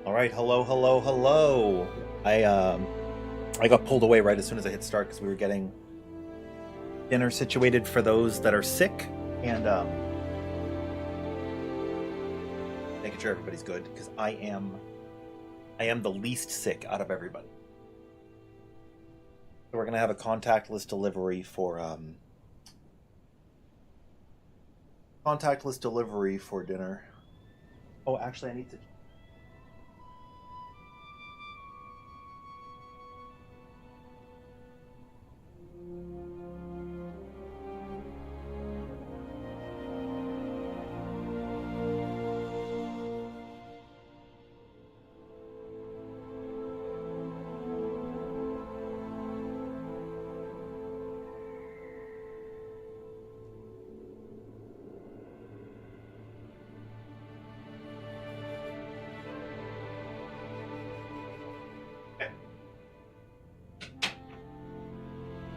All right, hello, hello, hello. I got pulled away right as soon as I hit start because we were getting dinner situated for those that are sick and making sure everybody's good because I am the least sick out of everybody. So we're gonna have a contactless delivery for dinner. Oh, actually, I need to.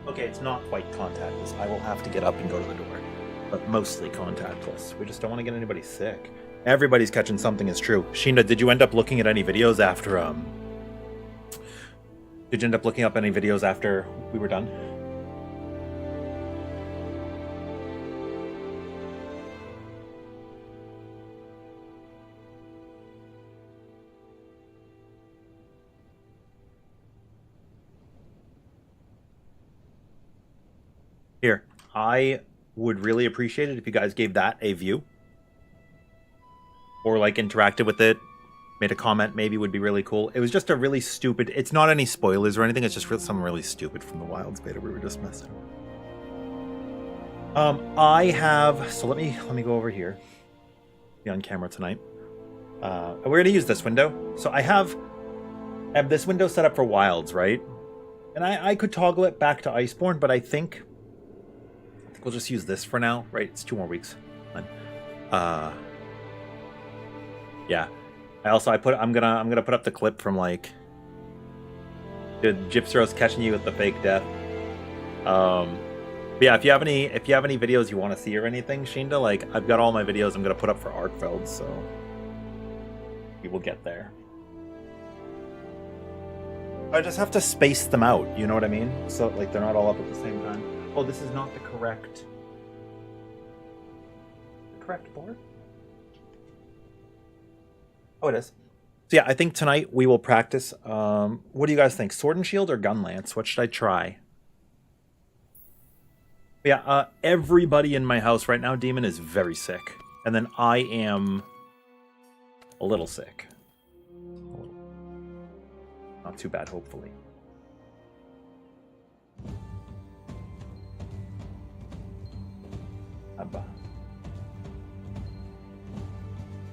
Okay, it's not quite contactless. I will have to get up and go to the door, but mostly contactless. We just don't want to get anybody sick. Everybody's catching something is true. Sheena, did you end up looking at any videos after Did you end up looking up any videos after we were done? Here, I would really appreciate it if you guys gave that a view. Or like interacted with it, made a comment maybe would be really cool. It was just a really stupid, it's not any spoilers or anything, it's just something really stupid from the Wilds beta we were just messing with. I have, so let me go over here. Be on camera tonight. We're gonna use this window. So I have this window set up for Wilds, right? And I could toggle it back to Iceborne, but I think we'll just use this for now, right? It's 2 more weeks. Yeah. I'm gonna put up the clip from like the Gypceros catching you with the fake death. But yeah, if you have any videos you want to see or anything, Shinda, like I've got all my videos I'm gonna put up for Arkveld, so we will get there. I just have to space them out, you know what I mean? So like they're not all up at the same time. Oh, this is not the correct board? Oh, it is. So yeah, I think tonight we will practice. What do you guys think? Sword and Shield or Gun Lance? What should I try? Yeah, everybody in my house right now, Demon, is very sick. And then I am a little sick. Not too bad, hopefully.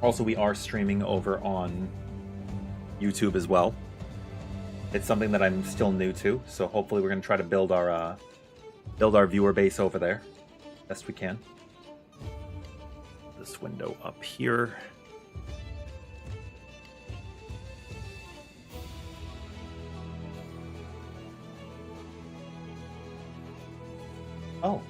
Also, we are streaming over on YouTube as well. It's something that I'm still new to, so hopefully we're going to try to build our viewer base over there best we can. This window up here. Oh.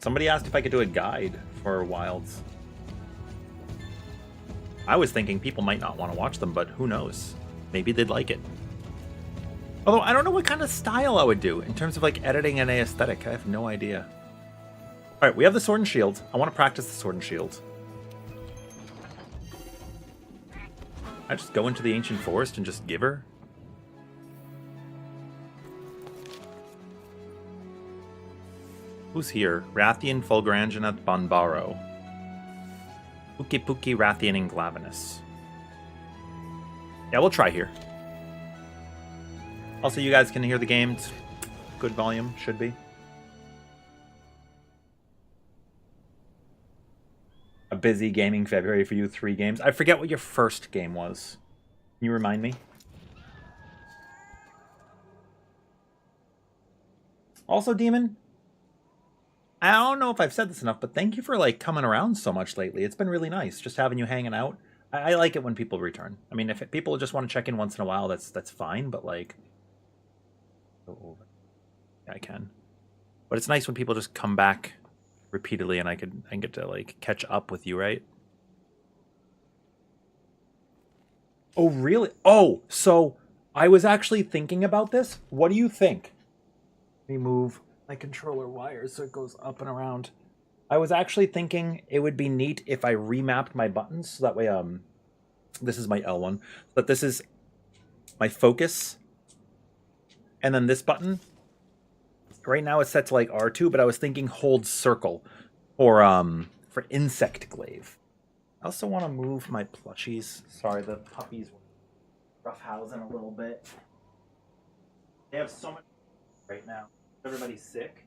Somebody asked if I could do a guide for Wilds. I was thinking people might not want to watch them, but who knows? Maybe they'd like it. Although I don't know what kind of style I would do in terms of like editing and aesthetic. I have no idea. All right, we have the Sword and Shield. I want to practice the Sword and Shield. I just go into the Ancient Forest and just give her. Who's here? Rathian, Fulgrangenat, Bonbaro. Puki Puki, Rathian, and Glavinus. Yeah, we'll try here. Also, you guys can hear the game. It's good volume, should be. A busy gaming February for you, 3 games. I forget what your first game was. Can you remind me? Also, Demon, I don't know if I've said this enough, but thank you for like coming around so much lately. It's been really nice just having you hanging out. I like it when people return. I mean, if people just want to check in once in a while, that's fine. But like, oh, yeah, I can. But it's nice when people just come back repeatedly, and I get to like catch up with you, right? Oh, really? Oh, so I was actually thinking about this. What do you think? Let me move my controller wires so it goes up and around. I was actually thinking it would be neat if I remapped my buttons so that way this is my L1, but this is my focus, and then this button right now it's set to like R2, but I was thinking hold circle for insect glaive. I also want to move my plushies. Sorry, the puppies were roughhousing a little bit. They have so much right now. Everybody's sick.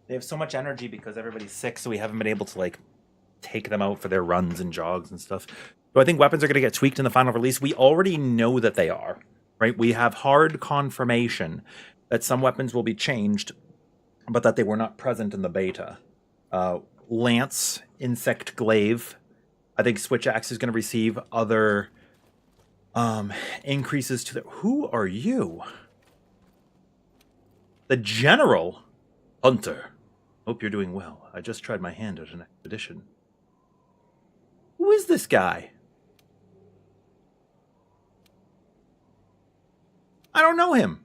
They have so much energy because everybody's sick, so we haven't been able to like take them out for their runs and jogs and stuff. So I think weapons are going to get tweaked in the final release. We already know that they are, right? We have hard confirmation that some weapons will be changed, but that they were not present in the beta. Lance, Insect Glaive. I think Switch Axe is going to receive other increases to the... Who are you? The General Hunter. Hope you're doing well. I just tried my hand at an expedition. Who is this guy? I don't know him.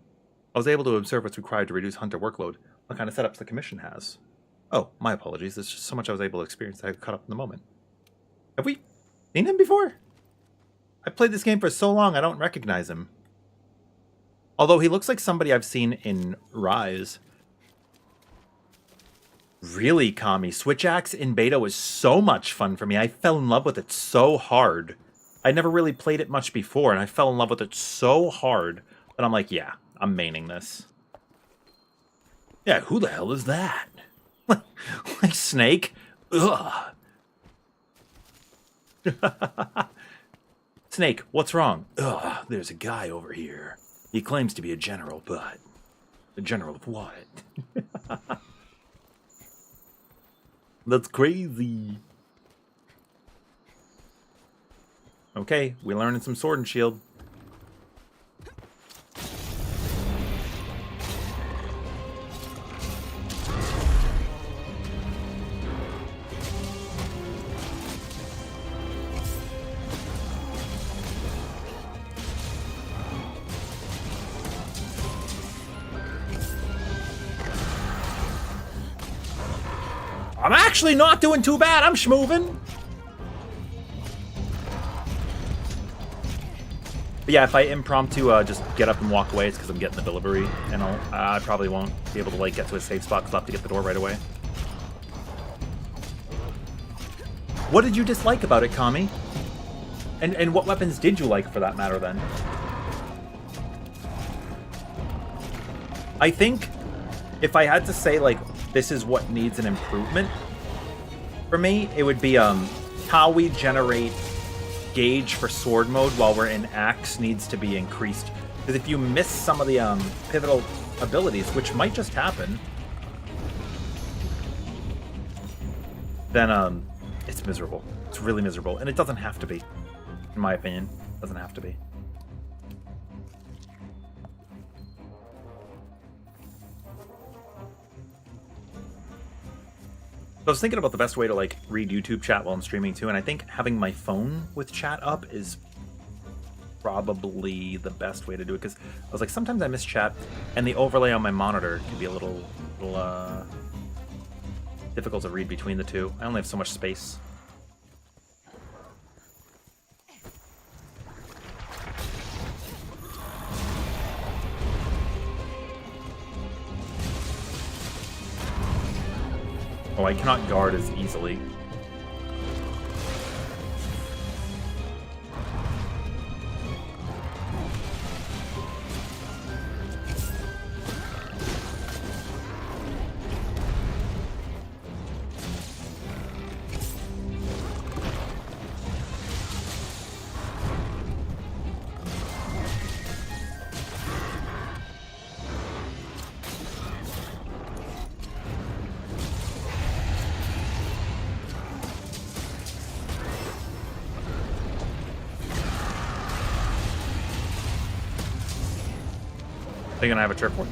I was able to observe what's required to reduce Hunter workload. What kind of setups the commission has. Oh, my apologies. There's just so much I was able to experience that I got caught up in the moment. Have we seen him before? I played this game for so long I don't recognize him. Although he looks like somebody I've seen in Rise. Really, Kami. Switch Axe in beta was so much fun for me. I fell in love with it so hard. I never really played it much before, and I fell in love with it so hard that I'm like, yeah, I'm maining this. Yeah, who the hell is that? Like Snake? Ugh. Snake, what's wrong? Ugh, there's a guy over here. He claims to be a general, but... A general of what? That's crazy. Okay, we're learning some Sword and Shield. I'm actually not doing too bad. I'm schmoving. But yeah, if I impromptu just get up and walk away, it's because I'm getting the delivery, and I probably won't be able to like get to a safe spot because I'll have to get the door right away. What did you dislike about it, Kami? And what weapons did you like, for that matter, then? I think if I had to say, like, this is what needs an improvement for me, it would be how we generate gauge for sword mode while we're in axe needs to be increased. Because if you miss some of the pivotal abilities, which might just happen, then it's miserable. It's really miserable. And it doesn't have to be, in my opinion. It doesn't have to be. I was thinking about the best way to like read YouTube chat while I'm streaming too, and I think having my phone with chat up is probably the best way to do it, because I was like, sometimes I miss chat, and the overlay on my monitor can be a little difficult to read between the two. I only have so much space. Oh, I cannot guard as easily. They're gonna have a turf war.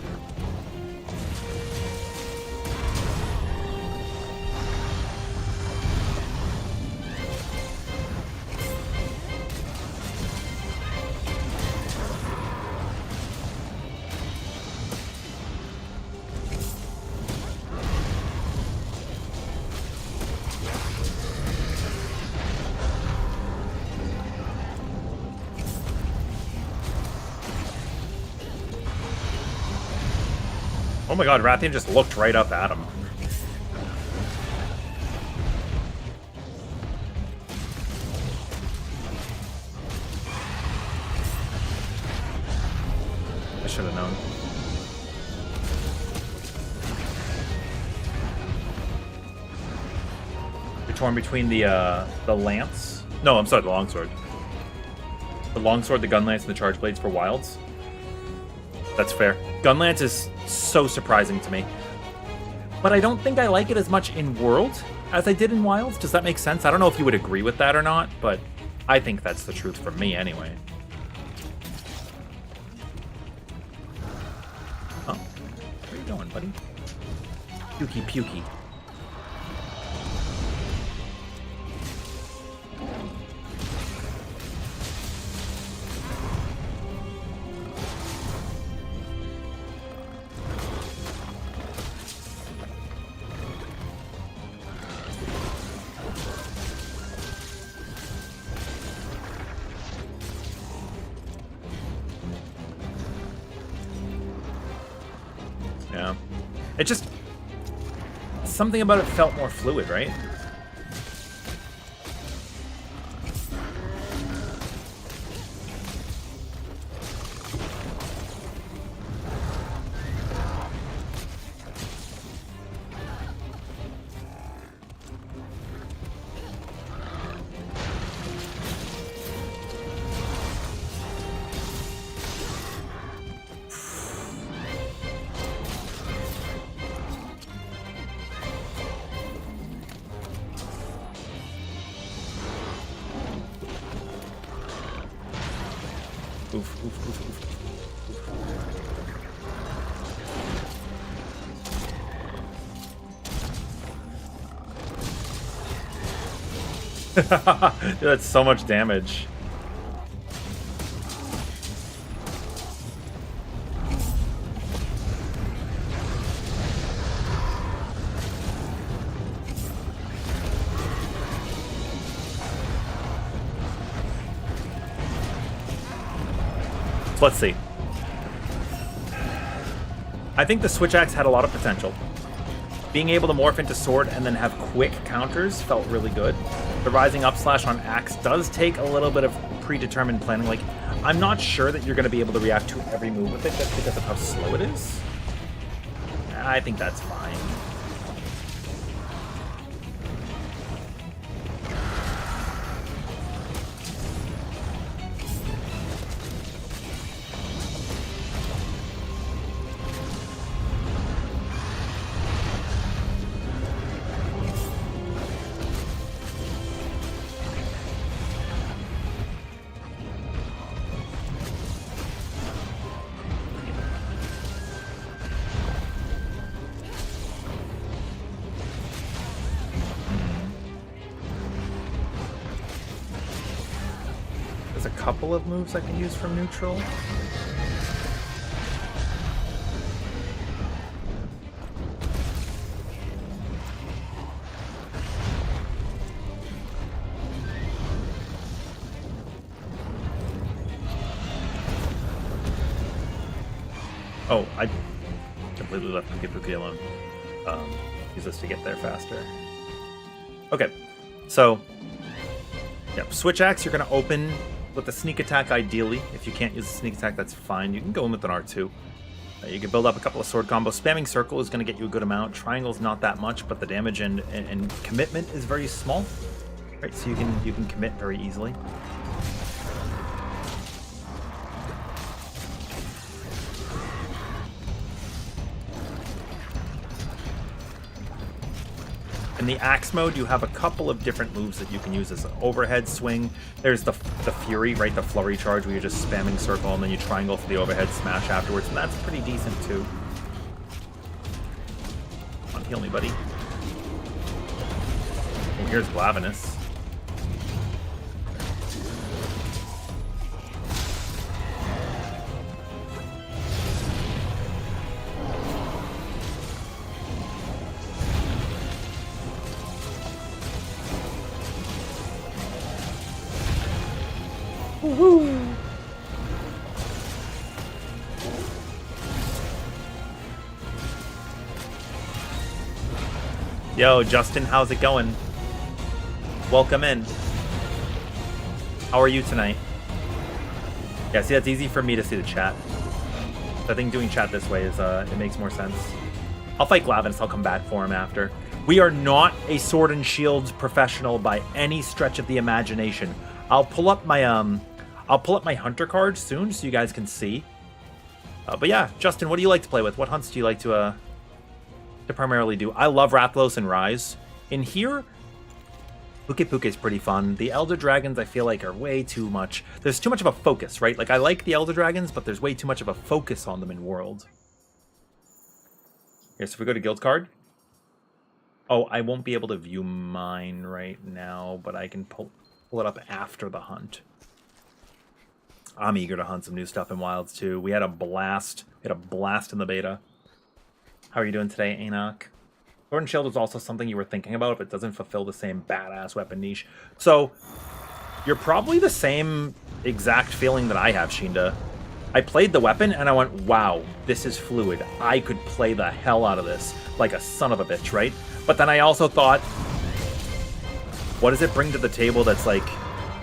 Oh my god, Rathian just looked right up at him. I should have known. You're torn between the lance. No, I'm sorry, the longsword. The longsword, the gun lance, and the charge blades for wilds. That's fair. Gun lance is so surprising to me. But I don't think I like it as much in World as I did in Wilds. Does that make sense? I don't know if you would agree with that or not, but I think that's the truth for me anyway. Oh, where you going, buddy? Pukey, pukey. Yeah. It just... something about it felt more fluid, right? Oof, oof, oof, oof. Dude, that's so much damage. Let's see. I think the switch axe had a lot of potential. Being able to morph into sword and then have quick counters felt really good. The rising up slash on axe does take a little bit of predetermined planning. Like, I'm not sure that you're going to be able to react to every move with it just because of how slow it is. I think that's fine. A couple of moves I can use from neutral. Oh, I completely left Pookie alone. Use this to get there faster. Okay, so yeah, switch axe, you're gonna open with a sneak attack ideally. If you can't use a sneak attack, that's fine. You can go in with an R2. You can build up a couple of sword combos. Spamming circle is going to get you a good amount. Triangle's not that much, but the damage and commitment is very small. Right, so you can commit very easily. In the axe mode, you have a couple of different moves that you can use as an overhead swing. There's the Fury, right? The flurry charge where you're just spamming circle and then you triangle for the overhead smash afterwards. And that's pretty decent too. Come on, heal me, buddy. Oh, here's Glavenus. Woohoo! Yo, Justin, how's it going? Welcome in. How are you tonight? Yeah, see, that's easy for me to see the chat. I think doing chat this way is, it makes more sense. I'll fight Glavenus, I'll come back for him after. We are not a Sword and Shield professional by any stretch of the imagination. I'll pull up my hunter card soon so you guys can see. But yeah, Justin, what do you like to play with? What hunts do you like to primarily do? I love Rathalos and Rise. In here, Puke Puke is pretty fun. The Elder Dragons I feel like are way too much. There's too much of a focus, right? Like I like the Elder Dragons, but there's way too much of a focus on them in World. Here, so if we go to Guild Card. Oh, I won't be able to view mine right now, but I can pull it up after the hunt. I'm eager to hunt some new stuff in Wilds too. We had a blast. We had a blast in the beta. How are you doing today, Enoch? Sword and Shield is also something you were thinking about if it doesn't fulfill the same badass weapon niche. So, you're probably the same exact feeling that I have, Shinda. I played the weapon and I went, wow, this is fluid. I could play the hell out of this like a son of a bitch, right? But then I also thought, what does it bring to the table that's like,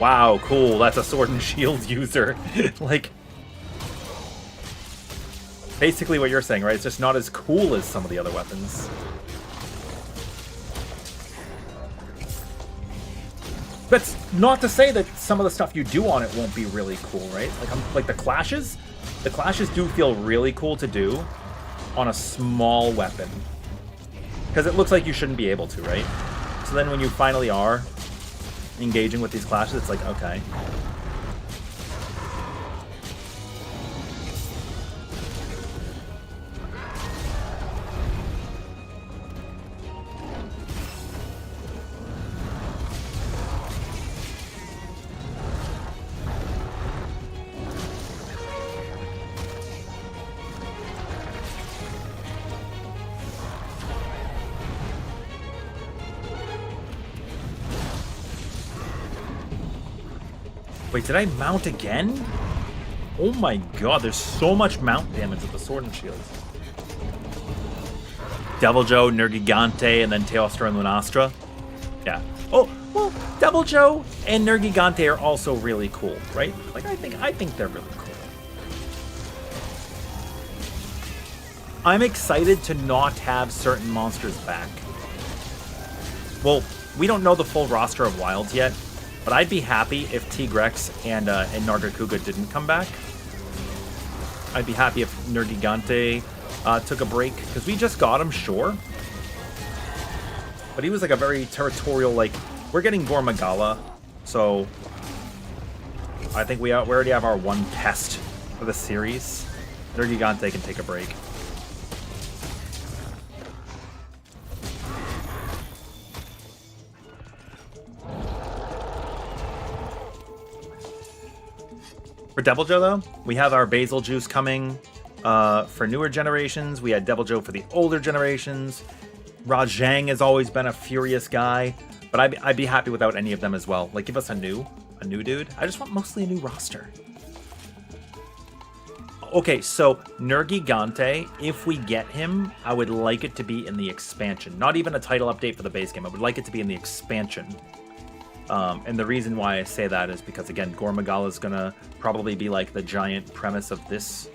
wow, cool, that's a Sword and Shield user. Like, basically what you're saying, right? It's just not as cool as some of the other weapons. That's not to say that some of the stuff you do on it won't be really cool, right? Like the clashes do feel really cool to do on a small weapon. Because it looks like you shouldn't be able to, right? So then when you finally are engaging with these clashes, it's like, okay. Wait, did I mount again? Oh my god, there's so much mount damage with the Sword and Shield. Deviljho, Nergigante, and then Teostra and Lunastra. Yeah. Oh, well, Deviljho and Nergigante are also really cool, right? Like, I think they're really cool. I'm excited to not have certain monsters back. Well, we don't know the full roster of Wilds yet, but I'd be happy if Tigrex and Nargacuga didn't come back. I'd be happy if Nergigante took a break, because we just got him, sure. But he was like a very territorial, like, we're getting Gormagala, so I think we already have our one test for the series. Nergigante can take a break. For Deviljho, though, we have our Basil Juice coming for newer generations. We had Deviljho for the older generations. Rajang has always been a furious guy, but I'd be happy without any of them as well. Like, give us a new dude. I just want mostly a new roster. Okay, so Nergigante, if we get him, I would like it to be in the expansion. Not even a title update for the base game. I would like it to be in the expansion. And the reason why I say that is because, again, Gormagala is going to probably be like the giant premise of this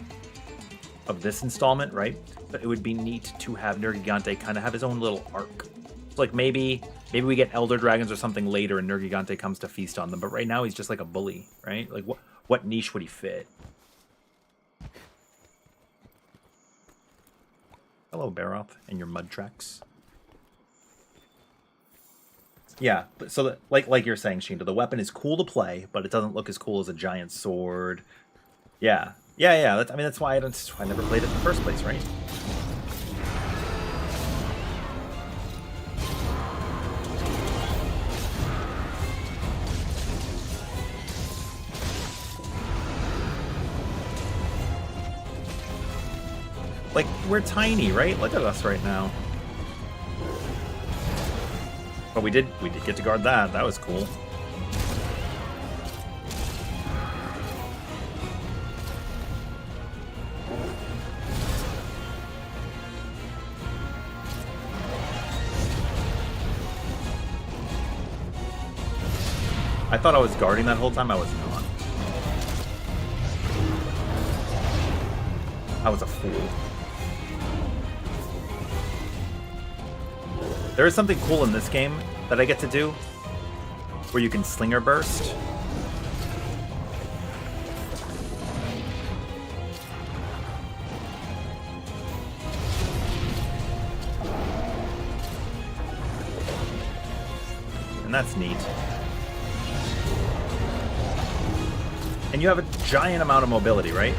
installment, right? But it would be neat to have Nergigante kind of have his own little arc. So like maybe we get Elder Dragons or something later and Nergigante comes to feast on them. But right now he's just like a bully, right? Like what niche would he fit? Hello, Baroth, and your mud tracks. Yeah, so like you're saying, Shinta, the weapon is cool to play, but it doesn't look as cool as a giant sword. Yeah, yeah. I mean, that's why I never played it in the first place, right? Like, we're tiny, right? Look at us right now. But we did get to guard that. That was cool. I thought I was guarding that whole time. I was not. I was a fool. There is something cool in this game that I get to do, where you can slinger burst. And that's neat. And you have a giant amount of mobility, right?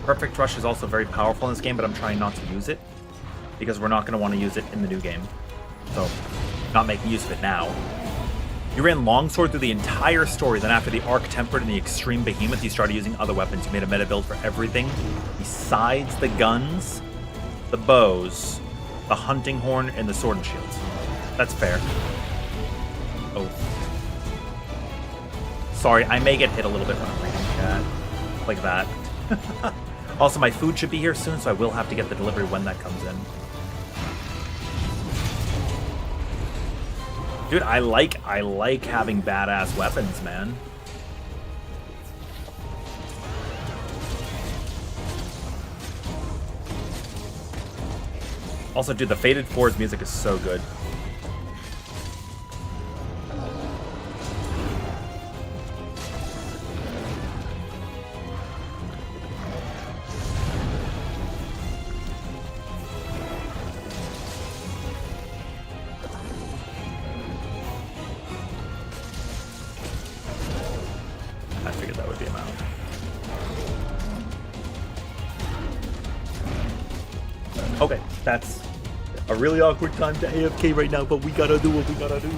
Perfect Rush is also very powerful in this game, but I'm trying not to use it because we're not going to want to use it in the new game. So, not making use of it now. You ran Longsword through the entire story, then after the Arc Tempered and the Extreme Behemoth, you started using other weapons. You made a meta build for everything besides the guns, the bows, the hunting horn, and the sword and shields. That's fair. Oh. Sorry, I may get hit a little bit when I'm reading chat. Like that. Also, my food should be here soon, so I will have to get the delivery when that comes in. Dude, I like having badass weapons, man. Also, dude, the Fated 4's music is so good. I figured that would be a mount. Okay, that's a really awkward time to AFK right now, but we gotta do what we gotta do.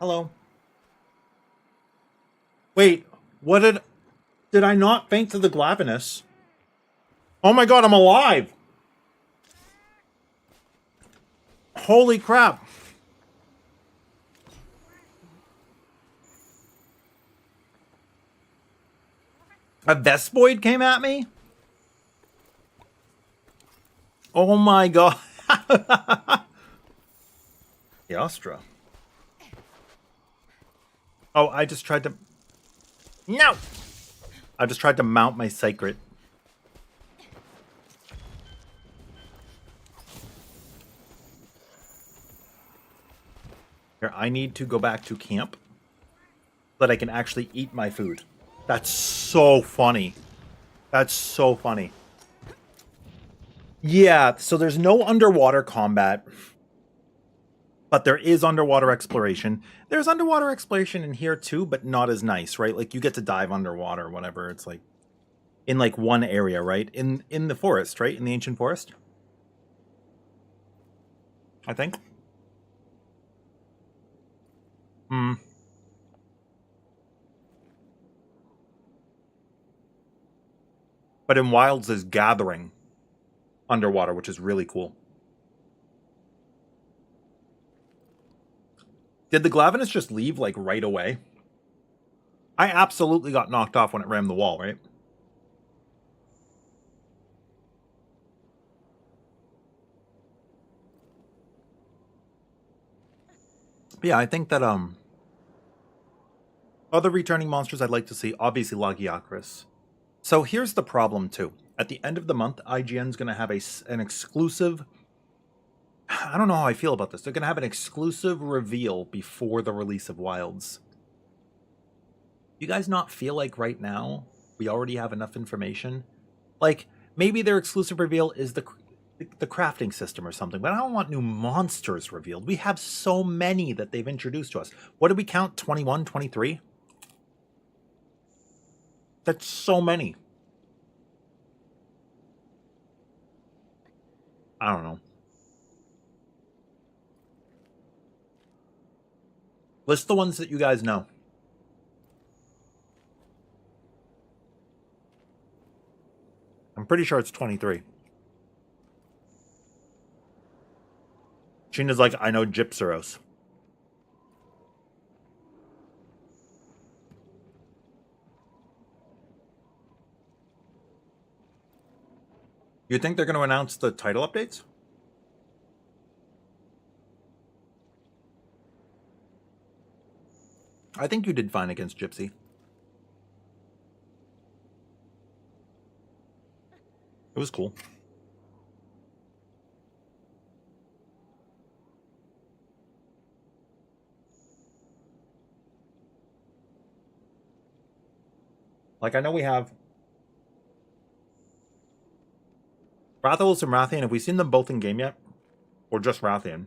Hello. Wait, what did I not faint to the glavinus? Oh my god, I'm alive! Holy crap. A Vespoid came at me? Oh my god. The Astra. Oh, I just tried to... No! I just tried to mount my Sacred. Here, I need to go back to camp so that I can actually eat my food. That's so funny. That's so funny. Yeah, so there's no underwater combat, but there is underwater exploration. There's underwater exploration in here too, but not as nice, right? Like you get to dive underwater, whatever. It's like in like one area, right? In the forest, right? In the ancient forest, I think. Hmm. But in Wilds is gathering underwater, which is really cool. Did the glavinus just leave like right away? I absolutely got knocked off when it rammed the wall, right? But yeah, I think that other returning monsters I'd like to see, obviously Lagiacrus. So here's the problem too. At the end of the month, IGN's going to have an exclusive... I don't know how I feel about this. They're going to have an exclusive reveal before the release of Wilds. You guys not feel like right now we already have enough information? Like, maybe their exclusive reveal is the crafting system or something, but I don't want new monsters revealed. We have so many that they've introduced to us. What did we count? 21, 23? That's so many. I don't know. List the ones that you guys know. I'm pretty sure it's 23. Sheena's like, I know Gypceros. You think they're going to announce the title updates? I think you did fine against Gypsy. It was cool. Like, I know we have Rathalos and Rathian. Have we seen them both in game yet? Or just Rathian?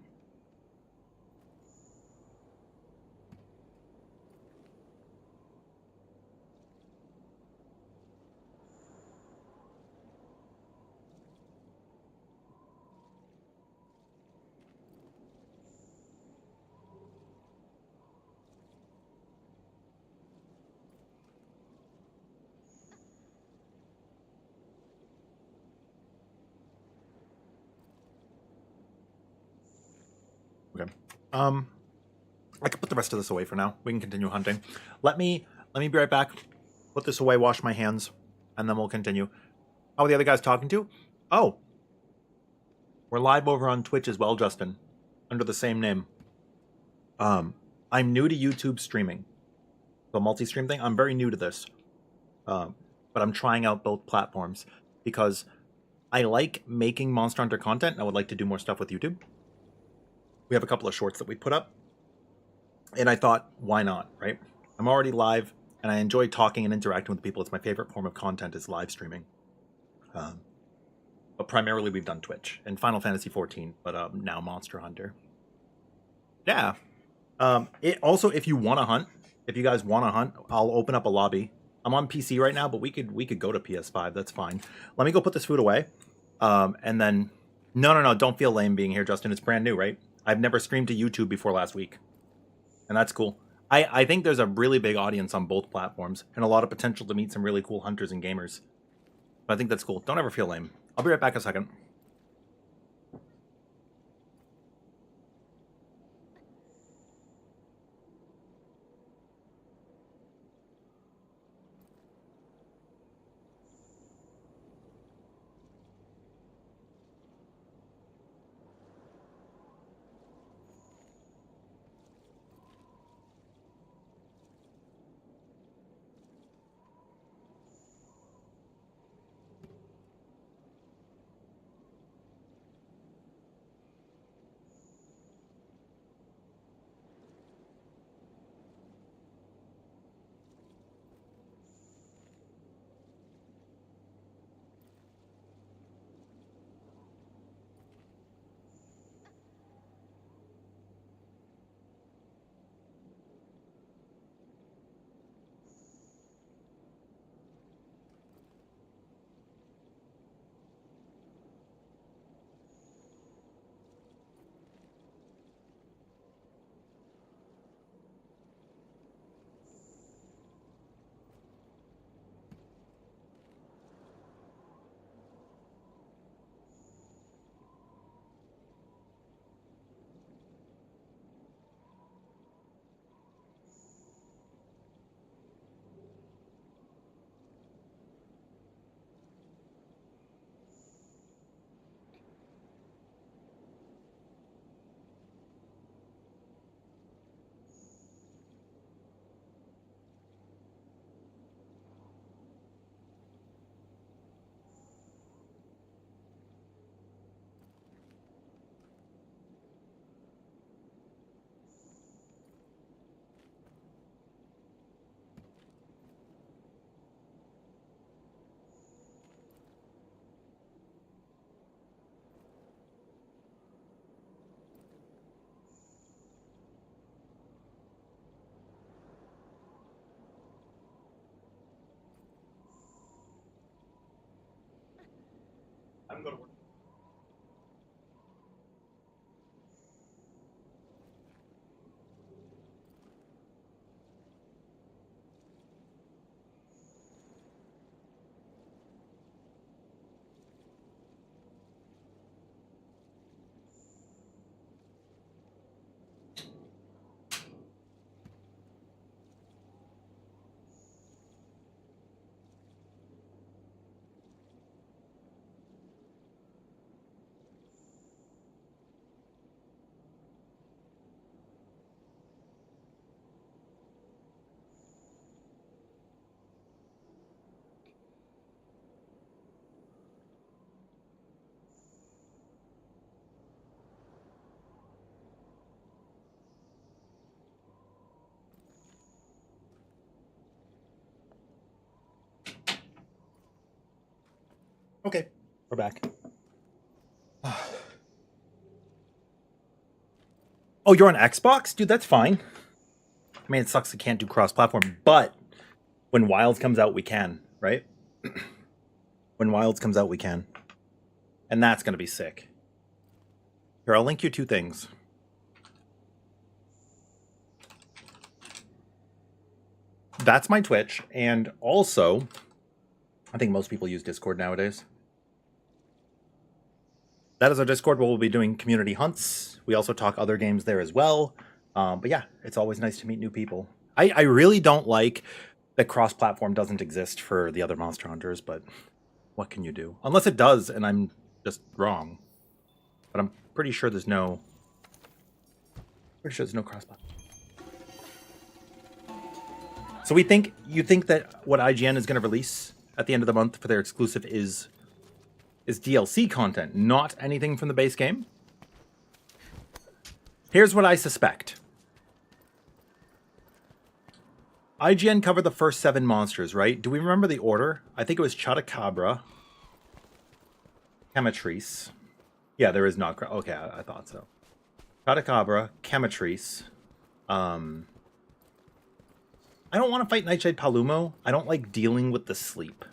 Okay. I can put the rest of this away for now. We can continue hunting. Let me be right back. Put this away, wash my hands, and then we'll continue. How are the other guys talking to? Oh. We're live over on Twitch as well, Justin. Under the same name. I'm new to YouTube streaming. The multi-stream thing. I'm very new to this. But I'm trying out both platforms because I like making Monster Hunter content and I would like to do more stuff with YouTube. We have a couple of shorts that we put up. And I thought, why not, right? I'm already live, and I enjoy talking and interacting with people. It's my favorite form of content is live streaming. But primarily we've done Twitch and Final Fantasy XIV, but now Monster Hunter. Yeah. It also, if you want to hunt, if you guys want to hunt, I'll open up a lobby. I'm on PC right now, but we could go to PS5. That's fine. Let me go put this food away. And then, no, don't feel lame being here, Justin. It's brand new, right? I've never streamed to YouTube before last week. and that's cool. I think there's a really big audience on both platforms and a lot of potential to meet some really cool hunters and gamers. But I think that's cool. Don't ever feel lame. I'll be right back in a second. I'm going to work. Okay, we're back. Oh, you're on Xbox? Dude, that's fine. I mean, it sucks it can't do cross-platform, but when Wilds comes out, we can, right? When Wilds comes out, we can. And that's going to be sick. Here, I'll link you two things. That's my Twitch, and also, I think most people use Discord nowadays. That is our Discord where we'll be doing community hunts. We also talk other games there as well. But yeah, it's always nice to meet new people. I really don't like that cross-platform doesn't exist for the other Monster Hunters, but what can you do? Unless it does, and I'm just wrong. But I'm pretty sure there's no... cross-platform. So you think that what IGN is going to release at the end of the month for their exclusive is DLC content, not anything from the base game? Here's what I suspect. IGN covered the first 7 monsters, right? Do we remember the order? I think it was Chotacabra, Chematrice. Yeah, there is not... Okay, I thought so. Chotacabra, Chematrice. I don't want to fight Nightshade Palumo. I don't like dealing with the sleep.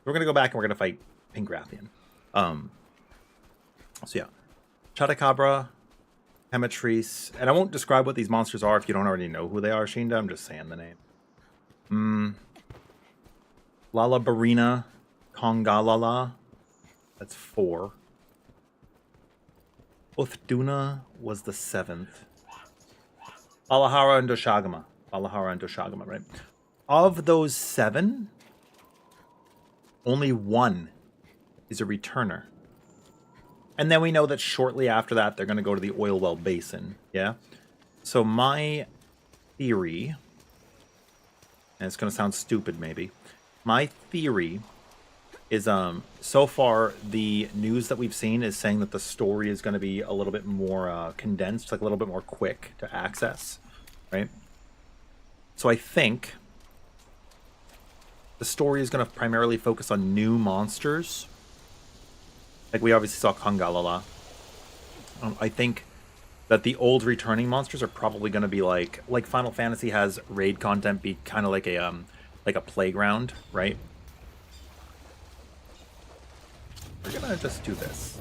We're going to go back and we're going to fight Pink Rathian. So yeah. Chotacabra, Hemetrice. And I won't describe what these monsters are if you don't already know who they are, Shinda. I'm just saying the name. Lalabarina Kongalala. That's 4. Uthduna was the 7th. Alahara and Doshagama. Alahara and Doshagama, right? Of those 7, only 1 is a returner. And then we know that shortly after that, they're going to go to the Oil Well Basin. Yeah? So my theory, and it's going to sound stupid maybe, my theory is so far the news that we've seen is saying that the story is going to be a little bit more condensed, like a little bit more quick to access, right? So I think the story is going to primarily focus on new monsters. Like we obviously saw Kongalala. I think that the old returning monsters are probably going to be like Final Fantasy has raid content be kind of like a playground, right? We're gonna just do this.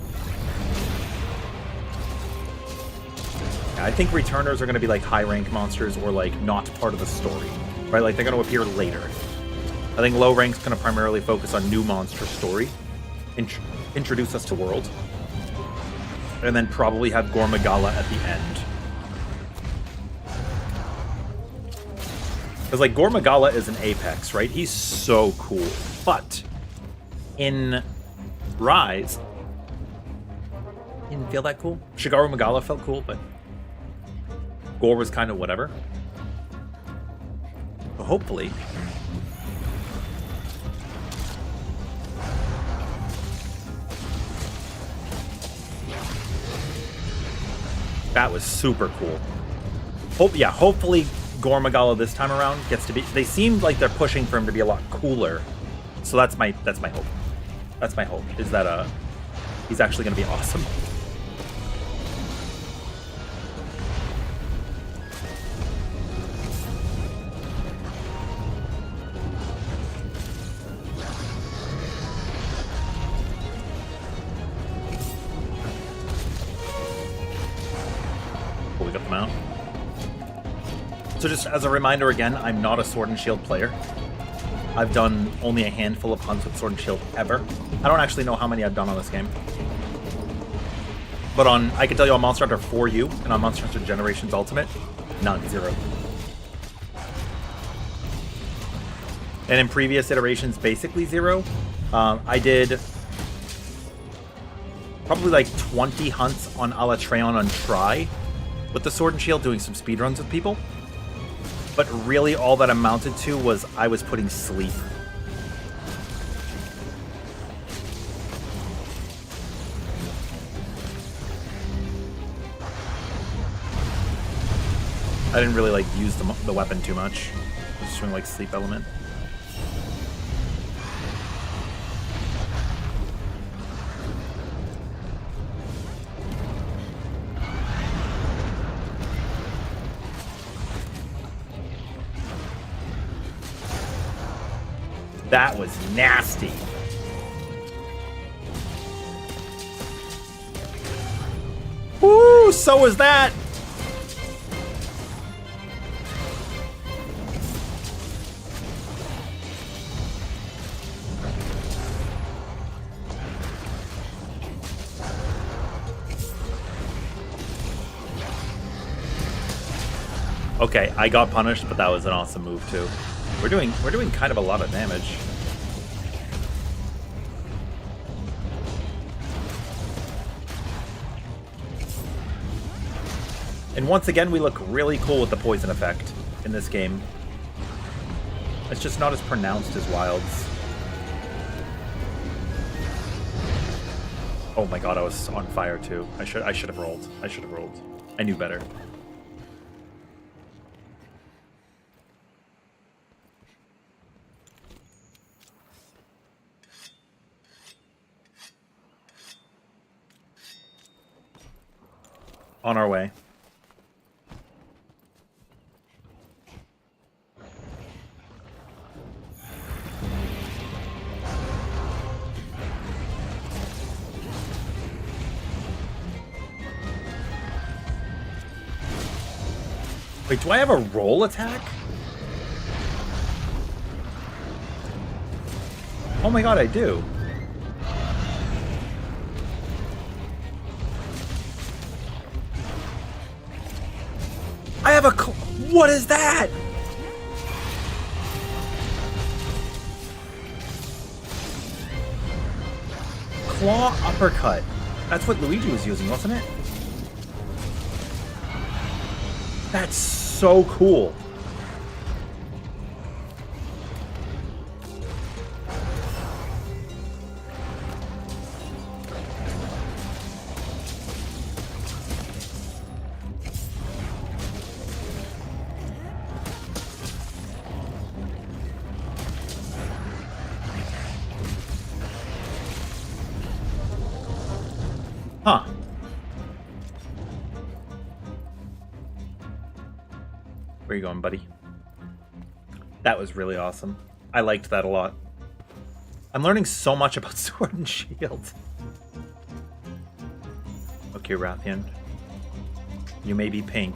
Yeah, I think returners are gonna be like high rank monsters or like not part of the story, right? Like they're gonna appear later. I think low rank's gonna primarily focus on new monster story, introduce us to world, and then probably have Gormagala at the end. Because like Gormagala is an apex, right? He's so cool, but in Rise didn't feel that cool. Shigaru Magala felt cool, but Gore was kind of whatever. But hopefully that was super cool. Hopefully Gore Magala this time around gets to be. They seemed like they're pushing for him to be a lot cooler, so that's my hope. That's my hope, is that he's actually going to be awesome. Cool, we got them out. So just as a reminder again, I'm not a Sword and Shield player. I've done only a handful of hunts with Sword and Shield ever. I don't actually know how many I've done on this game. But I can tell you on Monster Hunter 4U and on Monster Hunter Generations Ultimate, none, 0. And in previous iterations, basically 0. I did probably like 20 hunts on Alatreon on Try with the Sword and Shield, doing some speedruns with people. But really all that amounted to was I was putting sleep. I didn't really like use the weapon too much. Just doing like sleep element. That was nasty. Woo, so was that. Okay, I got punished, but that was an awesome move too. We're doing kind of a lot of damage. And once again, we look really cool with the poison effect in this game. It's just not as pronounced as Wilds. Oh my god, I was on fire too. I should have rolled. I should have rolled. I knew better. On our way. Wait, do I have a roll attack? Oh my god, I do. I have a... What is that? Claw uppercut. That's what Luigi was using, wasn't it? That's so cool. Huh. Where are you going, buddy? That was really awesome. I liked that a lot. I'm learning so much about Sword and Shield. Okay, Rathian. You may be pink.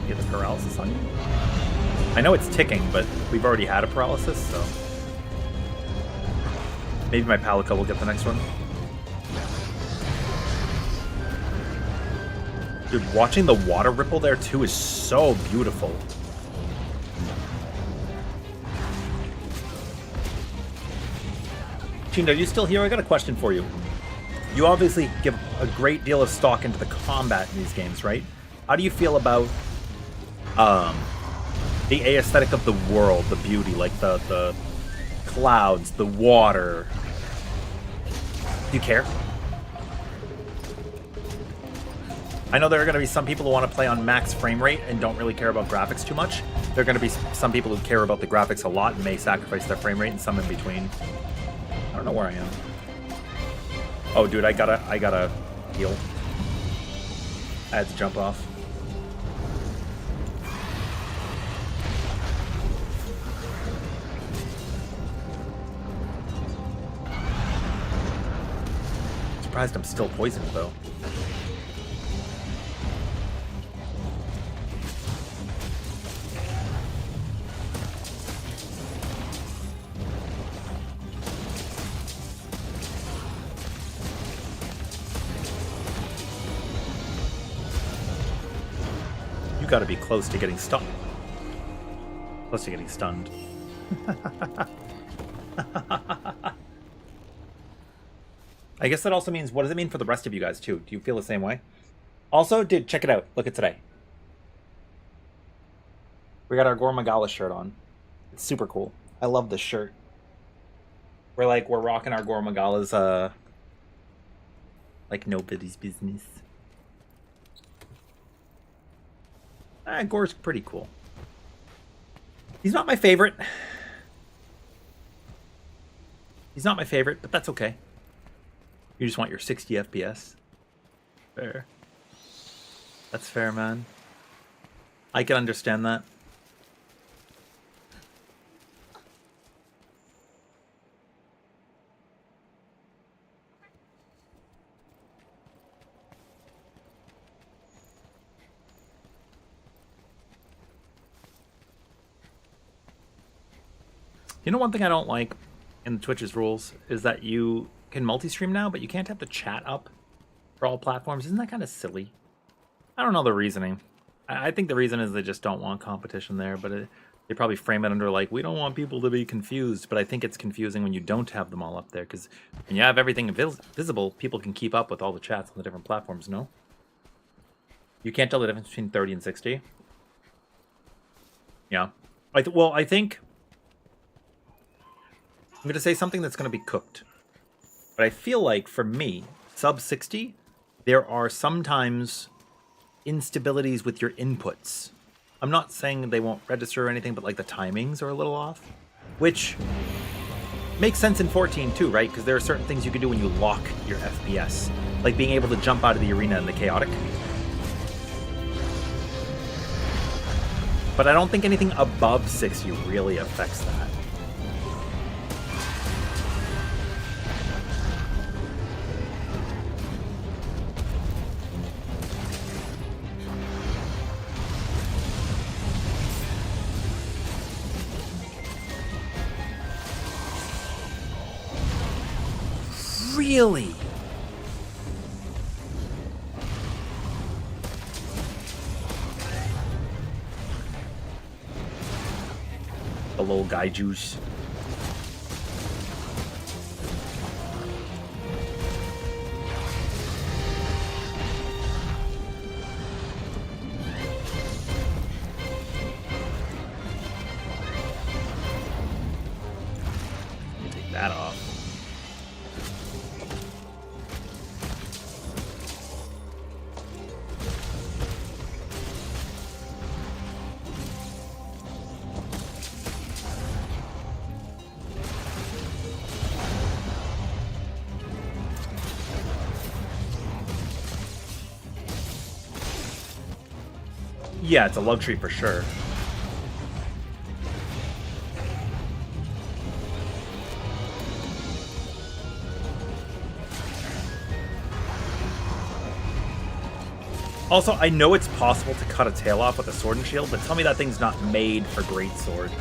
Get the paralysis on you. I know it's ticking, but we've already had a paralysis, so... Maybe my Palico will get the next one. Dude, watching the water ripple there, too, is so beautiful. Chindo, are you still here? I got a question for you. You obviously give a great deal of stock into the combat in these games, right? How do you feel about the aesthetic of the world, the beauty, like the clouds, the water? Do you care? I know there are going to be some people who want to play on max frame rate and don't really care about graphics too much. There are going to be some people who care about the graphics a lot and may sacrifice their frame rate, and some in between. I don't know where I am. Oh, dude, I gotta heal. I had to jump off. Surprised I'm still poisoned, though. You gotta be close to getting stunned. Close to getting stunned. I guess that also means, what does it mean for the rest of you guys, too? Do you feel the same way? Also, dude, check it out. Look at today. We got our Gore Magala shirt on. It's super cool. I love this shirt. We're rocking our Gore Magalas, like nobody's business. Gore's pretty cool. He's not my favorite. He's not my favorite, but that's okay. You just want your 60 FPS. Fair. That's fair, man. I can understand that. You know, one thing I don't like in Twitch's rules is that you can multi-stream now, but you can't have the chat up for all platforms. Isn't that kind of silly? I don't know the reasoning. I think the reason is they just don't want competition there, but they probably frame it under like, we don't want people to be confused, but I think it's confusing when you don't have them all up there, because when you have everything visible, people can keep up with all the chats on the different platforms, no? You can't tell the difference between 30 and 60? Yeah. Well, I think... I'm going to say something that's going to be cooked. But I feel like, for me, sub 60, there are sometimes instabilities with your inputs. I'm not saying they won't register or anything, but like the timings are a little off. Which makes sense in 14 too, right? Because there are certain things you can do when you lock your FPS. Like being able to jump out of the arena in the chaotic. But I don't think anything above 60 really affects that. Really? The little guy juice. Take that off. Yeah, it's a luxury for sure. Also, I know it's possible to cut a tail off with a sword and shield, but tell me that thing's not made for greatsword.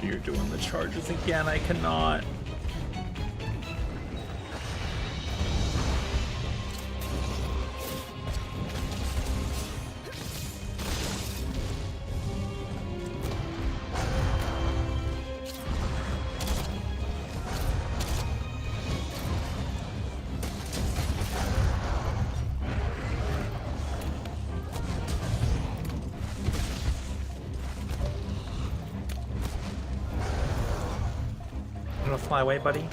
You're doing the charges again. I cannot. Fly away, buddy.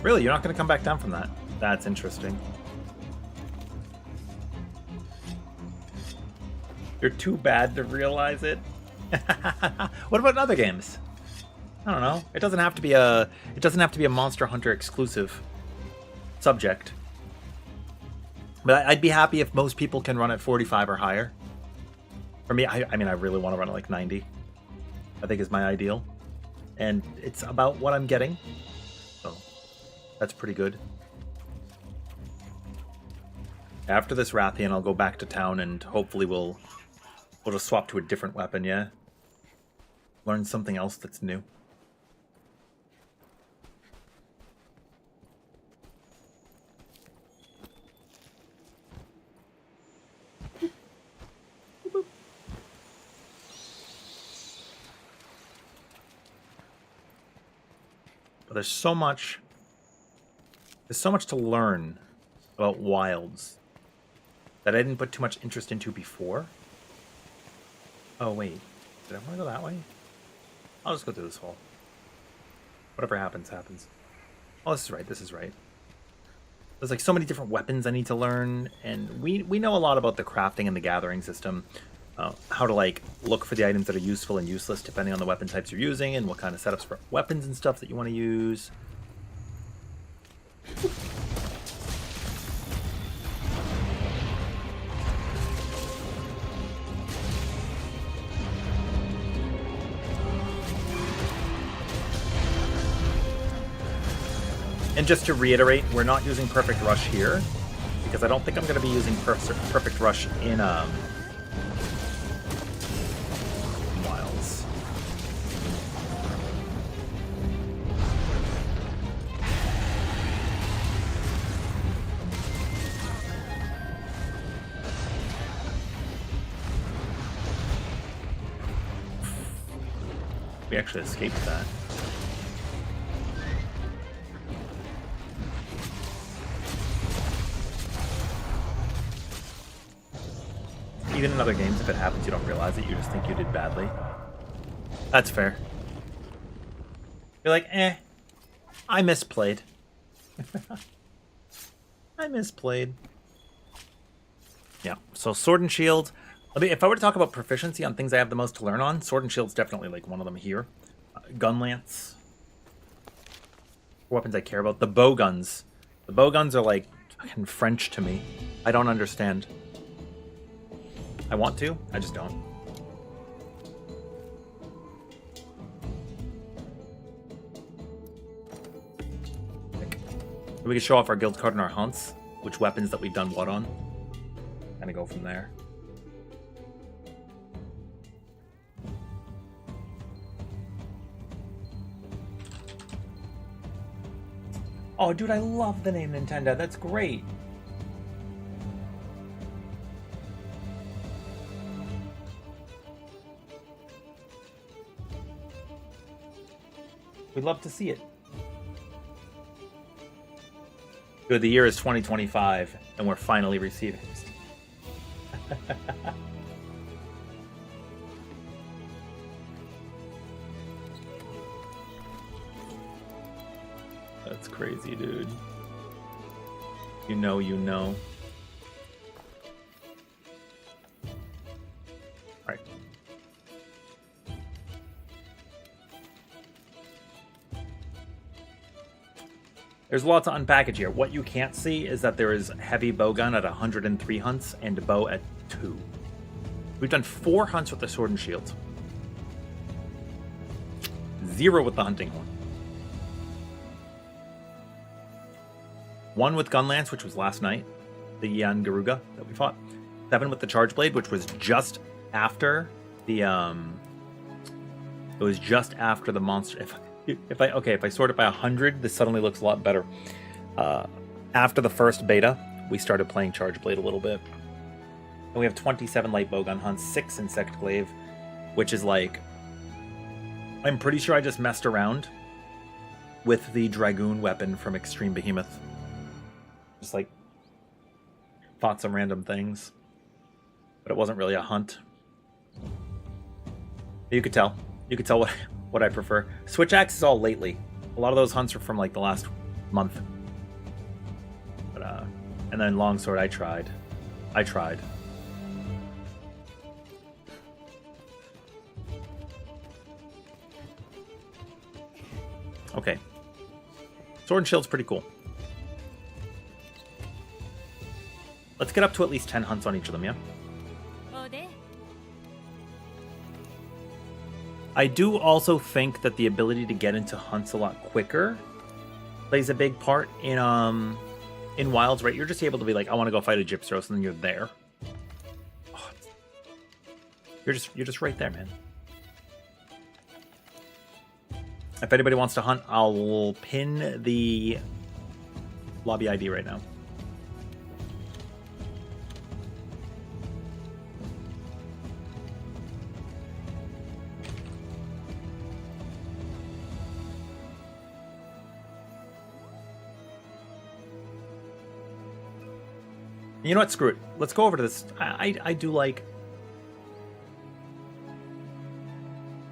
Really? You're not going to come back down from that? That's interesting. You're too bad to realize it. What about in other games? I don't know. It doesn't have to be a Monster Hunter exclusive subject. But I'd be happy if most people can run at 45 or higher. For me, I mean, I really want to run at like 90. I think is my ideal. And it's about what I'm getting. So that's pretty good. After this Rathian, I'll go back to town and hopefully we'll just swap to a different weapon, yeah? Learn something else that's new. There's so much to learn about wilds that I didn't put too much interest into before. Oh wait, did I want to go that way? I'll just go through this hole. Whatever happens, happens. Oh, this is right, this is right. There's like so many different weapons I need to learn, and we know a lot about the crafting and the gathering system. How to like look for the items that are useful and useless depending on the weapon types you're using and what kind of setups for weapons and stuff that you want to use. And just to reiterate, we're not using Perfect Rush here because I don't think I'm going to be using Perfect Rush in We actually escaped that. Even in other games, if it happens, you don't realize it. You just think you did badly. That's fair. You're like, eh, I misplayed. I misplayed. Yeah, so Sword and Shield. I mean, if I were to talk about proficiency on things I have the most to learn on, Sword and Shield's definitely like one of them here. gun lance. Weapons I care about. The bow guns. The bow guns are like fucking French to me. I don't understand. I want to, I just don't. We can show off our guild card and our hunts, which weapons that we've done what on. Kind of go from there. Oh, dude, I love the name Nintendo. That's great. We'd love to see it. Good, the year is 2025, and we're finally receiving it. That's crazy, dude. You know, you know. Alright. There's a lot to unpackage here. What you can't see is that there is heavy bowgun at 103 hunts and bow at 2. We've done 4 hunts with the sword and shield. 0 with the hunting horn. 1 with gun lance, which was last night. The Yan Garuga that we fought. 7 with the charge blade, which was just after the it was just after the monster. If I sort it by 100, this suddenly looks a lot better. After the first beta, we started playing Charge Blade a little bit. And we have 27 light bowgun hunts, 6 insect glaive, which is like... I'm pretty sure I just messed around with the Dragoon weapon from Extreme Behemoth. Just like fought some random things. But it wasn't really a hunt. You could tell. You could tell what I prefer. Switch axe is all lately. A lot of those hunts are from like the last month. But and then longsword I tried. Okay. Sword and shield's pretty cool. Let's get up to at least 10 hunts on each of them, yeah? I do also think that the ability to get into hunts a lot quicker plays a big part in Wilds, right? You're just able to be like, I want to go fight a Gypceros, and then you're there. Oh, you're just right there, man. If anybody wants to hunt, I'll pin the lobby ID right now. You know what? Screw it. Let's go over to this. I do like...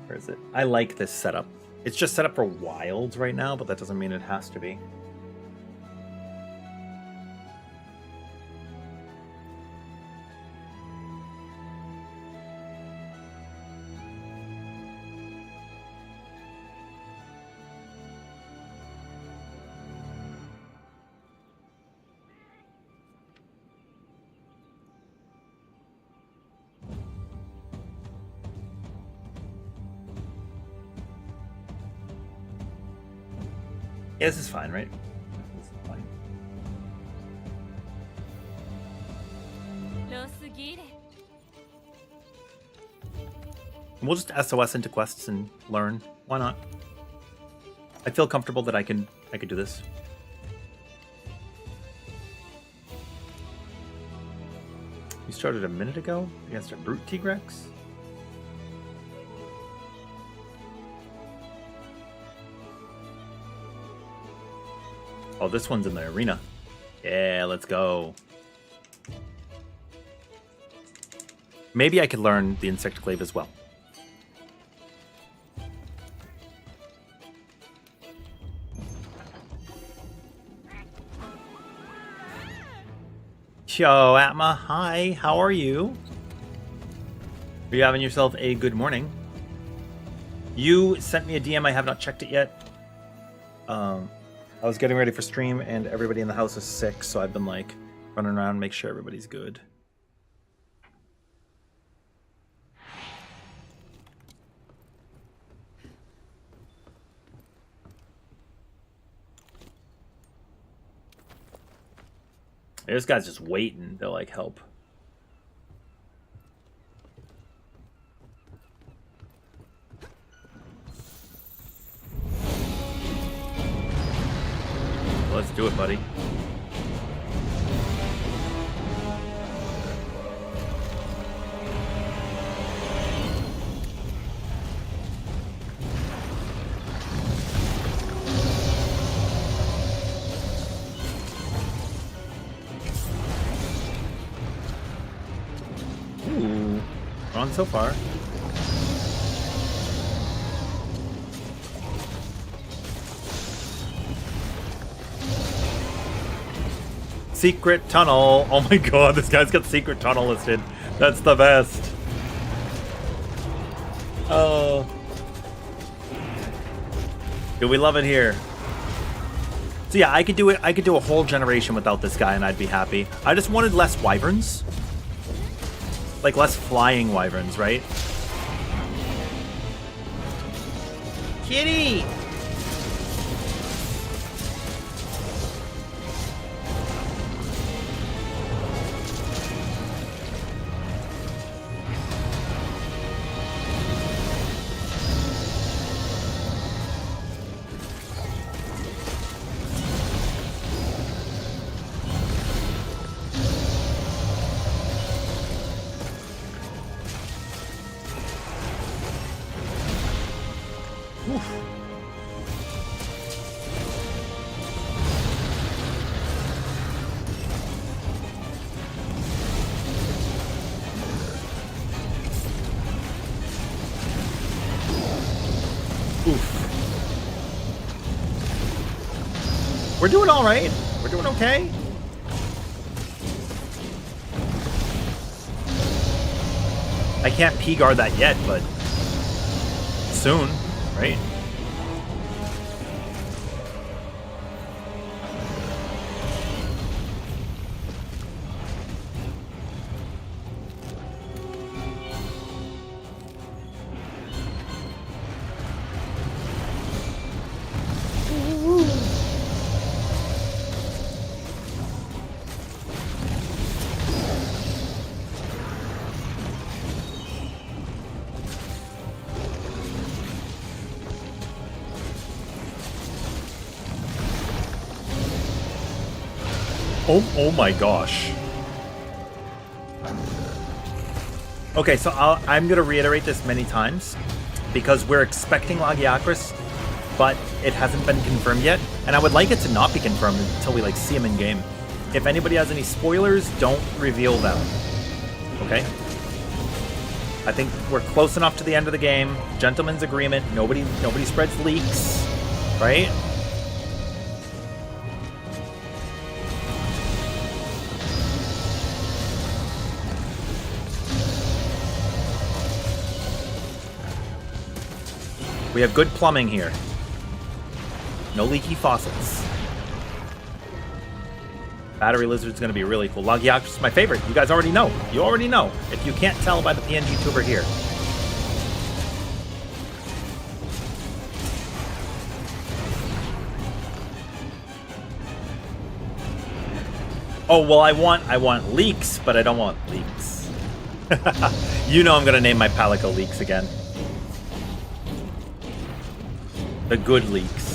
Where is it? I like this setup. It's just set up for Wilds right now, but that doesn't mean it has to be. Yeah, this is fine, right? This is fine. We'll just SOS into quests and learn. Why not? I feel comfortable that I could do this. You started a minute ago against a brute Tigrex? Oh, this one's in the arena. Yeah, let's go. Maybe I could learn the insect glaive as well. Yo, Atma. Hi, how are you? Are you having yourself a good morning? You sent me a DM. I have not checked it yet. I was getting ready for stream, and everybody in the house is sick, so I've been like running around, make sure everybody's good. This guy's just waiting to like help. Let's do it, buddy. Ooh, wrong so far. Secret tunnel. Oh my god, this guy's got secret tunnel listed. That's the best. Oh. Do we love it here? So yeah, I could do it. I could do a whole generation without this guy and I'd be happy. I just wanted less wyverns. Like less flying wyverns, right? Kitty! We're doing all right. We're doing okay. I can't P-guard that yet, but soon, right? Oh my gosh. Okay, so I'm going to reiterate this many times because we're expecting Lagiacrus, but it hasn't been confirmed yet, and I would like it to not be confirmed until we like see him in game. If anybody has any spoilers, don't reveal them. Okay? I think we're close enough to the end of the game. Gentleman's agreement. Nobody spreads leaks, right? We have good plumbing here. No leaky faucets. Battery Lizard's going to be really cool. Lagiacrus is my favorite. You guys already know. You already know. If you can't tell by the PNG tuber here. Oh, well, I want leaks, but I don't want leaks. You know I'm going to name my Palico Leaks again. The good leaks.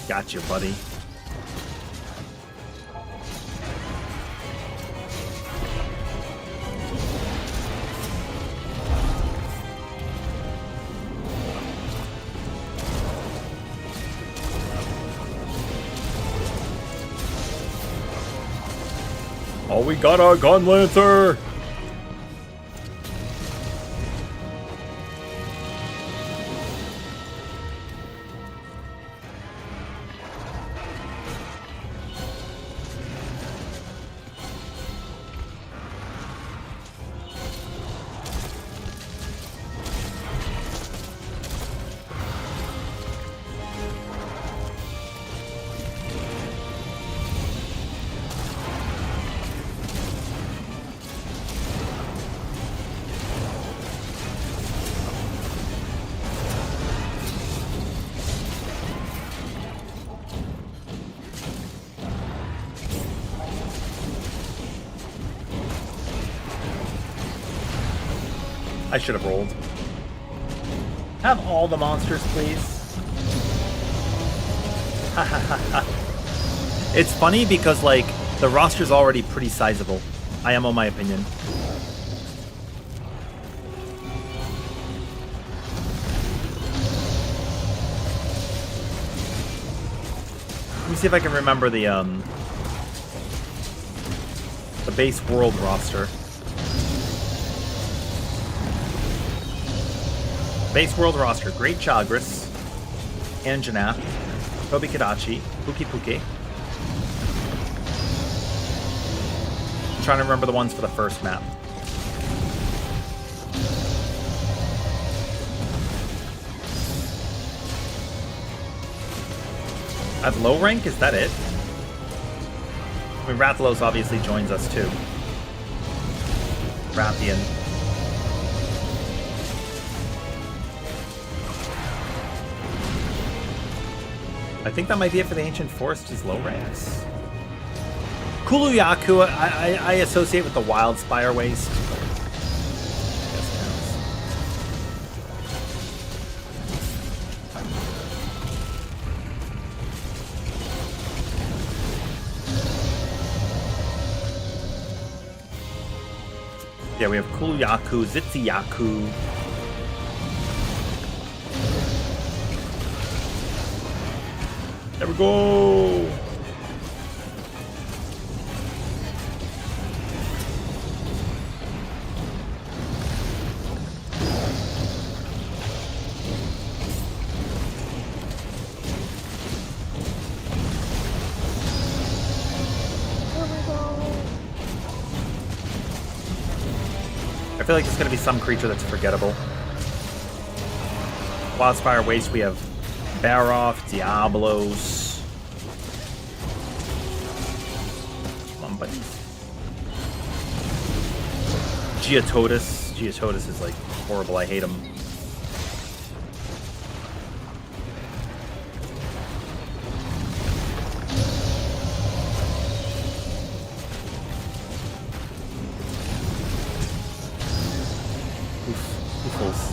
Gotcha, buddy. Oh, we got our Gun Lancer! I should have rolled. Have all the monsters, please. It's funny because, like, the roster's already pretty sizable. IMO my opinion. Let me see if I can remember the base world roster. Base world roster: Great Chagris, Anjanath, Tobi Kadachi, Puki Puki. I'm trying to remember the ones for the first map. At low rank, is that it? I mean, Rathalos obviously joins us too. Rathian. I think that might be it for the Ancient Forest, is low ranks. Kuluyaku, I associate with the Wild Spire Waste. Yeah, we have Kuluyaku, Zitziyaku. There we go! I feel like it's going to be some creature that's forgettable. Wildspire Waste, we have Baroth, Diablos. Come on, buddy. Geototus. Geototus is like horrible. I hate him. Oofles.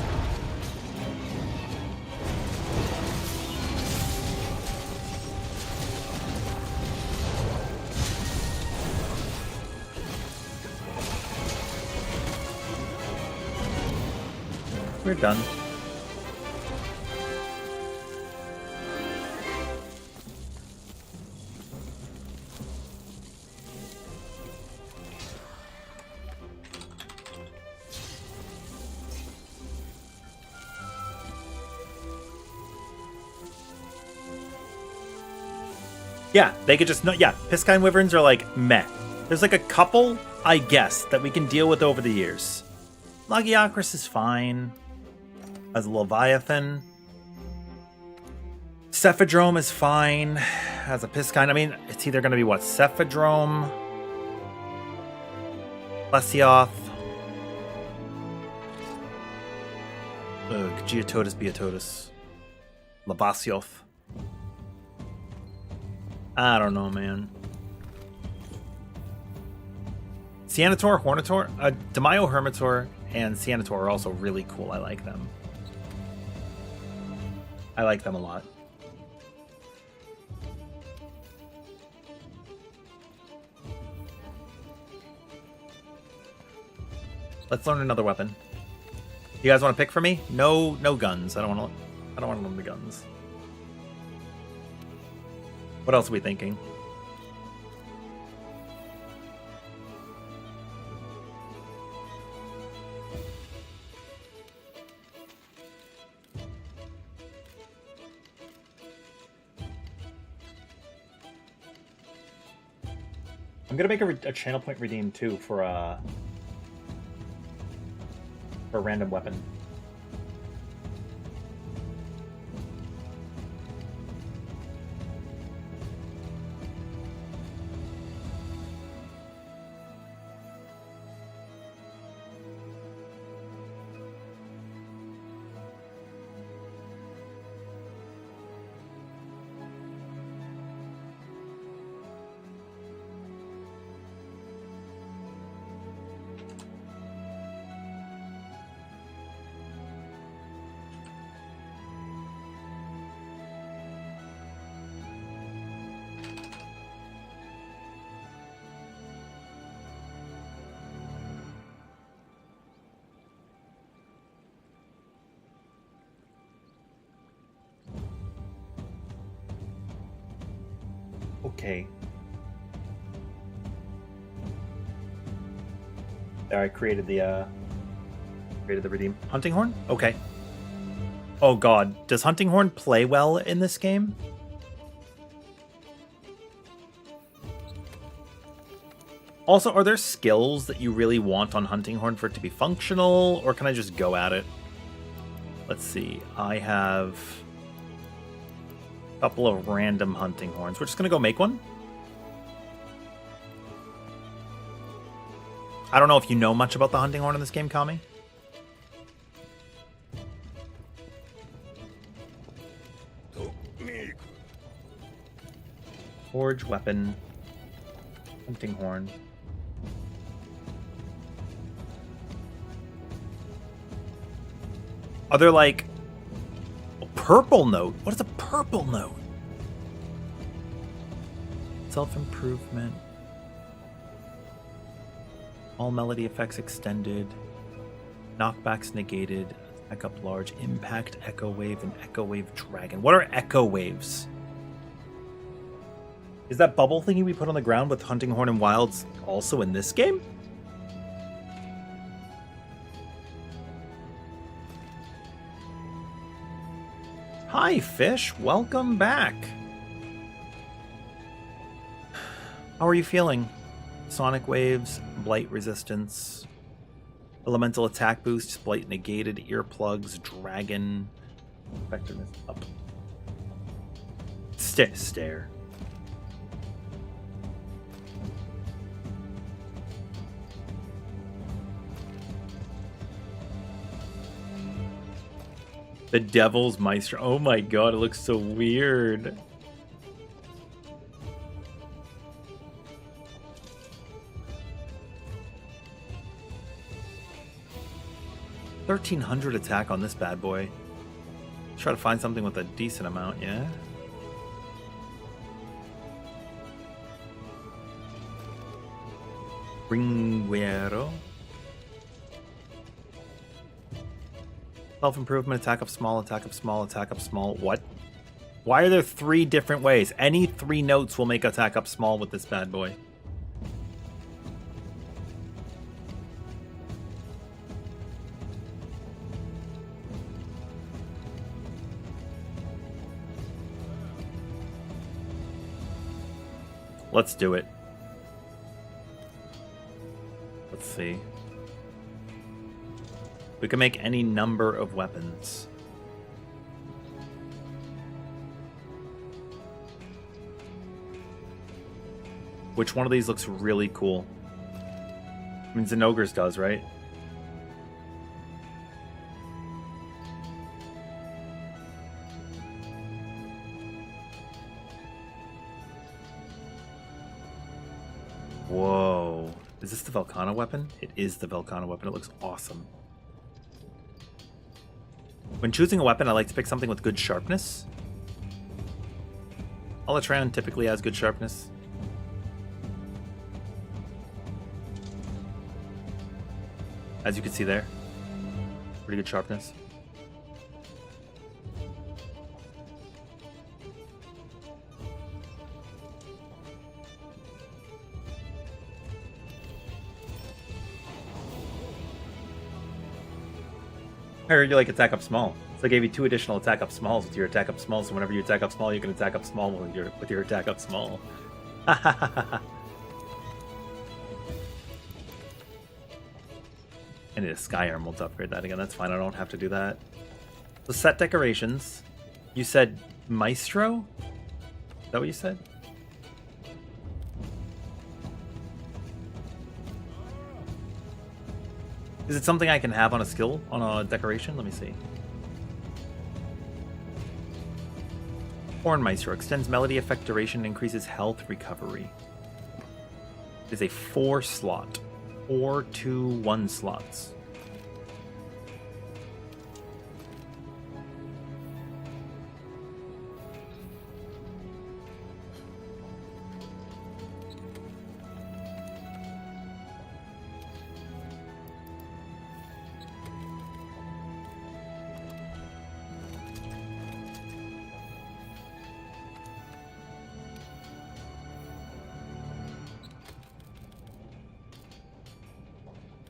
We're done. Yeah, they could just... No, yeah, Piscine Wyverns are like, meh. There's like a couple, I guess, that we can deal with over the years. Lagiacrus is fine. As a Leviathan. Cephadrome is fine. As a Piscine. I mean, it's either going to be what? Cephadrome. Lesioth. Geototus, Beatotus. Labasioth. I don't know, man. Cianator, Hornator, Demaio Hermitor, and Cianator are also really cool. I like them. I like them a lot. Let's learn another weapon. You guys want to pick for me? No guns. I don't want to learn the guns. What else are we thinking? I'm gonna make a channel point redeem too for a random weapon. Okay. There, I created the redeem. Hunting horn? Okay. Oh god, does hunting horn play well in this game? Also, are there skills that you really want on hunting horn for it to be functional, or can I just go at it? Let's see. I have a couple of random hunting horns. We're just gonna go make one. I don't know if you know much about the hunting horn in this game, Kami. Forge weapon. Hunting horn. Are there like a purple note? What is a purple note? Self-improvement. All melody effects extended. Knockbacks negated. Attack up large. Impact echo wave and echo wave dragon. What are echo waves? Is that bubble thingy we put on the ground with hunting horn and wilds also in this game? Hi, fish. Welcome back. How are you feeling? Sonic waves, blight resistance, elemental attack boosts, blight negated, earplugs, dragon, effectiveness up. Stare. The Devil's Meister. Oh my god, it looks so weird. $1,300 attack on this bad boy. Try to find something with a decent amount, yeah? Ringuero. Self-improvement, attack up small, attack up small, attack up small. What? Why are there 3 different ways? Any 3 notes will make attack up small with this bad boy. Let's do it. Let's see. We can make any number of weapons. Which one of these looks really cool? I mean, Zenogre's does, right? Whoa. Is this the Velkhana weapon? It is the Velkhana weapon. It looks awesome. When choosing a weapon, I like to pick something with good sharpness. Olatran typically has good sharpness. as you can see there. Pretty good sharpness. I heard you like attack up small. So I gave you 2 additional attack up smalls with your attack up small, so whenever you attack up small, you can attack up small with your attack up small. I need a Sky Emerald to upgrade that again. That's fine. I don't have to do that. So set decorations. You said Maestro? Is that what you said? Is it something I can have on a skill, on a decoration? Let me see. Horn Maestro extends melody effect duration, increases health recovery. It is a 4 slot. 4, 2, 1 slots.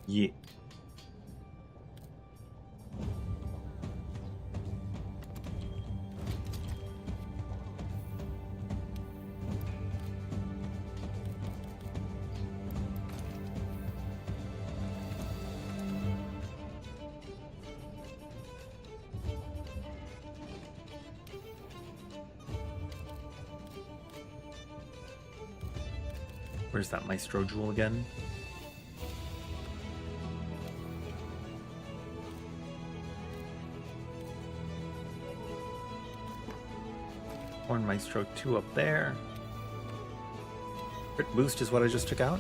Yeah. Where's that Maestro jewel again? Horn Maestro 2 up there. Crit boost is what I just took out.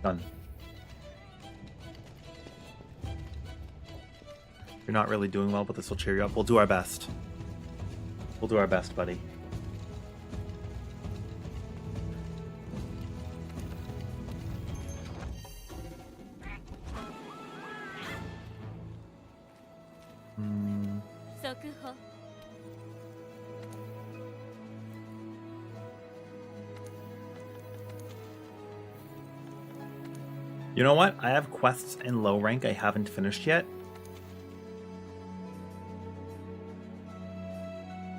Done. You're not really doing well, but this will cheer you up. We'll do our best. We'll do our best, buddy. You know what? I have quests in low rank I haven't finished yet.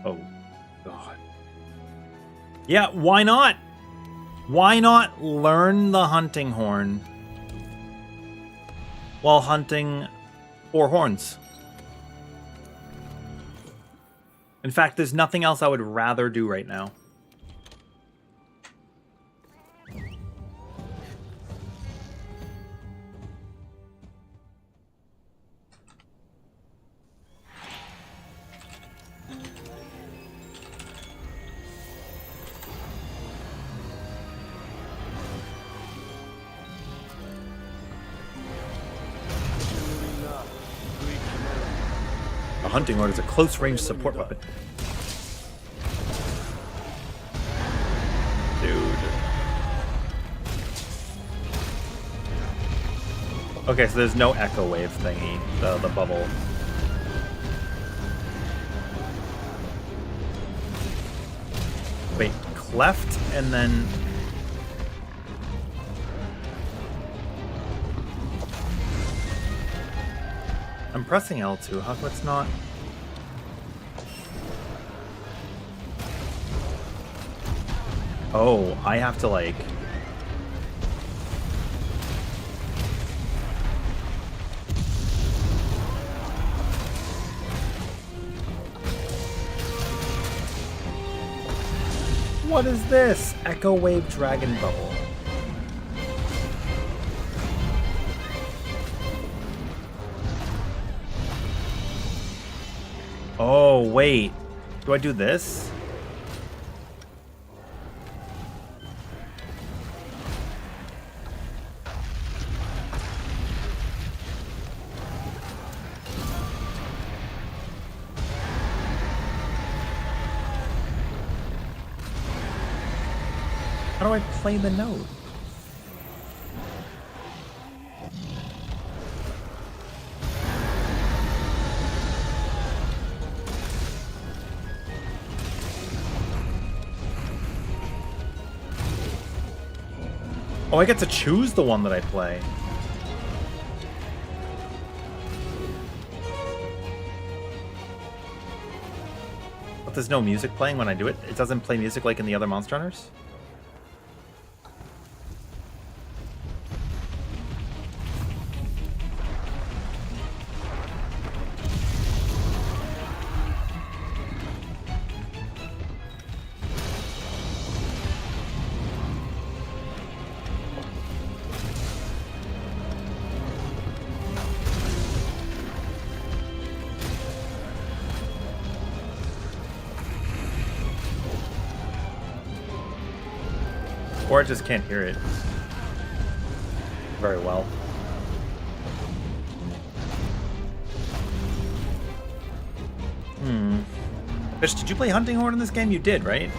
Oh, God. Yeah, why not? Why not learn the hunting horn while hunting 4 horns? In fact, there's nothing else I would rather do right now. A hunting horn is a close-range support weapon. Dude. Okay, so there's no echo wave thingy, the bubble. Wait, cleft and then... I'm pressing L2, how come it's not? Oh, I have to like... What is this? Echo Wave Dragon Bubble. Oh, wait. Do I do this? I do I play the note? Oh, I get to choose the one that I play. But there's no music playing when I do it? It doesn't play music like in the other Monster Hunters? Or I just can't hear it very well. Fish, did you play Hunting Horn in this game? You did, right?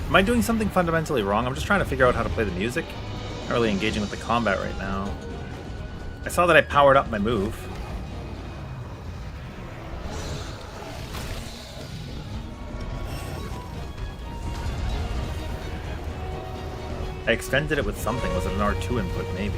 Am I doing something fundamentally wrong? I'm just trying to figure out how to play the music. Not really engaging with the combat right now. I saw that I powered up my move. I extended it with something. Was it an R2 input? Maybe.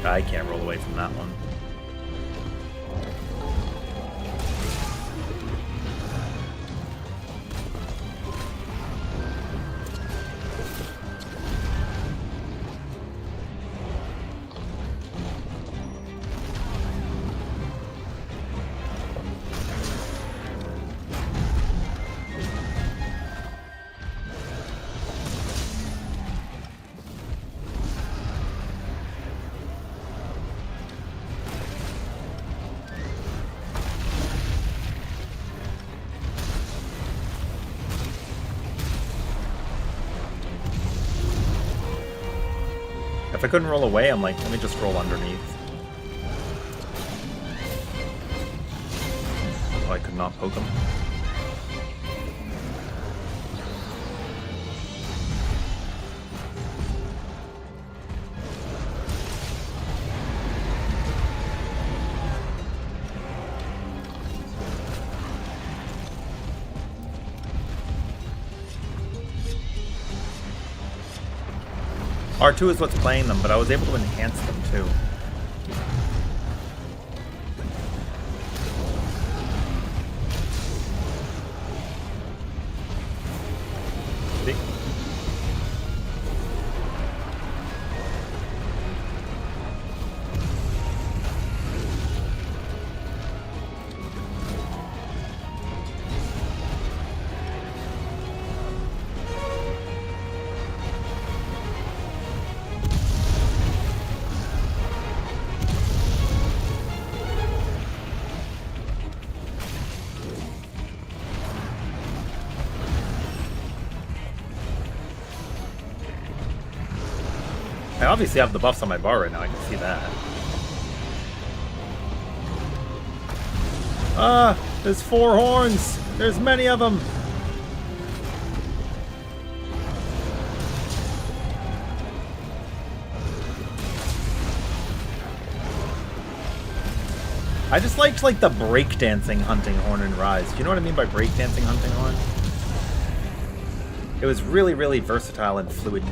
I can't roll away from that one. If I couldn't roll away, I'm like, let me just roll underneath. Oh, I could not poke him. R2 is what's playing them, but I was able to enhance them too. See? I obviously have the buffs on my bar right now, I can see that. Ah, there's 4 horns. There's many of them. I just liked like the breakdancing hunting horn in Rise. Do you know what I mean by breakdancing hunting horn? It was really, really versatile and fluid.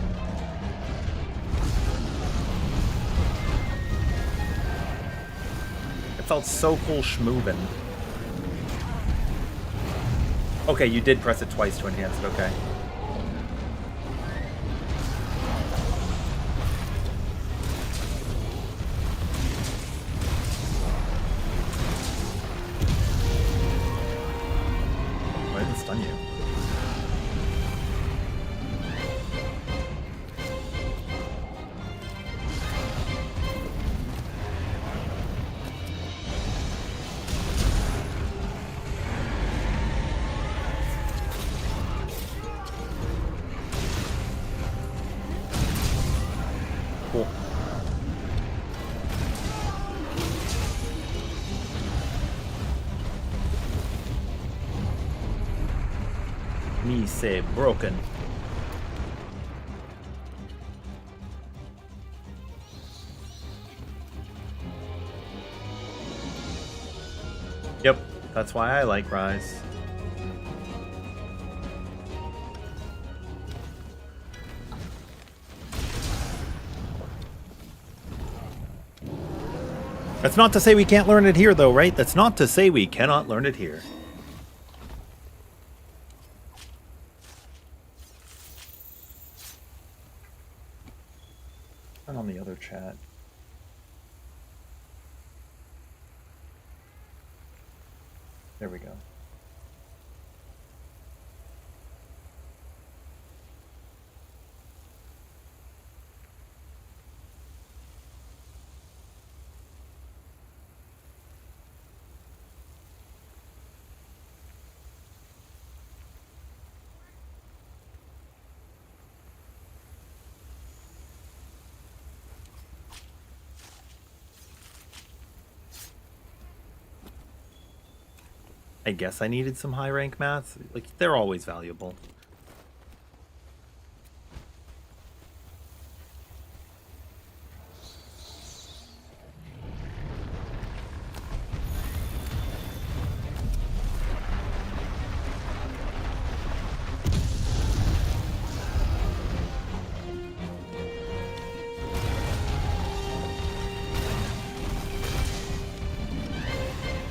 It felt so cool schmoovin'. Okay, you did press it twice to enhance it, okay. Why did it stun you? Cool. Me say broken. Yep, that's why I like Rise. That's not to say we can't learn it here, though, right? That's not to say we cannot learn it here. And on the other chat. There we go. I guess I needed some high rank mats. Like, they're always valuable.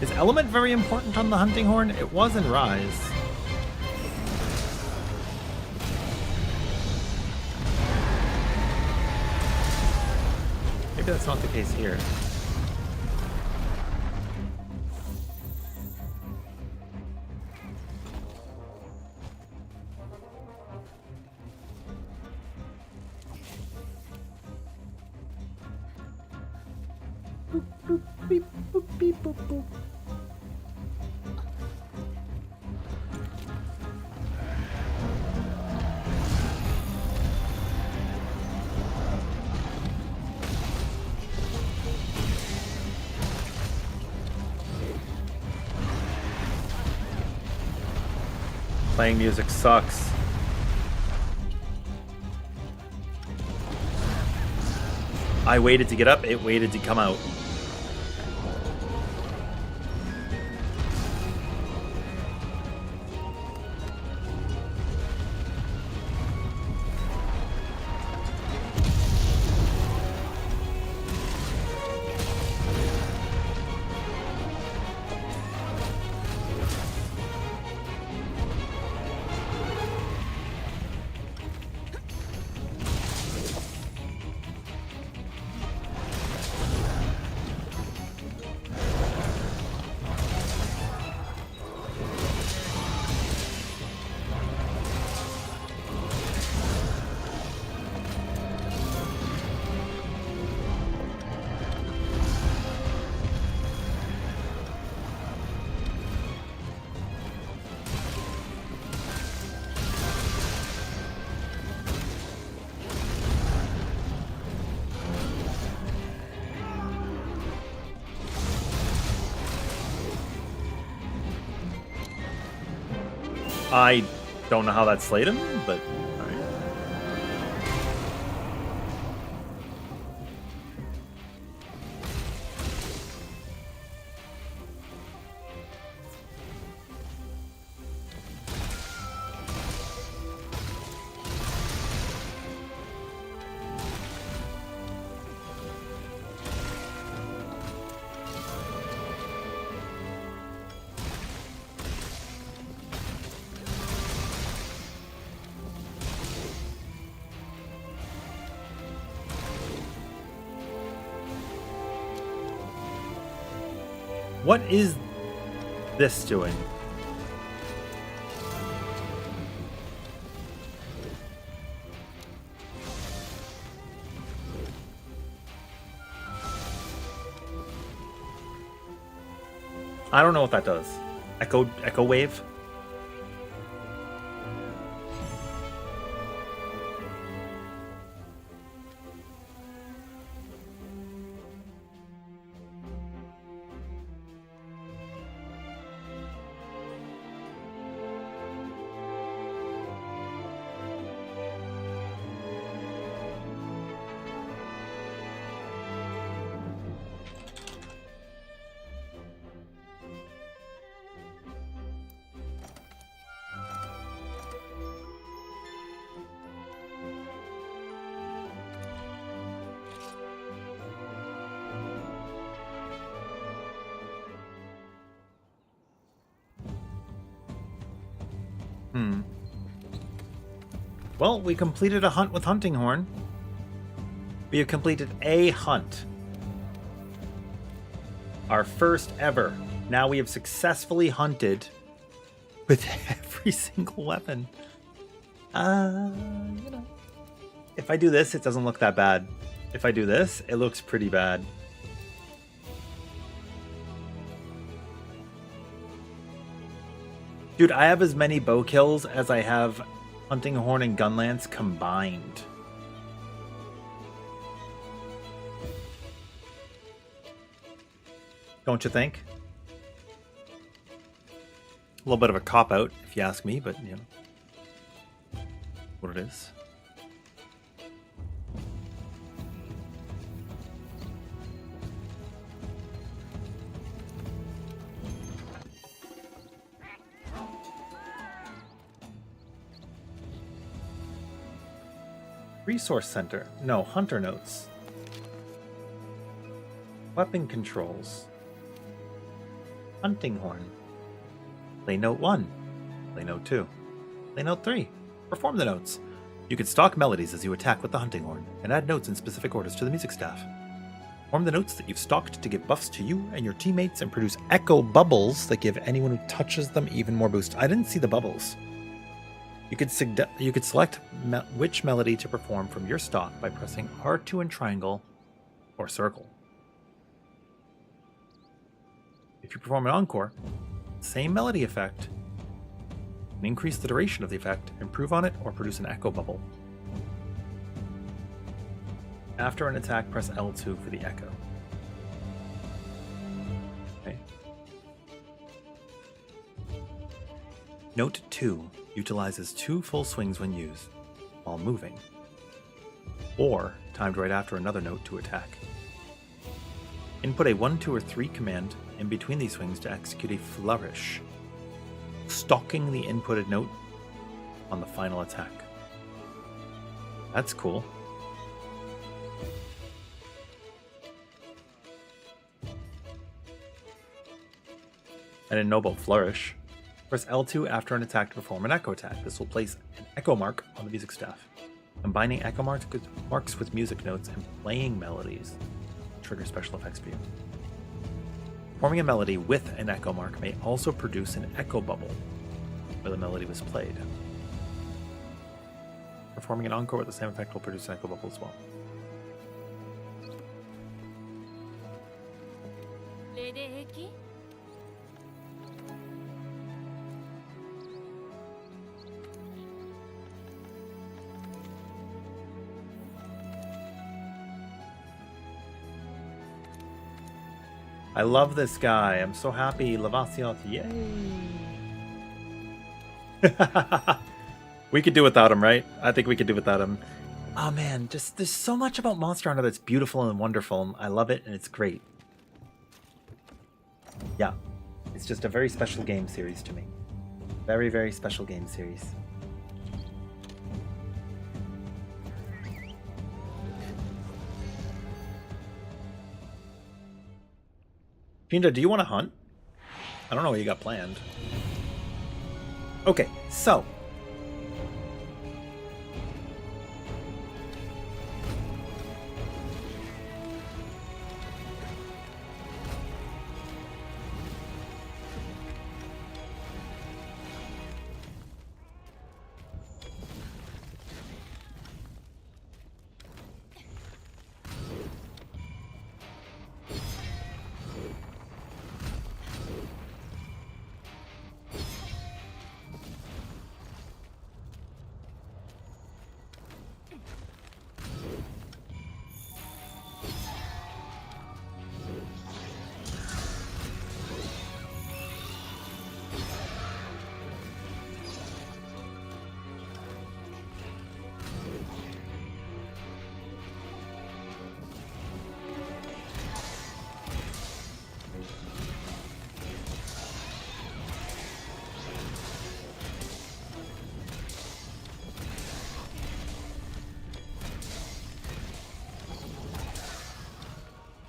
Is element very important on the hunting horn? It was in Rise. Maybe that's not the case here. Boop, boop, beep, boop, beep, boop, boop. Playing music sucks. I waited to get up, it waited to come out. I don't know how that slayed him, but alright. What is this doing? I don't know what that does. Echo wave? Well, we completed a hunt with Hunting Horn. We have completed a hunt. Our first ever. Now we have successfully hunted with every single weapon. You know. If I do this, it doesn't look that bad. If I do this, it looks pretty bad. Dude, I have as many bow kills as I have Hunting Horn and Gunlance combined. Don't you think? A little bit of a cop-out, if you ask me, but, you know, what it is. Resource Center. No, Hunter Notes. Weapon Controls. Hunting Horn. Play Note 1. Play Note 2. Play Note 3. Perform the notes. You can stock melodies as you attack with the Hunting Horn, and add notes in specific orders to the music staff. Perform the notes that you've stocked to give buffs to you and your teammates, and produce echo bubbles that give anyone who touches them even more boost. I didn't see the bubbles. You could select which melody to perform from your stock by pressing R2 and triangle or circle. If you perform an encore, same melody effect, and increase the duration of the effect, improve on it, or produce an echo bubble. After an attack, press L2 for the echo. Okay. Note 2 utilizes 2 full swings when used, while moving, or timed right after another note to attack. Input a 1, 2, or 3 command in between these swings to execute a flourish, stalking the inputted note on the final attack. That's cool. I didn't know about flourish. Press L2 after an attack to perform an echo attack. This will place an echo mark on the music staff. Combining echo marks with music notes and playing melodies trigger special effects for you. Performing a melody with an echo mark may also produce an echo bubble where the melody was played. Performing an encore with the same effect will produce an echo bubble as well. I love this guy. I'm so happy. Lavasiot, yay! We could do without him, right? I think we could do without him. Oh man, just there's so much about Monster Hunter that's beautiful and wonderful. I love it and it's great. Yeah. It's just a very special game series to me. Very, very special game series. Pinda, do you want to hunt? I don't know what you got planned. Okay, so.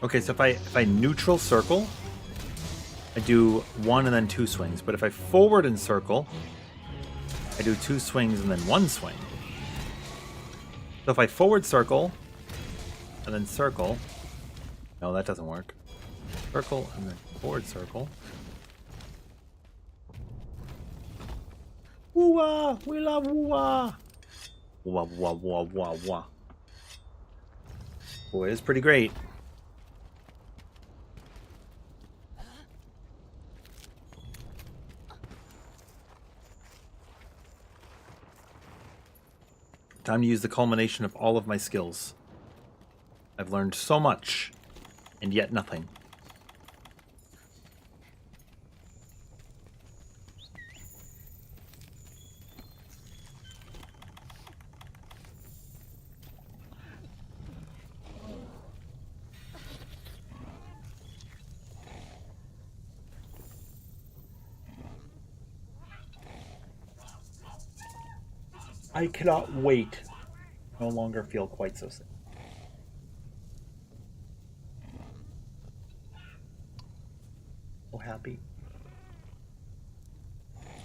Okay, so if I neutral circle, I do 1 and then 2 swings. But if I forward and circle, I do 2 swings and then 1 swing. So if I forward circle and then circle, no, that doesn't work. Circle and then forward circle. Woo-wah! We love woo-wah! Wah, wah, wah, wah, wah. Boy, it's pretty great. Time to use the culmination of all of my skills. I've learned so much, and yet nothing. I cannot wait. No longer feel quite so sick. So happy.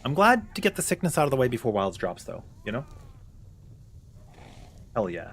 I'm glad to get the sickness out of the way before Wilds drops, though. You know? Hell yeah.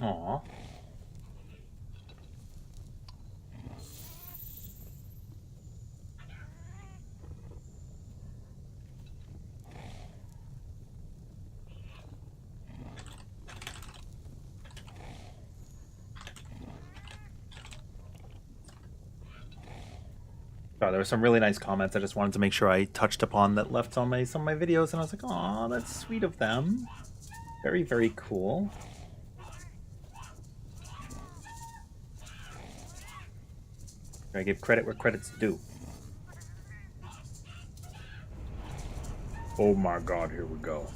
Aww. Oh, there were some really nice comments I just wanted to make sure I touched upon that left on some of my videos, and I was like, "Aw, that's sweet of them. Very, very cool." I give credit where credit's due. Oh my god, here we go.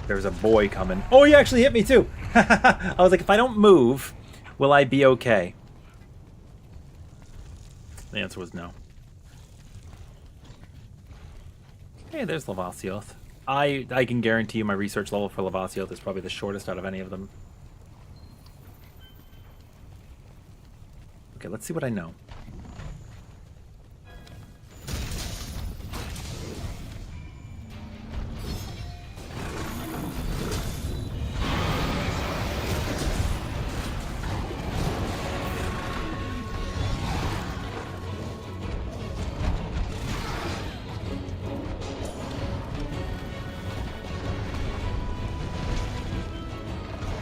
There's a boy coming. Oh, he actually hit me too! I was like, if I don't move, will I be okay? The answer was no. Hey, there's Lavasioth. I can guarantee you my research level for Lavasioth is probably the shortest out of any of them. Okay, let's see what I know.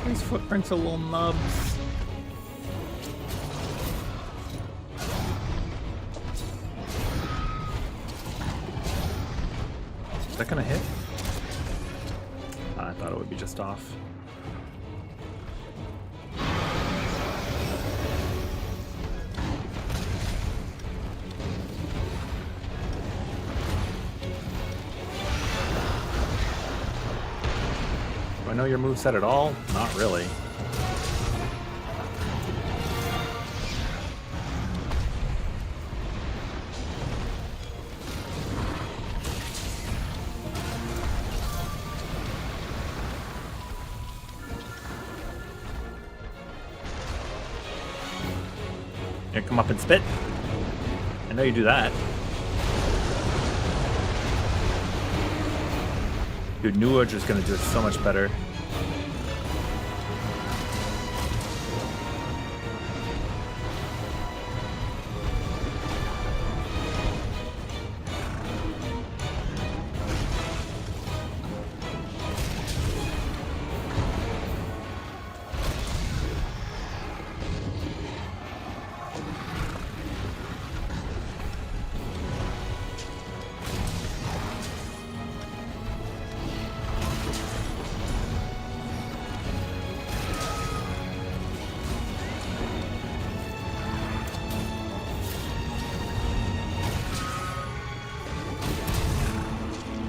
These footprints are little nubs. Is that gonna hit? I thought it would be just off. Do I know your moveset at all? Not really. Here, come up and spit. I know you do that. Dude, New Urge is gonna do it so much better.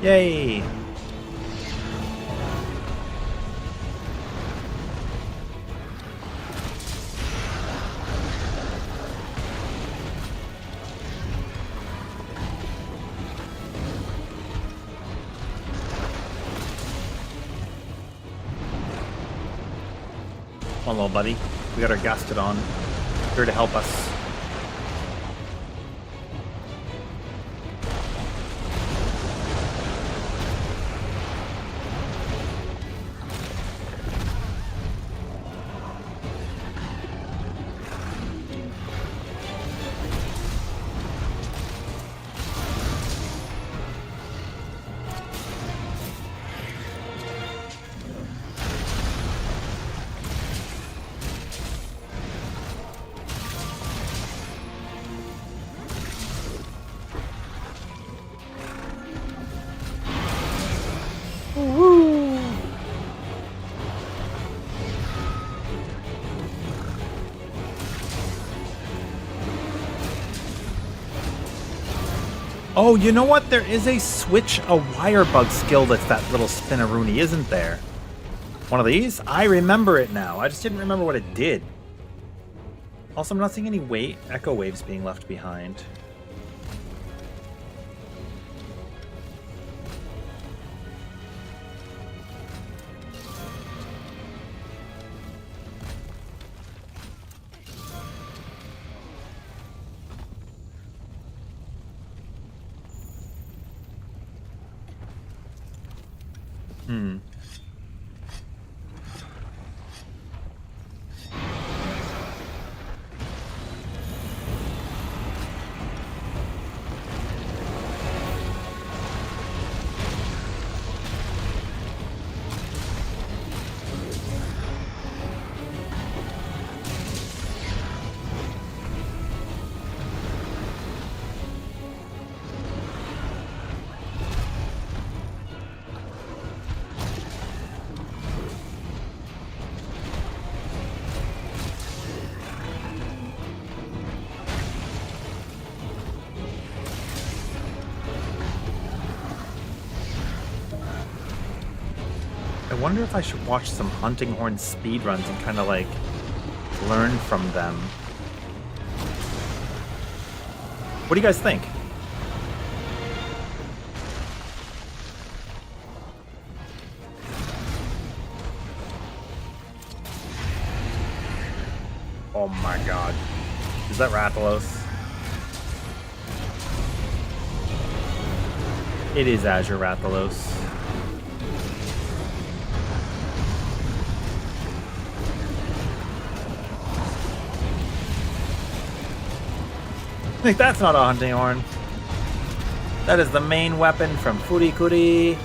Yay! Come on, little buddy. We got our Gastrodon here to help us. Oh, you know what? There is a switch a wire bug skill that's that little Spinaroonie, isn't there? One of these? I remember it now. I just didn't remember what it did. Also, I'm not seeing any echo waves being left behind. I wonder if I should watch some Hunting Horn speedruns and kind of like learn from them. What do you guys think? Oh my god. Is that Rathalos? It is Azure Rathalos. Like, that's not a hunting horn. That is the main weapon from Furikuri.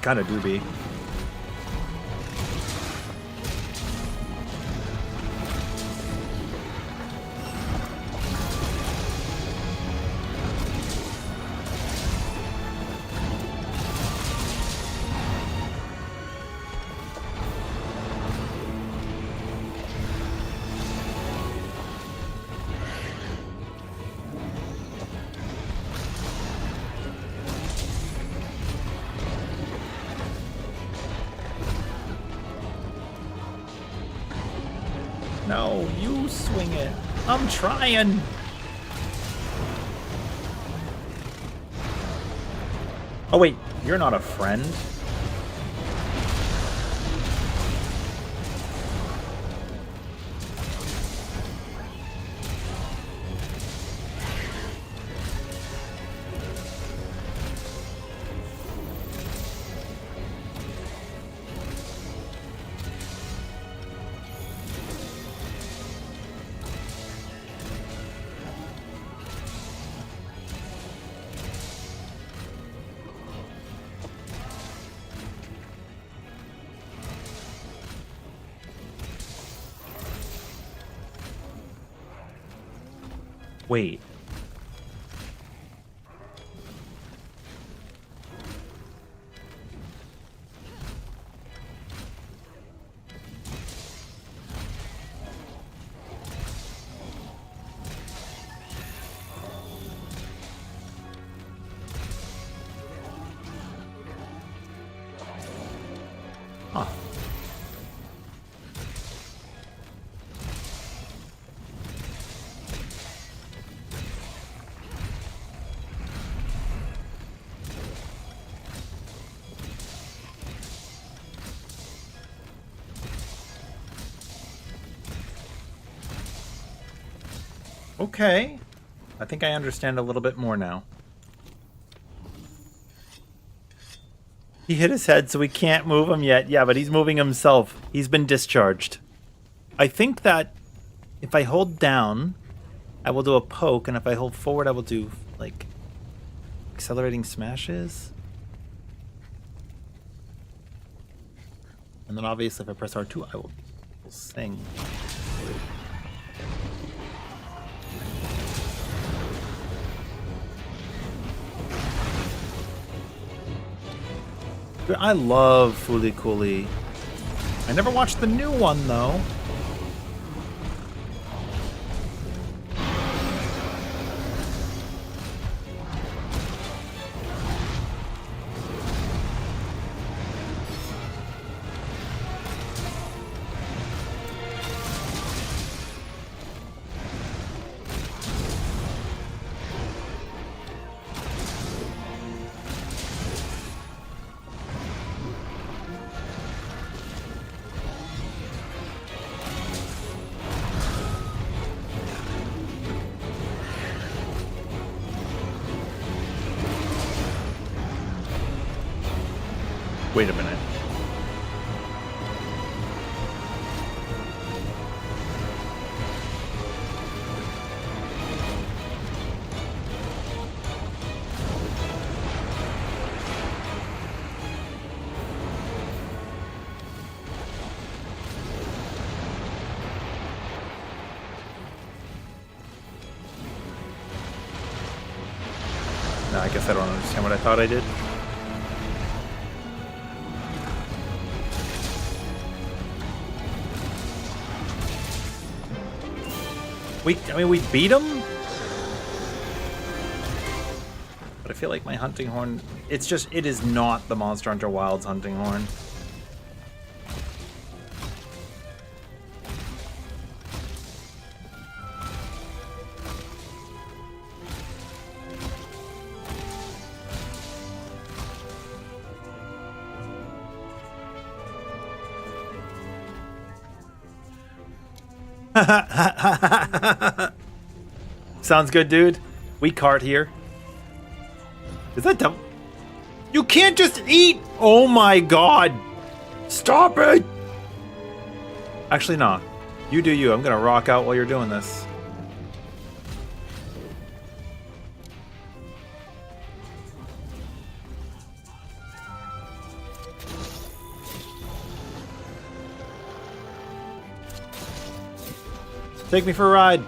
Kinda do be. No, you swing it. I'm trying. Oh wait, you're not a friend? Wait. Huh. Okay. I think I understand a little bit more now. He hit his head, so we can't move him yet. Yeah, but he's moving himself. He's been discharged. I think that if I hold down, I will do a poke, and if I hold forward, I will do, like, accelerating smashes. And then obviously if I press R2, I will sing. I love Fooly Cooly. I never watched the new one, though. Wait a minute. No, I guess I don't understand what I thought I did. We beat him? But I feel like my hunting horn, it is not the Monster Hunter Wilds hunting horn. Sounds good, dude. We cart here. Is that dumb? You can't just eat! Oh my god! Stop it! Actually, nah. You do you. I'm gonna rock out while you're doing this. Take me for a ride.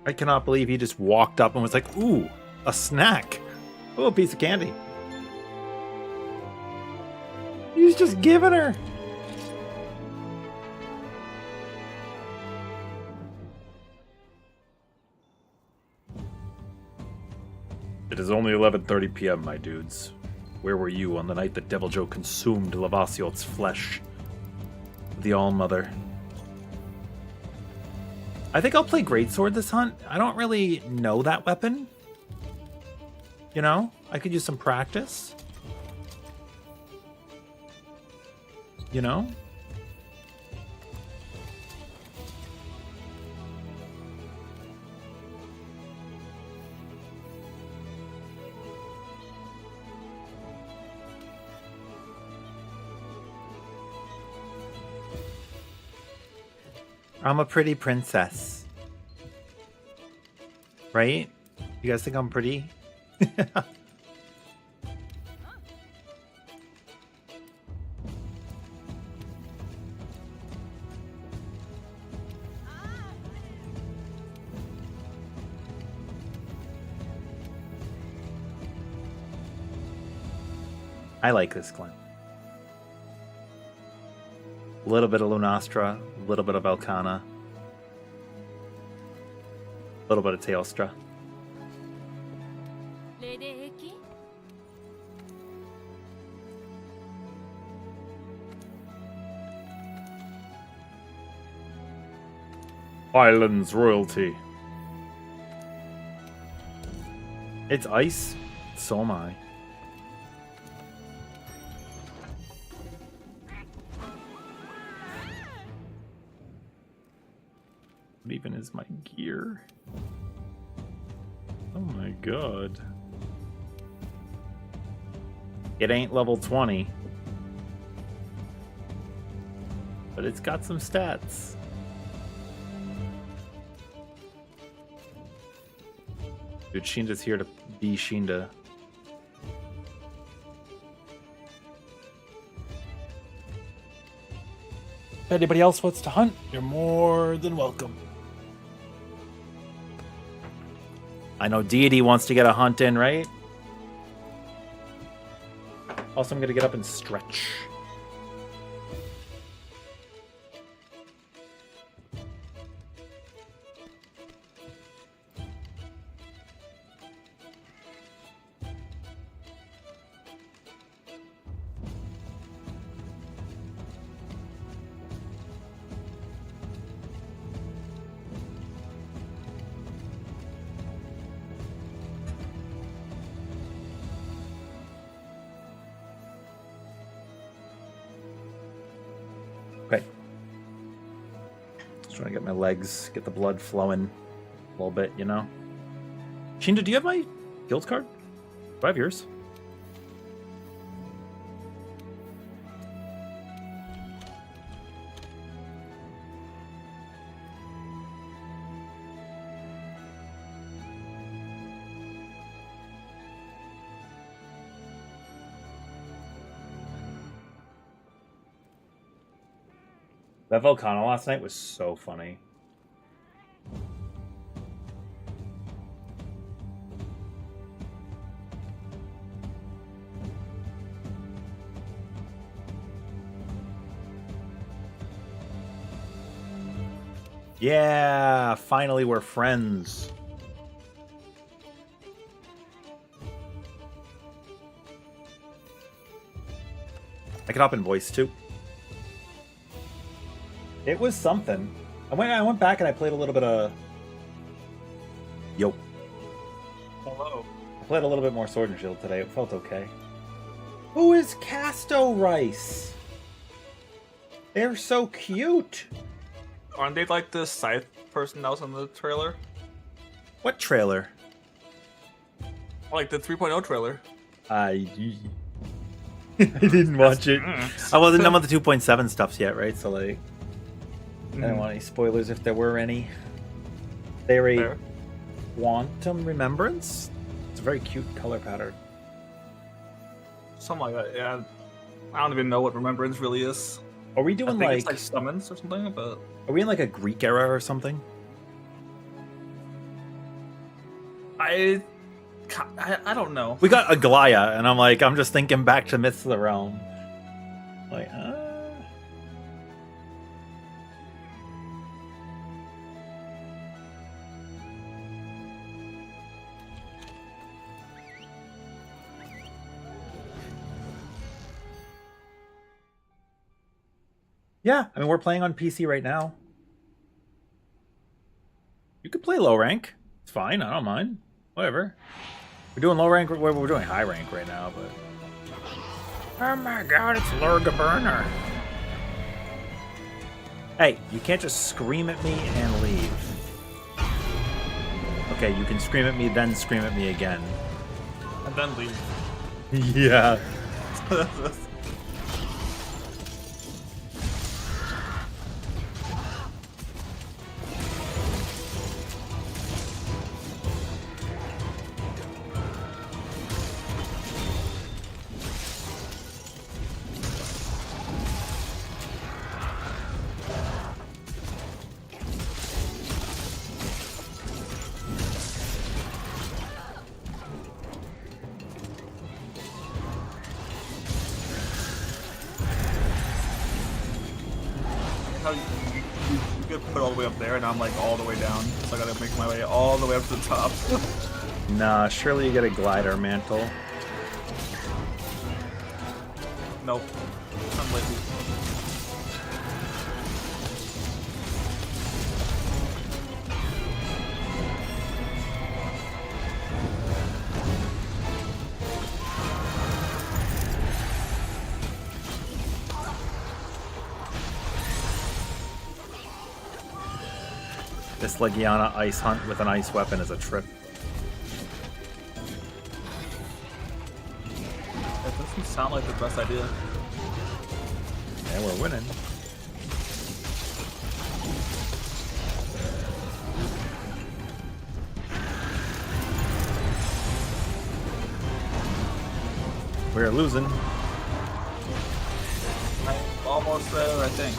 I cannot believe he just walked up and was like, ooh, a snack. Ooh, a piece of candy. He's just giving her. It is only 11:30 p.m., my dudes. Where were you on the night that Devil Joe consumed Lavasiot's flesh? The All-Mother. I think I'll play Greatsword this hunt. I don't really know that weapon. You know? I could use some practice. You know? I'm a pretty princess. Right? You guys think I'm pretty? I like this clan. A little bit of Lunastra, a little bit of Elkana, a little bit of Teostra. Islands royalty. It's ice. So am I. What even is my gear? Oh my god. It ain't level 20. But it's got some stats. Dude, Shinda's here to be Shinda. If anybody else wants to hunt, you're more than welcome. I know Deity wants to get a hunt in, right? Also, I'm going to get up and stretch. Okay. Just trying to get my legs, get the blood flowing a little bit, you know? Shinda, do you have my guild card? Do I have yours? That Volcano last night was so funny. Yeah, finally we're friends. I can hop in voice too. It was something. I went back and I played a little bit of... Yo. Hello. I played a little bit more Sword and Shield today. It felt okay. Who is Casto Rice? They're so cute. Aren't they like the scythe person that was in the trailer? What trailer? Like the 3.0 trailer. I didn't watch it. I wasn't done with the 2.7 stuffs yet, right? So like, I don't want any spoilers if there were any. They're a Quantum Remembrance. It's a very cute color pattern. Something like that. Yeah. I don't even know what Remembrance really is. Are we doing it's like summons or something? But are we in like a Greek era or something? I don't know. We got Aglaya, and I'm just thinking back to Myths of the Realm. Like, yeah, I mean, we're playing on PC right now. You could play low rank. It's fine. I don't mind. Whatever. We're doing low rank. We're doing high rank right now, but... Oh my god, it's Lurga Burner. Hey, you can't just scream at me and leave. Okay, you can scream at me, then scream at me again. And then leave. Yeah. You get put all the way up there, and I'm like all the way down, so I gotta make my way all the way up to the top. Nah, surely you get a glider mantle. Nope. I'm lazy. This Legiana ice hunt with an ice weapon is a trip. That doesn't sound like the best idea. Yeah, we're winning. We're losing. I'm almost there, I think.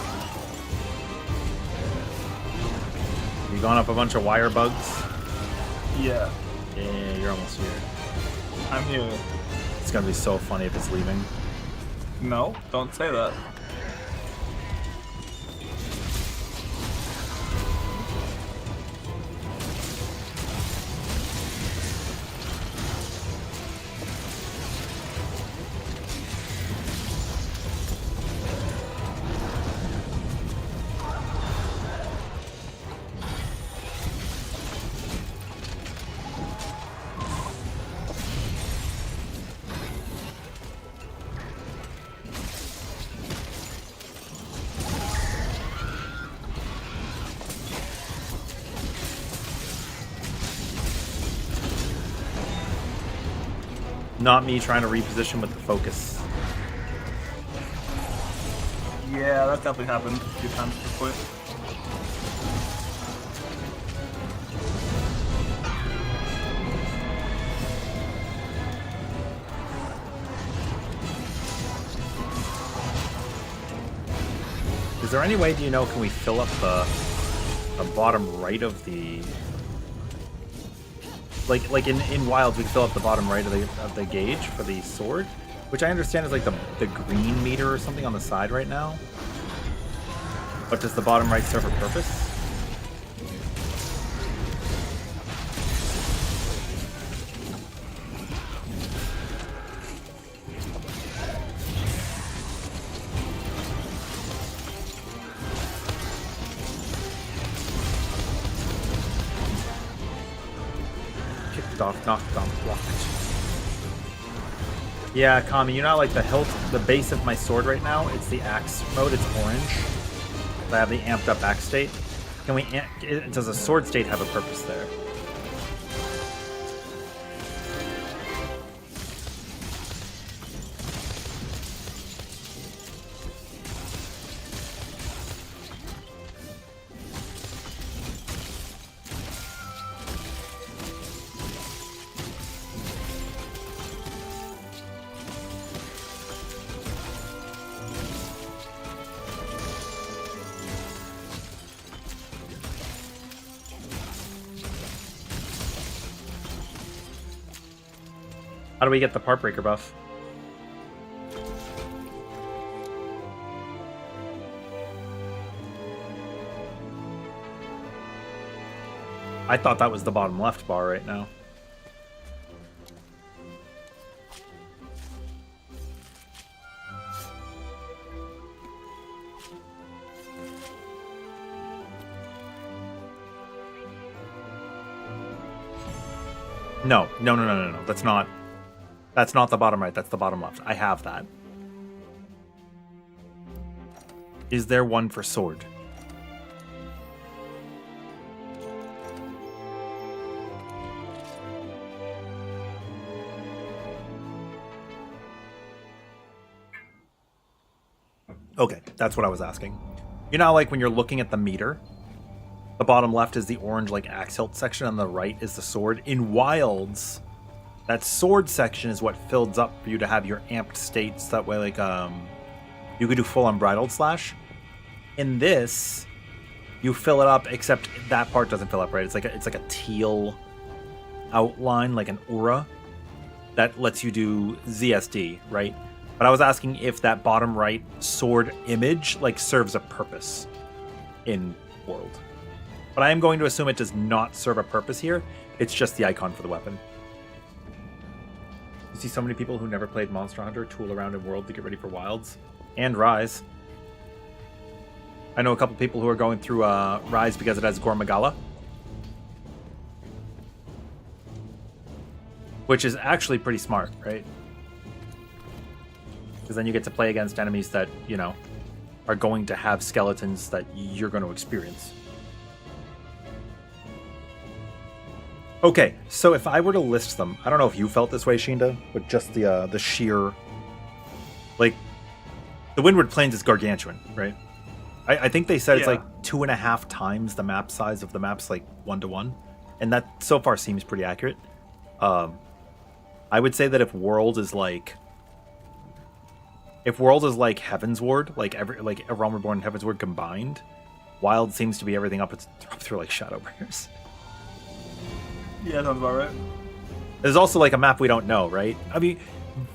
You gone up a bunch of wire bugs? Yeah. Yeah, you're almost here. I'm here. It's gonna be so funny if it's leaving. No, don't say that. Not me trying to reposition with the focus. Yeah, that definitely happened a few times before. Is there any way, do you know, can we fill up the bottom right of the... Like in Wilds, we can fill up the bottom right of the gauge for the sword, which I understand is like the green meter or something on the side right now. But does the bottom right serve a purpose? knocked off, blocked. Yeah, Kami, you know, like the hilt, the base of my sword right now, it's the axe mode, it's orange. I have the amped up axe state. Can we, does a sword state have a purpose there? How do we get the part breaker buff? I thought that was the bottom left bar right now. No. That's not the bottom right, that's the bottom left. I have that. Is there one for sword? Okay, that's what I was asking. You know, like when you're looking at the meter, the bottom left is the orange like axe hilt section, and the right is the sword. In Wilds, that sword section is what fills up for you to have your amped states. That way, like, you could do full unbridled slash. In this, you fill it up, except that part doesn't fill up, right? It's like a teal outline, like an aura, that lets you do ZSD, right? But I was asking if that bottom right sword image, like, serves a purpose in World. But I am going to assume it does not serve a purpose here. It's just the icon for the weapon. You see so many people who never played Monster Hunter tool around in World to get ready for Wilds and Rise. I know a couple people who are going through Rise because it has Gormagala, which is actually pretty smart, right? Because then you get to play against enemies that, you know, are going to have skeletons that you're going to experience. Okay, so if I were to list them, I don't know if you felt this way, Shinda, but just the sheer, like, the Windward Plains is gargantuan, right? I think they said it's like 2.5 times the map size of the maps, like 1-to-1, and that so far seems pretty accurate. I would say that if World is like Heaven's Ward, like A Realm Reborn and Heaven's Ward combined, Wild seems to be everything up through like Shadowbringers. Yeah, sounds about right. There's also like a map we don't know, right? I mean,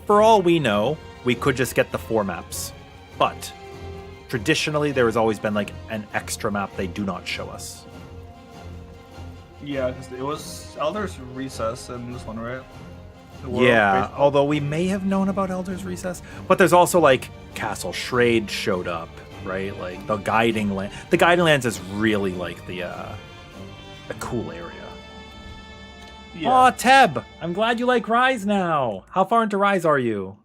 for all we know, we could just get the 4 maps. But traditionally, there has always been like an extra map they do not show us. Yeah, because it was Elder's Recess in this one, right? Yeah, although we may have known about Elder's Recess. But there's also like Castle Shrade showed up, right? Like the Guiding Land. The Guiding Lands is really like the cool area. Yeah. Aw, Teb! I'm glad you like Rise now. How far into Rise are you?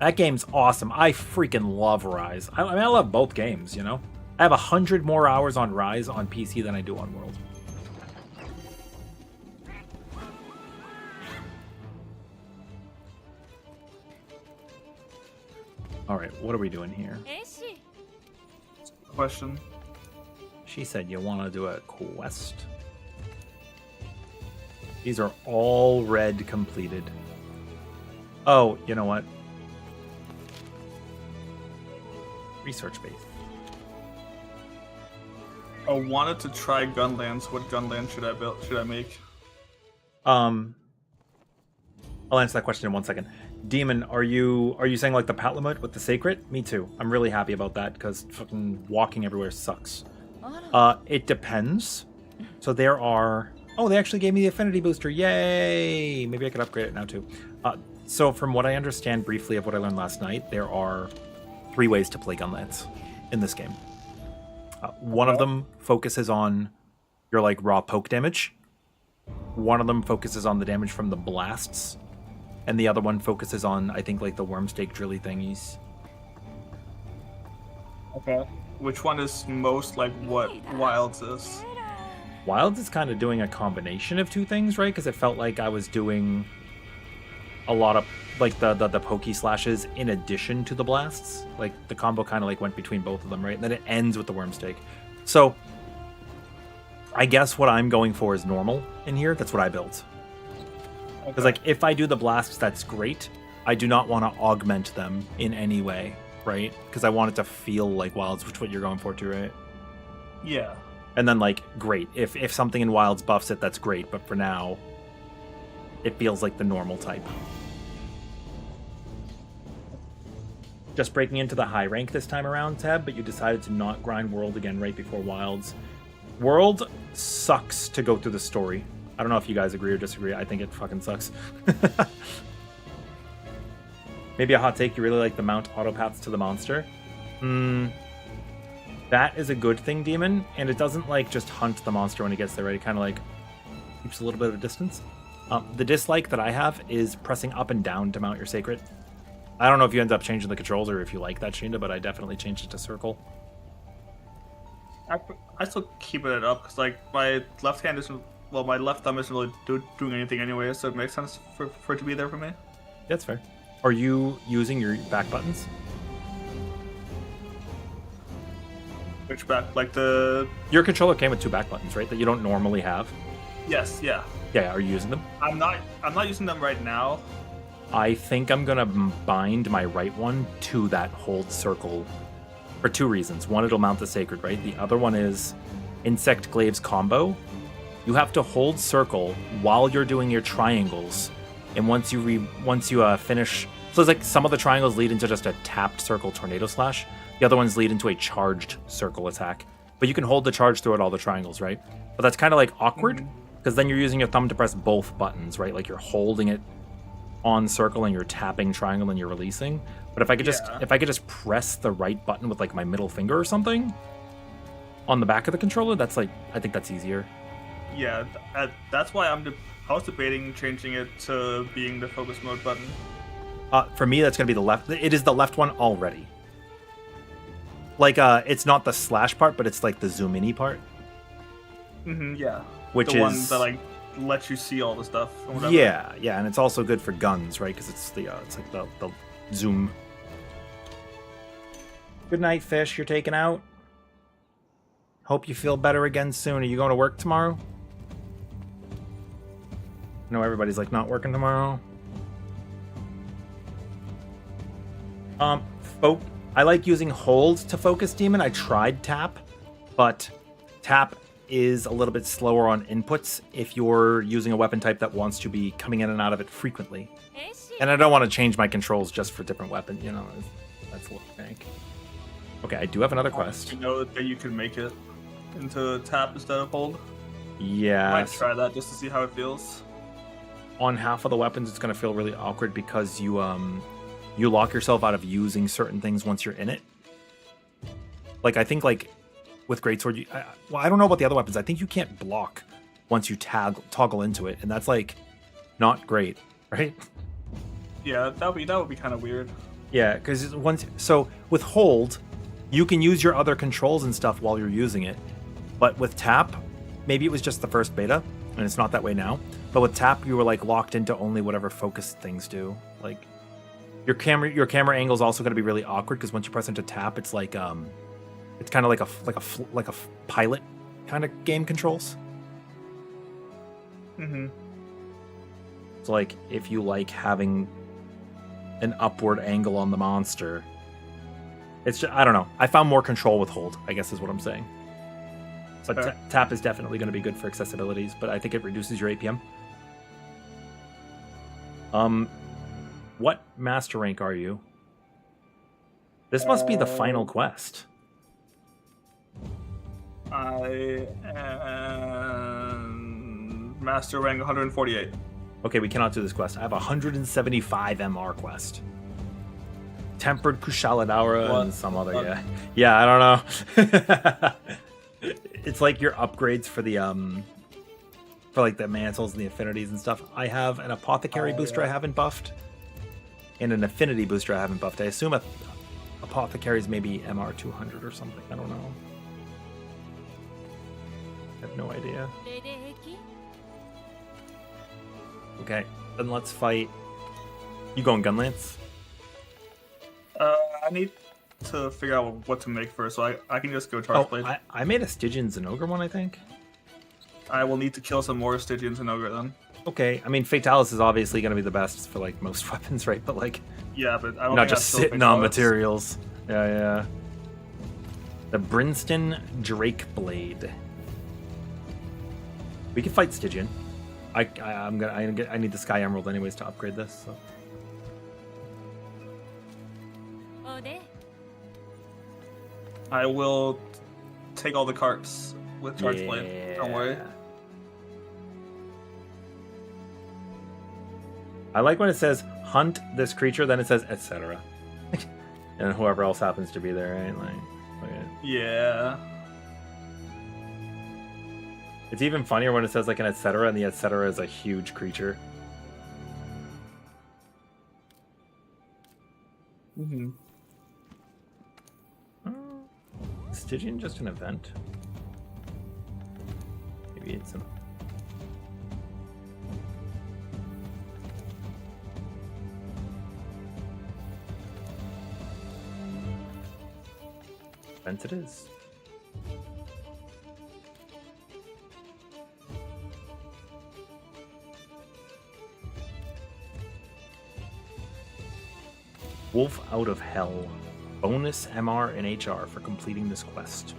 That game's awesome. I freaking love Rise. I mean, I love both games, you know? I have 100 more hours on Rise on PC than I do on World. Alright, what are we doing here? Question. She said you want to do a quest. These are all red completed. Oh, you know what? Research base. I wanted to try Gunlands. What Gunland should I build? Should I make? I'll answer that question in 1 second. Demon, are you saying like the Patlamut with the Sacred? Me too. I'm really happy about that because fucking walking everywhere sucks. It depends. So there are... Oh, they actually gave me the affinity booster. Yay! Maybe I could upgrade it now too. So from what I understand briefly of what I learned last night, there are 3 ways to play Gunlance in this game. One of them focuses on your like raw poke damage. one of them focuses on the damage from the blasts, and the other one focuses on, I think, like the worm stake drilly thingies. Okay. Which one is most like what Wilds is? Wilds is kind of doing a combination of two things, right? Because it felt like I was doing a lot of like the pokey slashes in addition to the blasts. Like the combo kind of like went between both of them, right? And then it ends with the worm stake. So I guess what I'm going for is normal in here. That's what I built. Because like if I do the blasts, that's great. I do not want to augment them in any way, right? Because I want it to feel like Wilds, which is what you're going for too, right? Yeah. And then like great. If something in Wilds buffs it, that's great. But for now, it feels like the normal type. Just breaking into the high rank this time around, Teb, but you decided to not grind World again right before Wilds. World sucks to go through the story. I don't know if you guys agree or disagree. I think it fucking sucks. Maybe a hot take, you really like the mount autopaths to the monster. That is a good thing, Demon, and it doesn't like just hunt the monster when it gets there, right? It kind of like keeps a little bit of a distance. The dislike that I have is pressing up and down to mount your sacred. I don't know if you end up changing the controls or if you like that, Shinda, but I definitely changed it to circle. I still keep it up because like my left hand isn't, well, my left thumb isn't really doing anything anyway, so it makes sense for it to be there for me. That's fair. Are you using your back buttons? Which back? Like the... Your controller came with two back buttons, right? That you don't normally have. Yes, yeah. Yeah, are you using them? I'm not using them right now. I think I'm gonna bind my right one to that hold circle for two reasons. One, it'll mount the sacred, right? The other one is Insect Glaive's combo. You have to hold circle while you're doing your triangles, and once you finish, so it's like some of the triangles lead into just a tapped circle tornado slash. The other ones lead into a charged circle attack. But you can hold the charge throughout all the triangles, right? But that's kind of like awkward, because then you're using your thumb to press both buttons, right? Like you're holding it on circle and you're tapping triangle and you're releasing. But if I could just press the right button with like my middle finger or something on the back of the controller, that's like, I think that's easier. Yeah, that's why I was debating changing it to being the focus mode button. For me, that's gonna be the left. It is the left one already. Like, it's not the slash part, but it's like the zoom in-y part. Yeah. Which the is one that like lets you see all the stuff. Or whatever. Yeah, and it's also good for guns, right? Because it's the it's like the zoom. Good night, fish. You're taken out. Hope you feel better again soon. Are you going to work tomorrow? I know everybody's like not working tomorrow. I like using hold to focus Demon. I tried tap, but tap is a little bit slower on inputs if you're using a weapon type that wants to be coming in and out of it frequently. And I don't want to change my controls just for different weapons, you know. That's a little bank. Okay, I do have another quest. You know that you can make it into tap instead of hold? Yeah. I might try that just to see how it feels. On half of the weapons, it's going to feel really awkward because you lock yourself out of using certain things once you're in it. Like, I think, like, with Greatsword, I don't know about the other weapons. I think you can't block once you toggle into it, and that's, like, not great, right? Yeah, that would be kind of weird. Yeah, because so with hold, you can use your other controls and stuff while you're using it, but with tap, maybe it was just the first beta, and it's not that way now, but with tap, you were, like, locked into only whatever focused things do, like... Your camera angle is also going to be really awkward because once you press into tap, it's like it's kind of like a pilot kind of game controls. So like if you like having an upward angle on the monster, it's just, I don't know. I found more control with hold, I guess is what I'm saying. But tap is definitely going to be good for accessibilities, but I think it reduces your APM. What master rank are you? This must be the final quest. I am master rank 148. Okay, we cannot do this quest. I have 175 MR quest. Tempered Kushaladaura and some other, yeah. Yeah, I don't know. It's like your upgrades for for like the mantles and the affinities and stuff. I have an apothecary booster I haven't buffed, and an affinity booster I haven't buffed. I assume apothecary is maybe MR200 or something. I don't know. I have no idea. Okay, then let's fight. You going Gunlance? I need to figure out what to make first, so I can just go Charge Blade. I made a Stygian and Ogre one, I think. I will need to kill some more Stygians and Ogre then. Okay, I mean Fatalis is obviously going to be the best for like most weapons, right? But like, yeah, but I don't not think just sitting on materials. Yeah. The Brinston Drake Blade. We can fight Stygian. I need the Sky Emerald anyways to upgrade this. So. I will take all the carts with Charge Blade. Don't worry. I like when it says hunt this creature, then it says etc. And whoever else happens to be there, right? Like okay. Yeah. It's even funnier when it says like an etc. and the etc. is a huge creature. Mm-hmm. Stygian just an event? Maybe it's an... event it is. Wolf Out of Hell. Bonus MR and HR for completing this quest.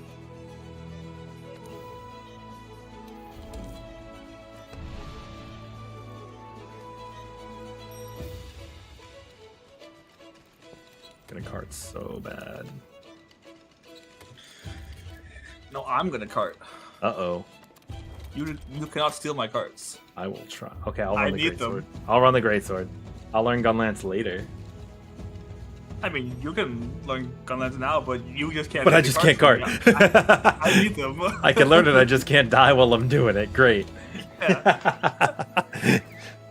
Gonna cart so bad. No, I'm gonna cart. Uh-oh. You cannot steal my carts. I will try. Okay, I'll run the need Greatsword. them. I'll run the Greatsword. I'll learn Gunlance later. I mean, you can learn Gunlance now, but you just can't. But I just can't cart. I need them. I can learn it, I just can't die while I'm doing it. Great. Yeah.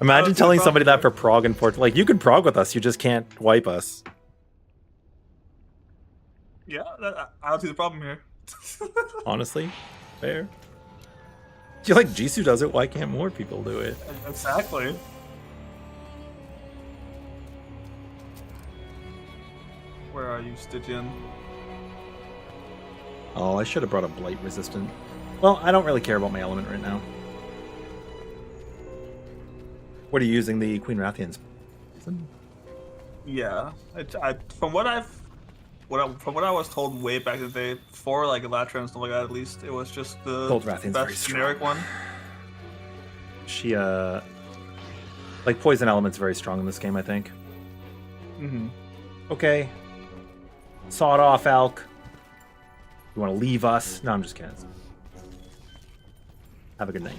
Imagine telling somebody that for Prog and Fort. Like, you can Prog with us, you just can't wipe us. Yeah, I don't see the problem here. Honestly, fair. You like Jisoo does it, why can't more people do it? Exactly. Where are you, Stygian? Oh, I should have brought a Blight Resistant. Well, I don't really care about my element right now. What are you using, the Queen Rathian's? Yeah, from what I was told way back in the day, for like Elytra and stuff like that, at least it was just the Gold Rathian's very best strong. generic one. She like Poison Element's very strong in this game, I think. Mm-hmm. Okay. Sawed off, Alk. You want to leave us? No, I'm just kidding. Have a good night.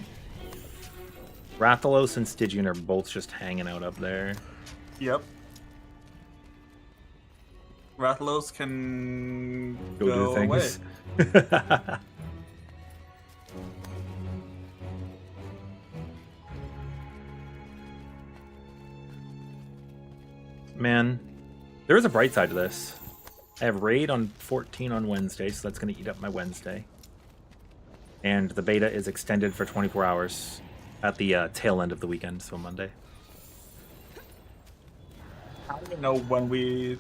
Rathalos and Stygian are both just hanging out up there. Yep. Rathalos can Go do away. things. Man, there is a bright side to this. I have raid on 14 on Wednesday, so that's going to eat up my Wednesday. And the beta is extended for 24 hours at the tail end of the weekend, so Monday. I don't even know when we...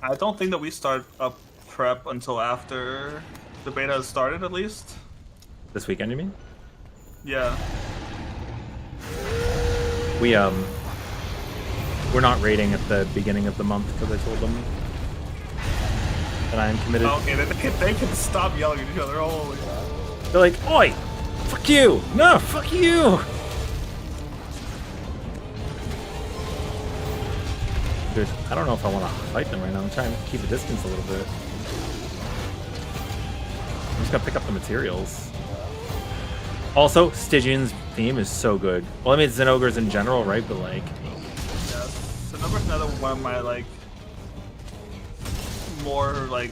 I don't think that we start up prep until after the beta has started, at least. This weekend, you mean? Yeah. We're not raiding at the beginning of the month because I told them that I am committed. Okay, they can stop yelling at each other. Holy God. They're like, oi! Fuck you! No, fuck you! Dude, I don't know if I want to fight them right now. I'm trying to keep a distance a little bit. I'm just gonna pick up the materials. Also, Stygian's theme is so good. Well, I mean, it's Zenogres in general, right? But like... Yeah, so number's another one of my, like, more, like,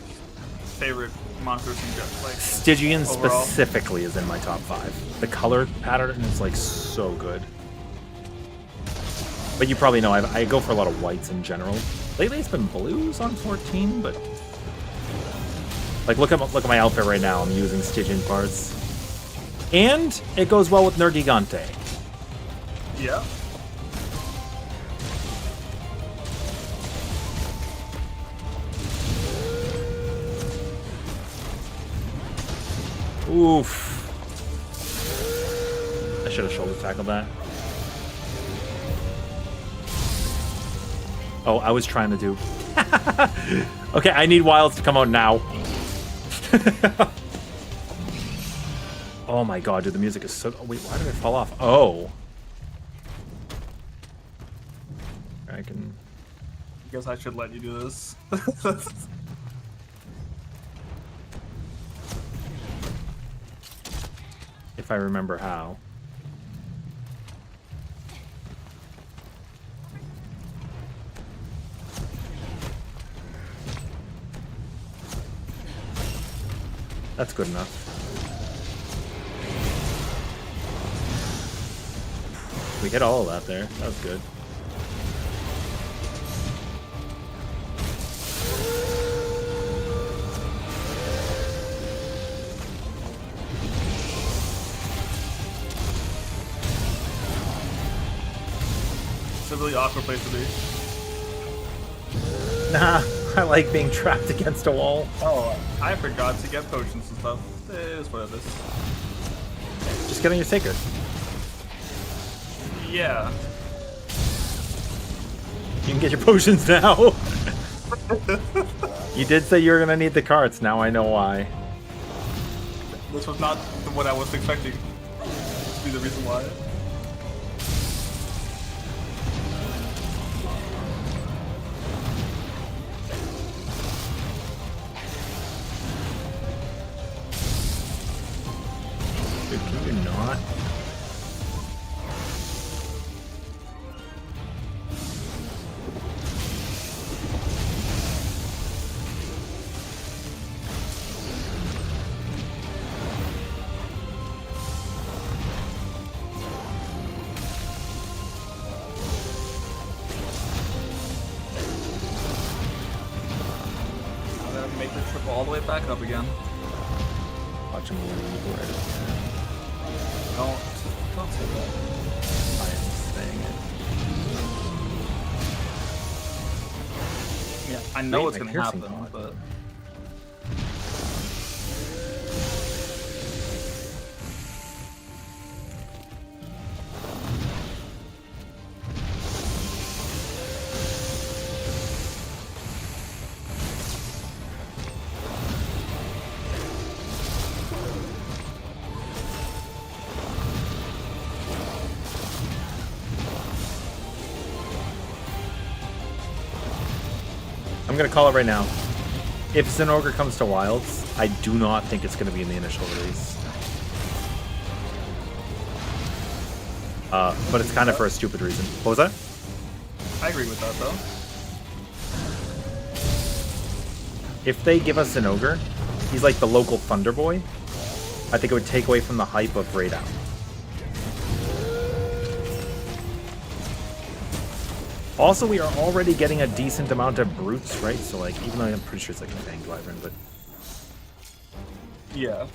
favorite monsters in just like Stygian overall. specifically is in my top 5. The color pattern is like so good. But you probably know I go for a lot of whites in general. Lately it's been blues on 14, but like look at my outfit right now. I'm using Stygian parts, and it goes well with Nergigante. Yeah. Oof. I should have shoulder tackled that. Oh, I was trying to do... Okay, I need wilds to come out now. Oh my god, dude, the music is so... Wait, why did it fall off? Oh. I can... Guess I should let you do this. If I remember how. That's good enough. We hit all of that there. That was good. It's a really awkward place to be. Nah, I like being trapped against a wall. Oh, I forgot to get potions and stuff. It is what it is. Just get on your sacred. Yeah. You can get your potions now. You did say you were gonna need the carts. Now I know why. This was not what I was expecting to be the reason why. Dude, can you not? I'm gonna make the trip all the way back up again. Watch him leave right at Don't say that. I am saying it. Yeah, I know Wait, it's my gonna piercing happen, pod. but I'm gonna call it right now. If Zinogre comes to Wilds, I do not think it's gonna be in the initial release. But it's kind of for a stupid reason. What was that? I agree with that though. If they give us Zinogre, he's like the local Thunder Boy. I think it would take away from the hype of Raid Out. Also, we are already getting a decent amount of brutes, right? So, like, even though I'm pretty sure it's like a Fanged Wyvern, but Yeah.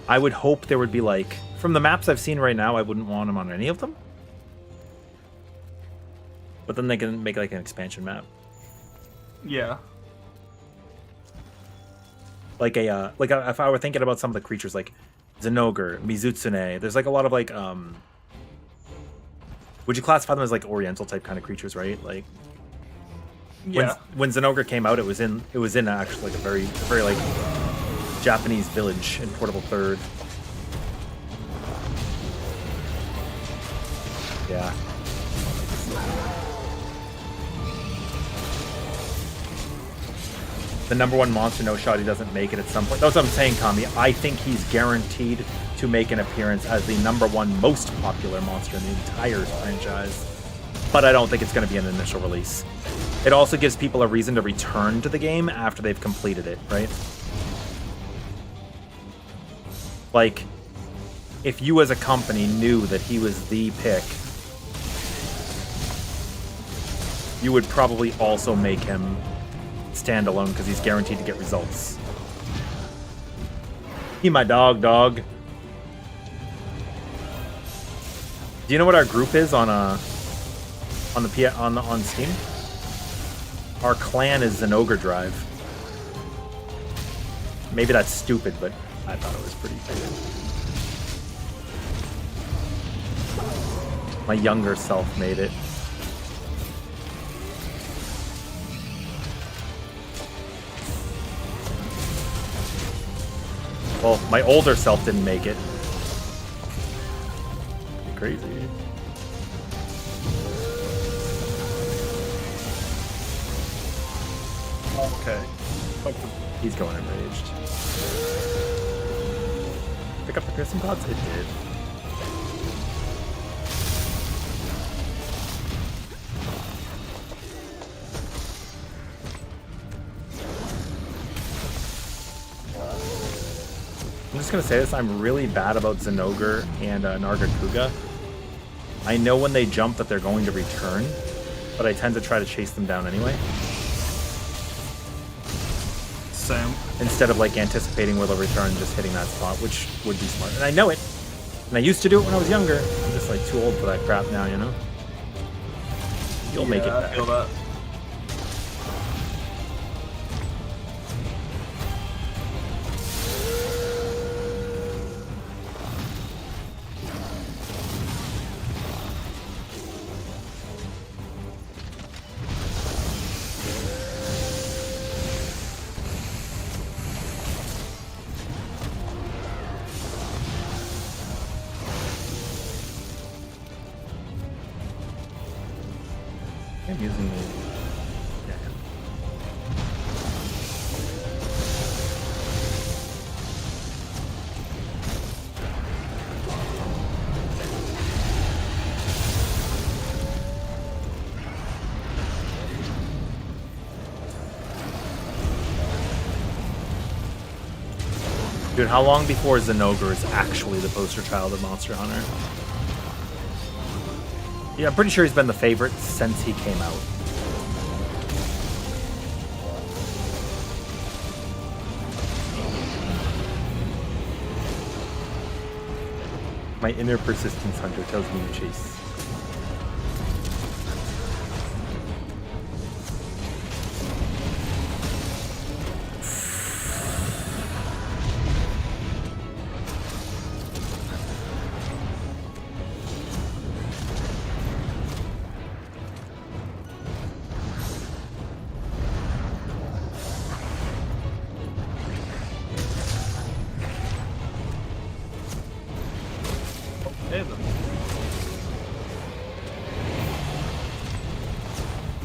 I would hope there would be like, from the maps I've seen right now, I wouldn't want them on any of them. But then they can make like an expansion map, Yeah. like if I were thinking about some of the creatures like Zinogre, Mizutsune. There's like a lot of like would you classify them as like Oriental type kind of creatures, right? Like Yeah. when Zinogre came out, it was in actually like a very like Japanese village in Portable Third. Yeah. The number one monster, no shot he doesn't make it at some point. That's what I'm saying, Kami. I think he's guaranteed to make an appearance as the number one most popular monster in the entire franchise. But I don't think it's going to be an initial release. It also gives people a reason to return to the game after they've completed it, right? Like, if you as a company knew that he was the pick, you would probably also make him standalone because he's guaranteed to get results. He my dog. Do you know what our group is on Steam? Our clan is Zenogre Drive. Maybe that's stupid, but I thought it was pretty good. My younger self made it. Well, my older self didn't make it. Crazy. Okay. He's going enraged. Pick up the piercing pods? It did. I'm just gonna say this, I'm really bad about Zenogre and Nargacuga. I know when they jump that they're going to return, but I tend to try to chase them down anyway. Same. Instead of like anticipating where they'll return and just hitting that spot, which would be smart. And I know it. And I used to do it when I was younger. I'm just like too old for that crap now, you know? You'll make it back. I feel that. I'm using the... Yeah. Dude, how long before Zenogre is actually the poster child of Monster Hunter? Yeah, I'm pretty sure he's been the favorite since he came out. My inner persistence hunter tells me to chase.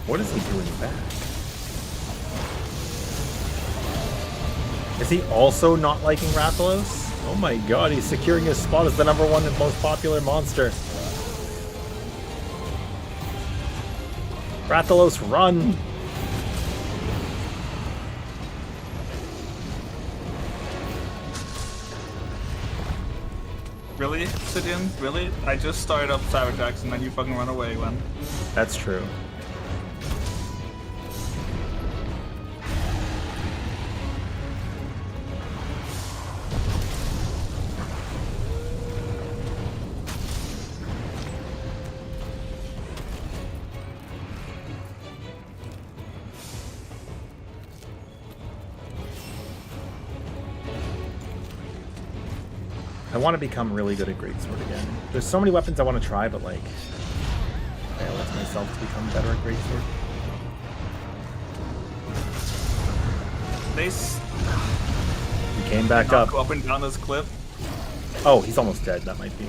What is he doing back? Is he also not liking Rathalos? Oh my god, he's securing his spot as the #1 and most popular monster. Rathalos, run! Really, Sidian? Really? I just started up Savage Axe and then you fucking run away, Glenn. That's true. I want to become really good at Greatsword again. There's so many weapons I want to try, but like, I let myself to become better at Greatsword. He came back up. Go up and down this cliff. Oh, he's almost dead. That might be.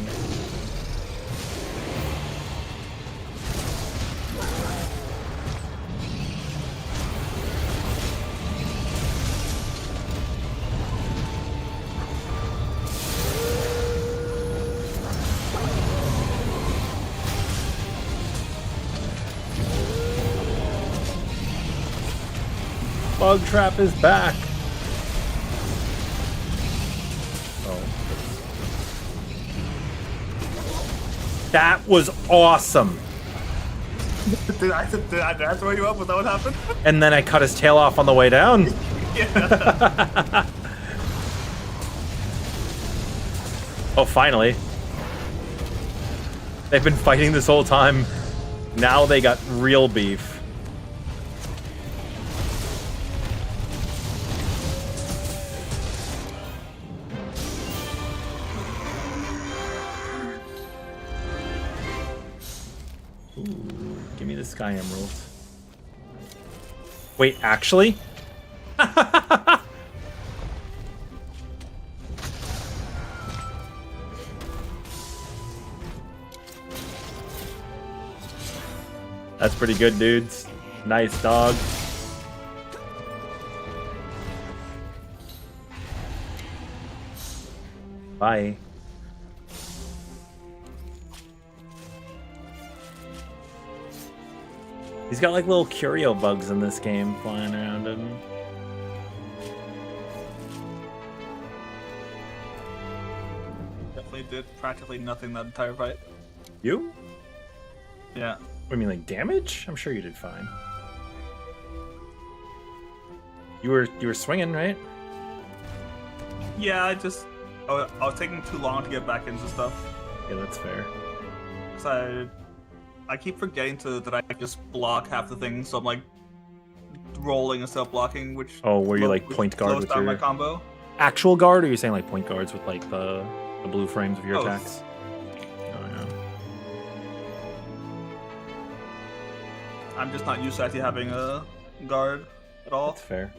Bug trap is back. Oh. That was awesome. Did I throw you up? Was that what happened? And then I cut his tail off on the way down. Yeah. Oh, finally. They've been fighting this whole time. Now they got real beef. Ooh, give me the Sky Emerald. Wait, actually? That's pretty good, dudes. Nice dog. Bye. He's got like little curio bugs in this game flying around him. Definitely did practically nothing that entire fight. You? Yeah. What do you mean, like damage? I'm sure you did fine. You were swinging, right? Yeah, I was taking too long to get back into stuff. Yeah, that's fair. Cause I keep forgetting that I can just block half the things, so I'm like rolling instead of blocking, which Oh, were you like point guard slows with down your my combo. actual guard, or are you saying like point guards with like the blue frames of your Both. attacks? Oh yeah. I'm just not used to actually having a guard at all. That's fair.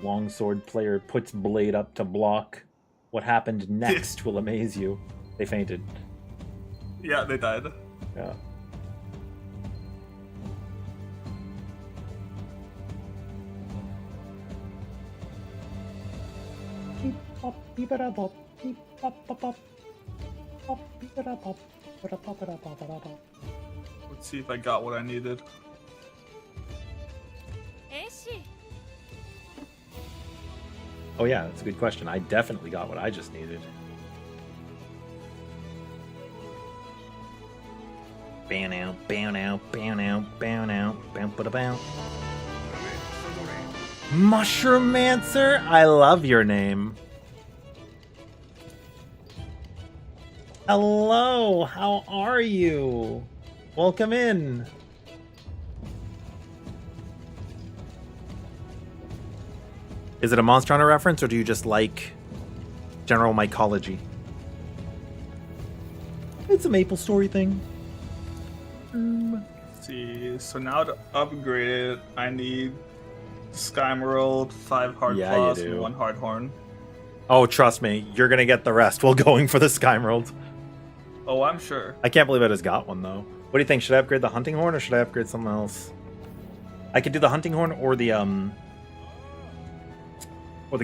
Longsword player puts blade up to block. What happened next will amaze you. They fainted. Yeah, they died. Yeah. Let's see if I got what I needed. Oh yeah, that's a good question. I definitely got what I just needed. Bow now, bow now, bow now, bow now, bow ba bow. Mushroom-mancer, I love your name. Hello, how are you? Welcome in. Is it a Monster Hunter reference, or do you just like general mycology? It's a Maple Story thing. Let's see, so now to upgrade it, I need Sky Emerald, 5 hard Yeah, you claws, do. and 1 hard horn. Oh, trust me, you're gonna get the rest while going for the Sky Emerald. Oh, I'm sure. I can't believe it has got one, though. What do you think? Should I upgrade the Hunting Horn, or should I upgrade something else? I could do the Hunting Horn or the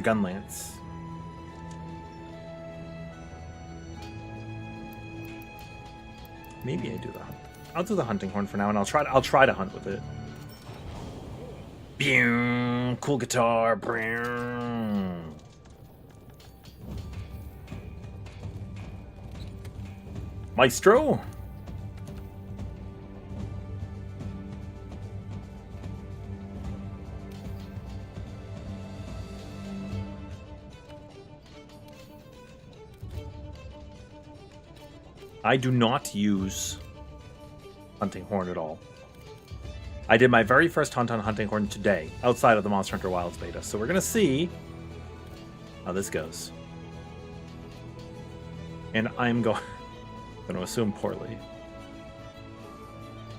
Gun Lance. Maybe I do the hunt. I'll do the Hunting Horn for now, and I'll try to hunt with it. Boom, cool guitar. Boom. Maestro. I do not use Hunting Horn at all. I did my very first hunt on Hunting Horn today, outside of the Monster Hunter Wilds beta, so we're going to see how this goes. And I'm going to assume poorly.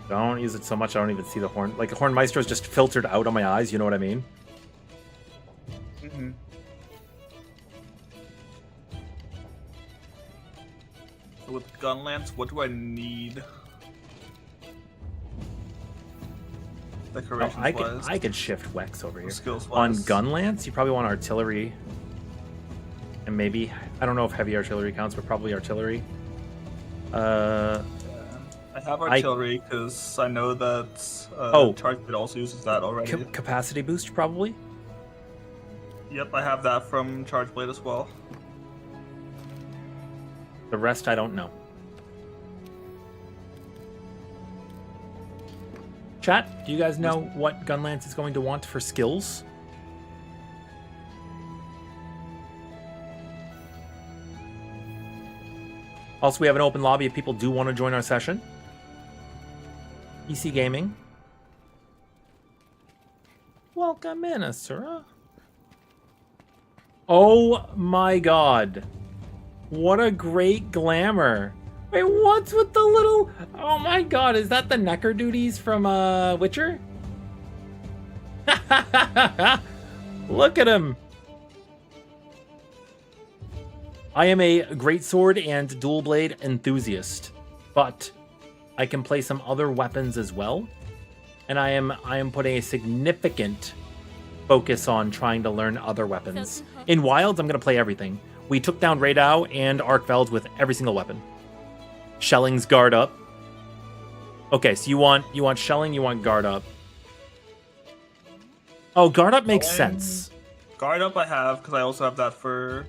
I don't use it so much, I don't even see the horn. Like, the Horn Maestro is just filtered out on my eyes, you know what I mean? Mm-hmm. With Gun Lance, what do I need? Oh, Decorations-wise. I could shift Wex over here. Skills-wise. On Gun Lance, you probably want artillery. And maybe, I don't know if heavy artillery counts, but probably artillery. I have artillery because I know that Charge Blade also uses that already. Capacity boost, probably? Yep, I have that from Charge Blade as well. The rest, I don't know. Chat, do you guys know what Gunlance is going to want for skills? Also, we have an open lobby if people do want to join our session. PC Gaming. Welcome in, Asura. Oh my god. What a great glamour. Wait, what's with the little... Oh my god, is that the Necker duties from Witcher? Look at him. I am a greatsword and dual blade enthusiast, but I can play some other weapons as well. And I am putting a significant focus on trying to learn other weapons. In Wilds, I'm going to play everything. We took down Radau and Arkveld with every single weapon. Shelling's guard up. Okay, so you want Shelling, you want guard up. Oh, guard up makes sense. Guard up I have, because I also have that for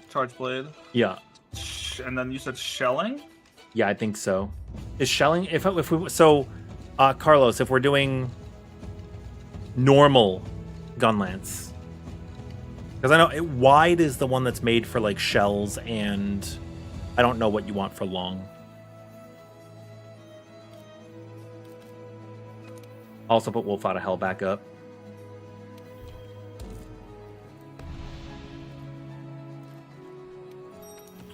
Charge Blade. Yeah. And then you said Shelling? Yeah, I think so. Is Shelling... If we... So, Carlos, if we're doing normal Gunlance... Because I know wide is the one that's made for, like, shells, and I don't know what you want for long. Also put Wolf Out of Hell back up.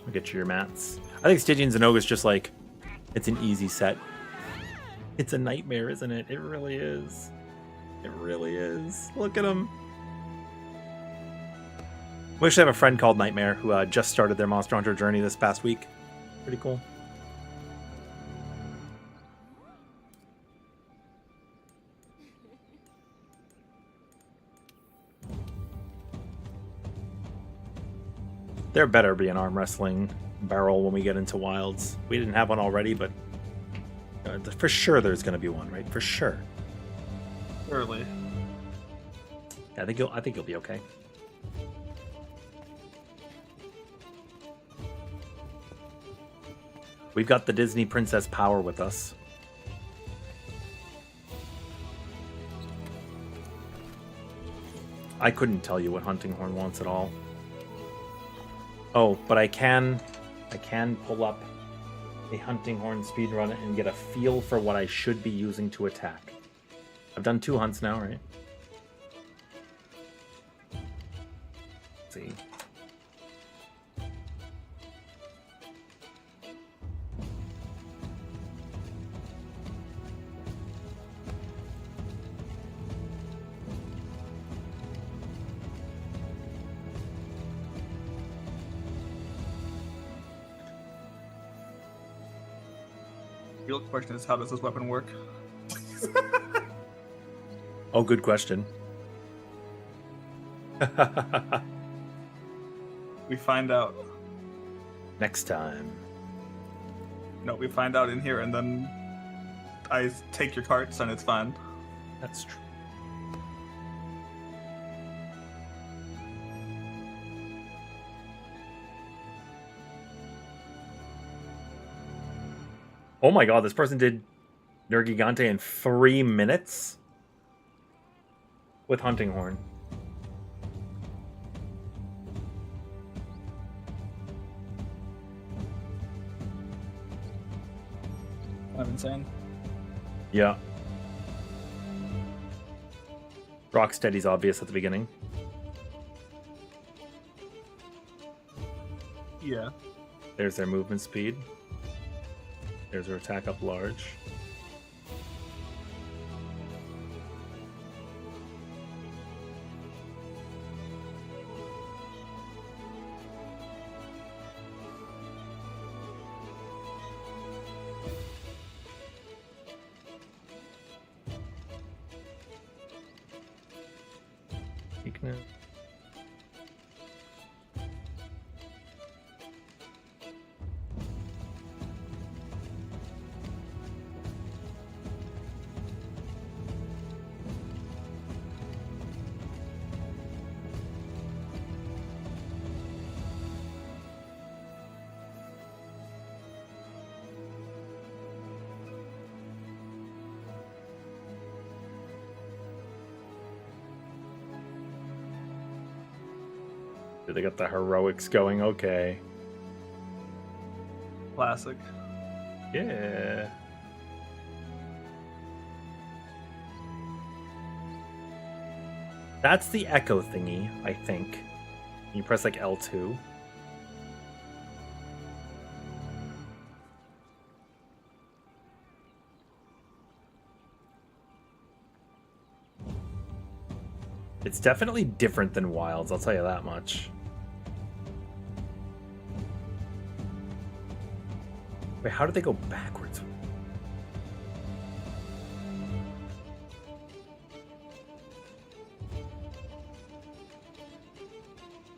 I'll get you your mats. I think Stygian Zenoga's just like, it's an easy set. It's a nightmare, isn't it? It really is. It really is. Look at him. We actually have a friend called Nightmare who just started their Monster Hunter journey this past week. Pretty cool. There better be an arm wrestling barrel when we get into Wilds. We didn't have one already, but for sure there's going to be one, right? For sure. Early. Yeah, I think you'll be okay. We've got the Disney Princess Power with us. I couldn't tell you what Hunting Horn wants at all. Oh, but I can pull up a Hunting Horn speedrun and get a feel for what I should be using to attack. I've done 2 hunts now, right? Let's see. The real question is, how does this weapon work? Oh, good question. We find out. Next time. No, we find out in here, and then I take your carts, and it's fine. That's true. Oh my god, this person did Nergigante in 3 minutes? With Hunting Horn. I'm insane. Yeah. Rocksteady's obvious at the beginning. Yeah. There's their movement speed. There's her attack up large. Weakness. they got the heroics going. Okay. Classic. Yeah. That's the echo thingy, I think. You press like L2. It's definitely different than Wilds, I'll tell you that much. Wait, how did they go backwards?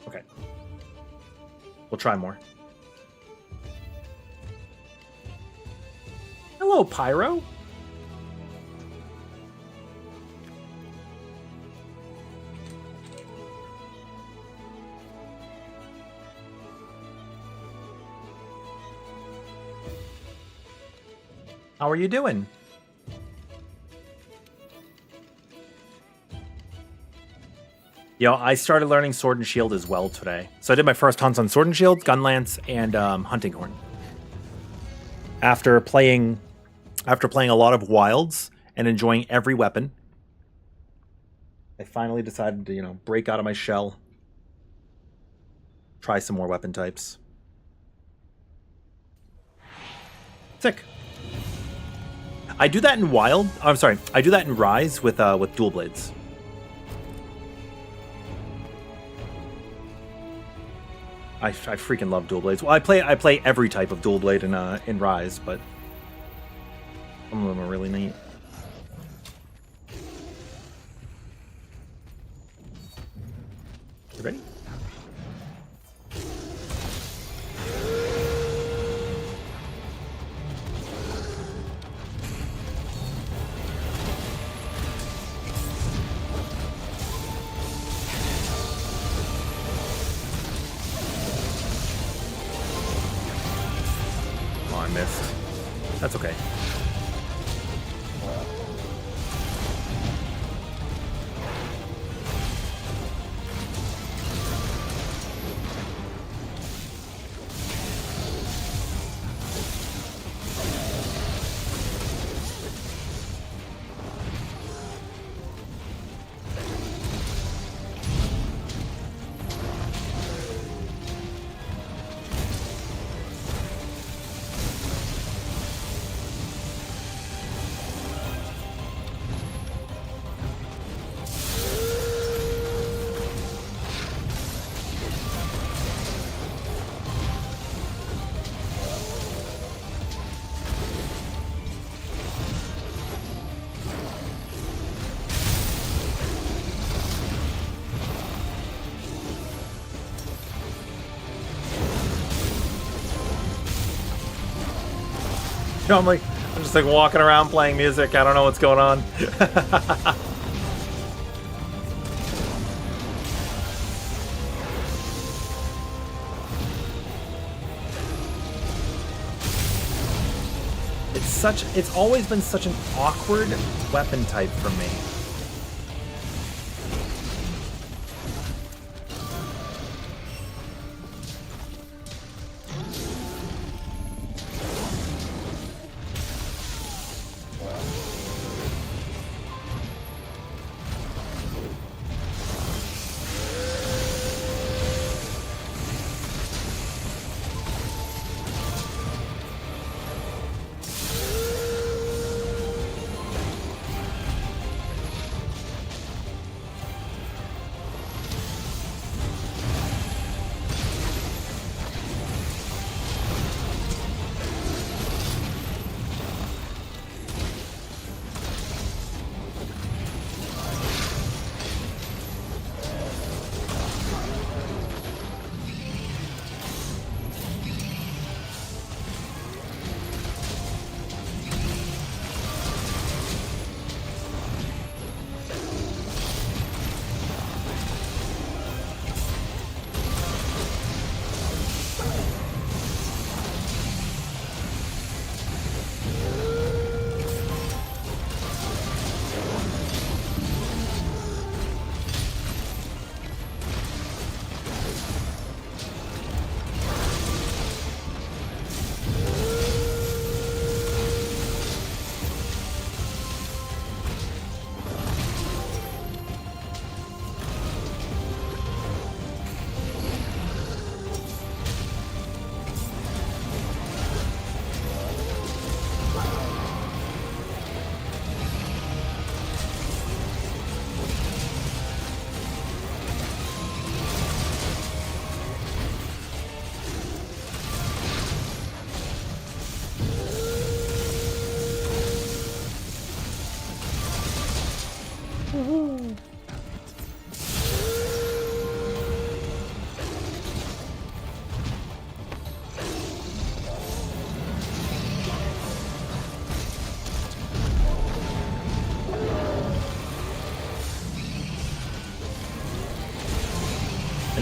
Okay. We'll try more. Hello, Pyro. How are you doing? Yo, I started learning Sword and Shield as well today. So I did my first hunts on Sword and Shield, Gunlance, and Hunting Horn. After playing a lot of Wilds and enjoying every weapon, I finally decided to, break out of my shell. Try some more weapon types. Sick. I do that in Wild. I'm sorry. I do that in Rise with dual blades. I freaking love dual blades. Well, I play every type of dual blade in Rise, but some of them are really neat. You ready? Missed. That's okay. I'm just like walking around playing music. I don't know what's going on. It's always been such an awkward weapon type for me.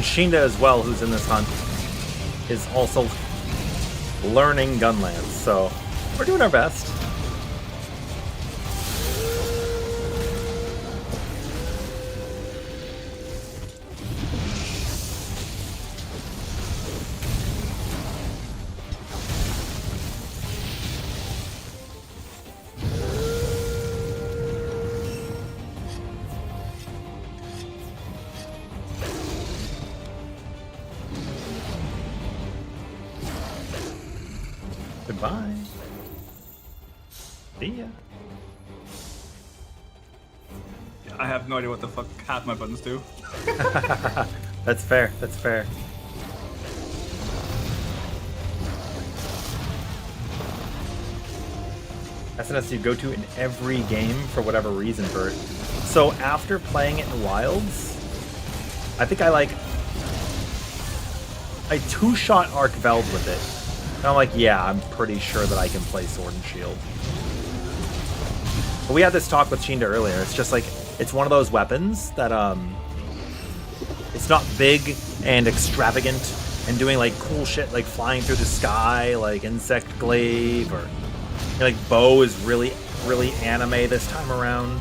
Shinda as well, who's in this hunt, is also learning Gunlance, so we're doing our best. Goodbye. See ya. I have no idea what the fuck half my buttons do. That's fair. That's fair. SNS you go to in every game for whatever reason, Bert. So after playing it in Wilds, I think I two-shot Arkveld with it. And I'm like, yeah, I'm pretty sure that I can play Sword and Shield. But we had this talk with Shinda earlier. It's just like, it's one of those weapons that, it's not big and extravagant and doing like cool shit like flying through the sky, like Insect Glaive, or like Bow is really anime this time around.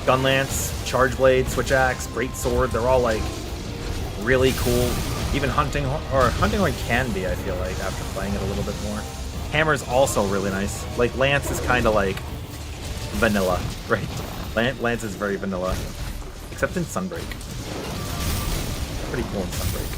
Gunlance, Charge Blade, Switch Axe, Great Sword, they're all like really cool. Even Hunting Horn can be, I feel like, after playing it a little bit more. Hammer's also really nice. Like, Lance is kind of like vanilla, right? Lance is very vanilla. Except in Sunbreak. Pretty cool in Sunbreak.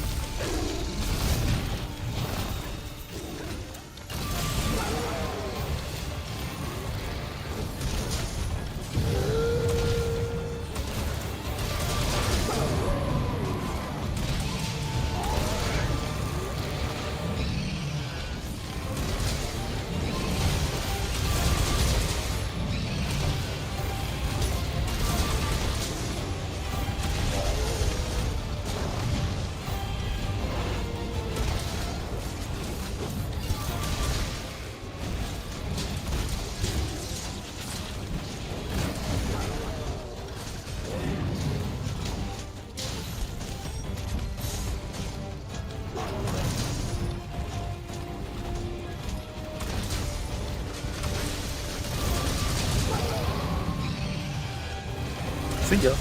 See ya.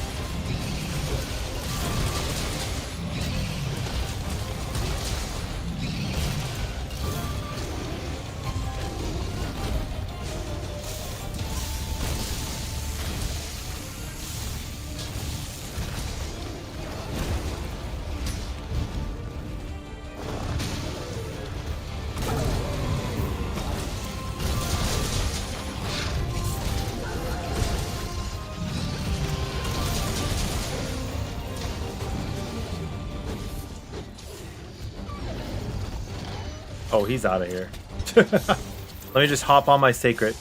Oh, he's out of here. Let me just hop on my Sacred.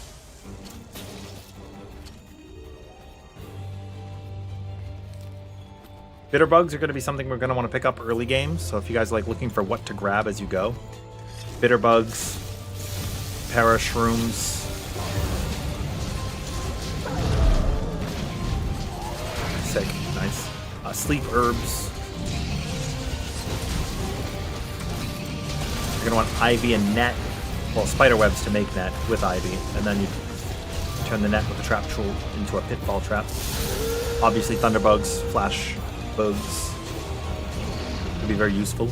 Bitterbugs are going to be something we're going to want to pick up early game, so if you guys are like looking for what to grab as you go. Bitterbugs, Parashrooms. Sick, nice. Sleep Herbs. You're going to want Ivy and Net, well, Spiderwebs to make Net with Ivy, and then you turn the Net with the Trap Tool into a Pitfall Trap. Obviously, Thunderbugs, Flash Bugs could be very useful.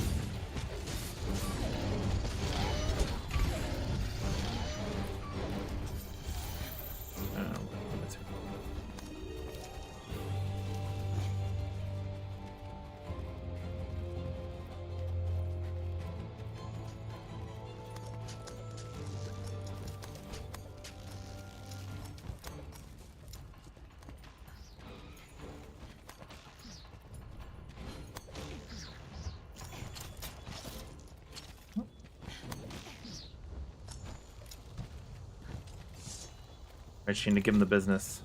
Machine to give him the business.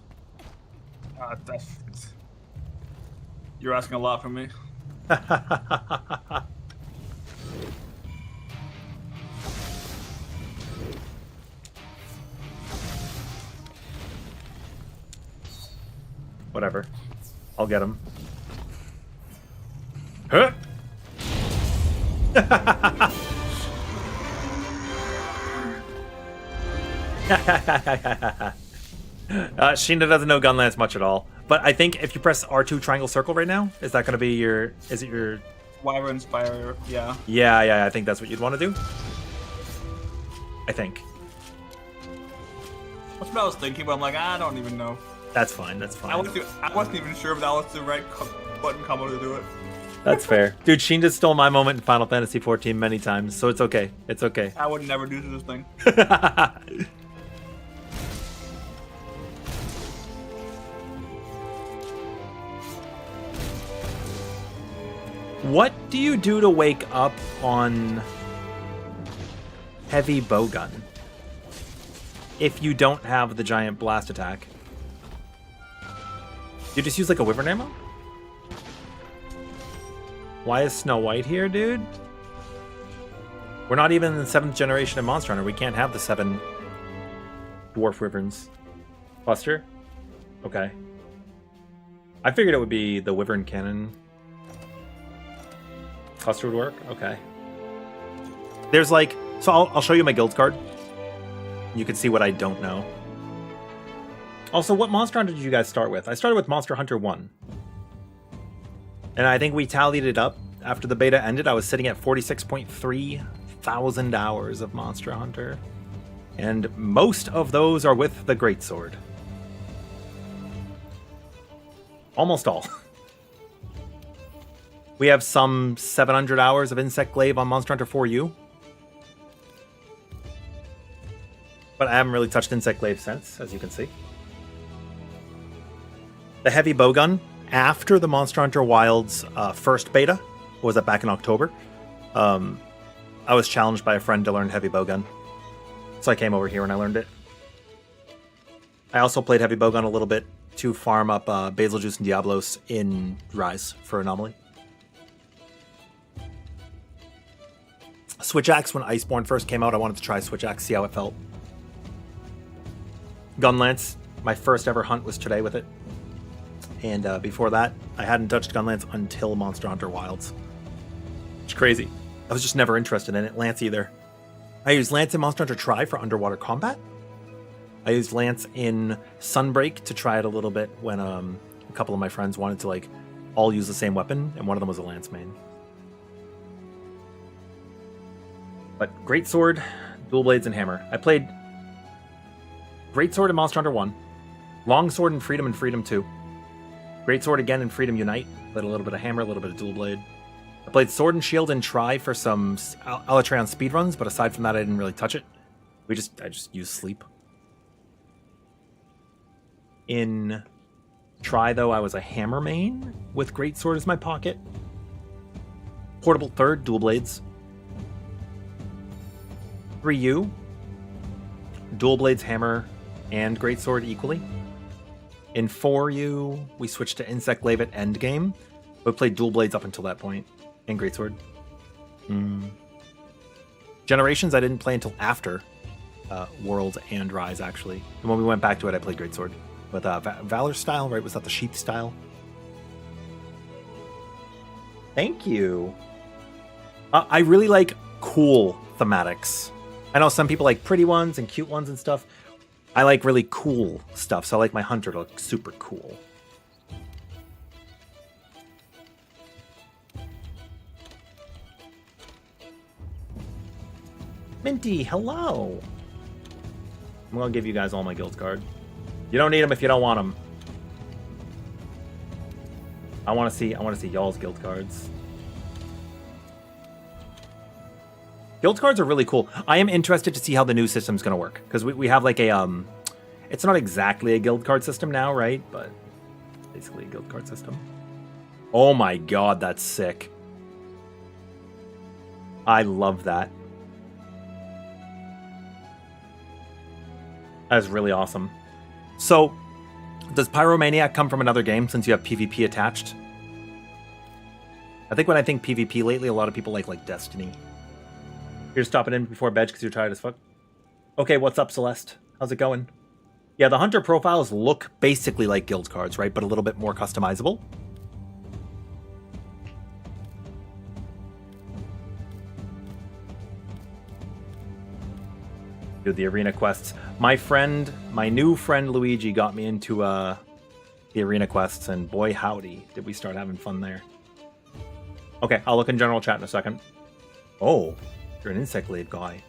You're asking a lot from me. Whatever. I'll get him. Huh? Sheena doesn't know Gunlance much at all. But I think if you press R2 triangle circle right now, is that going to be your... Is it your... Wyvern Spire, yeah. Yeah, I think that's what you'd want to do. I think. That's what I was thinking, but I'm like, I don't even know. That's fine, that's fine. I wasn't even sure if that was the right button combo to do it. That's fair. Dude, Sheen just stole my moment in Final Fantasy XIV many times, so it's okay. It's okay. I would never do this thing. What do you do to wake up on heavy bowgun if you don't have the giant blast attack? You just use like a wyvern ammo? Why is Snow White here, dude? We're not even in the 7th generation of Monster Hunter. We can't have the 7 dwarf wyverns. Buster? Okay. I figured it would be the wyvern cannon. Cluster would work? Okay. There's like... So I'll show you my guild card. You can see what I don't know. Also, what Monster Hunter did you guys start with? I started with Monster Hunter 1. And I think we tallied it up. After the beta ended, I was sitting at 46.3 thousand hours of Monster Hunter. And most of those are with the Greatsword. Almost all. We have some 700 hours of Insect Glaive on Monster Hunter 4U. But I haven't really touched Insect Glaive since, as you can see. The heavy bowgun, after the Monster Hunter Wilds first beta, was that back in October, I was challenged by a friend to learn heavy bowgun. So I came over here and I learned it. I also played heavy bowgun a little bit to farm up Basil Juice and Diablos in Rise for Anomaly. Switch Axe, when Iceborne first came out, I wanted to try Switch Axe, see how it felt. Gunlance, my first ever hunt was today with it. And before that, I hadn't touched Gunlance until Monster Hunter Wilds. It's crazy. I was just never interested in it. Lance either. I used Lance in Monster Hunter Tri for underwater combat. I used Lance in Sunbreak to try it a little bit when a couple of my friends wanted to like all use the same weapon, and one of them was a Lance main. But Greatsword, Dual Blades, and Hammer. I played Greatsword in Monster Hunter 1, Longsword in Freedom and Freedom 2, Greatsword again in Freedom Unite, played a little bit of Hammer, a little bit of Dual Blade. I played Sword and Shield in Tri for some Alatreon speedruns, but aside from that, I didn't really touch it. I just used Sleep. In Tri, though, I was a Hammer main with Greatsword as my pocket. Portable Third, Dual Blades. 3U, Dual Blades, Hammer, and Greatsword equally. In 4U, we switched to Insect Glaive at endgame, but played Dual Blades up until that point, and Greatsword. Generations I didn't play until after World and Rise, actually. And when we went back to it, I played Greatsword. With Valor style, right? Was that the Sheath style? Thank you. I really like cool thematics. I know some people like pretty ones and cute ones and stuff. I like really cool stuff, so I like my hunter to look super cool. Minty, hello! I'm gonna give you guys all my guild card. You don't need them if you don't want them. I want to see y'all's guild cards. Guild cards are really cool. I am interested to see how the new system's going to work. Because we have like a... it's not exactly a guild card system now, right? But basically a guild card system. Oh my god, that's sick. I love that. That is really awesome. So, does Pyromaniac come from another game since you have PvP attached? I think when I think PvP lately, a lot of people like Destiny. You're stopping in before bed because you're tired as fuck? Okay, what's up, Celeste? How's it going? Yeah, the hunter profiles look basically like guild cards, right? But a little bit more customizable. Do the arena quests. My new friend Luigi got me into the arena quests, and boy howdy, did we start having fun there. Okay, I'll look in general chat in a second. Oh, you're an insect blade guy.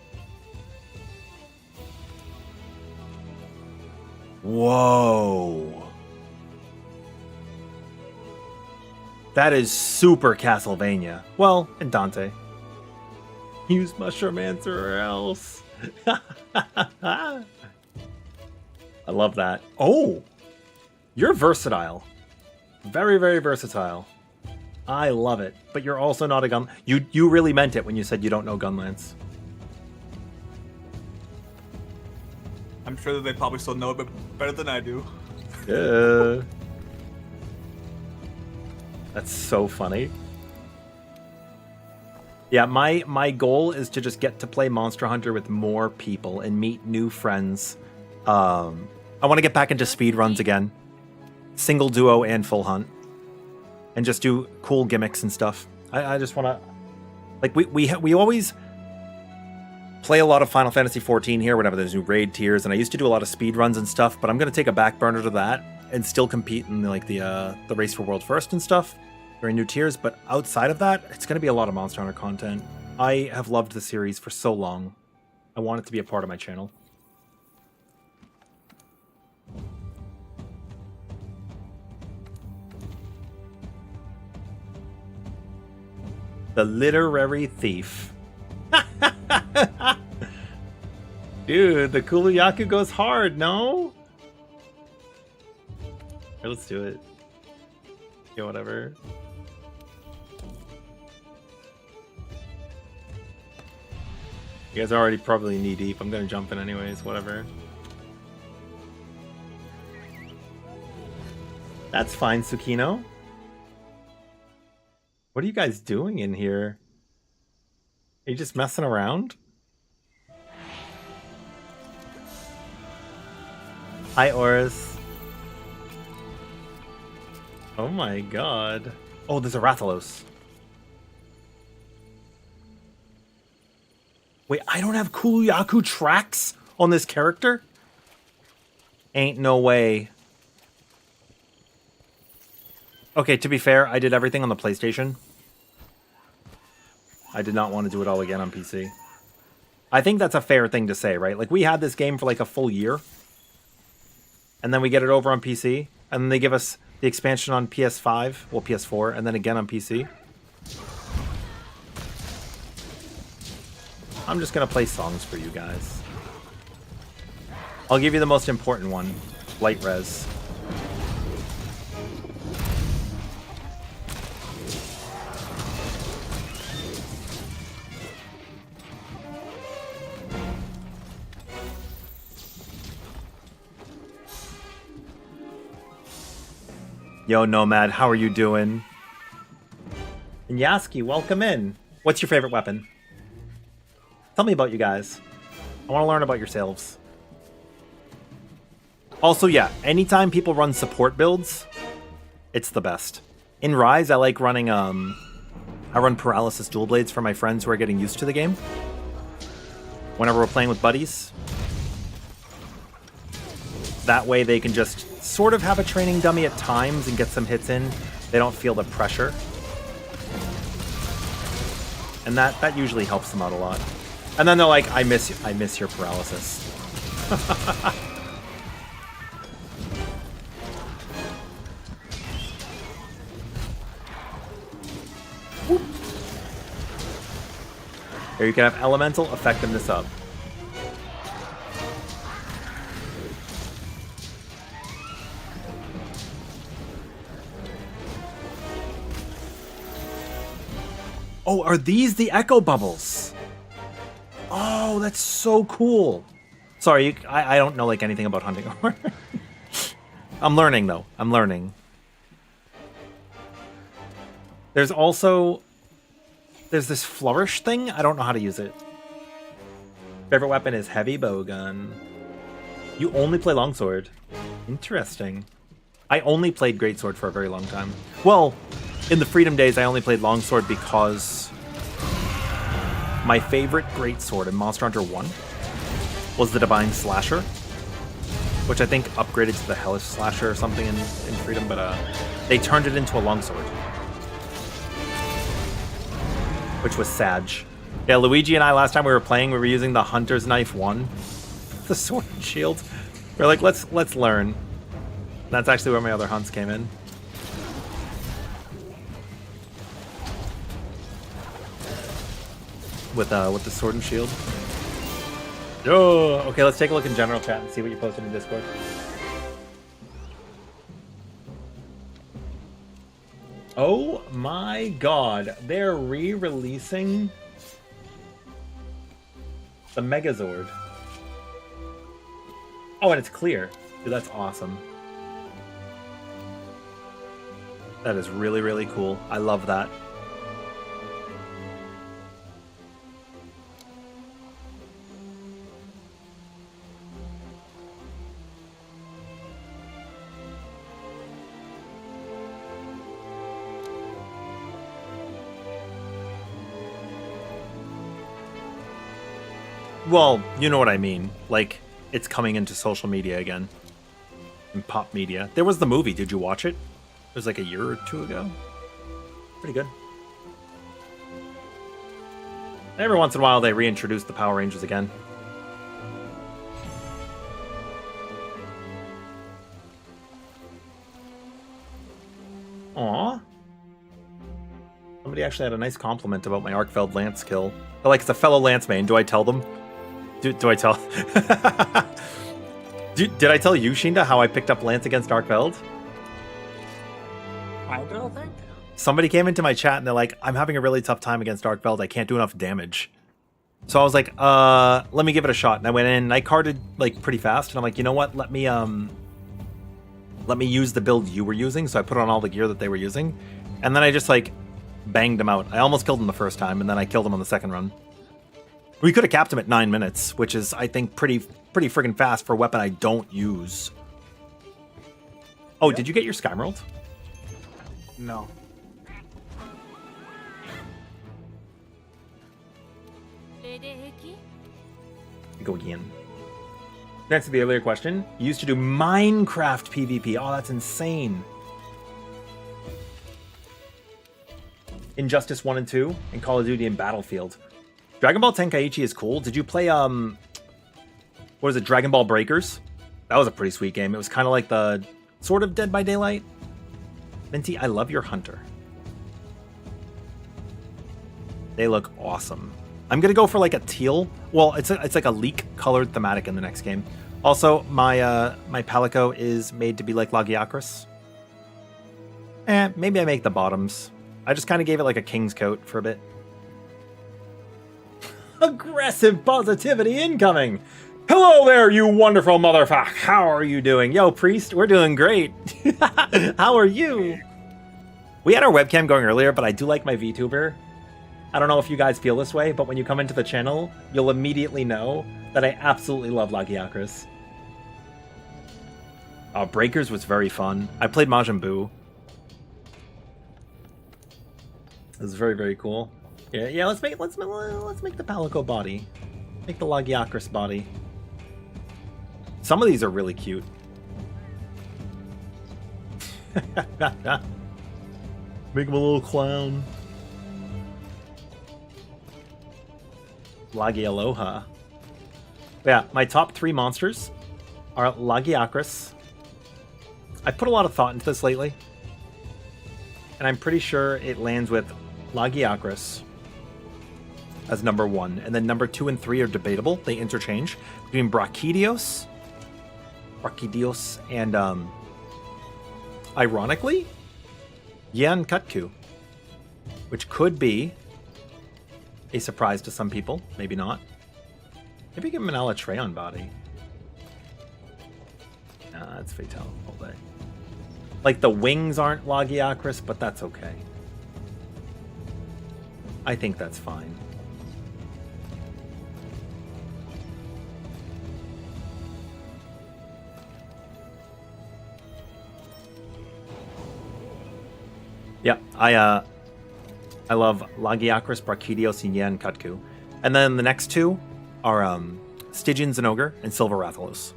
Whoa. That is super Castlevania. Well, and Dante. Use Mushromancer or else. I love that. Oh, you're versatile. Very, very versatile. I love it. But you're also not a gun. You really meant it when you said you don't know Gunlance. I'm sure that they probably still know it but better than I do. Yeah. That's so funny. Yeah, my goal is to just get to play Monster Hunter with more people and meet new friends. I want to get back into speedruns again. Single, duo, and full hunt. And just do cool gimmicks and stuff. I just want to... Like, we always play a lot of Final Fantasy XIV here whenever there's new raid tiers, and I used to do a lot of speedruns and stuff, but I'm going to take a back burner to that and still compete in like the race for world first and stuff during new tiers. But outside of that, it's going to be a lot of Monster Hunter content. I have loved the series for so long. I want it to be a part of my channel. The literary thief. Dude, the Kuluyaku goes hard, no? Here, let's do it. Yeah, whatever. You guys are already probably knee deep. I'm gonna jump in anyways, whatever. That's fine, Tsukino. What are you guys doing in here? Are you just messing around? Hi, Oris. Oh my god. Oh, there's a Rathalos. Wait, I don't have Kuluyaku tracks on this character? Ain't no way. Okay, to be fair, I did everything on the PlayStation. I did not want to do it all again on PC. I think that's a fair thing to say, right? Like, we had this game for like a full year. And then we get it over on PC. And then they give us the expansion on PS5, well, PS4, and then again on PC. I'm just going to play songs for you guys. I'll give you the most important one. Light Res. Yo, Nomad, how are you doing? And Yaski, welcome in. What's your favorite weapon? Tell me about you guys. I want to learn about yourselves. Also, yeah, anytime people run support builds, it's the best. In Rise, I like running, I run Paralysis Dual Blades for my friends who are getting used to the game. Whenever we're playing with buddies. That way they can just sort of have a training dummy at times and get some hits in. They don't feel the pressure. And that usually helps them out a lot. And then they're like, I miss your paralysis. Here you can have Elemental affecting this up. Oh, are these the echo bubbles? Oh, that's so cool. Sorry, I don't know like anything about hunting armor. I'm learning though. I'm learning. There's this flourish thing. I don't know how to use it. Favorite weapon is heavy bowgun. You only play longsword. Interesting. I only played greatsword for a very long time. Well, in the Freedom days, I only played longsword because my favorite greatsword in Monster Hunter 1 was the Divine Slasher, which I think upgraded to the Hellish Slasher or something in Freedom, but they turned it into a longsword, which was Sag. Yeah, Luigi and I, last time we were playing, we were using the Hunter's Knife 1, the Sword and Shield. We're like, let's learn. That's actually where my other hunts came in. With the Sword and Shield. Oh, okay, let's take a look in general chat and see what you posted in Discord. Oh my god, they're re-releasing the Megazord. Oh, and it's clear. Dude, that's awesome. That is really, really cool. I love that. Well, you know what I mean. Like, it's coming into social media again. In pop media. There was the movie. Did you watch it? It was like a year or two ago. Pretty good. Every once in a while, they reintroduce the Power Rangers again. Aww. Somebody actually had a nice compliment about my Arkveld Lance kill. They're like, it's a fellow Lance main. Do I tell them? Do I tell... Did I tell you, Shinda, how I picked up Lance against Arkveld? I don't think. Somebody came into my chat and they're like, I'm having a really tough time against Arkveld. I can't do enough damage. So I was like, let me give it a shot. And I went in and I carded like pretty fast. And I'm like, you know what? Let me use the build you were using. So I put on all the gear that they were using. And then I just like banged him out. I almost killed him the first time. And then I killed him on the second run. We could have capped him at 9 minutes, which is, I think, pretty friggin' fast for a weapon I don't use. Oh, Did you get your Skymerald? No. Go again. To answer the earlier question, you used to do Minecraft PvP. Oh, that's insane. Injustice 1 and 2, and Call of Duty and Battlefield. Dragon Ball Tenkaichi is cool. Did you play, what is it, Dragon Ball Breakers? That was a pretty sweet game. It was kind of like the sort of Dead by Daylight. Minty, I love your hunter. They look awesome. I'm gonna go for like a teal. Well, it's like a leek colored thematic in the next game. Also, my my Palico is made to be like Lagiacrus. Maybe I make the bottoms. I just kind of gave it like a king's coat for a bit. Aggressive positivity incoming. Hello there, you wonderful motherfucker. How are you doing? Yo, Priest, we're doing great. How are you? We had our webcam going earlier, but I do like my VTuber. I don't know if you guys feel this way, but when you come into the channel, you'll immediately know that I absolutely love Lagiacrus. Breakers was very fun. I played Majin Buu. It was very, very cool. Yeah, let's make the Palico body. Make the Lagiacrus body. Some of these are really cute. Make him a little clown. Lagialoha. Yeah, my top 3 monsters are Lagiacrus. I put a lot of thought into this lately. And I'm pretty sure it lands with Lagiacrus as number 1. And then number 2 and 3 are debatable. They interchange between Brachydios and, ironically, Yan Kutku. Which could be a surprise to some people. Maybe not. Maybe give him an Alatreon body. Nah, that's Fatale all day. Like, the wings aren't Lagiacrus, but that's okay. I think that's fine. Yeah, I love Lagiacris, Brachydios, and Yan Kutku. And then the next two are Stygian Zinogre and Silver Rathalos.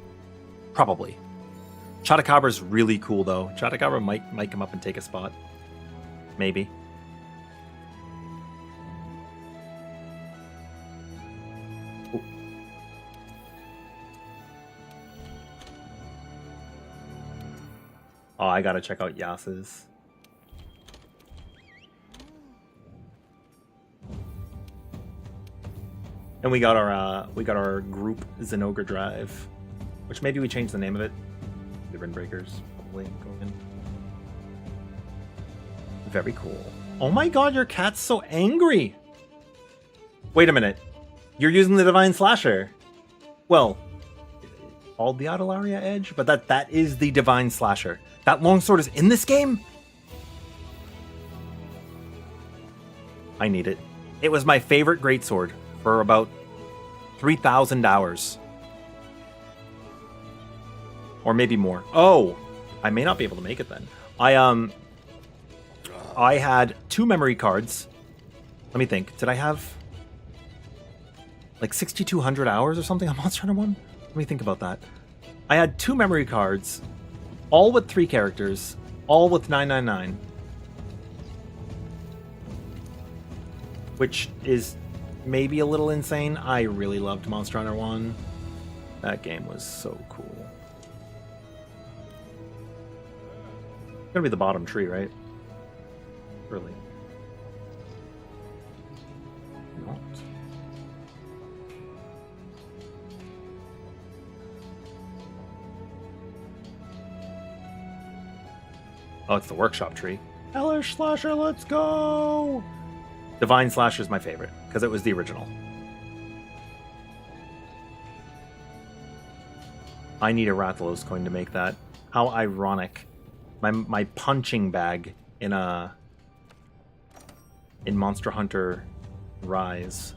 Probably. Chatacabra's really cool though. Chatacabra might come up and take a spot. Maybe. Ooh. Oh, I gotta check out Yas's. And we got our group Zinogre drive, which maybe we change the name of it. The Windbreakers, probably going in. Very cool. Oh my god, your cat's so angry! Wait a minute. You're using the Divine Slasher. Well, called the Adelaria Edge, but that is the Divine Slasher. That longsword is in this game? I need it. It was my favorite greatsword for about 3,000 hours. Or maybe more. Oh, I may not be able to make it then. I had 2 memory cards. Let me think. Did I have like 6,200 hours or something on Monster Hunter 1? Let me think about that. I had 2 memory cards, all with 3 characters, all with 999. Which is maybe a little insane. I really loved Monster Hunter 1. That game was so cool. It's gonna be the bottom tree, right? Really? Not. Oh, it's the workshop tree. Hellish Slasher, let's go! Divine Slasher is my favorite, because it was the original. I need a Rathalos coin to make that. How ironic. My punching bag in Monster Hunter Rise.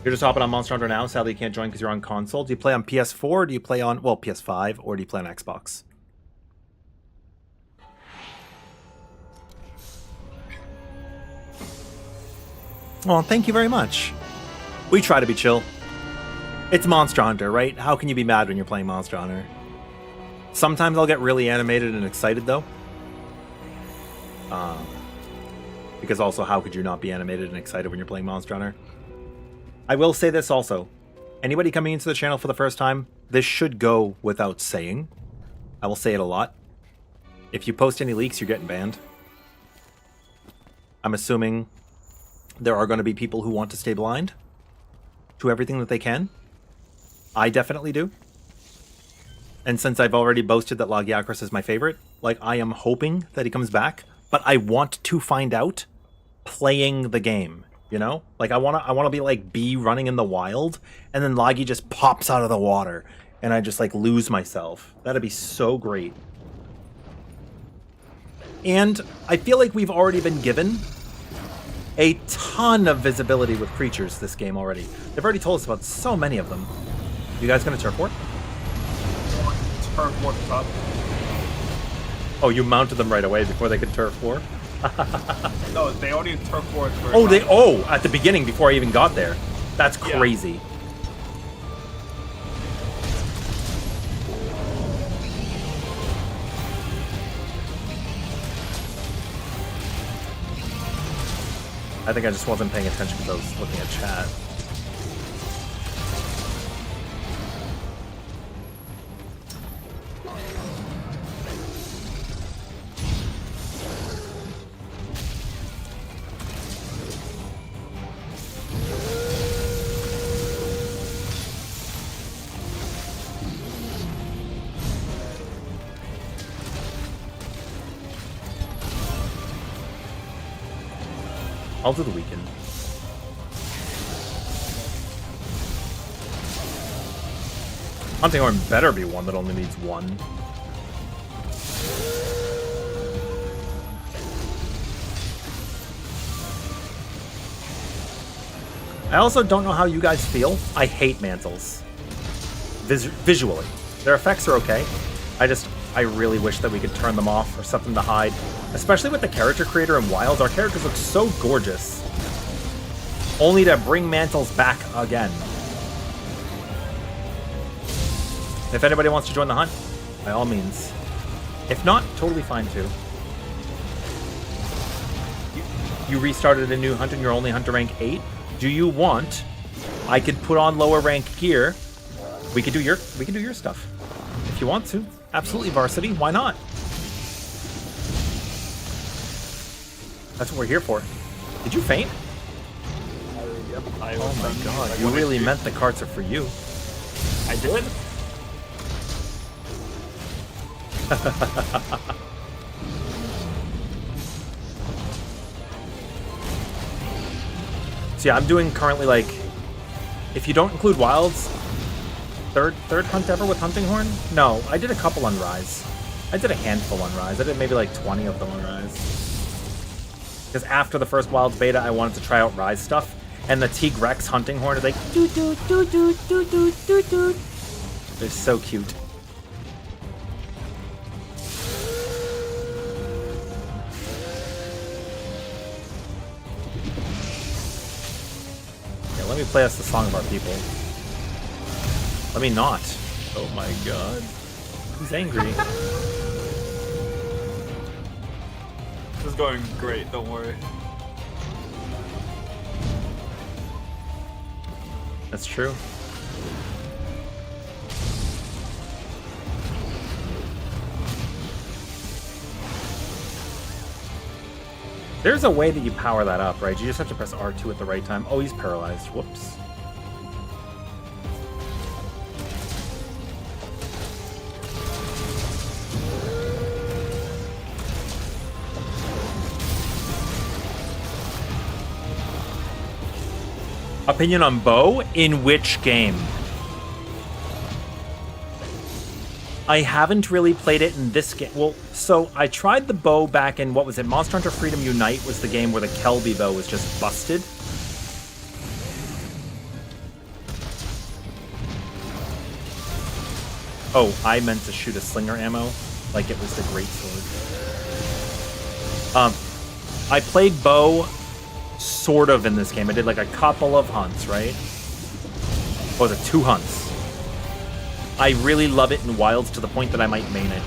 You're just hopping on Monster Hunter now. Sadly, you can't join because you're on console. Do you play on PS4 or do you play on, well, PS5, or do you play on Xbox? Well, thank you very much. We try to be chill. It's Monster Hunter, right? How can you be mad when you're playing Monster Hunter? Sometimes I'll get really animated and excited, though. Because also, how could you not be animated and excited when you're playing Monster Hunter? I will say this also. Anybody coming into the channel for the first time, this should go without saying. I will say it a lot. If you post any leaks, you're getting banned. I'm assuming there are going to be people who want to stay blind to everything that they can. I definitely do. And since I've already boasted that Lagiacris is my favorite, like, I am hoping that he comes back, but I want to find out playing the game, you know? Like, I want to be like B running in the wild, and then Lagi just pops out of the water, and I just, like, lose myself. That'd be so great. And I feel like we've already been given a ton of visibility with creatures this game already. They've already told us about so many of them. You guys gonna turf war? Turf war at the top. Oh, you mounted them right away before they could turf war? No, they already turf war at the very Oh, top. at the beginning before I even got there. That's crazy. Yeah. I think I just wasn't paying attention because I was looking at chat. I'll do the weekend. Hunting Horn better be one that only needs 1. I also don't know how you guys feel. I hate mantles. Visually. Their effects are okay. I really wish that we could turn them off or something to hide. Especially with the character creator in Wilds, our characters look so gorgeous. Only to bring mantles back again. If anybody wants to join the hunt, by all means. If not, totally fine too. You restarted a new hunt and you're only hunter rank 8. Do you want? I could put on lower rank gear. We could do your stuff. If you want to. Absolutely, Varsity. Why not? That's what we're here for. Did you faint? Yep. Oh my god, you really meant the carts are for you. I did? So yeah, I'm doing currently like, if you don't include Wilds, third hunt ever with Hunting Horn? No, I did a couple on Rise. I did a handful on Rise. I did maybe like 20 of them on Rise. Because after the first Wilds beta, I wanted to try out Rise stuff, and the T-Rex Hunting Horn is like doo doo doo doo doo doo doo doo. They're so cute. Let me play us the Song of Our People. Let me not. Oh my god. He's angry. This is going great, don't worry. That's true. There's a way that you power that up, right? You just have to press R2 at the right time. Oh, he's paralyzed. Whoops. Opinion on bow? In which game? I haven't really played it in this game. Well, so I tried the bow back in, what was it? Monster Hunter Freedom Unite was the game where the Kelby bow was just busted. Oh, I meant to shoot a slinger ammo like it was the great sword. I played bow sort of in this game. I did like a couple of hunts, right? What was it? 2 hunts. I really love it in Wilds to the point that I might main it.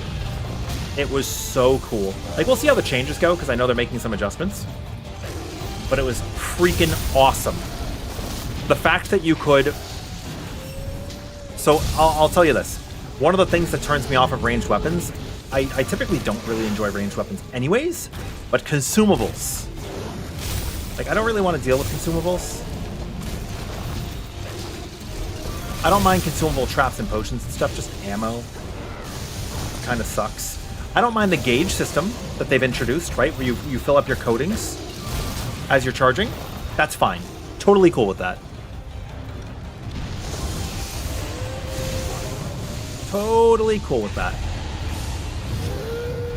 It was so cool. Like, we'll see how the changes go, because I know they're making some adjustments. But it was freaking awesome. The fact that you could... So, I'll tell you this. One of the things that turns me off of ranged weapons, I typically don't really enjoy ranged weapons anyways, but consumables. Like, I don't really want to deal with consumables. I don't mind consumable traps and potions and stuff, just ammo kind of sucks. I don't mind the gauge system that they've introduced, right? Where you fill up your coatings as you're charging. That's fine. Totally cool with that. Totally cool with that.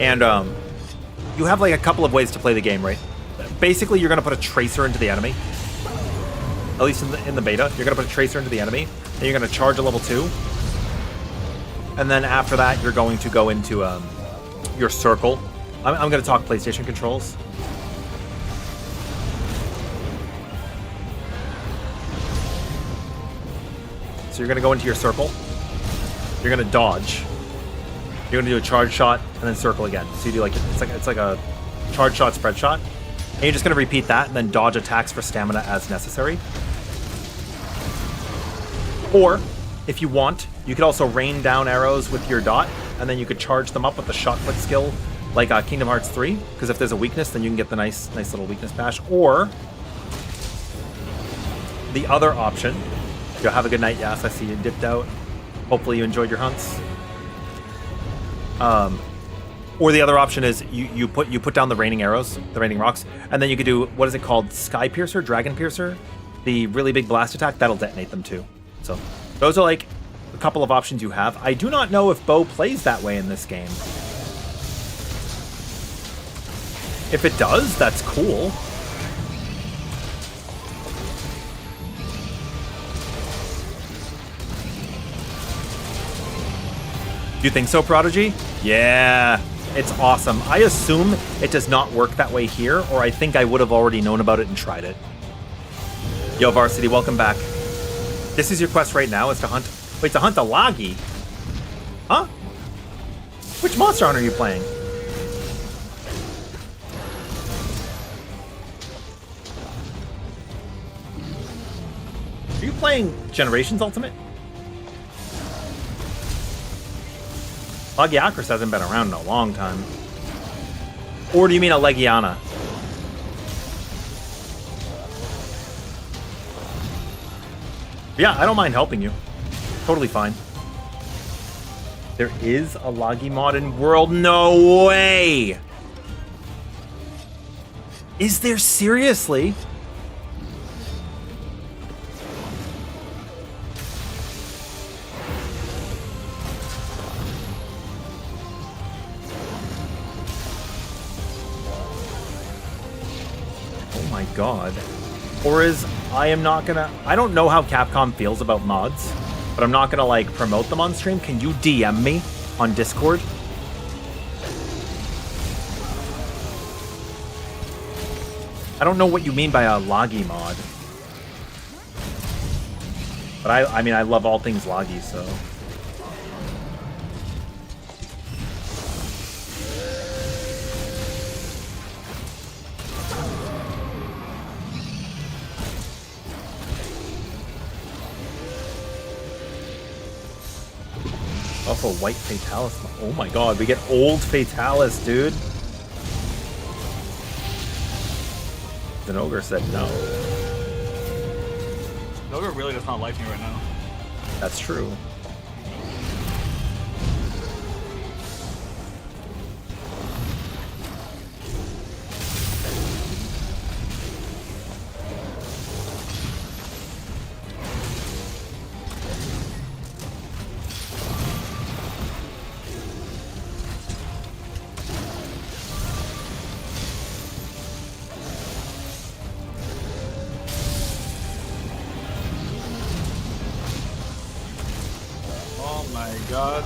And you have like a couple of ways to play the game, right? Basically, you're going to put a tracer into the enemy. At least in the beta, you're going to put a tracer into the enemy. Then you're going to charge a level 2. And then after that, you're going to go into your circle. I'm going to talk PlayStation controls. So you're going to go into your circle. You're going to dodge. You're going to do a charge shot and then circle again. So you do like it's like a charge shot, spread shot. And you're just going to repeat that and then dodge attacks for stamina as necessary. Or, if you want, you could also rain down arrows with your dot, and then you could charge them up with the shot click skill, like Kingdom Hearts 3, because if there's a weakness, then you can get the nice little weakness bash. Or, the other option, you'll have a good night, Yas, I see you dipped out. Hopefully you enjoyed your hunts. Or the other option is you put down the raining arrows, the raining rocks, and then you could do, what is it called, Sky Piercer, Dragon Piercer? The really big blast attack, that'll detonate them too. So, those are like a couple of options you have. I do not know if bow plays that way in this game. If it does, that's cool. You think so, Prodigy? Yeah, it's awesome. I assume it does not work that way here, or I think I would have already known about it and tried it. Yo, Varsity, welcome back. This is your quest right now, is to hunt... Wait, to hunt a Lagi? Huh? Which monster hunter are you playing? Are you playing Generations Ultimate? Lagiacrus hasn't been around in a long time. Or do you mean a Legiana? Yeah, I don't mind helping you. Totally fine. There is a Lagi mod in World? No way! Is there seriously? God. Or is I don't know how Capcom feels about mods, but I'm not gonna like promote them on stream. Can you DM me on Discord? I don't know what you mean by a Lagi mod. But I mean I love all things Lagi, so also white Fatalis. Oh my god, we get old Fatalis, dude. The ogre said no. The ogre really does not like me right now. That's true. God.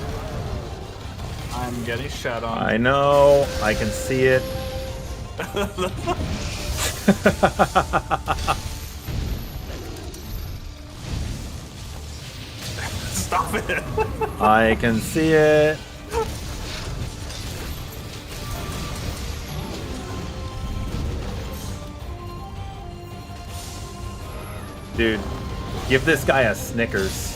I'm getting shat on. I know. I can see it. Stop it. I can see it. Dude, give this guy a Snickers.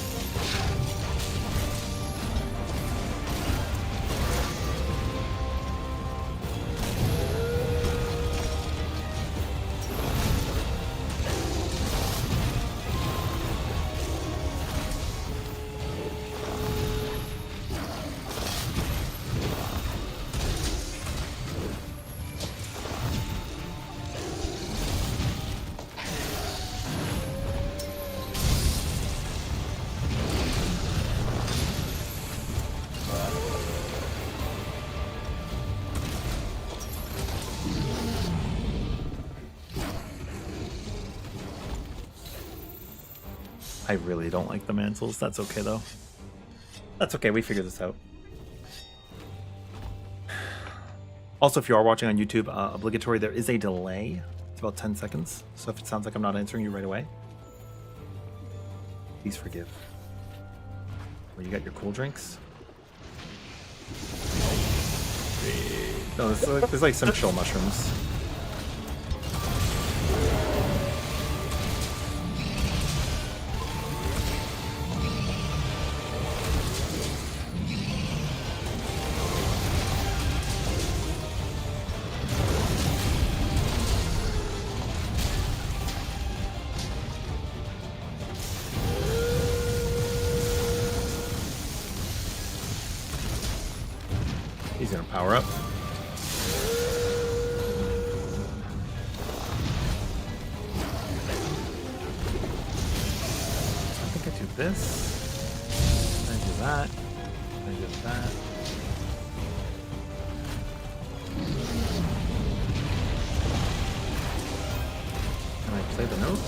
I really don't like the mantles. That's okay, though. That's okay. We figured this out. Also, if you are watching on YouTube, obligatory, there is a delay. It's about 10 seconds. So if it sounds like I'm not answering you right away, please forgive. Well, you got your cool drinks? No, there's like some chill mushrooms. He's gonna power up. I think I do this. I do that. I do that. Can I play the note?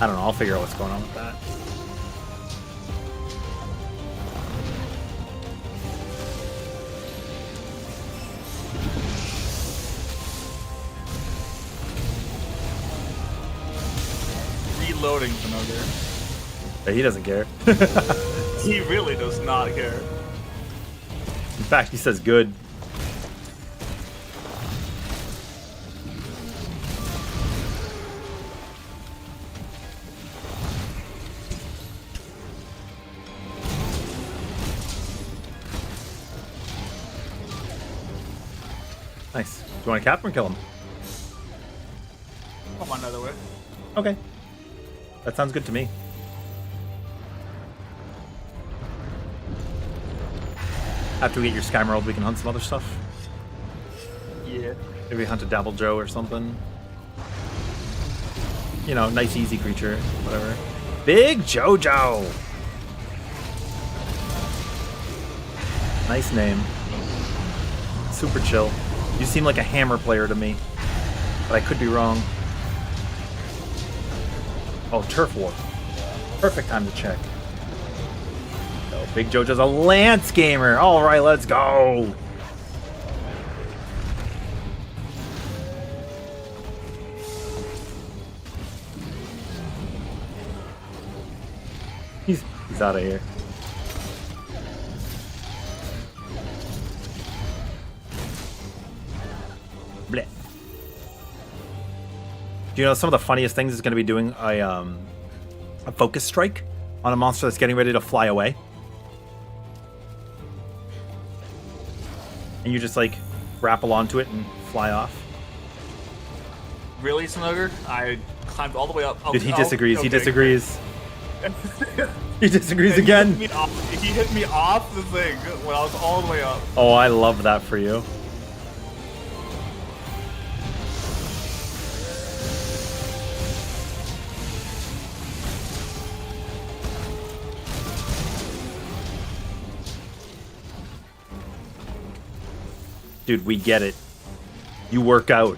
I don't know. I'll figure out what's going on with that. Reloading another. Yeah, he doesn't care. He really does not care. In fact, he says good. Nice. Do you want to cap him or kill him? Come on, another way. Okay. That sounds good to me. After we get your Skymerald, we can hunt some other stuff. Yeah. Maybe hunt a Dabble Joe or something. You know, nice easy creature, whatever. Big Jojo! Nice name. Super chill. You seem like a hammer player to me. But I could be wrong. Oh, Turf War. Perfect time to check. Oh, Big Jojo's a Lance gamer. Alright, let's go! He's out of here. Bleh. Do you know some of the funniest things is going to be doing a focus strike on a monster that's getting ready to fly away? And you just like grapple onto it and fly off. Really, Snugger? I climbed all the way up. Dude, he disagrees. He Okay, disagrees. great. He disagrees again. He hit me off the thing when I was all the way up. Oh, I love that for you. Dude, we get it. You work out.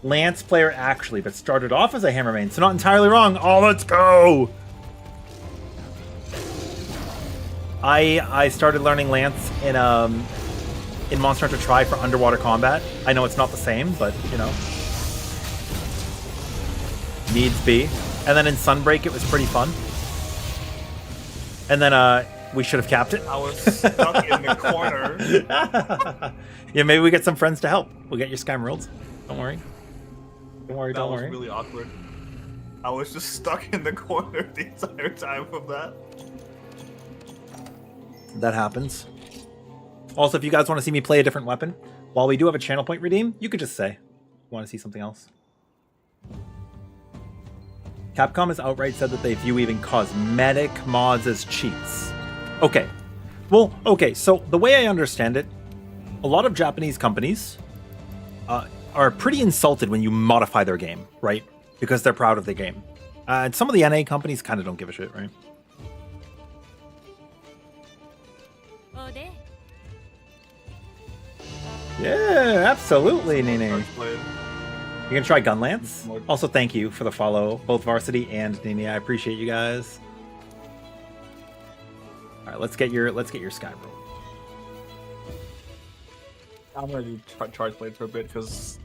Lance player actually, but started off as a hammer main, so not entirely wrong. Oh, let's go! I started learning Lance in Monster Hunter Tri for underwater combat. I know it's not the same, but you know, needs be. And then in Sunbreak, it was pretty fun. And then we should have capped it. I was stuck in the corner. Yeah, maybe we get some friends to help. We'll get your Skymeralds. Don't worry. Don't worry, don't worry. That was really awkward. I was just stuck in the corner the entire time from that. That happens. Also, if you guys want to see me play a different weapon, while we do have a channel point redeem, you could just say, you want to see something else. Capcom has outright said that they view even cosmetic mods as cheats. Okay. Well, okay, so the way I understand it, a lot of Japanese companies are pretty insulted when you modify their game, right? Because they're proud of the game. And some of the NA companies kind of don't give a shit, right? Yeah, absolutely, Nene. You gonna try Gunlance? Also, thank you for the follow, both Varsity and Nene. I appreciate you guys. All right, let's get your Skyrim. I'm gonna do charge blade for a bit because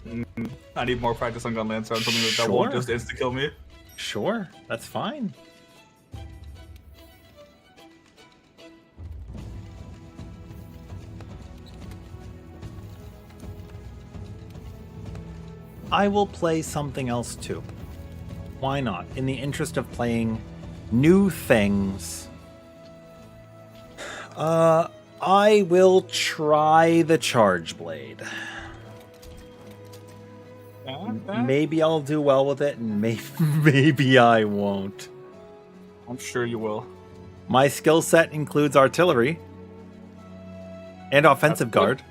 I need more practice on Gunlance on something that won't just insta kill me. Sure, that's fine. I will play something else too. Why not? In the interest of playing new things. I will try the Charge Blade. Maybe I'll do well with it, and maybe I won't. I'm sure you will. My skill set includes artillery and offensive guard,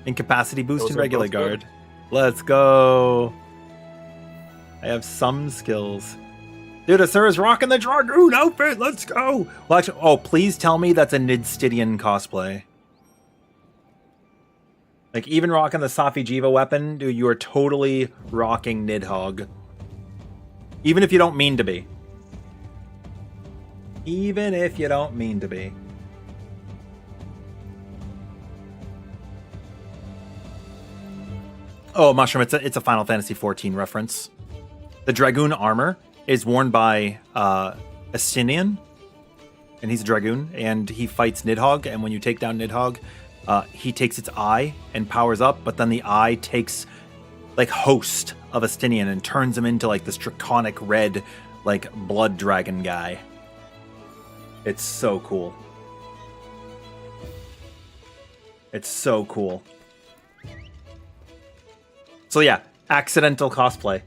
incapacity boost, and regular guard. Let's go. I have some skills. Dude, Asura's rocking the Dragoon outfit. Let's go. Well, actually, oh, please tell me that's a Nidstidian cosplay. Like, even rocking the Safi Jiva weapon, dude, you are totally rocking Nidhogg. Even if you don't mean to be. Even if you don't mean to be. Oh, Mushroom, it's a Final Fantasy XIV reference. The Dragoon armor is worn by Astinian, and he's a Dragoon, and he fights Nidhogg, and when you take down Nidhogg, he takes its eye and powers up, but then the eye takes like host of Astinian and turns him into like this draconic red like blood dragon guy. It's so cool. It's so cool. So yeah, accidental cosplay.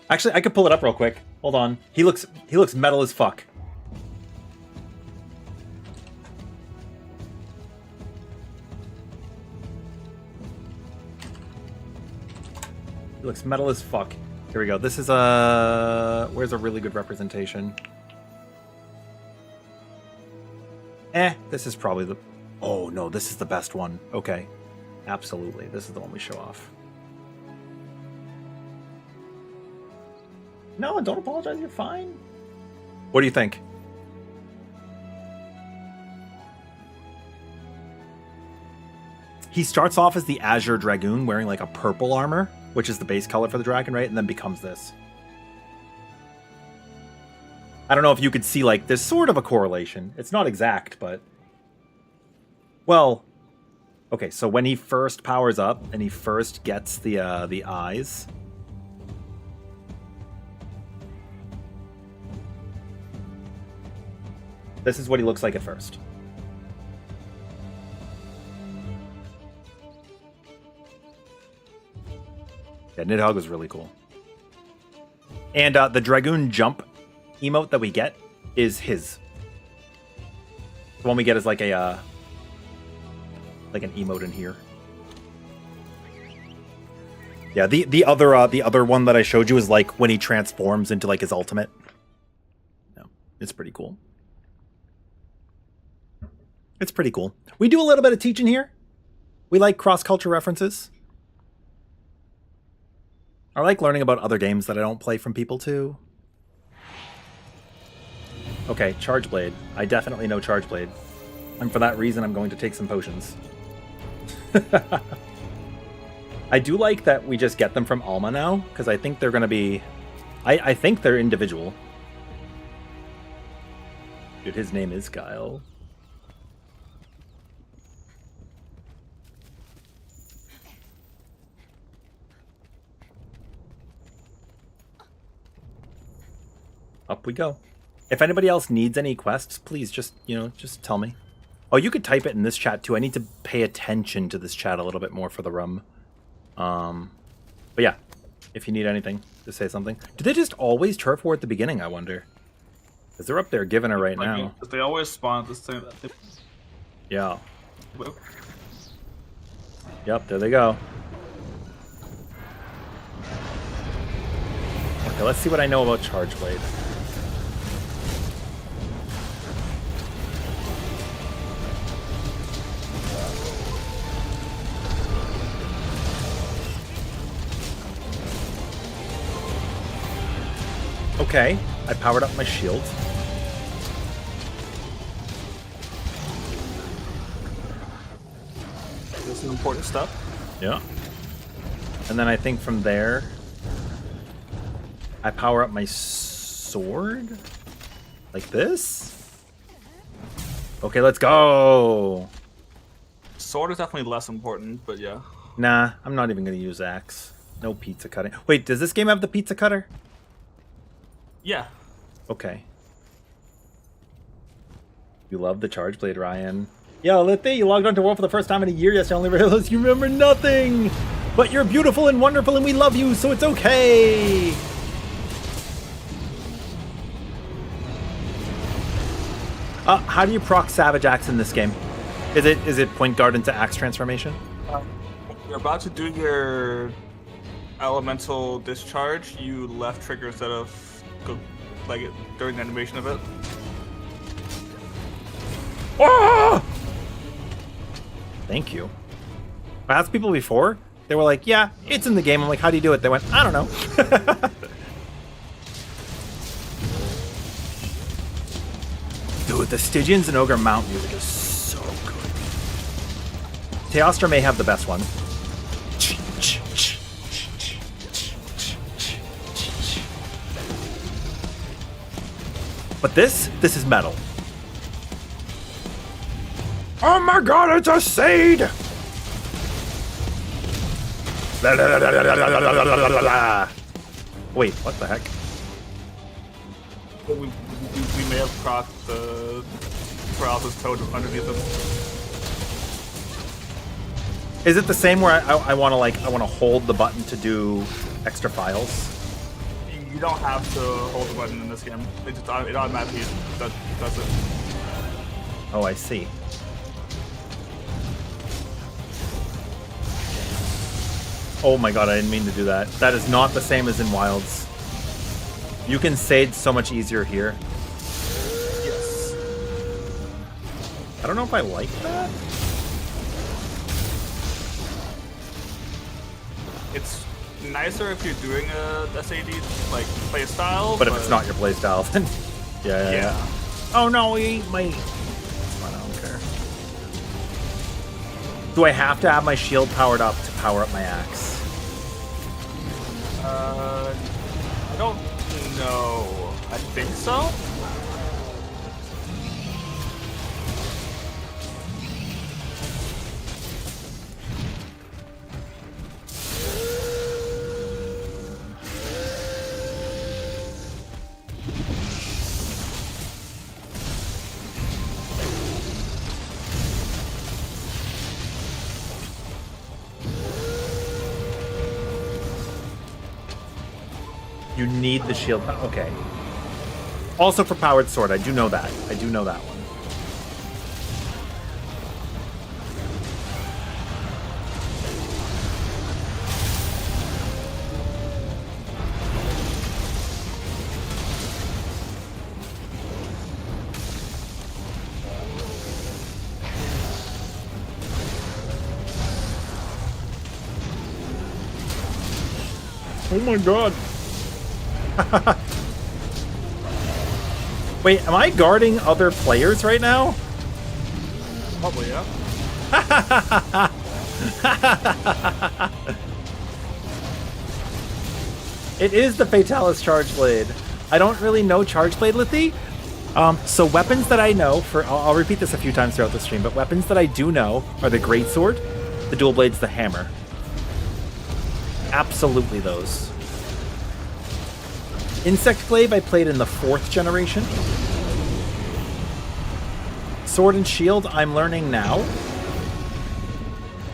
Actually, I could pull it up real quick. Hold on. He looks metal as fuck. He looks metal as fuck. Here we go. This is where's a really good representation? This is probably the... Oh, no, this is the best one. Okay. Absolutely. This is the one we show off. No, don't apologize. You're fine. What do you think? He starts off as the Azure Dragoon wearing like a purple armor, which is the base color for the dragon, right? And then becomes this. I don't know if you could see, like, there's sort of a correlation. It's not exact, but... Well, okay, so when he first powers up and he first gets the eyes... This is what he looks like at first. Yeah, Nidhogg was really cool. And the Dragoon jump emote that we get is his. The one we get is like a like an emote in here. Yeah, the other one that I showed you is like when he transforms into like his ultimate. No, it's pretty cool. It's pretty cool. We do a little bit of teaching here. We like cross-culture references. I like learning about other games that I don't play from people too. Okay, Charge Blade. I definitely know Charge Blade. And for that reason, I'm going to take some potions. I do like that we just get them from Alma now, because I think they're going to be... I think they're individual. Dude, his name is Kyle. Up we go. If anybody else needs any quests, please just tell me. Oh, you could type it in this chat too. I need to pay attention to this chat a little bit more for the rum. But yeah, if you need anything, just say something. Do they just always turf war at the beginning, I wonder? Because they're up there giving her right now. They always spawn at the same... Yeah. Yep, there they go. Okay, let's see what I know about Charge Blade. Okay, I powered up my shield. This is important stuff. Yeah. And then I think from there, I power up my sword? Like this? Okay, let's go! Sword is definitely less important, but yeah. Nah, I'm not even going to use axe. No pizza cutting. Wait, does this game have the pizza cutter? Yeah. Okay. You love the Charge Blade, Ryan. Yo, Lithy, you logged onto World for the first time in a year yesterday. I only realized you remember nothing! But you're beautiful and wonderful and we love you, so it's okay! How do you proc Savage Axe in this game? Is it point guard into axe transformation? You're about to do your elemental discharge, you left trigger instead of go like it during the animation of it. Oh! Thank you. I asked people before, They were like, yeah, it's in the game. I'm like, how do you do it? They went, I don't know. Dude, the Stygians and Ogre Mount music is so good. Teostra may have the best one. But this is metal. Oh my god, it's a seed! Wait, what the heck? We may have crossed the paralysis toad underneath him. Is it the same where I want to hold the button to do extra files? You don't have to hold the button in this game. It automatically does it. Oh, I see. Oh my god, I didn't mean to do that. That is not the same as in Wilds. You can sage so much easier here. Yes. I don't know if I like that. It's nicer if you're doing a SAD like play style, But if it's not your playstyle, then yeah. Oh no, he ate my. I don't care. Do I have to have my shield powered up to power up my axe? I don't know. I think so. You need the shield. Okay. Also for powered sword, I do know that. I do know that one. Oh my god. Wait, am I guarding other players right now? Probably, yeah. It is the Fatalis Charge Blade. I don't really know Charge Blade, Lithy. So weapons that I know, I'll repeat this a few times throughout the stream, but weapons that I do know are the Greatsword, the Dual Blades, the Hammer. Absolutely those. Insect Glaive I played in the 4th generation. Sword and Shield I'm learning now.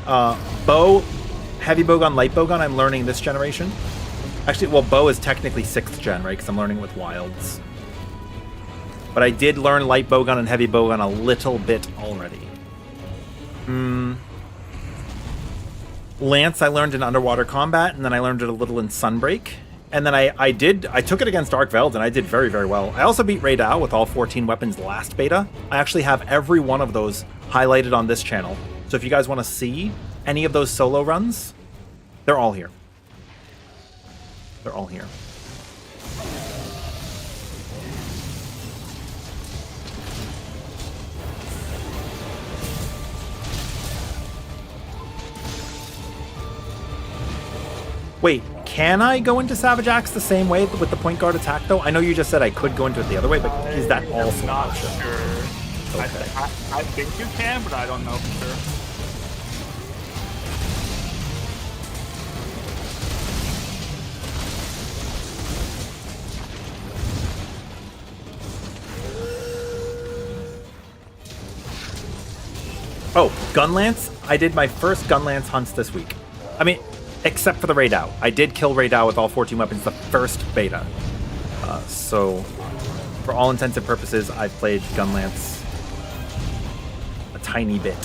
Bow, Heavy Bowgun, Light Bowgun I'm learning this generation. Actually, well, Bow is technically 6th gen, right? Because I'm learning with Wilds. But I did learn Light Bowgun and Heavy Bowgun a little bit already. Lance I learned in Underwater Combat, and then I learned it a little in Sunbreak. And then I took it against Arkveld, and I did very, very well. I also beat Raydao with all 14 weapons last beta. I actually have every one of those highlighted on this channel. So if you guys want to see any of those solo runs, they're all here. They're all here. Wait, can I go into Savage Axe the same way with the point guard attack, though? I know you just said I could go into it the other way, but is that also I'm not an option? sure. Okay. I think you can, but I don't know for sure. Oh, Gunlance? I did my first Gunlance hunts this week. I mean, except for the Raydao. I did kill Raydao with all 14 weapons the first beta. So, for all intents and purposes, I've played Gunlance a tiny bit.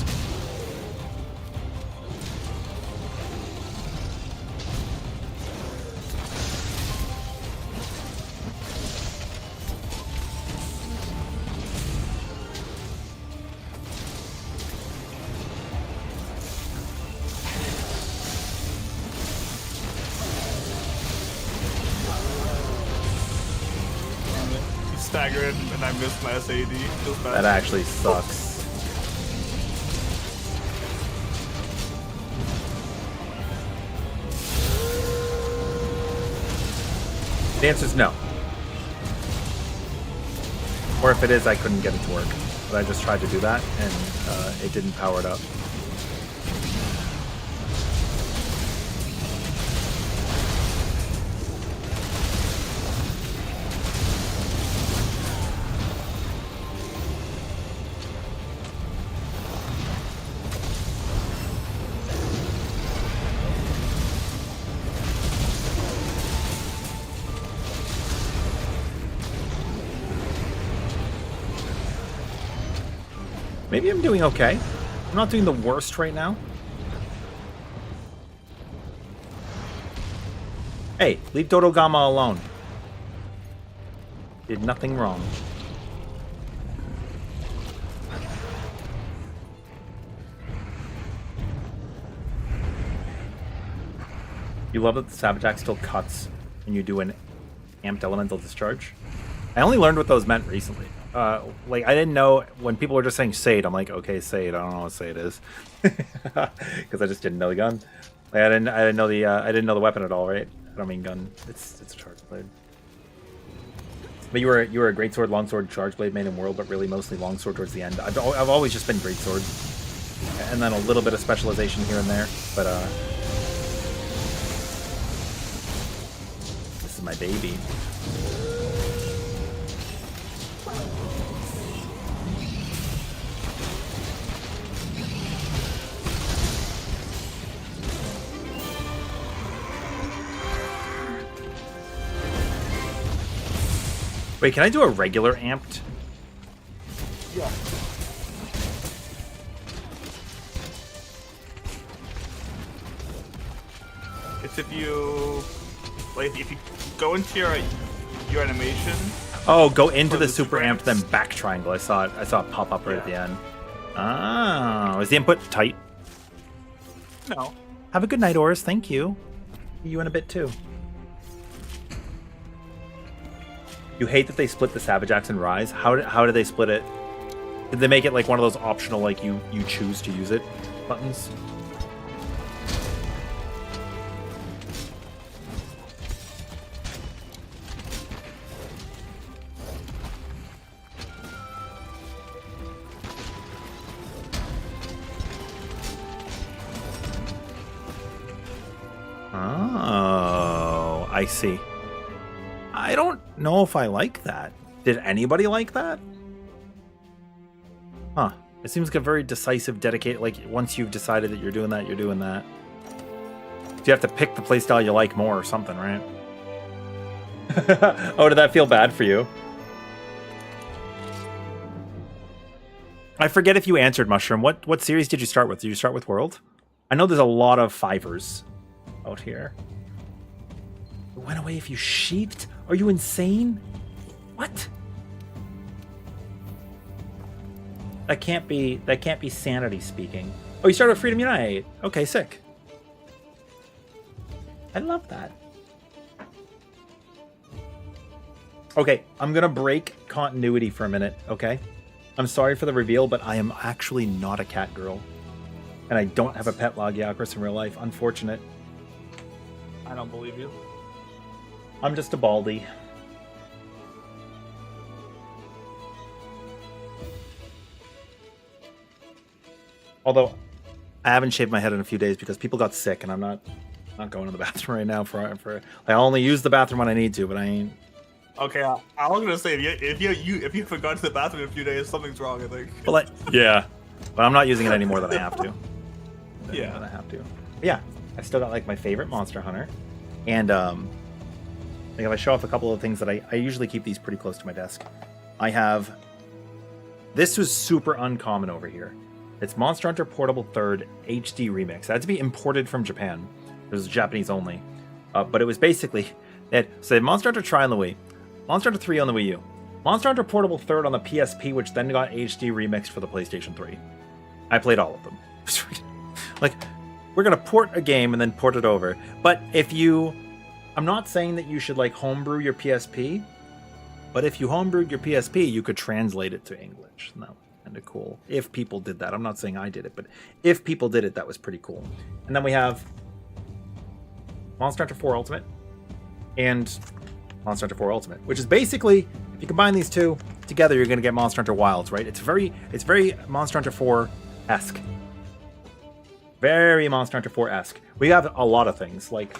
staggered and I missed my SAD. Feels bad. That actually sucks. The answer is no. Or if it is, I couldn't get it to work. But I just tried to do that, and it didn't power it up. Maybe I'm doing okay. I'm not doing the worst right now. Hey, leave Dodogama alone. Did nothing wrong. You love that the Sabotage still cuts when you do an amped elemental discharge? I only learned what those meant recently. Like, I didn't know when people were just saying Sade. I'm like, okay, Sade. I don't know what Sade is, because I just didn't know the gun. Like, I didn't know the weapon at all, right? I don't mean gun. It's a charge blade. But you were a greatsword, longsword, charge blade main in world, but really mostly longsword towards the end. I've always just been greatsword, and then a little bit of specialization here and there. But this is my baby. Wait, can I do a regular amped? Yeah. It's if you go into your animation. Oh, go into the the super super amped, then amps. back triangle. I saw it pop up right at the Yeah. end. Oh, is the input tight? No. Have a good night, Oris. Thank you. See you in a bit too. You hate that they split the Sabotage and Rise. How did they split it? Did they make it like one of those optional, like you choose to use it buttons? Oh, I see. I don't know if I like that. Did anybody like that? Huh. It seems like a very decisive, dedicated, like, once you've decided that you're doing that, you're doing that. So you have to pick the playstyle you like more or something, right? Oh, did that feel bad for you? I forget if you answered, Mushroom. What series did you start with? Did you start with World? I know there's a lot of fivers out here. It went away if you sheeped? Are you insane? What? That can't be sanity speaking. Oh, you started with Freedom Unite. Okay, sick. I love that. Okay, I'm gonna break continuity for a minute, okay? I'm sorry for the reveal, but I am actually not a cat girl. And I don't have a pet Logiacris in real life. Unfortunate. I don't believe you. I'm just a baldy. Although, I haven't shaved my head in a few days because people got sick, and I'm not going to the bathroom right now. I only use the bathroom when I need to, but I ain't. Okay, I was gonna say if you forgot to the bathroom in a few days, something's wrong. I think. Well, yeah, but I'm not using it any more than I have to. Yeah. Than I have to. But yeah, I still got like my favorite Monster Hunter, and like if I show off a couple of things that I usually keep these pretty close to my desk. I have. This was super uncommon over here. It's Monster Hunter Portable 3rd HD Remix. It had to be imported from Japan. It was Japanese only. But it was basically... They had Monster Hunter Tri on the Wii, Monster Hunter 3 on the Wii U, Monster Hunter Portable 3rd on the PSP, which then got HD remixed for the PlayStation 3. I played all of them. Like, we're going to port a game and then port it over. But if you... I'm not saying that you should, like, homebrew your PSP, But if you homebrewed your PSP, you could translate it to English. And that was kind of cool. If people did that. I'm not saying I did it, but if people did it, that was pretty cool. And then we have Monster Hunter 4 Ultimate and Monster Hunter 4 Ultimate, which is basically, if you combine these two together, you're going to get Monster Hunter Wilds, right? It's very Monster Hunter 4-esque. Very Monster Hunter 4-esque. We have a lot of things, like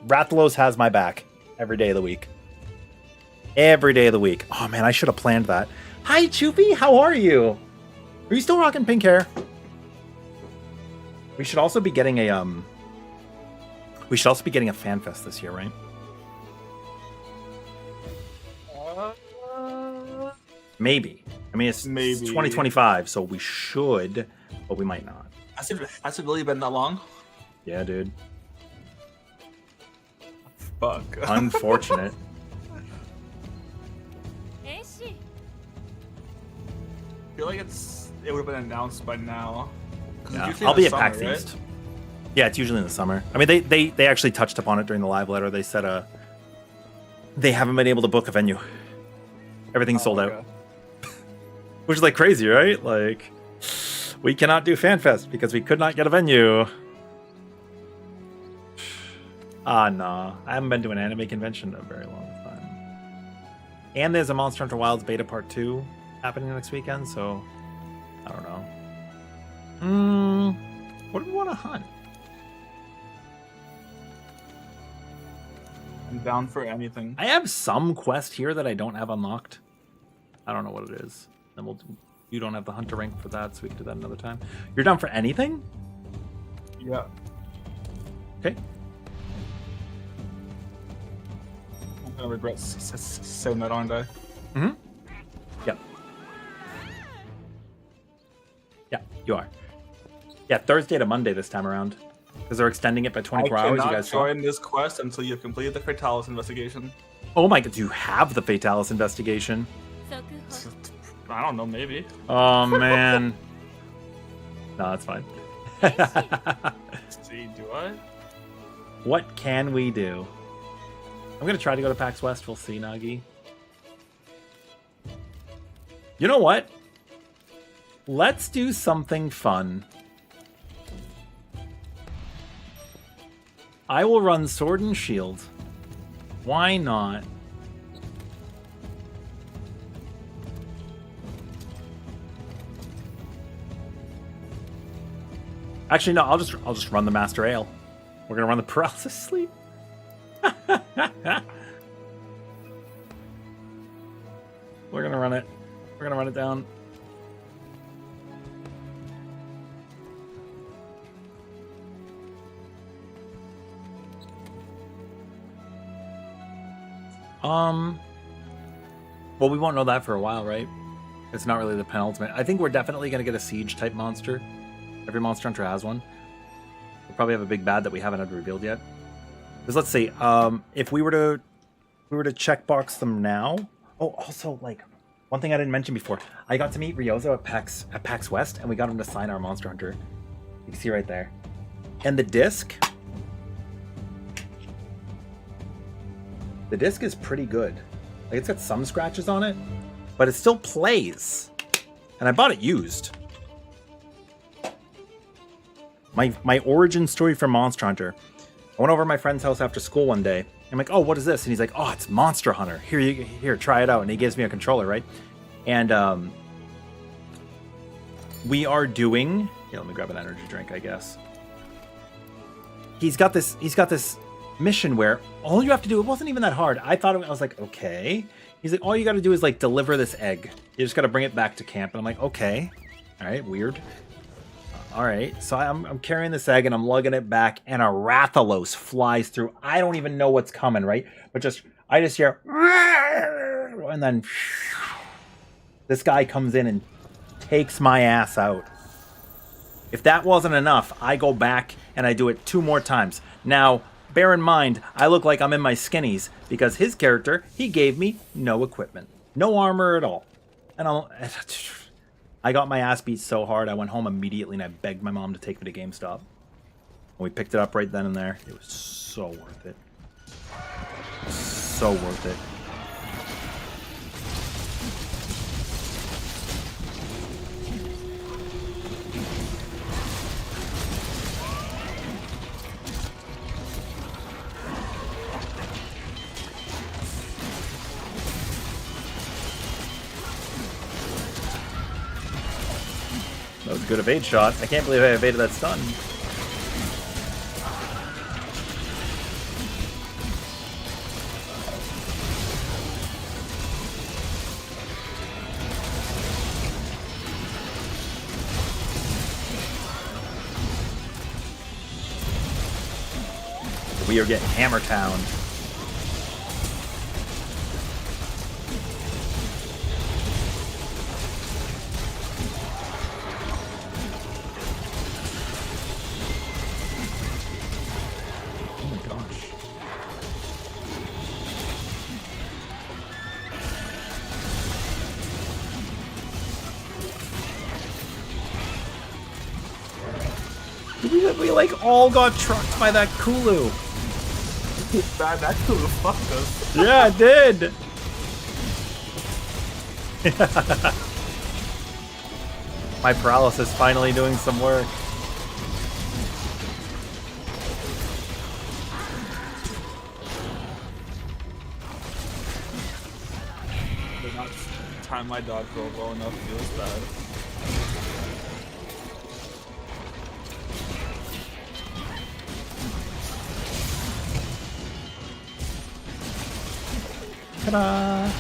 Rathalos has my back every day of the week. Every day of the week. Oh man, I should have planned that. Hi Choopy, how are you? Are you still rocking pink hair? We should also be getting a fan fest this year, right? Maybe. I mean, it's 2025, so we should, but we might not. Has it really been that long? Yeah, dude. Fuck. Unfortunate. I feel like it would have been announced by now. Yeah, I'll be at PAX East. Right? Yeah, it's usually in the summer. I mean, they actually touched upon it during the live letter. They said they haven't been able to book a venue. Everything's sold out. Which is like crazy, right? Like, we cannot do FanFest because we could not get a venue. Nah. I haven't been to an anime convention in a very long time. And there's a Monster Hunter Wilds Beta Part 2 happening next weekend, so I don't know. What do we want to hunt? I'm down for anything. I have some quest here that I don't have unlocked. I don't know what it is. Then you don't have the hunter rank for that, so we can do that another time. You're down for anything? Yeah. Okay. I'm gonna regret saying that, aren't I? Mm-hmm. Yep. Yeah, you are. Yeah, Thursday to Monday this time around. Because they're extending it by 24 hours. You guys join this quest until you've completed the Fatalis investigation. Oh my god, do you have the Fatalis investigation? I don't know, maybe. Oh man. No, that's fine. See, do I? What can we do? I'm gonna try to go to PAX West. We'll see, Nagi. You know what? Let's do something fun. I will run Sword and Shield. Why not? Actually, no. I'll just run the Master Ale. We're gonna run the Paralysis Sleep. We're gonna run it. We're gonna run it down. Well, we won't know that for a while, right? It's not really the penultimate. I think we're definitely going to get a siege type monster. Every Monster Hunter has one. We'll probably have a big bad that we haven't had revealed yet. Because let's see, if we were to checkbox them now. Oh, also, like, one thing I didn't mention before. I got to meet Ryozo at PAX West, and we got him to sign our Monster Hunter. You can see right there. And the disc. The disc is pretty good. Like, it's got some scratches on it, but it still plays. And I bought it used. My origin story for Monster Hunter. I went over to my friend's house after school one day. I'm like, oh, what is this? And he's like, oh, it's Monster Hunter. Here, try it out. And he gives me a controller, right? And we are doing. Here, let me grab an energy drink, I guess. He's got this mission where all you have to do, it wasn't even that hard. I was like, okay. He's like, all you got to do is like deliver this egg. You just got to bring it back to camp. And I'm like, okay. All right, weird. All right, so I'm carrying this egg and I'm lugging it back, and a Rathalos flies through. I don't even know what's coming, right? But I just hear, and then this guy comes in and takes my ass out. If that wasn't enough, I go back and I do it 2 more times. Now, bear in mind, I look like I'm in my skinnies because his character, he gave me no equipment, no armor at all, and I got my ass beat so hard, I went home immediately and I begged my mom to take me to GameStop. And we picked it up right then and there. It was so worth it. so worth it. That was a good evade shot. I can't believe I evaded that stun. We are getting Hammer Town. Oh my gosh. We like all got trucked by that Kulu. Man, that could have fucked us. Yeah, it did. My paralysis finally doing some work. Did not time my dodge roll well enough. Feels bad. Ta-da!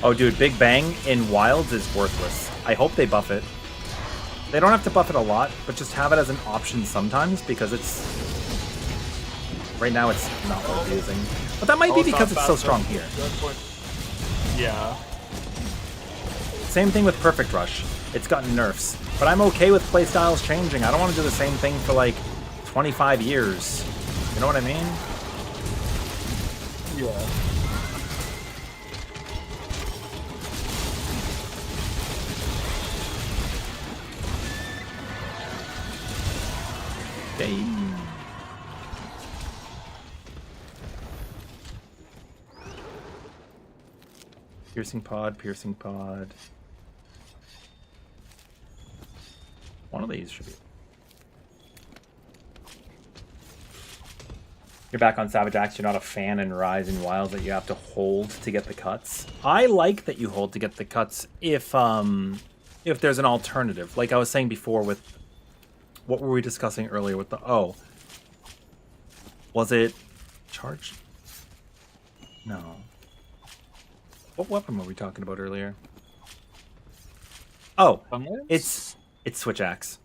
Oh, dude, Big Bang in Wilds is worthless. I hope they buff it. They don't have to buff it a lot, but just have it as an option sometimes because it's... Right now it's not worth using. But that might be because it's so strong here. Yeah. Same thing with Perfect Rush. It's gotten nerfs. But I'm okay with playstyles changing. I don't want to do the same thing for like 25 years. You know what I mean? Yeah. Okay. Piercing pod, piercing pod. One of these should be. You're back on Savage Axe. You're not a fan in Rise and Wilds that you have to hold to get the cuts. I like that you hold to get the cuts if there's an alternative. Like I was saying before with what were we discussing earlier with the was it charge? No. What weapon were we talking about earlier? Oh, it's Switch Axe.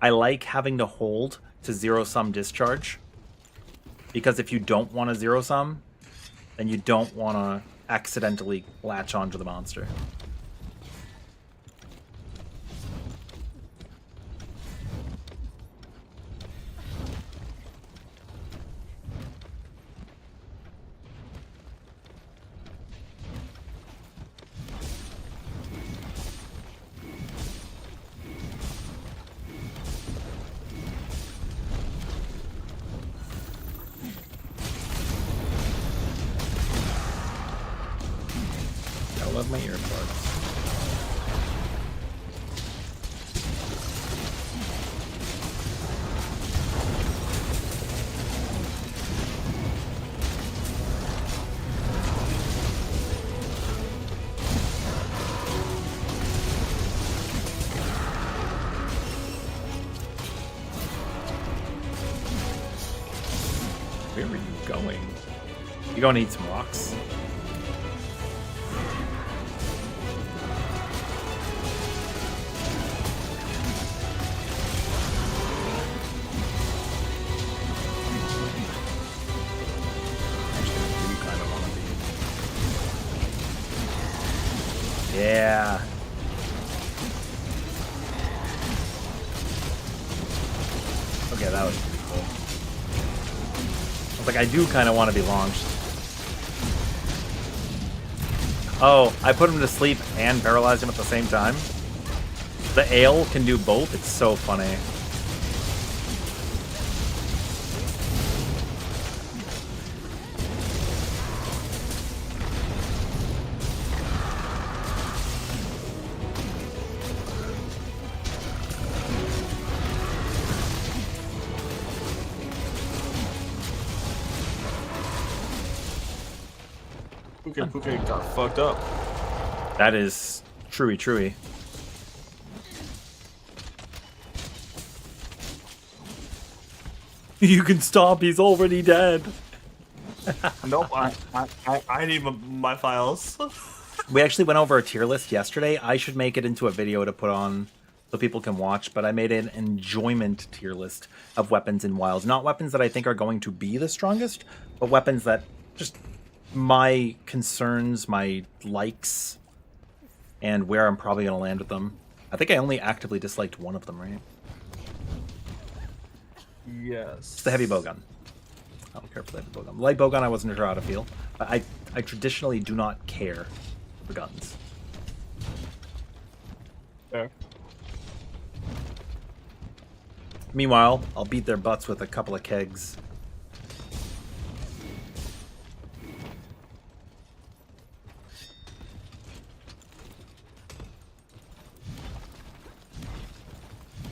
I like having to hold to zero sum discharge. Because if you don't want to zero sum, then you don't want to accidentally latch onto the monster. I love my earbuds. Where are you going? You gonna need some rocks? Yeah. Okay, that was pretty cool. I was like, I do kind of want to be launched. Oh, I put him to sleep and paralyzed him at the same time. The ale can do both. It's so funny. Puke got fucked up. That is truey. You can stop, he's already dead. Nope, I need my files. We actually went over a tier list yesterday. I should make it into a video to put on so people can watch, but I made an enjoyment tier list of weapons in Wilds. Not weapons that I think are going to be the strongest, but weapons that just my concerns, my likes, and where I'm probably going to land with them. I think I only actively disliked one of them, right? Yes. It's the heavy bowgun. I don't care for the heavy bowgun. Light bowgun, I wasn't sure how to feel. But I traditionally do not care for guns. Fair. Meanwhile, I'll beat their butts with a couple of kegs.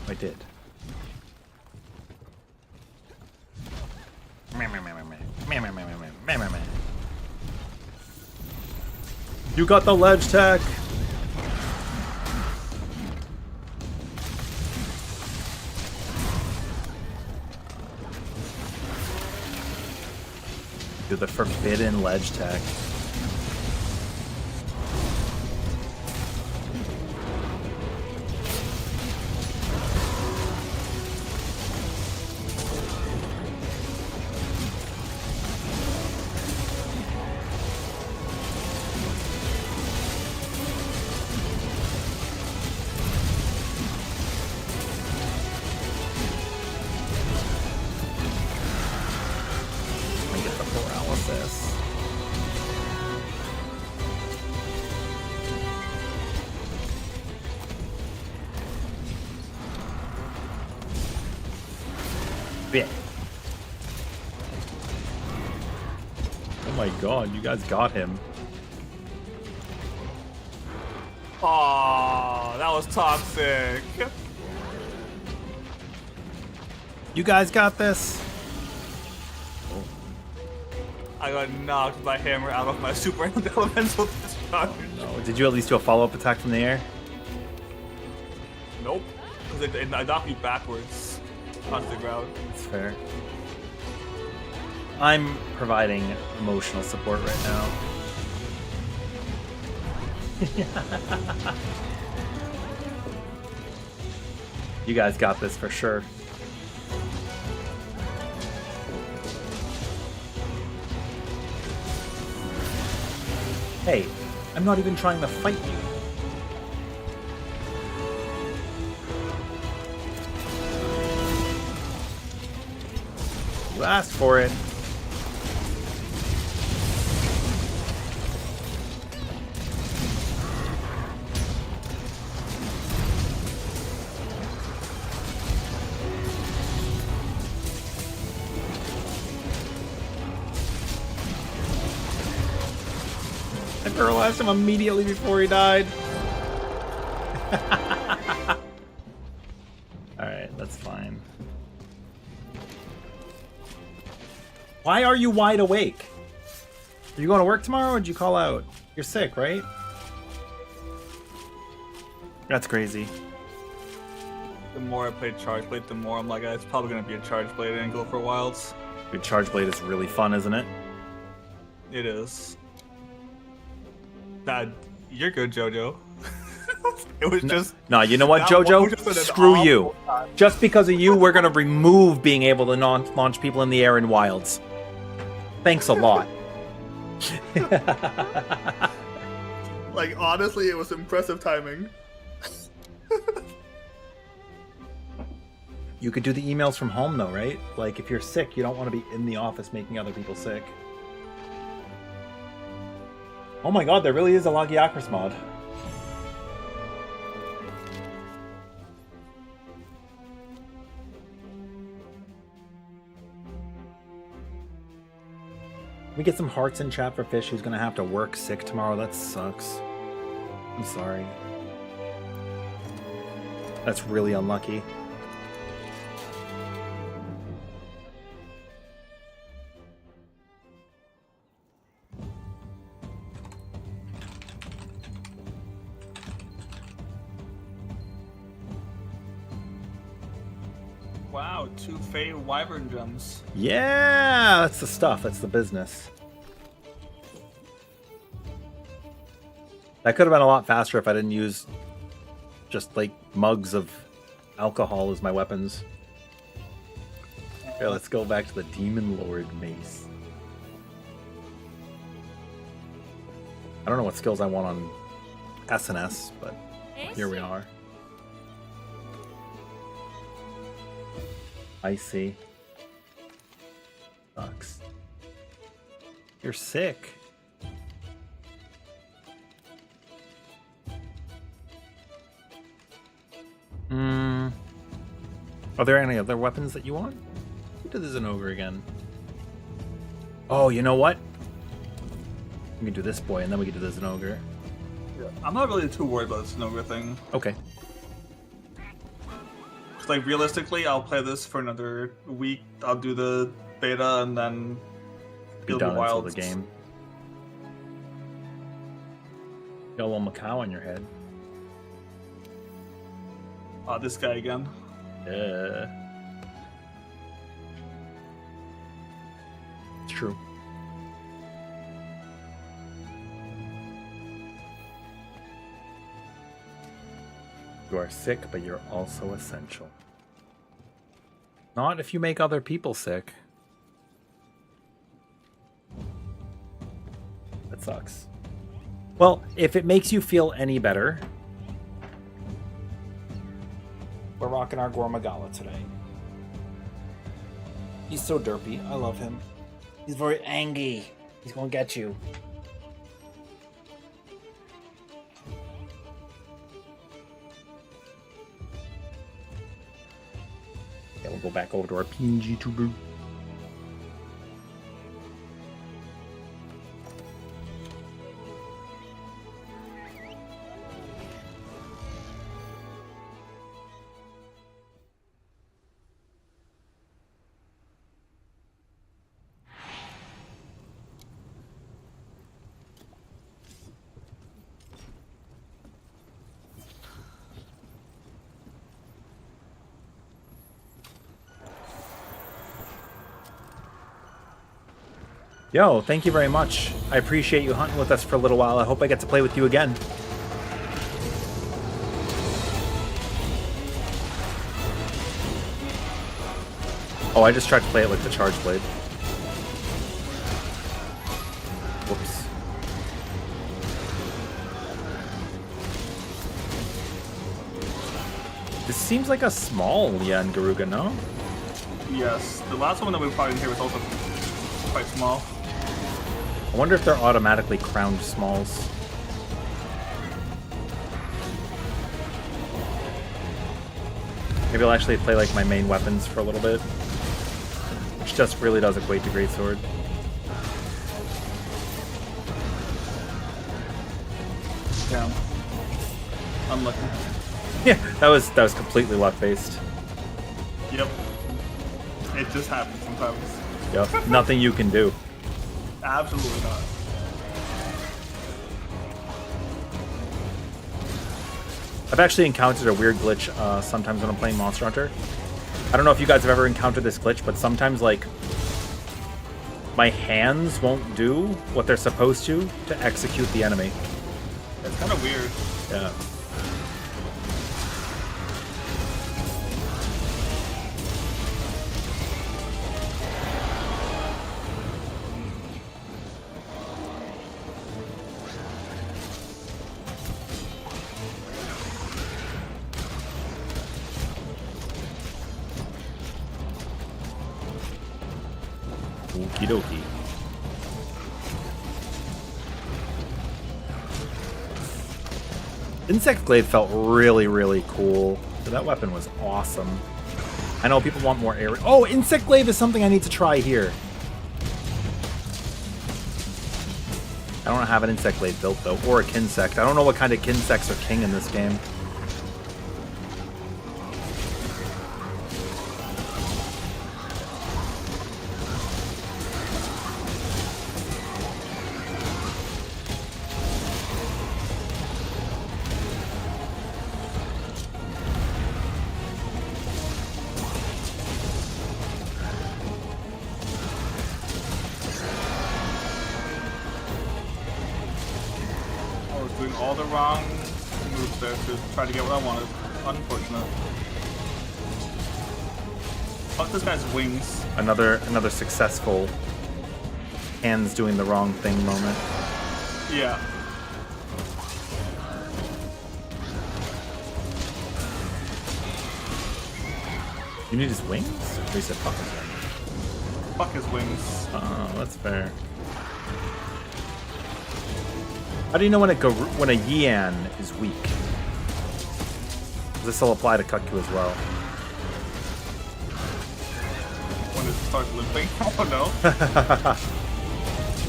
I did. You got the ledge tech. Do the forbidden ledge tech. Oh my god, you guys got him. Oh, that was toxic. You guys got this. I got knocked by hammer out of my super elemental discharge. No, did you at least do a follow-up attack from the air? Nope, because it knocked me backwards onto the ground. That's fair. I'm providing emotional support right now. You guys got this for sure. Hey, I'm not even trying to fight you. You asked for it. I paralyzed him immediately before he died. Alright, that's fine. Why are you wide awake? Are you going to work tomorrow or did you call out? You're sick, right? That's crazy. The more I play Charge Blade, the more I'm like, it's probably going to be a Charge Blade angle for Wilds. Dude, Charge Blade is really fun, isn't it? It is. Nah, you're good, JoJo. It was just... No, you know what, that one was JoJo? just an Screw you. awful time. Just because of you, we're going to remove being able to launch people in the air in Wilds. Thanks a lot. Like, honestly, it was impressive timing. You could do the emails from home, though, right? Like, if you're sick, you don't want to be in the office making other people sick. Oh my god, there really is a Lagiacris mod. We get some hearts in chat for Fish, who's gonna have to work sick tomorrow. That sucks. I'm sorry. That's really unlucky. Wow, 2 Fey Wyvern gems. Yeah, that's the stuff. That's the business. That could have been a lot faster if I didn't use just like mugs of alcohol as my weapons. Okay, let's go back to the Demon Lord Mace. I don't know what skills I want on SNS, but here we are. I see. Sucks. You're sick. Are there any other weapons that you want? We do this an ogre again. Oh, you know what? We can do this boy, and then we can do this an ogre. Yeah, I'm not really too worried about this Nova thing. Okay. Like, realistically, I'll play this for another week. I'll do the beta, and then Be it'll done be wild. until the game. Got a little Macau on your head. This guy again. It's true. You are sick, but you're also essential. Not if you make other people sick. That sucks. Well, if it makes you feel any better, we're rocking our Gormagala today. He's so derpy. I love him. He's very angry. He's gonna get you. Yeah, we'll go back over to our PNG tuber. Yo, thank you very much. I appreciate you hunting with us for a little while. I hope I get to play with you again. Oh, I just tried to play it with the charge blade. Whoops. This seems like a small Yan Garuga, no? Yes, the last one that we fought in here was also quite small. I wonder if they're automatically crowned smalls. Maybe I'll actually play like my main weapons for a little bit. Which just really does equate to Greatsword. Yeah. Unlucky. Yeah, that was completely luck-based. Yep. It just happens sometimes. Yep, nothing you can do. Absolutely not. I've actually encountered a weird glitch sometimes when I'm playing Monster Hunter. I don't know if you guys have ever encountered this glitch, but sometimes, like, my hands won't do what they're supposed to execute the enemy. It's kind of weird. Yeah. Okie dokie. Insect Glaive felt really, really cool. That weapon was awesome. I know people want more air. Oh, Insect Glaive is something I need to try here. I don't have an Insect Glaive built though, or a Kinsect. I don't know what kind of Kinsects are king in this game. the wrong moves there to try to get what I wanted. Unfortunate. Fuck this guy's wings. Another successful hands doing the wrong thing moment. Yeah. You need his wings? Or he said fuck his wings. Fuck his wings. Oh, that's fair. How do you know when a Yan is weak? Does this will apply to Kukku as well? When it starts limping. Oh no.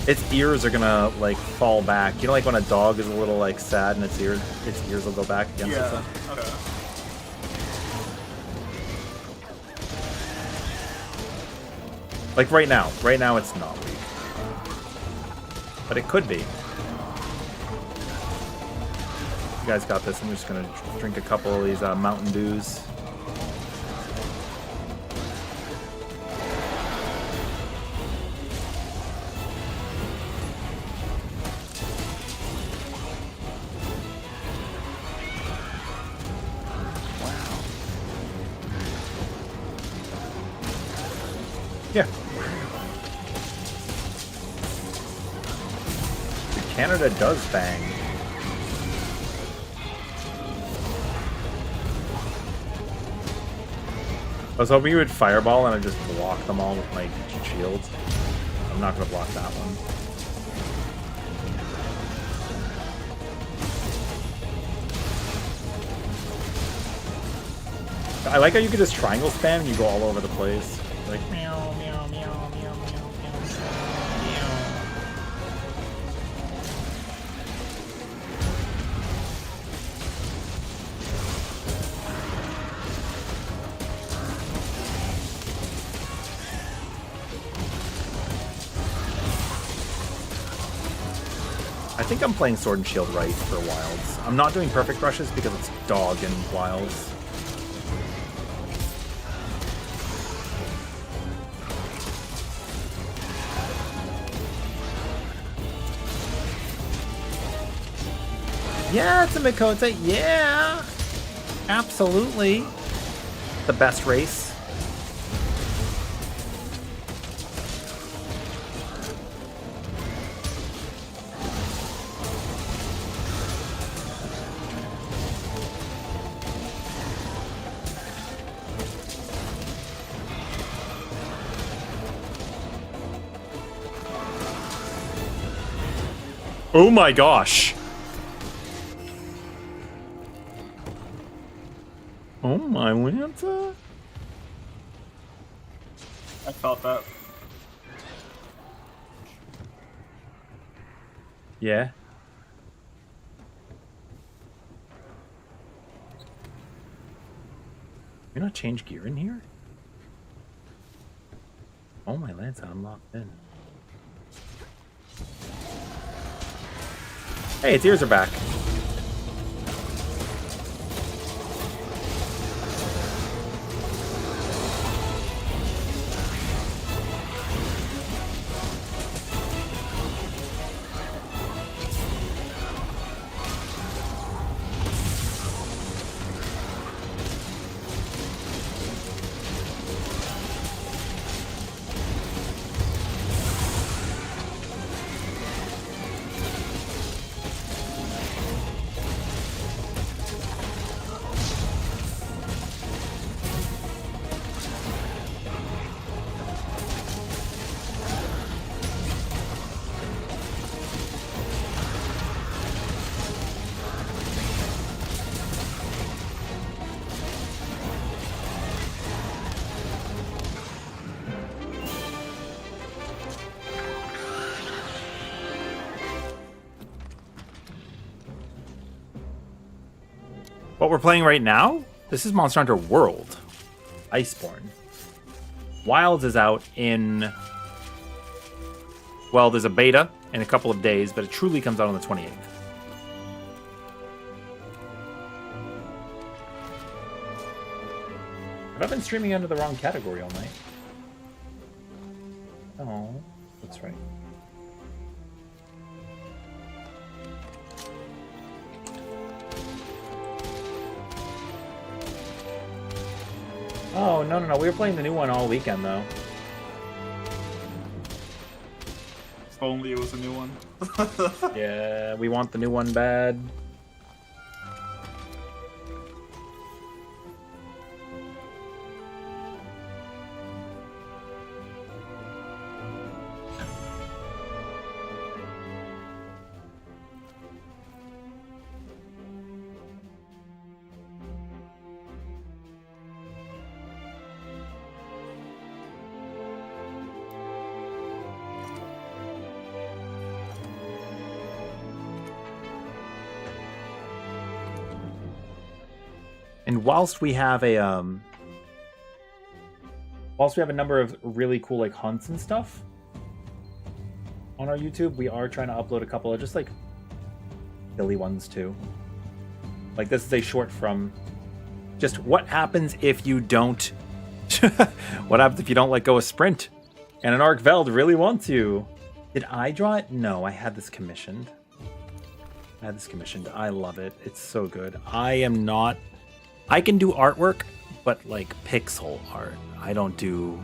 Its ears are gonna like fall back. You know, like when a dog is a little like sad and its ears will go back against Yeah. itself. Okay. Like right now it's not weak, but it could be. You guys got this. I'm just gonna drink a couple of these Mountain Dews. Yeah. Canada does bang. I was hoping you would fireball and I'd just block them all with my shields. I'm not gonna block that one. I like how you can just triangle spam and you go all over the place. Like meow meow meow meow meow meow meow. I think I'm playing Sword and Shield right for Wilds. I'm not doing perfect rushes because it's dog and Wilds. Yeah, it's a Makota. Yeah, absolutely. The best race. Oh my gosh. Oh my Lanta. I felt that. Yeah. You're not change gear in here? Oh my Lanta, I'm locked in. Hey, its ears are back. What we're playing right now? This is Monster Hunter World. Iceborne. Wilds is out in... Well, there's a beta in a couple of days, but it truly comes out on the 28th. Have I been streaming under the wrong category all night? Oh, that's right. Oh, no, no, no. We were playing the new one all weekend, though. If only it was a new one. Yeah, we want the new one bad. And whilst we have a number of really cool like hunts and stuff on our YouTube, we are trying to upload a couple of just like silly ones too. Like this is a short from just what happens if you don't what happens if you don't let go of sprint and an Arkveld really wants you. Did I draw it? No, I had this commissioned. I love it. It's so good. I can do artwork, but like pixel art. I don't do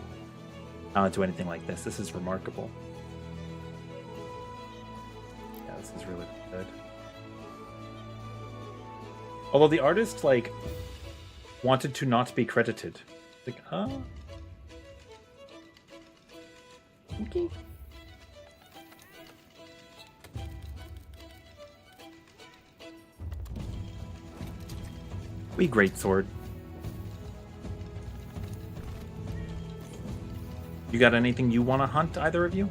anything like this. This is remarkable. Yeah, this is really good. Although the artist like wanted to not be credited. Like, okay. We great sword. You got anything you want to hunt, either of you?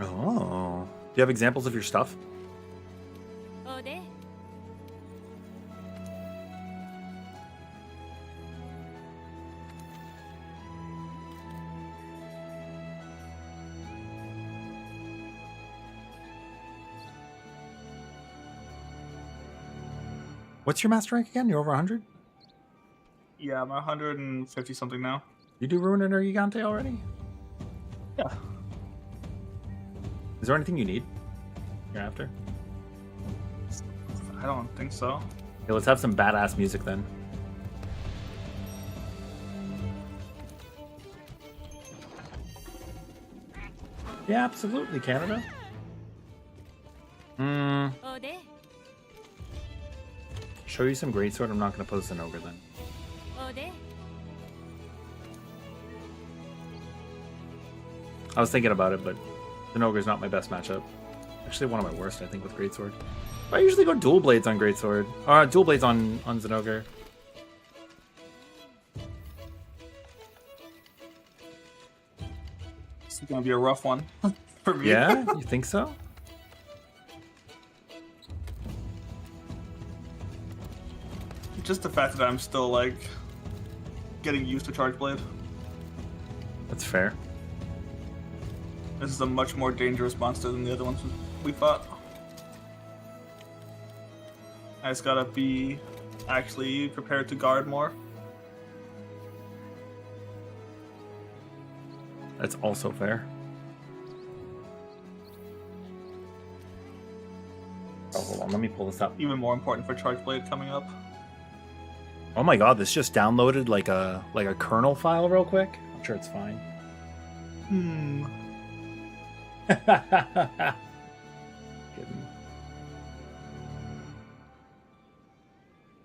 Oh. Do you have examples of your stuff? What's your master rank again? You're over 100? Yeah, I'm 150 something now. You do Ruin or Gigante already? Yeah. Is there anything you need? You're after? I don't think so. Okay, let's have some badass music then. Yeah, absolutely, Canada. Show you some greatsword. I'm not going to post an ogre then. I was thinking about it, but the ogre is not my best matchup. Actually, one of my worst, I think, with greatsword. I usually go dual blades on greatsword, or dual blades on Zenogre. It's gonna be a rough one for me. Yeah, you think so? Just the fact that I'm still like getting used to Charge Blade. That's fair. This is a much more dangerous monster than the other ones we fought. I just gotta be actually prepared to guard more. That's also fair. Oh, hold on. Let me pull this up. Even more important for Charge Blade coming up. Oh my god, this just downloaded like a kernel file real quick. I'm sure it's fine. Kidding.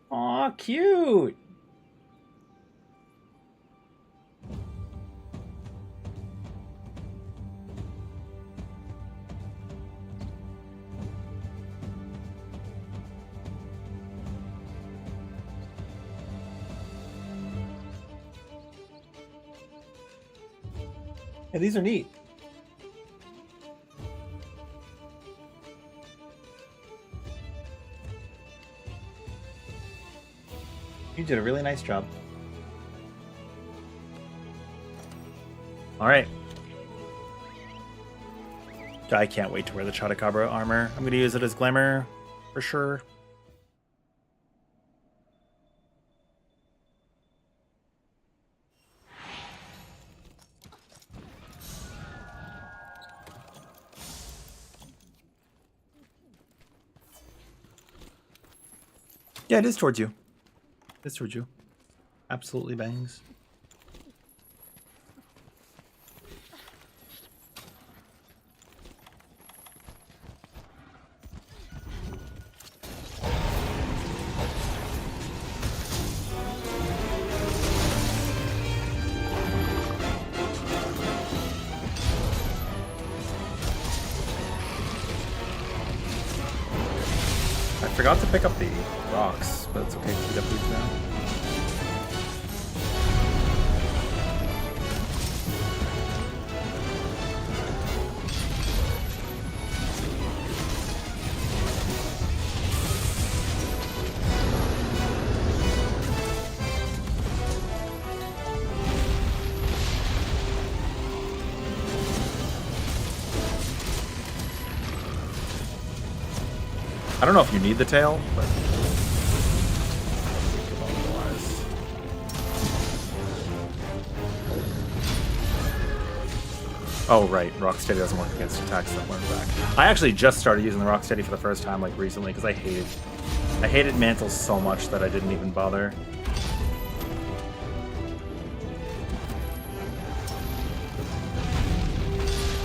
Aw, cute. Yeah, these are neat. You did a really nice job. All right. I can't wait to wear the Chotacabra armor. I'm going to use it as glamour for sure. Yeah, it is towards you. It's towards you. Absolutely bangs. I forgot to pick up the rocks, but it's okay to pick up these now. I don't know if you need the tail, but otherwise. Oh right, Rocksteady doesn't work against attacks that learn back. I actually just started using the Rocksteady for the first time like recently because I hated mantles so much that I didn't even bother.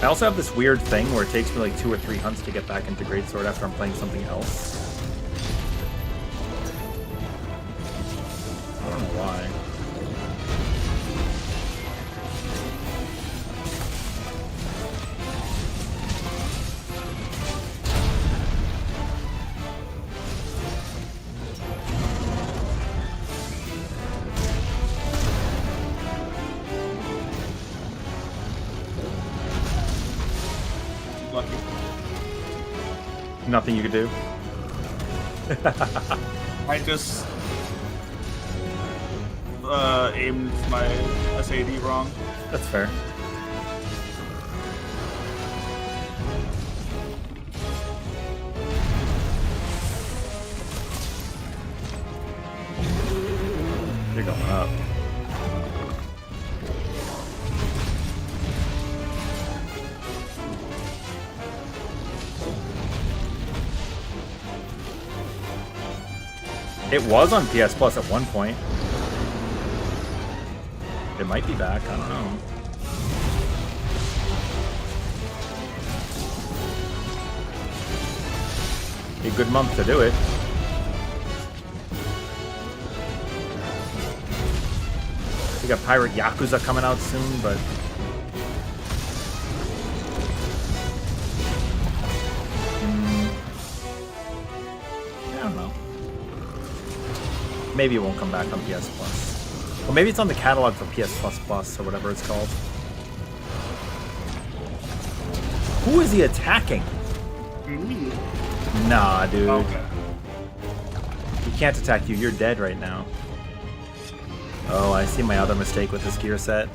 I also have this weird thing where it takes me like 2 or 3 hunts to get back into Greatsword after I'm playing something else. I don't know why. Lucky. Nothing you could do. I just aimed my SAD wrong. That's fair. You're going up. It was on PS Plus at one point. It might be back, I don't know. A good month to do it. We got Pirate Yakuza coming out soon, but I don't know. Maybe it won't come back on PS Plus. Well, maybe it's on the catalog for PS Plus Plus or whatever it's called. Who is he attacking? Me. Nah, dude. Okay. He can't attack you. You're dead right now. Oh, I see my other mistake with this gear set.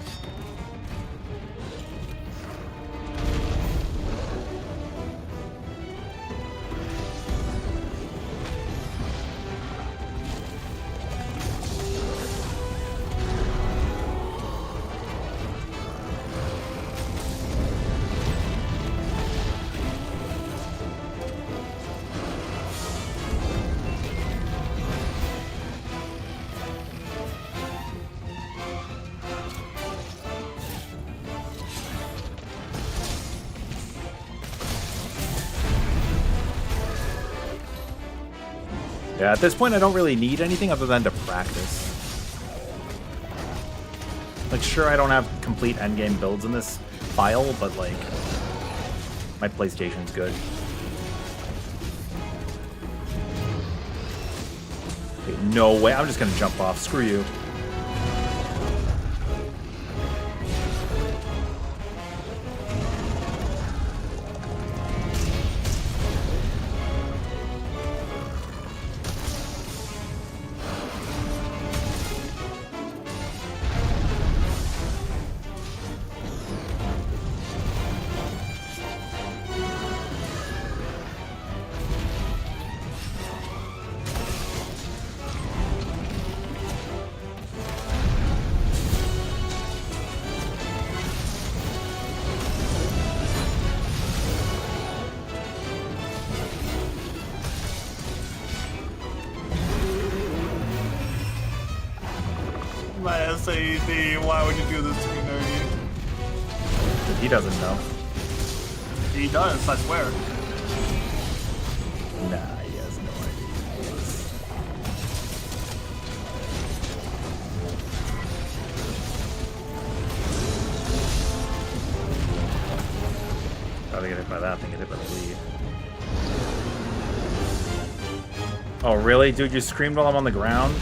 Yeah, at this point I don't really need anything other than to practice. Like, sure, I don't have complete endgame builds in this file, but like, my PlayStation's good. Okay, no way, I'm just gonna jump off, screw you. My SAD, why would you do this to me, nerdy? He doesn't know. He does, I swear. Nah, he has no idea. Gotta get hit by that, then get hit by the lead. Oh, really? Dude, you screamed while I'm on the ground?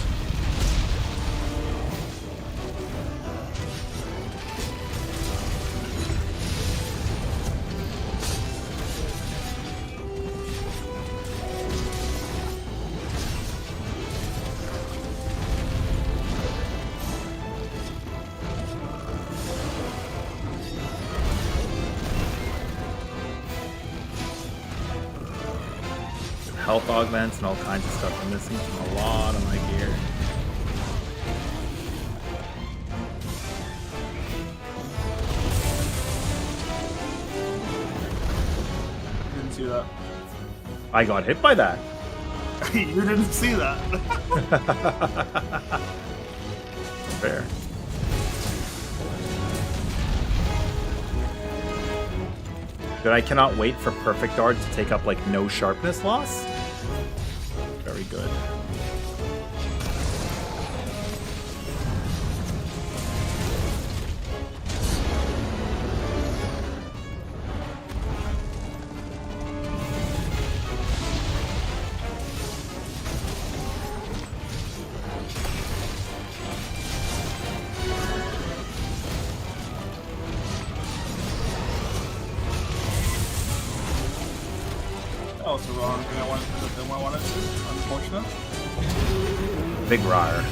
Health augments and all kinds of stuff. I'm missing from a lot of my gear. Didn't see that. I got hit by that. You didn't see that. Fair. But I cannot wait for perfect dart to take up like no sharpness loss. Very good. Oh, it's the wrong thing I wanted to. Unfortunate. Big Riar.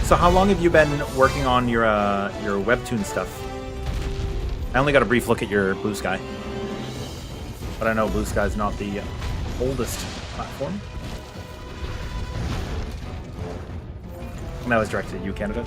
So how long have you been working on your webtoon stuff? I only got a brief look at your Blue Sky, but I know Blue Sky is not the oldest platform. And that was directed at you, Canada.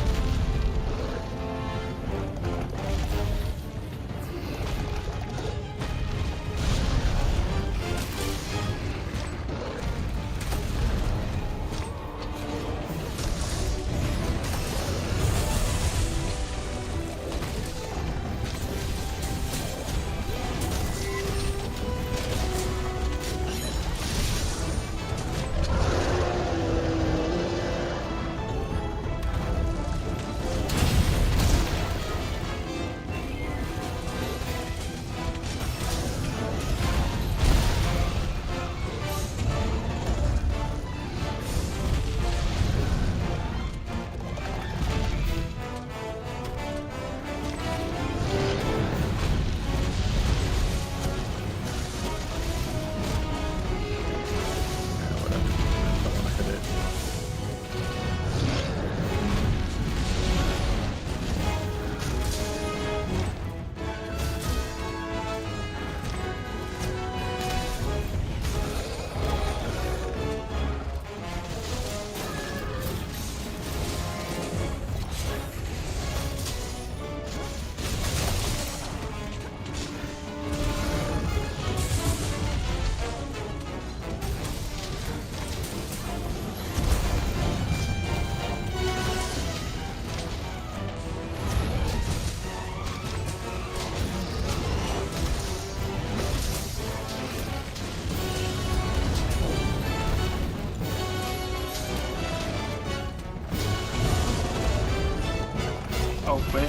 Oh, wait.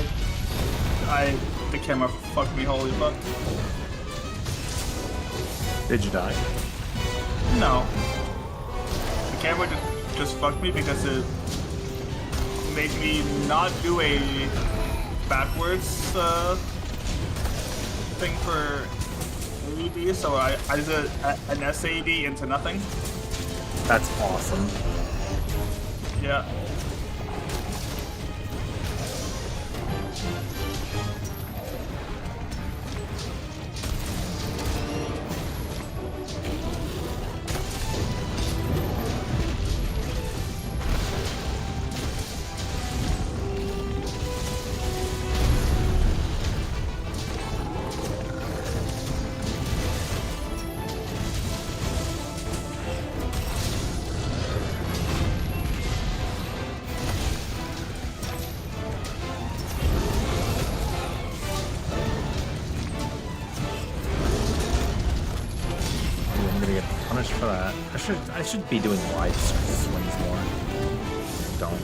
The camera fucked me, holy fuck. Did you die? No. The camera just fucked me because it made me not do a backwards thing for AD, so I did an SAD into nothing. That's awesome. Yeah. for that. I should be doing wide swings more. Don't.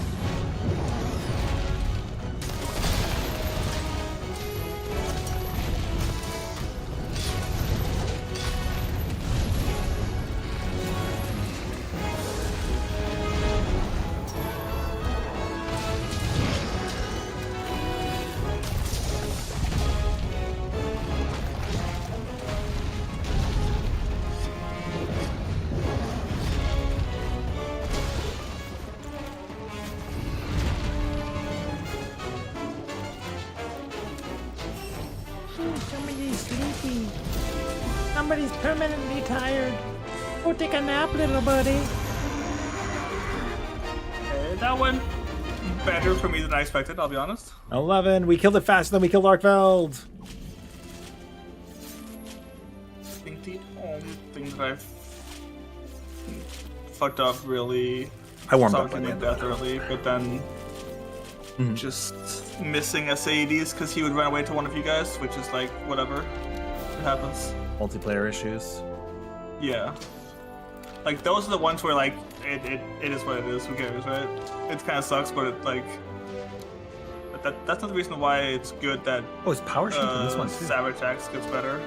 Somebody's sleepy. Somebody's permanently tired. Go take a nap, little buddy. That went better for me than I expected, I'll be honest. 11. We killed it faster than we killed Arkveld. I think the only thing that I've fucked up really I warmed was up by the obviously end. death early, but then just missing SAEDs because he would run away to one of you guys, which is like, whatever. It happens. Multiplayer issues. Yeah. Like, those are the ones where, like, it is what it is. Who cares, right? It kind of sucks, but it, like... That's not the reason why it's good that Oh, it's power shield in this one too. Savage Axe gets better.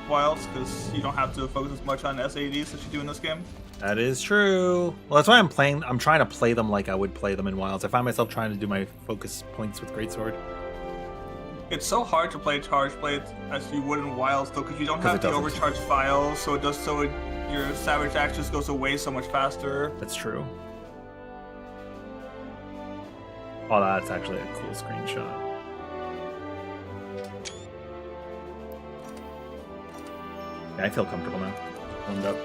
Wilds, because you don't have to focus as much on SAEDs as you do in this game. That is true. Well, that's why I'm trying to play them like I would play them in Wilds. I find myself trying to do my focus points with Greatsword. It's so hard to play Charge Blade as you would in Wilds, though, because you don't 'Cause have it the doesn't. overcharge files, so your Savage Axe just goes away so much faster. That's true. Oh, that's actually a cool screenshot. Yeah, I feel comfortable now. Warmed up.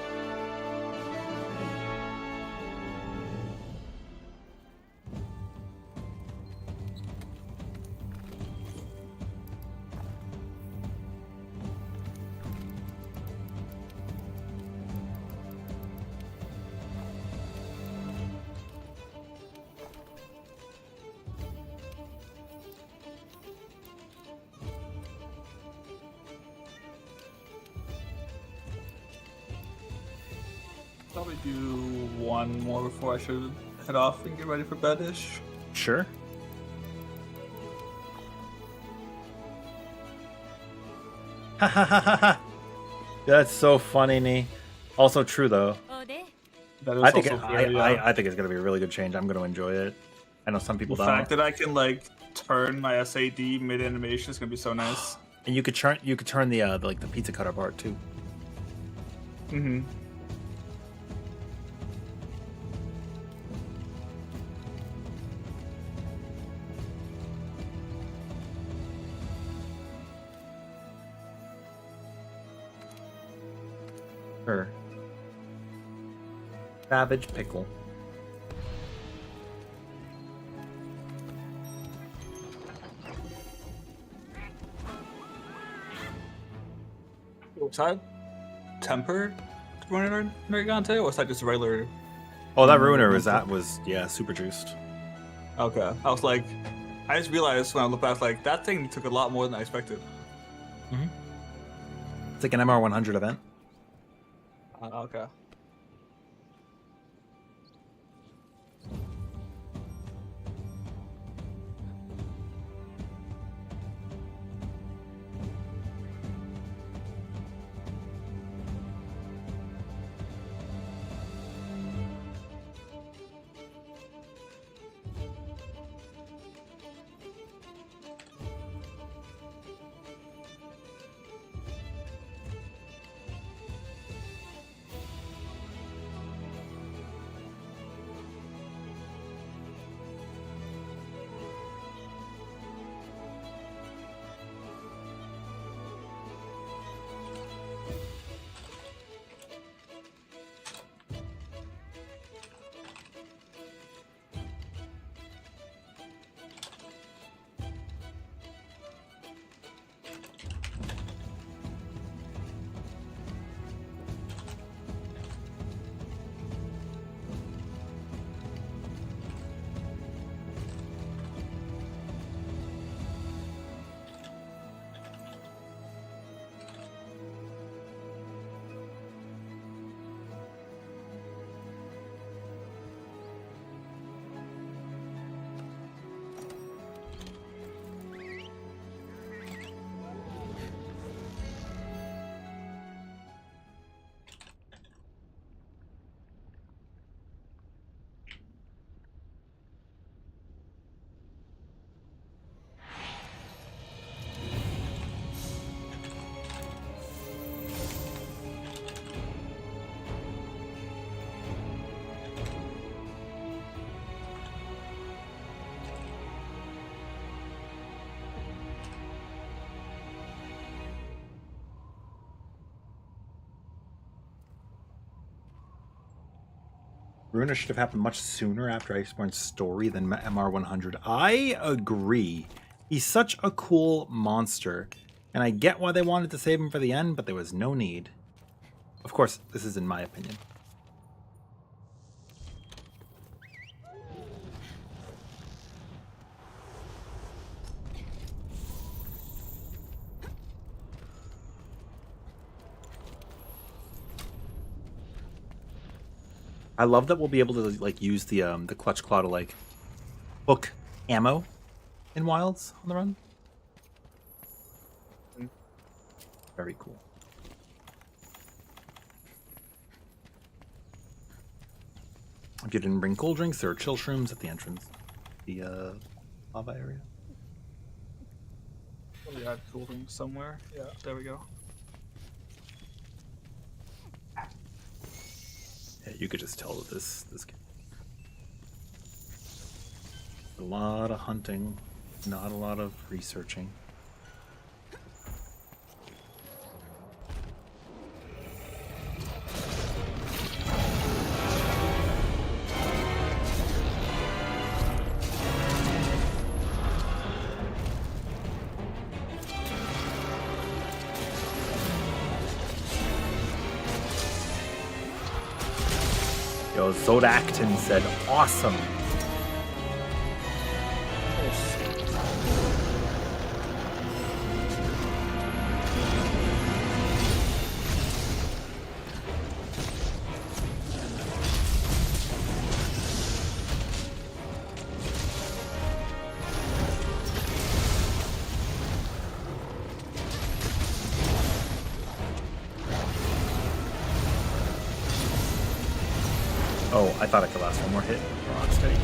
Probably do one more before I should head off and get ready for bed-ish. Sure. Ha ha ha ha ha. That's so funny, Nee. Also true though. That is I think also very, I think it's gonna be a really good change. I'm gonna enjoy it. I know some people the don't. fact that I can like turn my SAD mid animation is gonna be so nice. And you could turn the like the pizza cutter part too. Mm-hmm. Sure. Savage pickle. Was that tempered Ruiner Nargante, or was that just regular? Oh, that ruiner was yeah, super juiced. Okay, I was like, I just realized when I look back, like that thing took a lot more than I expected. It's like an MR100 event. Okay. Runa should have happened much sooner after Iceborne's story than MR100. I agree. He's such a cool monster, and I get why they wanted to save him for the end, but there was no need. Of course, this is in my opinion. I love that we'll be able to like use the clutch claw to like hook ammo in wilds on the run. Very cool. If you didn't bring cold drinks, there are chill shrooms at the entrance. The lava area. We had cool things somewhere. Yeah, there we go. Yeah, you could just tell that this a lot of hunting, not a lot of researching. Yo, Zodacton said, awesome. Oh, I thought I could last one more hit. Rock steady.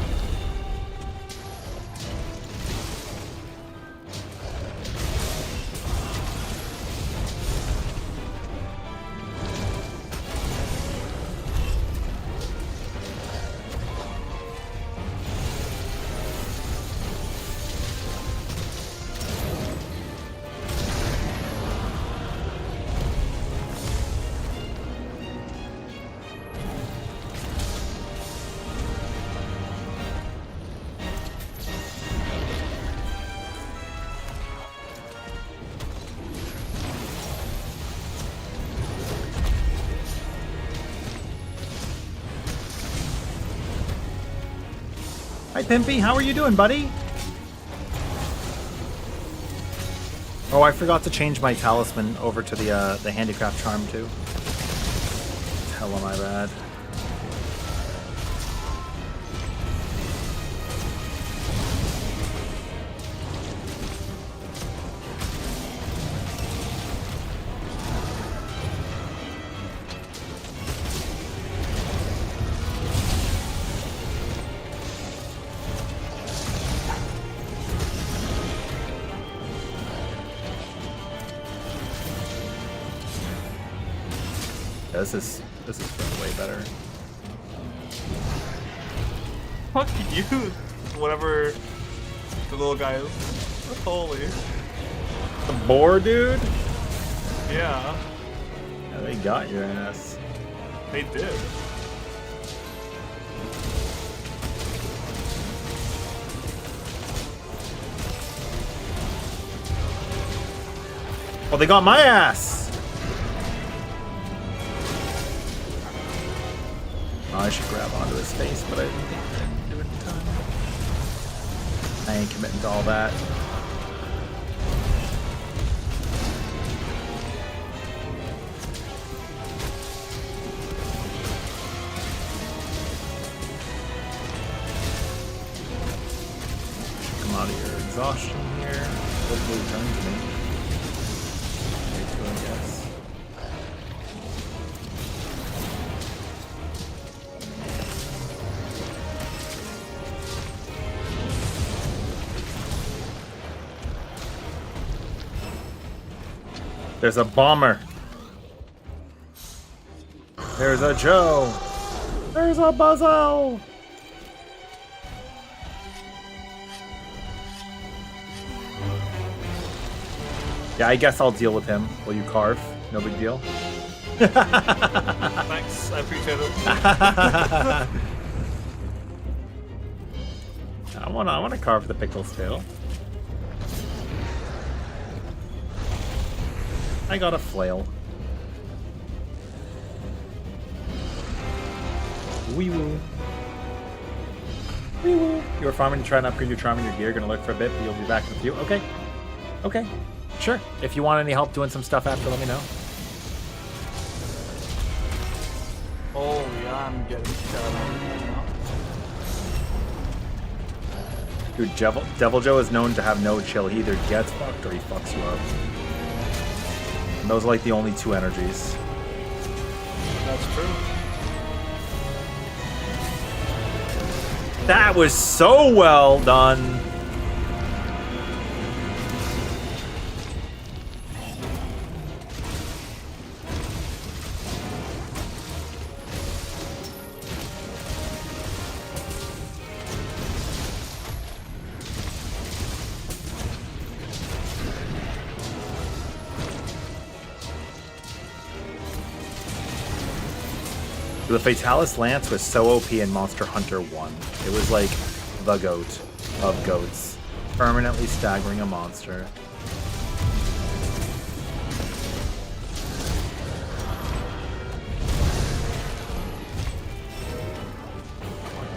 Hi, Pimpy. How are you doing, buddy? Oh, I forgot to change my talisman over to the handicraft charm too. Hell, am I bad? This is way better. Fuck you, whatever the little guy is. Holy. The boar, dude? Yeah, Yeah, they got your ass. they did. Well, they got my ass! Oh, I should grab onto his face, but I didn't think I didn't do it in time. I ain't committing to all that. Should come out of your exhaustion here. Hopefully turn to me. Way to, I guess. There's a bomber. There's a Joe. There's a Buzzo. Yeah, I guess I'll deal with him while you carve. No big deal. Thanks, I appreciate it. I wanna carve the pickles too. I got a flail. Wee woo. Wee woo. You were farming to try and upgrade your charm and your gear. Gonna lurk for a bit, but you'll be back in a few. Okay. Okay. Sure. If you want any help doing some stuff after, let me know. Oh yeah, I'm getting shot on now. Dude, Devil Joe is known to have no chill. He either gets fucked or he fucks you up. And those are like the only two energies. That's true. That was so well done. The Fatalis Lance was so OP in Monster Hunter 1. It was like the goat of goats, permanently staggering a monster.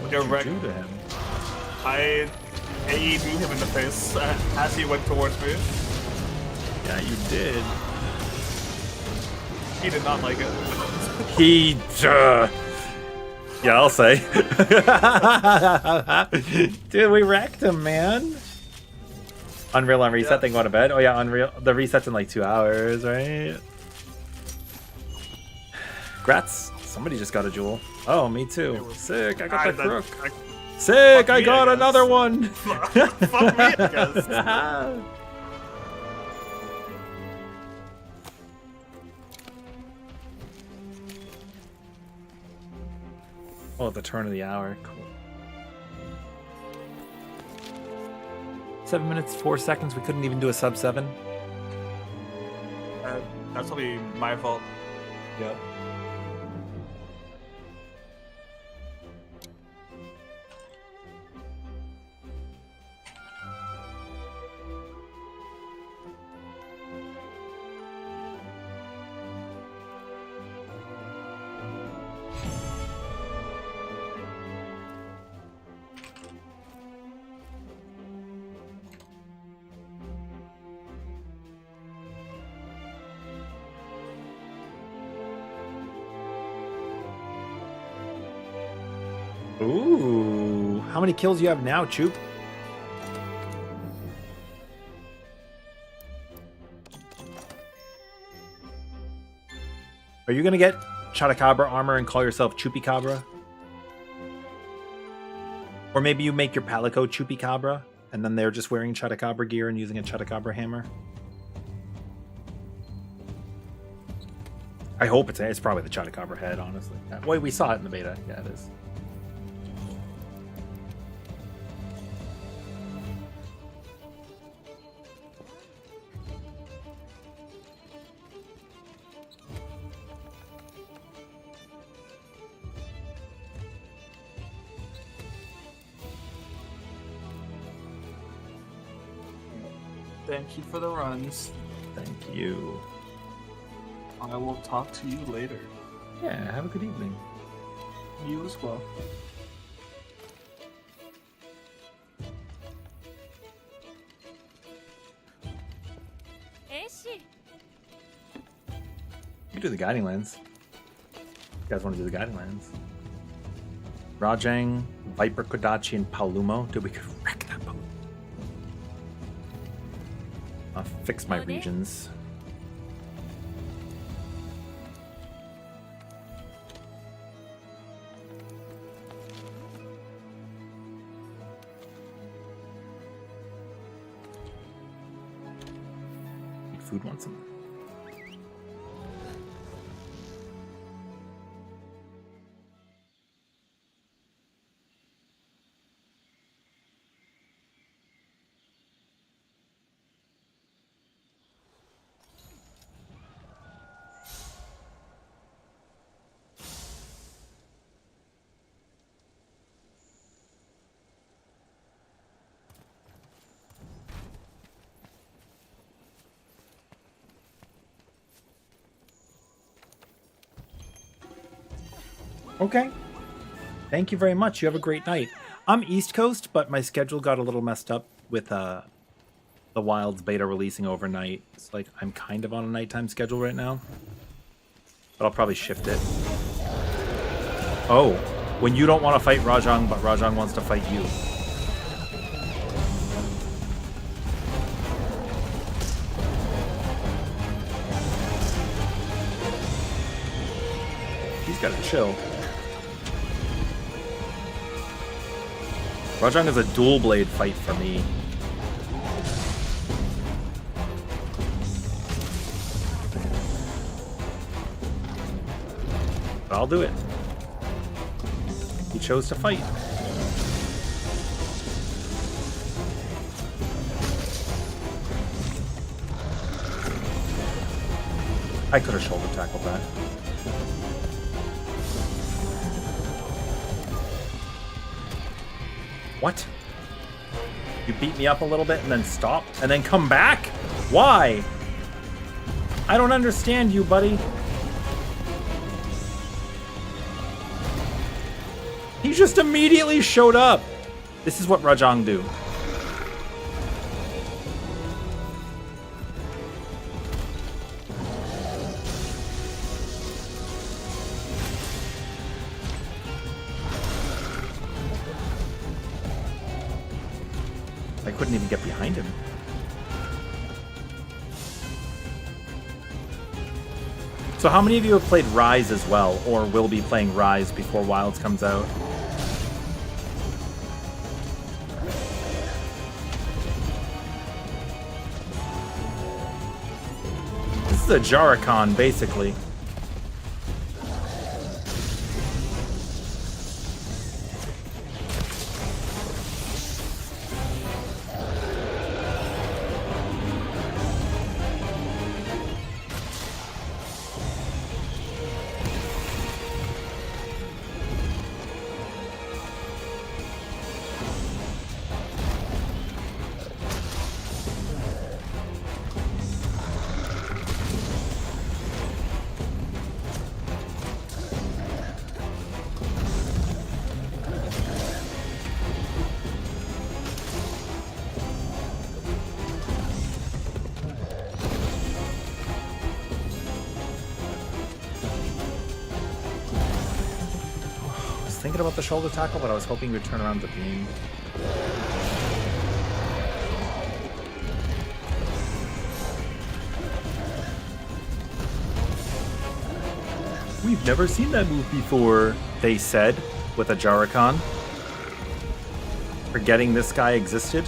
What did you do to him? I AED him in the face as he went towards me. Yeah, you did. He did not like it. He, yeah, I'll say. Dude, we wrecked him, man. Unreal on reset, then going to bed. Oh yeah, Unreal. The reset's in like 2 hours, right? Grats. Somebody just got a jewel. Oh, me too. Sick, I got the crook. Sick, I got another one. Fuck me, I guess. Oh, at the turn of the hour. Cool. 7 minutes, 4 seconds. We couldn't even do a sub 7. That's probably my fault. Yep. Ooh, how many kills do you have now, Choop? Are you gonna get Chotacabra armor and call yourself Choopicabra? Or maybe you make your Palico Choopicabra, and then they're just wearing Chotacabra gear and using a Chotacabra hammer? I hope it's probably the Chotacabra head, honestly. Wait, we saw it in the beta. Yeah, it is. Thank you for the runs. Thank you. I will talk to you later. Yeah, have a good evening. You as well. You do the Guiding Lands. You guys want to do the Guiding Lands? Rajang, Viper, Kodachi, and Paolumo. Dude, we could wreck that boat. I'll fix my regions. Eat food once a month. Okay. Thank you very much. You have a great night. I'm East Coast, but my schedule got a little messed up with the Wilds beta releasing overnight. It's like I'm kind of on a nighttime schedule right now. But I'll probably shift it. Oh, when you don't want to fight Rajang, but Rajang wants to fight you. He's got to chill. Rajang is a dual blade fight for me. But I'll do it. He chose to fight. I could have shoulder tackled that. What? You beat me up a little bit and then stop and then come back? Why? I don't understand you, buddy. He just immediately showed up. This is what Rajang do. I couldn't even get behind him. So how many of you have played Rise as well, or will be playing Rise before Wilds comes out? This is a Jarrakan, basically. Thinking about the shoulder tackle, but I was hoping you'd turn around the beam. We've never seen that move before, they said, with a Jarrakan. Forgetting this guy existed.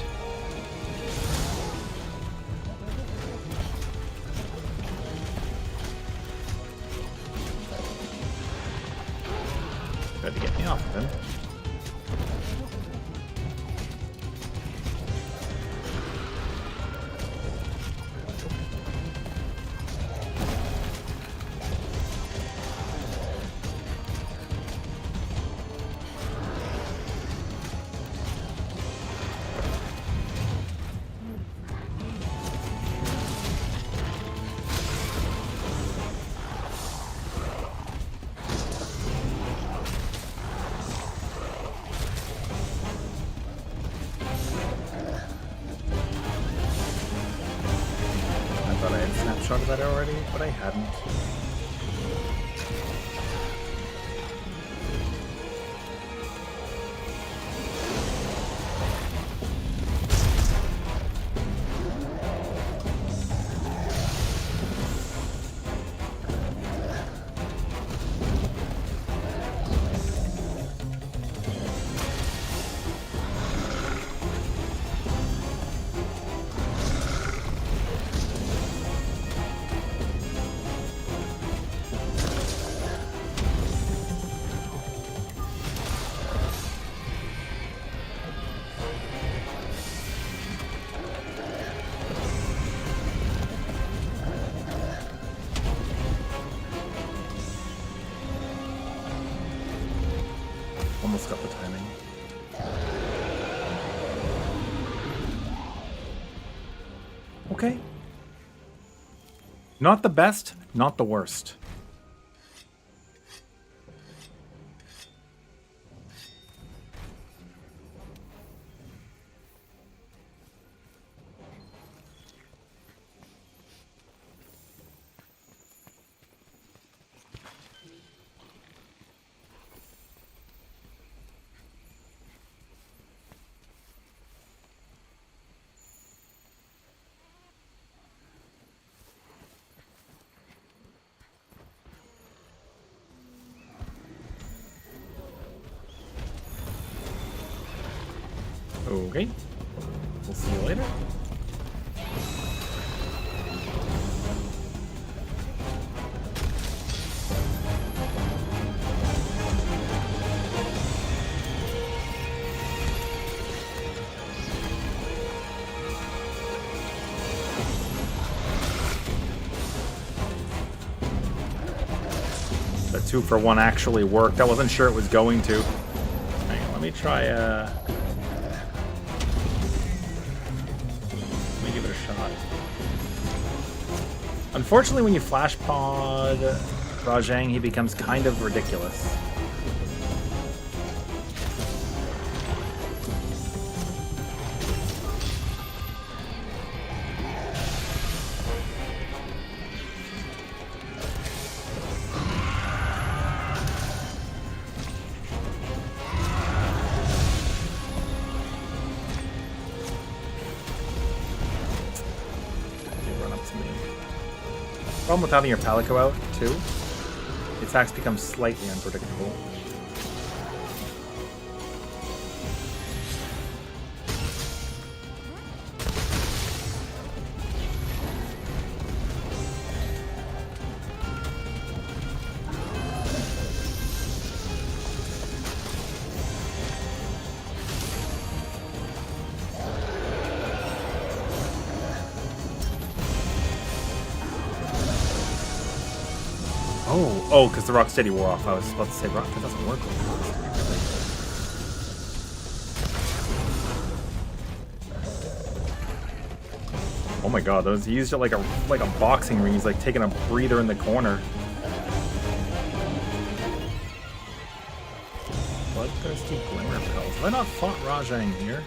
Tried to get me off of him. Snapshot of that already, but I hadn't. Almost got the timing. Okay. Not the best, not the worst. Okay. We'll see you later. The 2-for-1 actually worked. I wasn't sure it was going to. Hang on, let me try, let me give it a shot. Unfortunately, when you flash pod Rajang, he becomes kind of ridiculous. Problem with having your Palico out, too, the attacks become slightly unpredictable. Oh, because the Rocksteady wore off. I was about to say, Rock, that doesn't work with Rocksteady. Oh my god, those he used it like a boxing ring. He's like taking a breather in the corner. Bloodthirsty Glimmer Pells. Have I not fought Rajang here?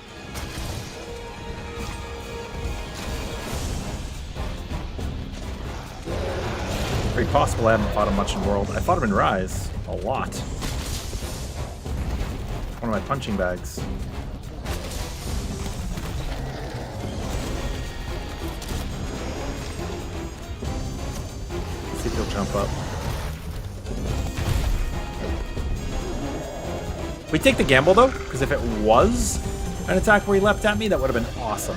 Very possible I haven't fought him much in World. I fought him in Rise. A lot. One of my punching bags. Let's see if he'll jump up. We take the gamble though, because if it was an attack where he leapt at me, that would have been awesome.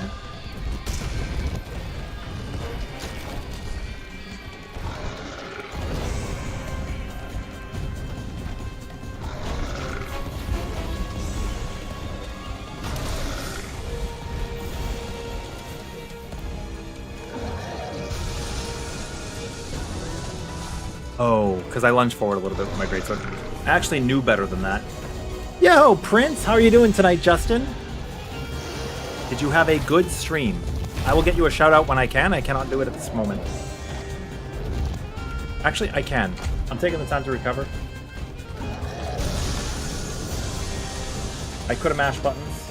Oh, because I lunged forward a little bit with my greatsword. I actually knew better than that. Yo, Prince, how are you doing tonight, Justin? Did you have a good stream? I will get you a shout out when I can. I cannot do it at this moment. Actually, I can. I'm taking the time to recover. I could have mashed buttons,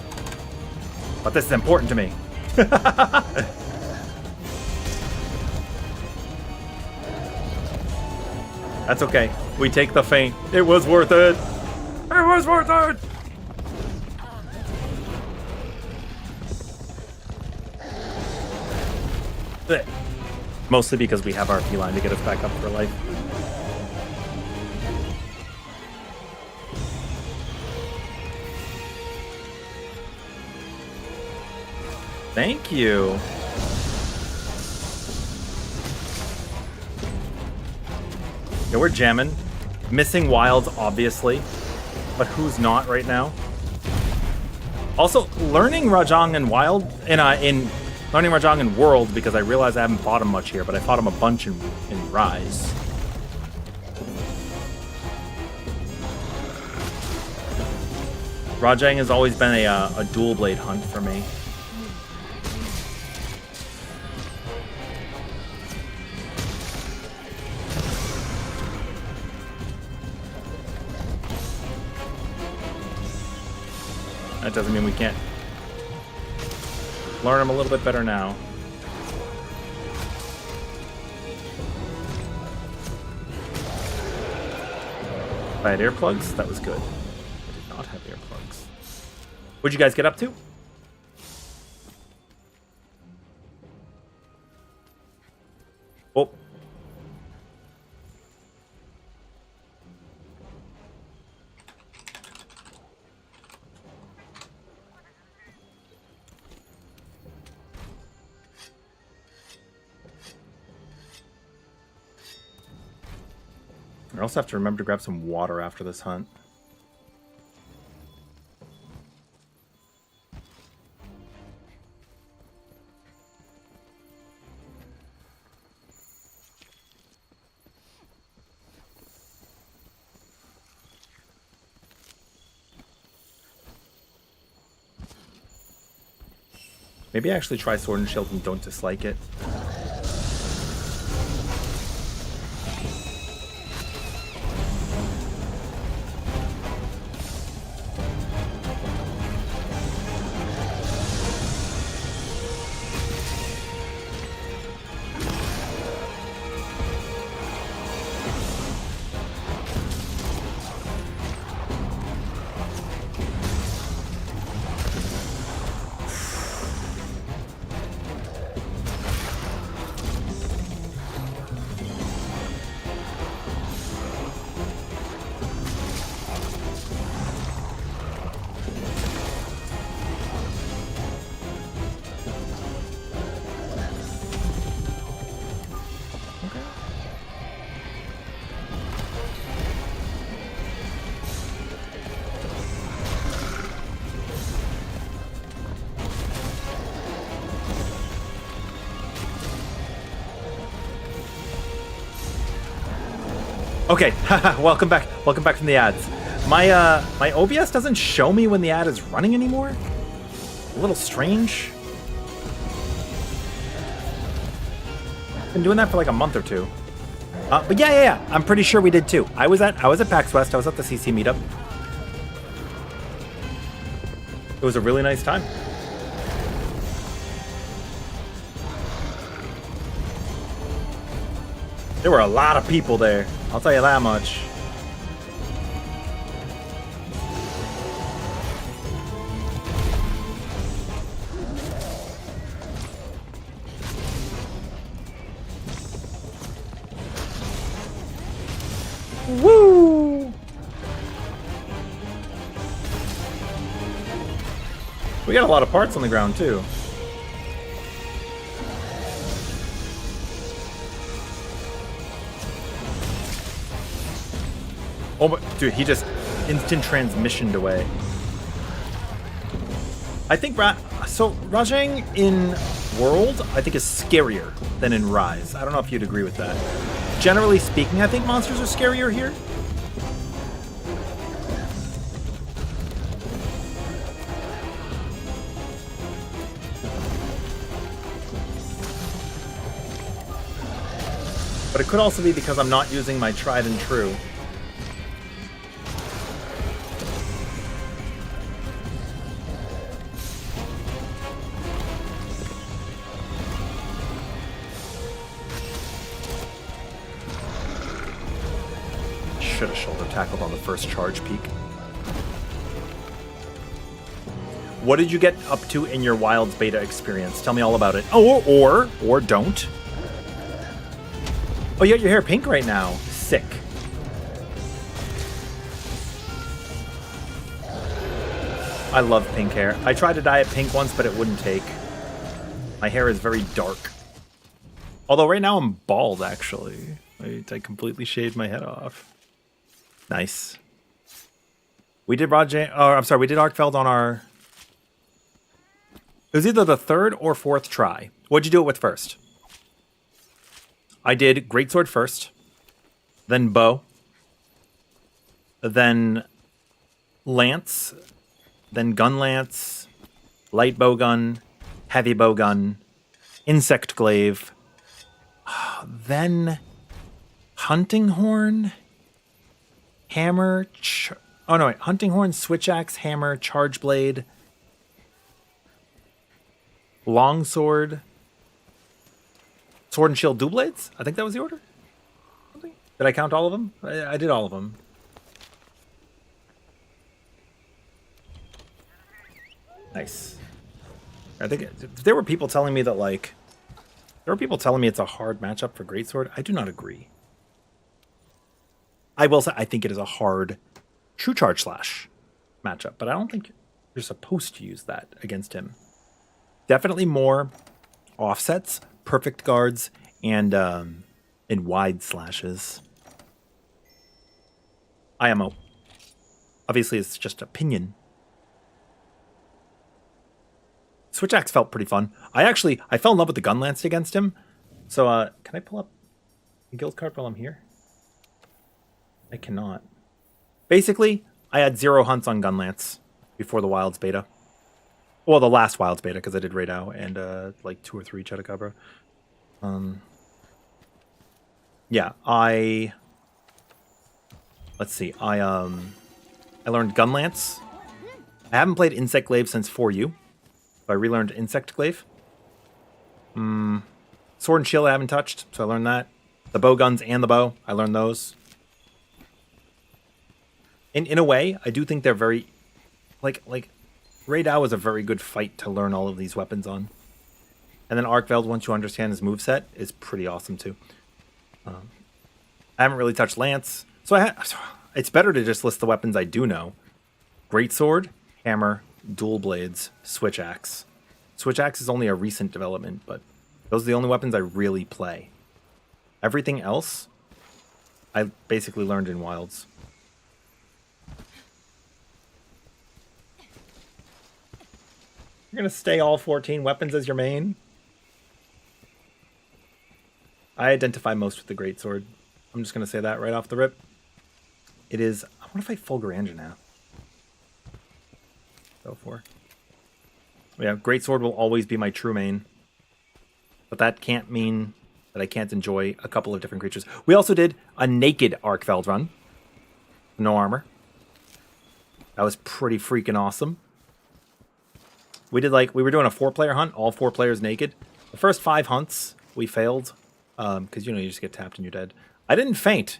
but this is important to me. That's okay. We take the feint. It was worth it. It was worth it. Blech. Mostly because we have our P-line to get us back up for life. Thank you. Yeah, we're jamming. Missing wilds, obviously. But who's not right now? Also, learning Rajang and Wild in learning Rajang in World, because I realize I haven't fought him much here, but I fought him a bunch in Rise. Rajang has always been a dual blade hunt for me. That doesn't mean we can't learn them a little bit better now. I had earplugs? That was good. I did not have earplugs. What'd you guys get up to? Oh. I also have to remember to grab some water after this hunt. Maybe I actually try Sword and Shield and don't dislike it. Okay, welcome back. Welcome back from the ads. My my OBS doesn't show me when the ad is running anymore. A little strange. Been doing that for like a month or two. But yeah. I'm pretty sure we did too. I was at PAX West. I was at the CC meetup. It was a really nice time. There were a lot of people there. I'll tell you that much. Woo! We got a lot of parts on the ground too. Oh my, dude, he just instant transmissioned away. I think Rajang in World, I think, is scarier than in Rise. I don't know if you'd agree with that. Generally speaking, I think monsters are scarier here. But it could also be because I'm not using my tried and true. Should have shoulder tackled on the first charge peak. What did you get up to in your Wilds beta experience? Tell me all about it. Oh, or don't. Oh, you got your hair pink right now. Sick. I love pink hair. I tried to dye it pink once, but it wouldn't take. My hair is very dark. Although right now I'm bald, actually. I completely shaved my head off. Nice. We did we did Arkveld on our... It was either the third or fourth try. What'd you do it with first? I did Greatsword first, then Bow, then Lance, then Gun Lance, Light Bowgun, Heavy Bowgun, Insect Glaive, then Hunting Horn, Hammer, Hunting Horn, Switch Axe, Hammer, Charge Blade, Longsword, Sword and Shield Dual Blades? I think that was the order. Did I count all of them? I did all of them. Nice. I think there were people telling me that, like, it's a hard matchup for Greatsword. I do not agree. I will say I think it is a hard True Charge Slash matchup, but I don't think you're supposed to use that against him. Definitely more offsets, perfect guards, and wide slashes. IMO. Obviously, it's just opinion. Switch axe felt pretty fun. I fell in love with the gun lance against him. So, can I pull up a guild card while I'm here? I cannot. Basically, I had 0 hunts on gun lance before the Wilds beta. Well, the last Wilds beta, because I did Raid Out and like 2 or 3 Chedacabra. Yeah, let's see. I learned gun lance. I haven't played Insect Glaive since 4U. So I relearned Insect Glaive. Sword and Shield I haven't touched, so I learned that. The bow guns and the bow, I learned those. In a way, I do think they're very... Like Raid Out was a very good fight to learn all of these weapons on. And then Arkveld, once you understand his moveset, is pretty awesome too. I haven't really touched Lance, so it's better to just list the weapons I do know. Greatsword, Hammer, Dual Blades, Switch Axe. Switch Axe is only a recent development, but those are the only weapons I really play. Everything else, I basically learned in Wilds. You're going to stay all 14 weapons as your main? I identify most with the Greatsword. I'm just going to say that right off the rip. It is... I want to fight Fulgur Anjanath. Go for. Yeah, Greatsword will always be my true main. But that can't mean that I can't enjoy a couple of different creatures. We also did a naked Arkveld run. No armor. That was pretty freaking awesome. We were doing a 4-player hunt, all 4 players naked. The first 5 hunts, we failed. Because, you just get tapped and you're dead. I didn't faint.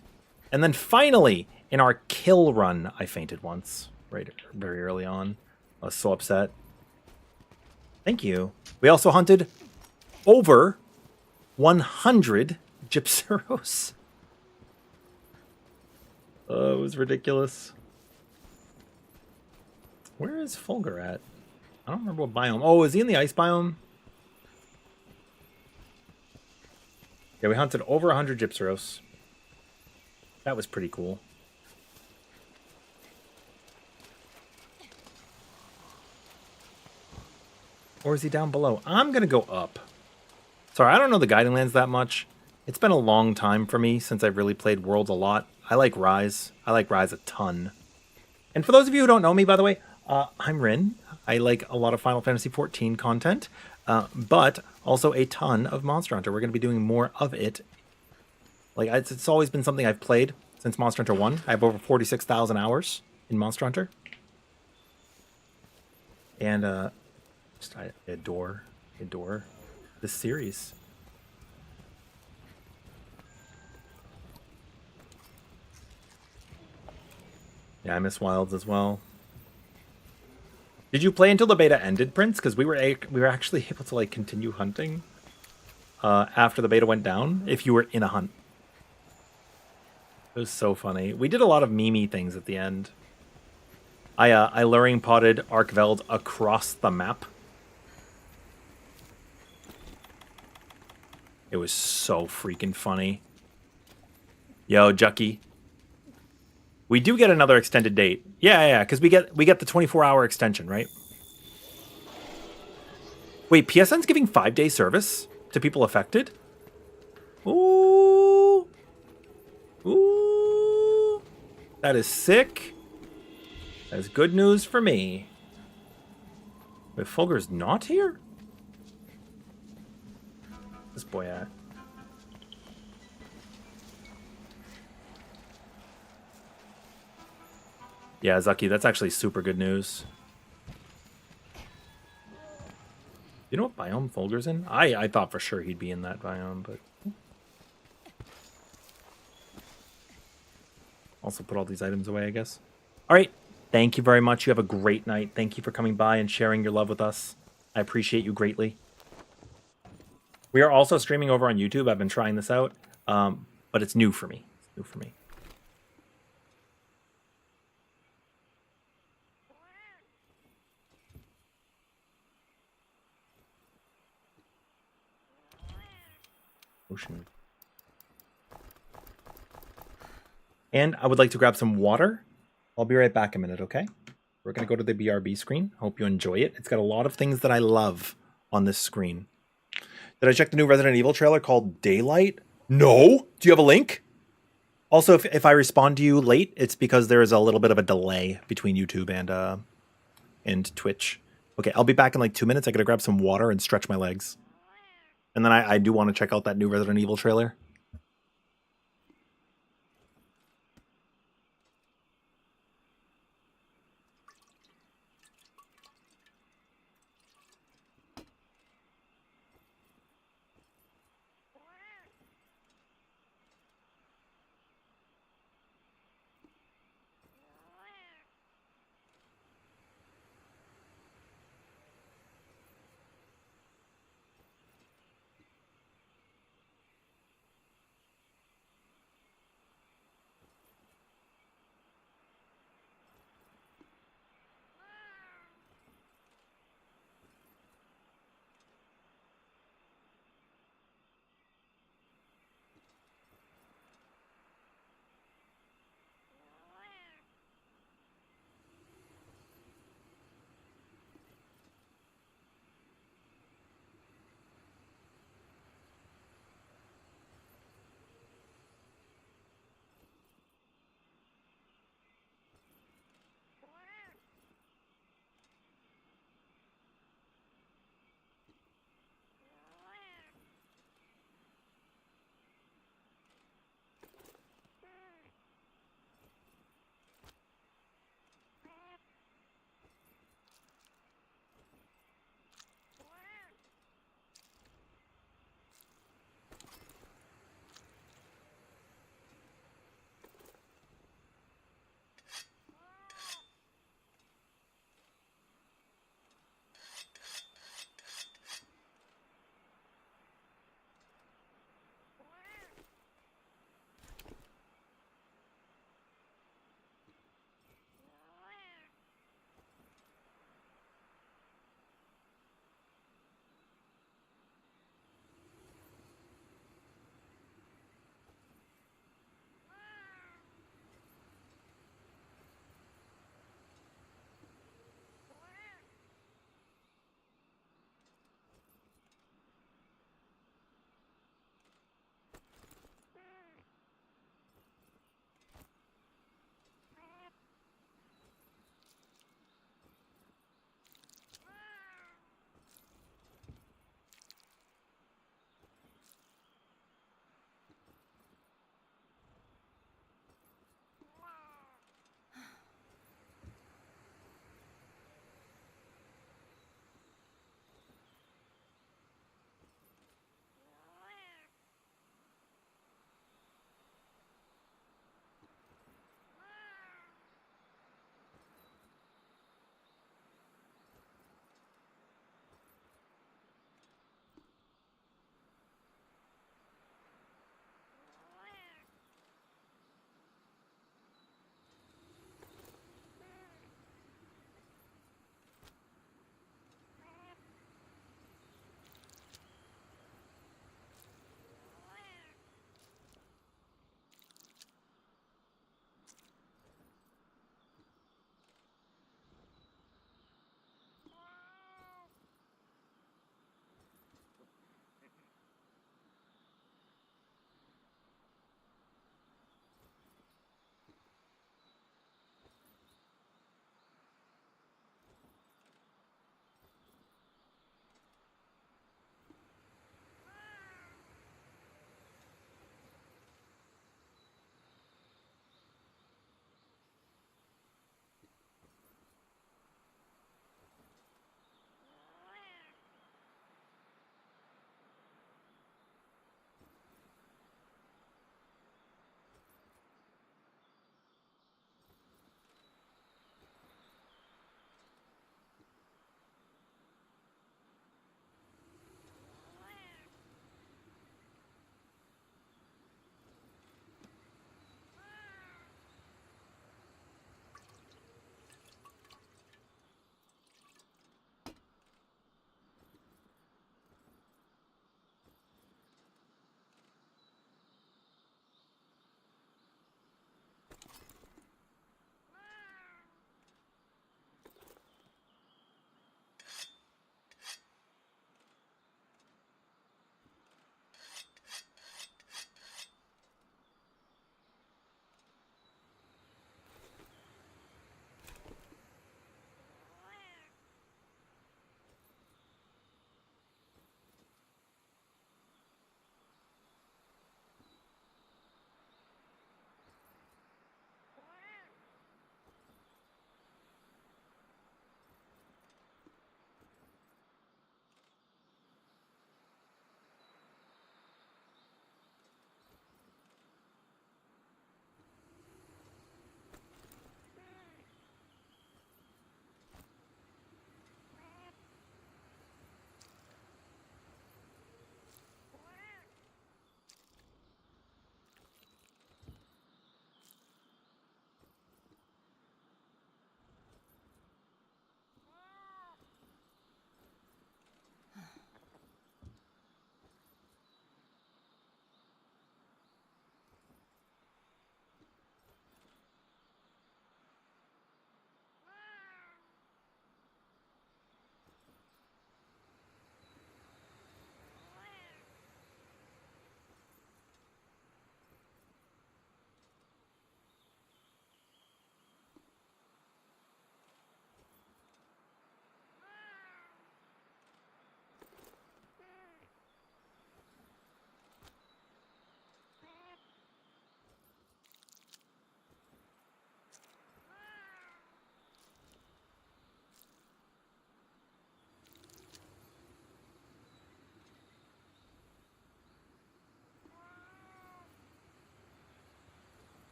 And then finally, in our kill run, I fainted once. Right, very early on. I was so upset. Thank you. We also hunted over 100 Gypceros. Oh, it was ridiculous. Where is Fulgur at? I don't remember what biome. Oh, is he in the ice biome? Yeah, we hunted over 100 Gypceros. That was pretty cool. Or is he down below? I'm going to go up. Sorry, I don't know the Guiding Lands that much. It's been a long time for me since I've really played Worlds a lot. I like Rise. I like Rise a ton. And for those of you who don't know me, by the way, I'm Rin. I like a lot of Final Fantasy XIV content, but also a ton of Monster Hunter. We're going to be doing more of it. Like, it's always been something I've played since Monster Hunter 1. I have over 46,000 hours in Monster Hunter. And I adore this series. Yeah, I miss Wilds as well. Did you play until the beta ended, Prince? Because we were actually able to continue hunting after the beta went down. If you were in a hunt, it was so funny. We did a lot of meme things at the end. I luring potted Arkveld across the map. It was so freaking funny. Yo, Jucky. We do get another extended date. Yeah, because we get the 24-hour extension, right? Wait, PSN's giving 5-day service to people affected? Ooh. Ooh. That is sick. That is good news for me. Wait, Fulgur's not here? Where's this boy at? Yeah, Zucky, that's actually super good news. You know what biome Fulgur's in? I thought for sure he'd be in that biome, but... Also put all these items away, I guess. Alright, thank you very much. You have a great night. Thank you for coming by and sharing your love with us. I appreciate you greatly. We are also streaming over on YouTube. I've been trying this out, but it's new for me. It's new for me. Ocean. And I would like to grab some water. I'll be right back a minute, okay? We're going to go to the BRB screen. Hope you enjoy it. It's got a lot of things that I love on this screen. Did I check the new Resident Evil trailer called Daylight? No! Do you have a link? Also, if I respond to you late, it's because there is a little bit of a delay between YouTube and Twitch. Okay, I'll be back in like 2 minutes. I gotta grab some water and stretch my legs. And then I do want to check out that new Resident Evil trailer.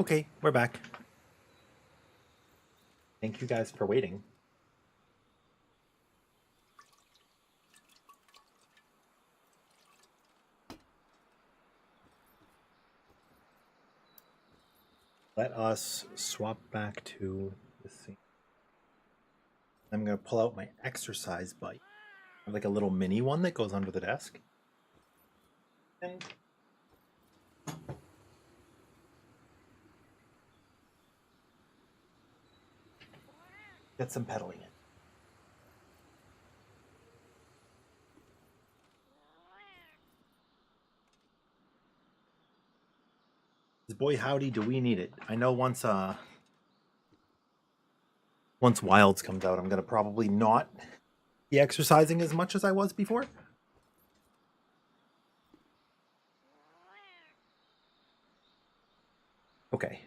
Okay, we're back. Thank you guys for waiting. Let us swap back to the scene. I'm going to pull out my exercise bike. I have like a little mini one that goes under the desk. And get some pedaling in. Boy howdy, do we need it. I know once Wilds comes out, I'm gonna probably not be exercising as much as I was before. Okay.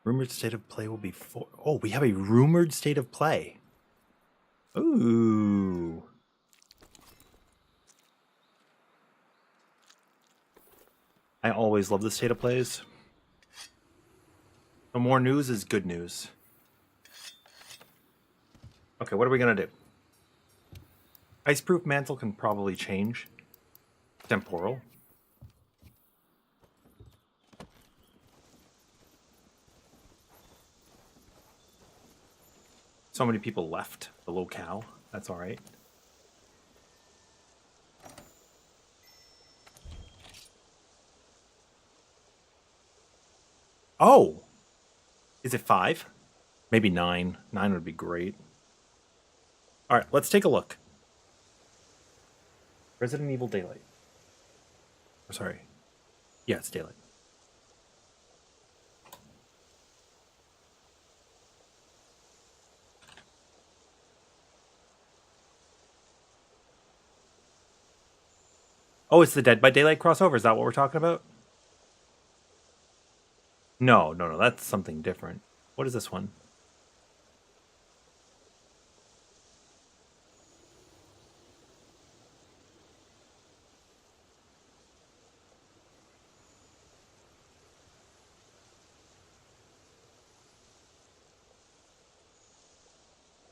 Rumored state of play will be four. Oh, we have a rumored state of play. Ooh. I always love the state of plays. The more news is good news. Okay, what are we gonna do? Iceproof mantle can probably change. Temporal. So many people left the locale. That's all right. Oh! Is it 5? Maybe 9. 9 would be great. All right, let's take a look. Resident Evil Daylight. Or sorry. Yeah, it's Daylight. Oh, it's the Dead by Daylight crossover. Is that what we're talking about? No, that's something different. What is this one?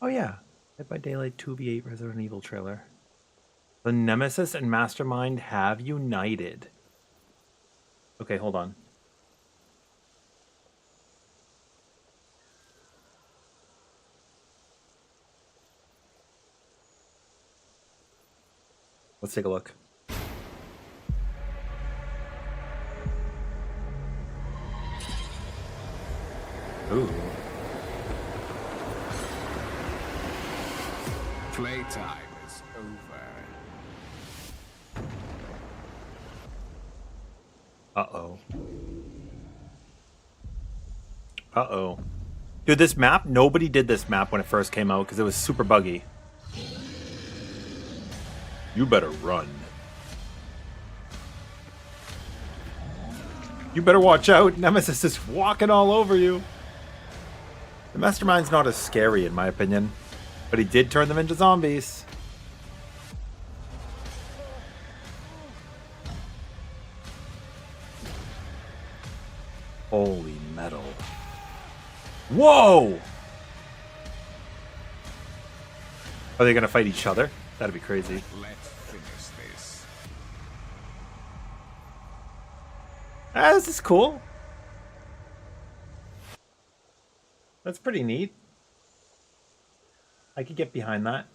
Oh yeah, Dead by Daylight 2v8 Resident Evil trailer. The Nemesis and Mastermind have united. Okay, hold on. Let's take a look. Ooh. Playtime is over. Uh-oh. Uh-oh. Dude, this map, nobody did this map when it first came out because it was super buggy. You better run. You better watch out. Nemesis is walking all over you. The Mastermind's not as scary, in my opinion. But he did turn them into zombies. Holy metal. Whoa! Are they gonna fight each other? That'd be crazy. Let's finish this. Ah, this is cool. That's pretty neat. I could get behind that.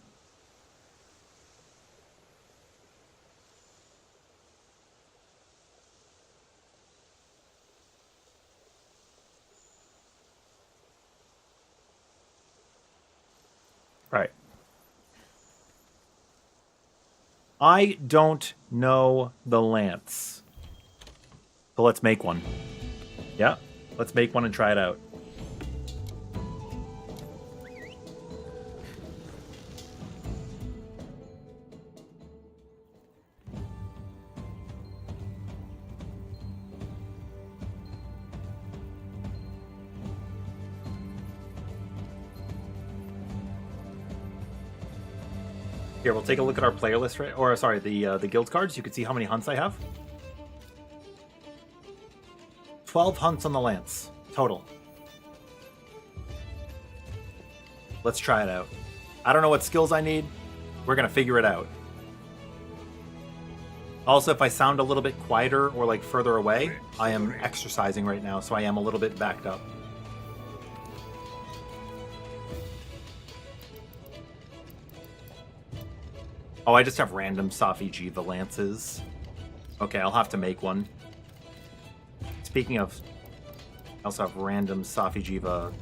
Right. I don't know the lance. So let's make one. Yeah, let's make one and try it out. Here, we'll take a look at our player list, right? Or sorry, the guild cards. You can see how many hunts I have. 12 hunts on the lance total. Let's try it out. I don't know what skills I need. We're gonna figure it out. Also, if I sound a little bit quieter or like further away, I am exercising right now, so I am a little bit backed up. Oh, I just have random Safi Jiva lances. Okay, I'll have to make one. Speaking of, I also have random Safi Jiva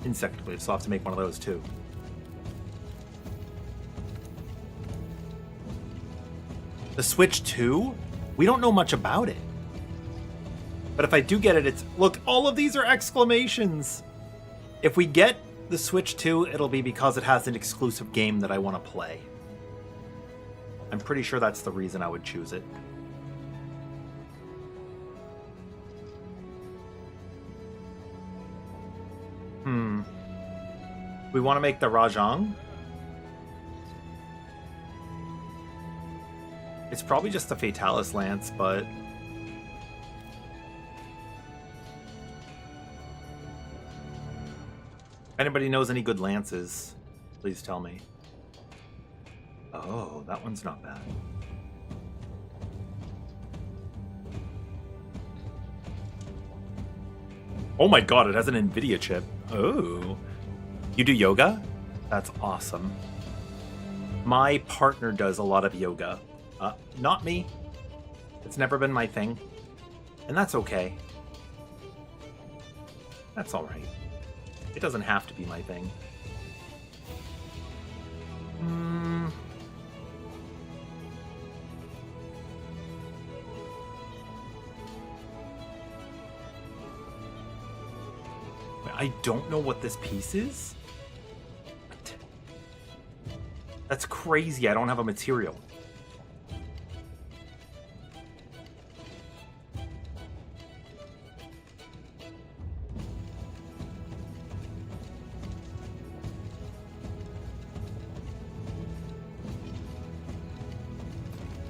insect blades, so I'll have to make one of those too. The Switch 2? We don't know much about it. But if I do get it, it's... Look, all of these are exclamations! If we get the Switch 2, it'll be because it has an exclusive game that I want to play. I'm pretty sure that's the reason I would choose it. We want to make the Rajang? It's probably just the Fatalis Lance, but... If anybody knows any good lances, please tell me. Oh, that one's not bad. Oh my god, it has an NVIDIA chip. Oh. You do yoga? That's awesome. My partner does a lot of yoga. Not me. It's never been my thing. And that's okay. That's alright. It doesn't have to be my thing. I don't know what this piece is? What? That's crazy. I don't have a material.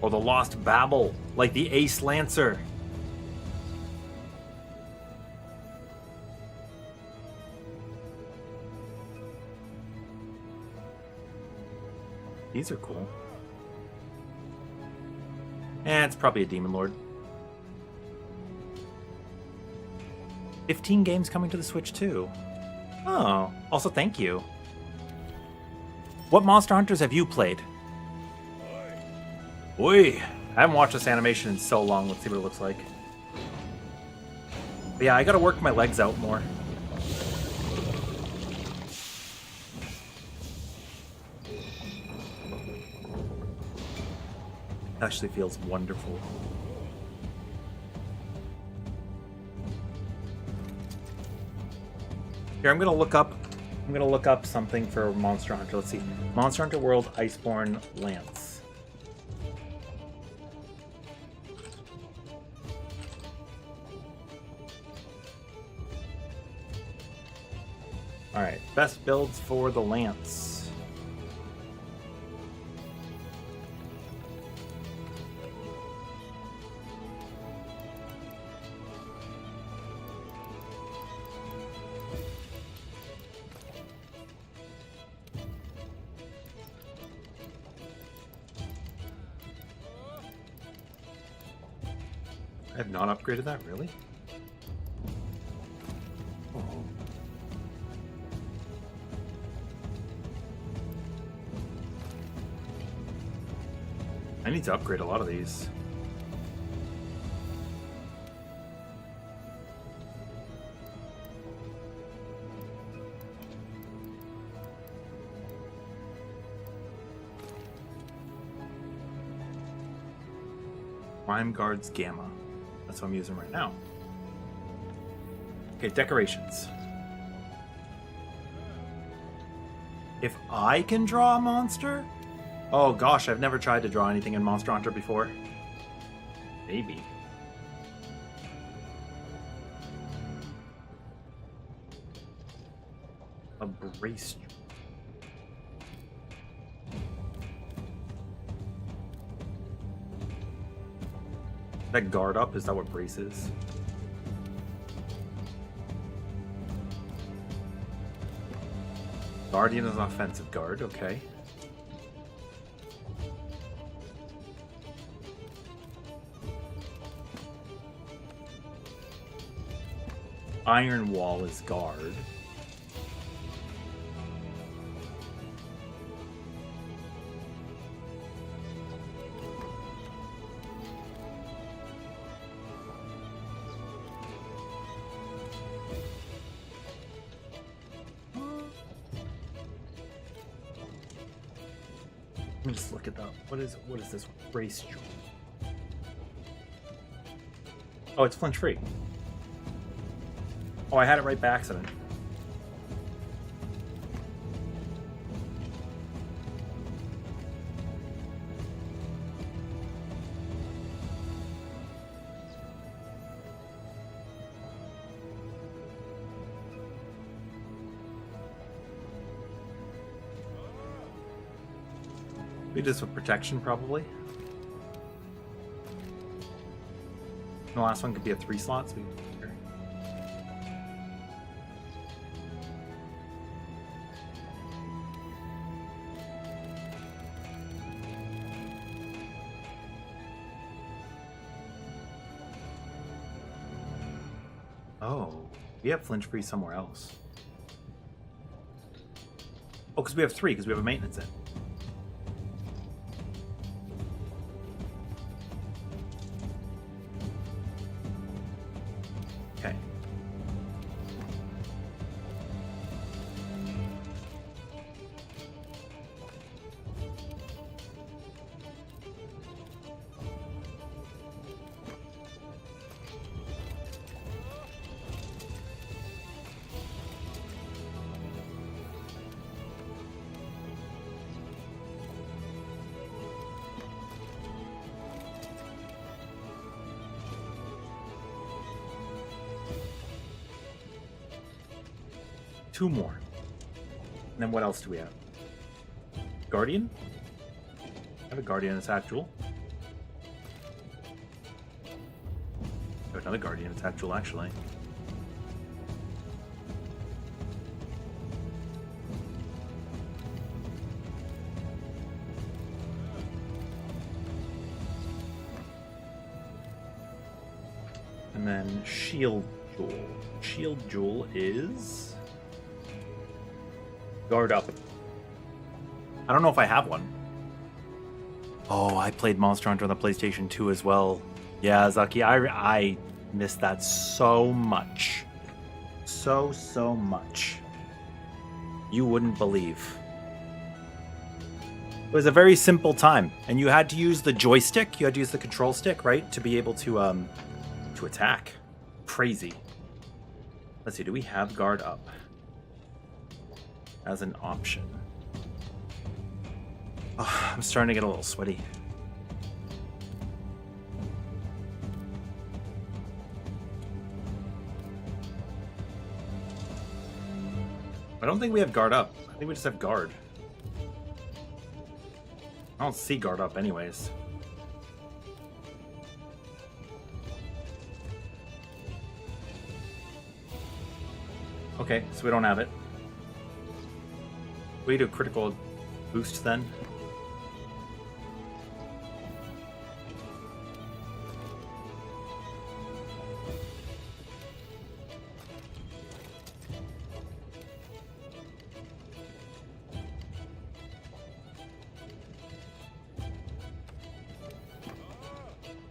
Oh, the Lost Babel, like the Ace Lancer. These are cool. It's probably a Demon Lord. 15 games coming to the Switch too. Oh, also thank you. What Monster Hunters have you played? Oi! I haven't watched this animation in so long. Let's see what it looks like. But yeah, I gotta work my legs out more. Actually feels wonderful. Here, I'm gonna look up something for Monster Hunter. Let's see. Monster Hunter World Iceborne Lance. Alright, best builds for the Lance. I have not upgraded that, really? Oh. I need to upgrade a lot of these. Prime Guards Gamma. That's what I'm using right now. Okay, decorations. If I can draw a monster? Oh gosh, I've never tried to draw anything in Monster Hunter before. Maybe. A brace. That guard up, is that what brace is? Guardian is an offensive guard, okay. Iron Wall is guard. Let me just look at that. What is this brace jewel? Oh, it's flinch free. Oh, I had it right by accident. We do this with protection, probably. The last one could be a 3 slot, so we Oh, we have flinch free somewhere else. Oh, because we have 3, because we have a maintenance in. Okay. Two more. And then what else do we have? Guardian? I have a Guardian attack jewel. I have another Guardian attack jewel, actually. And then Shield Jewel. Shield Jewel is... Guard up. I don't know if I have one. Oh, I played Monster Hunter on the PlayStation 2 as well. Yeah, Zaki, I missed that so much. So much. You wouldn't believe. It was a very simple time, and you had to use the joystick, you had to use the control stick, right, to be able to attack. Crazy. Let's see, do we have guard up as an option? Oh, I'm starting to get a little sweaty. I don't think we have guard up. I think we just have guard. I don't see guard up anyways. Okay, so we don't have it. We do a critical boost then.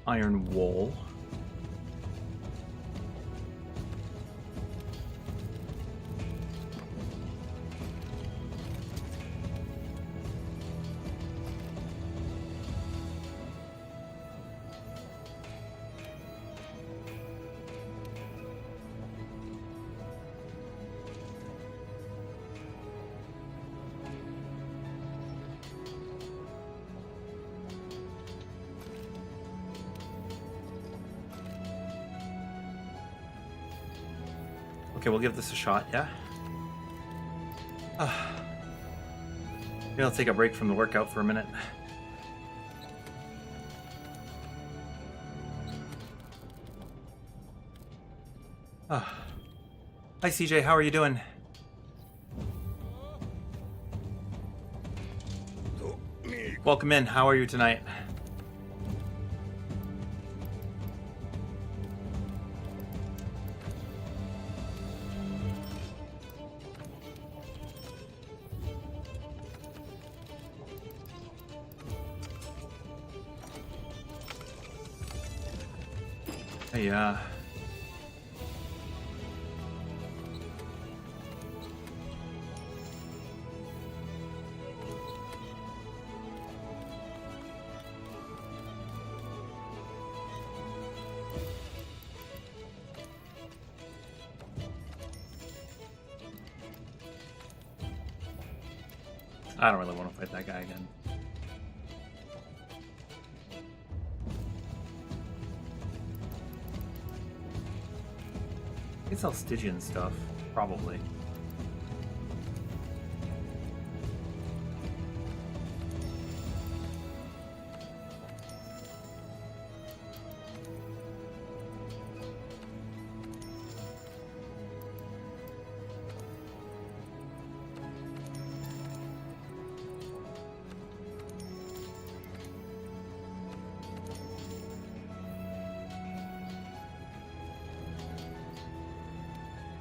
Iron Wall. Okay, we'll give this a shot, yeah? Maybe I'll take a break from the workout for a minute. Hi, CJ. How are you doing? Welcome in. How are you tonight? Hey, I don't really want to fight that guy again. I can sell Stygian stuff, probably.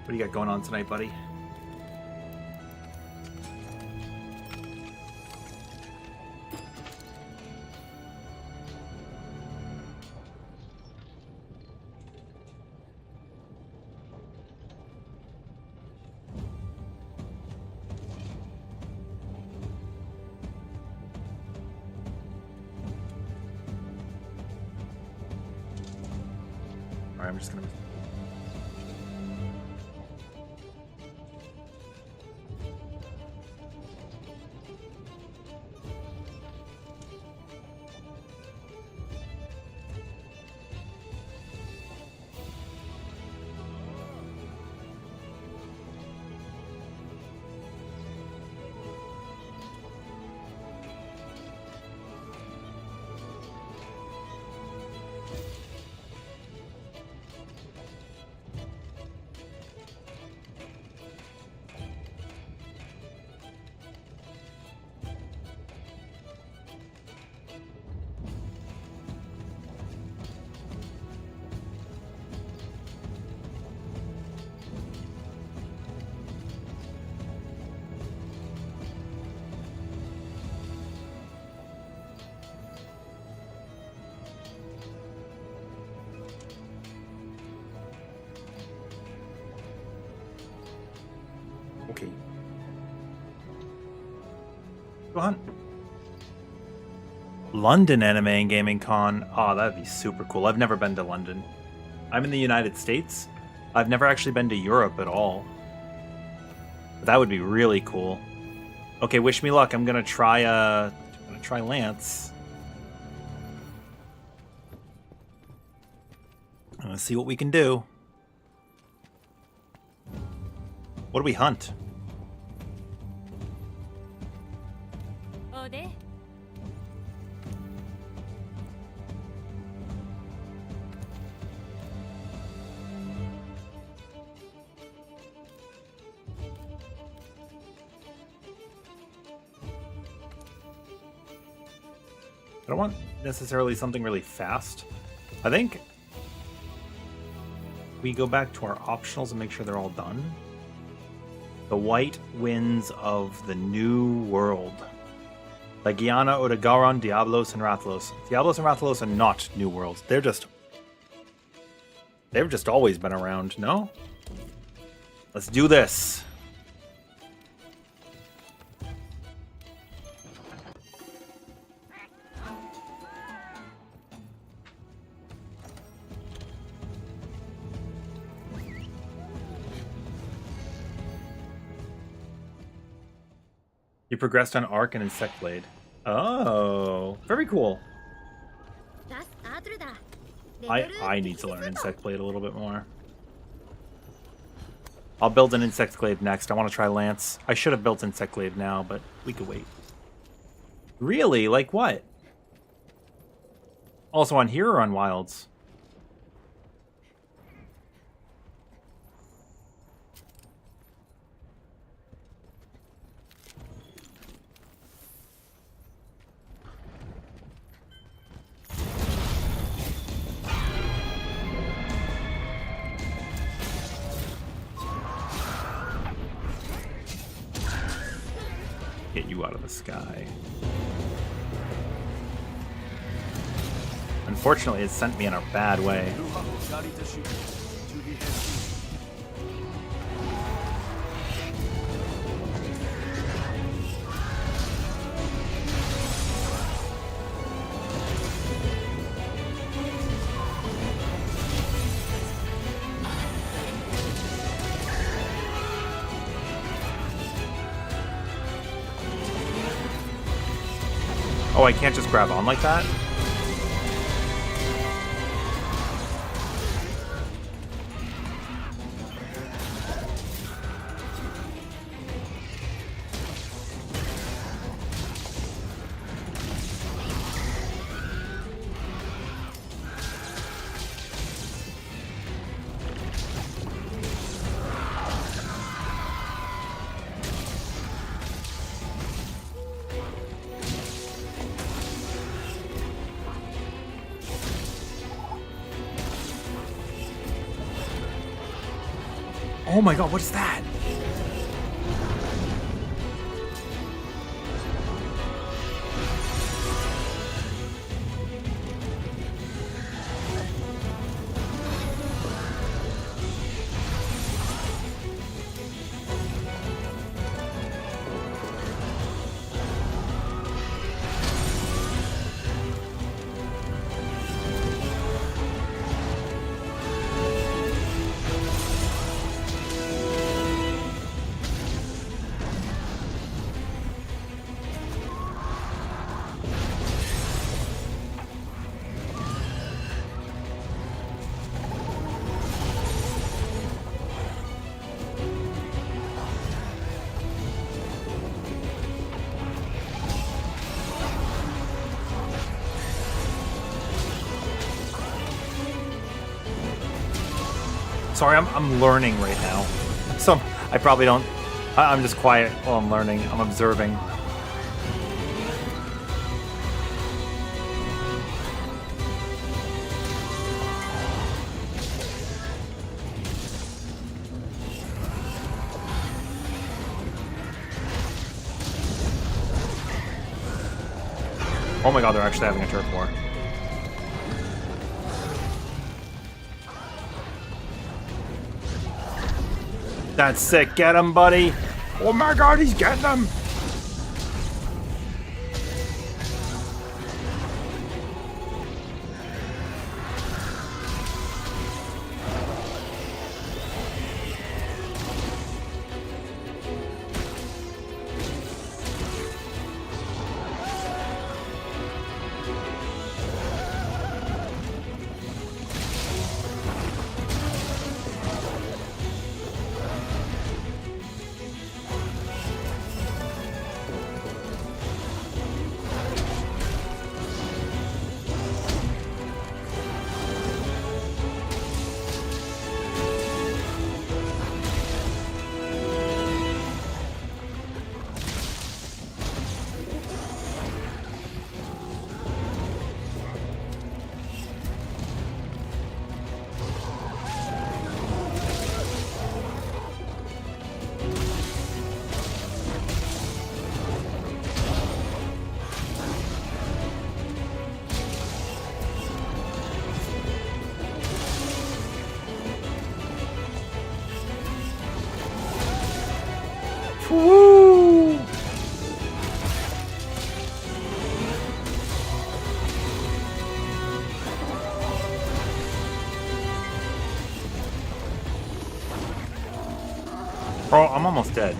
What do you got going on tonight, buddy? Alright, I'm just gonna... Okay. Go on. London Anime and Gaming Con. Oh, that'd be super cool. I've never been to London. I'm in the United States. I've never actually been to Europe at all. But that would be really cool. Okay, wish me luck. I'm gonna try Lance. I'm gonna see what we can do. What do we hunt? I don't want necessarily something really fast. I think we go back to our optionals and make sure they're all done. The White Winds of the New World. Legiana, Odegaron, Diablos, and Rathalos. Diablos and Rathalos are not new worlds. They've just always been around, no? Let's do this. You progressed on Arc and Insect Blade. Oh, very cool. I need to learn Insect Blade a little bit more. I'll build an Insect Glaive next. I want to try Lance. I should have built Insect Glaive now, but we could wait. Really? Like what? Also on here or on Wilds? the sky. Unfortunately, it sent me in a bad way. Oh, I can't just grab on like that? Oh my god, what is that? Sorry, I'm learning right now. So I probably don't... I'm just quiet while I'm learning. I'm observing. Oh my god, they're actually having a turf war. That's sick. Get him, buddy. Oh my god, he's getting him. Woo! Bro, I'm almost dead.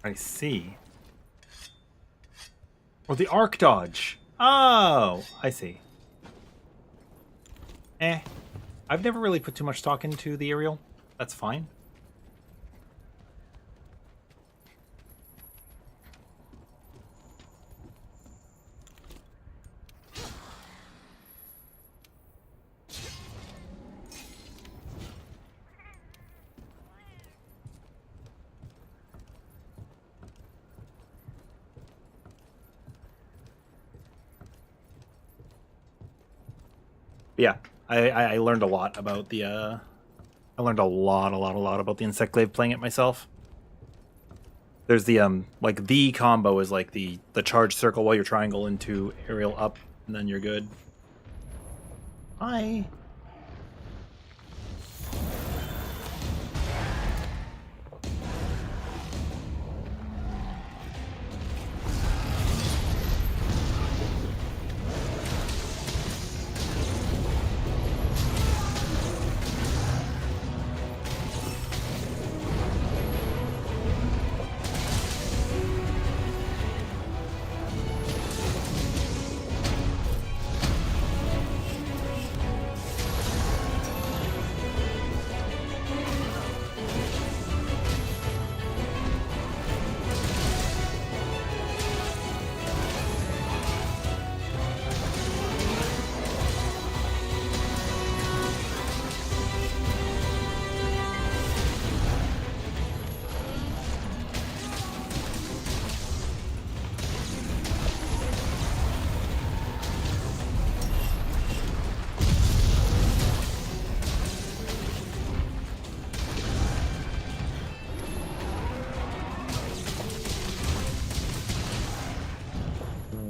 I see. Or the arc dodge. Oh, I see. I've never really put too much stock into the aerial. That's fine. Yeah, I learned a lot about the I learned a lot about the Insectglaive playing it myself. There's the like the combo is like the charge circle while you're triangle into aerial up, and then you're good. Hi.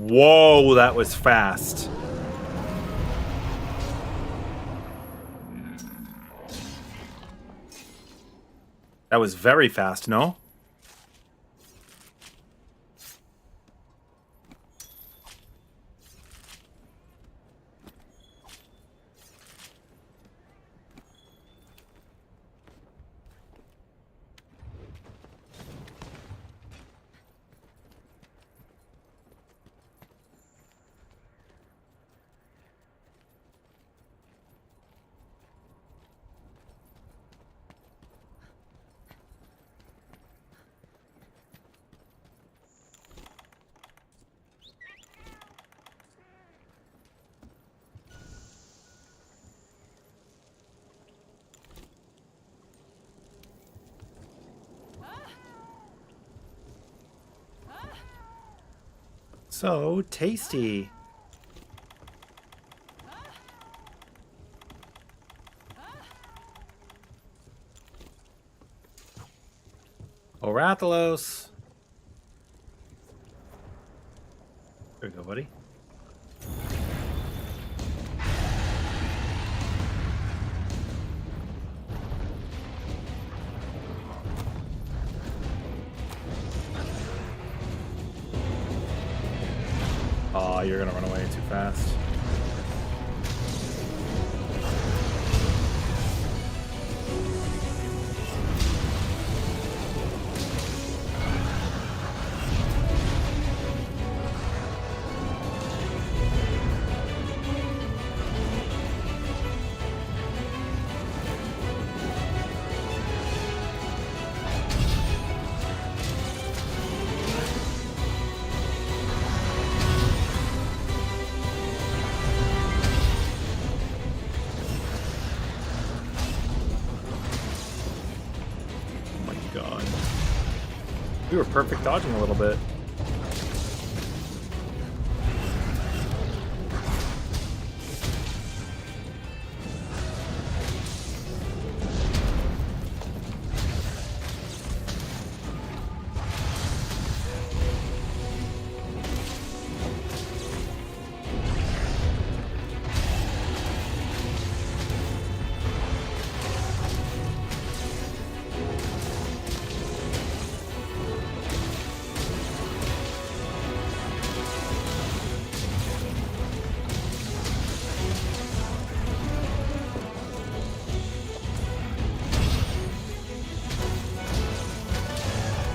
Whoa, that was fast. That was very fast, no? So tasty. Orathalos. There you go, buddy. Aw, you're gonna run away too fast. God. We were perfect dodging a little bit.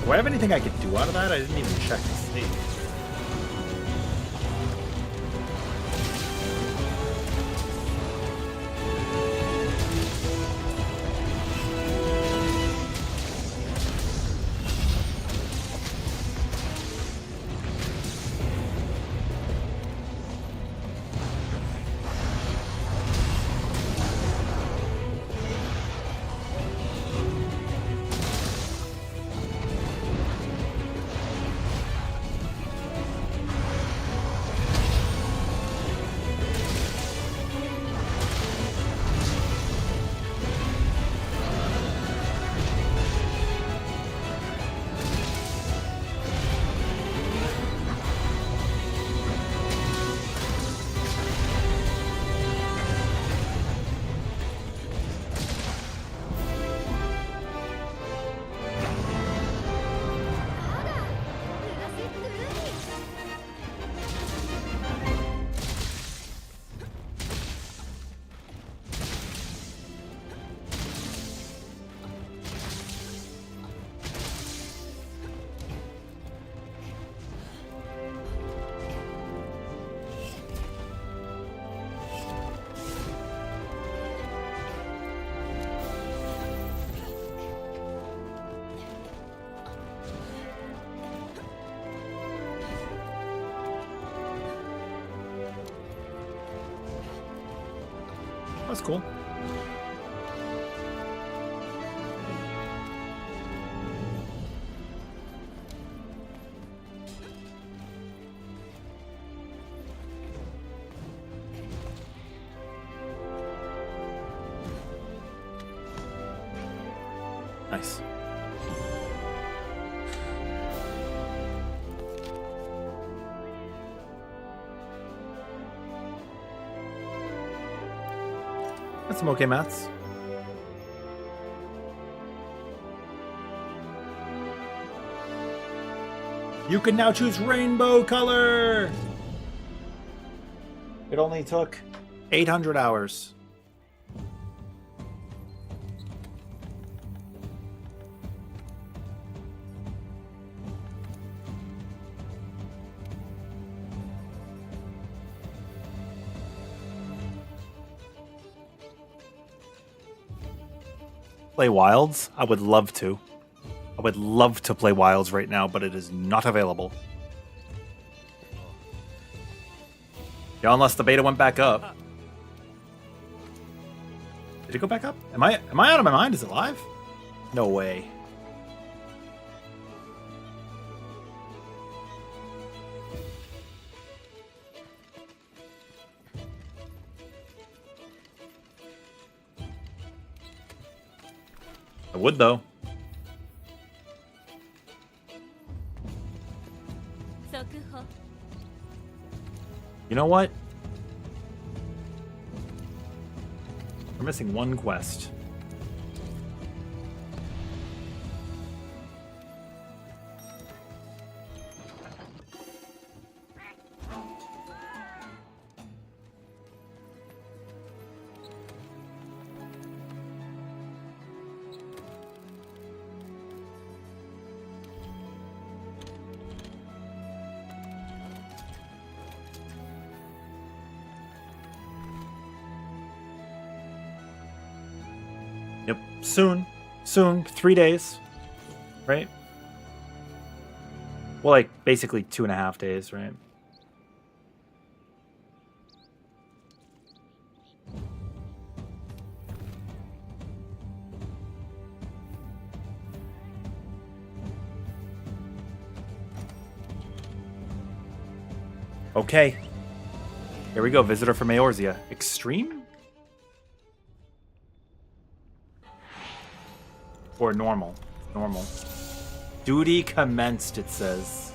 Do I have anything I could do out of that? I didn't even check to see. That's cool. Nice. That's some okay maths. You can now choose rainbow color. It only took 800 hours. Play Wilds? I would love to. I would love to play Wilds right now, but it is not available. Yeah, unless the beta went back up. Did it go back up? Am I out of my mind? Is it live? No way. I would though. You know what? We're missing one quest. Yep, soon, 3 days, right? Well, like basically 2.5 days, right? Okay, here we go. Visitor from Eorzea. Extreme? Or normal. Normal. Duty commenced, it says.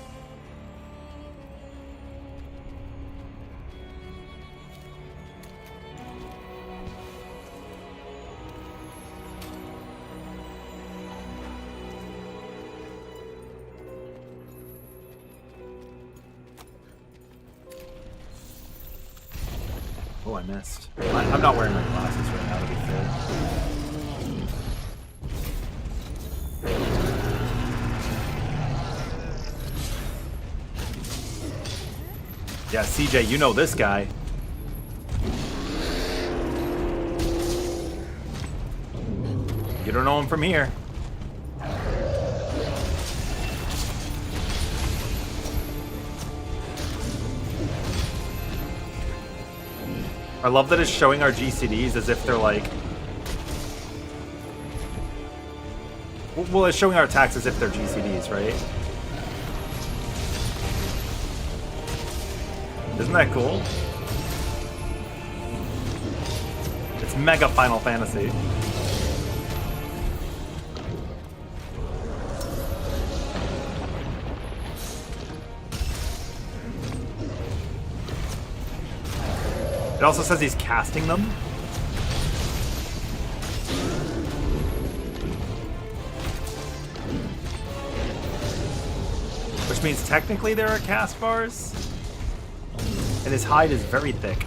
Oh, I missed. I'm not wearing my glasses right now, to be fair. Yeah, CJ, you know this guy. You don't know him from here. I love that it's showing our GCDs as if they're like... Well, it's showing our attacks as if they're GCDs, right? Isn't that cool? It's mega Final Fantasy. It also says he's casting them. Which means technically there are cast bars. And his hide is very thick.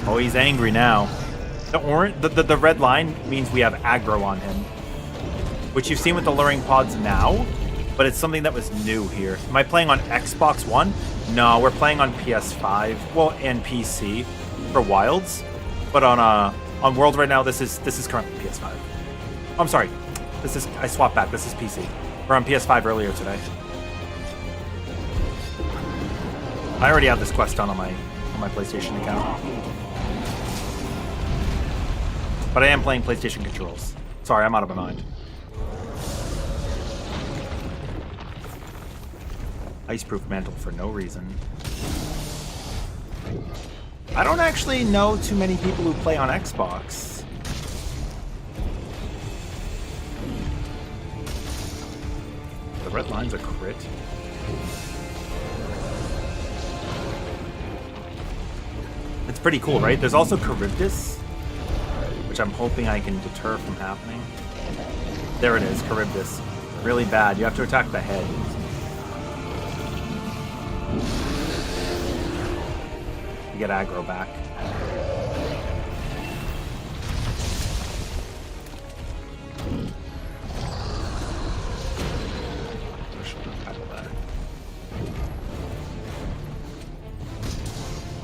Oh, he's angry now. The red line means we have aggro on him. Which you've seen with the luring pods now, but it's something that was new here. Am I playing on Xbox One? No, we're playing on PS5, well, and PC for Wilds. But on World right now, this is currently PS5. Oh, I'm sorry, I swapped back. This is PC. We're on PS5 earlier today. I already have this quest done on my PlayStation account, but I am playing PlayStation controls. Sorry, I'm out of my mind. Iceproof mantle for no reason. I don't actually know too many people who play on Xbox. The red line's a crit. It's pretty cool, right? There's also Charybdis, which I'm hoping I can deter from happening. There it is, Charybdis. Really bad. You have to attack the head. You get aggro back.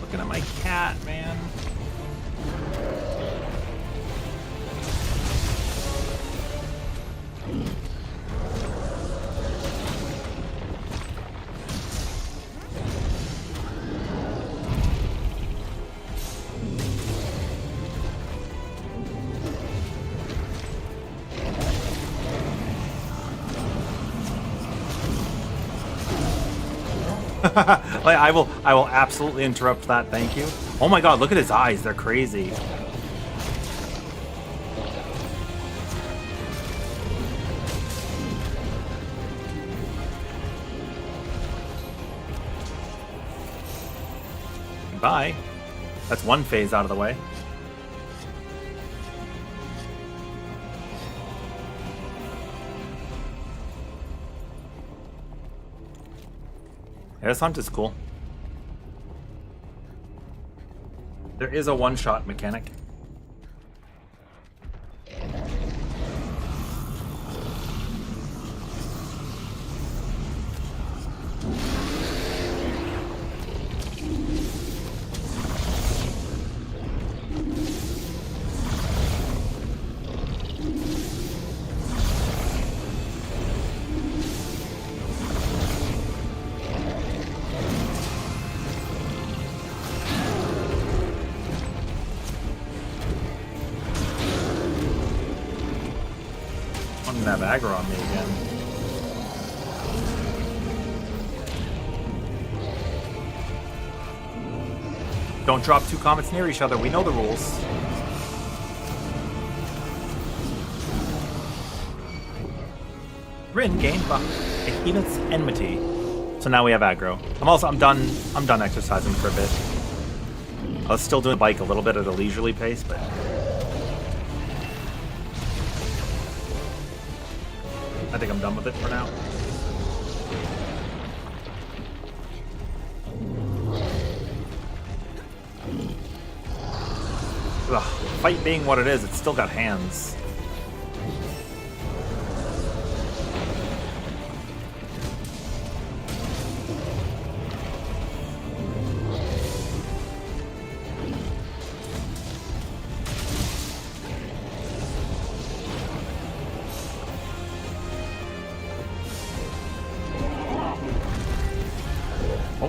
Looking at my cat, man. Like, I will absolutely interrupt that, thank you. Oh my god, look at his eyes, they're crazy. Goodbye. That's one phase out of the way. Yeah, this hunt is cool. There is a one-shot mechanic. Have aggro on me again. Don't drop two comets near each other. We know the rules. Rin gained Behemoth's enmity. So now we have aggro. I'm done exercising for a bit. I was still doing bike a little bit at a leisurely pace, but I think I'm done with it for now. Ugh, fight being what it is, it's still got hands.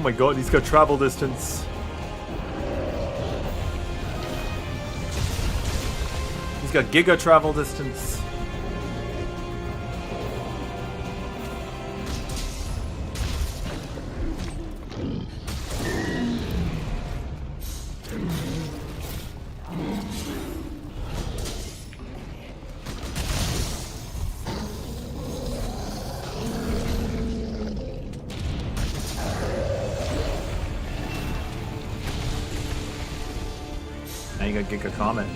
my god, he's got travel distance. He's got giga travel distance. Now you got Giga Comet.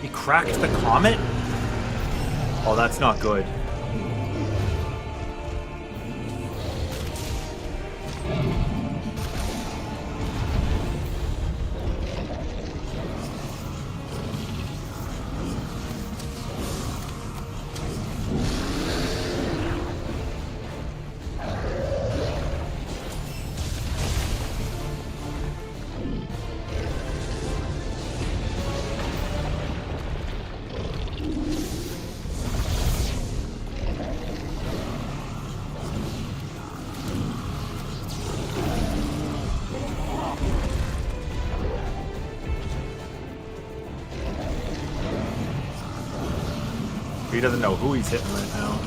He cracked the Comet? Oh, that's not good. He doesn't know who he's hitting right now.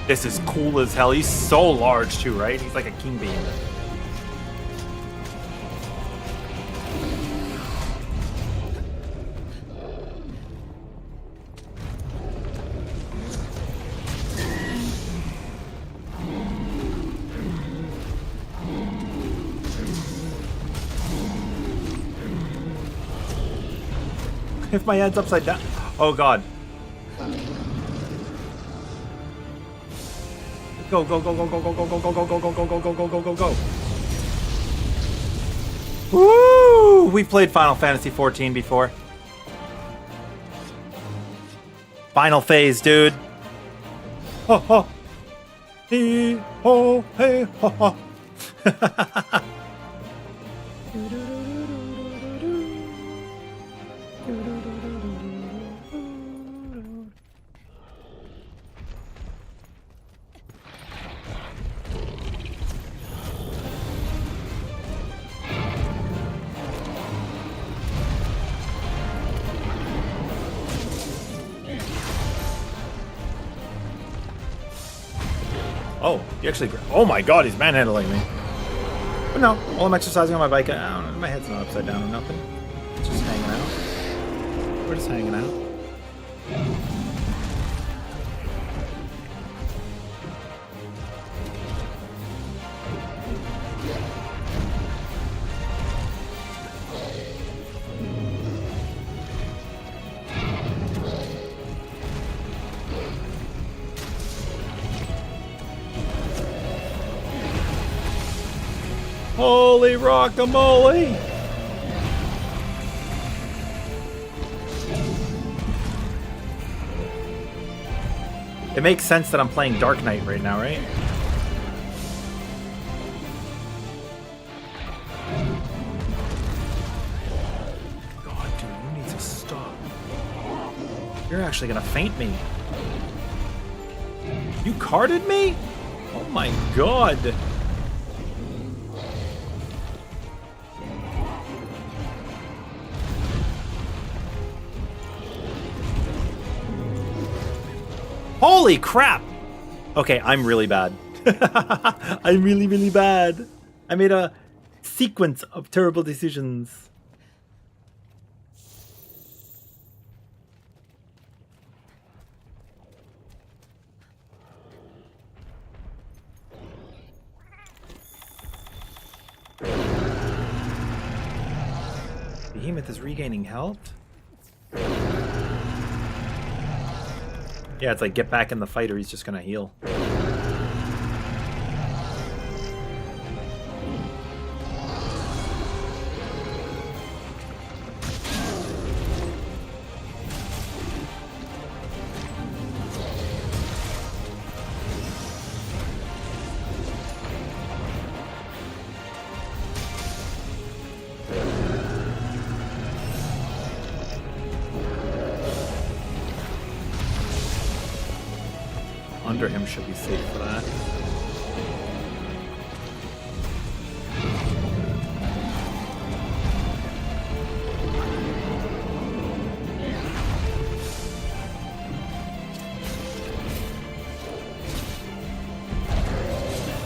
This is cool as hell. He's so large too, right? He's like a king bean. If my head's upside down. Oh god. Go, go, go, go, go, go, go, go, go, go, go, go, go, go, go, go, go, go. Woo! We've played Final Fantasy 14 before. Final phase, dude. Ho ho. Hee ho hey ho ho. Oh, he actually... Oh my god, he's manhandling me. But no, while I'm exercising on my bike, I don't know, my head's not upside down or nothing. It's just hanging out. We're just hanging out. Holy rockamole! It makes sense that I'm playing Dark Knight right now, right? God, dude, you need to stop. You're actually gonna faint me. You carded me? Oh my god. Holy crap! Okay, I'm really bad. I'm really, really bad. I made a sequence of terrible decisions. Behemoth is regaining health? Yeah, it's like get back in the fight or he's just gonna heal. under him should be safe for that.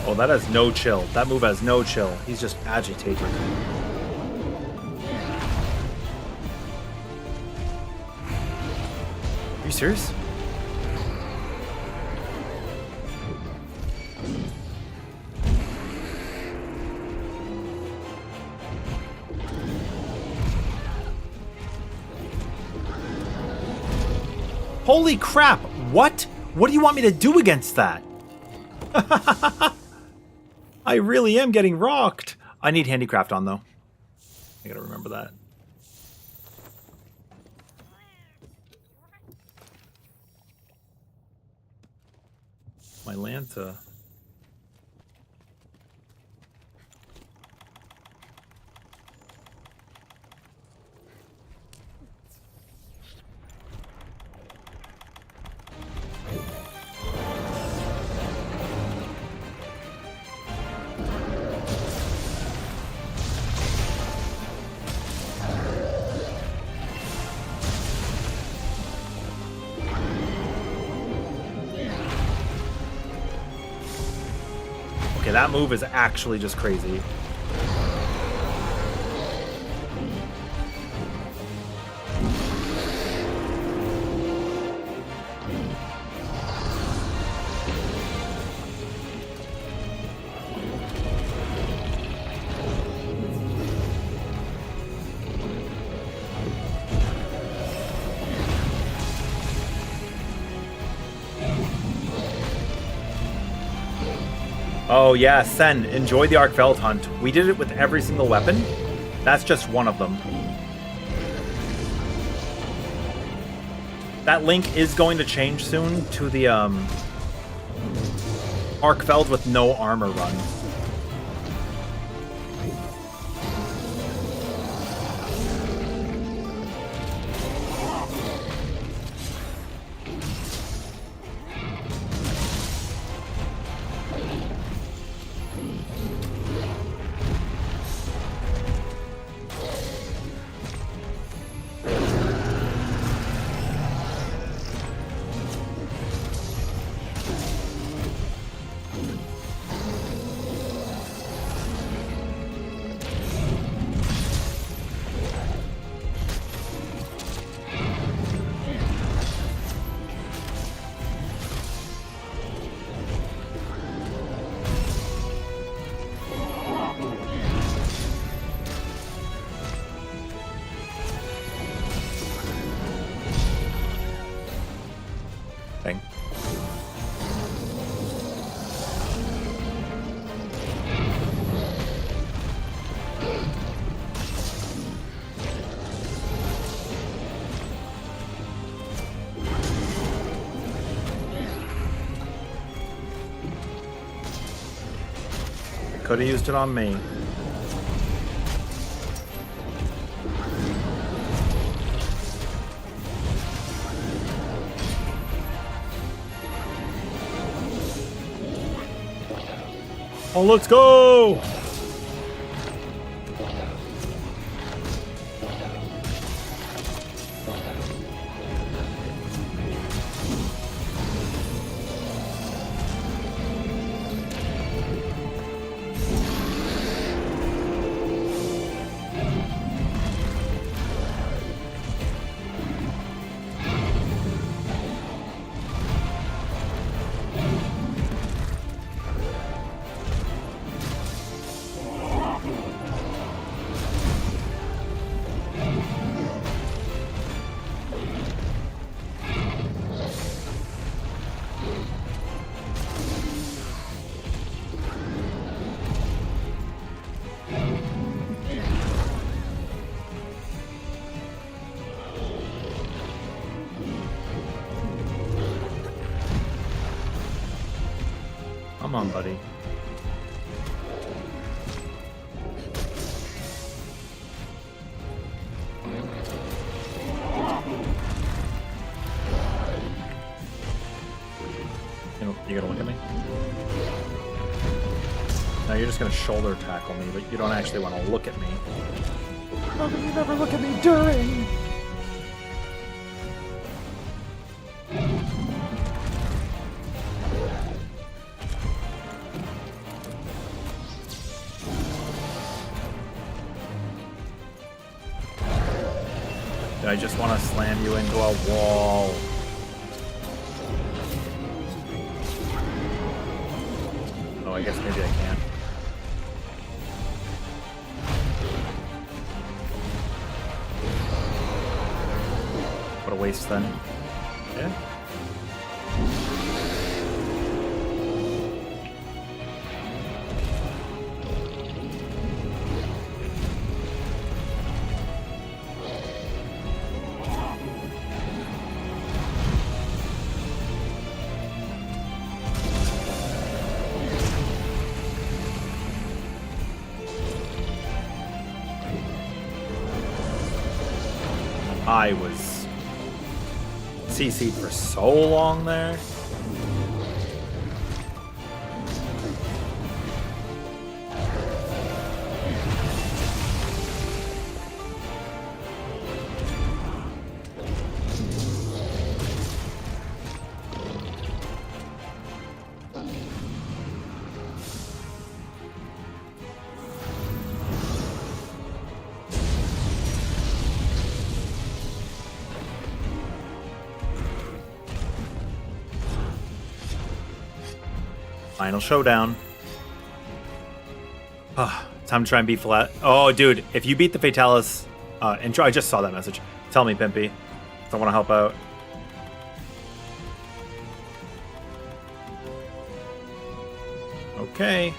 Oh, that has no chill. That move has no chill. He's just agitated. Are you serious? Holy crap! What? What do you want me to do against that? I really am getting rocked. I need handicraft on though. I gotta remember that. My Lanta. Okay, that move is actually just crazy. Oh yeah, Sen, enjoy the Arkveld hunt. We did it with every single weapon. That's just one of them. That link is going to change soon to the Arkveld with no armor run. Thing. Could have used it on me. Oh, let's go! Come on, buddy. You gonna look at me? No, you're just gonna shoulder tackle me, but you don't actually want to look at me. How come you never look at me during? I just want to slam you into a wall. Oh, I guess maybe I can. What a waste then. Yeah. I was CC'd for so long there. Final showdown. Time to try and beat flat. Oh, dude, if you beat the Fatalis intro, I just saw that message. Tell me, Pimpy. I want to help out. Okay.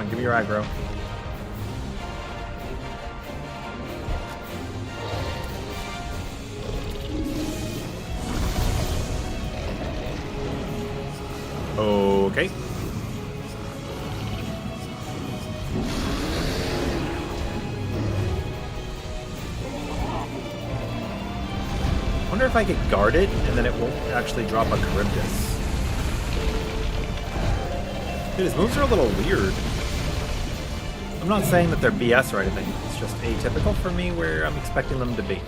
Give me your aggro. Okay. Wonder if I could guard it and then it won't actually drop a Charybdis. Dude, his moves are a little weird. I'm not saying that they're BS or anything, it's just atypical for me where I'm expecting them to be.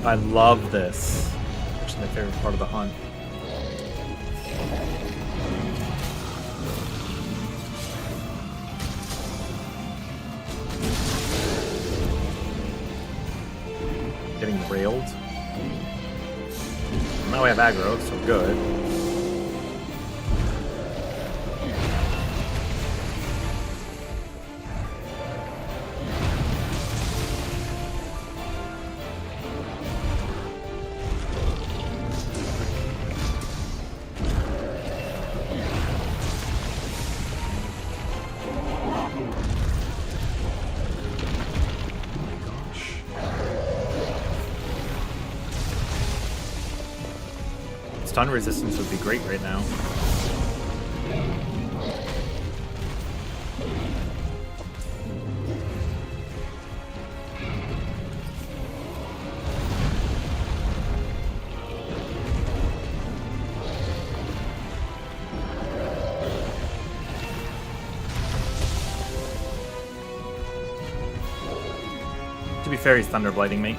I love this. It's my favorite part of the hunt. getting railed. Now we have aggro, so good. Stun resistance would be great right now. To be fair, he's thunder blighting me.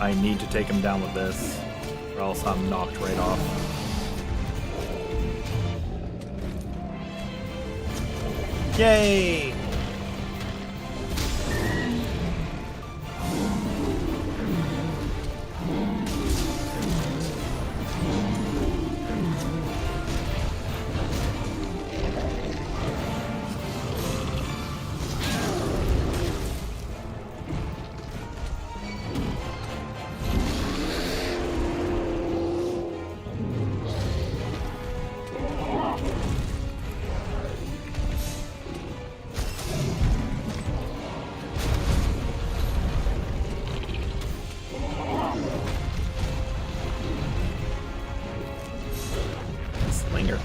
I need to take him down with this, or else I'm knocked right off. Yay!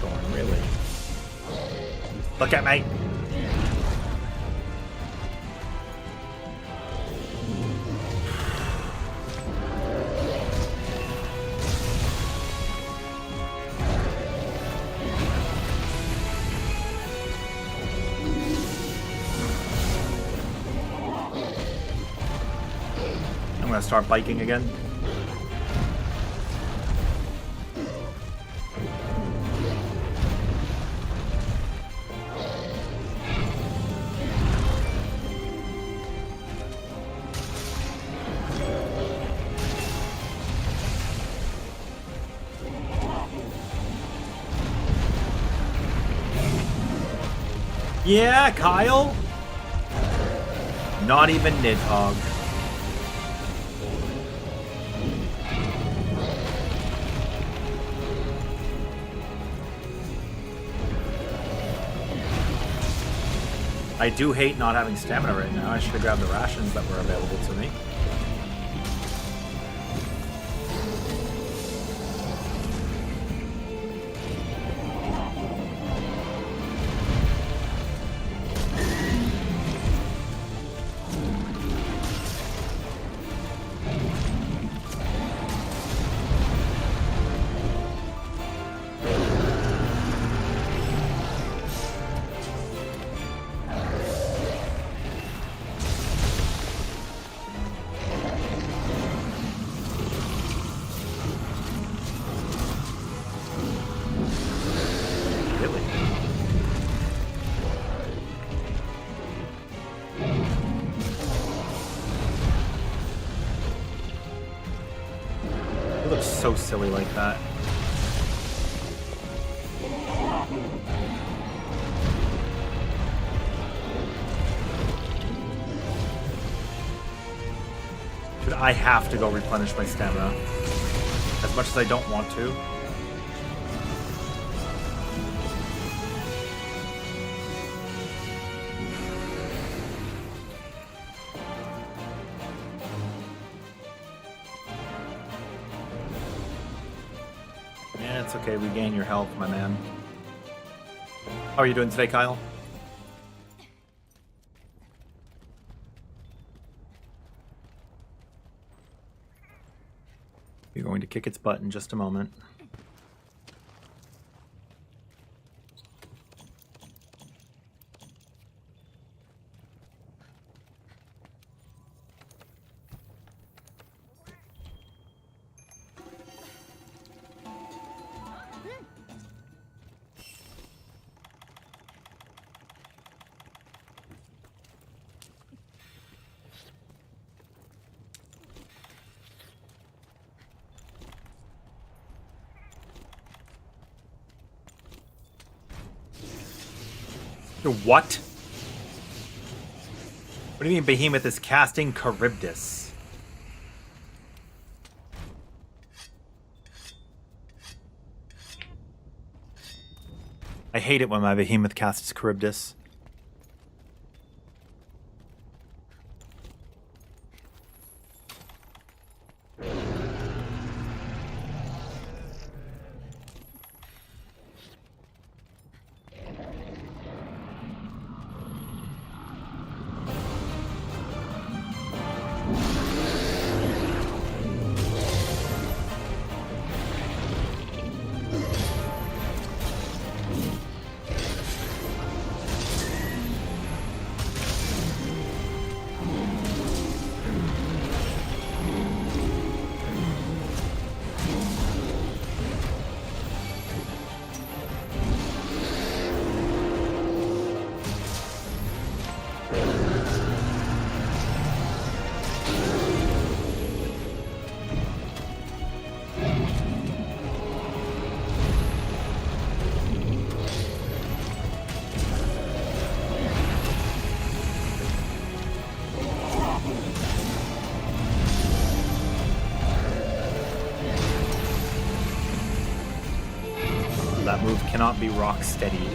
Thorn, really. Look at me! I'm gonna start biking again. Yeah, Kyle? Not even Nidhogg. I do hate not having stamina right now. I should have grabbed the rations that were available to me. It looks so silly like that. Dude, I have to go replenish my stamina. As much as I don't want to. It's okay, regain your health, my man. How are you doing today, Kyle? You're going to kick its butt in just a moment. What? What do you mean Behemoth is casting Charybdis? I hate it when my Behemoth casts Charybdis. That move cannot be rock steady.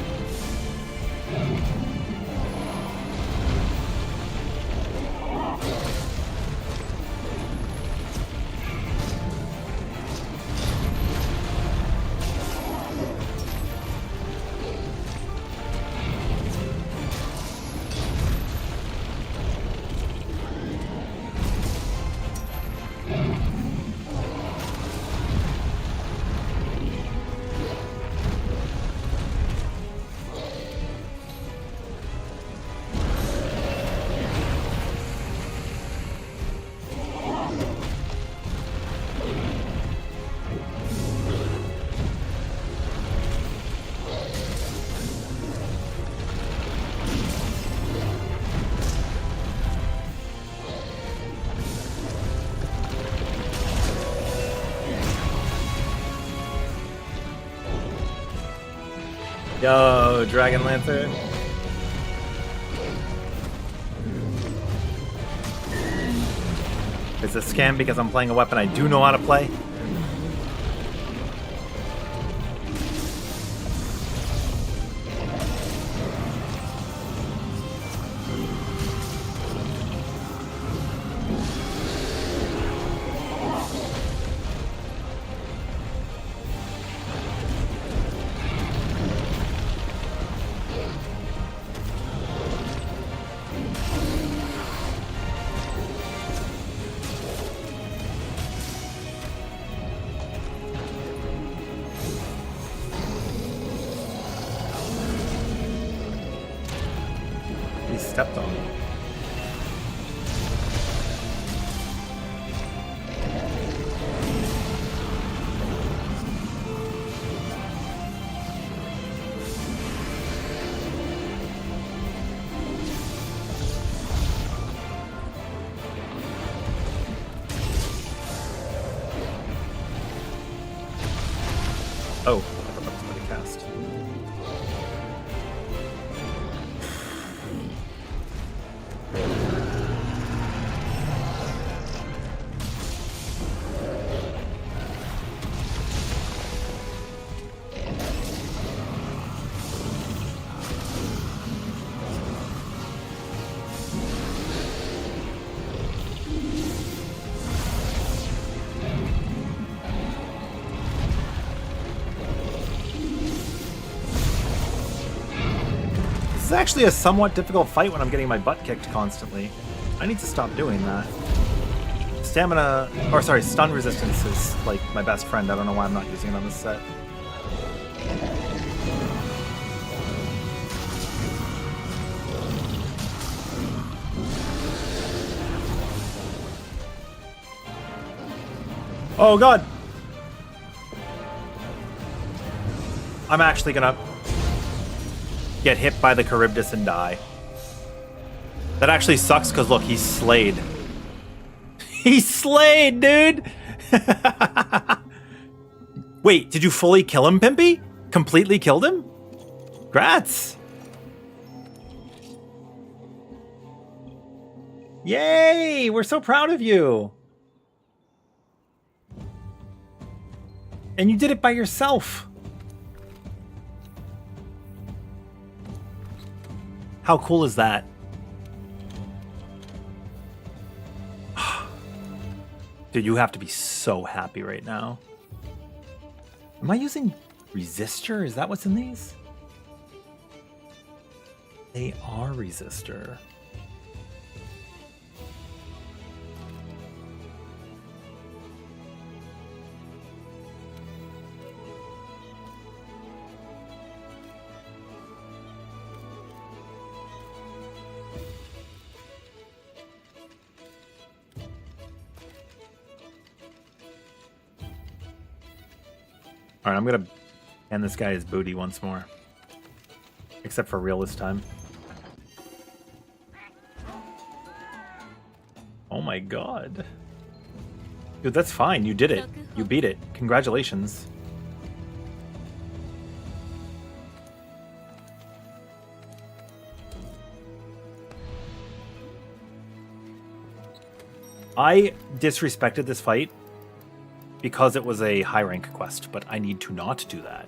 Yo, Dragon Lancer. It's a scam because I'm playing a weapon I do know how to play. He stepped on me. Oh, I thought that was what he cast. is actually a somewhat difficult fight when I'm getting my butt kicked constantly. I need to stop doing that. Stamina, or sorry, stun resistance is like my best friend. I don't know why I'm not using it on this set. Oh god! I'm actually gonna get hit by the Charybdis and die. That actually sucks because look, he's slayed. He's slayed, dude! Wait, did you fully kill him, Pimpy? Completely killed him? Grats! Yay! We're so proud of you! And you did it by yourself. How cool is that? Dude, you have to be so happy right now. Am I using resistor? Is that what's in these? They are resistor. Alright, I'm gonna hand this guy his booty once more. Except for real this time. Oh my god. Dude, that's fine. You did it. You beat it. Congratulations. I disrespected this fight because it was a high rank quest, but I need to not do that.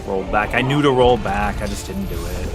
Rolled back. I knew to roll back. I just didn't do it.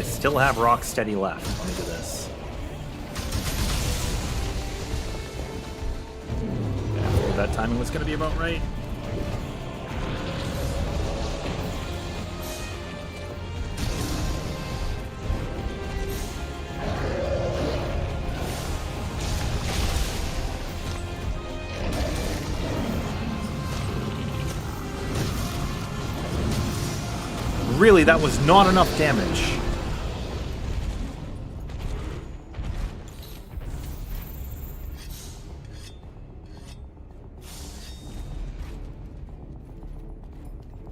Still have rock steady left. Let me do this. Yeah, that timing was going to be about right. Really, that was not enough damage.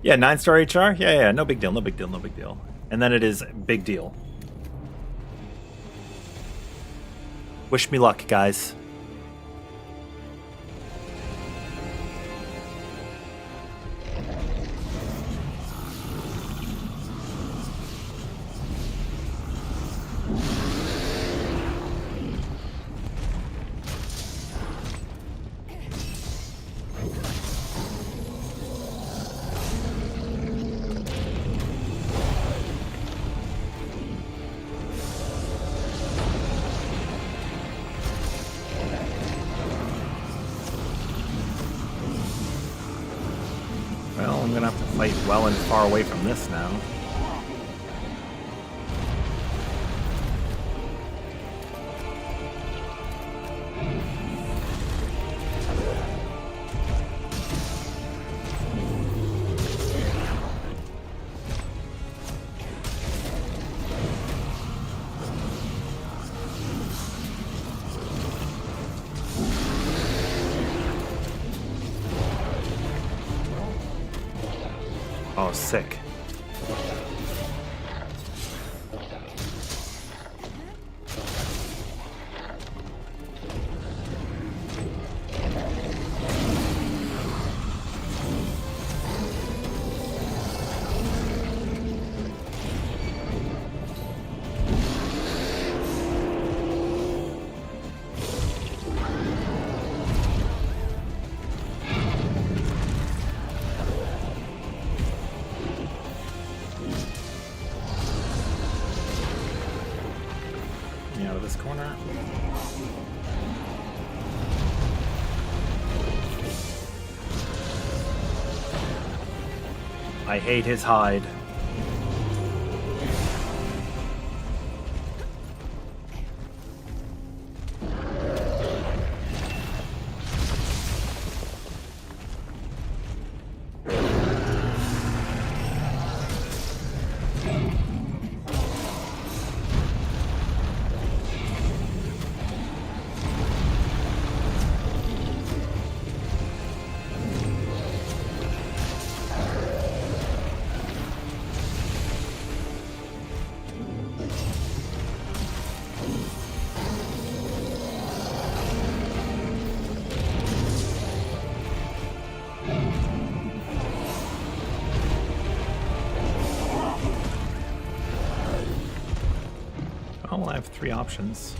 Yeah, 9-star HR? Yeah, no big deal, no big deal, no big deal. And then it is big deal. Wish me luck, guys. Well, I'm gonna have to fight well and far away from this now. Oh, sick. Out of this corner. I hate his hide. Oh, I have 3 options.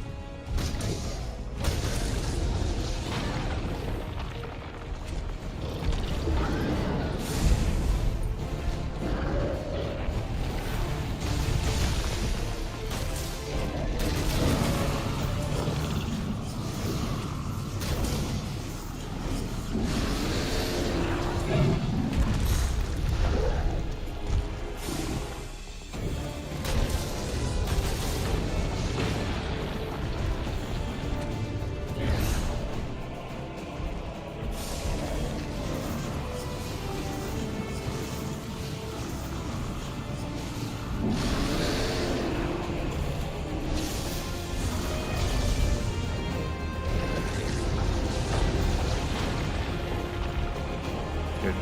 Good.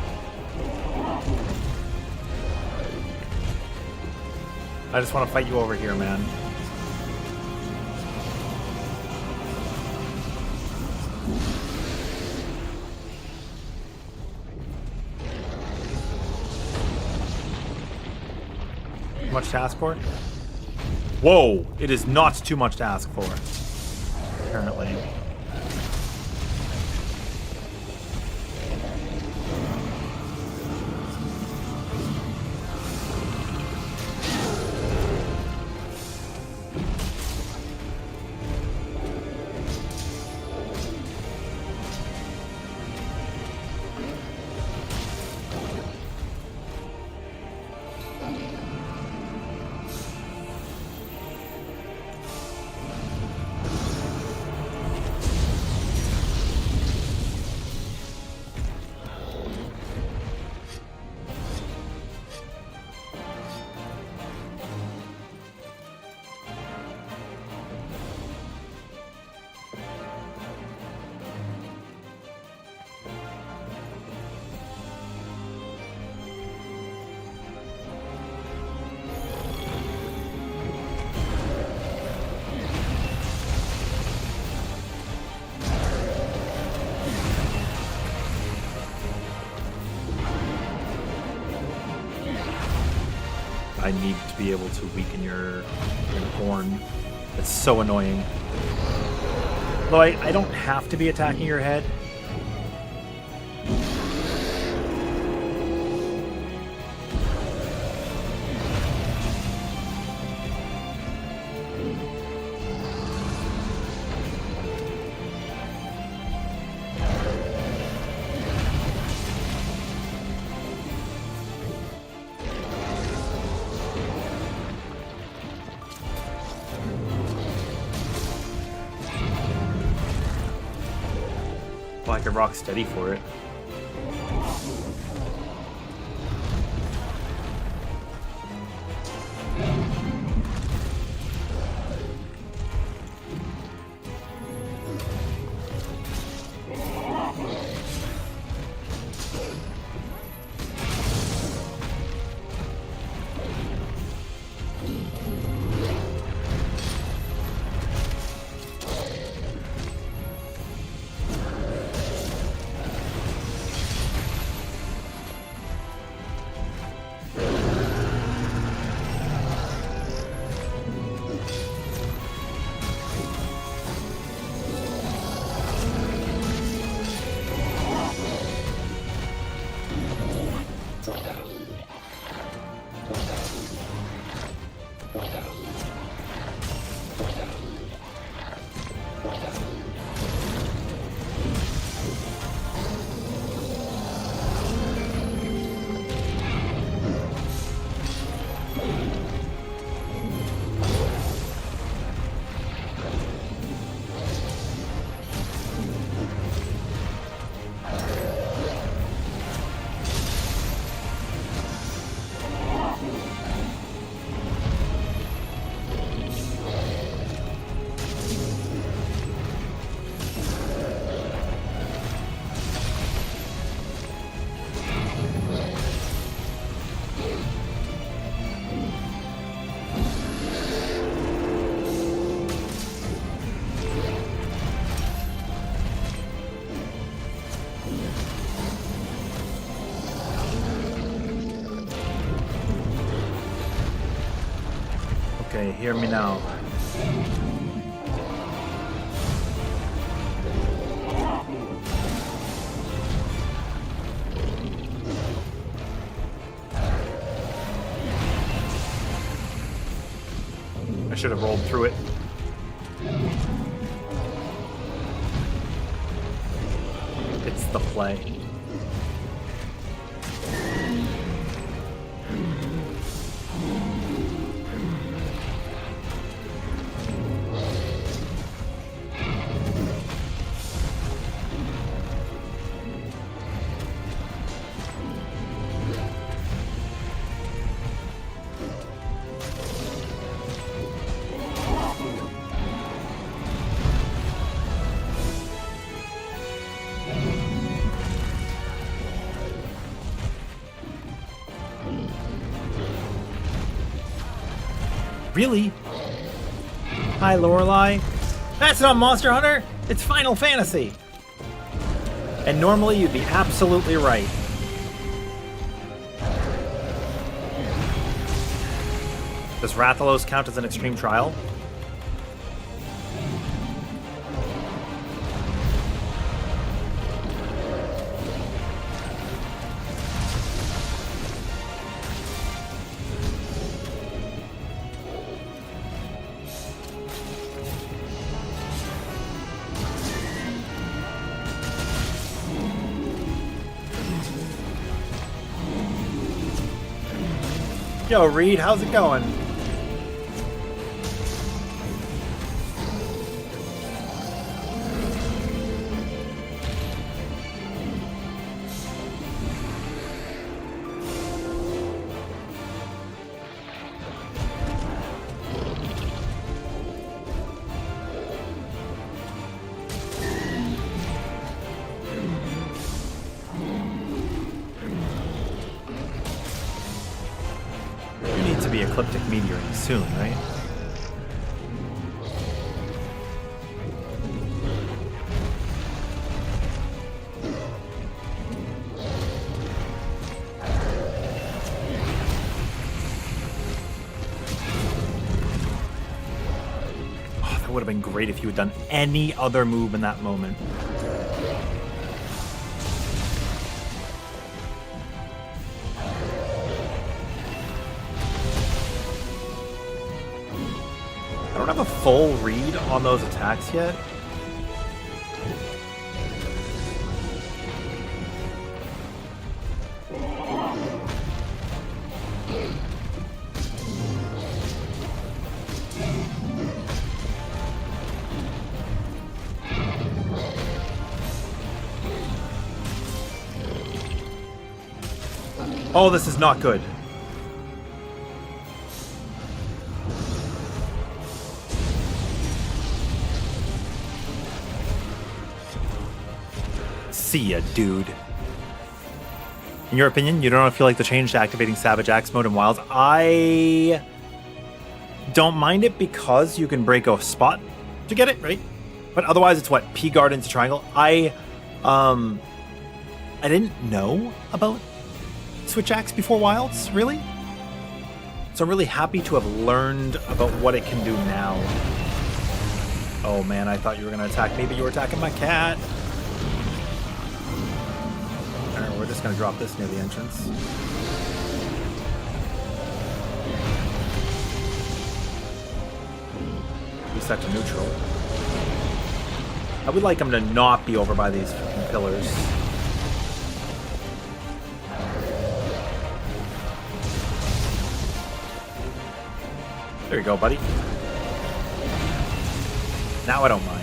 I just want to fight you over here, man. Too much to ask for? Whoa! It is not too much to ask for. Apparently. I need to be able to weaken your horn. It's so annoying. Though I don't have to be attacking your head. Well, I could rock steady for it. Okay, hear me now. I should have rolled through it. It's the play. Really? Hi, Lorelei. That's not Monster Hunter! It's Final Fantasy! And normally you'd be absolutely right. Does Rathalos count as an extreme trial? Yo, Reed, how's it going? Ecliptic meteoring soon, right? That would have been great if you had done any other move in that moment. I don't have a full read on those attacks yet. Oh, this is not good. See ya, dude. In your opinion, you don't feel like the change to activating Savage Axe mode in Wilds? I don't mind it because you can break a spot to get it, right? But otherwise, it's what? P-guard into triangle? I didn't know about Switch Axe before Wilds, really? So I'm really happy to have learned about what it can do now. Oh man, I thought you were gonna attack me, but you were attacking my cat. Alright, we're just gonna drop this near the entrance. Reset to neutral. I would like him to not be over by these fucking pillars. There you go, buddy. Now I don't mind.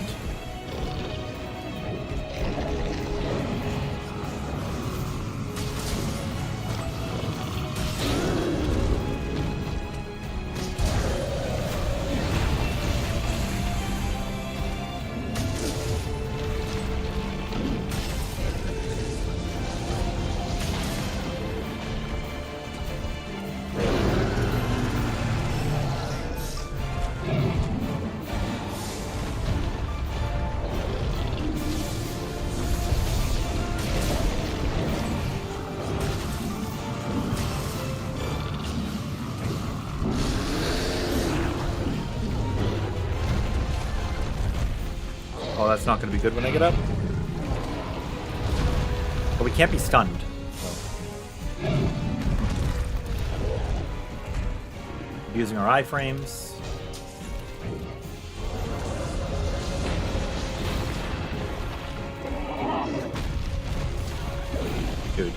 Oh, that's not going to be good when I get up. But we can't be stunned. Using our iframes. Dude.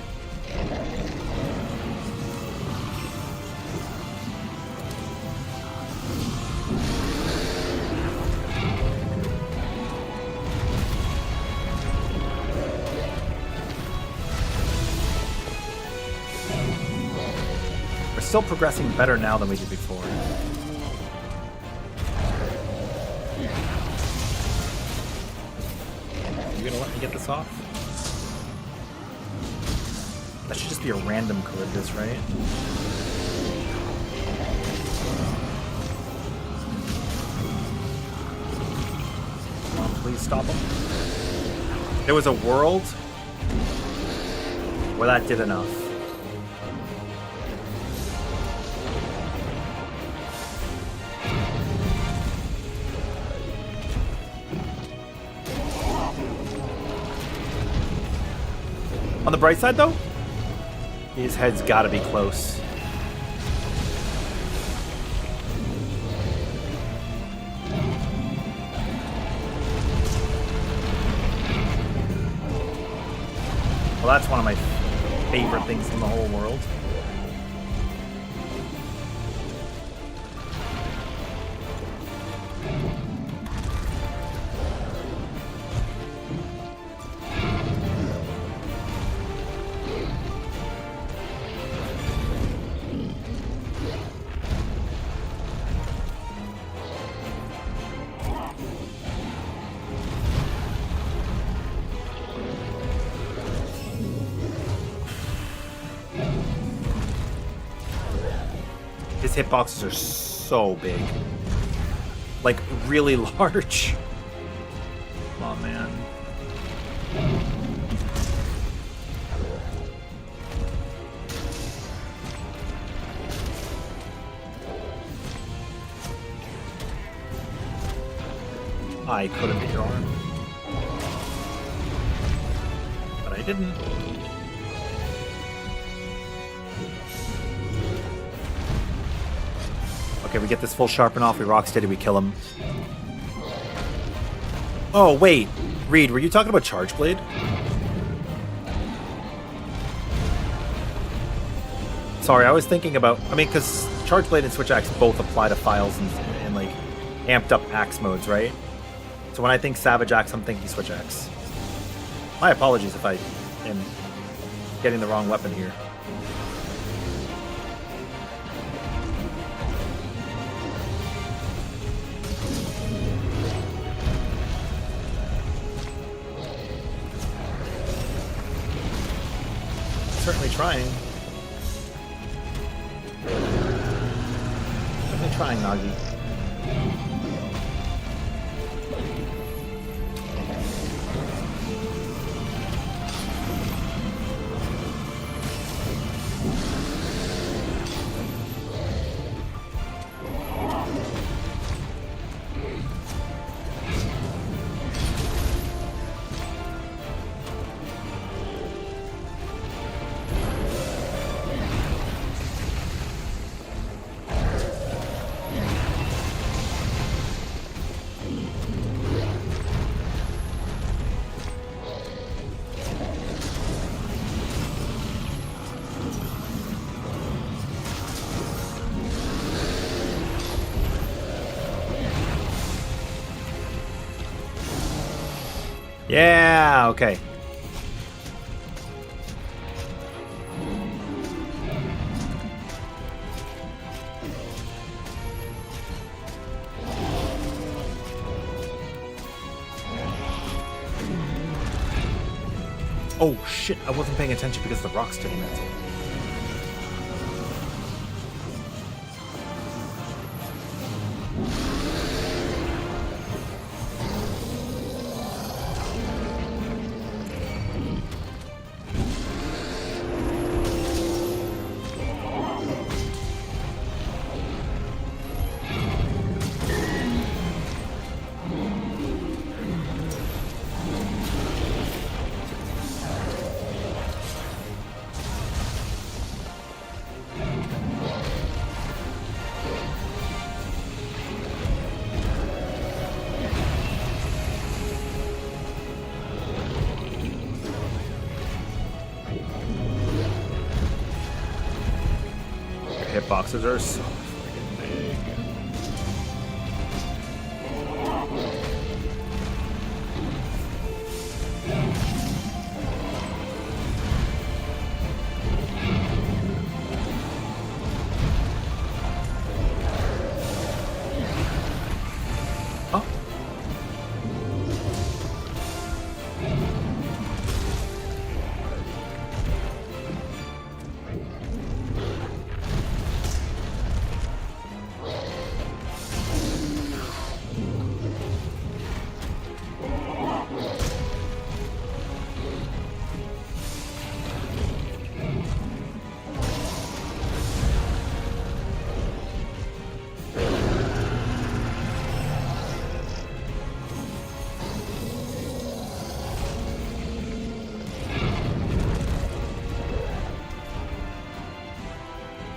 Still progressing better now than we did before. You gonna let me get this off? That should just be a random Charybdis, right? Come on, please stop him. There was a world where that did enough. On the bright side, though, his head's got to be close. Well, that's one of my favorite things in the whole world. His hitboxes are so big. Like, really large. Come on, man. I could have hit your arm. But I didn't. Okay, we get this full sharpen off, we rock steady, we kill him. Oh, wait. Reed, were you talking about Charge Blade? Sorry, I was thinking about... I mean, because Charge Blade and Switch Axe both apply to files and like, amped up axe modes, right? So when I think Savage Axe, I'm thinking Switch Axe. My apologies if I am getting the wrong weapon here. Certainly trying. Certainly trying, Nagi. Yeah, okay. Oh shit, I wasn't paying attention because the rock's steady metal. Hitboxes are so freaking big. Oh.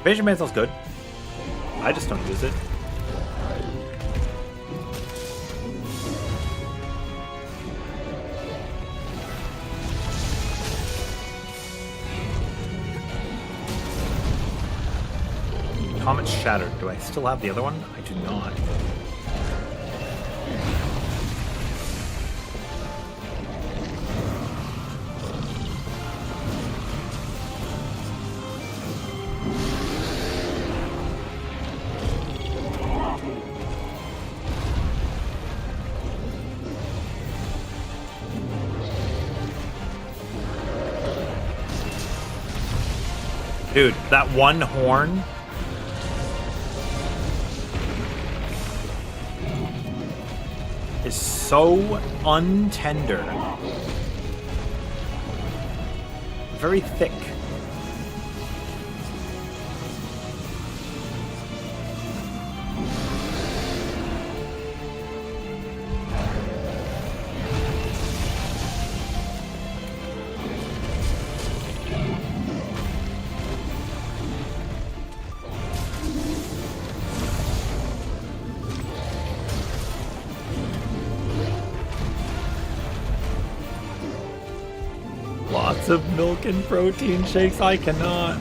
Evasion Mantle's good. I just don't use it. Comet's Shattered. Do I still have the other one? I do not. Dude, that one horn. Is so untender. Very thick. of milk and protein shakes. I cannot.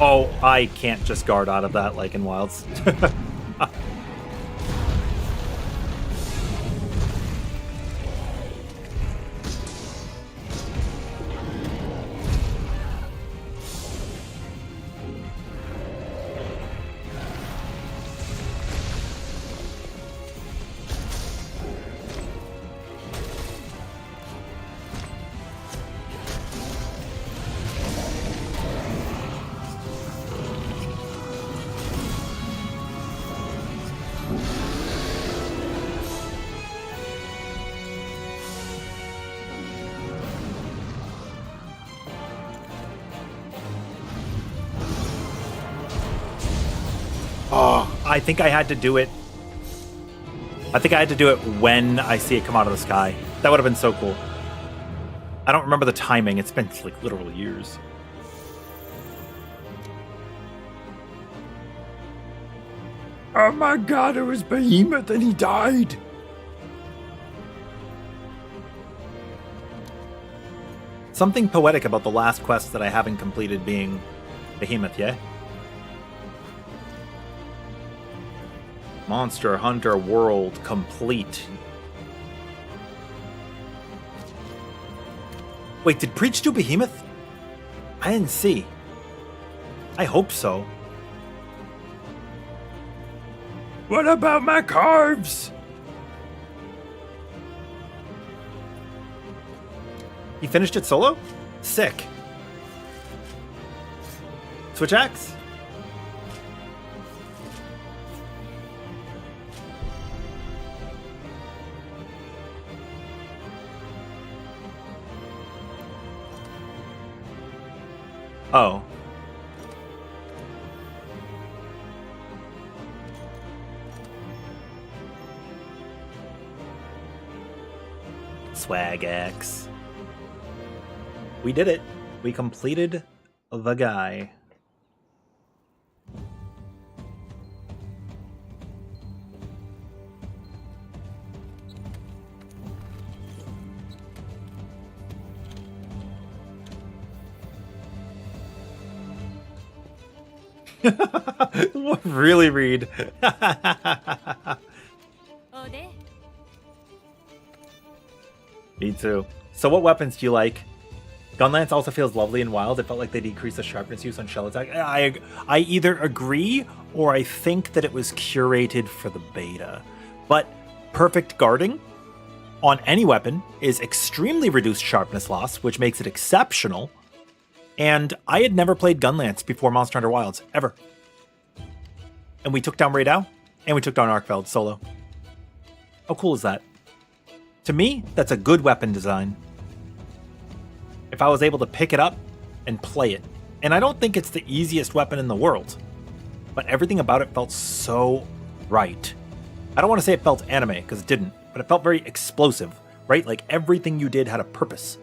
Oh, I can't just guard out of that like in Wilds. Oh, I think I had to do it. I think I had to do it when I see it come out of the sky. That would have been so cool. I don't remember the timing. It's been like literal years. Oh my god, it was Behemoth and he died. Something poetic about the last quest that I haven't completed being Behemoth, yeah? Monster Hunter World complete. Wait, did Preach do Behemoth? I didn't see. I hope so. What about my carves? He finished it solo? Sick. Switch axe? Oh. Swag X. We did it. We completed the guy. Really, Reed? Me too. So what weapons do you like? Gunlance also feels lovely in Wild. It felt like they decreased the sharpness use on shell attack. I either agree or I think that it was curated for the beta. But perfect guarding on any weapon is extremely reduced sharpness loss, which makes it exceptional. And I had never played Gunlance before Monster Hunter Wilds, ever. And we took down Raydao, and we took down Arkveld solo. How cool is that? To me, that's a good weapon design. If I was able to pick it up and play it. And I don't think it's the easiest weapon in the world, but everything about it felt so right. I don't want to say it felt anime, because it didn't, but it felt very explosive, right? Like everything you did had a purpose.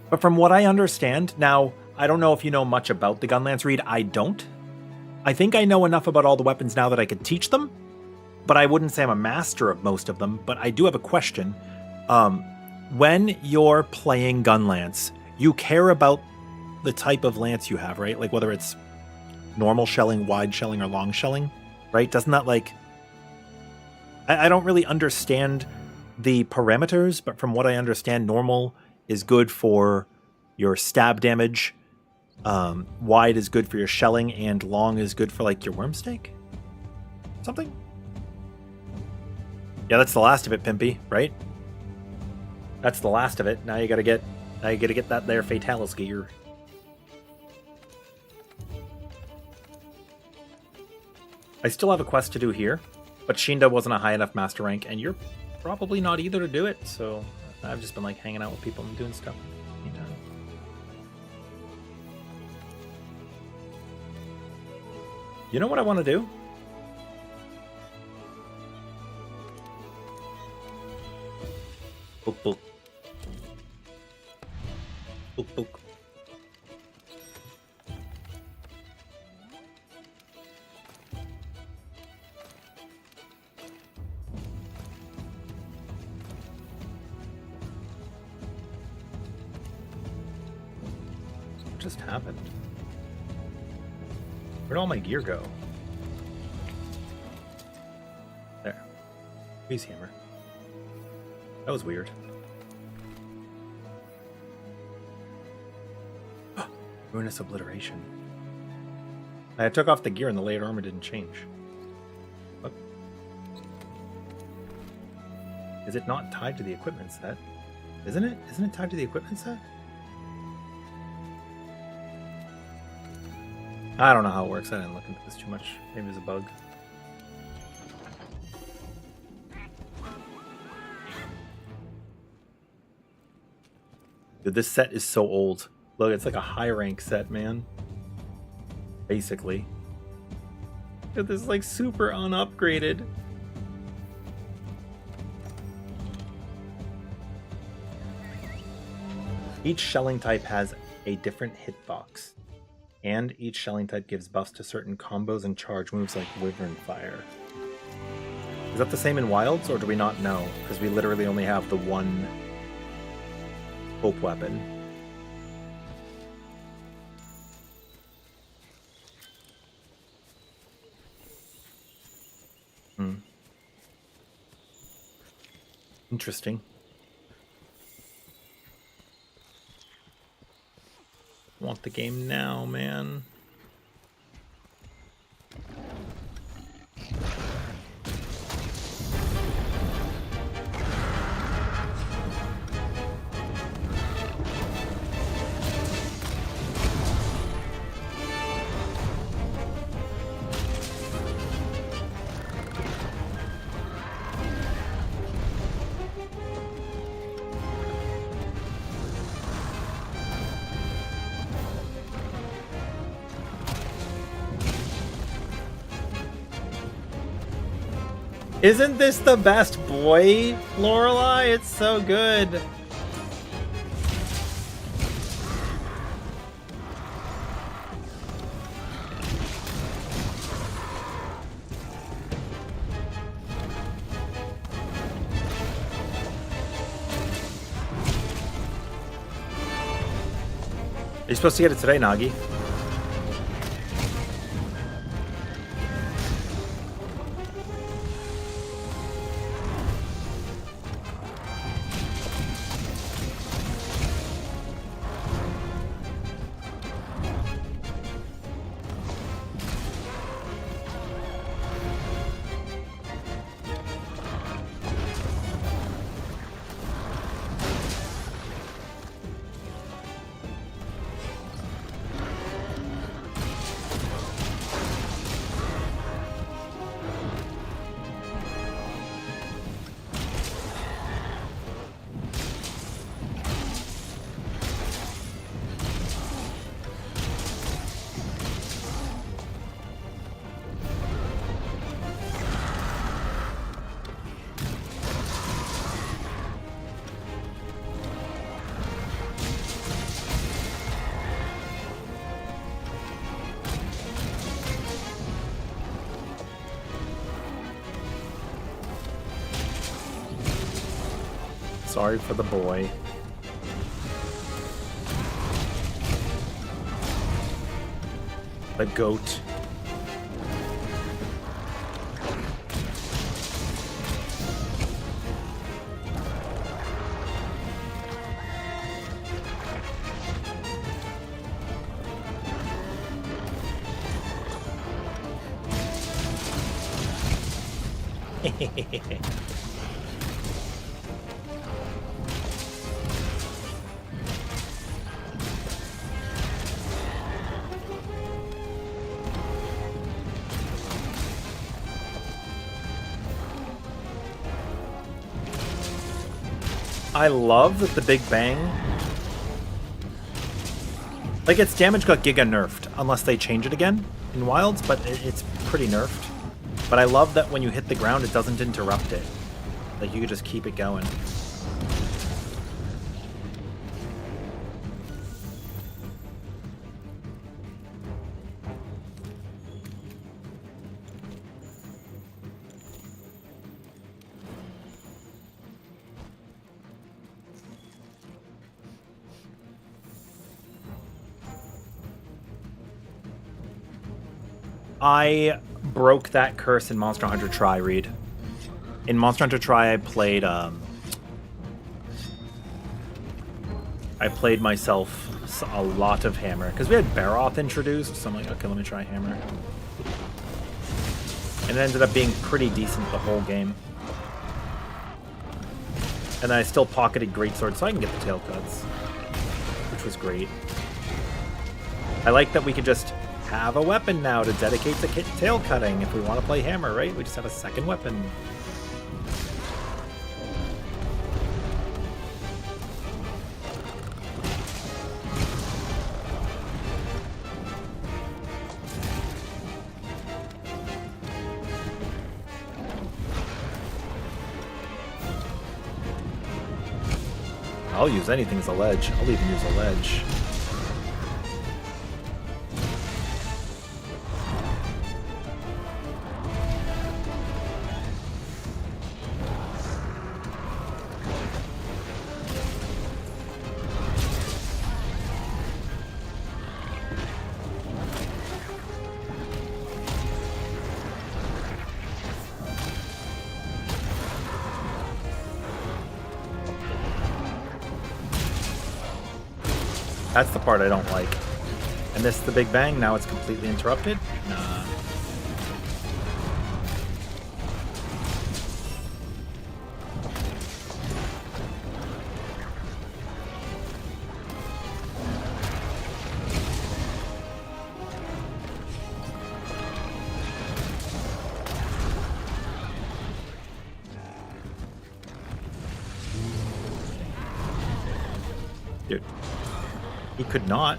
But from what I understand, now, I don't know if you know much about the Gunlance Read, I don't. I think I know enough about all the weapons now that I could teach them, but I wouldn't say I'm a master of most of them, but I do have a question. When you're playing Gunlance, you care about the type of lance you have, right? Like whether it's normal shelling, wide shelling, or long shelling, right? Doesn't that like... I don't really understand the parameters, but from what I understand, normal is good for your stab damage, wide is good for your shelling, and long is good for like your worm stake? Something? Yeah, that's the last of it, Pimpy, right? That's the last of it. Now you gotta get that there Fatalis gear. I still have a quest to do here, but Shinda wasn't a high enough master rank, and you're probably not either to do it, so I've just been like hanging out with people and doing stuff. Anytime. You know what I want to do? Book, book. Book, book. just happened? Where'd all my gear go? There. Please, hammer. That was weird. Ruinous obliteration. I took off the gear and the layered armor didn't change. What? Is it not tied to the equipment set? Isn't it? Isn't it tied to the equipment set? I don't know how it works. I didn't look into this too much. Maybe it's a bug. Dude, this set is so old. Look, it's like a high rank set, man. Basically. Dude, this is like super unupgraded. Each shelling type has a different hitbox. And each shelling type gives buffs to certain combos and charge moves like Wyvern Fire. Is that the same in Wilds, or do we not know? Because we literally only have the one Hope weapon. Interesting. Want the game now, man. Isn't this the best boy, Lorelei? It's so good. Are you supposed to get it today, Nagi? Sorry for the boy. The goat. I love that the Big Bang, like, its damage got giga nerfed, unless they change it again in Wilds, but it's pretty nerfed. But I love that when you hit the ground, it doesn't interrupt it. Like, you could just keep it going. I broke that curse in Monster Hunter Tri, Reed. In Monster Hunter Tri, I played myself a lot of Hammer. Because we had Baroth introduced, so I'm like, okay, let me try Hammer. And it ended up being pretty decent the whole game. And then I still pocketed Greatsword so I can get the tail cuts, which was great. I like that we could just have a weapon now to dedicate to tail cutting if we want to play Hammer, right? We just have a second weapon. I'll use anything as a ledge. I'll even use a ledge. That's the part I don't like. I missed the Big Bang, now it's completely interrupted? Nah. Dude. He could not.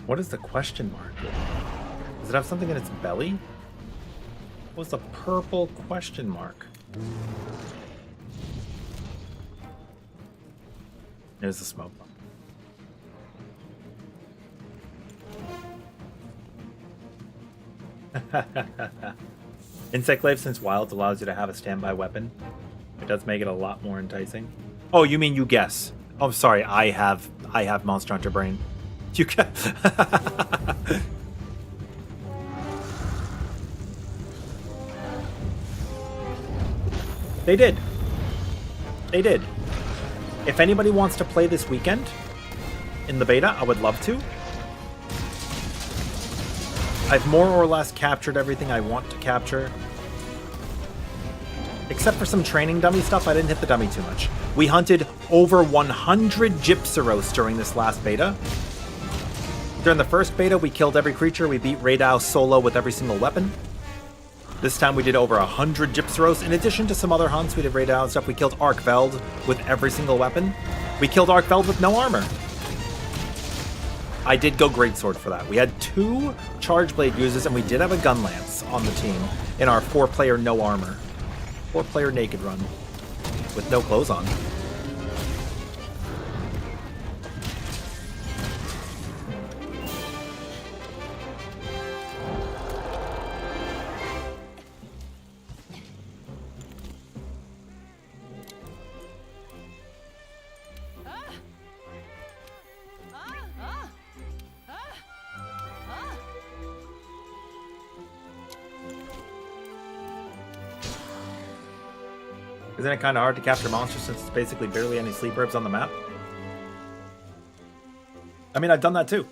What is the question mark? Does it have something in its belly? What's the purple question mark? There's the smoke bomb. Insect Glaive, since Wilds allows you to have a standby weapon, it does make it a lot more enticing. Oh, you mean you guess? Oh, sorry, I have Monster Hunter brain. You can. They did. They did. If anybody wants to play this weekend in the beta, I would love to. I've more or less captured everything I want to capture. Except for some training dummy stuff, I didn't hit the dummy too much. We hunted over 100 Gypceros during this last beta. During the first beta, we killed every creature. We beat Raidao solo with every single weapon. This time we did over 100 Gypceros. In addition to some other hunts, we did Raidao and stuff. We killed Arkveld with every single weapon. We killed Arkveld with no armor. I did go Greatsword for that. We had 2 Charge Blade users, and we did have a Gun Lance on the team in our 4-player no armor. 4-player naked run with no clothes on. Isn't it kind of hard to capture monsters since it's basically barely any sleep herbs on the map? I mean, I've done that too.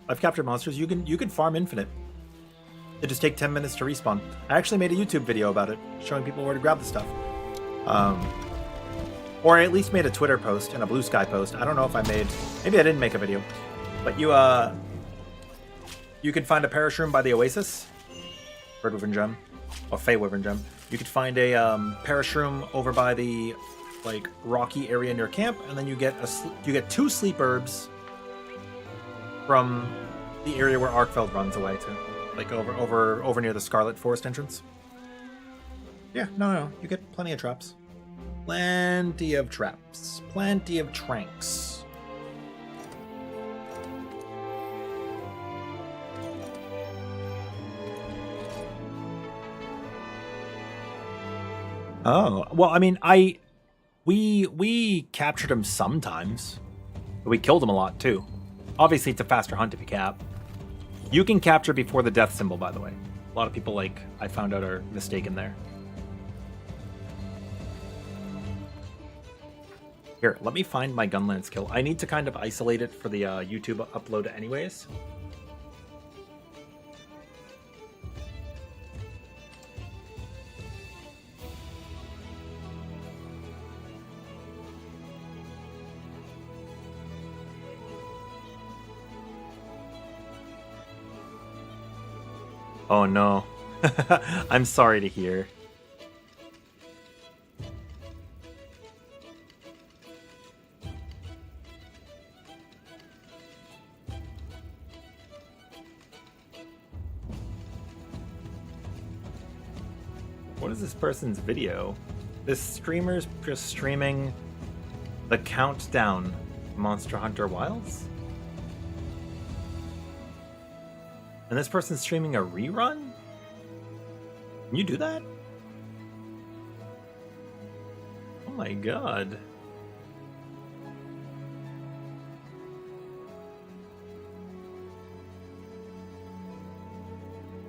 I've captured monsters. You can farm infinite. It just take 10 minutes to respawn. I actually made a YouTube video about it, showing people where to grab the stuff. or I at least made a Twitter post and a Blue Sky post. I don't know if I made, maybe I didn't make a video, but you can find a Parashroom by the Oasis, Bird Wyvern Gem, or Fey Wyvern Gem. You could find a Parashroom over by the like rocky area near camp, and then you get 2 sleep herbs from the area where Arkveld runs away to, like over near the Scarlet Forest entrance. Yeah, no, you get plenty of traps. Plenty of traps. Plenty of tranks. Oh, well, I mean, we captured him sometimes. But we killed him a lot, too. Obviously, it's a faster hunt if you cap. You can capture before the death symbol, by the way. A lot of people, like, I found out, are mistaken there. Here, let me find my Gunlance kill. I need to kind of isolate it for the YouTube upload anyways. Oh no. I'm sorry to hear. What is this person's video? This streamer's just streaming the countdown Monster Hunter Wilds? And this person's streaming a rerun? Can you do that? Oh my god.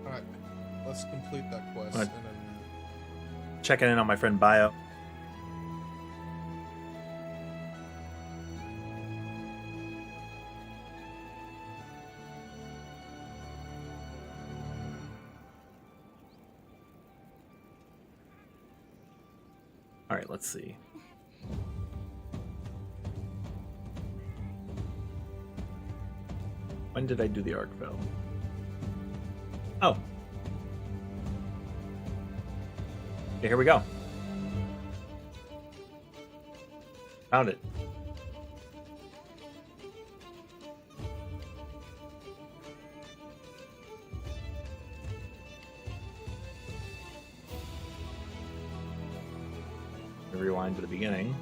Alright, let's complete that quest Alright. and then Checking in on my friend Bio. Alright, let's see. When did I do the Arkveld? Oh. Okay, here we go. Found it. Rewind to the beginning.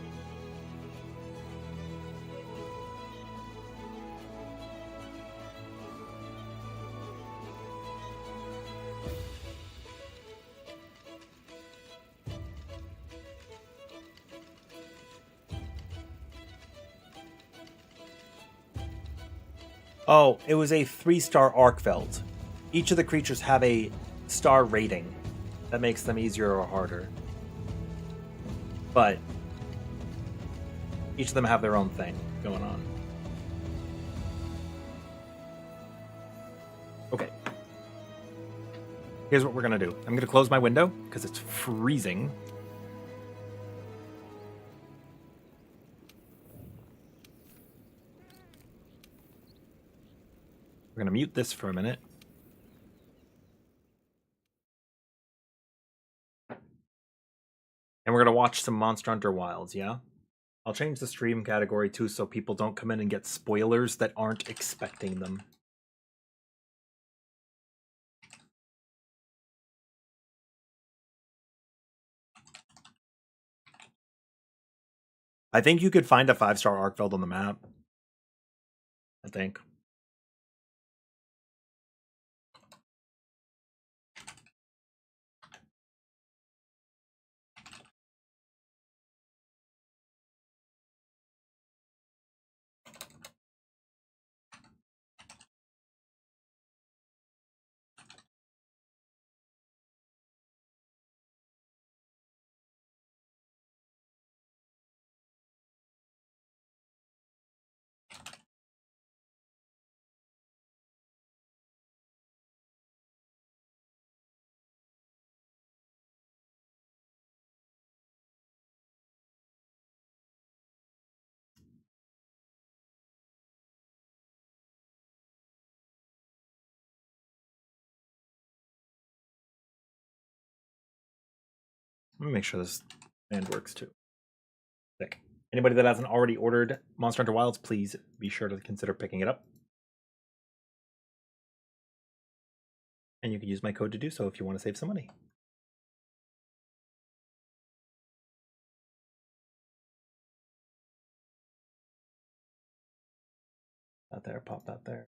Oh, it was a 3-star Arkveld. Each of the creatures have a star rating. That makes them easier or harder. But each of them have their own thing going on. Okay. Here's what we're going to do. I'm going to close my window because it's freezing. We're going to mute this for a minute. And we're going to watch some Monster Hunter Wilds, yeah? I'll change the stream category too so people don't come in and get spoilers that aren't expecting them. I think you could find a 5-star Arkveld on the map. I think. Let me make sure this command works too. Sick. Anybody that hasn't already ordered Monster Hunter Wilds, please be sure to consider picking it up. And you can use my code to do so if you want to save some money. That there, pop that there.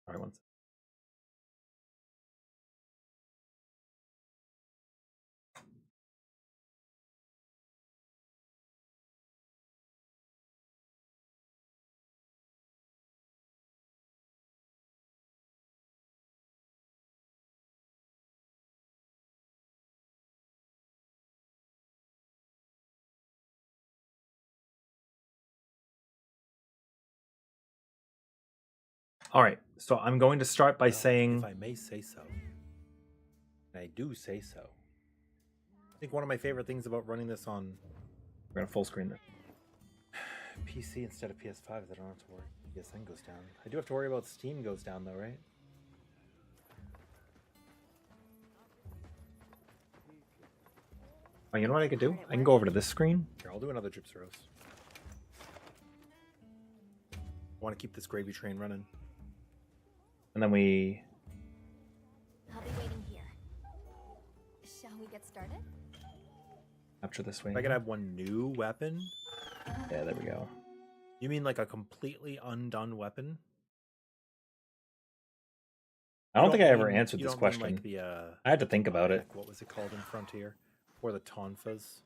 All right, one second. All right, so I'm going to start by saying, if I may say so, and I do say so. I think one of my favorite things about running this on, we're gonna full screen it. PC instead of PS5 is I don't have to worry. PSN goes down. I do have to worry about Steam goes down though, right? Oh, you know what I could do? I can go over to this screen. Here, I'll do another Gypceros. I want to keep this gravy train running. And then we... I'll be waiting here. Shall we get started? Capture this way. If I could have one new weapon? Yeah, there we go. You mean like a completely undone weapon? I don't think I ever answered this question. Like the, I had to think about it. What was it called in Frontier? Or the Tonfas?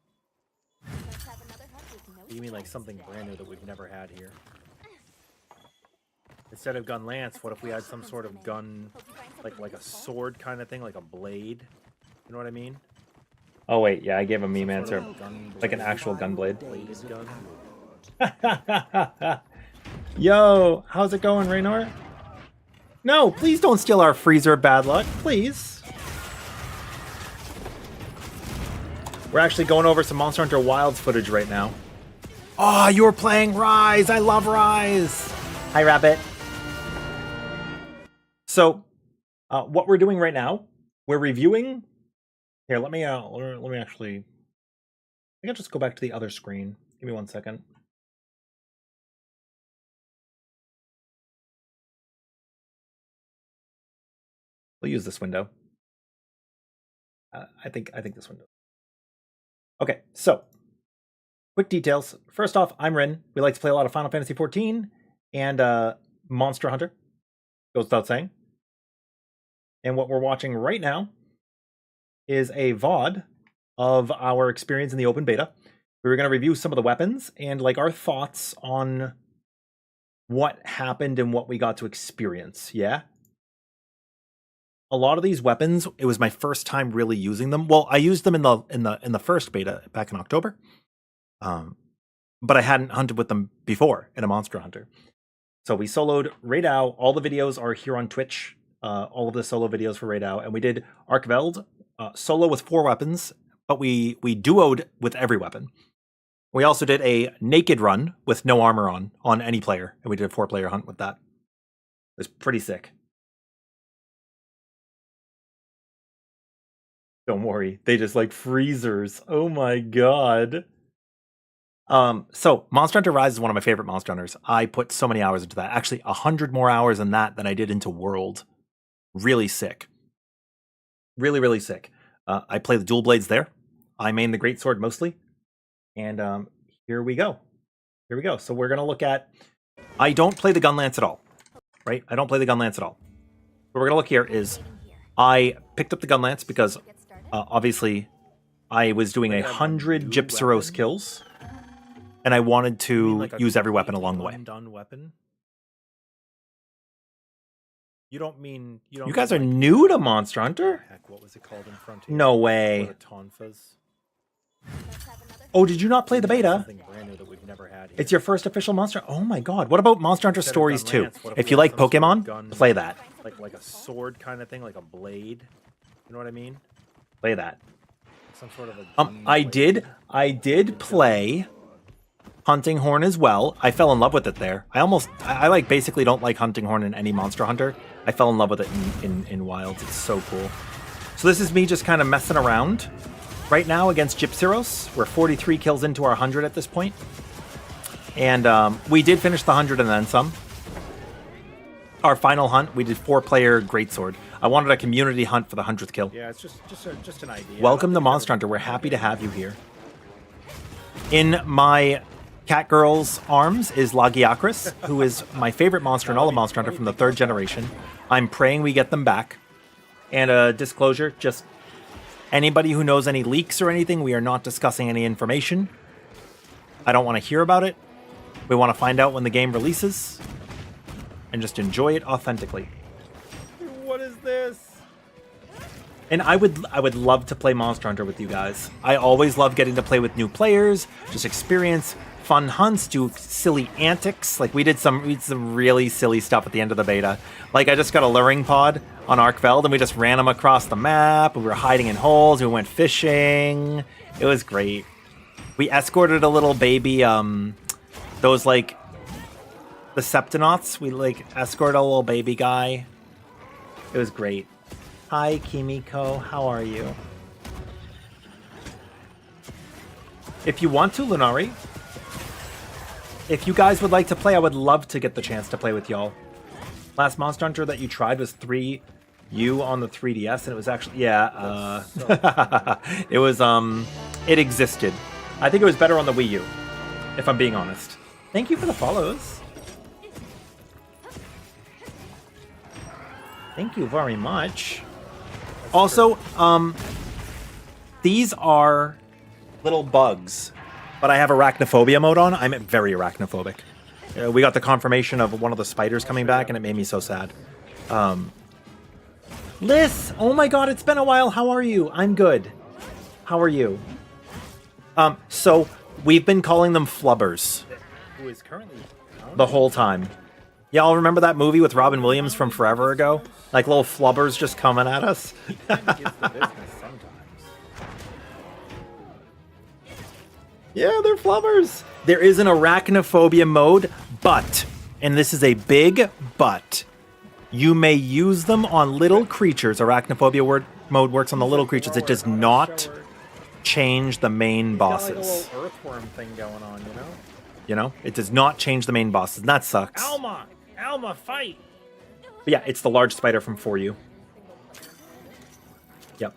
Let's have another hug with no You mean like stress something today. brand new that we've never had here? Instead of gun lance, what if we had some sort of gun, like a sword kind of thing, like a blade? You know what I mean? Oh wait, yeah, I gave a meme answer, like an actual gun blade. Yo, how's it going, Raynor? No, please don't steal our freezer, bad luck, please. We're actually going over some Monster Hunter Wilds footage right now. Oh, you're playing Rise! I love Rise! Hi, Rabbit. So, what we're doing right now, we're reviewing. Here, let me actually. I can just go back to the other screen. Give me 1 second. We'll use this window. I think this window. Okay, so quick details. First off, I'm Rin. We like to play a lot of Final Fantasy XIV and Monster Hunter. Goes without saying. And what we're watching right now is a VOD of our experience in the open beta. We were going to review some of the weapons and like our thoughts on what happened and what we got to experience. Yeah. A lot of these weapons, it was my first time really using them. Well, I used them in the first beta back in October. But I hadn't hunted with them before in a Monster Hunter. So we soloed Raidao. All the videos are here on Twitch. All of the solo videos for Raidao. And we did Arkveld solo with 4 weapons, but we duoed with every weapon. We also did a naked run with no armor on any player. And we did a 4-player hunt with that. It was pretty sick. Don't worry. They just like freezers. Oh my god. So Monster Hunter Rise is one of my favorite Monster Hunters. I put so many hours into that. Actually, 100 more hours in that than I did into World. Really sick. Really, really sick. I play the dual blades there. I main the greatsword mostly. And here we go. Here we go. So we're going to look at... I don't play the gun lance at all. Right? I don't play the gun lance at all. What we're going to look here is... I picked up the gun lance because... obviously, I was doing 100 Gypceros kills, and I wanted to use every weapon along the way. Undone weapon? You don't mean you don't. You guys are mean, new to Monster Hunter? Heck, what was it called in Frontier? No way. What, Tonfas? Let's have another. Oh, did you not play the beta? Something brand new that we've never had. Here. It's your first official Monster. Oh my god! What about Monster Hunter Instead of Stories gun 2? lance, what If we you had like some sort of Pokemon, gun- play that. like a sword kind of thing, like a blade. You know what I mean? Play that. Some sort of a. I did play Hunting Horn as well. I fell in love with it there. I like basically don't like Hunting Horn in any Monster Hunter. I fell in love with it in Wilds. It's so cool. So this is me just kind of messing around right now against Gypceros. We're 43 kills into our 100 at this point. And we did finish the 100 and then some. Our final hunt, we did 4-player Greatsword. I wanted a community hunt for the 100th kill. Yeah, it's just an idea. Welcome to Monster Hunter. We're happy to have you here. In my cat girl's arms is Lagiacris, who is my favorite monster in all of Monster Hunter from the 3rd generation. I'm praying we get them back. And a disclosure, just anybody who knows any leaks or anything, we are not discussing any information. I don't want to hear about it. We want to find out when the game releases and just enjoy it authentically. What is this? And I would love to play Monster Hunter with you guys. I always love getting to play with new players, just experience fun hunts, do silly antics. Like we did some really silly stuff at the end of the beta. Like I just got a luring pod on Arkveld and we just ran them across the map. We were hiding in holes. We went fishing. It was great. We escorted a little baby, those like the Septonauts. We like escorted a little baby guy. It was great. Hi, Kimiko. How are you? If you want to, Lunari, if you guys would like to play, I would love to get the chance to play with y'all. Last Monster Hunter that you tried was 3U on the 3DS, and it was actually, it was, it existed. I think it was better on the Wii U, if I'm being honest. Thank you for the follows. Thank you very much. Also, these are little bugs, but I have arachnophobia mode on. I'm very arachnophobic. We got the confirmation of one of the spiders coming back, and it made me so sad. Liz, oh my god, it's been a while. How are you? I'm good. How are you? So we've been calling them flubbers Who is currently the whole time. Y'all remember that movie with Robin Williams from forever ago? Like little flubbers just coming at us? gets the business sometimes. Yeah, they're flubbers. There is an arachnophobia mode, but, and this is a big but, you may use them on little creatures. Arachnophobia mode works on the little creatures. It does not change the main bosses. Got like a little earthworm thing going on, you know? You know, it does not change the main bosses, and that sucks. Alma, fight! But yeah, it's the large spider from 4U. Yep.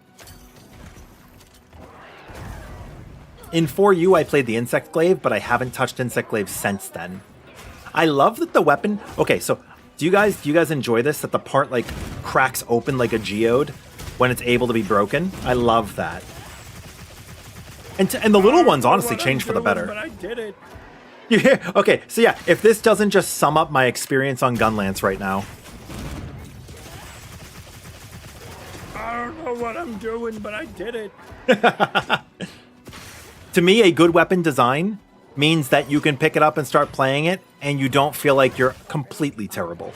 In 4U, I played the Insect Glaive, but I haven't touched Insect Glaive since then. I love that the weapon... Okay, so do you guys enjoy this? That the part, like, cracks open like a geode when it's able to be broken? I love that. And the little ones honestly change for the better. But I did it. Yeah, okay, so yeah, if this doesn't just sum up my experience on Gunlance right now. I don't know what I'm doing, but I did it. To me, a good weapon design means that you can pick it up and start playing it, and you don't feel like you're completely terrible.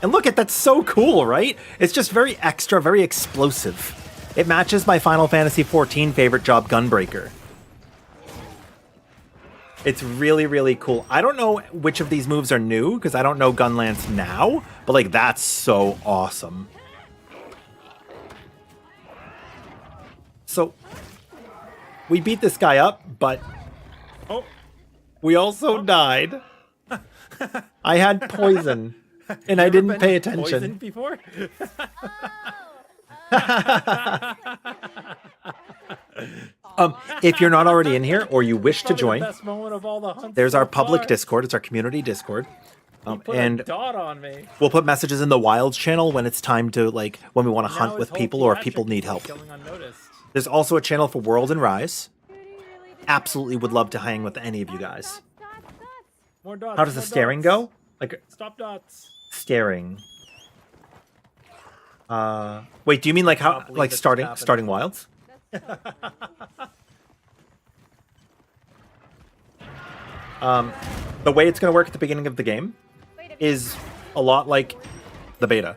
And look at that's so cool, right? It's just very extra, very explosive. It matches my Final Fantasy XIV favorite job, Gunbreaker. It's really, really cool. I don't know which of these moves are new, because I don't know Gunlance now, but like, that's so awesome. So, we beat this guy up, but we also died. I had poison, and I didn't pay attention. Poisoned before? If you're not already in here, or you wish to Probably join, the best moment of all the hunts there's so our public far. Discord. It's our community Discord. Put And a dot on me. we'll put messages in the Wilds channel when it's time to, like, when we want to Now hunt his with whole people or if theatric people need is help. going unnoticed. There's also a channel for World and Rise. Absolutely would love to hang with any of you guys. More dots. How does the more staring dots. go? Like, Stop dots. staring. Wait, do you mean like I can't how believe like it's starting happening. wilds? The way it's going to work at the beginning of the game is a lot like the beta.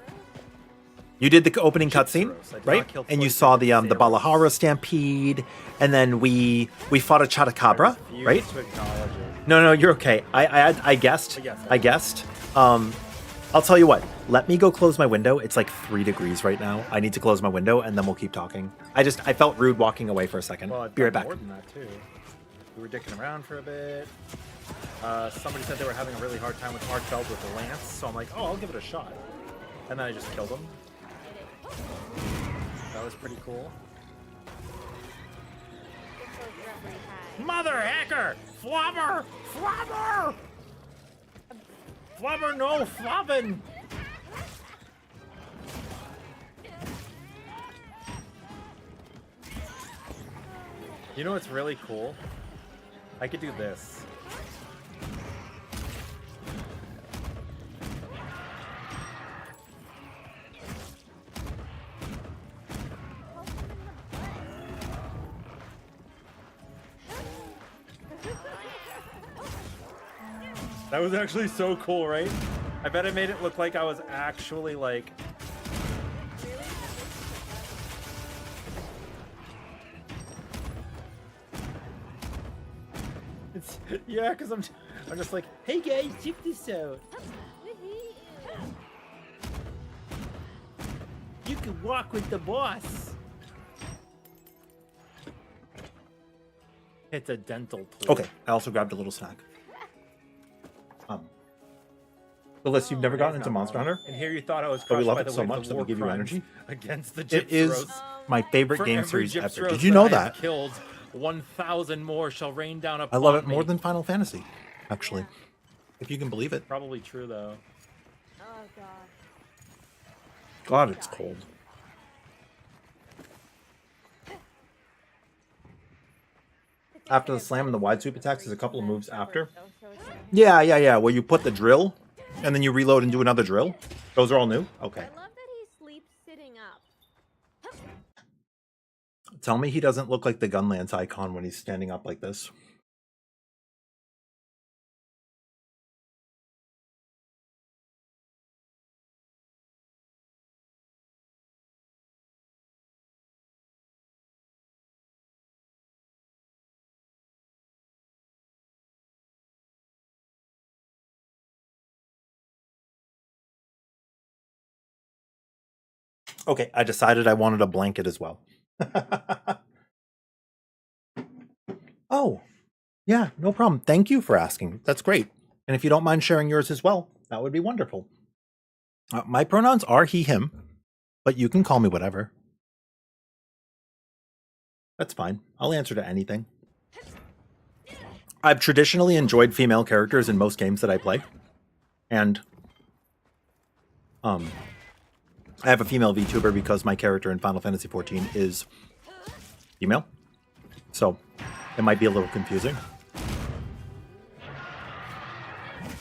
You did the opening cutscene, Gypceros. I did right? not kill And you 40 saw the Gypceros. Balahara stampede, and then we fought a Chatacabra, Refuse right? to acknowledge it. No, you're okay. I guessed. But yes, I guessed. I'll tell you what. Let me go close my window. It's like 3 degrees right now. I need to close my window, and then we'll keep talking. I felt rude walking away for a second. Well, I've Be right done back. more than that too. We were dicking around for a bit. Somebody said they were having a really hard time with Arkveld with the lance, so I'm like, oh, I'll give it a shot. And then I just killed him. That was pretty cool. Mother hacker! Flubber! Flubber! Flubber, no flubbing! You know what's really cool? I could do this. That was actually so cool, right? I bet I made it look like I was actually like... It's, yeah, because I'm just like, hey guys, check this out. You can walk with the boss. It's a dental tool. Okay. I also grabbed a little snack. Alyssa, you've never gotten into Monster Hunter? And here you thought I was But we crushed love by it the so weight much of that we war give you crimes energy. against the It is Gypceros. my favorite For game every series ever. Gypceros Did you know I have that? Killed 1,000 more shall rain down upon I love it more me. than Final Fantasy, actually. If you can believe it. Probably true though. Oh god. God, it's cold. After the slam and the wide sweep attacks, there's a couple of moves after. Yeah. Where you put the drill, and then you reload and do another drill. Those are all new? Okay. I love that he sleeps sitting up. Tell me he doesn't look like the Gunlance icon when he's standing up like this. Okay, I decided I wanted a blanket as well. Oh, yeah, no problem. Thank you for asking. That's great. And if you don't mind sharing yours as well, that would be wonderful. My pronouns are he, him, but you can call me whatever. That's fine. I'll answer to anything. I've traditionally enjoyed female characters in most games that I play. And I have a female VTuber because my character in Final Fantasy XIV is female. So it might be a little confusing.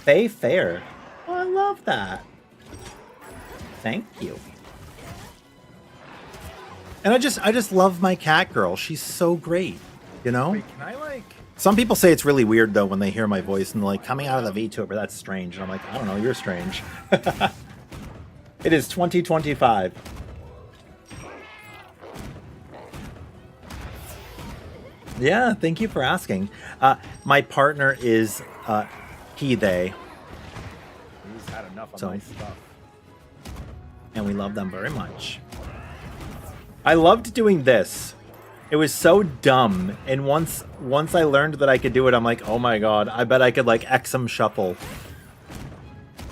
Faye Fair. Oh, I love that. Thank you. And I just love my cat girl. She's so great, you know? Wait, can I like... Some people say it's really weird though when they hear my voice and they're like, coming out of the VTuber, that's strange. And I'm like, I don't know, you're strange. It is 2025. Yeah, thank you for asking. My partner is he, they, He's had enough of So- my stuff. and we love them very much. I loved doing this. It was so dumb, and once I learned that I could do it, I'm like, oh my god, I bet I could like Exum shuffle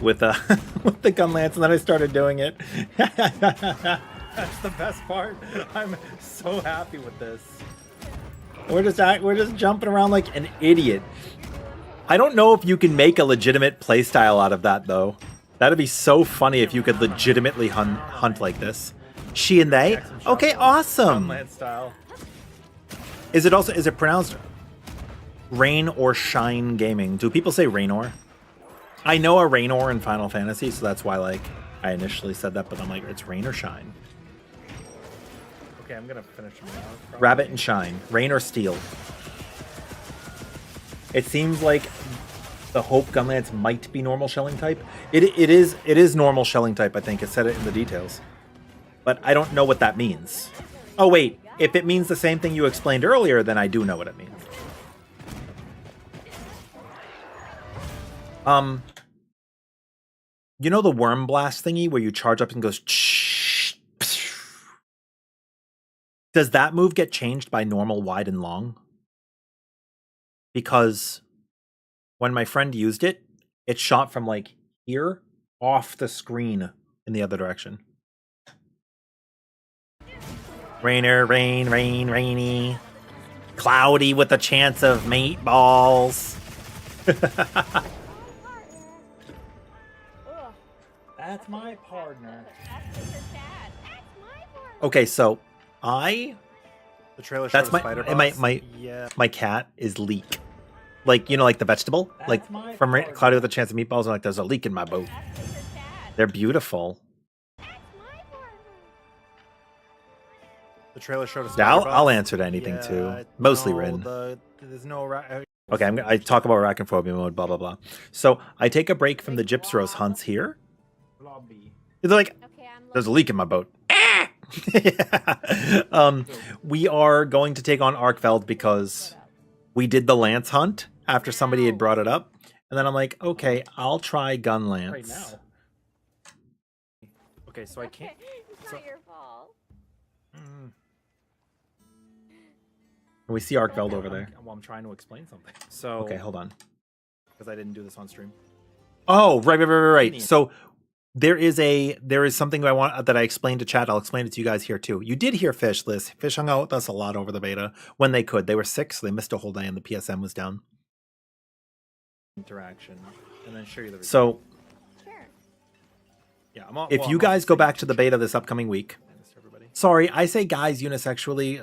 with with the gun lance, and then I started doing it. That's the best part. I'm so happy with this. We're just jumping around like an idiot. I don't know if you can make a legitimate playstyle out of that though. That'd be so funny if you could legitimately hunt like this. She and they? Okay, awesome. Gunland style. Is it pronounced Rain or Shine Gaming? Do people say Raynor? I know a Raynor in Final Fantasy, so that's why like I initially said that, but I'm like, it's rain or shine. Okay, I'm gonna finish them off. Rabbit and shine. Rain or steel. It seems like the Hope Gunlance might be normal shelling type. It is normal shelling type, I think. It said it in the details. But I don't know what that means. Oh wait, if it means the same thing you explained earlier, then I do know what it means. You know the worm blast thingy where you charge up and goes does that move get changed by normal, wide, and long? Because when my friend used it, it shot from like here off the screen in the other direction. Rainer, rain, rain, rainy. Cloudy with a chance of meatballs. That's my partner. Okay, so The trailer showed that's a my spider and boss. my cat is Leek. Like, you know, like the vegetable? Like from Cloudy with a Chance of Meatballs, like there's a leak in my boat. They're beautiful. The trailer showed a spider I'll boss. answer to anything too. Mostly Rin. There's no Okay, I talk about arachnophobia mode, blah, blah, blah. So I take a break from the Gypceros hunts here. They're like, there's a leak in my boat. We are going to take on Arkveld because we did the Lance hunt after somebody had brought it up. And then I'm like, okay, I'll try gun lance. right now. Okay, so I can't. It's not your fault. And we see Arkveld over there. Well, I'm trying to explain something. So Okay, hold on. because I didn't do this on stream. Oh, right. So there is something I want that I explained to chat. I'll explain it to you guys here too. You did hear Fish, Liz. Fish hung out with us a lot over the beta when they could. They were sick, so they missed a whole day, and the PSM was down. Interaction, and then show you the. So Sure. yeah, I'm all, if well, you I'm guys also go saying back to the beta this upcoming week, everybody. sorry, I say guys unisexually,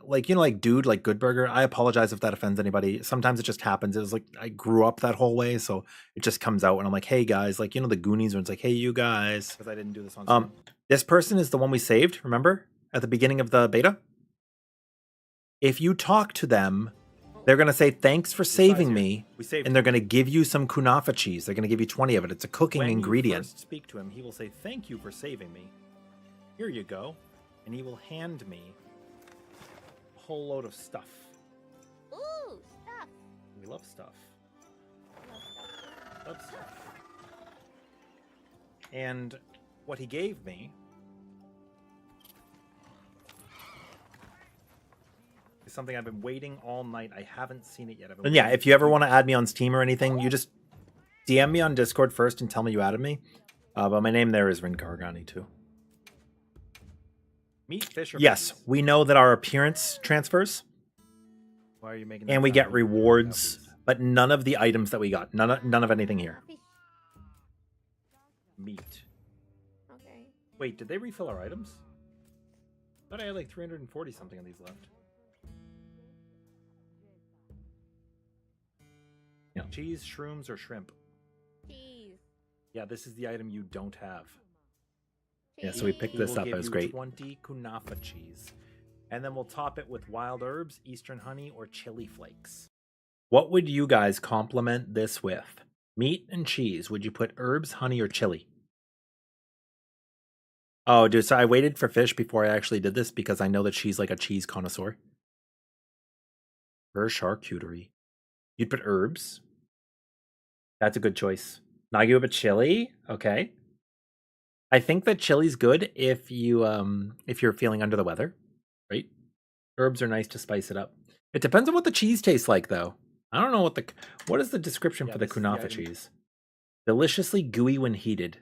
like, you know, like dude, like Good Burger. I apologize if that offends anybody. Sometimes it just happens. It was like I grew up that whole way, so it just comes out when I'm like, hey guys, like, you know, the Goonies when it's like, hey you guys. Because I didn't do this on stream. This person is the one we saved, remember? At the beginning of the beta? If you talk to them, they're going to say, thanks for saving me, We saved. and they're going to give you some kunafa cheese. They're going to give you 20 of it. It's a cooking when ingredient. you first speak to him, he will say, "Thank you for saving me. Here you go," and he will hand me a whole load of stuff. Ooh, stuff. We love stuff. Love stuff. Love stuff. And what he gave me is something I've been waiting all night. I haven't seen it yet. I've been And yeah, waiting if you ever want to add me on Steam or anything, you just DM me on Discord first and tell me you added me. But my name there is Rin Gargani too. meat, fish, or Yes, beans? we know that our appearance transfers, Why are you making? That and we sound get when you rewards, have but none of the items that we got. None of anything here. Fish. these? Meat. Okay. Wait, did they refill our items? I thought I had like 340 something of these left. Yeah. Cheese, shrooms, or shrimp? Cheese. Yeah, this is the item you don't have. Yeah, so we picked He this will up. give It was you great. 20 kunafa cheese. And then we'll top it with wild herbs, Eastern honey, or chili flakes. What would you guys complement this with? Meat and cheese. Would you put herbs, honey, or chili? Oh, dude, so I waited for Fish before I actually did this because I know that she's like a cheese connoisseur. Her charcuterie. You'd put herbs. That's a good choice. Nagi would put chili. Okay. I think that chili's good if you're feeling under the weather, right? Herbs are nice to spice it up. It depends on what the cheese tastes like, though. I don't know what is the description Yeah, for the this is the kunafa item. cheese. Deliciously gooey when heated.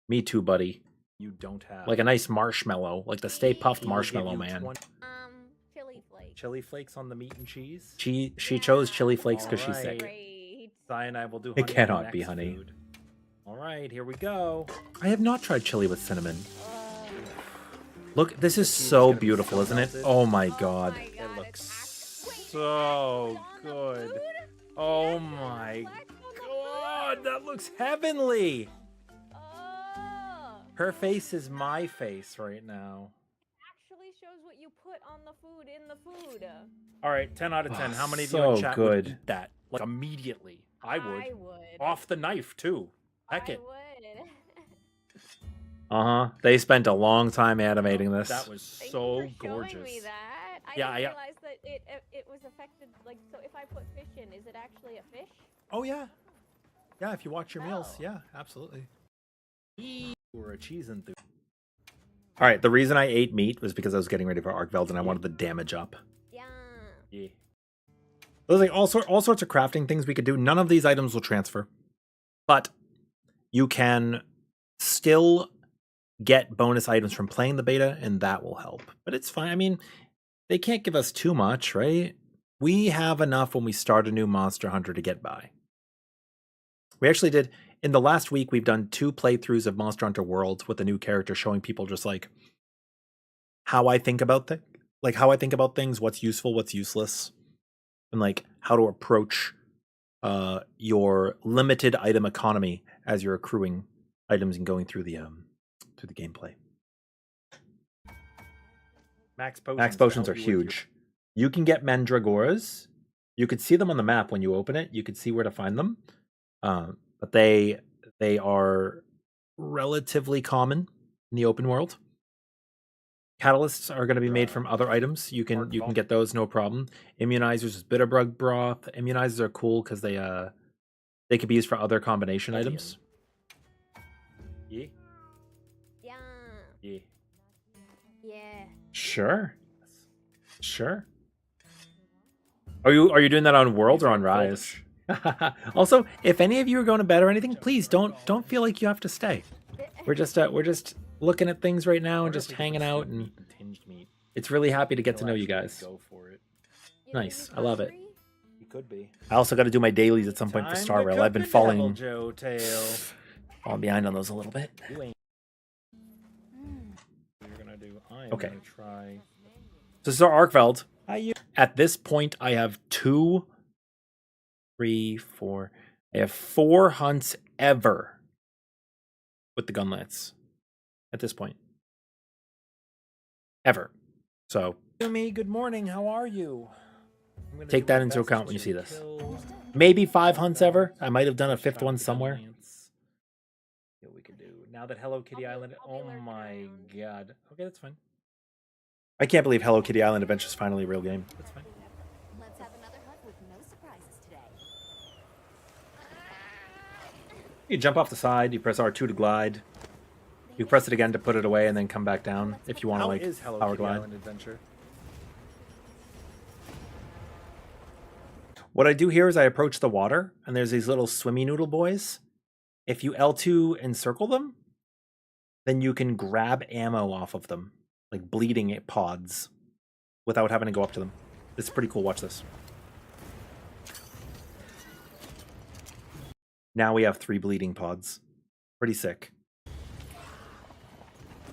Me too, buddy. You don't have. Like a nice marshmallow, like the Stay Puffed He will give marshmallow you man. 20 Chili flakes. chili flakes on the meat and cheese. She chose chili flakes because she's Alright. sick. Great. Sai and I will do It honey on cannot the be next honey. food. All right, here we go. I have not tried chili with cinnamon. Oh. Look, this is cheese is so gonna be beautiful, so isn't it? melted. Oh my god. my It God, looks it's so on the good. food? Oh Yes, my let's go. god, that looks heavenly. Oh, Her face is my face right now. Actually shows what you put on the food in the food. All right, 10 out of 10. Oh, How many of so you in chat good. would eat that? Like immediately. I would. I would. Off the knife too. Heck I it. would. Uh-huh. They spent a long time animating this. That was Thank so you for gorgeous. showing me that. I Yeah, didn't realize that it was affected. Like, so if I put fish in, is it actually a fish? Oh yeah. Yeah, if you watch your meals, Oh. yeah, absolutely. You were a cheese enthusiast. All right, the reason I ate meat was because I was getting ready for Arkveld and I wanted the damage up. Yeah. Yeah. There's like all sorts of crafting things we could do. None of these items will transfer, but you can still get bonus items from playing the beta, and that will help. But it's fine. I mean, they can't give us too much, right? We have enough when we start a new Monster Hunter to get by. We actually did, in the last week, we've done 2 playthroughs of Monster Hunter Worlds with a new character, showing people just like how I think about things, what's useful, what's useless, and like how to approach your limited item economy as you're accruing items and going through the gameplay. Max Potions are to help you with huge. You can get Mandragoras. You could see them on the map when you open it. You could see where to find them. But they are relatively common in the open world. Catalysts are going to be made from other items. You can get those, no problem. Immunizers is Bitterbug broth. Immunizers are cool because they could be used for other combination items. Yeah. Yeah. Yeah. Yeah. Sure. Are you doing that on World or on Rise? Also, if any of you are going to bed or anything, please don't feel like you have to stay. We're just looking at things right now and just hanging out, and tinged meat. it's really happy to get to know you guys. Go for it. You Nice. gonna I be love it. hungry? You could be. I also got to do my dailies at some point for Star Rail. I've been falling Joe Tail. behind on those a little bit. You ain't. You're gonna do. I am Okay. gonna try. So this is our Arkveld. Hi, you. At this point, I have 2, 3, 4. I have 4 hunts ever with the gunlets. At this point, ever. So Yumi, good morning. How are you? I'm gonna Take do that my into best account when you to see this. kill maybe 5 hunts ever. I might have done a 5th one the somewhere. Alliance. See what we can do now that Hello Kitty Island. I'll be Oh lurking my around. god. Okay, that's fine. I can't believe Hello Kitty Island Adventure is finally a real game. That's fine. Let's have another hunt with no surprises today. You jump off the side. You press R2 to glide. You press it again to put it away, and then come back down if you want to How like is Hello power Kitty glide. Island Adventure? What I do here is I approach the water, and there's these little swimmy noodle boys. If you L2 encircle them, then you can grab ammo off of them, like bleeding pods, without having to go up to them. It's pretty cool. Watch this. Now we have 3 bleeding pods. Pretty sick.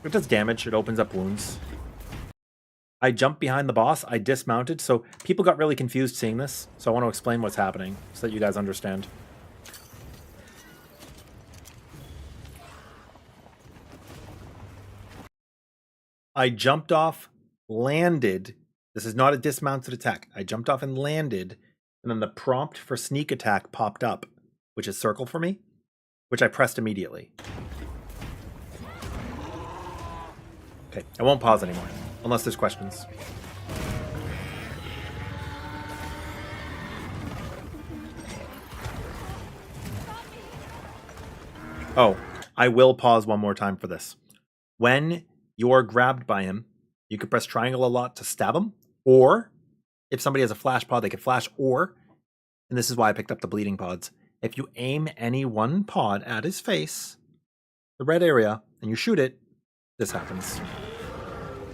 It does damage. It opens up wounds. I jumped behind the boss. I dismounted. So people got really confused seeing this. So I want to explain what's happening so that you guys understand. I jumped off, landed. This is not a dismounted attack. I jumped off and landed. And then the prompt for sneak attack popped up, which is circle for me, which I pressed immediately. Okay, I won't pause anymore, unless there's questions. Oh, I will pause one more time for this. When you're grabbed by him, you can press triangle a lot to stab him, or if somebody has a flash pod, they can flash, or, and this is why I picked up the bleeding pods, if you aim any one pod at his face, the red area, and you shoot it, this happens.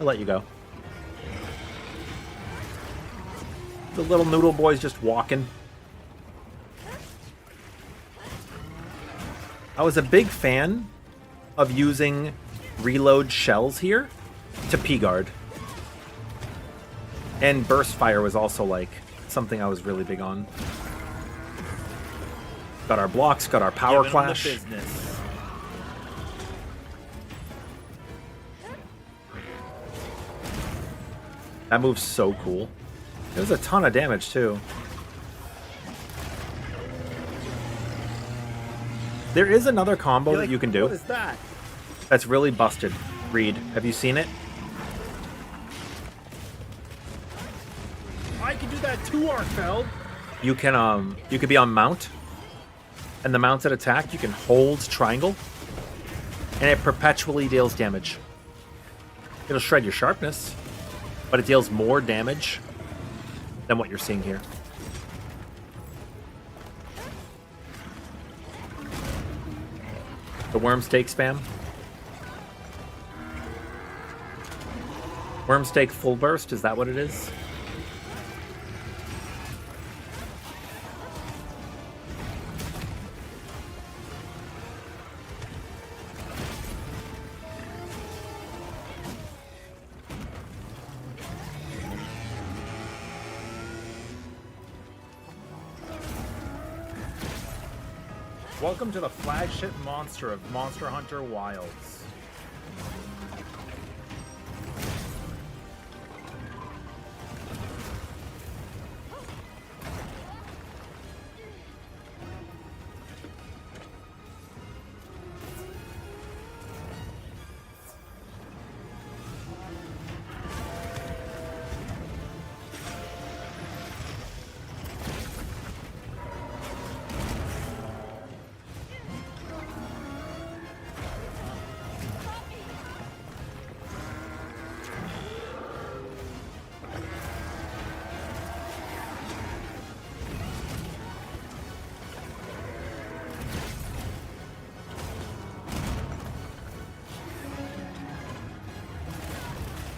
I'll let you go. The little noodle boy's just walking. I was a big fan of using reload shells here to P-guard. And burst fire was also like something I was really big on. Got our blocks, got our power Giving 'em the clash. business. That move's so cool. It was a ton of damage too. There is another combo that you can do. What is that? That's really busted. Reed, have you seen it? I can do that too, Arkveld. You could be on mount, and the mounts that attack, you can hold triangle, and it perpetually deals damage. It'll shred your sharpness, but it deals more damage than what you're seeing here. The worm stake spam. Worm stake full burst, is that what it is? Welcome to the flagship monster of Monster Hunter Wilds.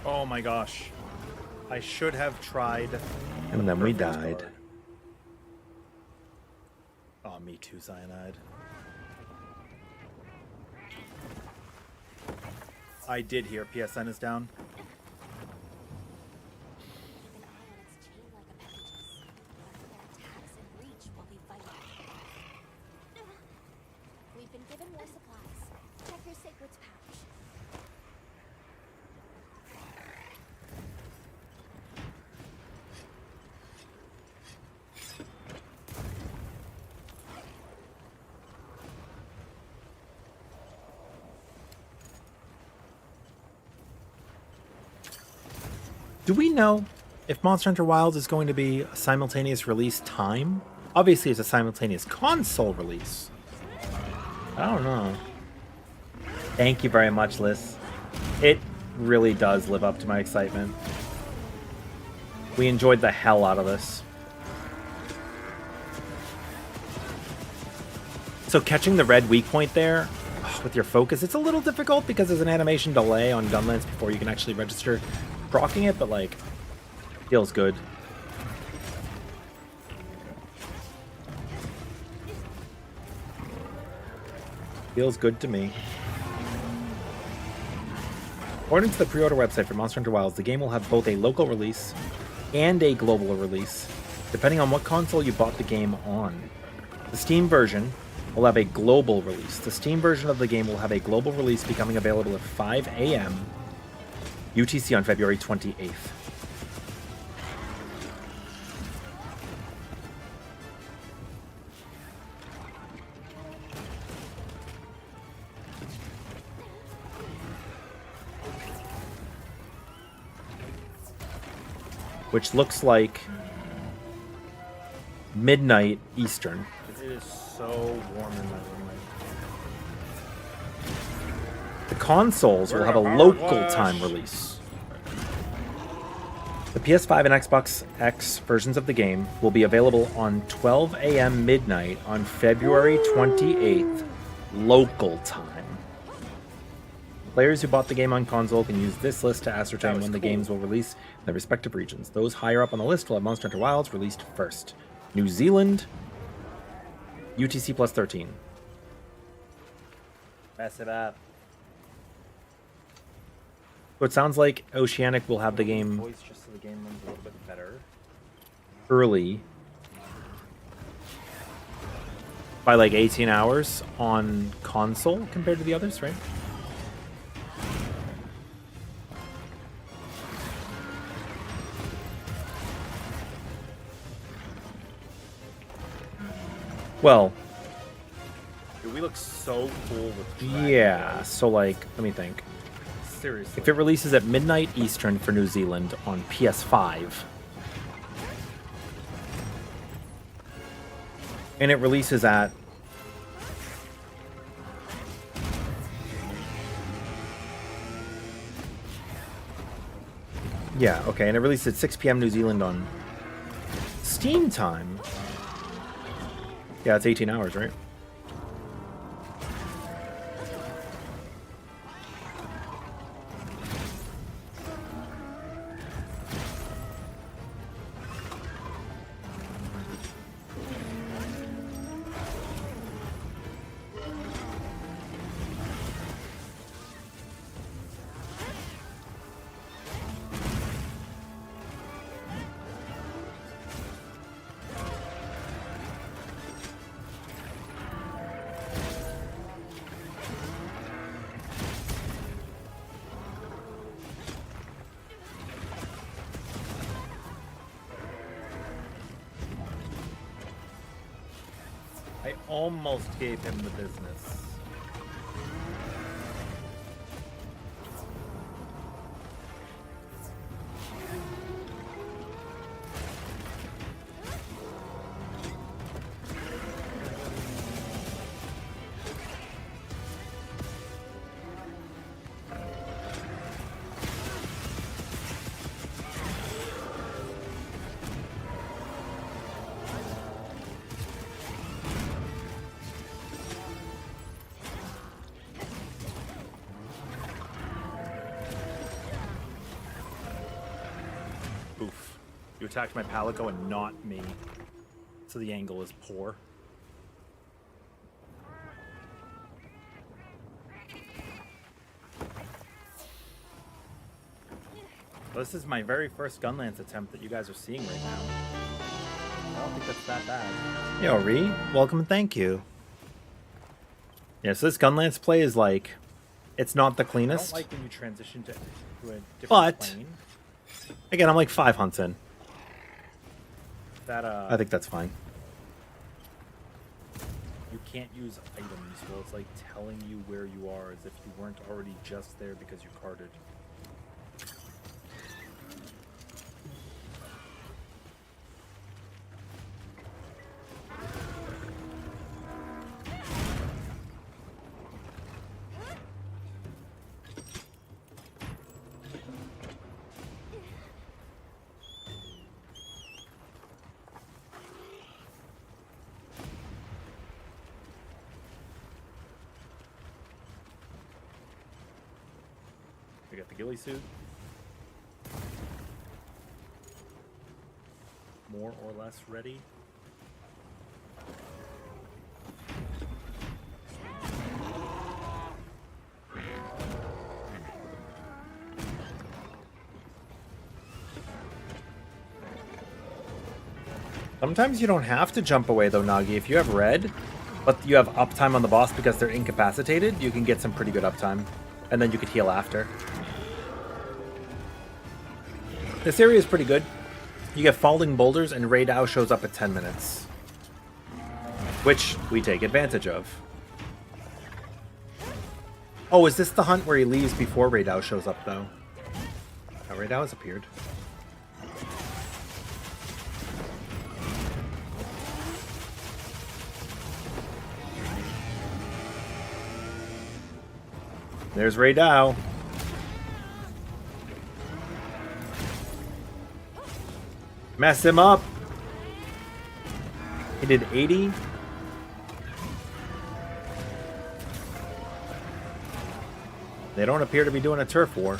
Oh my gosh. I should have tried. And then we died. Oh, me too, Cyanide. I did hear PSN is down. Keep an eye on its chain-like appendages. Watch their attacks and reach while we fight. We've been given more supplies. Check your sacred's pouch. Do we know if Monster Hunter Wilds is going to be a simultaneous release time? Obviously, it's a simultaneous console release. I don't know. Thank you very much, Liz. It really does live up to my excitement. We enjoyed the hell out of this. So catching the red weak point there with your focus, it's a little difficult because there's an animation delay on Gunlance before you can actually register proccing it, but like, feels good. Feels good to me. According to the pre-order website for Monster Hunter Wilds, the game will have both a local release and a global release, depending on what console you bought the game on. The Steam version will have a global release. The Steam version of the game will have a global release becoming available at 5 a.m. UTC on February 28th. Which looks like midnight Eastern. It is so warm in my room. The consoles will have a local time release. The PS5 and Xbox X versions of the game will be available on 12 a.m. midnight on February 28th, local time. Players who bought the game on console can use this list to ascertain when the games will release in their respective regions. Those higher up on the list will have Monster Hunter Wilds released first. New Zealand, UTC plus 13. Mess it up. So it sounds like Oceanic will have the game Voice just so the game runs a little bit better. early by like 18 hours on console compared to the others, right? Well, Dude, we look so cool with Dragon yeah. Blade. So like, let me think. Seriously. If it releases at midnight Eastern for New Zealand on PS5, and it releases at yeah, okay, and it releases at 6 p.m. New Zealand on Steam time. Yeah, it's 18 hours, right? I almost gave him the business. Oof. You attacked my Palico and not me. So the angle is poor. Well, this is my very first Gunlance attempt that you guys are seeing right now. I don't think that's that bad. Yo, Ree, welcome and thank you. Yeah, so this Gunlance play is like, it's not the I don't cleanest. like when you transition to a different But- plane. Again, I'm like 5 hunts in. That I think that's fine. you can't use items. Well, it's like telling you where you are as if you weren't already just there because you carded. We got the ghillie suit. More or less ready. Sometimes you don't have to jump away though, Nagi. If you have red, but you have uptime on the boss because they're incapacitated, you can get some pretty good uptime. And then you could heal after. This area is pretty good. You get falling boulders and Raydao shows up at 10 minutes. Which we take advantage of. Oh, is this the hunt where he leaves before Raydao shows up though? Oh, Raydao has appeared. There's Raydao. Mess him up. He did 80. They don't appear to be doing a turf war.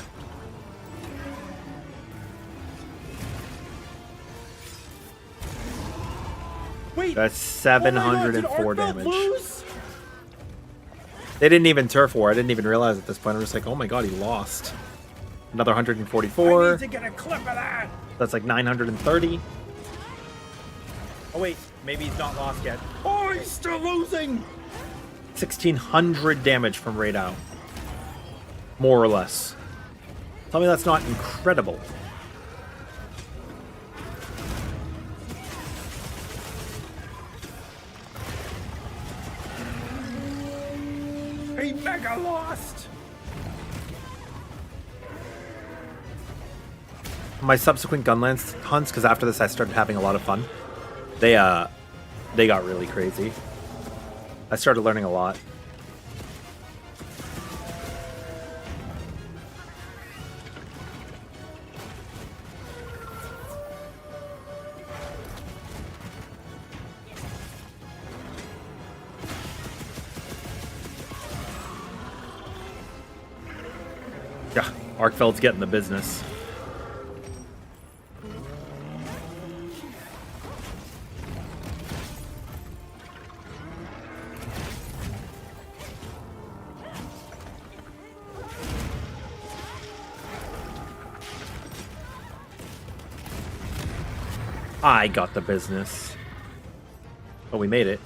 Wait, That's oh my God, 704 did Arkveld damage. lose? They didn't even turf war. I didn't even realize at this point. I'm just like, oh my god, he lost. Another I 144. need to get a clip of that. That's like 930. Oh wait, maybe he's not lost yet. Oh, he's still losing. 1600 damage from Raydao. More or less. Tell me that's not incredible. mega lost. My subsequent Gunlance hunts, because after this I started having a lot of fun. They got really crazy. I started learning a lot. Yeah, Arkveld's getting the business. I got the business. Oh, we made it.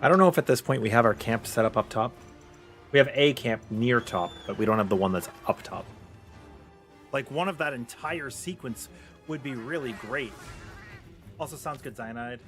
I don't know if at this point we have our camp set up top. We have a camp near top, but we don't have the one that's up top. Like, one of that entire sequence would be really great. Also sounds good, Cyanide.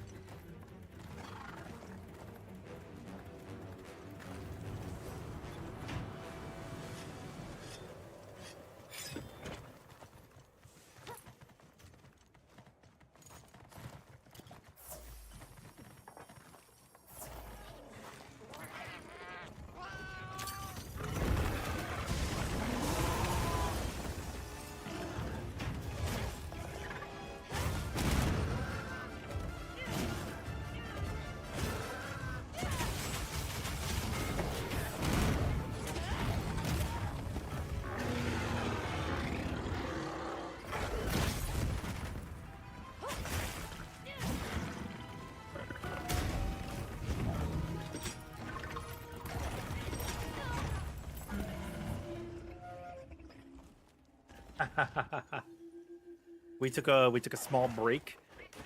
We took a small break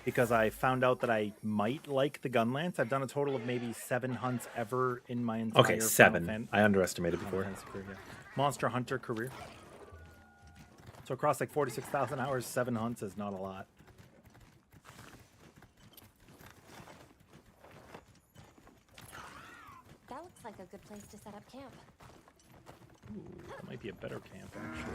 because I found out that I might like the Gunlance. I've done a total of maybe 7 hunts ever in my entire Okay, 7. I underestimated before. career, yeah. Monster Hunter career. So across like 46,000 hours, 7 hunts is not a lot. That looks like a good place to set up camp. Ooh, that might be a better camp, actually.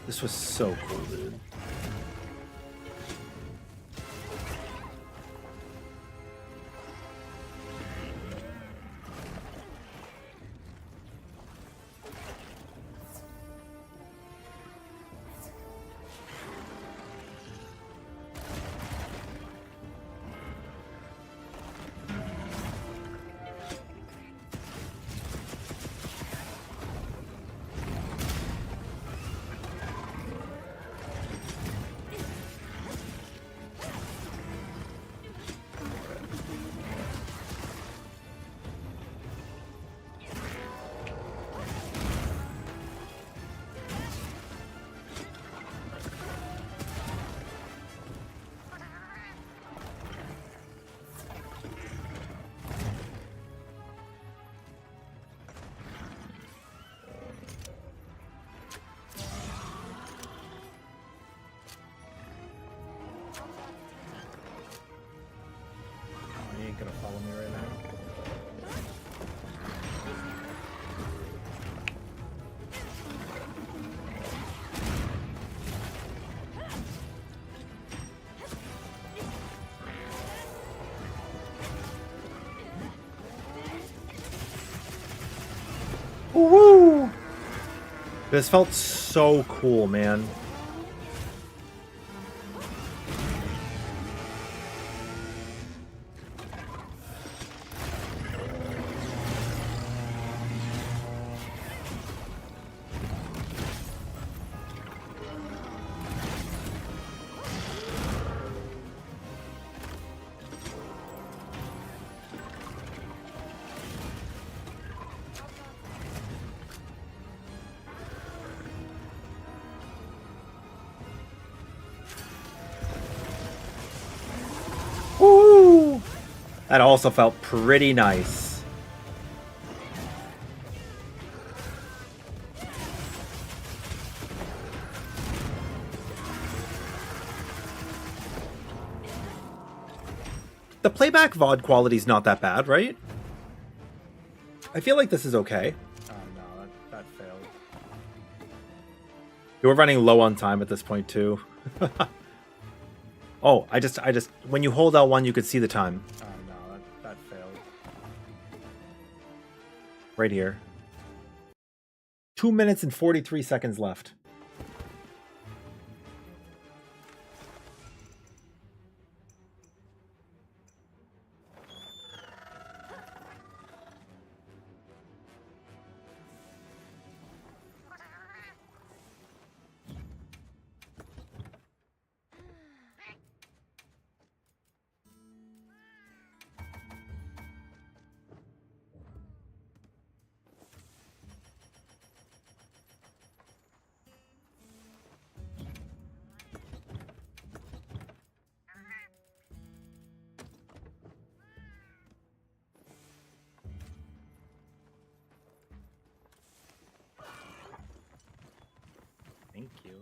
This was so cool, dude. Gonna follow me right now. Woo! This felt so cool, man. That also felt pretty nice. The playback VOD quality is not that bad, right? I feel like this is okay. Oh no, that failed. We're running low on time at this point too. Oh, I just when you hold L1 you could see the time. Oh no, that failed. Right here. 2 minutes and 43 seconds left. Thank you.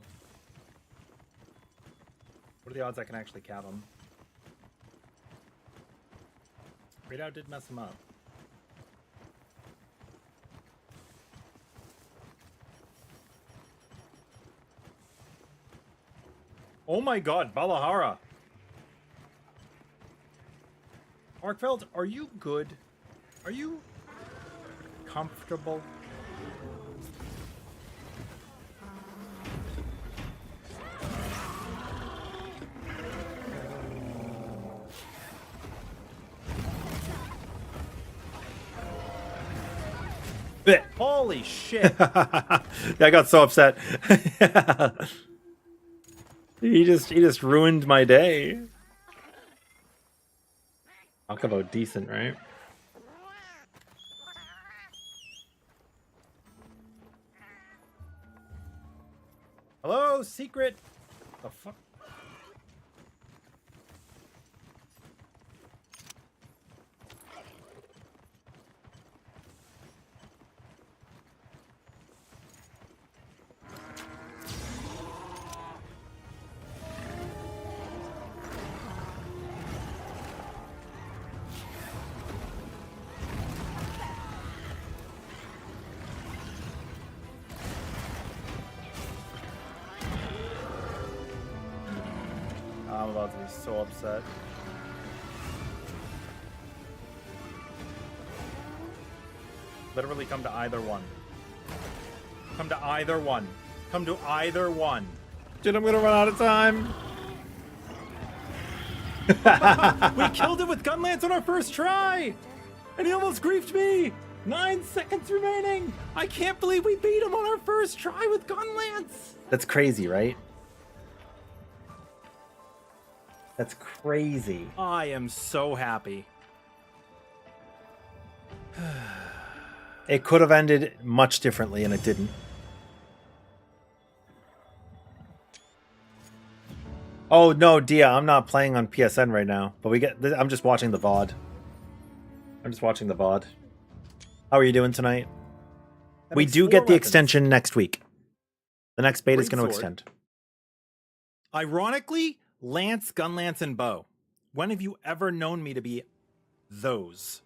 What are the odds I can actually cap him? Radar did mess him up. Oh my god, Balahara! Arkveld, are you good? Are you comfortable? Holy shit! Yeah, I got so upset. He just ruined my day. Talk about decent, right? Hello, secret. The fuck? I'm about to be so upset. Literally come to either one. Come to either one. Come to either one. Dude, I'm gonna run out of time. We killed it with Gunlance on our first try! And he almost griefed me! 9 seconds remaining! I can't believe we beat him on our first try with Gunlance! That's crazy, right? That's crazy. I am so happy. It could have ended much differently, and it didn't. Oh no, Dia, I'm not playing on PSN right now. But I'm just watching the VOD. I'm just watching the VOD. How are you doing tonight? We do get the extension next week. The next beta is going to extend. Ironically, Lance, Gunlance, and Bow. When have you ever known me to be those?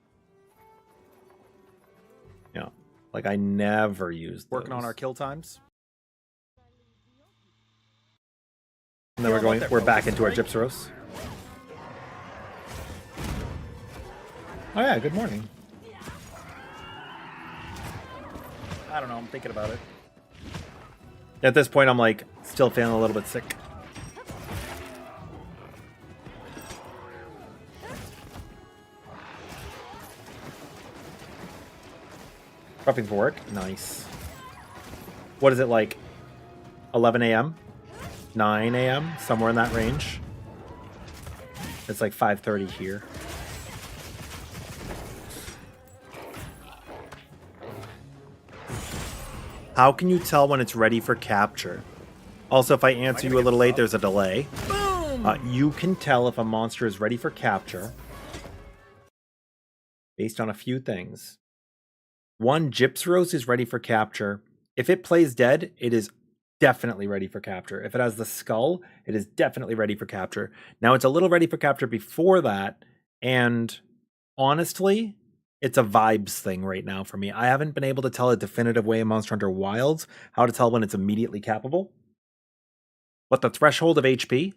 Yeah, like I never used those. Working on our kill times. And then we're back into our Gypceros. Oh yeah, good morning. I don't know, I'm thinking about it. At this point, I'm like, still feeling a little bit sick. Prepping for work? Nice. What is it like? 11 a.m.? 9 a.m.? Somewhere in that range. It's like 5:30 here. How can you tell when it's ready for capture? Also, if I answer you a little late, there's a delay. You can tell if a monster is ready for capture based on a few things. One, Gypceros is ready for capture. If it plays dead, it is definitely ready for capture. If it has the skull, it is definitely ready for capture. Now it's a little ready for capture before that, and honestly, it's a vibes thing right now for me. I haven't been able to tell a definitive way in Monster Hunter Wilds how to tell when it's immediately capable. But the threshold of HP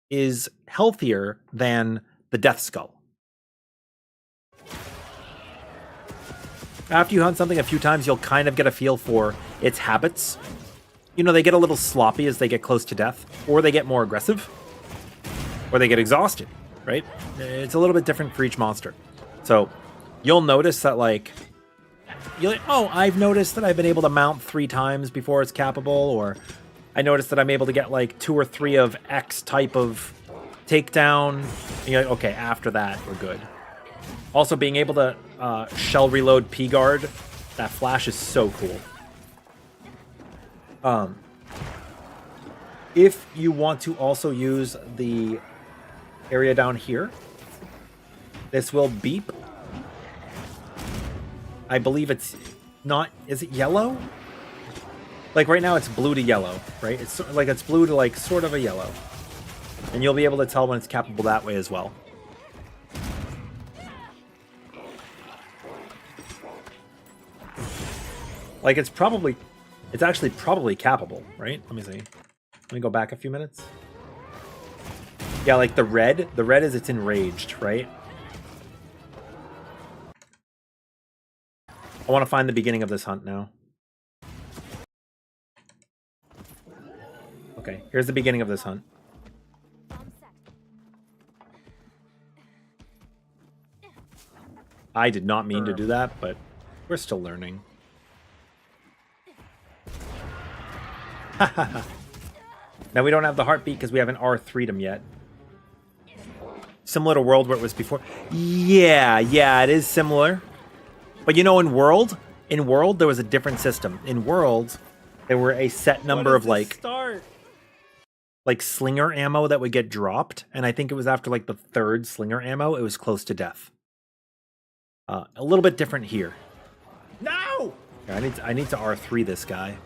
is healthier than the Death Skull. After you hunt something a few times, you'll kind of get a feel for its habits. You know, they get a little sloppy as they get close to death, or they get more aggressive, or they get exhausted, right? It's a little bit different for each monster. So you'll notice that, like, you're like, oh, I've noticed that I've been able to mount 3 times before it's capable, or I noticed that I'm able to get like 2 or 3 of X type of takedown. And you're like, okay, after that, we're good. Also, being able to shell reload P-guard, that flash is so cool. If you want to also use the area down here, this will beep. I believe it's not, is it yellow? Like right now it's blue to yellow, right? It's like it's blue to like sort of a yellow. And you'll be able to tell when it's capable that way as well. Like it's actually probably capable, right? Let me see. Let me go back a few minutes. Yeah, like the red is it's enraged, right? I want to find the beginning of this hunt now. Okay, here's the beginning of this hunt. I did not mean to do that, but we're still learning. Now we don't have the heartbeat because we haven't R3'd him yet. Similar to World where it was before. Yeah, it is similar. But you know, in World there was a different system. In World, there were a set number of like slinger ammo that would get dropped, and I think it was after like the 3rd slinger ammo, it was close to death. A little bit different here. No! I need to R3 this guy.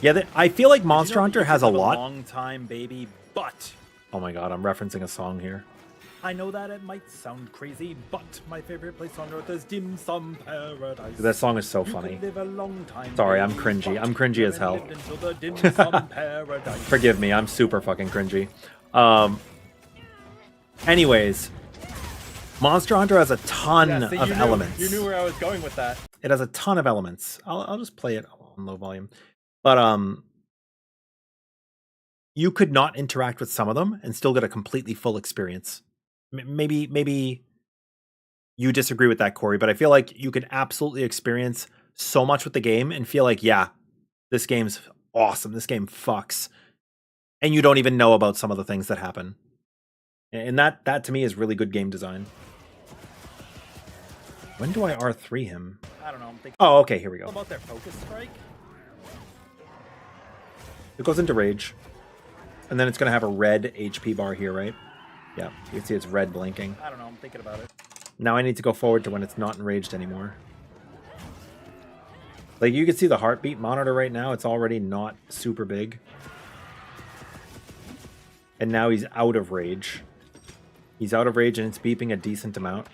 Yeah, I feel like Monster Hunter has a lot. Long time, baby, but oh my god, I'm referencing a song here. I know that it might sound crazy, but my favorite place on earth is Dim Sum Paradise. That song is so funny. Live a long time, sorry, I'm cringy. I'm cringy as hell. Forgive me, I'm super fucking cringy. Anyways, Monster Hunter has a ton of elements. You knew where I was going with that. It has a ton of elements. I'll just play it on low volume. But you could not interact with some of them and still get a completely full experience. Maybe you disagree with that, Corey, but I feel like you could absolutely experience so much with the game and feel like, yeah, this game's awesome. This game fucks. And you don't even know about some of the things that happen. And that to me is really good game design. When do I R3 him? I don't know. I'm thinking. Oh, okay, here we go. What about their focus strike? It goes into rage. And then it's going to have a red HP bar here, right? Yeah, you can see it's red blinking. I don't know, I'm thinking about it. Now I need to go forward to when it's not enraged anymore. Like, you can see the heartbeat monitor right now. It's already not super big. And now he's out of rage. He's out of rage and it's beeping a decent amount.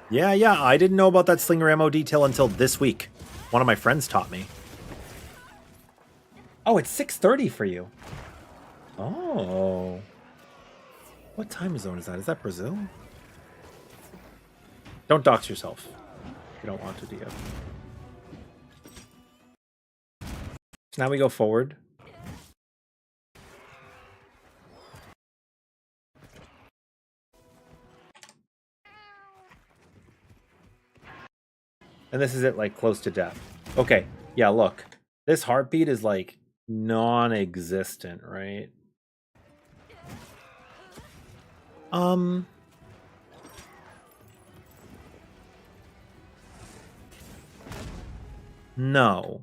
Yeah, I didn't know about that slinger ammo detail until this week. One of my friends taught me. Oh, it's 6:30 for you. Oh. What time zone is that? Is that Brazil? Don't dox yourself. You don't want to, do you? So now we go forward. And this is it, like, close to death. Okay, yeah, look. This heartbeat is, like, non-existent, right? No.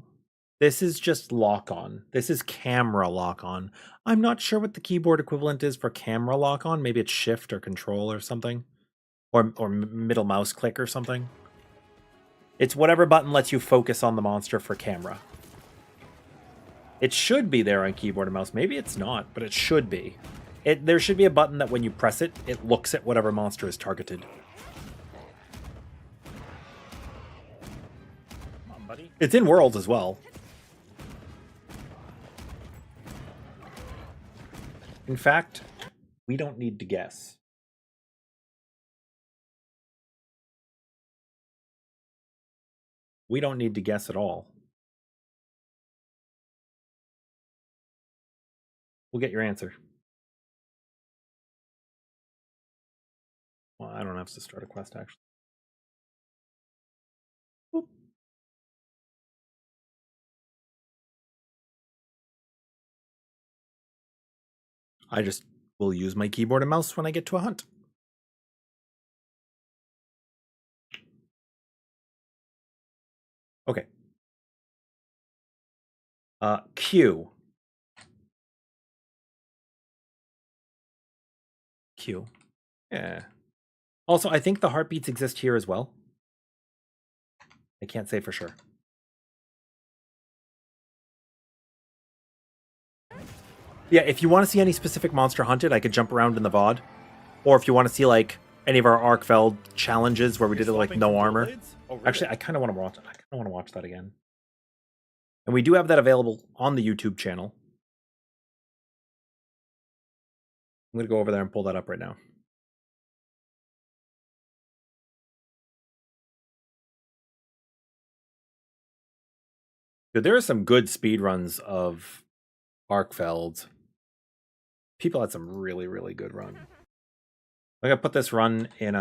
This is just lock on. This is camera lock on. I'm not sure what the keyboard equivalent is for camera lock on. Maybe it's shift or control or something. Or middle mouse click or something. It's whatever button lets you focus on the monster for camera. It should be there on keyboard and mouse. Maybe it's not, but it should be. There should be a button that when you press it, it looks at whatever monster is targeted. Come on, buddy. It's in Worlds as well. In fact, we don't need to guess. We don't need to guess at all. We'll get your answer. Well, I don't have to start a quest, actually. Boop. I just will use my keyboard and mouse when I get to a hunt. Okay. Q. Q. Yeah. Also, I think the heartbeats exist here as well. I can't say for sure. Yeah, if you want to see any specific monster hunted, I could jump around in the VOD. Or if you want to see, like, any of our Arkveld challenges where we did it, like, no armor. Oh, really? Actually, I kind of want to watch it. I kind of want to watch that again. And we do have that available on the YouTube channel. I'm going to go over there and pull that up right now. Dude, there are some good speed runs of Arkveld. People had some really, really good run. I'm gonna put this run in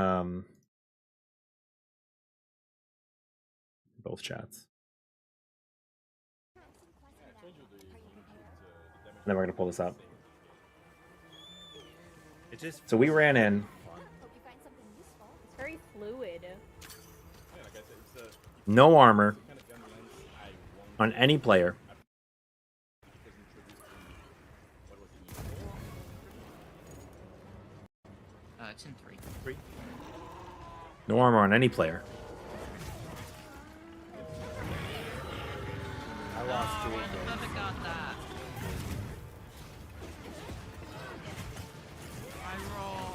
both chats. And then we're gonna pull this up. So we ran in. Hope you find something useful. It's very fluid. No armor on any player. It's in 3. No armor on any player. I lost 2 of those. Never got that. I roll.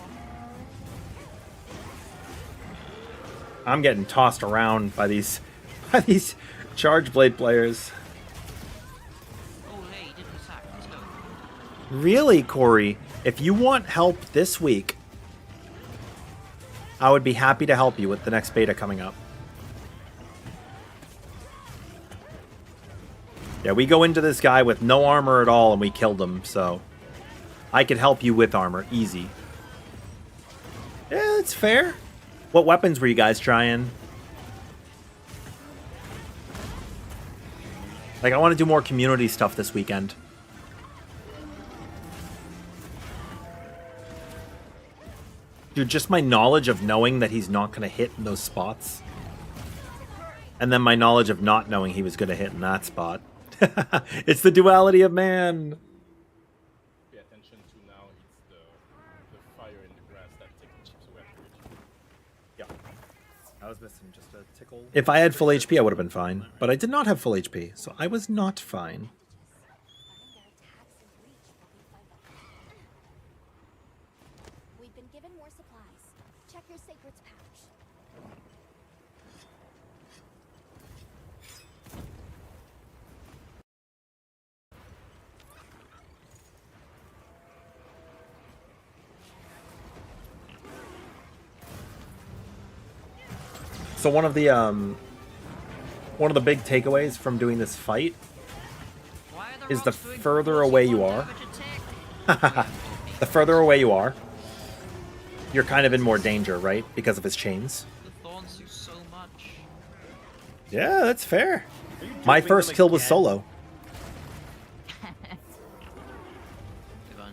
I'm getting tossed around by these Charge Blade players. Oh, hey, didn't attack. Let's go. Really, Corey? If you want help this week, I would be happy to help you with the next beta coming up. Yeah, we go into this guy with no armor at all and we killed him, so I could help you with armor, easy. Yeah, that's fair. What weapons were you guys trying? Like, I want to do more community stuff this weekend. Dude, just my knowledge of knowing that he's not going to hit in those spots. And then my knowledge of not knowing he was going to hit in that spot. It's the duality of man. Pay attention to now, it's the fire in the grass that takes chips away. Yeah. I was missing just a tickle. If I had full HP, I would have been fine. But I did not have full HP, so I was not fine. We've been given more supplies. Check your sacred's pouch. So one of the big takeaways from doing this fight is the further away you are. The further away you are, you're kind of in more danger, right? Because of his chains. The thorns do so much. Yeah, that's fair. My first kill was solo.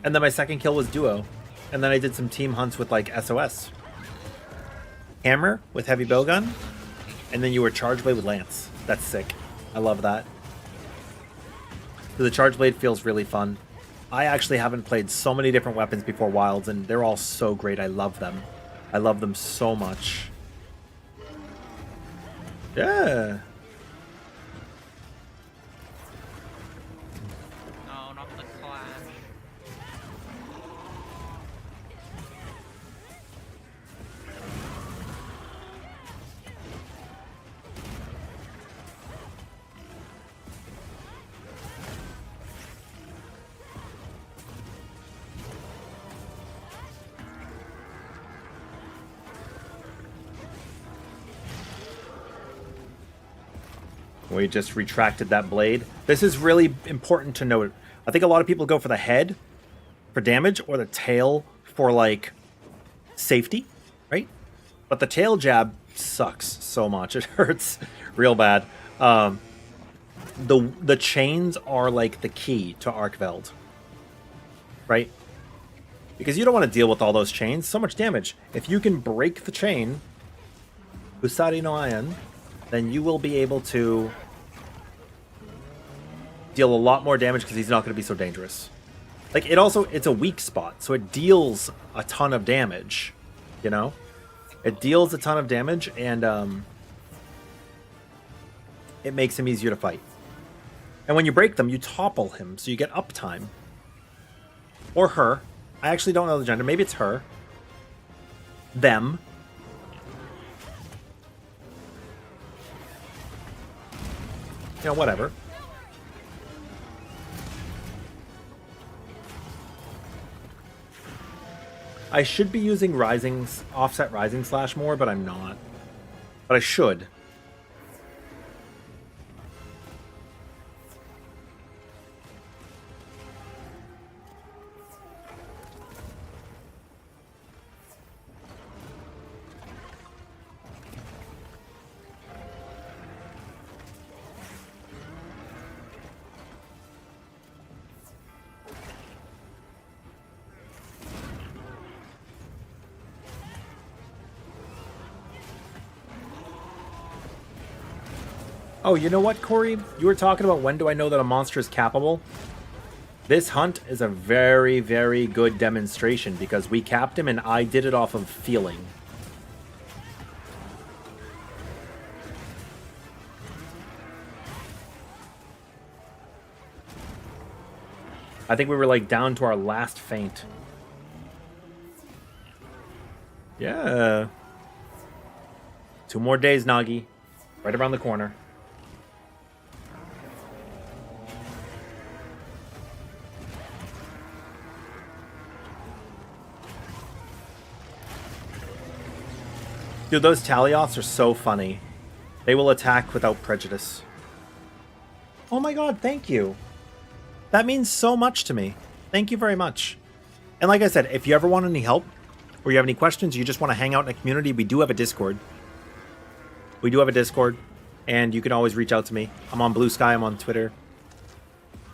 And then my second kill was duo. And then I did some team hunts with like SOS. Hammer with heavy bowgun. And then you were charge blade with lance. That's sick. I love that. The Charge Blade feels really fun. I actually haven't played so many different weapons before Wilds, and they're all so great. I love them. I love them so much. Yeah. No, not the clash. We just retracted that blade. This is really important to note. I think a lot of people go for the head for damage or the tail for, like, safety, right? But the tail jab sucks so much. It hurts real bad. The chains are, like, the key to Arkveld, right? Because you don't want to deal with all those chains. So much damage. If you can break the chain, Usari no Iron, then you will be able to deal a lot more damage because he's not going to be so dangerous. Like, it's a weak spot, so it deals a ton of damage, you know? It deals a ton of damage, and it makes him easier to fight. And when you break them, you topple him, so you get uptime. Or her. I actually don't know the gender. Maybe it's her. Them. You know, whatever. I should be using offset rising slash more, but I'm not. But I should. Oh, you know what, Corey? You were talking about when do I know that a monster is capable? This hunt is a very, very good demonstration because we capped him and I did it off of feeling. I think we were like down to our last feint. Yeah. 2 more days, Nagi. Right around the corner. Dude, those Talioths are so funny. They will attack without prejudice. Oh my god, thank you. That means so much to me. Thank you very much. And like I said, if you ever want any help, or you have any questions, you just want to hang out in a community, we do have a Discord. We do have a Discord, and you can always reach out to me. I'm on Blue Sky, I'm on Twitter.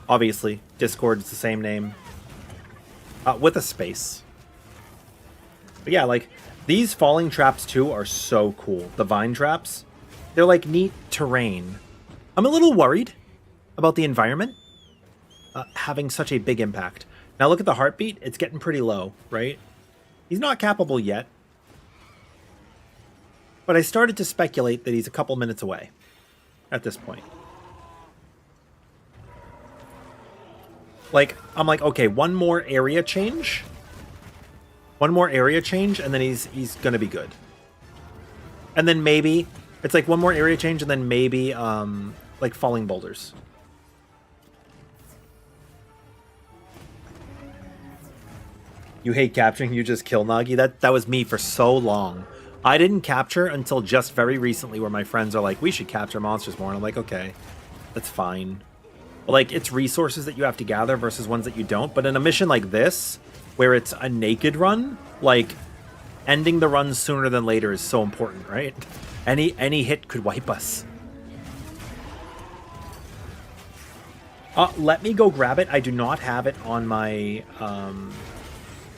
Obviously, Discord is the same name. With a space. But yeah, like, these falling traps too are so cool. The vine traps, they're like neat terrain. I'm a little worried about the environment having such a big impact. Now look at the heartbeat, it's getting pretty low, right? He's not capable yet. But I started to speculate that he's a couple minutes away at this point. Like, I'm like, okay, one more area change. One more area change, and then he's gonna be good. And then maybe it's like one more area change, and then maybe like falling boulders. You hate capturing, you just kill Nagi. That was me for so long. I didn't capture until just very recently, where my friends are like, we should capture monsters more, and I'm like, okay, that's fine. But like, it's resources that you have to gather versus ones that you don't. But in a mission like this, where it's a naked run, like, ending the run sooner than later is so important, right? Any hit could wipe us. Let me go grab it. I do not have it on my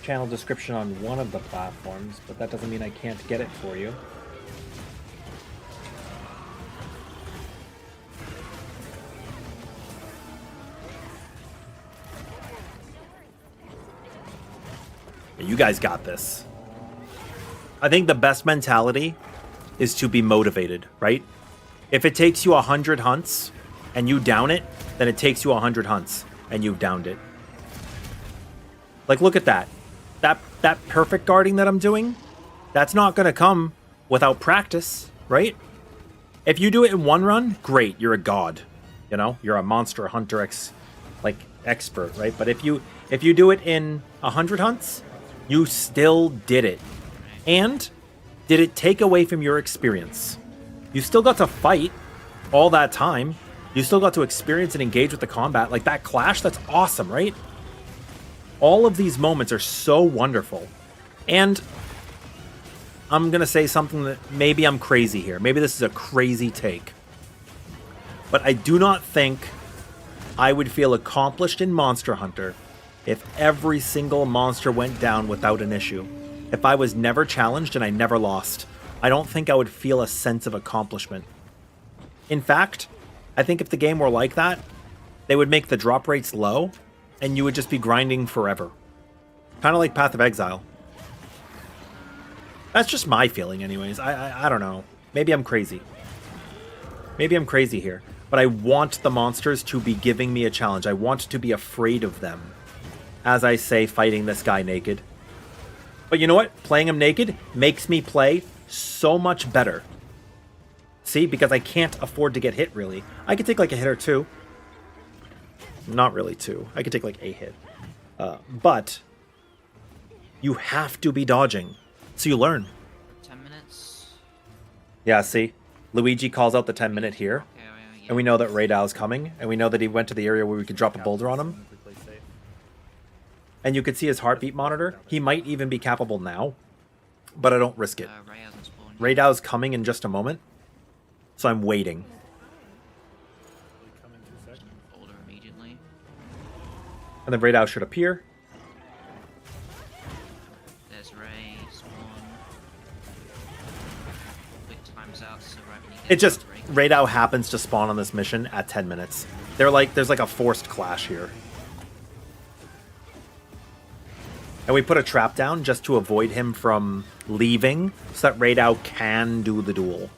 channel description on one of the platforms, but that doesn't mean I can't get it for you. You guys got this. I think the best mentality is to be motivated, right? If it takes you 100 hunts and you down it, then it takes you 100 hunts and you've downed it. Like, look at that. That perfect guarding that I'm doing, that's not going to come without practice, right? If you do it in one run, great, you're a god. You know, you're a monster hunter expert, right? But if you do it in 100 hunts, you still did it. And did it take away from your experience? You still got to fight all that time. You still got to experience and engage with the combat. Like, that clash, that's awesome, right? All of these moments are so wonderful. And I'm going to say something that maybe I'm crazy here. Maybe this is a crazy take. But I do not think I would feel accomplished in Monster Hunter if every single monster went down without an issue. If I was never challenged and I never lost, I don't think I would feel a sense of accomplishment. In fact, I think if the game were like that, they would make the drop rates low, and you would just be grinding forever. Kind of like Path of Exile. That's just my feeling anyways. I don't know. Maybe I'm crazy. Maybe I'm crazy here. But I want the monsters to be giving me a challenge. I want to be afraid of them. As I say, fighting this guy naked. But you know what? Playing him naked makes me play so much better. See? Because I can't afford to get hit, really. I could take like a hit or two. Not really two. I could take like a hit. But you have to be dodging. So you learn. 10 minutes. Yeah, see? Luigi calls out the 10-minute here. And we know that Raydow's coming. And we know that he went to the area where we could drop a boulder on him. And you could see his heartbeat monitor. He might even be capable now. But I don't risk it. Ray hasn't spawned yet. Raydow's coming in just a moment. So I'm waiting. Boulder immediately. And then Raydow should appear. There's Ray, spawn. Quick times out, so right when you get It just, to Ray. Raydow happens to spawn on this mission at 10 minutes. There's like a forced clash here. And we put a trap down just to avoid him from leaving, so that Raydow can do the duel.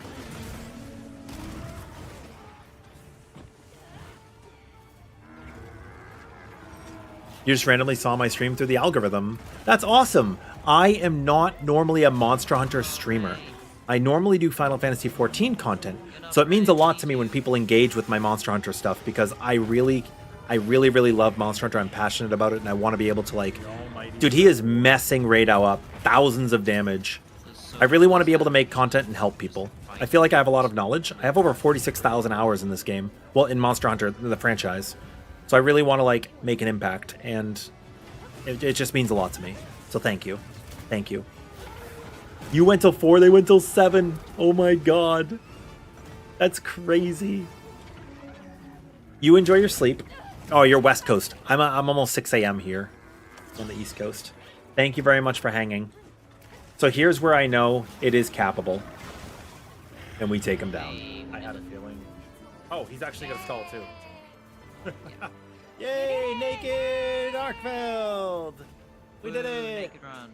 You just randomly saw my stream through the algorithm. That's awesome! I am not normally a Monster Hunter streamer. I normally do Final Fantasy XIV content, so it means a lot to me when people engage with my Monster Hunter stuff, because I really love Monster Hunter. I'm passionate about it, and I want to be able to, like... Dude, he is messing Raydow up. Thousands of damage. I really want to be able to make content and help people. I feel like I have a lot of knowledge. I have over 46,000 hours in this game. Well, in Monster Hunter, the franchise. So I really want to, like, make an impact, and it just means a lot to me. So thank you. Thank you. You went till 4, they went till 7. Oh my god. That's crazy. You enjoy your sleep. Oh, you're West Coast. I'm almost 6 a.m. here on the East Coast. Thank you very much for hanging. So here's where I know it is capable. And we take him down. I had a feeling. Oh, he's actually going to stall too. Yay, naked Arkveld! We did it! Naked run.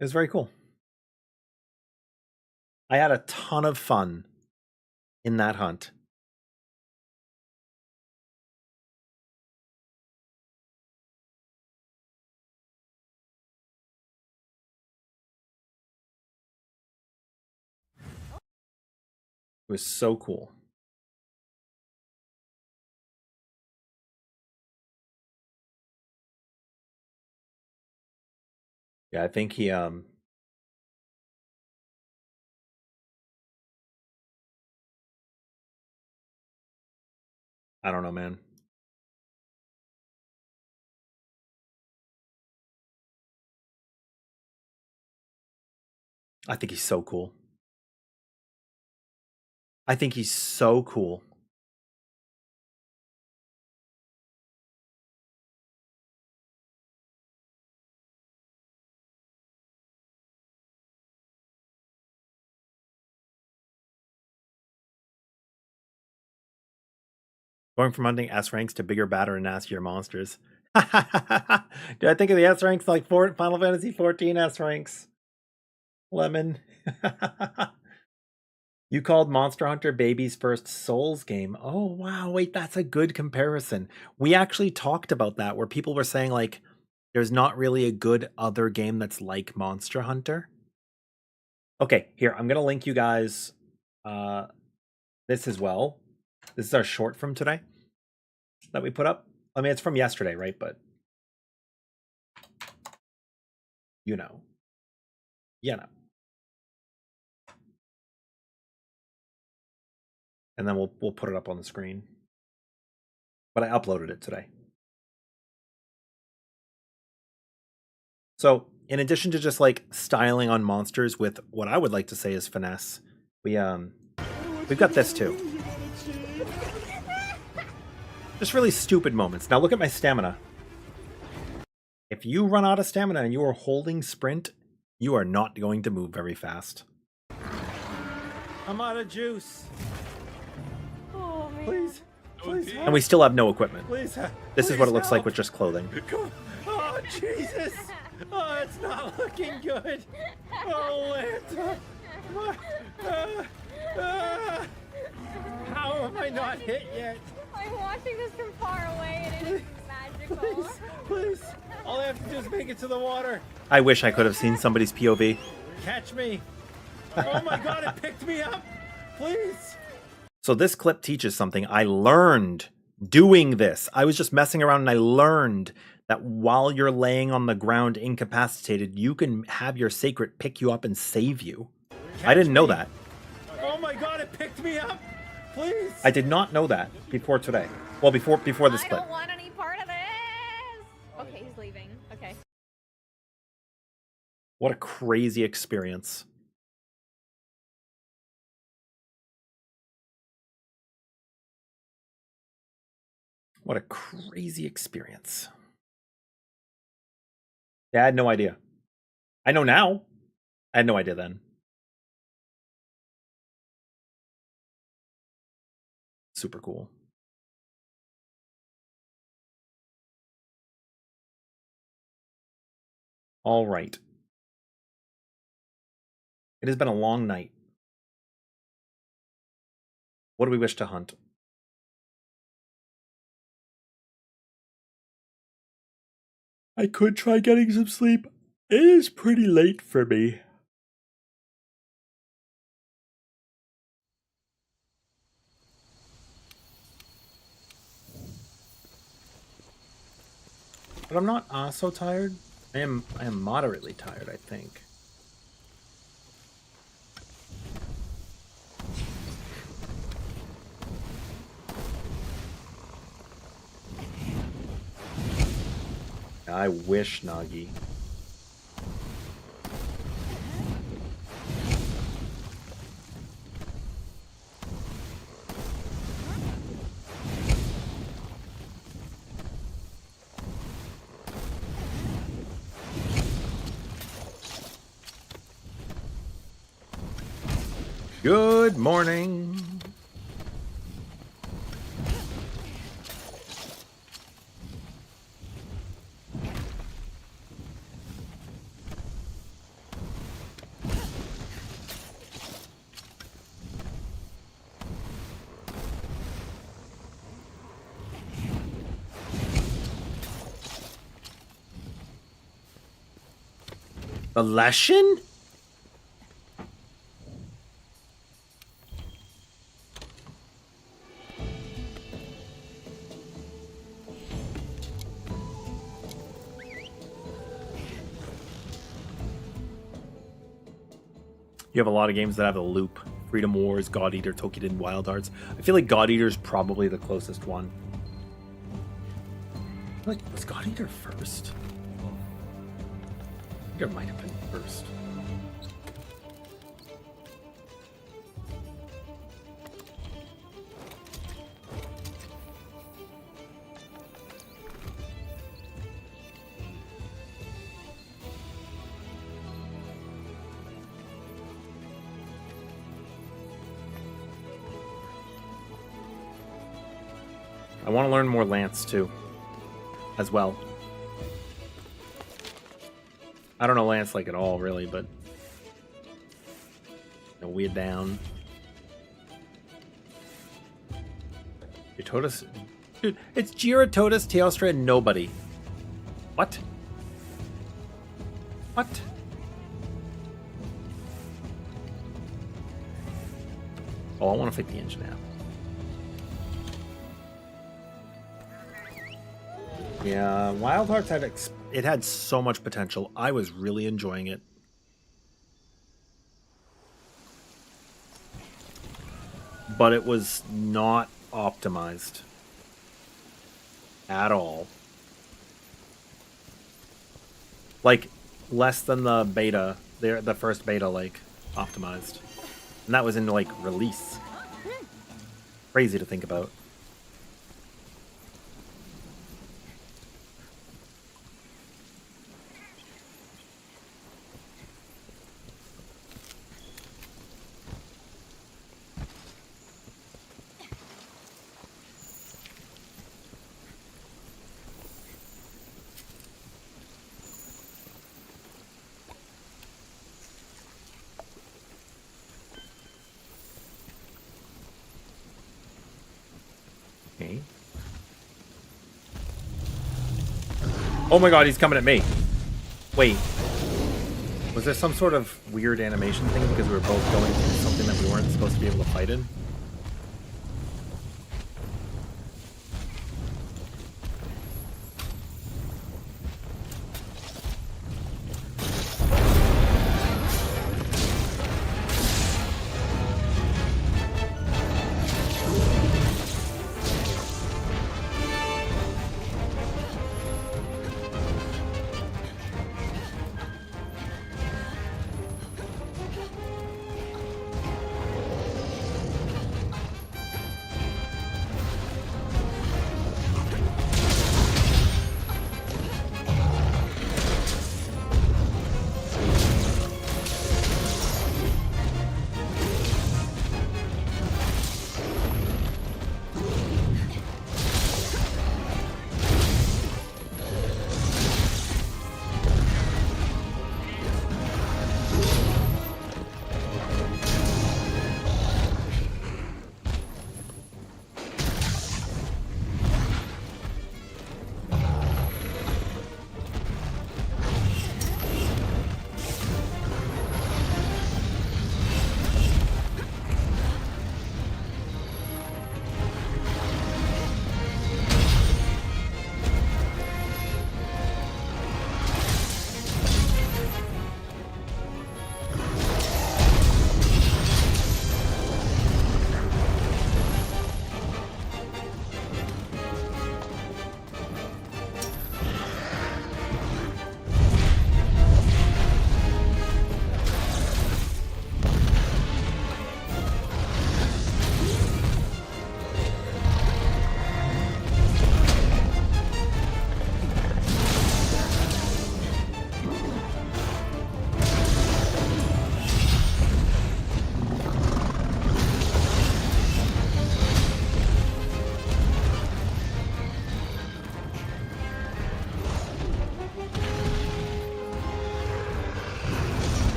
It was very cool. I had a ton of fun in that hunt. It was so cool. Yeah, I think he I don't know, man. I think he's so cool. I think he's so cool. Going from hunting S ranks to bigger, badder, and nastier monsters. Dude, I think of the S ranks like Final Fantasy 14 S ranks. Lemon. You called Monster Hunter Baby's first Souls game. Oh, wow. Wait, that's a good comparison. We actually talked about that where people were saying, like, there's not really a good other game that's like Monster Hunter. Okay, here, I'm going to link you guys this as well. This is our short from today that we put up. I mean, it's from yesterday, right? But, you know. And then we'll put it up on the screen. But I uploaded it today. So, in addition to just like styling on monsters with what I would like to say is finesse, we've got this too. Just really stupid moments. Now look at my stamina. If you run out of stamina and you are holding sprint, you are not going to move very fast. I'm out of juice. Oh, man. Please. And we still have no equipment. This is what it looks like with just clothing. Oh, Jesus. Oh, it's not looking good. Oh, Lanta. How am I not hit yet? I'm watching this from far away and it is magical. Please. All I have to do is make it to the water. I wish I could have seen somebody's POV. Catch me. Oh my God, it picked me up. Please. So this clip teaches something. I learned doing this. I was just messing around and I learned that while you're laying on the ground incapacitated, you can have your sacred pick you up and save you. I didn't know that. Oh my God, it picked me up. Please. I did not know that before today. Well, before this clip. I don't want any part of this. Okay, he's leaving. Okay. What a crazy experience. What a crazy experience. Yeah, I had no idea. I know now. I had no idea then. Super cool. All right. It has been a long night. What do we wish to hunt? I could try getting some sleep. It is pretty late for me. But I'm not so tired. I am moderately tired, I think. I wish, Nagi. Good morning. A lesson? You have a lot of games that have a loop. Freedom Wars, God Eater, Tokiden, Wild Hearts. I feel like God Eater's probably the closest one. Like, was God Eater first? I think it might have been first. I want to learn more Lance too, as well. I don't know Lance like at all, really, but we're down. Gyrototus, dude, it's Gyrototus, Teostra, and nobody. What? What? Oh, I want to fight the engine now. Yeah, Wild Hearts had it had so much potential. I was really enjoying it. But it was not optimized at all. Like less than the beta, the first beta, like optimized, and that was in like release. Crazy to think about. Okay. Oh my god, he's coming at me. Wait. Was there some sort of weird animation thing because we were both going through something that we weren't supposed to be able to fight in?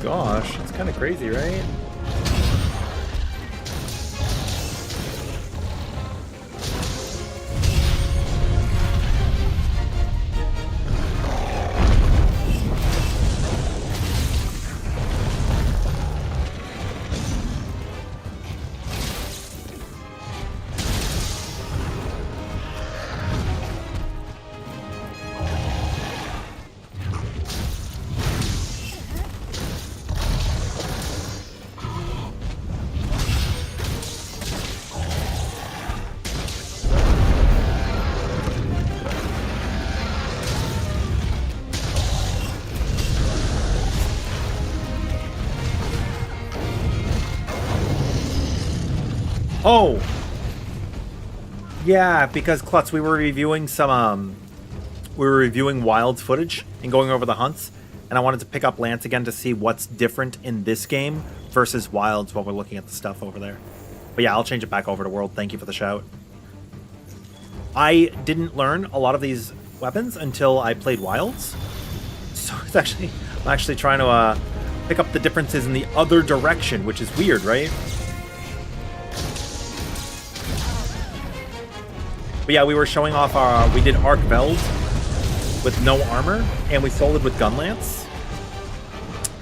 Gosh, it's kind of crazy, right? Oh! Yeah, because Klutz, we were reviewing some, we were reviewing Wild's footage and going over the hunts, and I wanted to pick up Lance again to see what's different in this game versus Wild's while we're looking at the stuff over there. But yeah, I'll change it back over to World. Thank you for the shout. I didn't learn a lot of these weapons until I played Wilds. So it's actually, I'm actually trying to pick up the differences in the other direction, which is weird, right? But yeah, we were showing off our, we did Arkveld with no armor, and we sold it with Gunlance.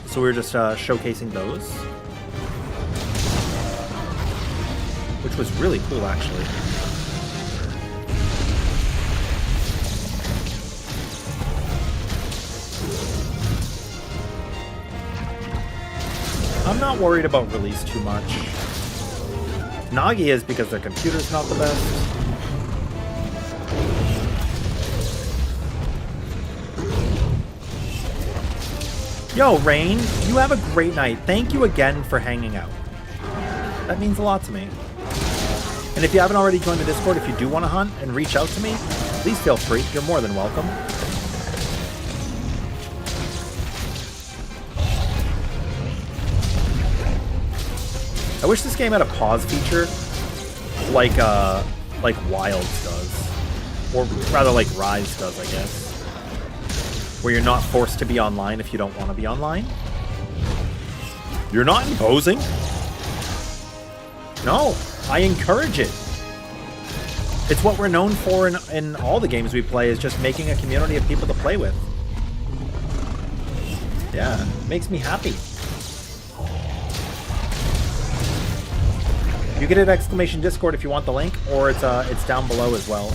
So we were just showcasing those. Which was really cool, actually. I'm not worried about release too much. Nagi is because their computer's not the best. Yo, Rain, you have a great night. Thank you again for hanging out. That means a lot to me. And if you haven't already joined the Discord, if you do want to hunt and reach out to me, please feel free. You're more than welcome. I wish this game had a pause feature like Wilds does. Or rather like Rise does, I guess. Where you're not forced to be online if you don't want to be online. You're not imposing. No, I encourage it. It's what we're known for in all the games we play, is just making a community of people to play with. Yeah, it makes me happy. You can hit exclamation Discord if you want the link, or it's down below as well.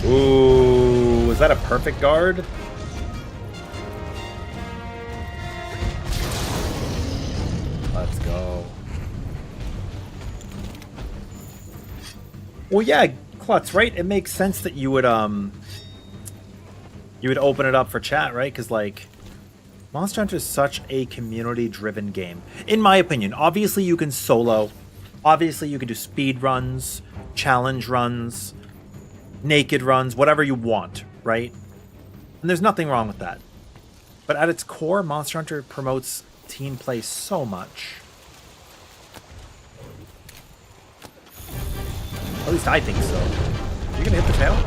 Ooh, is that a perfect guard? Let's go. Well, yeah, Klutz, right? It makes sense that you would open it up for chat, right? Because like, Monster Hunter is such a community-driven game, in my opinion. Obviously, you can solo. Obviously, you can do speed runs, challenge runs, naked runs, whatever you want, right? And there's nothing wrong with that. But at its core, Monster Hunter promotes team play so much. At least I think so. Are you gonna hit the tail?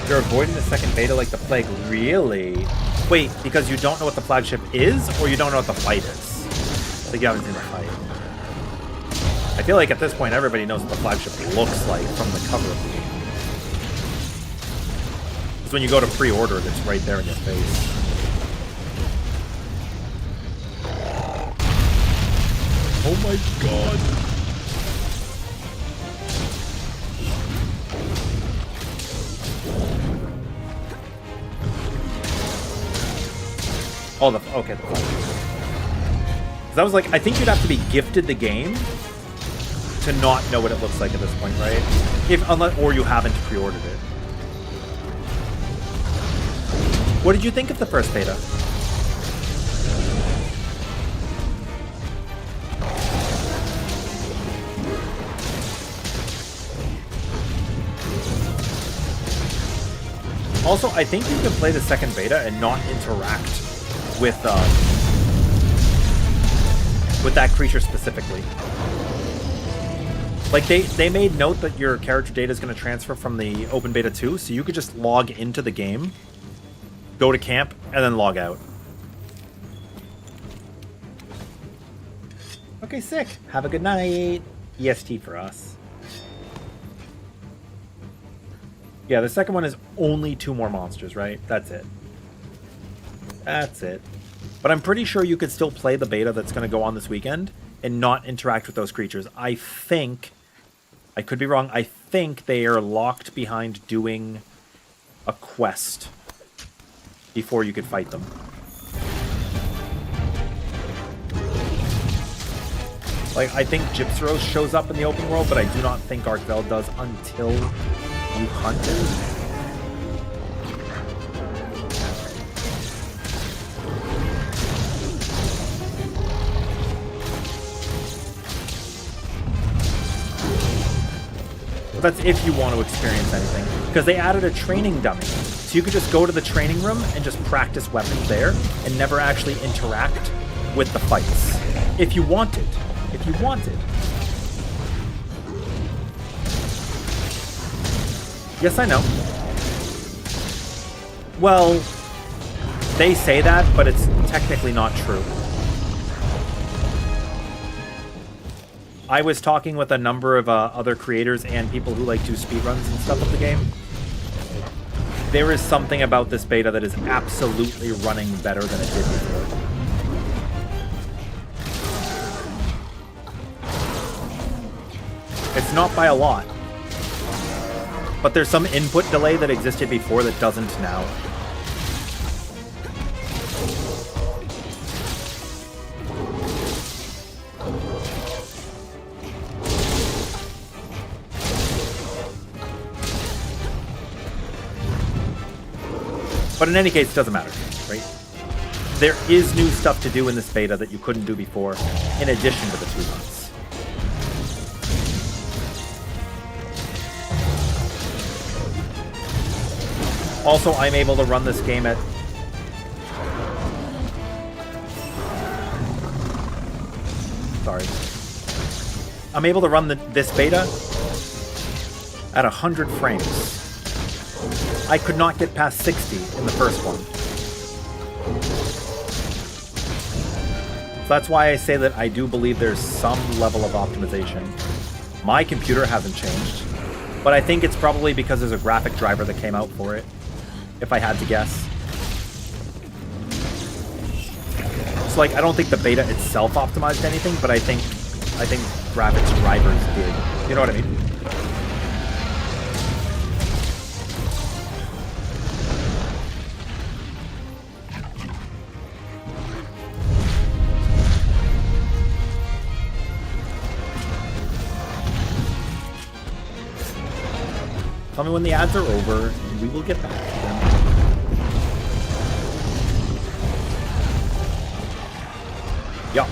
You're avoiding the second beta like the plague, really? Wait, because you don't know what the flagship is, or you don't know what the fight is? Like you haven't seen the fight. I feel like at this point everybody knows what the flagship looks like from the cover of the game. Because when you go to pre-order it, it's right there in your face. Oh my god. Oh, okay. Because I was like, I think you'd have to be gifted the game to not know what it looks like at this point, right? Or you haven't pre-ordered it. What did you think of the first beta? Also, I think you can play the second beta and not interact with that creature specifically. Like they made note that your character data is going to transfer from the open beta 2, so you could just log into the game, go to camp, and then log out. Okay, sick. Have a good night. EST for us. Yeah, the second one is only 2 more monsters, right? That's it. That's it. But I'm pretty sure you could still play the beta that's going to go on this weekend and not interact with those creatures. I think, I could be wrong, I think they are locked behind doing a quest before you could fight them. Like, I think Gypceros shows up in the open world, but I do not think Arkveld does until you hunt him. But that's if you want to experience anything. Because they added a training dummy. So you could just go to the training room and just practice weapons there and never actually interact with the fights. If you wanted. If you wanted. Yes, I know. Well, they say that, but it's technically not true. I was talking with a number of other creators and people who like do speedruns and stuff of the game. There is something about this beta that is absolutely running better than it did before. It's not by a lot. But there's some input delay that existed before that doesn't now. But in any case, it doesn't matter, right? There is new stuff to do in this beta that you couldn't do before, in addition to the 2 months. Also, I'm able to run this game at... Sorry. I'm able to run this beta at 100 frames. I could not get past 60 in the first one. So that's why I say that I do believe there's some level of optimization. My computer hasn't changed, but I think it's probably because there's a graphic driver that came out for it, if I had to guess. So like, I don't think the beta itself optimized anything, but I think graphics drivers did. You know what I mean? Tell me when the ads are over, and we will get back to them. Yeah.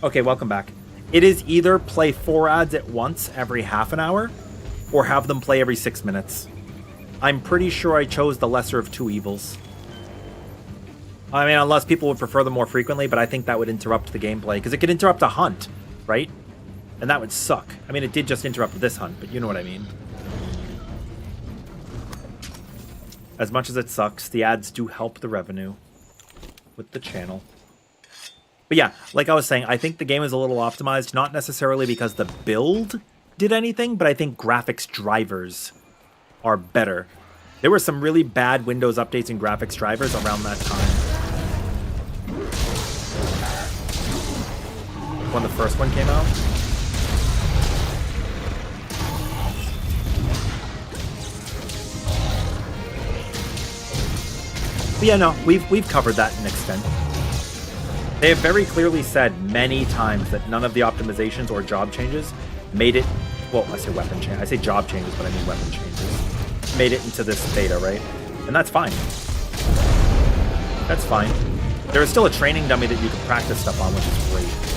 Okay, welcome back. It is either play 4 ads at once every half an hour, or have them play every 6 minutes. I'm pretty sure I chose the lesser of 2 evils. I mean, unless people would prefer them more frequently, but I think that would interrupt the gameplay, because it could interrupt a hunt, right? And that would suck. I mean, it did just interrupt this hunt, but you know what I mean. As much as it sucks, the ads do help the revenue with the channel. But yeah, like I was saying, I think the game is a little optimized, not necessarily because the build did anything, but I think graphics drivers are better. There were some really bad Windows updates and graphics drivers around that time. When the first one came out. But yeah, no, we've covered that to an extent. They have very clearly said many times that none of the optimizations or job changes made it, well, I say weapon change, I say job changes, but I mean weapon changes, made it into this beta, right? And that's fine. That's fine. There is still a training dummy that you can practice stuff on, which is great.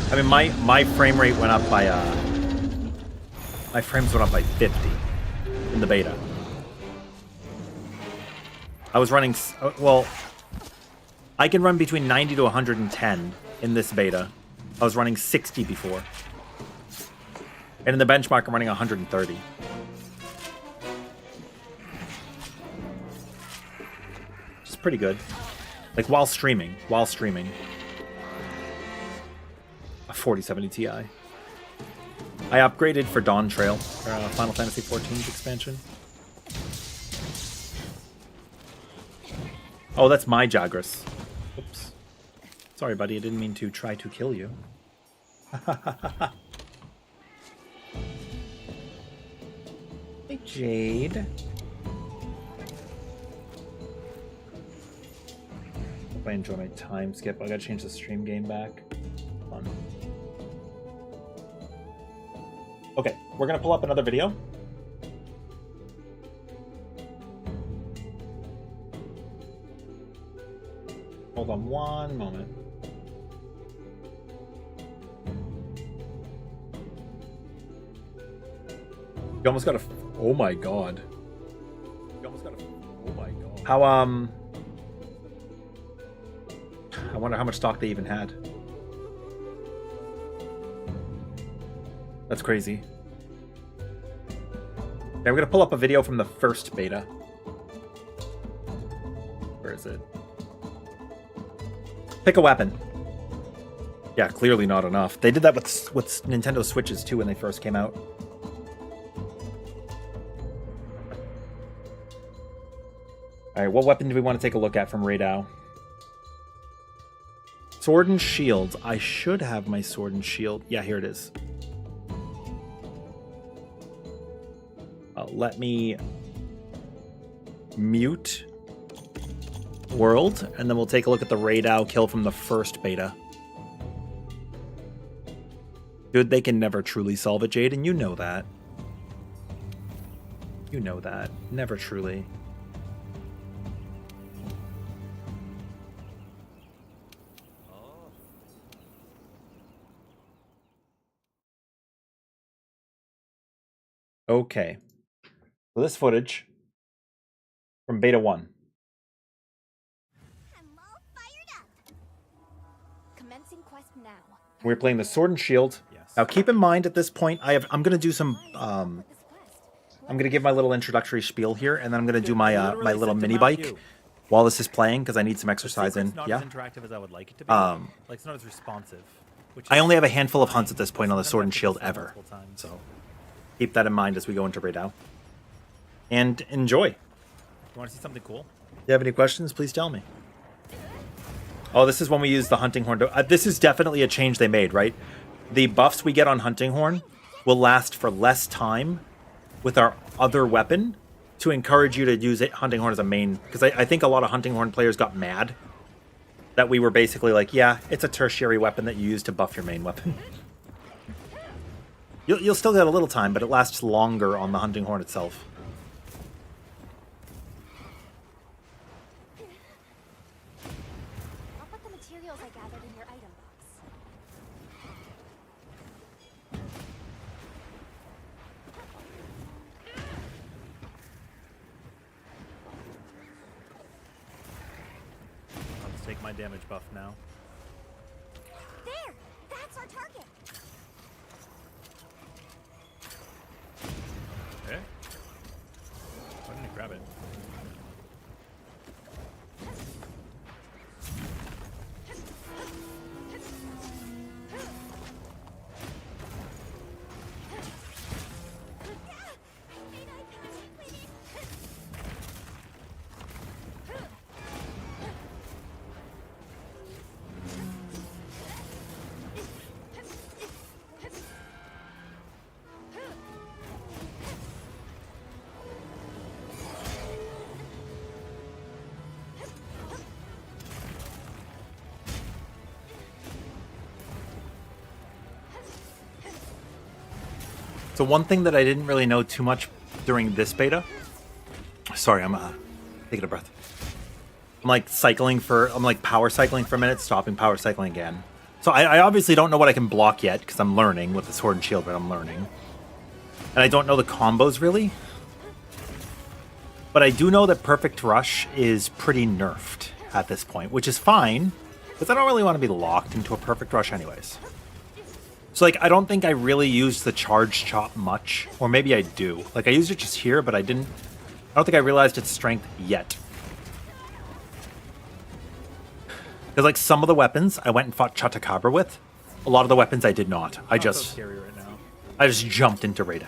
I mean, my frame rate went up by my frames went up by 50 in the beta. I was running well. I can run between 90 to 110 in this beta. I was running 60 before, and in the benchmark, I'm running 130. Which is pretty good. Like while streaming. A 4070 Ti. I upgraded for Dawn Trail, Final Fantasy XIV's expansion. Oh, that's my Jagras. Oops. Sorry, buddy. I didn't mean to try to kill you. Hey, Jade. Hope I enjoy my time skip. I gotta change the stream game back. Fun. Okay, we're gonna pull up another video. Hold on one moment. You almost got a. Oh my god. You almost got a. Oh my god. How I wonder how much stock they even had. That's crazy. Okay, we're gonna pull up a video from the first beta. Where is it? Pick a weapon. Yeah, clearly not enough. They did that with Nintendo Switches too when they first came out. Alright, what weapon do we want to take a look at from Raidao? Sword and Shield. I should have my Sword and Shield. Yeah, here it is. Let me mute world, and then we'll take a look at the Raidao kill from the first beta. Dude, they can never truly solve it, Jade, and you know that. You know that. Never truly. Okay. So this footage from beta 1. I'm all fired up. Commencing quest now. We're playing the Sword and Shield. Yes. Now keep in mind at this point, I'm gonna do some I'm gonna give my little introductory spiel here, and then I'm gonna do my my little mini bike while this is playing because I need some exercise in. Yeah. As interactive as I would like it to be. Like it's not as responsive. I only have a handful of hunts at this point on the Sword and Shield ever. So keep that in mind as we go into Raidao. And enjoy. You want to see something cool? If you have any questions, please tell me. Oh, this is when we use the hunting horn. This is definitely a change they made, right? The buffs we get on hunting horn will last for less time with our other weapon to encourage you to use hunting horn as a main. Because I think a lot of hunting horn players got mad that we were basically like, yeah, it's a tertiary weapon that you use to buff your main weapon. You'll still get a little time, but it lasts longer on the hunting horn itself. I'll put the materials I gathered in your item box. I'll just take my damage buff now. There! That's our target! Okay. Why didn't you grab it? So one thing that I didn't really know too much during this beta. Sorry, I'm taking a breath. I'm like power cycling for a minute, stopping power cycling again. So I obviously don't know what I can block yet, because I'm learning with the Sword and Shield, but I'm learning. And I don't know the combos, really. But I do know that Perfect Rush is pretty nerfed at this point, which is fine, because I don't really want to be locked into a Perfect Rush anyways. So, like, I don't think I really used the Charge Chop much. Or maybe I do. Like, I used it just here, but I don't think I realized its strength yet. Because, like, some of the weapons I went and fought Chatakabra with. A lot of the weapons I did not. I just jumped into Raidou.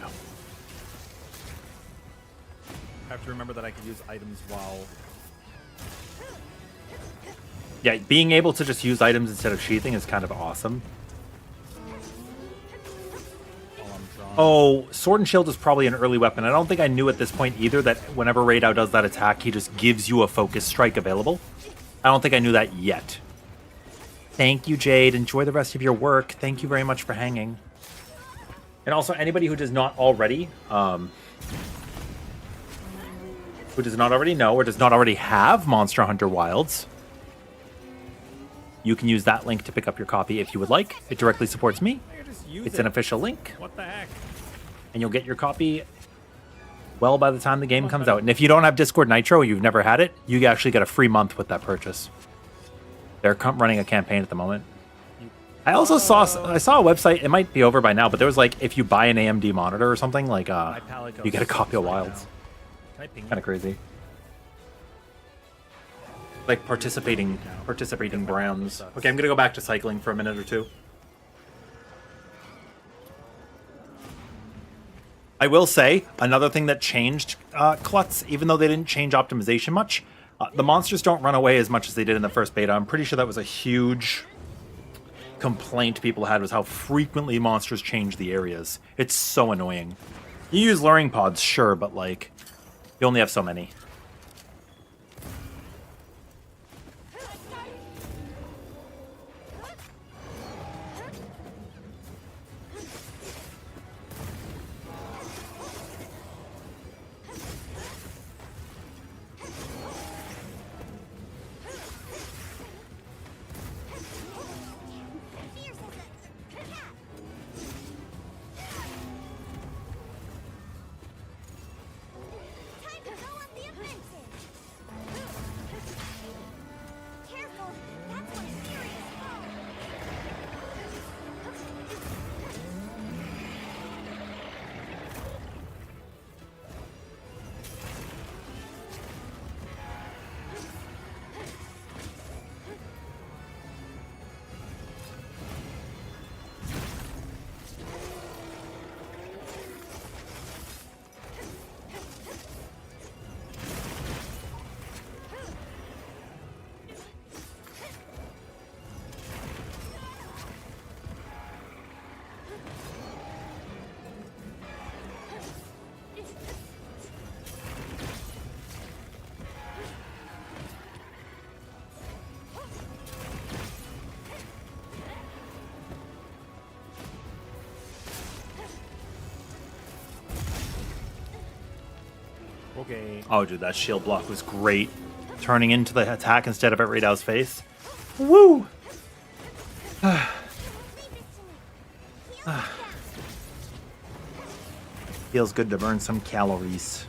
I have to remember that I could use items while... Yeah, being able to just use items instead of sheathing is kind of awesome. Oh, Sword and Shield is probably an early weapon. I don't think I knew at this point either that whenever Raidou does that attack, he just gives you a focus strike available. I don't think I knew that yet. Thank you, Jade. Enjoy the rest of your work. Thank you very much for hanging. And also, anybody who does not already... who does not already know or does not already have Monster Hunter Wilds, you can use that link to pick up your copy if you would like. It directly supports me. It's an official link. What the heck? And you'll get your copy well by the time the game comes out. And if you don't have Discord Nitro, you've never had it, you actually get a free month with that purchase. They're running a campaign at the moment. I also saw a website, it might be over by now, but there was like, if you buy an AMD monitor or something, like you get a copy of Wilds. Kind of crazy. Like participating brands. Okay, I'm gonna go back to cycling for a minute or two. I will say, another thing that changed Klutz, even though they didn't change optimization much, the monsters don't run away as much as they did in the first beta. I'm pretty sure that was a huge complaint people had, was how frequently monsters change the areas. It's so annoying. You use luring pods, sure, but like, you only have so many. Okay. Oh, dude, that shield block was great. Turning into the attack instead of at Raidou's face. Woo! Feels good to burn some calories.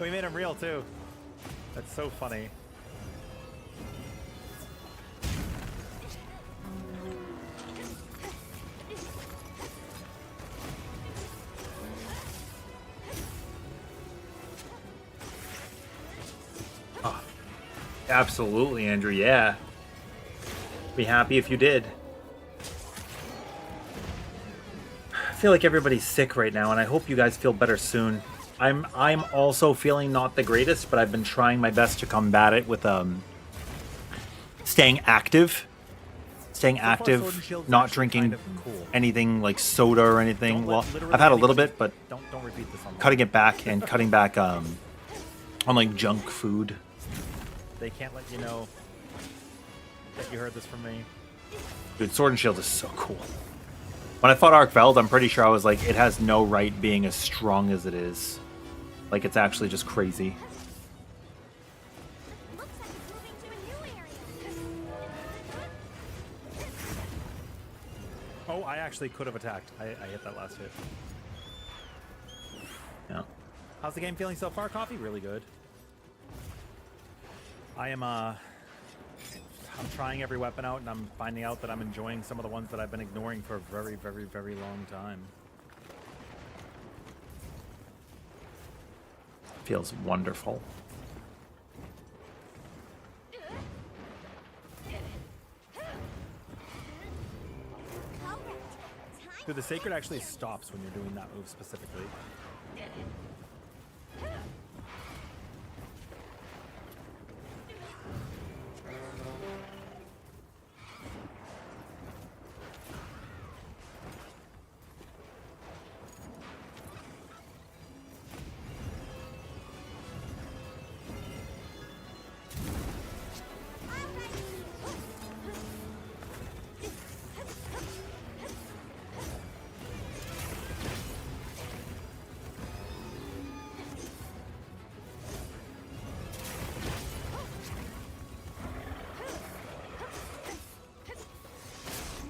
We made him real too. That's so funny. Oh, absolutely, Andrew. Yeah. Be happy if you did. I feel like everybody's sick right now, and I hope you guys feel better soon. I'm also feeling not the greatest, but I've been trying my best to combat it with staying active. Staying active, not drinking anything like soda or anything. Well, I've had a little bit, but don't repeat this on cutting it back and cutting back on like junk food. They can't let you know that you heard this from me. Dude, Sword and Shield is so cool. When I fought Arkveld, I'm pretty sure I was like, it has no right being as strong as it is. Like, it's actually just crazy. Looks like it's moving to a new area. Oh, I actually could have attacked. I hit that last hit. Yeah. How's the game feeling so far, Coffee? Really good. I'm trying every weapon out, and I'm finding out that I'm enjoying some of the ones that I've been ignoring for a very, very, very long time. Feels wonderful. Dude, the Sacred actually stops when you're doing that move specifically.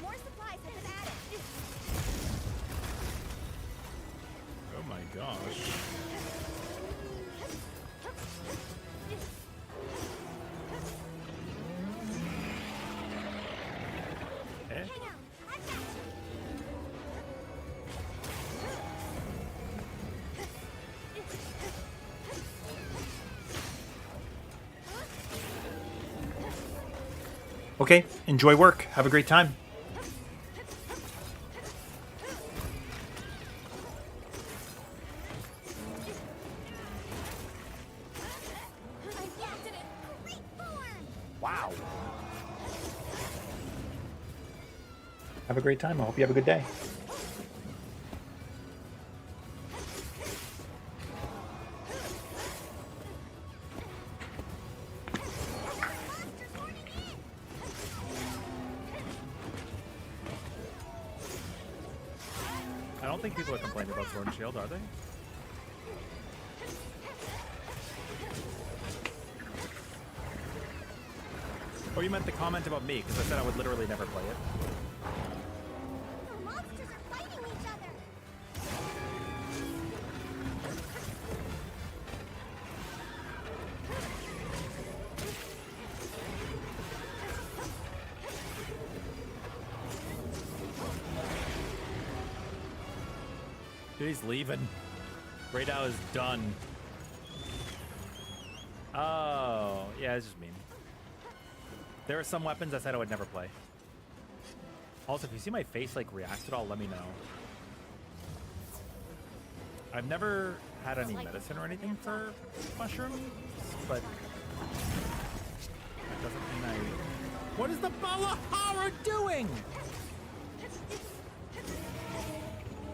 More supplies have been added. Oh my gosh. Eh? Hang on, I've got you. Okay, enjoy work. Have a great time. I adapted it. Great form. Wow. Have a great time. I hope you have a good day. I don't think people are complaining about Sword and Shield, are they? Or you meant the comment about me, because I said I would literally never play it. The monsters are fighting each other. Dude, he's leaving. Radau is done. Oh, yeah, it's just mean. There are some weapons I said I would never play. Also, if you see my face like react at all, let me know. I've never had any medicine or anything for mushrooms, but that doesn't mean I... What is the Balahara doing?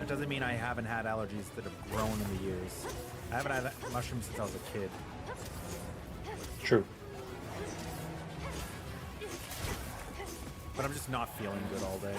That doesn't mean I haven't had allergies that have grown in the years. I haven't had mushrooms since I was a kid. True. But I'm just not feeling good all day.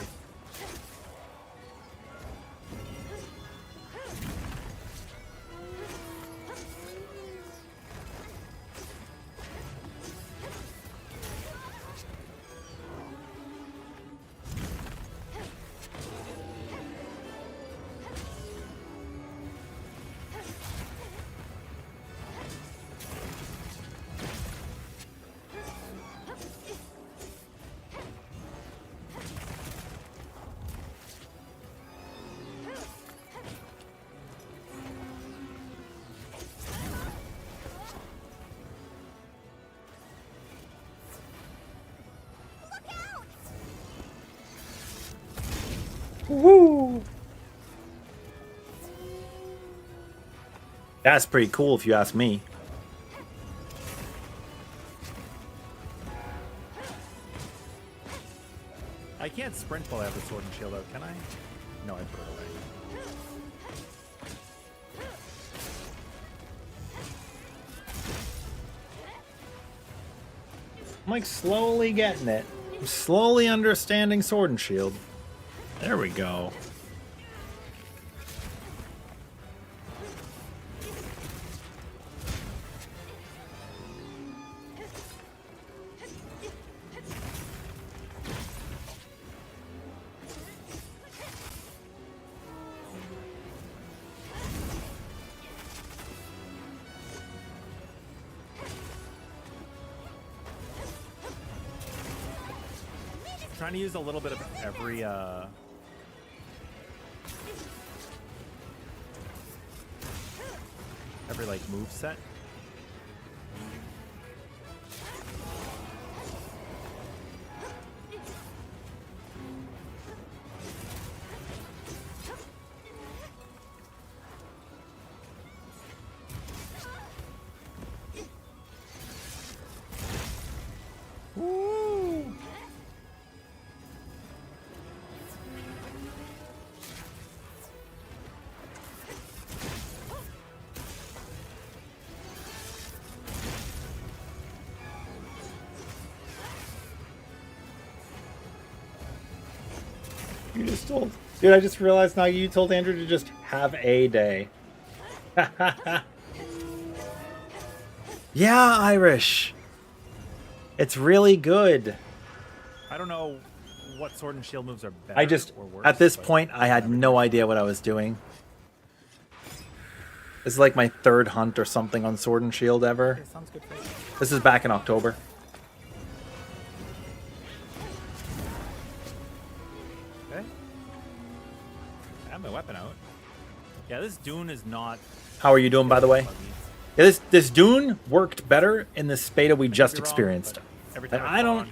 Woo! That's pretty cool if you ask me. I can't sprint while I have the sword and shield out, can I? No, I put it away. I'm like slowly getting it. I'm slowly understanding sword and shield. There we go. Trying to use a little bit of every like move set. You just told... Dude, I just realized now you told Andrew to just have a day. Yeah, Irish. It's really good. I don't know what sword and shield moves are better or worse. At this point, I had no idea what I was doing. This is like my third hunt or something on sword and shield ever. Okay, sounds good for you. This is back in October. My weapon out. Yeah, this Dune is not... How are you doing, by the way? Yeah, this Dune worked better in this beta we just experienced. I don't...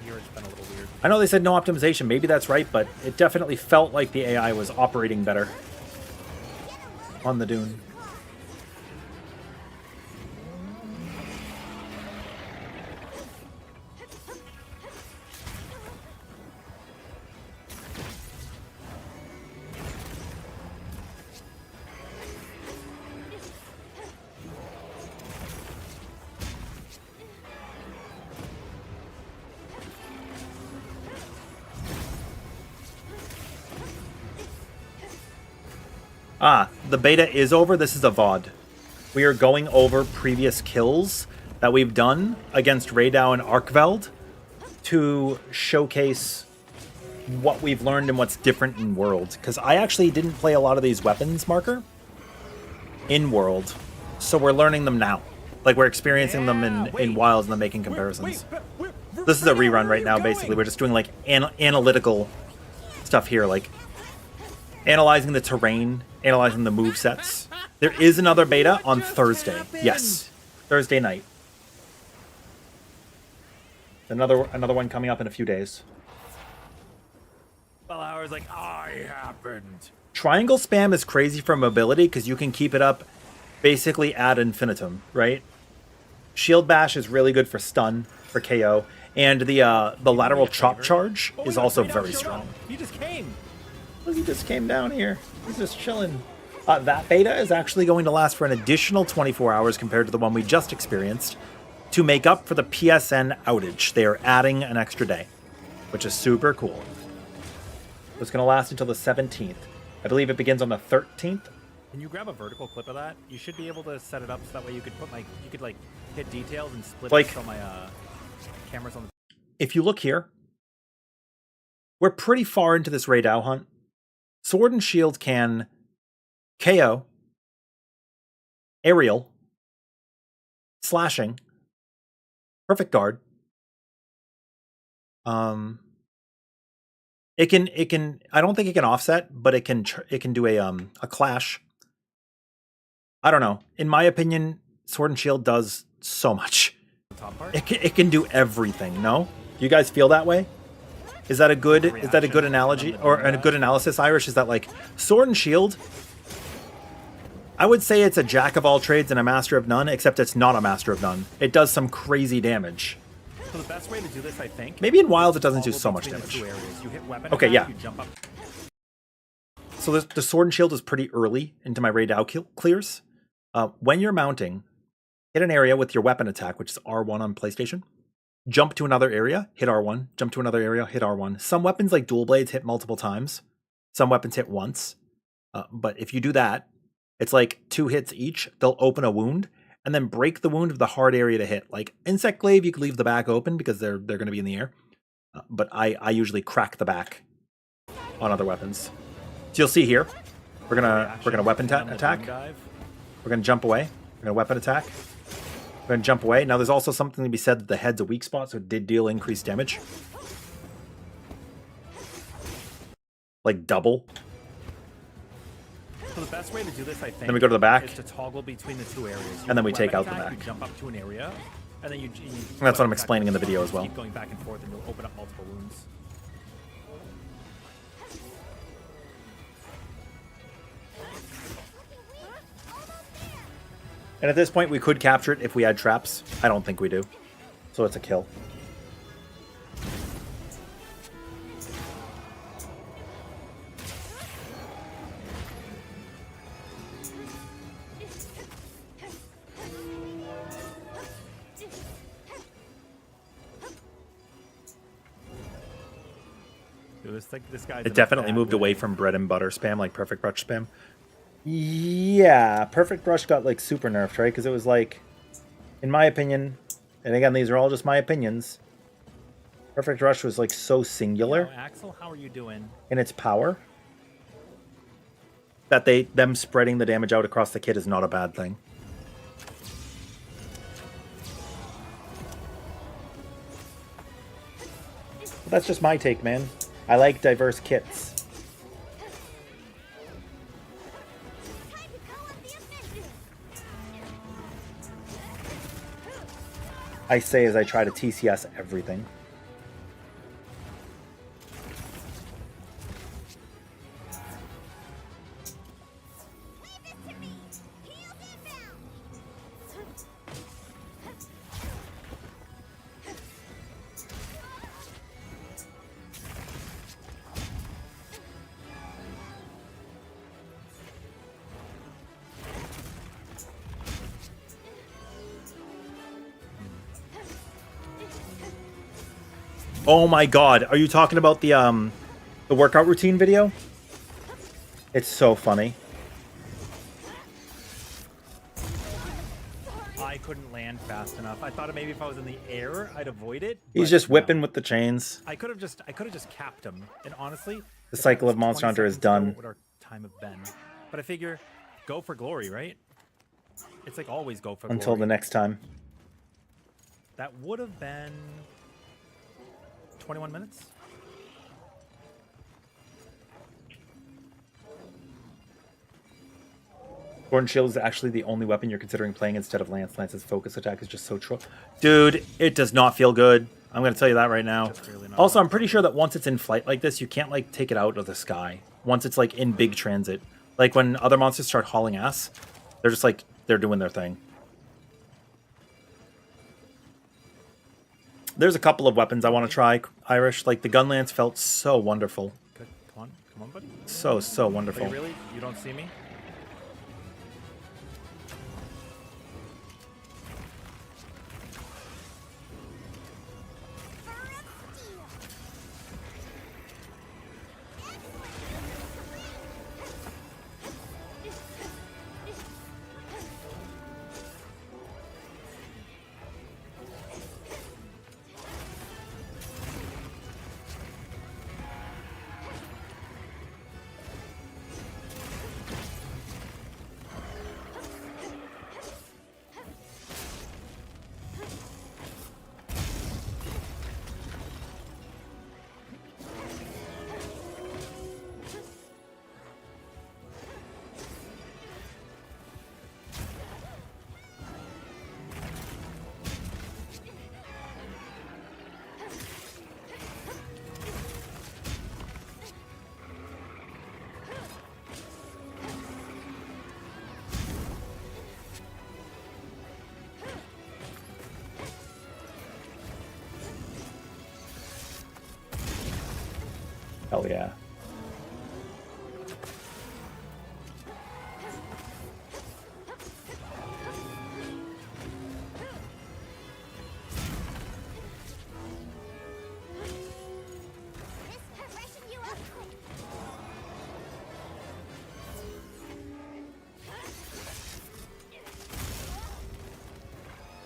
I know they said no optimization. Maybe that's right, but it definitely felt like the AI was operating better on the Dune. Ah, the beta is over. This is a VOD. We are going over previous kills that we've done against Raydau and Arkveld to showcase what we've learned and what's different in World. Because I actually didn't play a lot of these weapons, Marker, in World. So we're learning them now. Like, we're experiencing them in Wilds and then making comparisons. This is a rerun right now, basically. We're just doing, like, analytical stuff here, like analyzing the terrain, analyzing the move sets. There is another beta on Thursday. Yes, Thursday night. Another one coming up in a few days. Well, I was like, I happened. Triangle spam is crazy for mobility because you can keep it up basically ad infinitum, right? Shield bash is really good for stun, for KO, and the lateral chop charge is also very strong. He just came. Look, he just came down here. He's just chilling. That beta is actually going to last for an additional 24 hours compared to the one we just experienced to make up for the PSN outage. They are adding an extra day, which is super cool. It's going to last until the 17th. I believe it begins on the 13th. Can you grab a vertical clip of that? You should be able to set it up so that way you could put hit details and split it so my cameras on the... If you look here, we're pretty far into this Raydau hunt. Sword and Shield can KO, aerial, slashing, perfect guard. It can. I don't think it can offset, but it can do a clash. I don't know. In my opinion, Sword and Shield does so much. It can do everything. No, do you guys feel that way? Is that a good analogy or a good analysis, Irish? Is that like sword and shield? I would say it's a jack of all trades and a master of none, except it's not a master of none. It does some crazy damage. So the best way to do this, I think, Maybe in Wilds it doesn't do so much between the damage. two areas. You hit weapon Okay, attack, yeah. you jump up. So the sword and shield is pretty early into my raid out clears. When you're mounting, hit an area with your weapon attack, which is R1 on PlayStation. Jump to another area, hit R1. Jump to another area, hit R1. Some weapons like dual blades hit multiple times. Some weapons hit once. But if you do that, it's like 2 hits each. They'll open a wound and then break the wound of the hard area to hit. Like Insect Glaive, you could leave the back open because they're going to be in the air. But I usually crack the back on other weapons. So you'll see here, we're gonna weapon attack. We're gonna jump away. We're gonna weapon attack. We're gonna jump away. Now there's also something to be said that the head's a weak spot, so it did deal increased damage. Like double. So the best way to do this, I think, Then we go to the back. is to toggle between the two areas. You And then we weapon take out the attack, back. You jump up to an area, and then you That's what I'm explaining in the video as well. Keep going back and forth, and you'll open up multiple wounds. And at this point, we could capture it if we had traps. I don't think we do. So it's a kill. Dude, this guy's It definitely moved away from bread and butter spam, like Perfect Brush spam. Yeah, Perfect Brush got like super nerfed, right? Because it was like, in my opinion, and again, these are all just my opinions, Perfect Rush was like so singular Axel, how are you doing? in its power that them spreading the damage out across the kit is not a bad thing. But that's just my take, man. I like diverse kits. I say as I try to TCS everything. Oh my god, are you talking about the workout routine video? It's so funny. I couldn't land fast enough. I thought maybe if I was in the air, I'd avoid it. He's but just no. whipping with the chains. I could have just capped him. And honestly, The if cycle that of was Monster 20 Hunter is seconds ago, done. What would our time have been? But I figure, go for glory, right? It's like always go for Until glory. the next time. That would have been 21 minutes. Gordon Shield is actually the only weapon you're considering playing instead of Lance. Lance's focus attack is just so true. Dude, it does not feel good. I'm going to tell you that right now. Really not. Also, I'm pretty sure that once it's in flight like this, you can't like take it out of the sky. Once it's like in big transit. Like when other monsters start hauling ass, they're just like, they're doing their thing. There's a couple of weapons I want to try, Irish. Like the gun lance felt so wonderful. Good. Come on, buddy. So Are wonderful. you really? You don't see me? Hell yeah.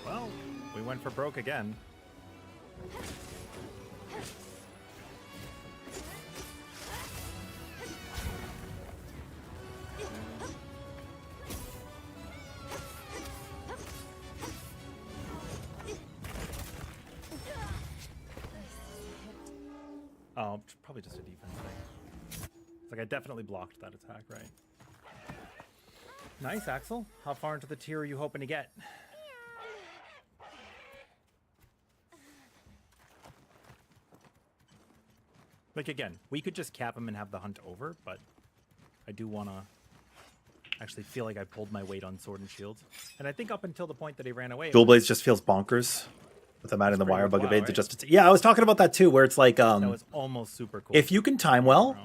Well, we went for broke again. Oh, probably just a defense thing. It's like I definitely blocked that attack, right? Nice, Axel. How far into the tier are you hoping to get? Like, again, we could just cap him and have the hunt over, but I do want to actually feel like I pulled my weight on Sword and Shield. And I think up until the point that he ran away... Dual Blades just feels bonkers with them adding the wire bug evade right? to just... Yeah, I was talking about that too, where it's like... That was almost super cool. If you can time well,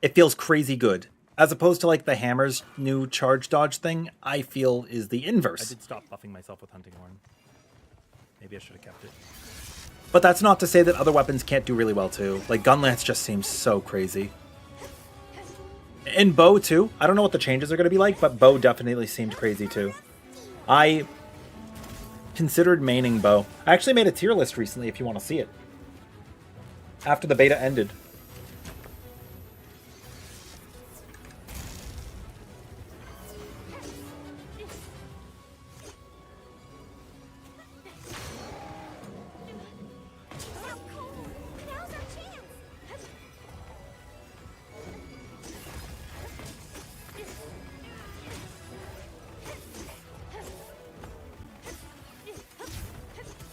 it feels crazy good. As opposed to like the Hammer's new charge dodge thing, I feel is the inverse. I did stop buffing myself with Hunting Horn. Maybe I should have kept it. But that's not to say that other weapons can't do really well too. Like Gunlance just seems so crazy. And Bow too. I don't know what the changes are going to be like, but Bow definitely seemed crazy too. I considered maining Bow. I actually made a tier list recently if you want to see it. After the beta ended.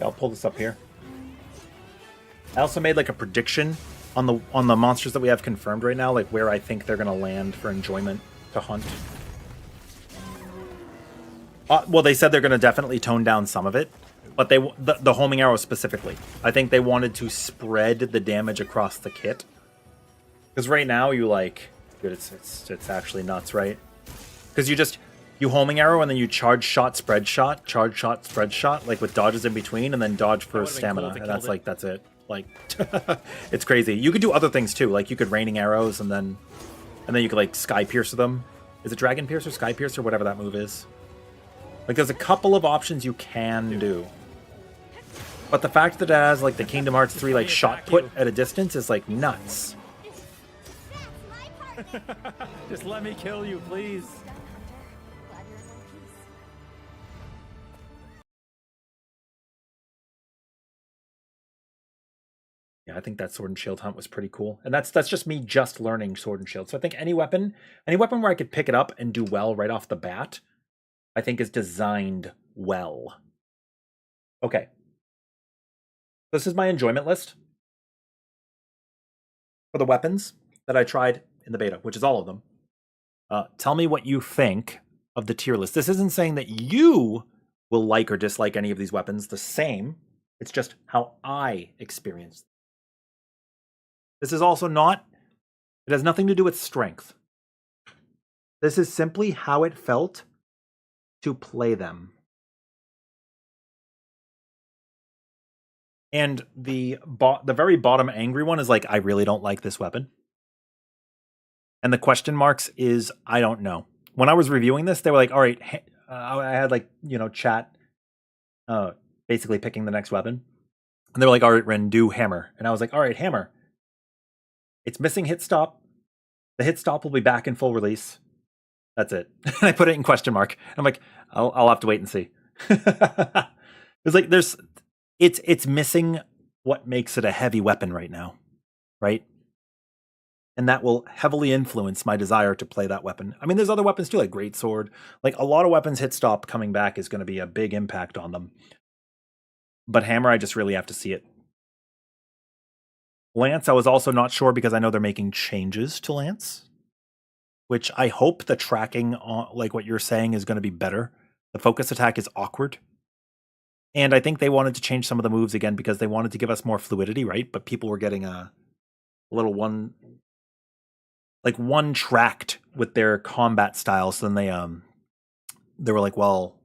I'll pull this up here. I also made like a prediction on the monsters that we have confirmed right now, like where I think they're gonna land for enjoyment to hunt. Well, they said they're gonna definitely tone down some of it, but the homing arrow specifically. I think they wanted to spread the damage across the kit. Because right now you like, dude, it's actually nuts, right? Because you homing arrow and then you charge shot, spread shot, charge shot, spread shot, like with dodges in between, and then dodge for stamina. And that's like, that's it. Like, it's crazy. You could do other things too. Like you could raining arrows and then you could like sky pierce them. Is it dragon piercer, sky piercer, whatever that move is? Like there's a couple of options you can do. But the fact that it has like the Kingdom Hearts 3 like shot put at a distance is like nuts. Just let me kill you, please. Yeah, I think that Sword and Shield hunt was pretty cool. And that's just me just learning Sword and Shield. So I think any weapon where I could pick it up and do well right off the bat, I think is designed well. Okay. This is my enjoyment list for the weapons that I tried in the beta, which is all of them. Tell me what you think of the tier list. This isn't saying that you will like or dislike any of these weapons the same. It's just how I experienced them. This is also not, it has nothing to do with strength. This is simply how it felt to play them. And the very bottom angry one is like, I really don't like this weapon. And the question marks is, I don't know. When I was reviewing this, they were like, all right, I had like, chat, basically picking the next weapon. And they were like, all right, Ren, do hammer. And I was like, all right, hammer. It's missing hit stop. The hit stop will be back in full release. That's it. And I put it in question mark. I'm like, I'll have to wait and see. It's like it's missing what makes it a heavy weapon right now, right? And that will heavily influence my desire to play that weapon. I mean, there's other weapons too, like Greatsword. Like a lot of weapons hit stop coming back is going to be a big impact on them. But hammer, I just really have to see it. Lance, I was also not sure because I know they're making changes to Lance, which I hope the tracking, like what you're saying, is going to be better. The focus attack is awkward. And I think they wanted to change some of the moves again because they wanted to give us more fluidity, right? But people were getting little one tracked with their combat style. So then they were like, well,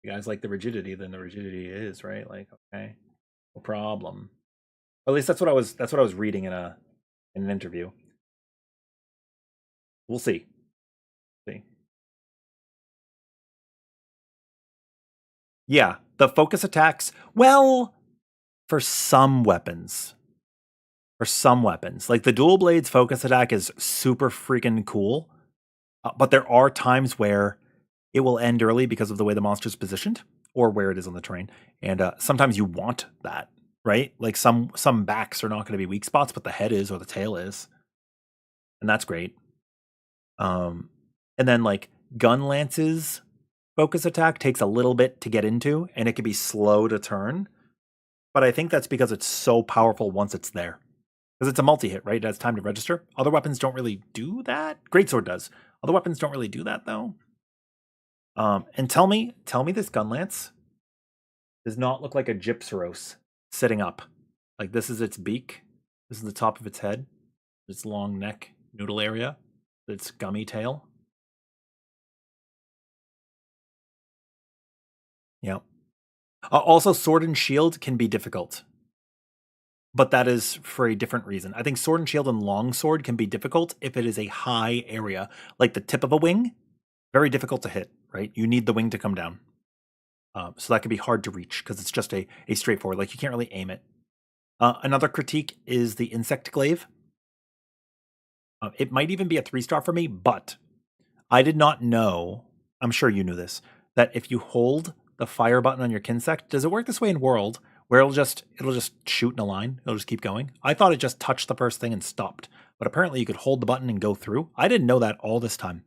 you guys like the rigidity, then the rigidity is right. Like, okay, no problem. Or at least that's what I was reading in an interview. We'll see. Yeah, the focus attacks. Well, for some weapons. Like the dual blades focus attack is super freaking cool. But there are times where it will end early because of the way the monster's positioned or where it is on the terrain. And sometimes you want that, right? Like some backs are not going to be weak spots, but the head is or the tail is. And that's great. And then like gun lances focus attack takes a little bit to get into and it can be slow to turn. But I think that's because it's so powerful once it's there. Because it's a multi-hit, right? It has time to register. Other weapons don't really do that. Greatsword does. Other weapons don't really do that, though. And tell me this gun lance does not look like a Gypceros sitting up. Like this is its beak. This is the top of its head. Its long neck, noodle area. Its gummy tail. Yeah. Also, sword and shield can be difficult. But that is for a different reason. I think sword and shield and longsword can be difficult if it is a high area. Like the tip of a wing, very difficult to hit, right? You need the wing to come down. So that can be hard to reach because it's just a straightforward, like you can't really aim it. Another critique is the insect glaive. It might even be a 3-star for me, but I did not know, I'm sure you knew this, that if you hold the fire button on your Kinsect, does it work this way in World? Where it'll just shoot in a line. It'll just keep going. I thought it just touched the first thing and stopped, but apparently you could hold the button and go through. I didn't know that all this time,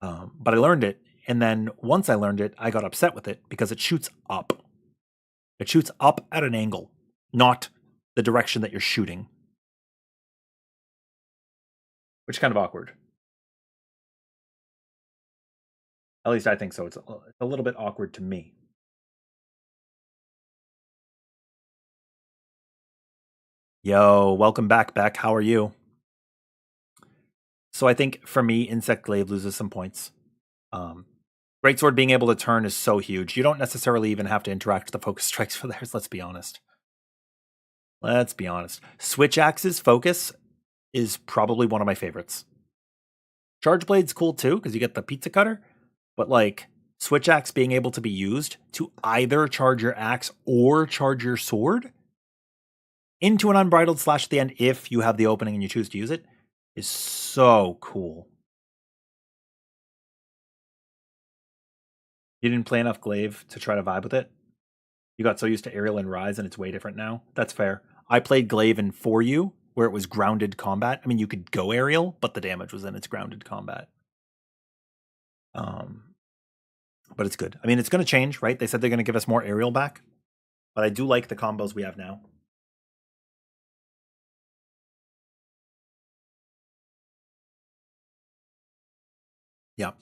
but I learned it. And then once I learned it, I got upset with it because it shoots up. It shoots up at an angle, not the direction that you're shooting, which is kind of awkward. At least I think so. It's a little bit awkward to me. Yo, welcome back, Beck. How are you? So I think for me, Insect Glaive loses some points. Greatsword being able to turn is so huge. You don't necessarily even have to interact with the focus strikes for theirs, let's be honest. Switch Axe's focus is probably one of my favorites. Charge Blade's cool too, because you get the pizza cutter. But like, Switch Axe being able to be used to either charge your axe or charge your sword into an unbridled slash at the end if you have the opening and you choose to use it is so cool. You didn't play enough Glaive to try to vibe with it? You got so used to Aerial and Rise and it's way different now? That's fair. I played Glaive in For You, where it was grounded combat. I mean, you could go Aerial, but the damage was in its grounded combat. But it's good. I mean, it's going to change, right? They said they're going to give us more Aerial back. But I do like the combos we have now. Yeah.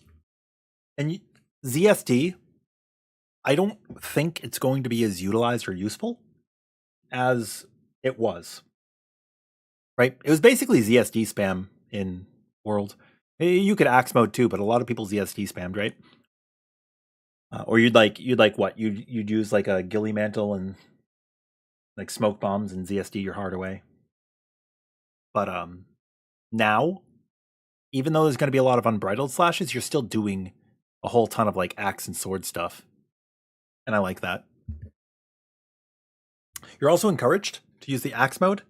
And ZSD, I don't think it's going to be as utilized or useful as it was. Right? It was basically ZSD spam in World. You could Axe mode too, but a lot of people ZSD spammed, right? Or you'd like what? You'd use like a ghillie mantle and like smoke bombs and ZSD your heart away. But now, even though there's going to be a lot of unbridled slashes, you're still doing a whole ton of like axe and sword stuff. And I like that. You're also encouraged to use the axe mode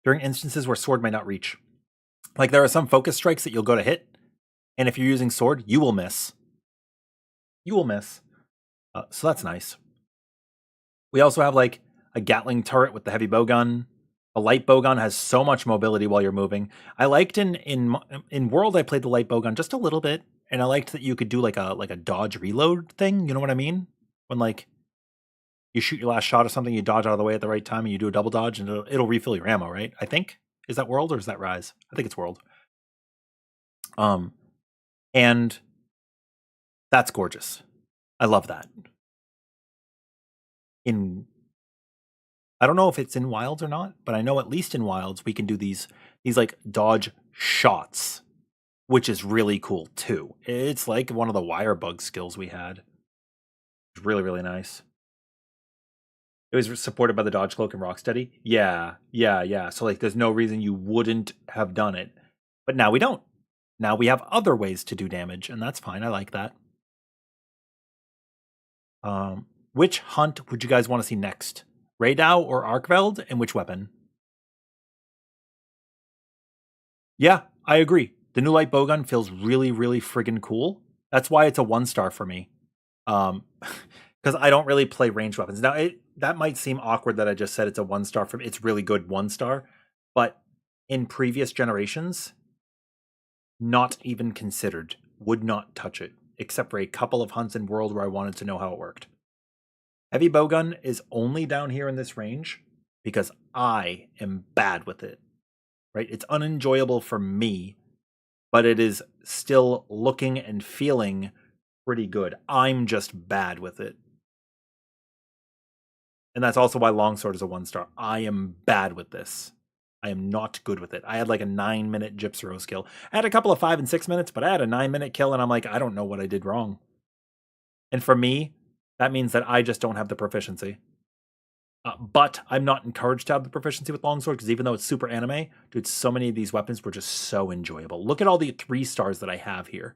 during instances where sword might not reach. Like there are some focus strikes that you'll go to hit, and if you're using sword, you will miss. So that's nice. We also have like a Gatling turret with the heavy bowgun. A light bowgun has so much mobility while you're moving. I liked in World I played the light bowgun just a little bit, and I liked that you could do like a dodge reload thing. You know what I mean? When like you shoot your last shot or something, you dodge out of the way at the right time, and you do a double dodge, and it'll refill your ammo, right? I think. Is that World or is that Rise? I think it's World. And that's gorgeous. I love that. In I don't know if it's in Wilds or not, but I know at least in Wilds we can do these like dodge shots, which is really cool too. It's like one of the wire bug skills we had. It's really, really nice. It was supported by the dodge cloak and Rocksteady. Yeah. So like there's no reason you wouldn't have done it. But now we don't. Now we have other ways to do damage, and that's fine. I like that. Which hunt would you guys want to see next? Radow or Arkveld, and which weapon? Yeah, I agree. The new light bowgun feels really, really friggin' cool. That's why it's a 1-star for me. Because I don't really play ranged weapons. Now, that might seem awkward that I just said it's a 1-star for me. It's really good 1-star. But in previous generations, not even considered. Would not touch it. Except for a couple of hunts in World where I wanted to know how it worked. Heavy bowgun is only down here in this range because I am bad with it. Right? It's unenjoyable for me, but it is still looking and feeling pretty good. I'm just bad with it. And that's also why longsword is a 1-star. I am bad with this. I am not good with it. I had like a 9-minute Gypceros kill. I had a couple of 5 and 6 minutes, but I had a 9-minute kill, and I'm like, I don't know what I did wrong. And for me, that means that I just don't have the proficiency. But I'm not encouraged to have the proficiency with longsword, because even though it's super anime, dude, so many of these weapons were just so enjoyable. Look at all the 3 stars that I have here.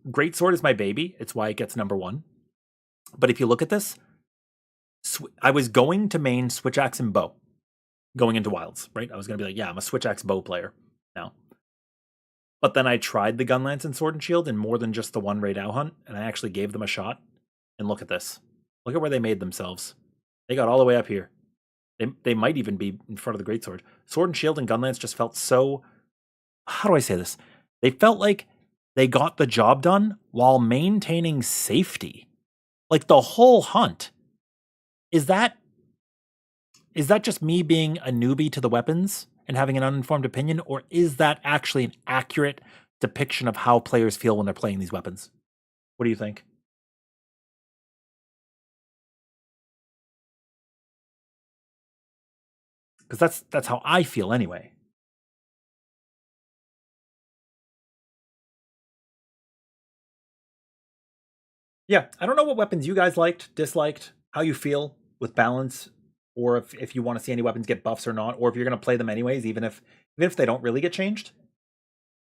Greatsword is my baby. It's why it gets number 1. But if you look at this, I was going to main switch axe and bow. Going into Wilds, right? I was going to be like, yeah, I'm a switch axe bow player now. But then I tried the gun lance and sword and shield in more than just the one Radow hunt, and I actually gave them a shot. And look at this. Look at where they made themselves. They got all the way up here. They might even be in front of the greatsword. Sword and shield and gun lance just felt so... How do I say this? They felt like they got the job done while maintaining safety. Like the whole hunt. Is that just me being a newbie to the weapons and having an uninformed opinion, or is that actually an accurate depiction of how players feel when they're playing these weapons? What do you think? Because that's how I feel anyway. Yeah, I don't know what weapons you guys liked, disliked, how you feel with balance, or if you want to see any weapons get buffs or not, or if you're going to play them anyways, even if they don't really get changed.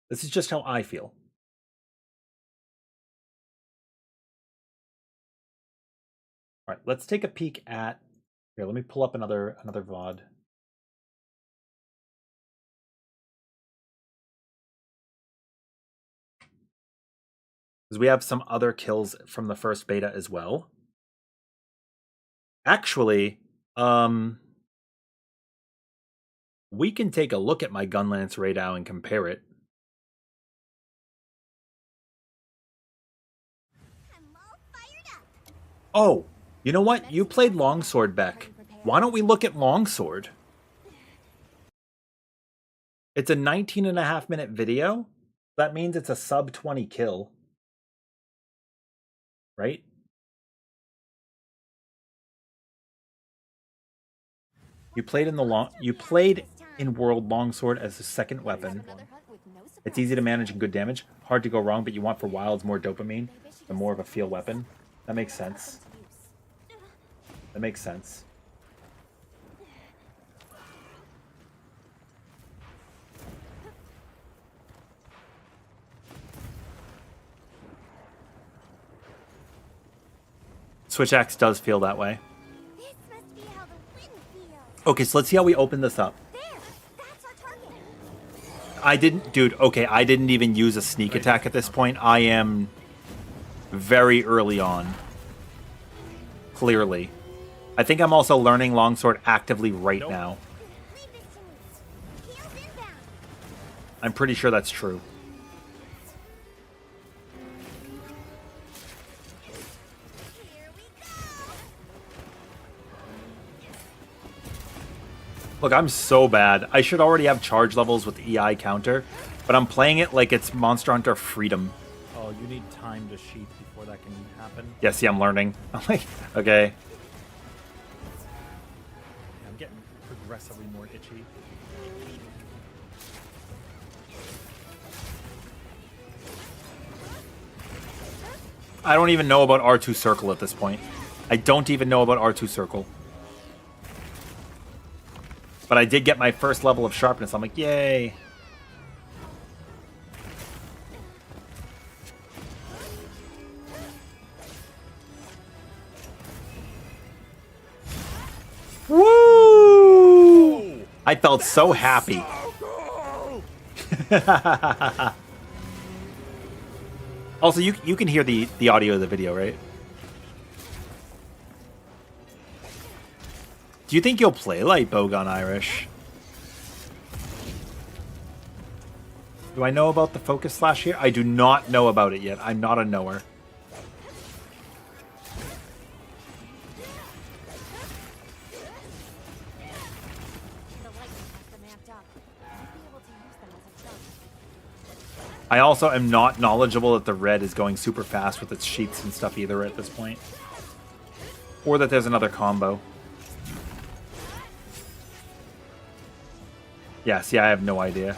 This is just how I feel. All right, let's take a peek at... Here, let me pull up another VOD. Because we have some other kills from the first beta as well. Actually, we can take a look at my Gunlance Radow and compare it. Oh, you know what? You played Longsword, Beck. Why don't we look at Longsword? It's a 19.5-minute video. That means it's a sub 20 kill. Right? You played in World Longsword as the second weapon. It's easy to manage and good damage. Hard to go wrong, but you want for Wilds more dopamine and more of a feel weapon. That makes sense. That makes sense. Switch axe does feel that way. Okay, so let's see how we open this up. I didn't even use a sneak attack at this point. I am very early on. Clearly. I think I'm also learning Longsword actively right now. I'm pretty sure that's true. Look, I'm so bad. I should already have charge levels with EI counter, but I'm playing it like it's Monster Hunter Freedom. Oh, you need time to sheath before that can happen? Yeah, see, I'm learning. I'm like, okay. progressively more itchy. I don't even know about R2 Circle at this point. I don't even know about R2 Circle. But I did get my first level of sharpness. I'm like, yay. Woo! I felt so happy. Also, you can hear the audio of the video, right? Do you think you'll play like Bogon Irish? Do I know about the focus slash here? I do not know about it yet. I'm not a knower. I also am not knowledgeable that the red is going super fast with its sheets and stuff either at this point. Or that there's another combo. Yeah, see, I have no idea.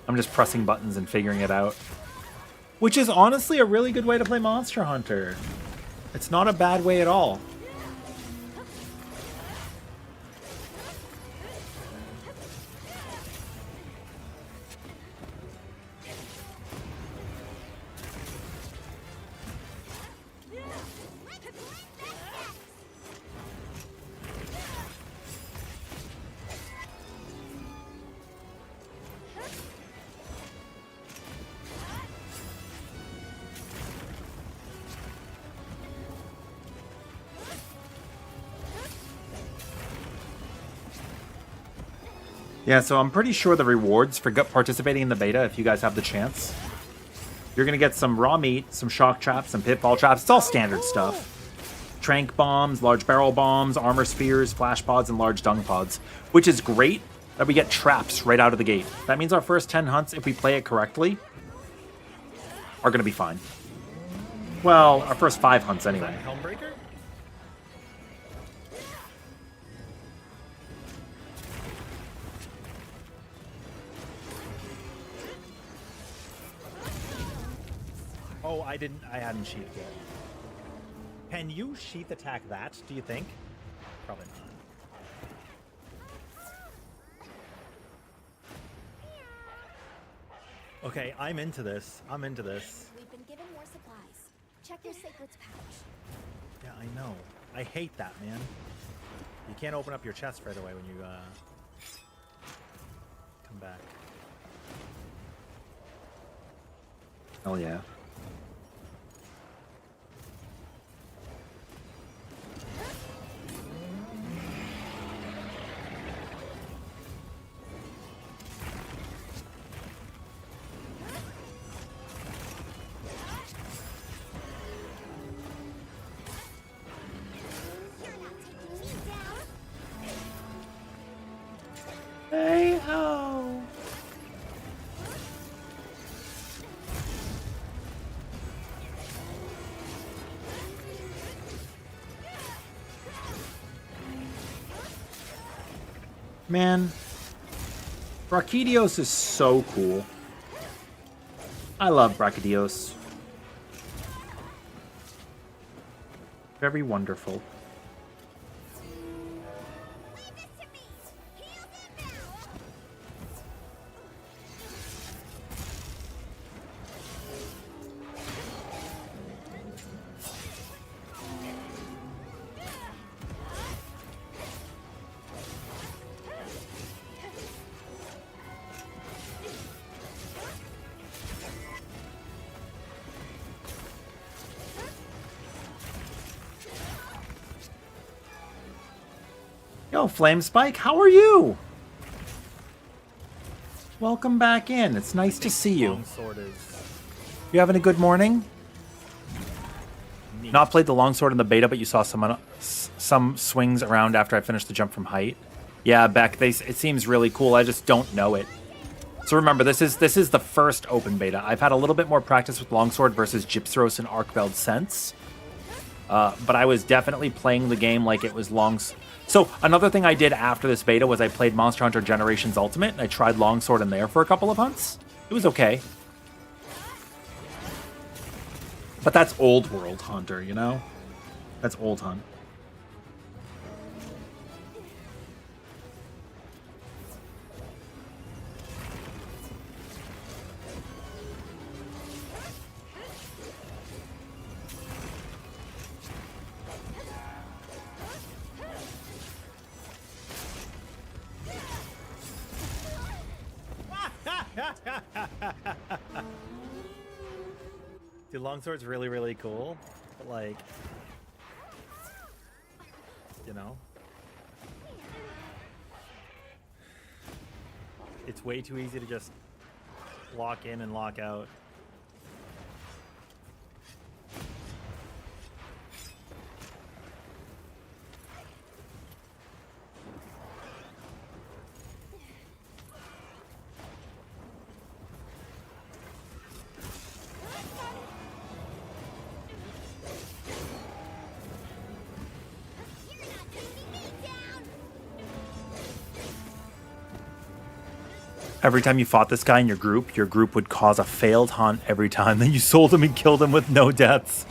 I'm just pressing buttons and figuring it out. Which is honestly a really good way to play Monster Hunter. It's not a bad way at all. Yeah, so I'm pretty sure the rewards for participating in the beta, if you guys have the chance, you're going to get some raw meat, some shock traps, some pitfall traps. It's all standard stuff. Trank bombs, large barrel bombs, armor spheres, flash pods, and large dung pods, which is great that we get traps right out of the gate. That means our first 10 hunts, if we play it correctly, are going to be fine. Well, our first 5 hunts anyway. Helmbreaker? Oh, I hadn't sheathed yet. Can you sheath attack that, do you think? Probably not. Okay, I'm into this. I'm into this. We've been given more supplies. Check your sacred's pouch. Yeah, I know. I hate that, man. You can't open up your chest right away when you come back. Oh yeah. Hey-ho! Man, Brachydios is so cool. I love Brachydios. Very wonderful. Yo, Flame Spike, how are you? Welcome back in. It's nice to see you. Longsword is You having a good morning? Not played the longsword in the beta, but you saw some swings around after I finished the jump from height. Yeah, Beck, it seems really cool. I just don't know it. So remember, this is the first open beta. I've had a little bit more practice with longsword versus Gypceros and Arkveld since. but I was definitely playing the game like it was So another thing I did after this beta was I played Monster Hunter Generations Ultimate, and I tried Longsword in there for a couple of hunts. It was okay. But that's old world Hunter, you know? That's old Hunt. Dude, Longsword's really, really cool, but like, you know, it's way too easy to just lock in and lock out. Every time you fought this guy in your group would cause a failed hunt every time. Then you sold him and killed him with no deaths.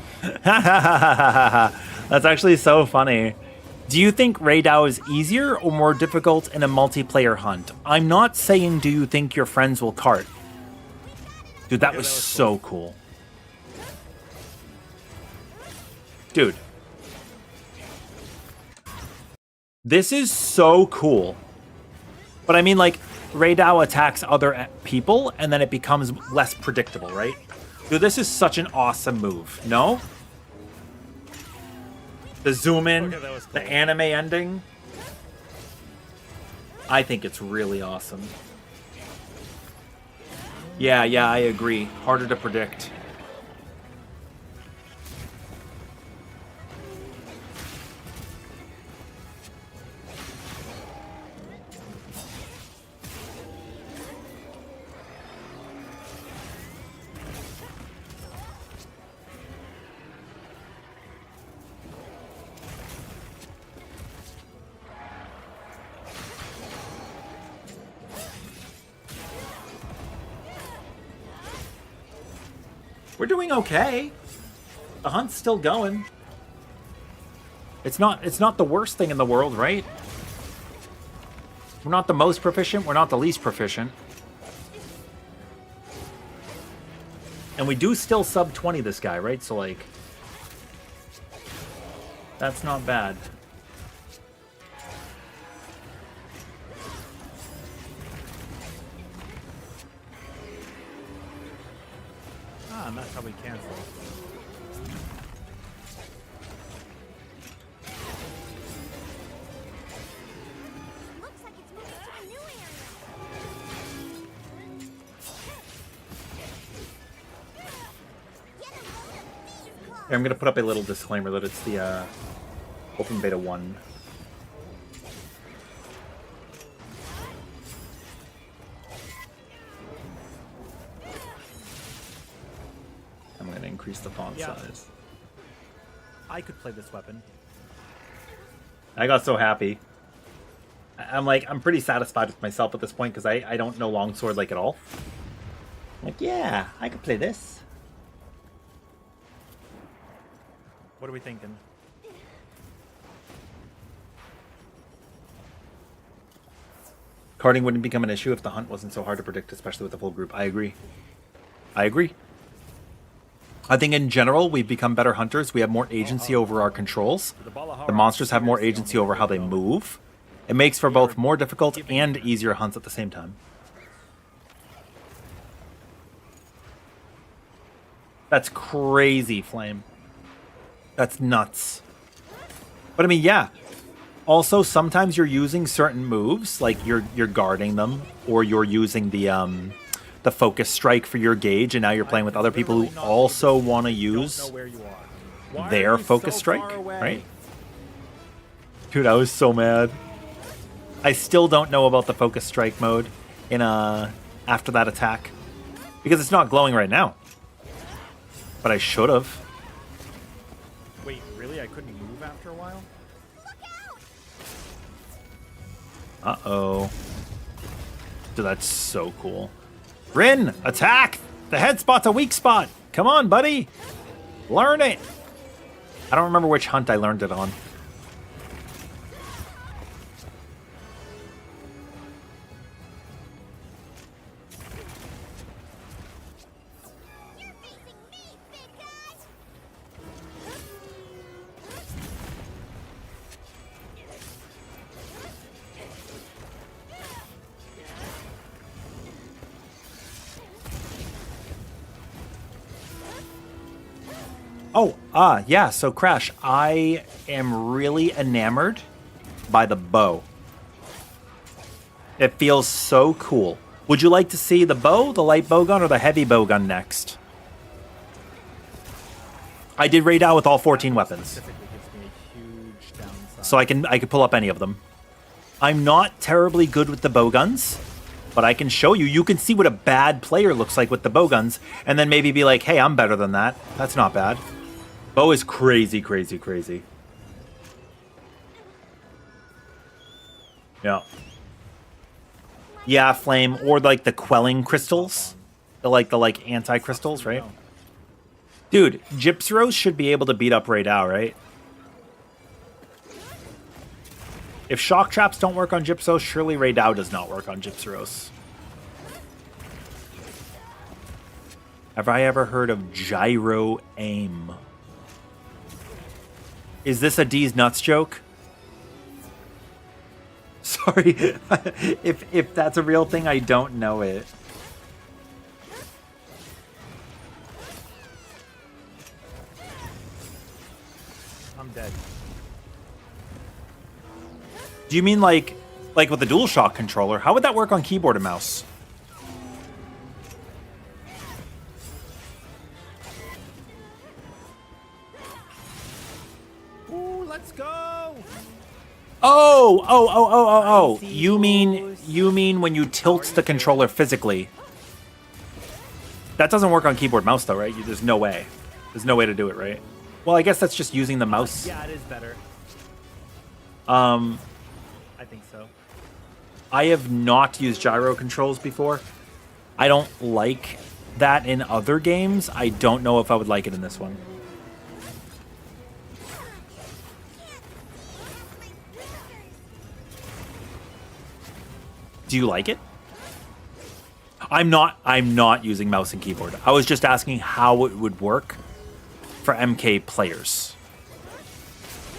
That's actually so funny. Do you think Raidao is easier or more difficult in a multiplayer hunt? I'm not saying do you think your friends will cart. Dude, that was so cool. Dude. This is so cool. But I mean, like, Raidao attacks other people, and then it becomes less predictable, right? Dude, this is such an awesome move, no? The zoom in, the anime ending. I think it's really awesome. Yeah, I agree. Harder to predict. We're doing okay. The hunt's still going. It's not the worst thing in the world, right? We're not the most proficient, we're not the least proficient. And we do still sub 20 this guy, right? So like, that's not bad. And that's how we cancel. Looks like it's moving to a new area. Get a load of these claws. Here, I'm gonna put up a little disclaimer that it's the open beta 1. Increase the font size. I could play this weapon. I got so happy. I'm pretty satisfied with myself at this point because I don't know longsword like at all. Like, yeah, I could play this. What are we thinking? Carding wouldn't become an issue if the hunt wasn't so hard to predict, especially with the full group. I agree. I think in general, we've become better hunters. We have more agency over our controls. The monsters have more agency over how they move. It makes for both more difficult and easier hunts at the same time. That's crazy, Flame. That's nuts. But I mean, yeah. Also, sometimes you're using certain moves, like you're guarding them, or you're using the focus strike for your gauge, and now you're playing with other people who also want to use their focus strike, right? Dude, I was so mad. I still don't know about the focus strike mode in after that attack, because it's not glowing right now. But I should have. Wait, really? I couldn't move after a while? Uh-oh. Dude, that's so cool. Rin, attack! The head spot's a weak spot. Come on, buddy. Learn it. I don't remember which hunt I learned it on. Oh, yeah, so Crash, I am really enamored by the bow. It feels so cool. Would you like to see the bow, the light bow gun, or the heavy bow gun next? I did raid out with all 14 weapons. So I can pull up any of them. I'm not terribly good with the bow guns, but I can show you. You can see what a bad player looks like with the bow guns, and then maybe be like, hey, I'm better than that. That's not bad. Bow is crazy, crazy, crazy. Yeah. Yeah, flame, or like the quelling crystals. The anti-crystals, right? Dude, Gypceros should be able to beat up Raidao, right? If shock traps don't work on Gypceros, surely Raidao does not work on Gypceros. Have I ever heard of gyro aim? Is this a D's nuts joke? Sorry, if that's a real thing, I don't know it. I'm dead. Do you mean like with the DualShock controller? How would that work on keyboard and mouse? Ooh, let's go! Oh. You mean when you tilt the controller physically? That doesn't work on keyboard mouse though, right? There's no way. There's no way to do it, right? Well, I guess that's just using the mouse. Yeah, it is better. I think so. I have not used gyro controls before. I don't like that in other games. I don't know if I would like it in this one. Do you like it? I'm not using mouse and keyboard. I was just asking how it would work for MK players.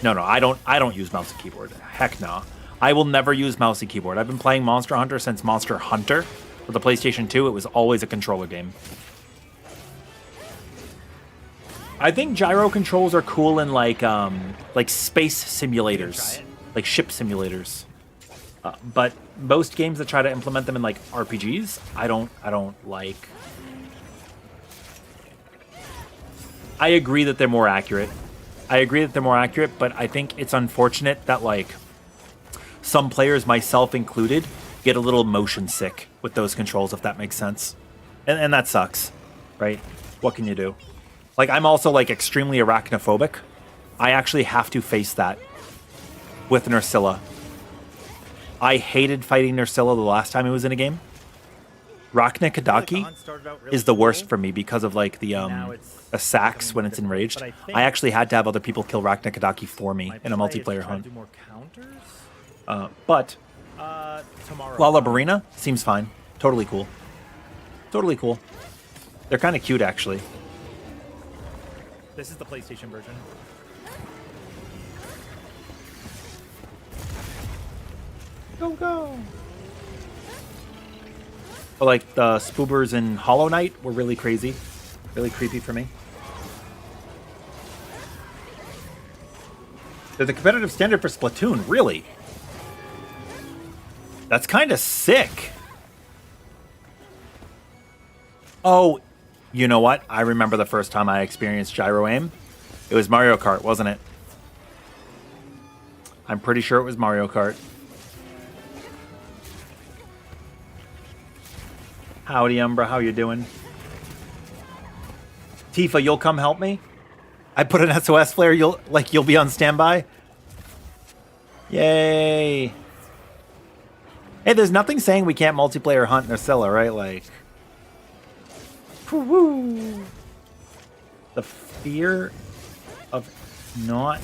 No, I don't use mouse and keyboard. Heck no. I will never use mouse and keyboard. I've been playing Monster Hunter since Monster Hunter for the PlayStation 2. It was always a controller game. I think gyro controls are cool in like space simulators, like ship simulators. But most games that try to implement them in like RPGs, I don't like. I agree that they're more accurate. But I think it's unfortunate that like some players, myself included, get a little motion sick with those controls, if that makes sense. And that sucks, right? What can you do? Like, I'm also like extremely arachnophobic. I actually have to face that with Nursilla. I hated fighting Nursilla the last time it was in a game. Rachna Kadaki is the worst for me because of like the sacks when it's enraged. I actually had to have other people kill Rachna Kadaki for me in a multiplayer hunt. But Lala Barina seems fine. Totally cool. Totally cool. They're kind of cute, actually. This is the PlayStation version. Go! But like the spoobers in Hollow Knight were really crazy. Really creepy for me. They're the competitive standard for Splatoon, really? That's kind of sick. Oh, you know what? I remember the first time I experienced gyro aim. It was Mario Kart, wasn't it? I'm pretty sure it was Mario Kart. Howdy, Umbra. How you doing? Tifa, you'll come help me? I put an SOS flare, you'll be on standby? Yay. Hey, there's nothing saying we can't multiplayer hunt Narcilla, right? Like, woo. The fear of not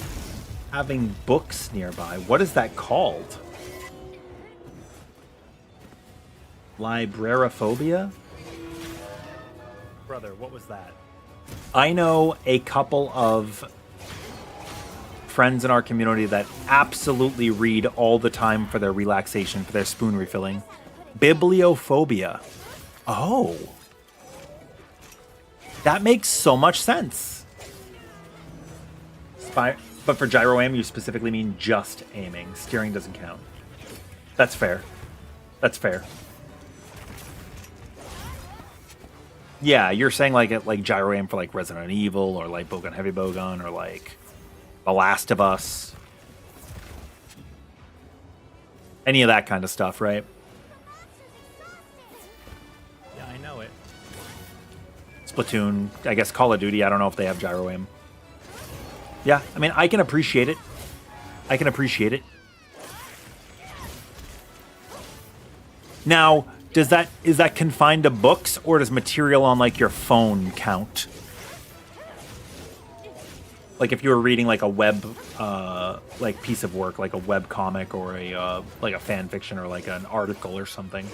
having books nearby. What is that called? Librarophobia? Brother, what was that? I know a couple of friends in our community that absolutely read all the time for their relaxation, for their spoon refilling. Bibliophobia. Oh. That makes so much sense. But for gyro aim, you specifically mean just aiming. Steering doesn't count. That's fair. That's fair. Yeah, you're saying like gyro aim for like Resident Evil or like bowgun, heavy bowgun, or like The Last of Us. Any of that kind of stuff, right? Yeah, I know it. Splatoon, I guess Call of Duty, I don't know if they have gyro aim. Yeah, I mean, I can appreciate it. I can appreciate it. Now, is that confined to books, or does material on like your phone count? Like if you were reading like a web like piece of work, like a web comic or a like a fan fiction or like an article or something.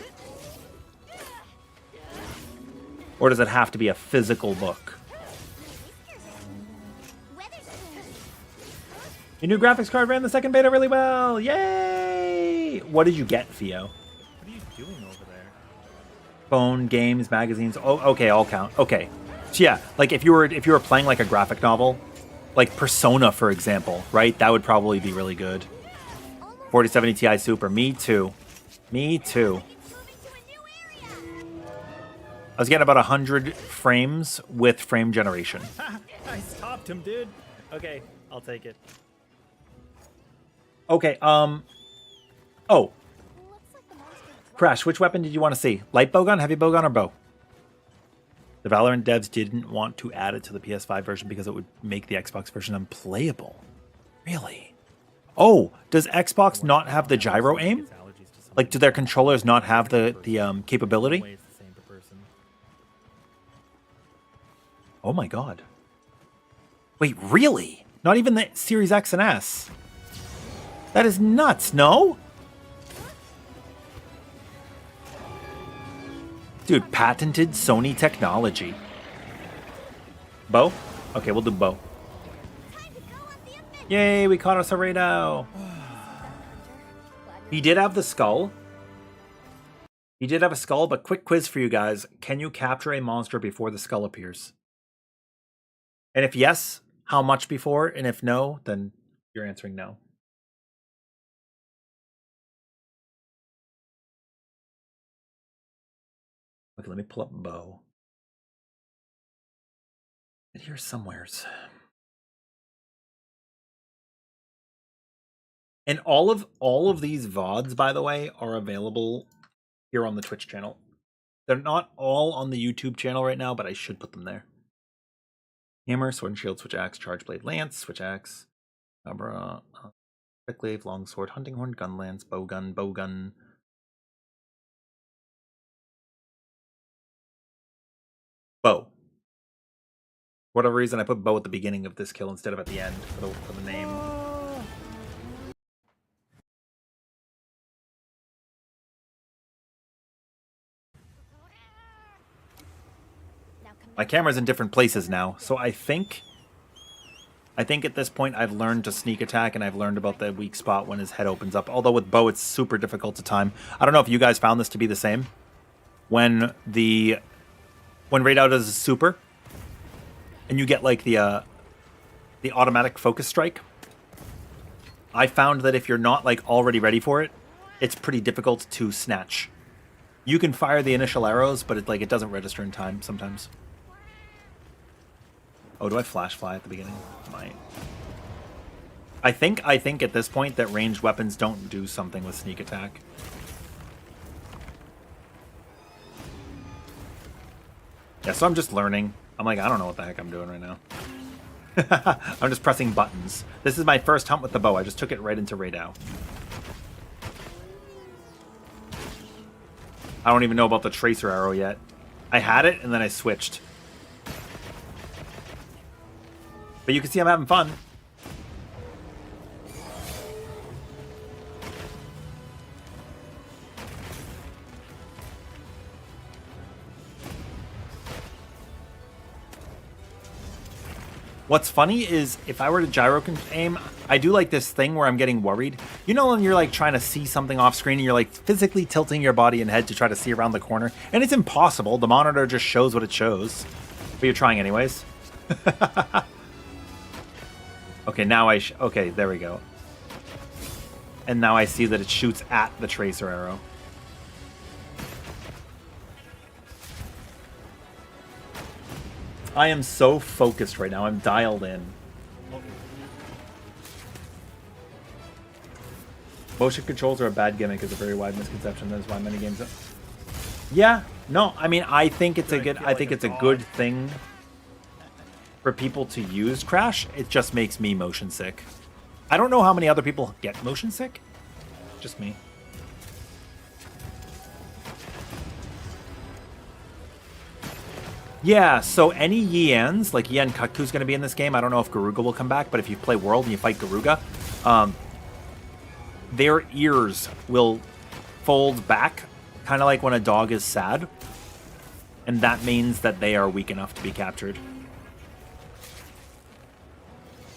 Or does it have to be a physical book? Your new graphics card ran the second beta really well. Yay! What did you get, Theo? What are you doing over there? Phone, games, magazines. Oh, okay, all count. Okay. So yeah, like if you were playing like a graphic novel, like Persona, for example, right? That would probably be really good. 4070 Ti Super. Me too. Me too. I was getting about 100 frames with frame generation. I stopped him, dude. Okay, I'll take it. Okay, oh. Crash, which weapon did you want to see? Light bowgun, heavy bowgun, or bow? The Valorant devs didn't want to add it to the PS5 version because it would make the Xbox version unplayable. Really? Oh, does Xbox not have the gyro aim? Like, do their controllers not have the capability? Oh my god. Wait, really? Not even the Series X and S? That is nuts, no? Dude, patented Sony technology. Bow? Okay, we'll do bow. Yay, we caught us a Rado. He did have the skull. He did have a skull, but quick quiz for you guys. Can you capture a monster before the skull appears? And if yes, how much before? And if no, then you're answering no. Okay, let me pull up bow. It's here somewheres. And all of these VODs, by the way, are available here on the Twitch channel. They're not all on the YouTube channel right now, but I should put them there. Hammer, sword and shield, switch axe, charge blade, lance, switch axe, cabra, quick glaive, longsword, hunting horn, gun lance, bowgun, bowgun. Bow. For whatever reason, I put bow at the beginning of this kill instead of at the end for the name. My camera's in different places now, so I think at this point I've learned to sneak attack and I've learned about the weak spot when his head opens up. Although with bow, it's super difficult to time. I don't know if you guys found this to be the same. When Raid does a super, and you get like the automatic focus strike. I found that if you're not like already ready for it, it's pretty difficult to snatch. You can fire the initial arrows, but it doesn't register in time sometimes. Oh, do I flash fly at the beginning? Might. I think at this point that ranged weapons don't do something with sneak attack. Yeah, so I'm just learning. I'm like, I don't know what the heck I'm doing right now. I'm just pressing buttons. This is my first hunt with the bow. I just took it right into Radau. I don't even know about the tracer arrow yet. I had it and then I switched. But you can see I'm having fun. What's funny is if I were to gyro aim, I do like this thing where I'm getting worried. You know when you're like trying to see something off screen and you're like physically tilting your body and head to try to see around the corner, and it's impossible. The monitor just shows what it shows, but you're trying anyways. Okay, now okay, there we go. And now I see that it shoots at the tracer arrow. I am so focused right now. I'm dialed in. Motion controls are a bad gimmick is a very wide misconception. That is why many games. Yeah, no. I mean, I think it's a good. I think it's a good thing for people to use Crash. It just makes me motion sick. I don't know how many other people get motion sick. Just me. Yeah, so any Yians, like Yan Kutku's going to be in this game. I don't know if Garuga will come back, but if you play World and you fight Garuga, their ears will fold back, kind of like when a dog is sad. And that means that they are weak enough to be captured.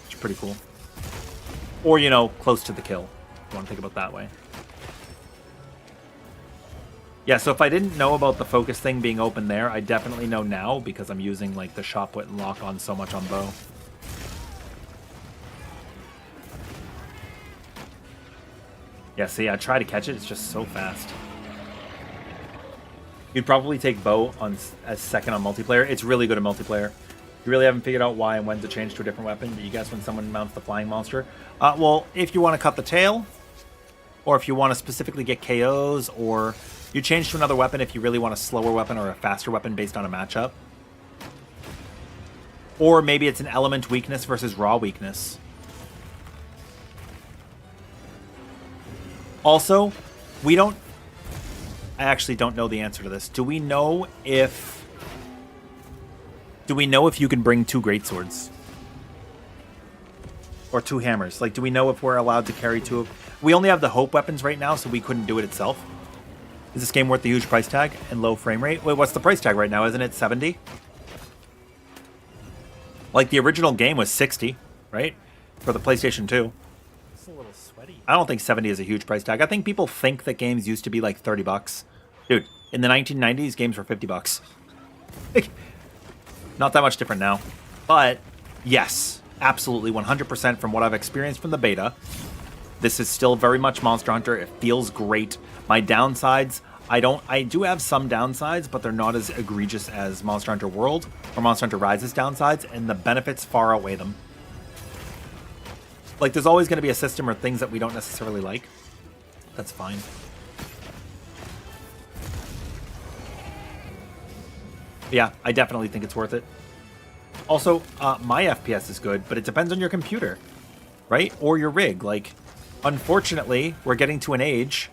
Which is pretty cool. Or, you know, close to the kill. If you want to think about it that way. Yeah, so if I didn't know about the focus thing being open there, I definitely know now because I'm using like the shot put and lock on so much on bow. Yeah, see, I try to catch it, it's just so fast. You'd probably take bow on as second on multiplayer. It's really good at multiplayer. You really haven't figured out why and when to change to a different weapon, but you guess when someone mounts the flying monster. Well, if you want to cut the tail, or if you want to specifically get KOs, or you change to another weapon if you really want a slower weapon or a faster weapon based on a matchup. Or maybe it's an element weakness versus raw weakness. Also, I actually don't know the answer to this. Do we know if you can bring 2 greatswords? Or 2 hammers? Like, do we know if we're allowed to carry 2? We only have the hope weapons right now, so we couldn't do it itself. Is this game worth the huge price tag and low frame rate? Wait, what's the price tag right now? Isn't it 70? Like, the original game was 60, right? For the PlayStation 2. It's a little sweaty. I don't think 70 is a huge price tag. I think people think that games used to be like 30 bucks. Dude, in the 1990s, games were 50 bucks. Not that much different now. But, yes, absolutely, 100% from what I've experienced from the beta. This is still very much Monster Hunter. It feels great. My downsides, I do have some downsides, but they're not as egregious as Monster Hunter World or Monster Hunter Rise's downsides, and the benefits far outweigh them. Like, there's always going to be a system or things that we don't necessarily like. That's fine. Yeah, I definitely think it's worth it. Also, my FPS is good, but it depends on your computer, right? Or your rig. Like, unfortunately, we're getting to an age.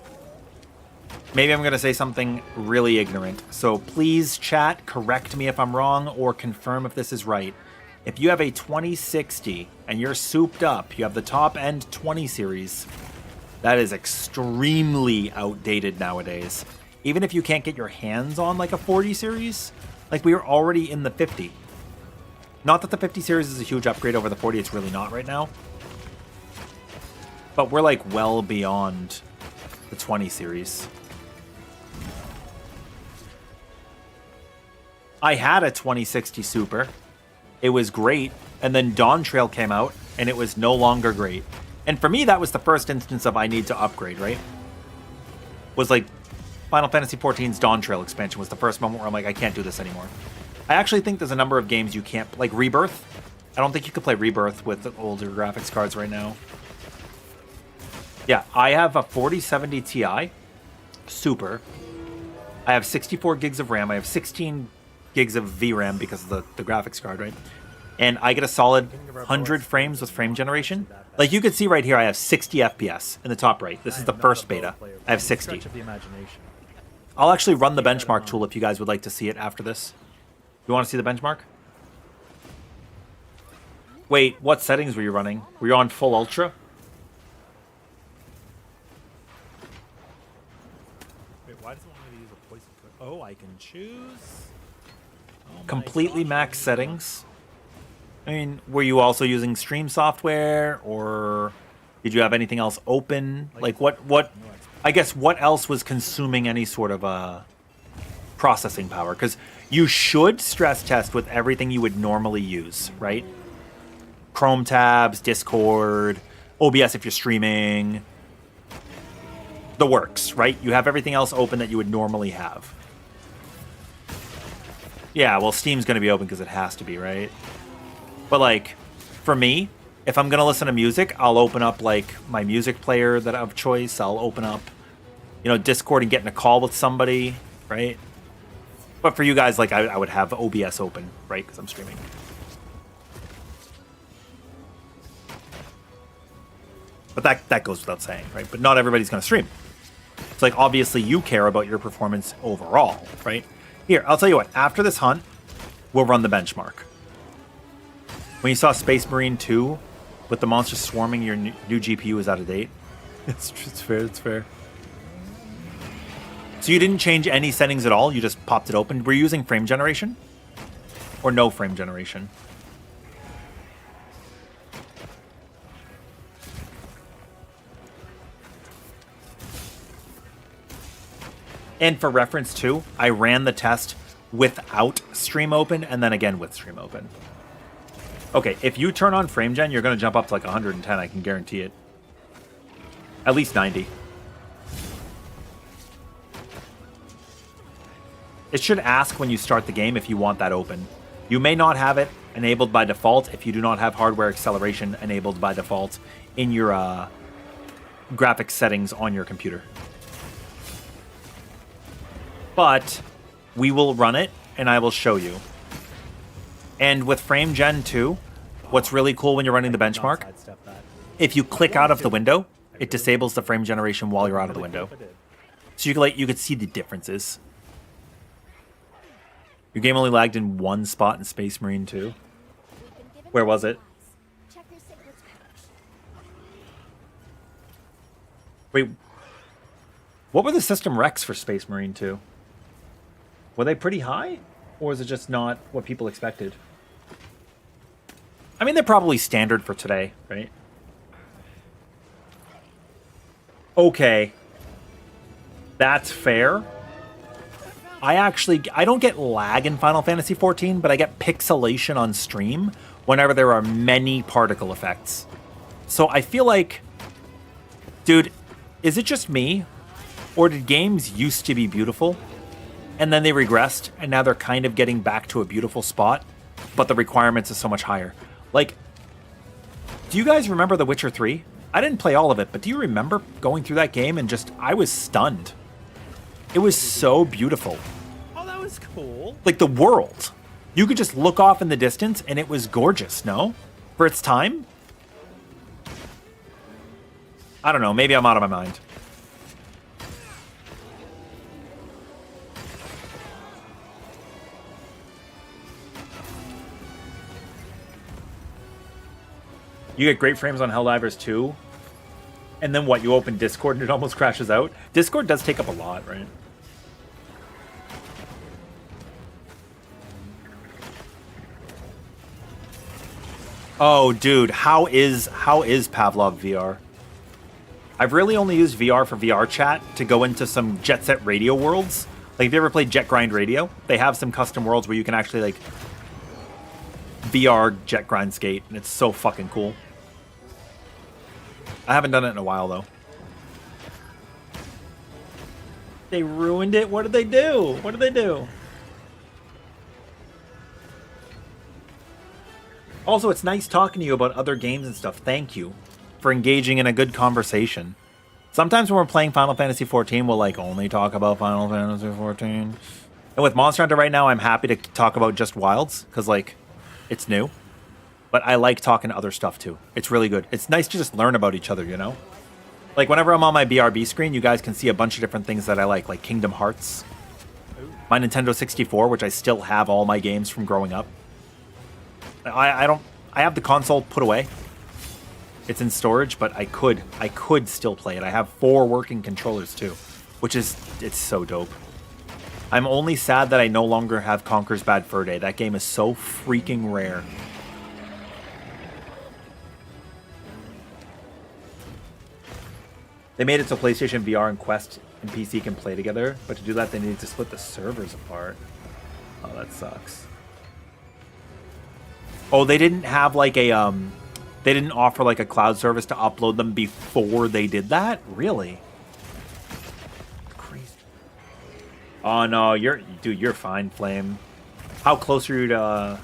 Maybe I'm going to say something really ignorant. So please, chat, correct me if I'm wrong or confirm if this is right. If you have a 2060 and you're souped up, you have the top-end 20 series, that is extremely outdated nowadays. Even if you can't get your hands on like a 40 series, like we are already in the 50. Not that the 50 series is a huge upgrade over the 40, it's really not right now. But we're like well beyond the 20 series. I had a 2060 Super. It was great, and then Dawn Trail came out, and it was no longer great. And for me, that was the first instance of I need to upgrade, right? Was like Final Fantasy XIV's Dawn Trail expansion was the first moment where I'm like, I can't do this anymore. I actually think there's a number of games you can't, like Rebirth. I don't think you could play Rebirth with the older graphics cards right now. Yeah, I have a 4070 Ti Super. I have 64 gigs of RAM. I have 16 gigs of VRAM because of the graphics card, right? and I get a solid 100 frames with frame generation. Like you can see right here, I have 60 FPS in the top right. This is the first beta. I have 60. I'll actually run the benchmark tool if you guys would like to see it after this. You want to see the benchmark? Wait, what settings were you running? Were you on full ultra? Wait, why does it want me to use a poison clip? Oh, I can choose. Oh my Completely gosh, max settings. I mean, were you also using stream software, or did you have anything else open? Like what I guess what else was consuming any sort of processing power? Because you should stress test with everything you would normally use, right? Chrome tabs, Discord, OBS if you're streaming, the works, right? You have everything else open that you would normally have. Yeah, well, Steam's going to be open because it has to be, right? But, like, for me, if I'm going to listen to music, I'll open up, like, my music player that of choice. I'll open up, you know, Discord and get in a call with somebody, right? But for you guys, like, I would have OBS open, right? Because I'm streaming. But that goes without saying, right? But not everybody's going to stream. It's like, obviously, you care about your performance overall, right? Here, I'll tell you what. After this hunt, we'll run the benchmark. When you saw Space Marine 2 with the monsters swarming, your new GPU is out of date. It's fair, it's fair. So you didn't change any settings at all? You just popped it open? Were you using frame generation? Or no frame generation? And for reference too, I ran the test without stream open and then again with stream open. Okay, if you turn on frame gen, you're going to jump up to like 110, I can guarantee it. At least 90. It should ask when you start the game if you want that open. You may not have it enabled by default if you do not have hardware acceleration enabled by default in your graphics settings on your computer. But we will run it, and I will show you. And with Frame Gen 2, what's really cool when you're running the benchmark, if you click out of the window, it disables the frame generation while you're out of the window. So you could see the differences. Your game only lagged in one spot in Space Marine 2. Where was it? Wait, what were the system recs for Space Marine 2? Were they pretty high? Or is it just not what people expected? I mean, they're probably standard for today, right? Okay. That's fair. I don't get lag in Final Fantasy XIV, but I get pixelation on stream whenever there are many particle effects. So I feel like, dude, is it just me? Or did games used to be beautiful? And then they regressed, and now they're kind of getting back to a beautiful spot, but the requirements are so much higher. Like, do you guys remember The Witcher 3? I didn't play all of it, but do you remember going through that game and I was stunned. It was so beautiful. Oh, that was cool. Like, the world. You could just look off in the distance, and it was gorgeous, no? For its time? I don't know, maybe I'm out of my mind. You get great frames on Helldivers 2, and then what, you open Discord and it almost crashes out? Discord does take up a lot, right? Oh, dude, how is Pavlov VR? I've really only used VR for VR chat to go into some Jet Set Radio worlds. Like, if you ever played Jet Grind Radio, they have some custom worlds where you can actually, like, VR Jet Grind skate, and it's so fucking cool. I haven't done it in a while, though. They ruined it? What did they do? What did they do? Also, it's nice talking to you about other games and stuff. Thank you for engaging in a good conversation. Sometimes when we're playing Final Fantasy XIV, we'll, like, only talk about Final Fantasy XIV. And with Monster Hunter right now, I'm happy to talk about just Wilds, because, like, it's new. but I like talking to other stuff too. It's really good. It's nice to just learn about each other, you know? Like whenever I'm on my BRB screen, you guys can see a bunch of different things that I like Kingdom Hearts, my Nintendo 64, which I still have all my games from growing up. I have the console put away. It's in storage, but I could still play it. I have 4 working controllers too, it's so dope. I'm only sad that I no longer have Conker's Bad Fur Day. That game is so freaking rare. They made it so PlayStation VR and Quest and PC can play together, but to do that they need to split the servers apart. Oh, that sucks. Oh, they didn't have like a they didn't offer like a cloud service to upload them before they did that? Really? Crazy. Oh no, you're fine, Flame. How close are you to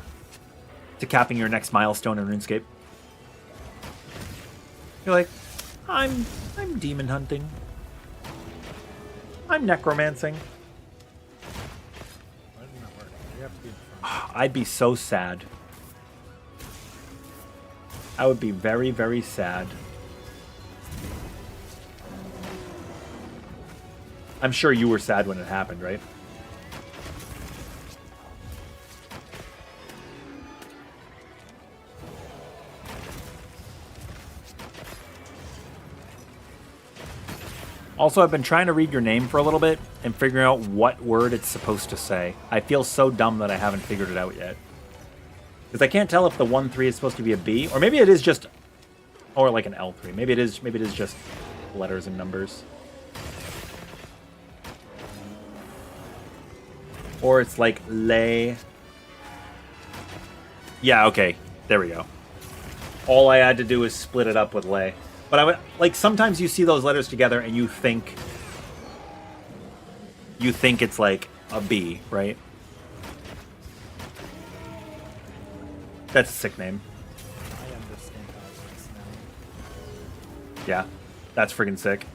capping your next milestone in RuneScape? You're like, I'm demon hunting. I'm necromancing. I'd be so sad. I would be very, very sad. I'm sure you were sad when it happened, right? Also, I've been trying to read your name for a little bit and figuring out what word it's supposed to say. I feel so dumb that I haven't figured it out yet. Because I can't tell if the 1-3 is supposed to be a B, or maybe it is just, or like an L3. Maybe it is just letters and numbers. Or it's like lay. Yeah, okay. There we go. All I had to do is split it up with lay. But I would like sometimes you see those letters together and you think it's like a B, right? That's a sick name. I understand how it works now. Yeah, that's friggin' sick.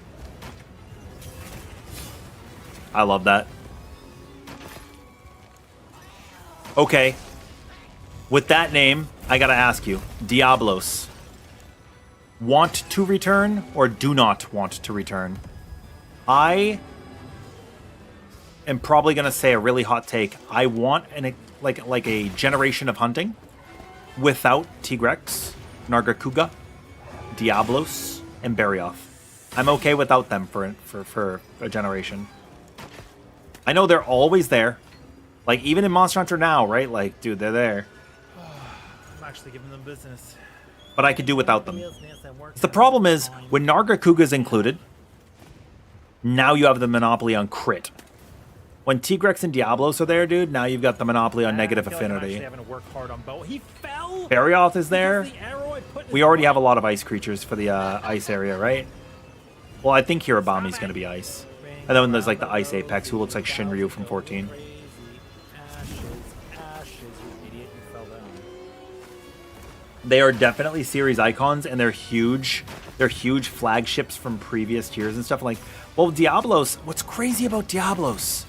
I love that. Okay. With that name, I gotta ask you, Diablos. Want to return or do not want to return? I am probably gonna say a really hot take. I want like a generation of hunting without Tigrex, Nargacuga, Diablos, and Barioth. I'm okay without them for a generation. I know they're always there. Like even in Monster Hunter now, right? Like, dude, they're there. I'm actually giving them business. But I could do without them. The problem is, when Nargacuga is included, now you have the monopoly on crit. When Tigrex and Diablos are there, dude, now you've got the monopoly on negative affinity. He fell. Barioth is there. We already have a lot of ice creatures for the ice area, right? Well, I think Hirabami's going to be ice. And then there's like the Ice Apex, who looks like Shinryu from 14. They are definitely series icons, and they're huge. They're huge flagships from previous tiers and stuff. Like, well, Diablos, what's crazy about Diablos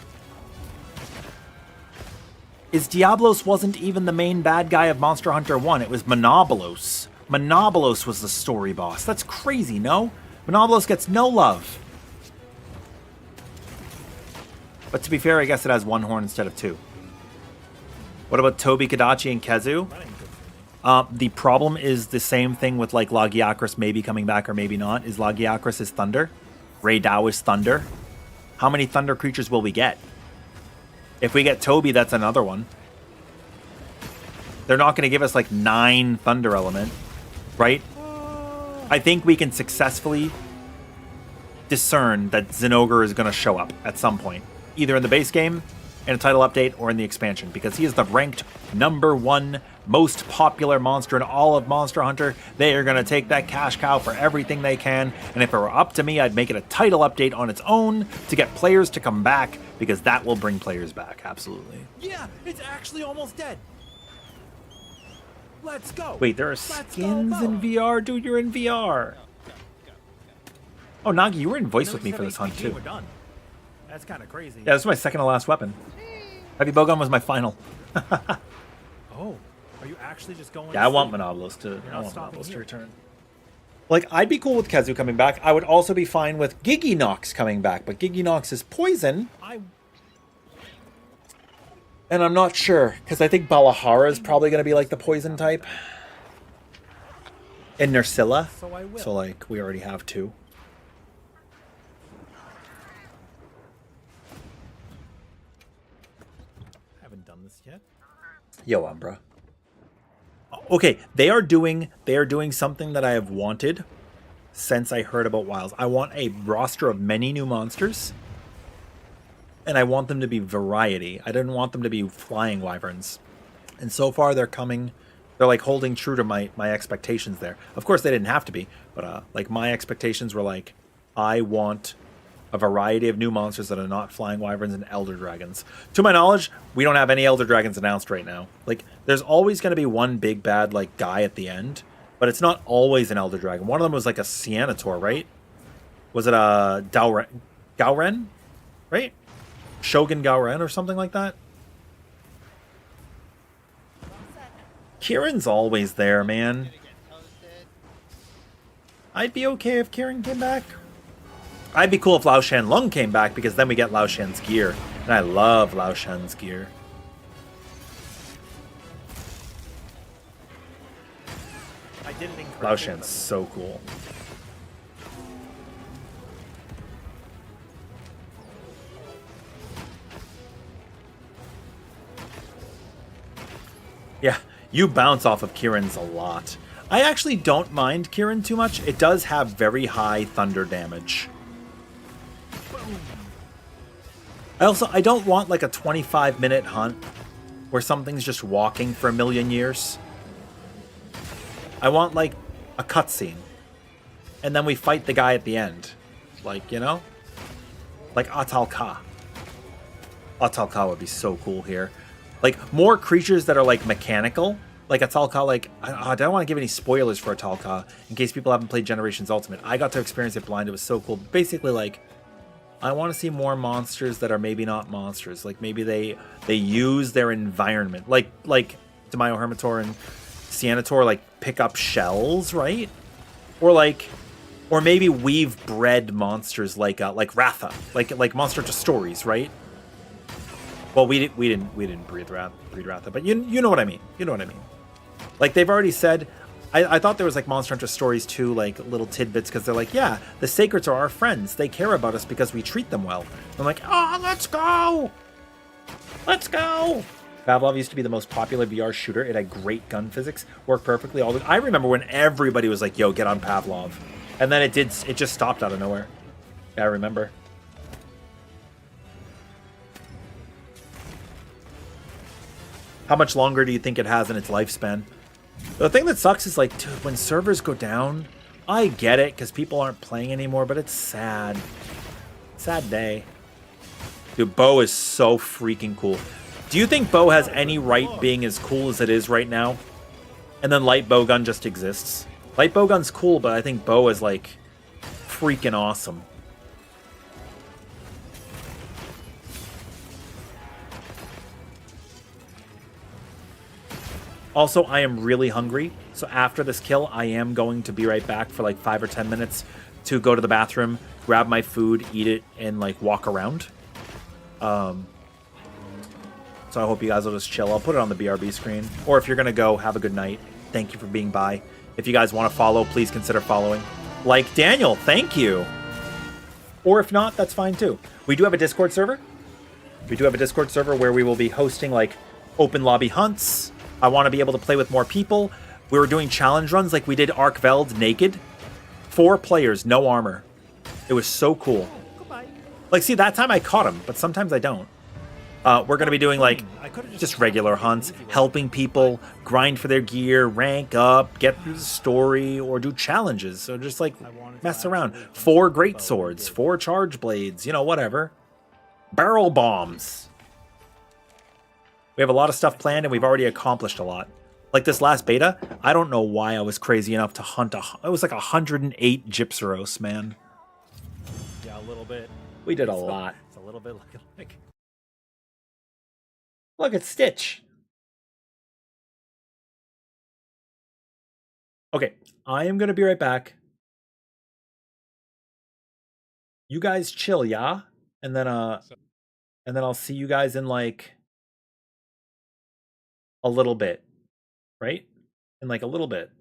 is Diablos wasn't even the main bad guy of Monster Hunter 1. It was Monobolos. Monobolos was the story boss. That's crazy, no? Monobolos gets no love. But to be fair, I guess it has 1 horn instead of 2. What about Tobi, Kadachi, and Kezu? The problem is the same thing with like Lagiacrus maybe coming back or maybe not. Is Lagiacrus is thunder? Rei Dao is thunder? How many thunder creatures will we get? If we get Tobi, that's another one. They're not going to give us like 9 thunder element, right? I think we can successfully discern that Zinogre is going to show up at some point. Either in the base game, in a title update, or in the expansion. Because he is the ranked #1 most popular monster in all of Monster Hunter. They are going to take that cash cow for everything they can. And if it were up to me, I'd make it a title update on its own to get players to come back. Because that will bring players back, absolutely. Yeah, it's actually almost dead. Let's go. Wait, there are skins in VR? Dude, you're in VR. Oh, Nagi, you were in voice with me for this hunt, too. We're done. That's kind of crazy. Yeah, this is my second to last weapon. Heavy Bowgun was my final. Oh, Are you actually just going? Yeah, I want Monobolus to. I not want stopping Monobolus to here. return. Like, I'd be cool with Kazu coming back. I would also be fine with Giginox coming back, but Giginox is poison, and I'm not sure because I think Balahara is probably going to be like the poison type, and Nursilla. So I will. So like, we already have 2. I haven't done this yet. Yo, Umbra. Okay, they are doing something that I have wanted since I heard about Wilds. I want a roster of many new monsters, and I want them to be variety. I didn't want them to be flying wyverns. And so far they're coming, they're like holding true to my expectations there. Of course they didn't have to be, but like my expectations were like, I want a variety of new monsters that are not flying wyverns and elder dragons. To my knowledge, we don't have any elder dragons announced right now. Like, there's always going to be one big bad like guy at the end, but it's not always an elder dragon. One of them was like a Cyanator, right? Was it a Gauren? Right? Shogun Gauren or something like that? Kieran's always there, man. I'd be okay if Kieran came back. I'd be cool if Lao Shan Lung came back because then we get Lao Shan's gear. And I love Lao Shan's gear. I did it incorrectly. Lao Shan's so cool. Yeah, you bounce off of Kieran's a lot. I actually don't mind Kieran too much. It does have very high thunder damage. I don't want like a 25-minute hunt where something's just walking for a million years. I want like a cutscene. And then we fight the guy at the end. Like, you know? Like Atalka. Atalka would be so cool here. Like, more creatures that are like mechanical. Like Atalka, like, I don't want to give any spoilers for Atalka in case people haven't played Generations Ultimate. I got to experience it blind. It was so cool. Basically, like, I want to see more monsters that are maybe not monsters. Like, maybe they use their environment. Like Demaio Hermitor and Cyanator, like, pick up shells, right? Or maybe we've bred monsters like Ratha. Like Monster Hunter Stories, right? Well, we didn't breed Ratha, but you know what I mean. You know what I mean. Like, they've already said, I thought there was like Monster Hunter Stories too, like little tidbits, because they're like, yeah, the Sacreds are our friends. They care about us because we treat them well. I'm like, oh, let's go! Let's go! Pavlov used to be the most popular VR shooter. It had great gun physics, worked perfectly. I remember when everybody was like, yo, get on Pavlov. And then it just stopped out of nowhere. Yeah, I remember. How much longer do you think it has in its lifespan? The thing that sucks is, like, dude, when servers go down, I get it because people aren't playing anymore, but it's sad. Sad day. Dude, Bo is so freaking cool. Do you think Bo has any right being as cool as it is right now? And then Light Bowgun just exists? Light Bowgun's cool, but I think Bo is, like, freaking awesome. Also, I am really hungry, so after this kill, I am going to be right back for like 5 or 10 minutes to go to the bathroom, grab my food, eat it, and like walk around. So I hope you guys will just chill. I'll put it on the BRB screen. Or if you're going to go, have a good night. Thank you for being by. If you guys want to follow, please consider following. Like Daniel, thank you. Or if not, that's fine too. We do have a Discord server. We do have a Discord server where we will be hosting like open lobby hunts. I want to be able to play with more people. We were doing challenge runs like we did Arkveld naked. 4 players, no armor. It was so cool. Like, see, that time I caught him, but sometimes I don't. We're going to be doing, like, just regular hunts, helping people grind for their gear, rank up, get through the story, or do challenges. So just, like, mess around. 4 great swords, 4 charge blades, you know, whatever. Barrel bombs. We have a lot of stuff planned, and we've already accomplished a lot. Like this last beta, I don't know why I was crazy enough to hunt it was like 108 Gypceros, man. Yeah, a little bit. We did a lot. It's a little bit like... Look at Stitch. Okay, I am gonna be right back. You guys chill, yeah? And then I'll see you guys in like a little bit, right? In like a little bit.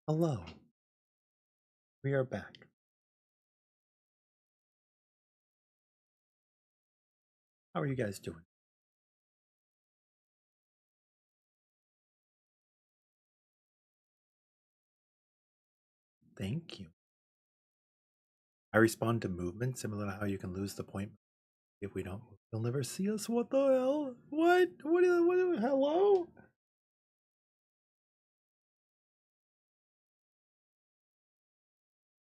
Hello. We are back. How are you guys doing? Thank you. I respond to movement similar to how you can lose the point if we don't move. You'll never see us. What the hell? What? What hello?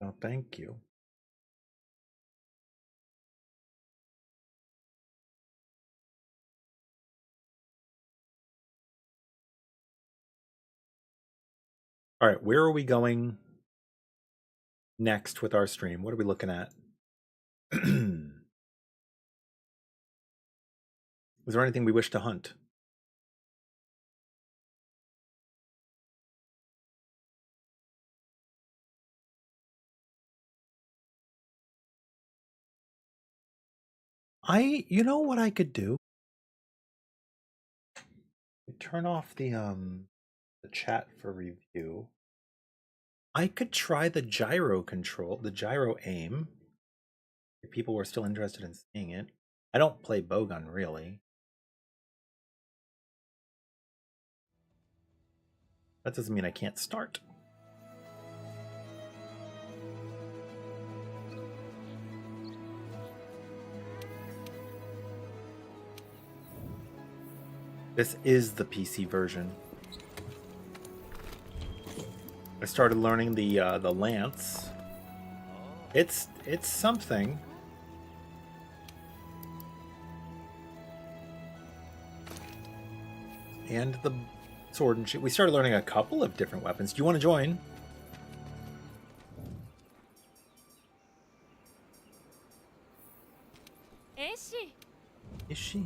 No, thank you. All right, where are we going next with our stream? What are we looking at? Is there anything we wish to hunt? You know what I could do? Turn off the chat for review. I could try the gyro control, the gyro aim. If people were still interested in seeing it. I don't play bowgun really. That doesn't mean I can't start. This is the PC version. I started learning the lance. It's something. And the sword and shield. We started learning a couple of different weapons. Do you want to join? Is she?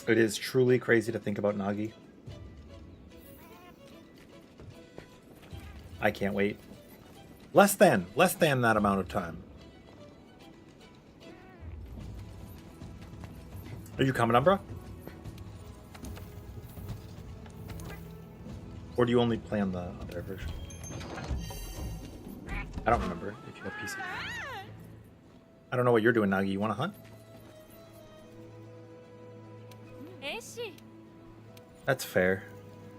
It is truly crazy to think about Nagi. I can't wait. Less than that amount of time. Are you coming, Umbra? Or do you only play on the other version? I don't remember if you have PC. I don't know what you're doing, Nagi. You want to hunt? That's fair.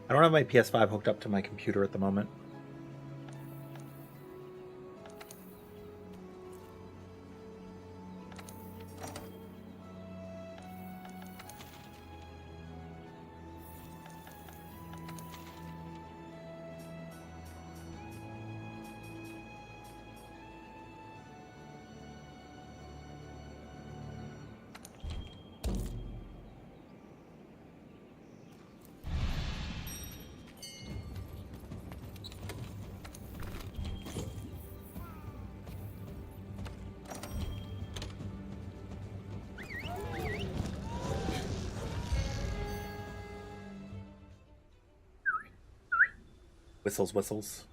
I don't have my PS5 hooked up to my computer at the moment. Whistles, whistles.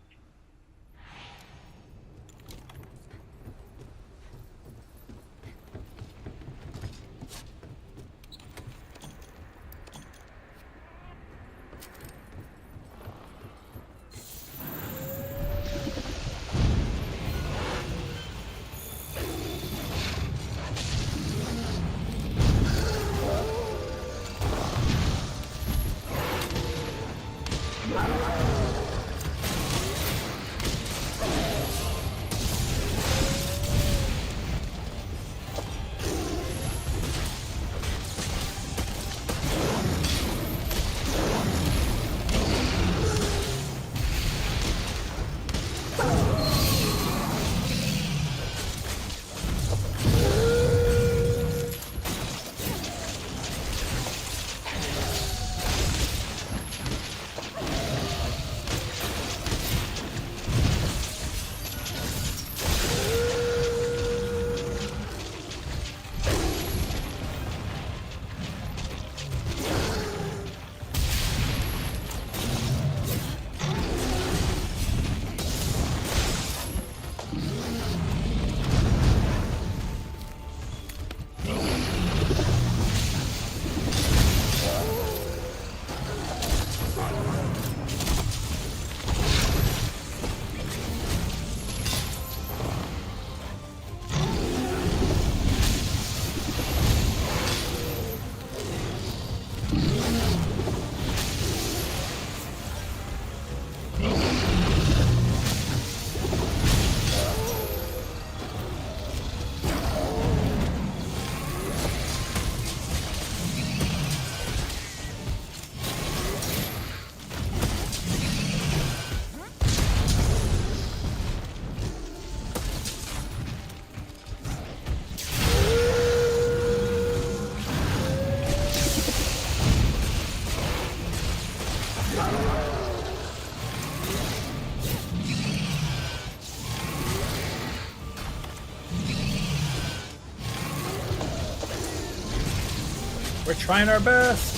We're trying our best.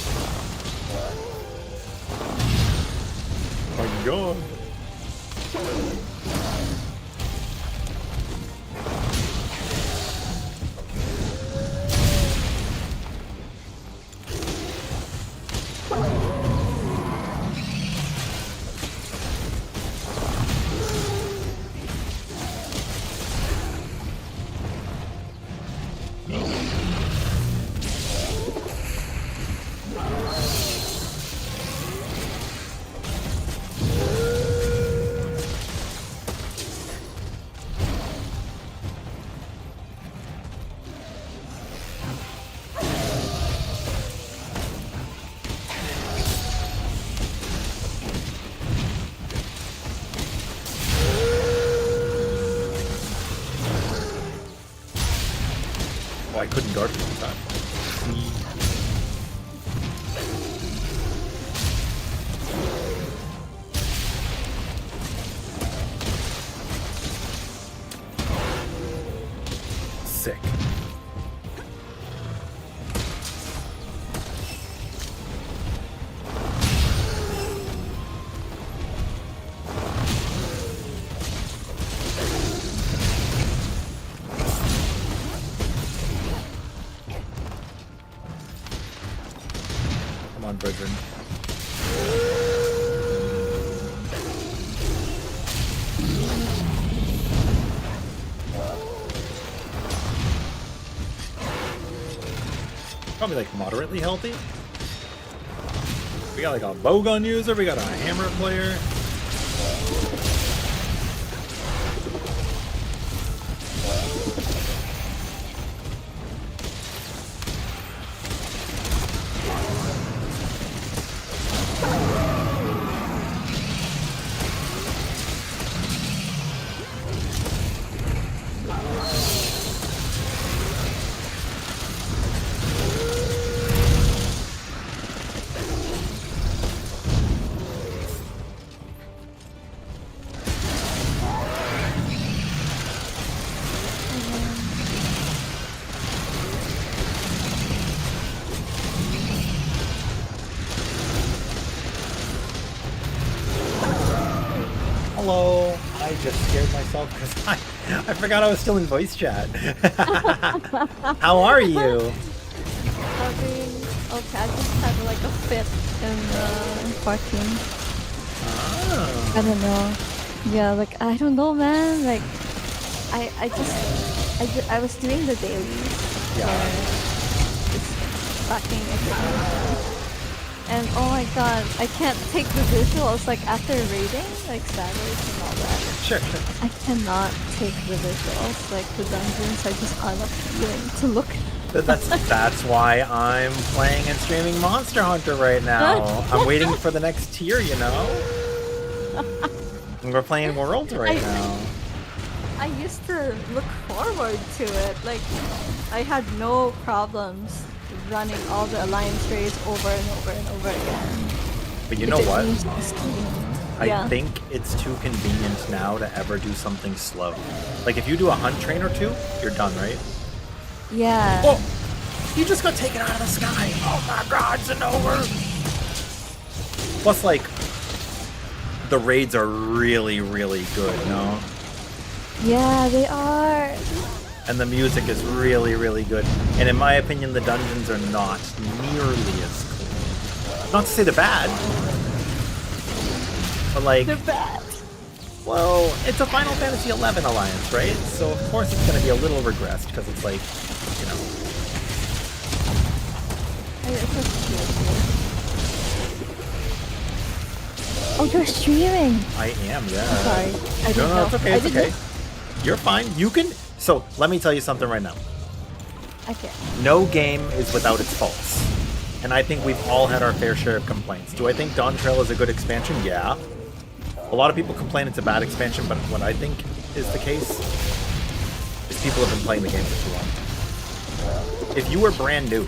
Oh my god. I couldn't guard from that. Sick. Come on, brethren. Probably like moderately healthy. We got like a bowgun user, we got a hammer player. Hello. I just scared myself because I forgot I was still in voice chat. How are you? Having okay, I just had like a fit in parking. Oh. I don't know. Yeah, like I don't know, man. Like I was doing the dailies. Yeah. Just backing everything. And oh my god, I can't take the visuals like after raiding, like Savage and all that. Sure. I cannot take the visuals, like the dungeons are just unappealing to look at. That's why I'm playing and streaming Monster Hunter right now. I'm waiting for the next tier, you know? We're playing Worlds right now. I used to look forward to it. Like, I had no problems running all the alliance raids over and over and over again. But you know what? Yeah. I think it's too convenient now to ever do something slow. Like if you do a hunt train or two, you're done, right? Yeah. Oh! You just got taken out of the sky! Oh my god, it's an over! Plus, like, the raids are really, really good, no? Yeah, they are. And the music is really, really good. And in my opinion, the dungeons are not nearly as cool. Not to say they're bad, but like... They're bad. Well, it's a Final Fantasy XI alliance, right? So of course it's going to be a little regressed, because it's like, you know... Oh, you're streaming! I am, yeah. I'm sorry. I didn't know. No, it's okay, it's I didn't okay. You're fine. You can... So, let me tell you something right now. Okay. No game is without its faults. And I think we've all had our fair share of complaints. Do I think Dawn Trail is a good expansion? Yeah. A lot of people complain it's a bad expansion, but what I think is the case is people have been playing the game for too long. If you were brand new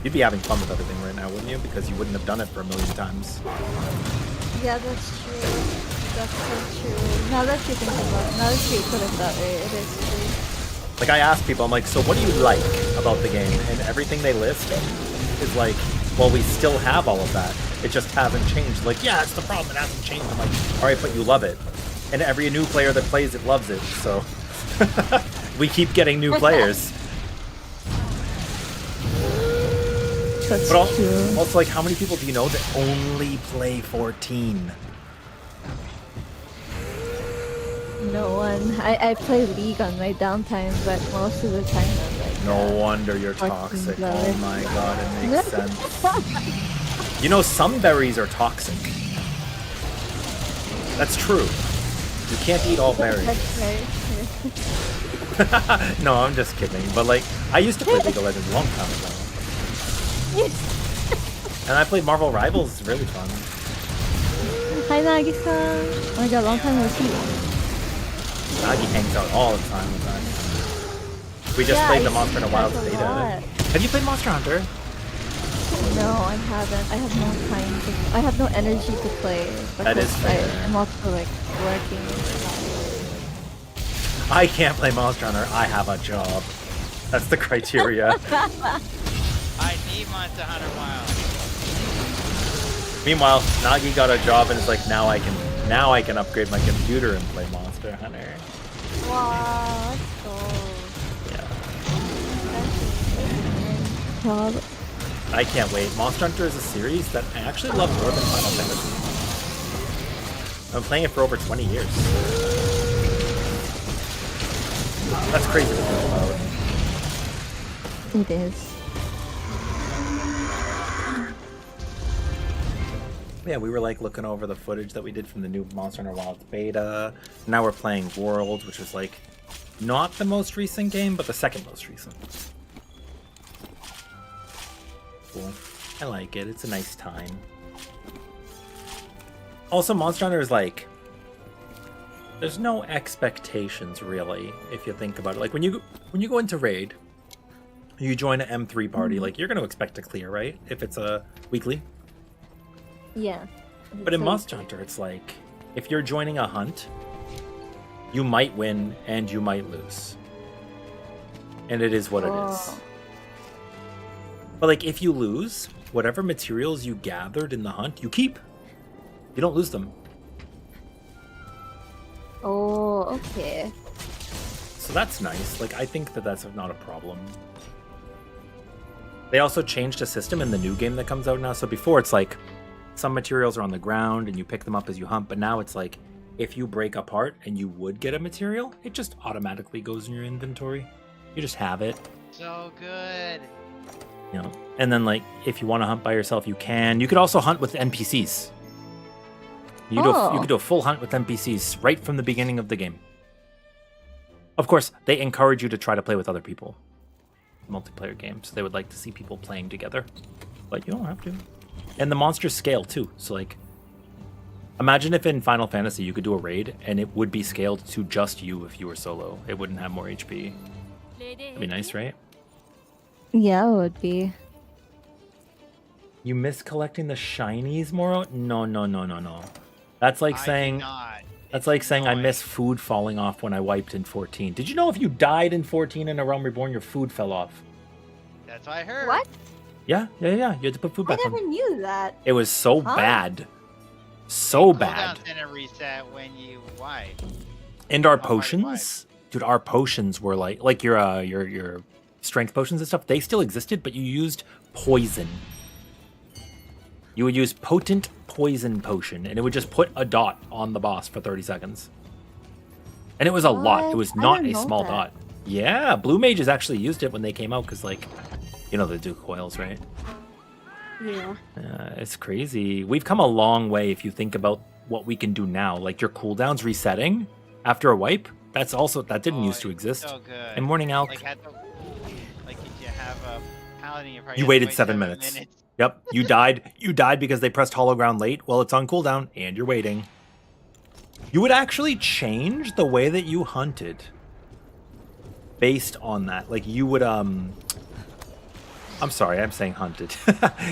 You'd be having fun with everything right now, wouldn't you? Because you wouldn't have done it for a million times. Yeah, that's true. That's so true. Now that you think about it, now that you put it that way, it is true. Like, I ask people, I'm like, so what do you like about the game? And everything they list is like, well, we still have all of that. It just hasn't changed. Like, yeah, it's the problem. It hasn't changed. I'm like, all right, but you love it. And every new player that plays it loves it. So we keep getting new players. That's But true. also, like, how many people do you know that only play 14? No one. I play League on my downtime, but most of the time I'm like... No wonder you're 14 toxic. level. Oh my god, it makes sense. You know, some berries are toxic. That's true. You can't eat all berries. That's right. No, I'm just kidding. But like, I used to play League of Legends a long time ago. And I played Marvel Rivals. It's really fun. Hi, Nagi-san. Oh my god, long time no see. Nagi hangs out all the time with us. We just played the Monster Hunter Wilds beta. Have you played Monster Hunter? No, I haven't. I have no time to. I have no energy to play. That is fair. I'm also like working. I can't play Monster Hunter. I have a job. That's the criteria. I need Monster Hunter Wild. Meanwhile, Nagi got a job and it's like, now I can upgrade my computer and play Monster Hunter. Wow, that's cool. Yeah. Job. I can't wait. Monster Hunter is a series that I actually love more than Final Fantasy. I'm playing it for over 20 years. That's crazy to think about. It is. Yeah, we were like looking over the footage that we did from the new Monster Hunter Wilds beta. Now we're playing World, which is like not the most recent game, but the second most recent. Cool. I like it. It's a nice time. Also, Monster Hunter is like, there's no expectations really, if you think about it. Like when you go into raid, you join an M3 party, like you're going to expect to clear, right? If it's a weekly. Yeah. But in Monster Hunter, it's like, if you're joining a hunt, you might win and you might lose. And it is what it is. But like, if you lose, whatever materials you gathered in the hunt, you keep. You don't lose them. Oh, okay. So that's nice. Like, I think that that's not a problem. They also changed a system in the new game that comes out now. So before, it's like, some materials are on the ground and you pick them up as you hunt, but now it's like, if you break apart and you would get a material, it just automatically goes in your inventory. You just have it. So good. You know, and then like, if you want to hunt by yourself, you can. You could also hunt with NPCs. You could do a full hunt with NPCs right from the beginning of the game. Of course, they encourage you to try to play with other people. Multiplayer games. They would like to see people playing together, but you don't have to. And the monsters scale too. So like, imagine if in Final Fantasy you could do a raid and it would be scaled to just you if you were solo. It wouldn't have more HP. That'd be nice, right? Yeah, it would be. You miss collecting the shinies, Moro? No. That's like saying I miss food falling off when I wiped in 14. Did you know if you died in 14 in A Realm Reborn, your food fell off? That's what I heard. What? Yeah. You had to put food I back on. never knew that. It was so bad. So bad. Cooldowns didn't reset when you wipe. And our potions, dude, our potions were like your strength potions and stuff, they still existed, but you used poison. You would use potent poison potion, and it would just put a dot on the boss for 30 seconds. And it was a lot. It was not a small dot. Yeah, blue mages actually used it when they came out, because, like, you know, they do coils, right? Yeah. It's crazy. We've come a long way if you think about what we can do now. Like, your cooldowns resetting after a wipe, that didn't used to exist. So good. In Morning Elk, Like, did you have a paladin? You you waited 7 minutes. Yep, you died. You died because they pressed Hollow Ground late. Well, it's on cooldown, and you're waiting. You would actually change the way that you hunted based on that. Like, you would, I'm sorry, I'm saying hunted.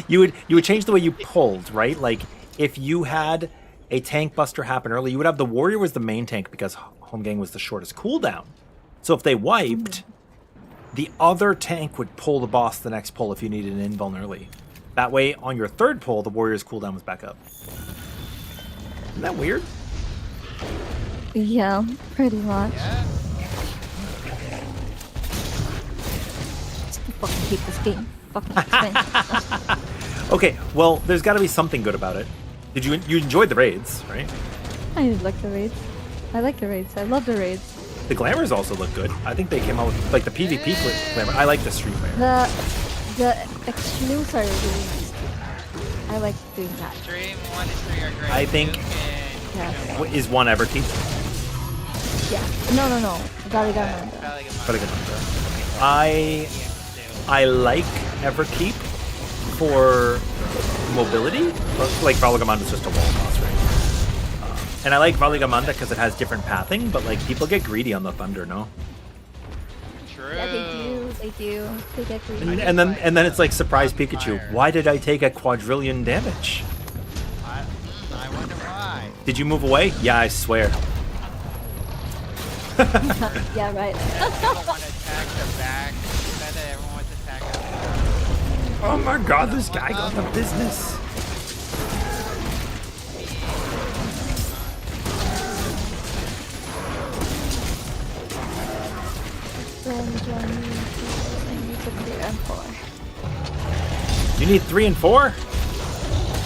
you would change the way you pulled, right? Like if you had a tank buster happen early, you would have the warrior was the main tank because home gang was the shortest cooldown. So if they wiped, the other tank would pull the boss the next pull if you needed an invuln early. That way, on your third pull, the warrior's cooldown was back up. Isn't that weird? Yeah, pretty much. I fucking hate this game. Fucking thing. Okay, well, there's got to be something good about it. Did you enjoyed the raids, right? I like the raids. I like the raids. I love the raids. The glamours also look good. I think they came out with like the PvP glamour. I like the street wear. The extremes are really nice. I like doing that. Stream 1 and 3 are great. I think Yeah. is one ever team. Yeah. No. Valley Garment. But a good one. I like Everkeep for mobility. Like Valigamanda is just a wall boss, right? And I like Valigamanda because it has different pathing, but like people get greedy on the thunder, no? True. Yeah, they do. They get greedy. And then it's like surprise Pikachu. Why did I take a quadrillion damage? I wonder why. Did you move away? Yeah, I swear. Yeah, right. Everyone want to attack the back. Said that everyone wants to attack the back. Oh my god, this guy got the business. You need 3 and 4? I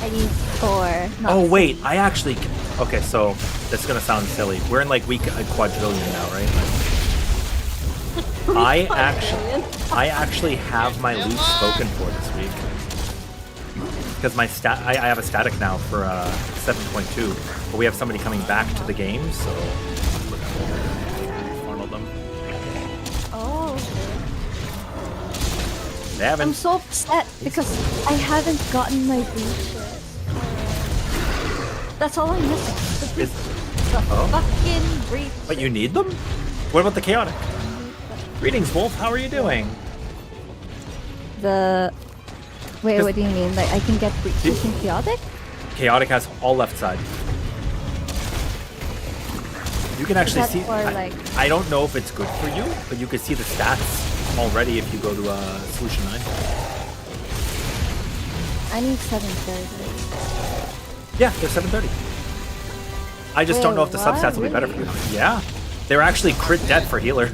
need 4. Oh wait, I actually. Okay, so that's gonna sound silly. We're in like week a quadrillion now, right? I actually have my loot spoken for this week because my I have a static now for 7.2, but we have somebody coming back to the game, so funnel them. Oh, They haven't. I'm so upset because I haven't gotten my breach yet. That's all I'm missing. The fucking breach. But you need them? What about the chaotic? Greetings, Wolf. How are you doing? Wait, what do you mean? Like I can get breaches in chaotic? Chaotic has all left side. You can actually see. I don't know if it's good for you, but you can see the stats already if you go to Solution 9. I need 730. Yeah, they're 730. I just don't know if the what? substats will be better for you. Yeah, they're actually crit dead for healer.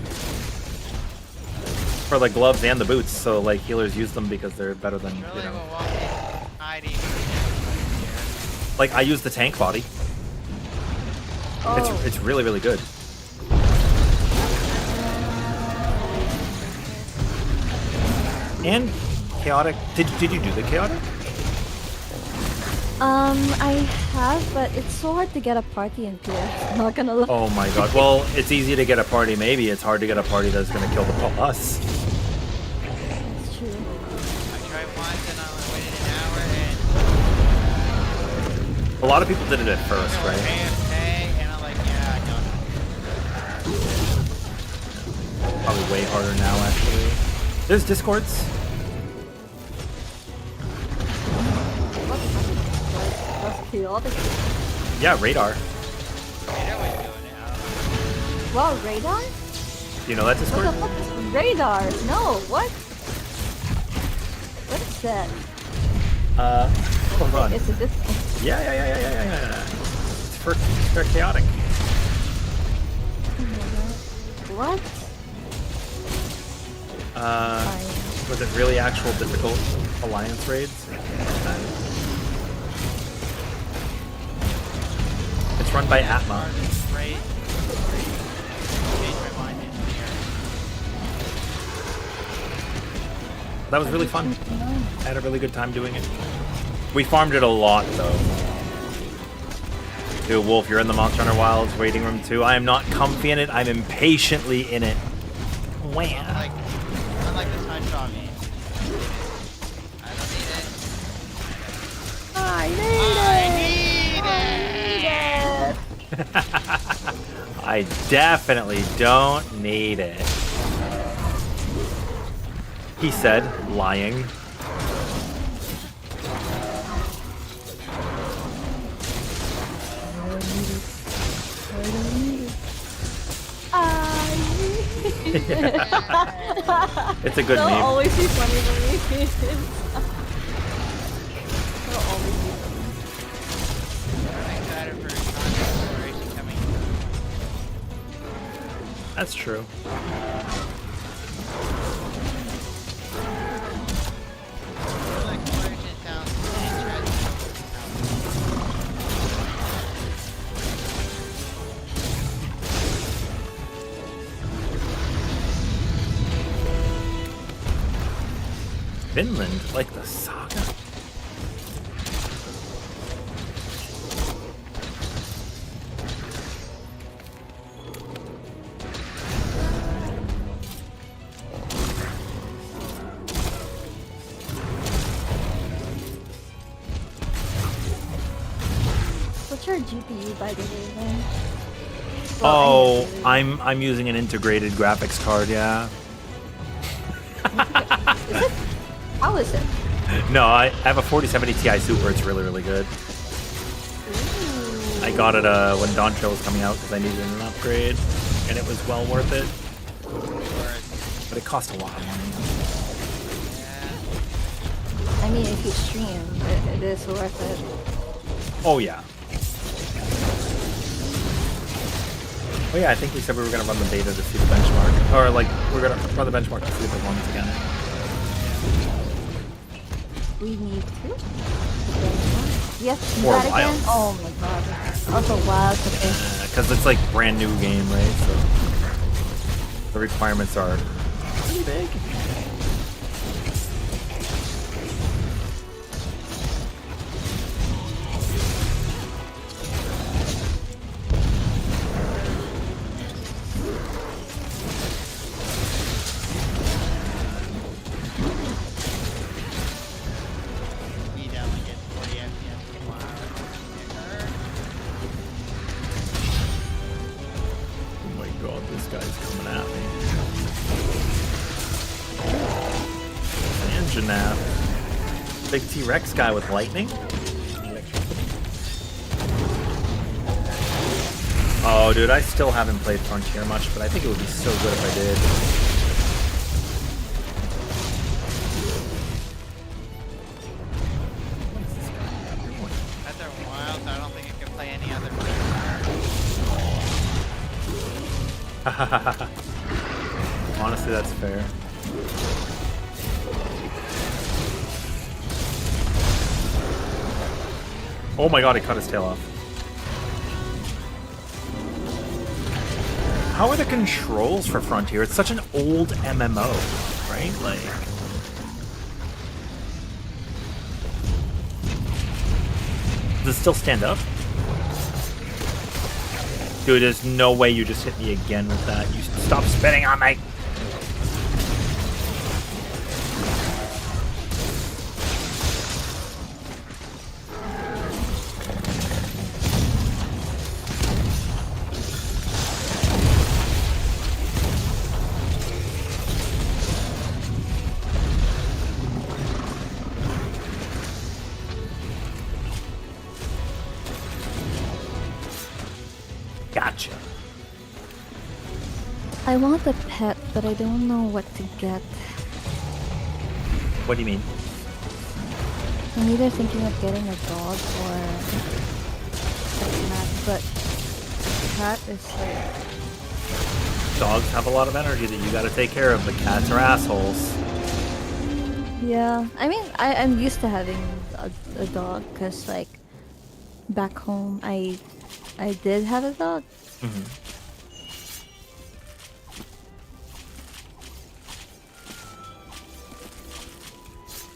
For the gloves and the boots, so like healers use them because they're better than, you know. Like I use the tank body. Oh. It's really, really good. And chaotic. Did you do the chaotic? I have, but it's so hard to get a party in PS. I'm not gonna lie. Oh my god. Well, it's easy to get a party. Maybe it's hard to get a party that's gonna kill the boss. It's true. I tried once and I waited an hour and A lot of people did it at first, right? pay, and I'm like, yeah, I don't. Probably way harder now, actually. There's discords. That's chaotic. Yeah, radar. Wow, radar? Do you know that What discord? the fuck is radar? No, what? What is that? Hold on. Is it this? Yeah. It's for chaotic. What? Was it really actual difficult alliance raids? It's run by Atma. Right. That was really fun. I had a really good time doing it. We farmed it a lot, though. Dude, Wolf, you're in the Monster Hunter Wilds waiting room too. I am not comfy in it. I'm impatiently in it. Wham. Unlike the touch on me. I don't need it. I need it! I definitely don't need it. He said, lying. It's a good They'll meme. always be funny to me. They'll always be funny. I'm excited for content generation coming. That's true. Like conversion sounds interesting. Finland, like the saga. What's your GPU, by the way, then? Oh, I'm using an integrated graphics card, yeah. How is it? No, I have a 4070 Ti Super. It's really, really good. I got it when Dawn Trail was coming out because I needed an upgrade, and it was well worth it. But it cost a lot of money. I mean, if you stream, it is worth it. Oh yeah. Oh yeah, I think we said we were gonna run the beta to see the benchmark, or like we're gonna run the benchmark to see the performance again. We need to. Yes, Or that again. Wilds. Oh my god. Also, Wilds. Okay. Because it's like brand new game, right? So the requirements are pretty big. Need to only get 40 FPS per while. Oh my god, this guy's coming at me. Anjanath. Big T-Rex guy with lightning? Oh, dude, I still haven't played Frontier much, but I think it would be so good if I did. What is this guy doing? That's a while, so I don't think I can play any other player. Honestly, that's fair. Oh my god, he cut his tail off. How are the controls for Frontier? It's such an old MMO, right? Like... Does it still stand up? Dude, there's no way you just hit me again with that. You stop spitting on me! Gotcha. I want a pet, but I don't know what to get. What do you mean? I'm either thinking of getting a dog or a cat, but cat is like... Dogs have a lot of energy that you gotta take care of, but cats are assholes. Yeah, I mean, I'm used to having a dog, because like, back home, I did have a dog. Mm-hmm.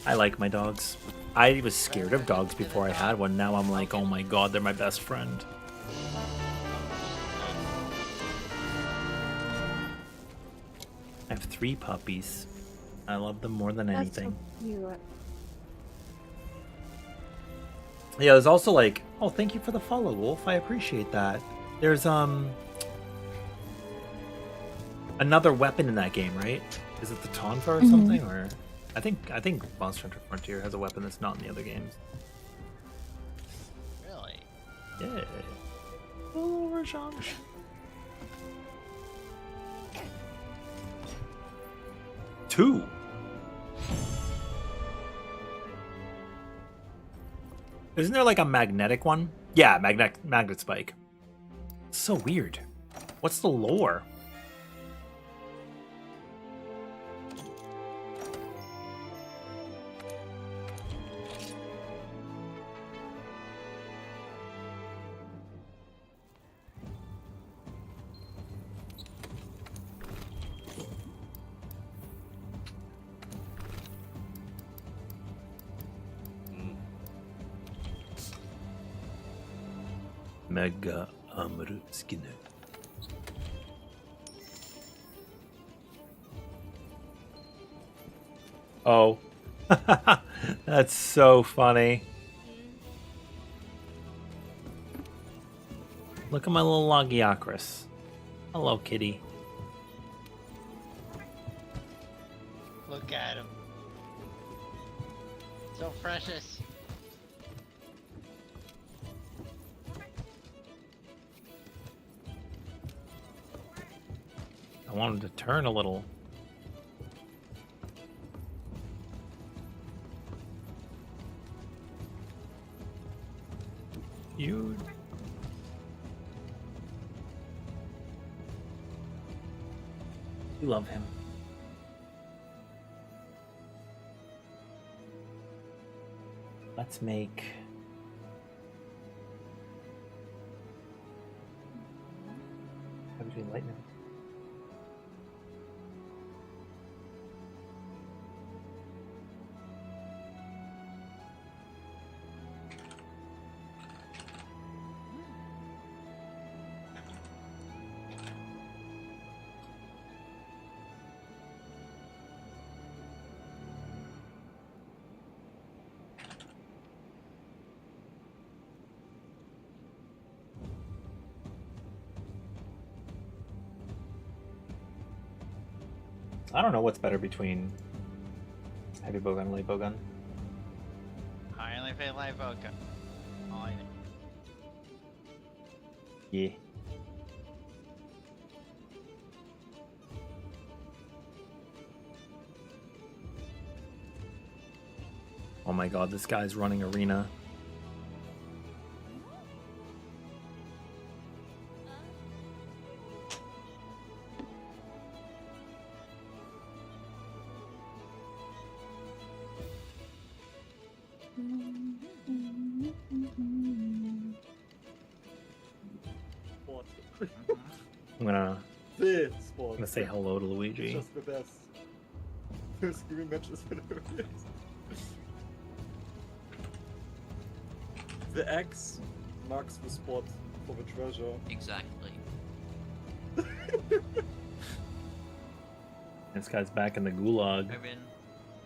I like my dogs. I was scared of dogs before I had one. Now I'm like, oh my god, they're my best friend. I have 3 puppies. I love them more than anything. That's so cute. Yeah, there's also like, oh, thank you for the follow, Wolf. I appreciate that. There's another weapon in that game, right? Is it the Tonfa or something? Or I think Monster Hunter Frontier has a weapon that's not in the other games. Really? Yeah. A little rechange. Two. Isn't there like a magnetic one? Yeah, magnet spike. It's so weird. What's the lore? Mega Amru Skinner. Oh. That's so funny. Look at my little Logiacris. Hello, kitty. Look at him. So precious. I wanted to turn a little. You love him. Let's make between lightning. I don't know what's better between heavy bowgun and light bowgun. I only play live vodka. All I know. Yeah. Oh my god, this guy's running arena. I'm gonna say hello to Luigi. Just the best. The screen matches hilarious. The X marks the spot for the treasure. Exactly. This guy's back in the gulag. Hi, Rin.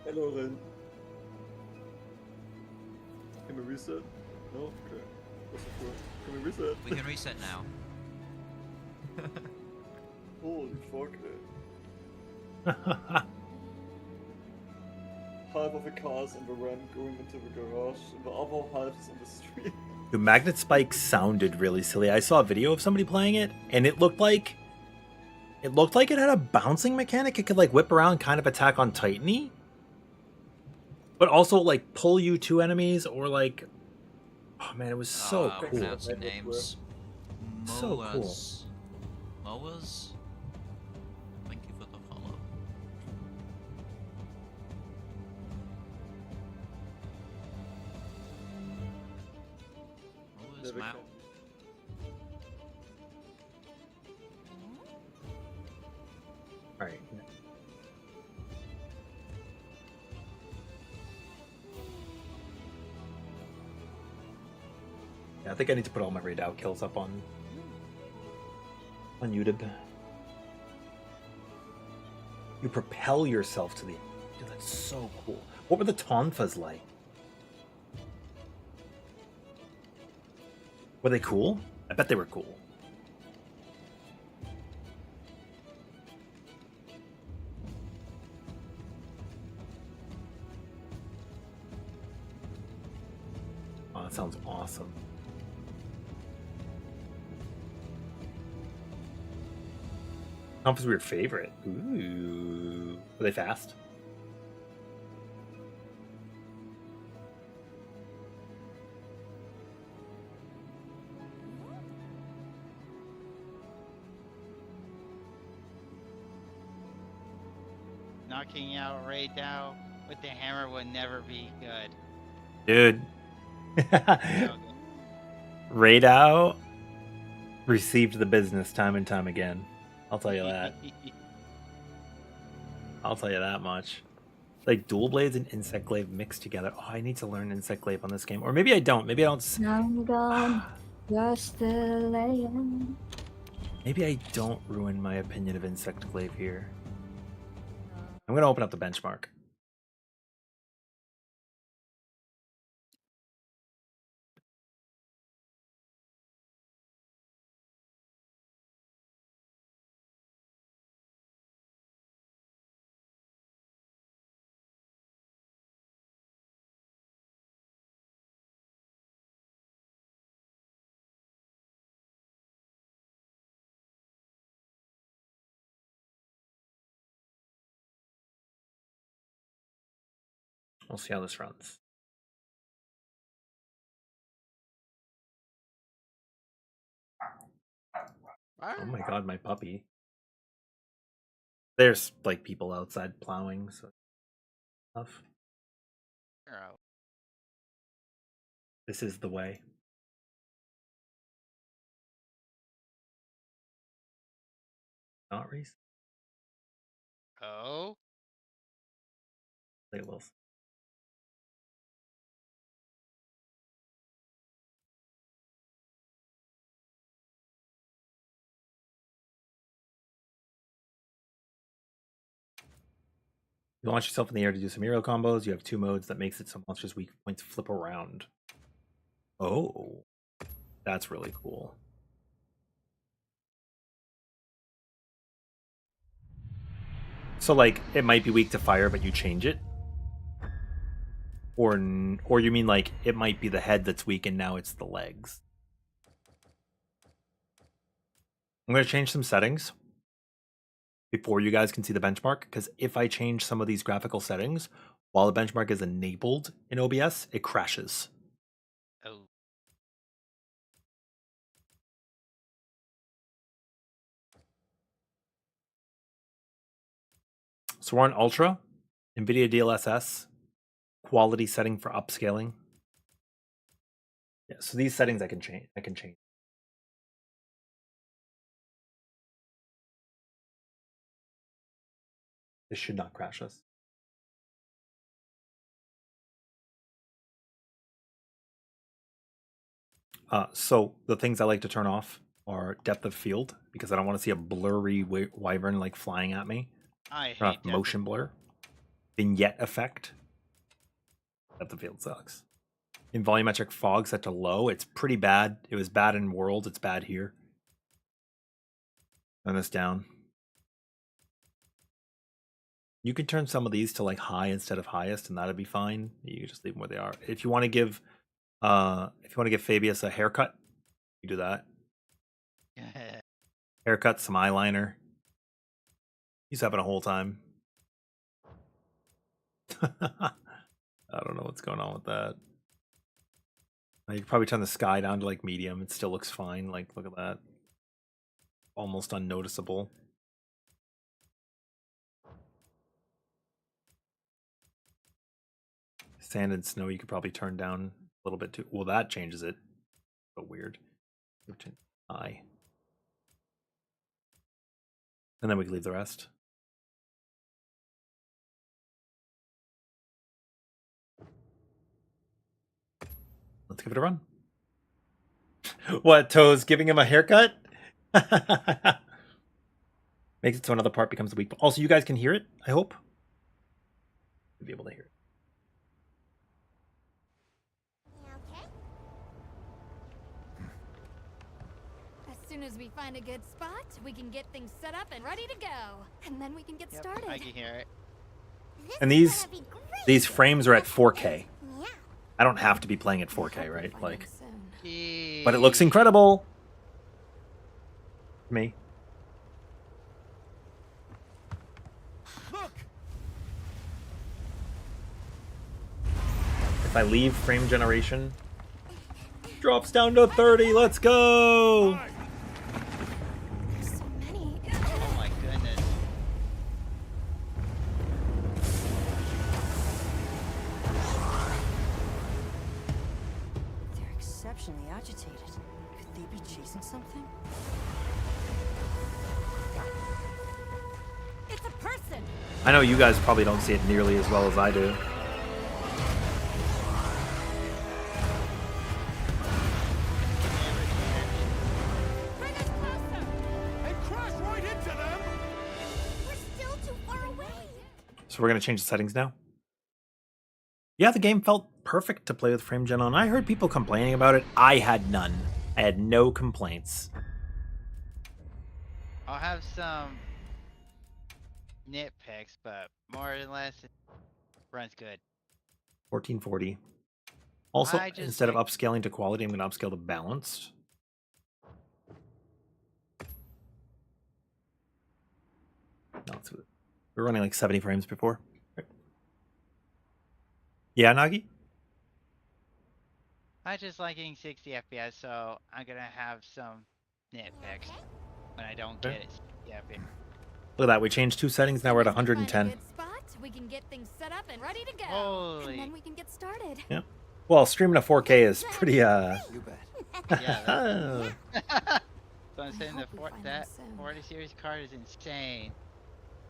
Hello, Rin. Can we reset? No? Okay. What's the point? Can we reset? We can reset now. Holy fuck, half of the cars in the ramp going into the garage, and the other half is on the street. The magnet spike sounded really silly. I saw a video of somebody playing it, and it looked like it had a bouncing mechanic. It could like whip around, kind of attack on Titany, but also like pull you to enemies, or like, oh man, it was so cool. Pronouncing names. So cool. Moas? Thank you for the follow. Moas, Mao. Alright. Yeah, I think I need to put all my raid out kills up on YouTube. You propel yourself to the... Dude, that's so cool. What were the Tonfas like? Were they cool? I bet they were cool. Awesome. Comps were your favorite. Ooh. Were they fast? Knocking out Ray Dow with the hammer would never be good. Dude. Radau received the business time and time again. I'll tell you that. I'll tell you that much. Like dual blades and insect glaive mixed together. Oh, I need to learn insect glaive on this game, or maybe I don't. Maybe I don't. I'm gone. You're still laying. Maybe I don't ruin my opinion of insect glaive here. I'm gonna open up the benchmark. We'll see how this runs. Oh my god, my puppy. There's like people outside plowing, so stuff. This is the way. Not Reese. Oh. Play Wilson. You launch yourself in the air to do some aerial combos. You have 2 modes that makes it so monsters' weak points flip around. Oh, that's really cool. So, like, it might be weak to fire, but you change it? Or you mean, like, it might be the head that's weak and now it's the legs? I'm going to change some settings before you guys can see the benchmark, because if I change some of these graphical settings while the benchmark is enabled in OBS, it crashes. Oh. So we're on Ultra, NVIDIA DLSS, quality setting for upscaling. Yeah, so these settings I can change. This should not crash us. So the things I like to turn off are depth of field, because I don't want to see a blurry wyvern like flying at me. I hate motion blur. Vignette effect. Depth of field sucks. In volumetric fog set to low, it's pretty bad. It was bad in World, it's bad here. Turn this down. You can turn some of these to like high instead of highest, and that'd be fine. You can just leave them where they are. If you want to give Fabius a haircut, you do that. Haircut, some eyeliner. He's having a whole time. I don't know what's going on with that. You could probably turn the sky down to like medium. It still looks fine. Like, look at that. Almost unnoticeable. Sand and snow you could probably turn down a little bit too. Well, that changes it. So weird. High. And then we can leave the rest. Let's give it a run. What, Toes giving him a haircut? Makes it so another part becomes weak. Also, you guys can hear it, I hope. You'll be able to hear it. As soon as we find a good spot, we can get things set up and ready to go. And then we can get started. I can hear it. And these frames are at 4K. I don't have to be playing at 4K, right? Like, But it looks incredible. Me. If I leave frame generation, drops down to 30. Let's go. So many. Oh my goodness. They're exceptionally agitated. Could they be chasing something? It's a person. I know you guys probably don't see it nearly as well as I do. Bring us closer. And crash right into them. We're still too far away. So we're going to change the settings now. Yeah, the game felt perfect to play with frame gen on. I heard people complaining about it. I had none. I had no complaints. I'll have some nitpicks, but more or less it runs good. 1440. Also, I just instead of think- upscaling to quality, I'm going to upscale to balanced. No, we're running like 70 frames before. Right. Yeah, Nagi? I just like getting 60 FPS, so I'm gonna have some nitpicks when I don't get it. Yeah, Look at that. We changed 2 settings. Now we're at Find a 110. good spot, we can get things set up and ready to go. Holy. And then we can get started. Yeah. Well, streaming to 4K is pretty, Yeah. Oh. So I'm saying hope we find them that soon. 40 series card is insane.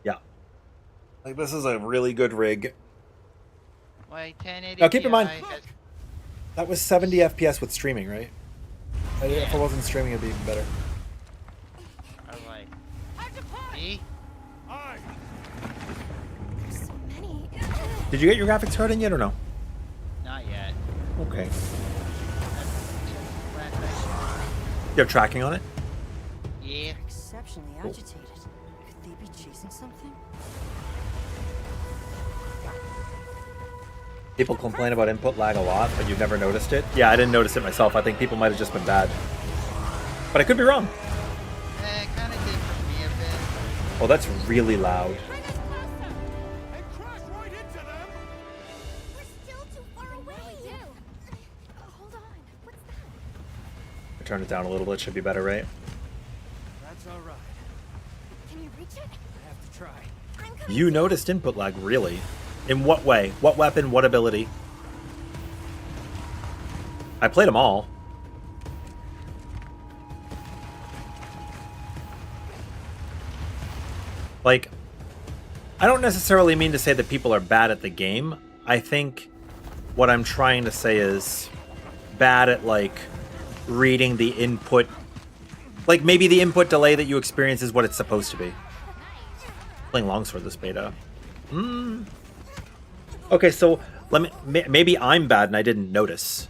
Yeah. Like, this is a really good rig. Like 1080 Now, keep in mind, Ti has- that was 70 FPS with streaming, right? If it wasn't streaming, it'd be even better. I was like, me? So many. Did you get your graphics card in yet or no? Not yet. Okay. You have tracking on it? Yeah. They're exceptionally agitated. Could they be chasing something? People complain about input lag a lot, but you've never noticed it. Yeah, I didn't notice it myself. I think people might have just been bad. But I could be wrong. It kind of did for me a bit. Oh, that's really loud. Bring us closer. And crash right into them. We're still too far away. We do. Hold on. What's that? I turned it down a little bit. Should be better, right? That's all right. Can you reach it? I have to try. I'm coming. You noticed input lag, really? In what way? What weapon? What ability? I played them all. Like, I don't necessarily mean to say that people are bad at the game. I think what I'm trying to say is bad at, like, reading the input. Like, maybe the input delay that you experience is what it's supposed to be. Playing longsword this beta. Okay, so let me. Maybe I'm bad and I didn't notice.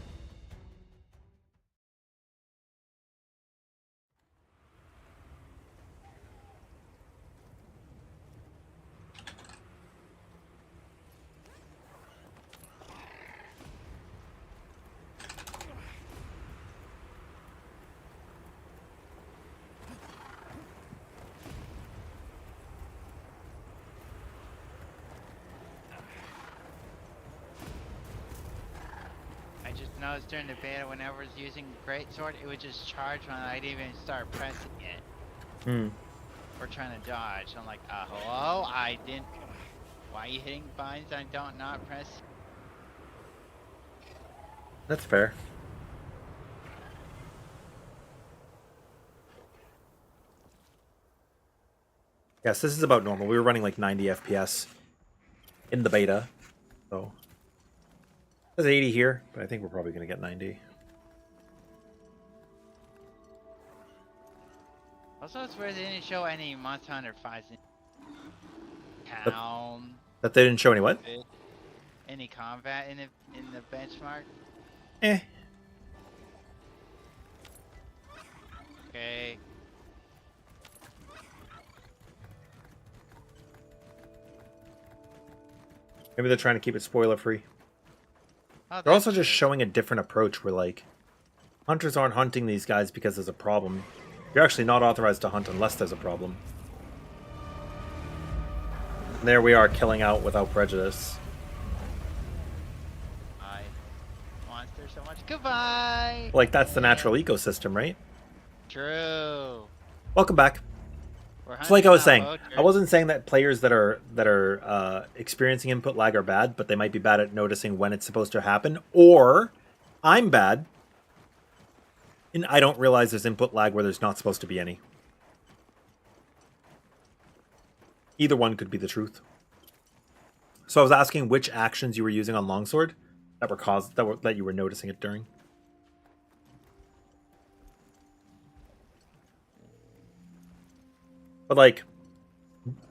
I just noticed during the beta, whenever I was using greatsword, it would just charge when I didn't even start pressing it. Or trying to dodge. I'm like, hello? I didn't. Why are you hitting buttons I don't not press? That's fair. Yes, this is about normal. We were running like 90 FPS in the beta. So there's 80 here, but I think we're probably going to get 90. Also, it's weird they didn't show any Monster Hunter fights in town. That they didn't show any what? Any combat in the benchmark. Eh. Okay. Maybe they're trying to keep it spoiler free. Oh, They're also that's just good. showing a different approach where, like, Hunters aren't hunting these guys because there's a problem. You're actually not authorized to hunt unless there's a problem. And there we are, killing out without prejudice. I monster so much. Goodbye. Like, that's the natural ecosystem, right? True. Welcome back. We're So like I was saying, hunting now, I wasn't saying that players that are experiencing input lag are bad, but they might be bad at noticing when it's supposed to happen, or I'm bad and I don't realize there's input lag where there's not supposed to be any. Either one could be the truth. So I was asking which actions you were using on Longsword that were caused that you were noticing it during. But like,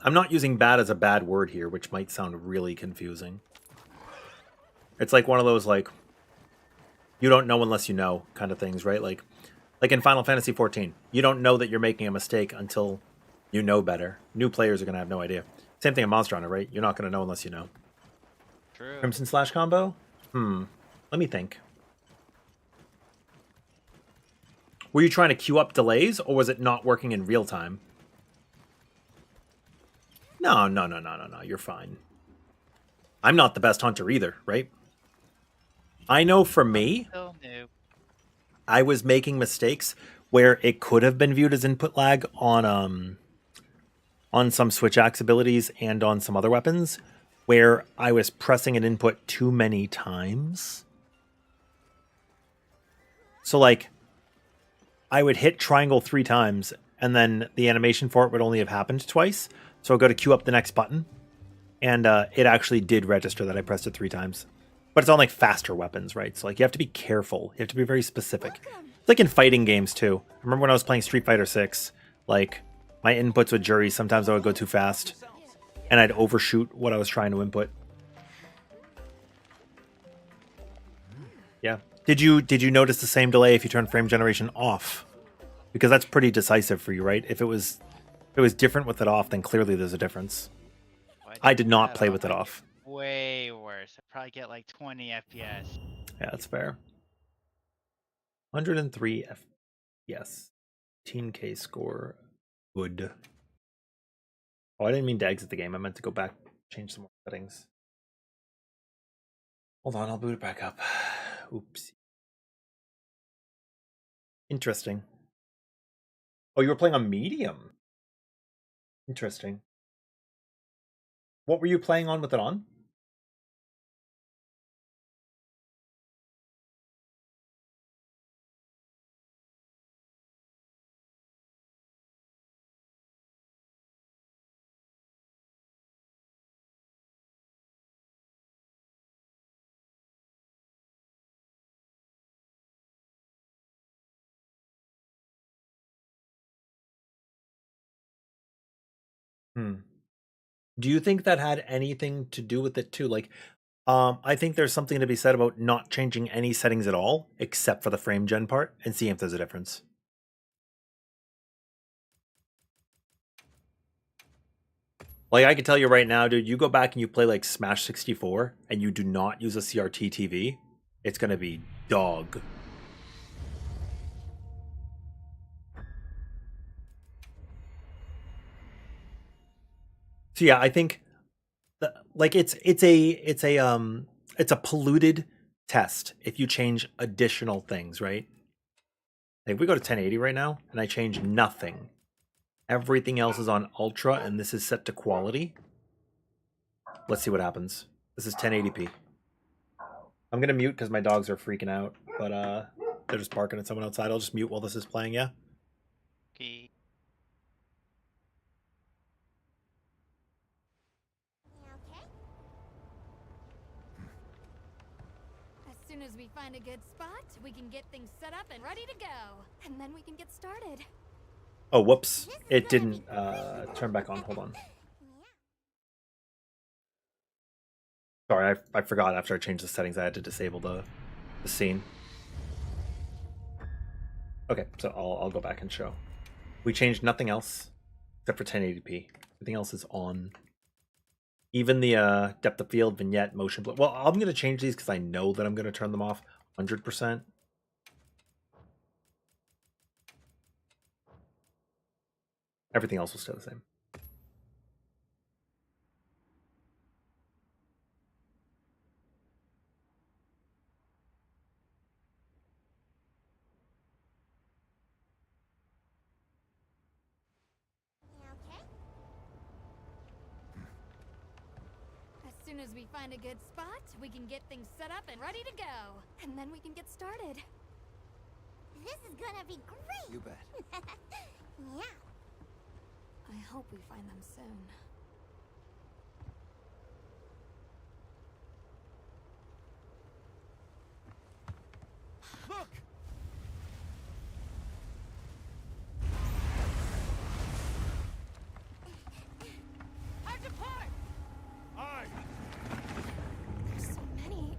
I'm not using bad as a bad word here, which might sound really confusing. It's like one of those like, you don't know unless you know kind of things, right? Like in Final Fantasy XIV, you don't know that you're making a mistake until you know better. New players are going to have no idea. Same thing in Monster Hunter, right? You're not going to know unless you know. True. Crimson Slash combo? Let me think. Were you trying to queue up delays, or was it not working in real time? No. You're fine. I'm not the best hunter either, right? I know for me, Still new. I was making mistakes where it could have been viewed as input lag on some switch axe abilities and on some other weapons, where I was pressing an input too many times. So like, I would hit triangle 3 times, and then the animation for it would only have happened twice. So I'll go to queue up the next button, and it actually did register that I pressed it 3 times. But it's on like faster weapons, right? So like you have to be careful. You have to be very specific. It's like in fighting games too. I remember when I was playing Street Fighter 6, like my inputs with jury, sometimes I would go too fast, and I'd overshoot what I was trying to input. Yeah. Did you notice the same delay if you turn frame generation off? Because that's pretty decisive for you, right? If it was different with it off, then clearly there's a difference. I did not play with it off. Way worse. I probably get like 20 FPS. Yeah, that's fair. 103 FPS. 18K score. Good. Oh, I didn't mean to exit the game. I meant to go back, change some more settings. Hold on, I'll boot it back up. Oops. Interesting. Oh, you were playing on medium. Interesting. What were you playing on with it on? Do you think that had anything to do with it too? Like, I think there's something to be said about not changing any settings at all, except for the frame gen part, and seeing if there's a difference. Like, I can tell you right now, dude, you go back and you play like Smash 64, and you do not use a CRT TV, it's gonna be dog. So yeah, I think like it's a polluted test if you change additional things, right? Like if we go to 1080 right now and I change nothing, everything else is on ultra and this is set to quality. Let's see what happens. This is 1080p. I'm gonna mute because my dogs are freaking out, but they're just barking at someone outside. I'll just mute while this is playing, yeah? Okay. As soon as we find a good spot, we can get things set up and ready to go. And then we can get started. Oh, whoops. It didn't turn back on. Hold on. Sorry, I forgot after I changed the settings I had to disable the scene. Okay, so I'll go back and show. We changed nothing else except for 1080p. Everything else is on. Even the depth of field, vignette, motion blur. Well, I'm going to change these because I know that I'm going to turn them off 100%. Everything else will stay the same. As soon as we find a good spot, we can get things set up and ready to go. And then we can get started. This is gonna be great! You bet. Yeah. I hope we find them soon. Look! Hard to part! Aye! There's so many.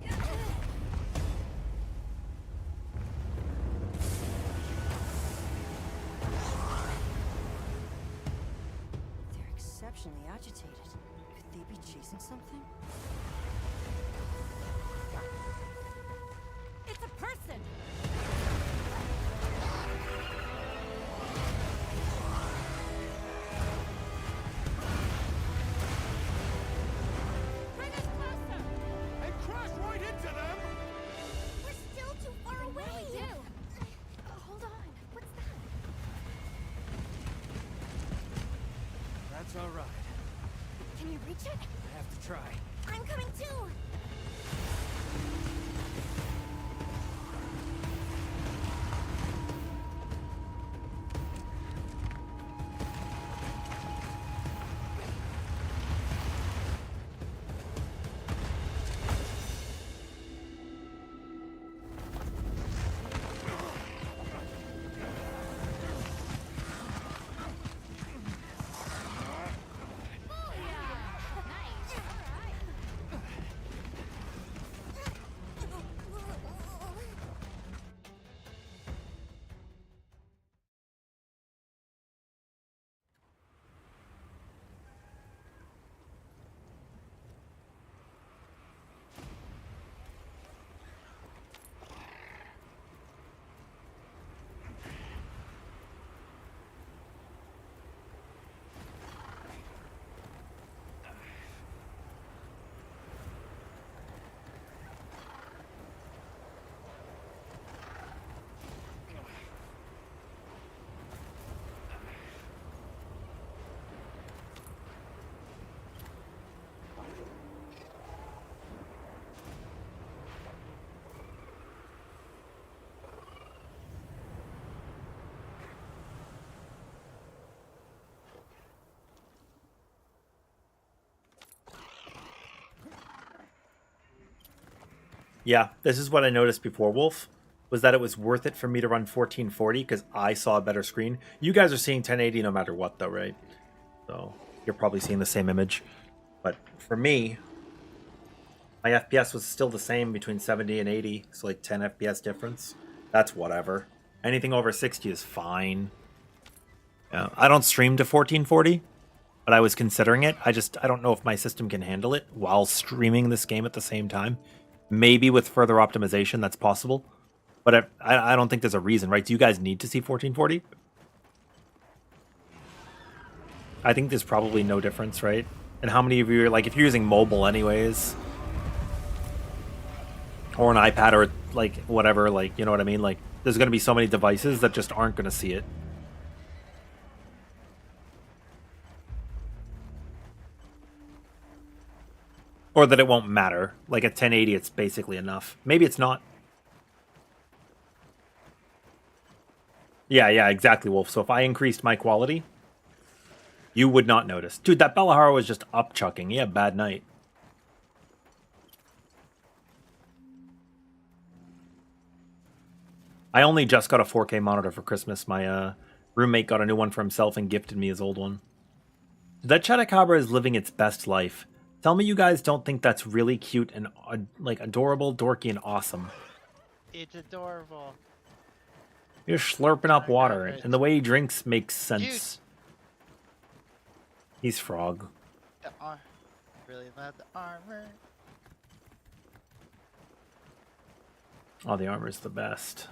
They're exceptionally agitated. Could they be chasing something? It's a person! Bring us closer! And crash right into them! We're still too far away! What do we do? Hold on. What's that? That's all right. Can you reach it? I have to try. I'm coming too! Yeah, this is what I noticed before, Wolf, was that it was worth it for me to run 1440 because I saw a better screen. You guys are seeing 1080 no matter what, though, right? So you're probably seeing the same image. But for me, my FPS was still the same between 70 and 80, so like 10 FPS difference. That's whatever. Anything over 60 is fine. Yeah, I don't stream to 1440, but I was considering it. I don't know if my system can handle it while streaming this game at the same time. Maybe with further optimization, that's possible. But I don't think there's a reason, right? Do you guys need to see 1440? I think there's probably no difference, right? And how many of you are, like, if you're using mobile anyways, or an iPad or, like, whatever, like, you know what I mean? Like, there's going to be so many devices that just aren't going to see it. Or that it won't matter. Like at 1080, it's basically enough. Maybe it's not. Yeah, exactly, Wolf. So if I increased my quality, you would not notice. Dude, that Belahara was just up-chucking. He had a bad night. I only just got a 4K monitor for Christmas. My roommate got a new one for himself and gifted me his old one. That Chupacabra is living its best life. Tell me you guys don't think that's really cute and, like, adorable, dorky, and awesome. It's adorable. You're slurping up water, and the way he drinks makes sense. Dude. He's Frog. Really love the armor. Oh, the armor's the best.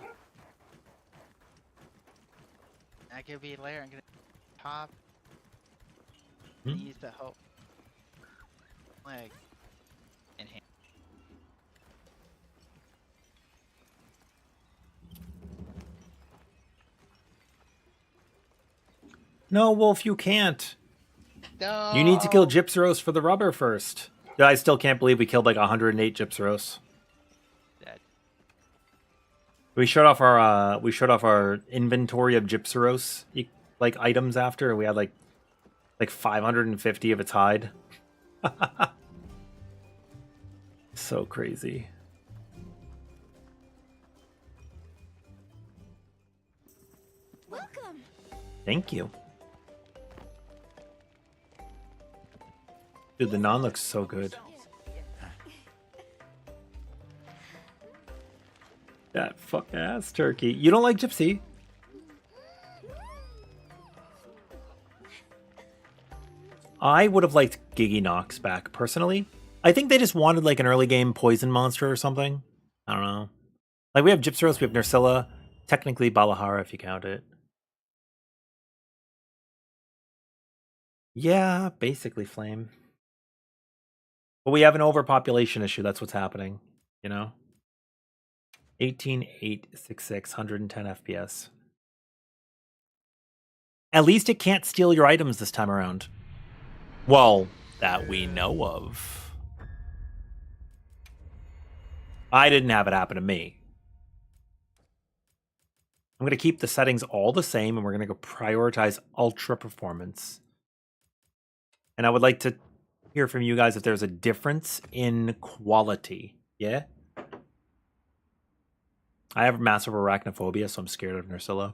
I could be later. I'm gonna top. Use the whole leg and hand. No, Wolf, you can't. No. You need to kill Gypceros for the rubber first. Yeah, I still can't believe we killed like 108 Gypceros. That. We showed off our inventory of Gypceros like items after, and we had like 550 of its hide. So crazy. Welcome. Thank you. Dude, the naan looks so good. That fuck ass turkey. You don't like Gypsy? I would have liked Gigi Nox back, personally. I think they just wanted like an early game poison monster or something. I don't know. Like we have Gypceros, we have Nursilla. Technically Balahara if you count it. Yeah, basically Flame. But we have an overpopulation issue. That's what's happening, you know? 18,866, 110 FPS. At least it can't steal your items this time around. Well, that we know of. I didn't have it happen to me. I'm going to keep the settings all the same, and we're going to go prioritize ultra performance. And I would like to hear from you guys if there's a difference in quality. Yeah? I have massive arachnophobia, so I'm scared of Nursilla.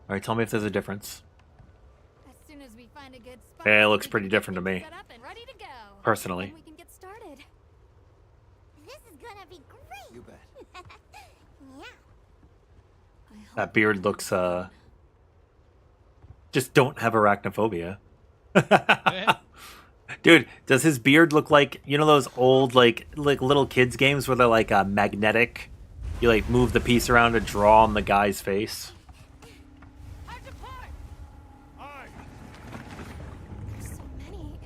All right, tell me if there's a difference. As soon as we find a good spot, Yeah, it looks pretty different to me. set up and ready to go. Personally. Then we can get started. This is gonna be great. You bet. Yeah. That beard looks, just don't have arachnophobia. Dude, does his beard look like, you know those old, like little kids games where they're like magnetic? You like move the piece around to draw on the guy's face? There's so many.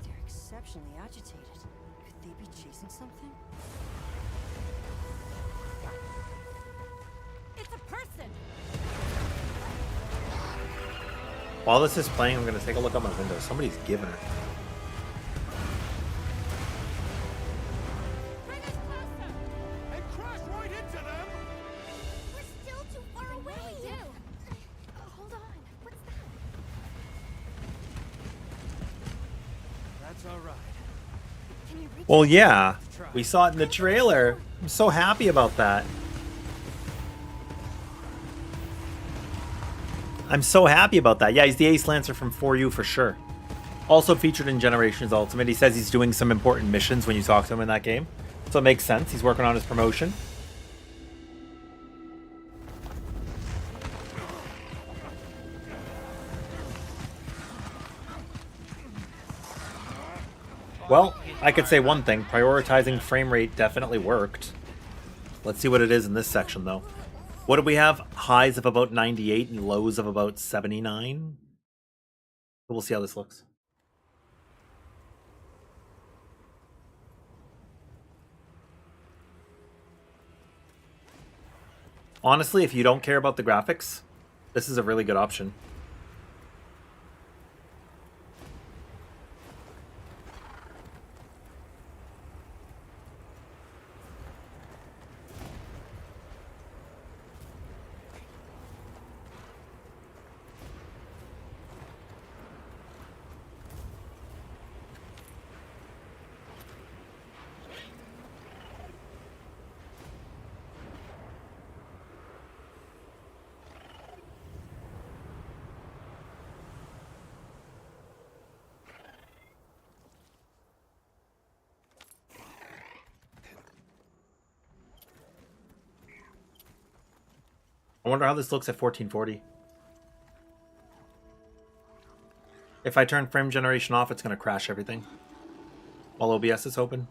They're exceptionally agitated. Could they be chasing something? It's a person. While this is playing, I'm going to take a look out my window. Somebody's giving her. Bring us closer. And crash right into them. We're still too far away. What do we do? Hold on. What's that? That's all right. Can you reach? Well, yeah. We saw it in the trailer. I'm so happy about that. I'm so happy about that. Yeah, he's the Ace Lancer from 4U for sure. Also featured in Generations Ultimate. He says he's doing some important missions when you talk to him in that game. So it makes sense. He's working on his promotion. Well, I could say one thing. Prioritizing frame rate definitely worked. Let's see what it is in this section, though. What do we have? Highs of about 98 and lows of about 79. We'll see how this looks. Honestly, if you don't care about the graphics, this is a really good option. I wonder how this looks at 1440. If I turn frame generation off, it's going to crash everything while OBS is open.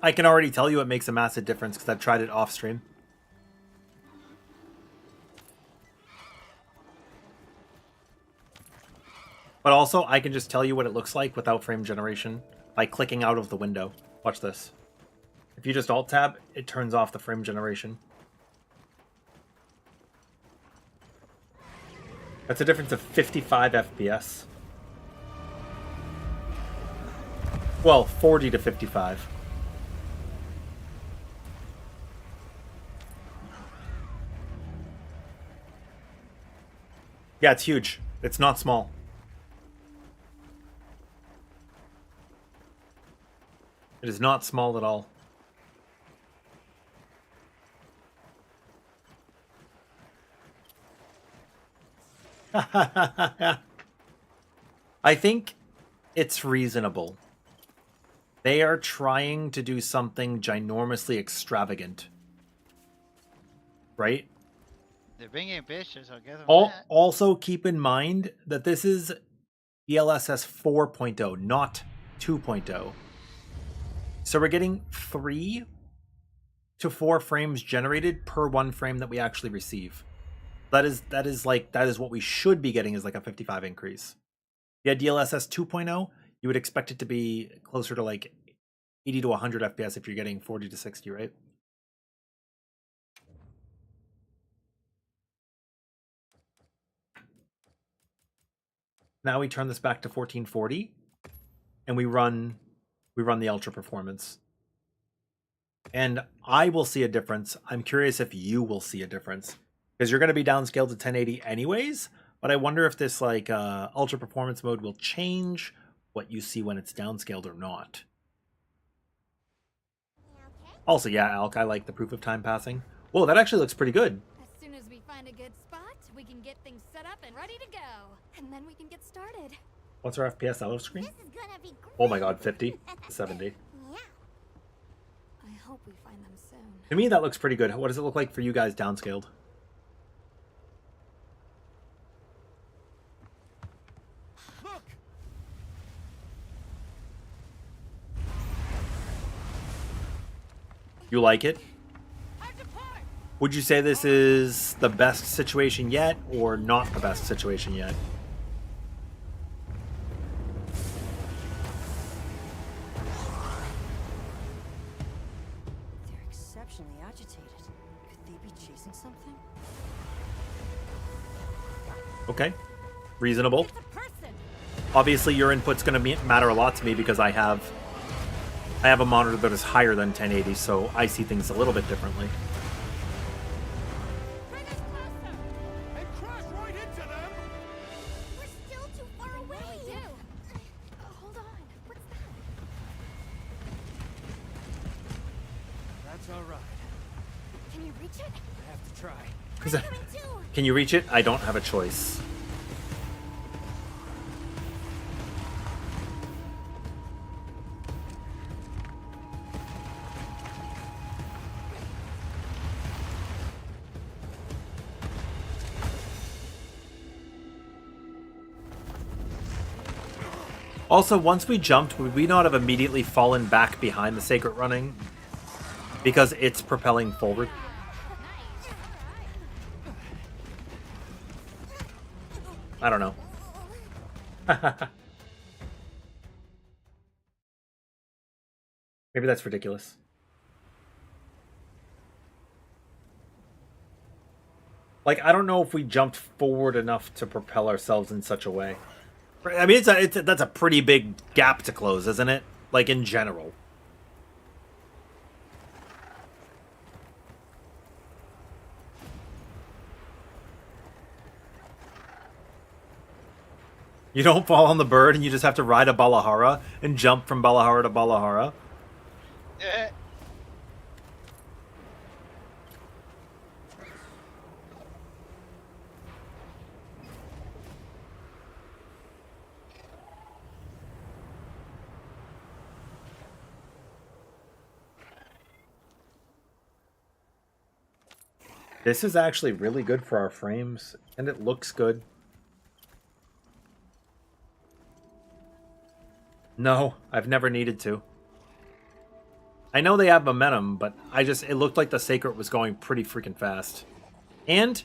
I can already tell you it makes a massive difference because I've tried it off stream. But also, I can just tell you what it looks like without frame generation by clicking out of the window. Watch this. If you just Alt-Tab, it turns off the frame generation. That's a difference of 55 FPS. Well, 40 to 55. Yeah, it's huge. It's not small. It is not small at all. I think it's reasonable. They are trying to do something ginormously extravagant. Right? They're being ambitious, I'll give them that. Also keep in mind that this is DLSS 4.0, not 2.0. So we're getting 3 to 4 frames generated per one frame that we actually receive. That is what we should be getting, is like a 55 increase. Yeah, DLSS 2.0, you would expect it to be closer to like 80 to 100 FPS if you're getting 40 to 60, right? Now we turn this back to 1440 and we run the ultra performance. And I will see a difference. I'm curious if you will see a difference, because you're going to be downscaled to 1080 anyways, but I wonder if this like ultra performance mode will change what you see when it's downscaled or not. Also, yeah, Alk, I like the proof of time passing. Whoa, that actually looks pretty good. As soon as we find a good spot, we can get things set up and ready to go. And then we can get started. What's our FPS out of screen? This is gonna be great. Oh my god, 50 to 70. Yeah. I hope we find them soon. To me, that looks pretty good. What does it look like for you guys downscaled? Look! You like it? Would you say this is the best situation yet, or not the best situation yet? They're exceptionally agitated. Could they be chasing something? Okay, reasonable. Obviously, your input's going to matter a lot to me because I have a monitor that is higher than 1080, so I see things a little bit differently. Can you reach it? I don't have a choice. Also, once we jumped, would we not have immediately fallen back behind the Sacred Running? Because it's propelling forward. I don't know. Maybe that's ridiculous. Like, I don't know if we jumped forward enough to propel ourselves in such a way. I mean, that's a pretty big gap to close, isn't it? Like, in general. You don't fall on the bird and you just have to ride a Balahara and jump from Balahara to Balahara. This is actually really good for our frames, and it looks good. No, I've never needed to. I know they have momentum, but it looked like the Sacred was going pretty freaking fast. And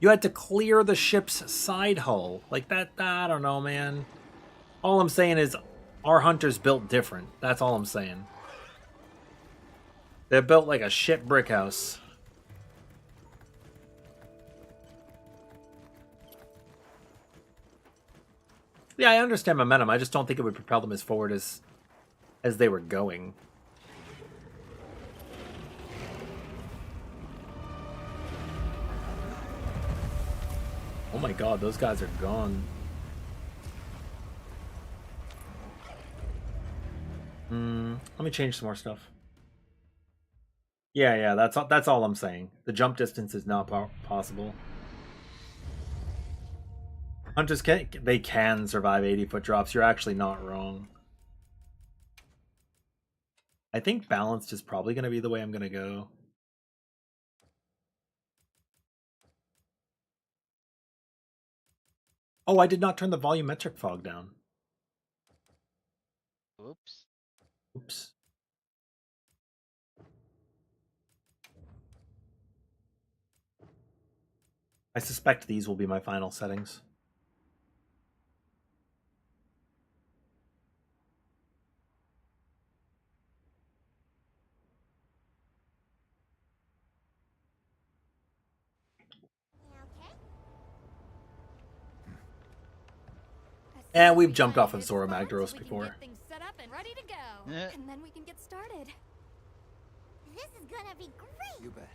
you had to clear the ship's side hull. Like that, I don't know, man. All I'm saying is our hunters built different. That's all I'm saying. They're built like a shit brick house. Yeah, I understand momentum. I just don't think it would propel them as forward as they were going. Oh my god, those guys are gone. Let me change some more stuff. Yeah, that's all I'm saying. The jump distance is not possible. Hunters can survive 80-foot drops. You're actually not wrong. I think balanced is probably going to be the way I'm going to go. Oh, I did not turn the volumetric fog down. Oops. Oops. I suspect these will be my final settings. And we've jumped off of Zora Magdaros before. Things set up and ready to go. Yeah. And then we can get started. This is gonna be great. You bet.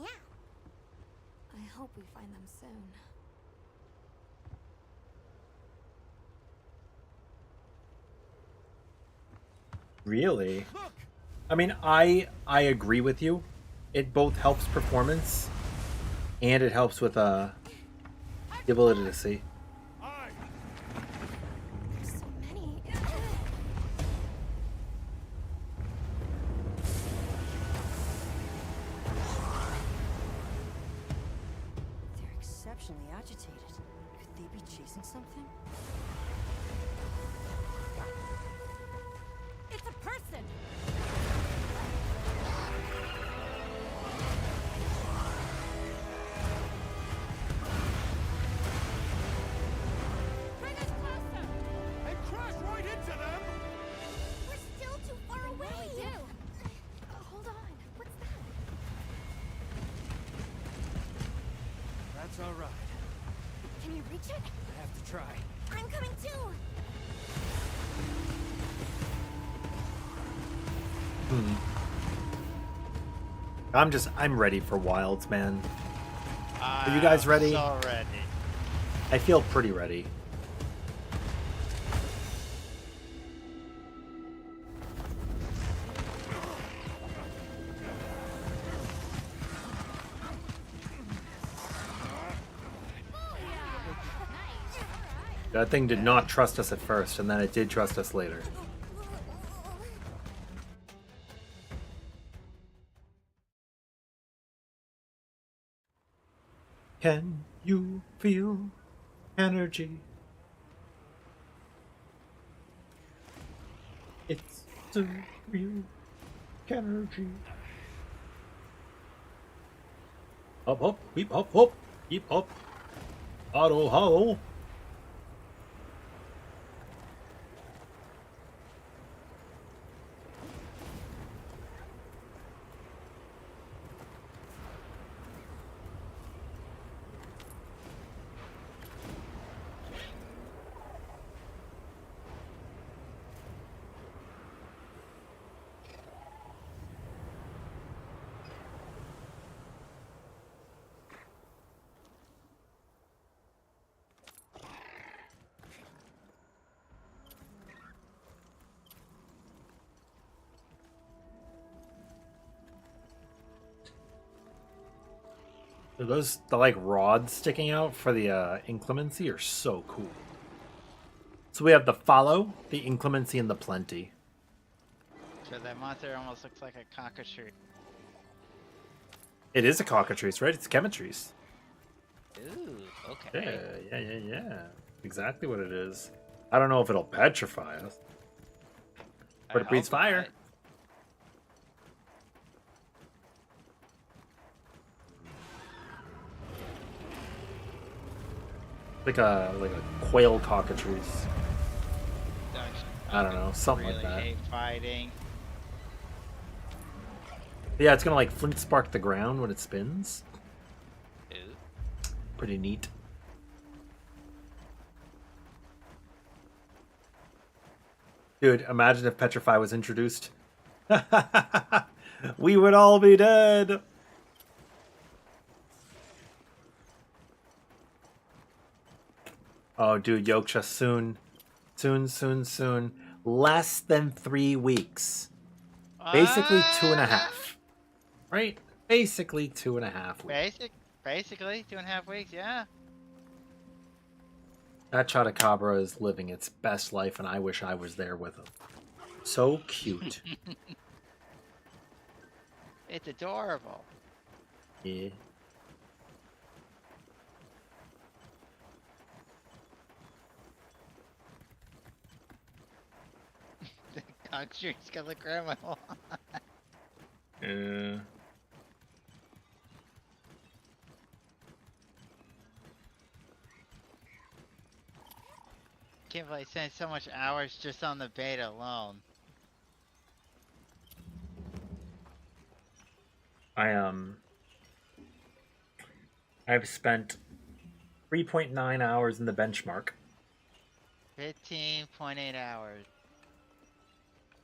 Yeah. I hope we find them soon. Really? I mean, I agree with you. It both helps performance and it helps with the ability to see. There's so many. They're exceptionally agitated. Could they be chasing something? It's a person. Bring us closer! And crash right into them! We're still too far away. What do we do? Hold on. What's that? That's all right. Can you reach it? I have to try. I'm coming too. I'm ready for Wilds, man. Are you guys ready? So ready. I feel pretty ready. That thing did not trust us at first, and then it did trust us later. Can you feel energy? It's the real energy. Up, up, keep up, up, keep up. Auto, hollow. The like rods sticking out for the inclemency are so cool. So we have the follow, the inclemency, and the plenty. So that monster almost looks like a cockatoo. It is a cockatrice, right? It's chemitrice. Ooh, okay. Yeah. Exactly what it is. I don't know if it'll petrify us, but it breathes fire. Not. Like a quail cockatrice. I don't know, something really like that. hate fighting. Yeah, it's gonna like flint spark the ground when it spins. Ooh. Pretty neat. Dude, imagine if Petrify was introduced. We would all be dead. Oh, dude, Yoksha, soon. Soon. Less than 3 weeks. Basically 2.5. Right? Basically 2.5 weeks. Basically 2.5 weeks, yeah. That Chotacabra is living its best life, and I wish I was there with him. So cute. It's adorable. Yeah. The cocksure's got the grandma. Yeah. Can't believe I spent so much hours just on the beta alone. I've spent 3.9 hours in the benchmark. 15.8 hours.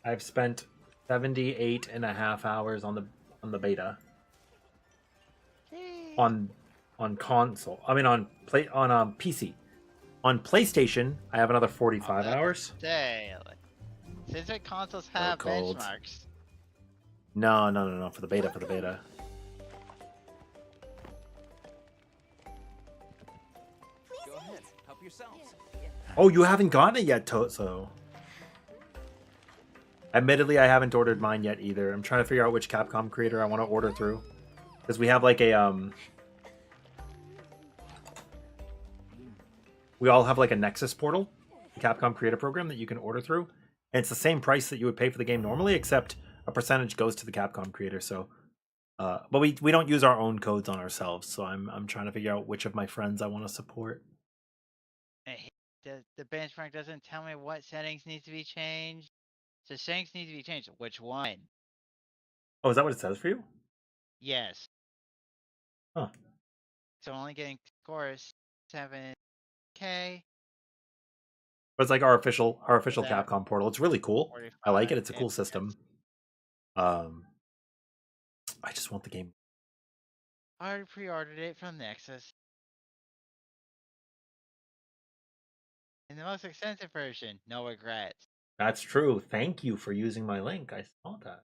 I've spent 78.5 hours on the beta. On console. I mean on PC. On PlayStation, I have another 45 hours. Daily. Since the consoles have cold. benchmarks. No, for the beta. Go ahead, help yourselves. Oh, you haven't gotten it yet, Tozo. Admittedly, I haven't ordered mine yet either. I'm trying to figure out which Capcom creator I want to order through. Because we have like a we all have like a Nexus portal, a Capcom creator program that you can order through. And it's the same price that you would pay for the game normally, except a percentage goes to the Capcom creator. So but we don't use our own codes on ourselves, so I'm trying to figure out which of my friends I want to support. The benchmark doesn't tell me what settings need to be changed. So settings need to be changed. Which one? Oh, is that what it says for you? Yes. Huh. So I'm only getting score is 7K. But it's like our official Capcom portal. It's really cool. 45. I like it. It's a cool system. I just want the game. I already pre-ordered it from Nexus. In the most expensive version, no regrets. That's true. Thank you for using my link. I saw that.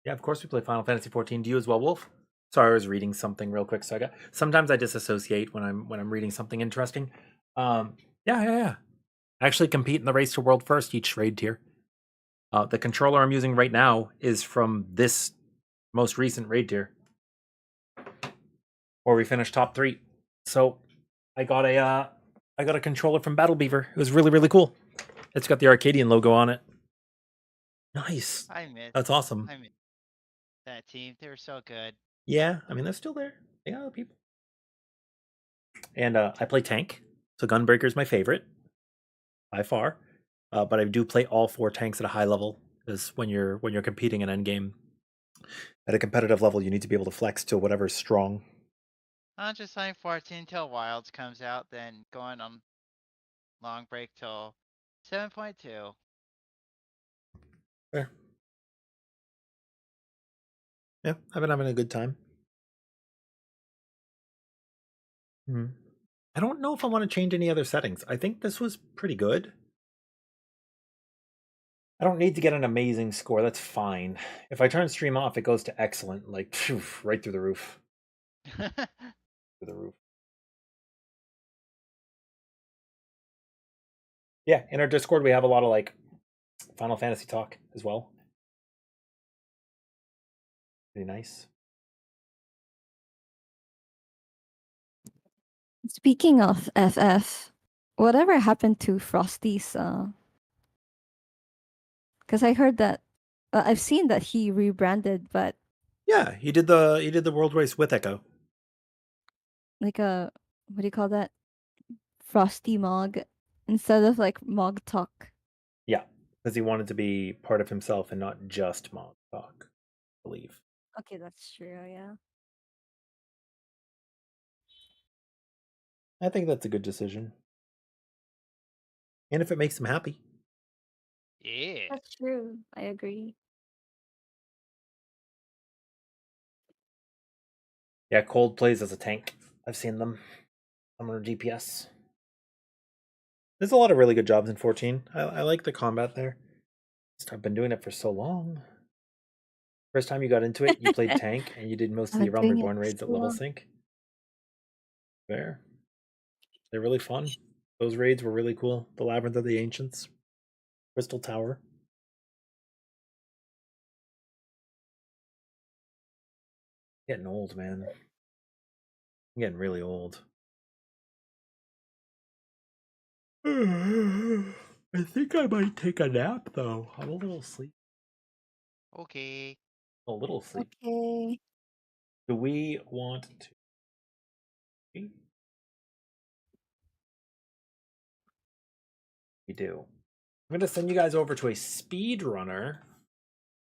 Yeah, of course we play Final Fantasy 14. Do you as well, Wolf? Sorry, I was reading something real quick. So sometimes I disassociate when I'm reading something interesting. Yeah. I actually compete in the race to world first each raid tier. The controller I'm using right now is from this most recent raid tier, where we finished top 3. So I got a controller from Battle Beaver. It was really, really cool. It's got the Arcadian logo on it. Nice. That's awesome. I miss that team. They were so good. Yeah, I mean they're still there. They got other people. And I play tank, so Gunbreaker is my favorite by far. But I do play all 4 tanks at a high level, because when you're competing in endgame at a competitive level, you need to be able to flex to whatever's strong. I'm just playing 14 till Wilds comes out, then going on long break till 7.2. Fair. Yeah, I've been having a good time. I don't know if I want to change any other settings. I think this was pretty good. I don't need to get an amazing score. That's fine. If I turn stream off, it goes to excellent, like phew, right through the roof. Through the roof. Yeah, in our Discord we have a lot of like Final Fantasy talk as well. Pretty nice. Speaking of FF, whatever happened to Frosty's? Because I heard that I've seen that he rebranded, but Yeah, he did the world race with Echo. like a what do you call that? Frosty Mog instead of like Mog Talk. Yeah, because he wanted to be part of himself and not just Mog Talk, I believe. Okay, that's true. Yeah. I think that's a good decision. And if it makes him happy. Yeah. That's true. I agree. Yeah, Cold plays as a tank. I've seen them. I'm on GPS. There's a lot of really good jobs in 14. I like the combat there. I've been doing it for so long. First time you got into it, you played tank, and you did most of the Realm Reborn raids at level sync. Fair. They're really fun. Those raids were really cool. The Labyrinth of the Ancients. Crystal Tower. Getting old, man. I'm getting really old. I think I might take a nap, though. I'm a little sleepy. Okay. A little sleep. Okay. Do we want to? We do. I'm going to send you guys over to a speedrunner.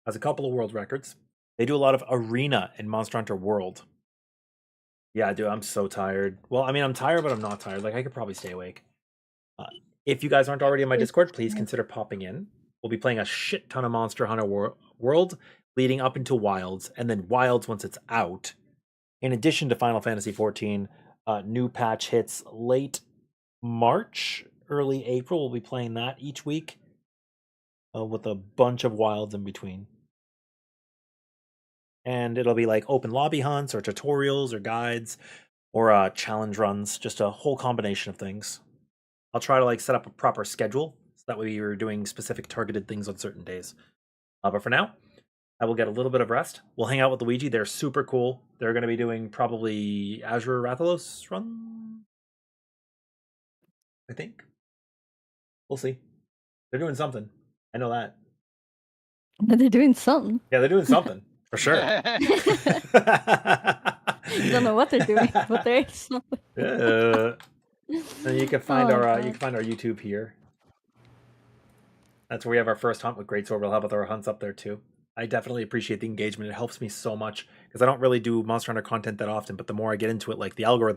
Has a couple of world records. They do a lot of arena in Monster Hunter World. Yeah, dude, I'm so tired. Well, I mean, I'm tired, but I'm not tired. Like, I could probably stay awake. If you guys aren't already in my Discord, please consider popping in. We'll be playing a shit ton of Monster Hunter World leading up into Wilds, and then Wilds once it's out. In addition to Final Fantasy 14, new patch hits late March, early April. We'll be playing that each week with a bunch of Wilds in between. And it'll be like open lobby hunts or tutorials or guides or challenge runs, just a whole combination of things. I'll try to like set up a proper schedule so that way you're doing specific targeted things on certain days. But for now, I will get a little bit of rest. We'll hang out with Luigi. They're super cool. They're going to be doing probably Azure Rathalos run, I think. We'll see. They're doing something. I know that. But they're doing something. Yeah, they're doing something for sure. Don't know what they're doing, but they're something. And you can find our YouTube here. That's where we have our first hunt with Greatsword. We'll have other hunts up there too. I definitely appreciate the engagement. It helps me so much because I don't really do Monster Hunter content that often, but the more I get into it, like the algorithm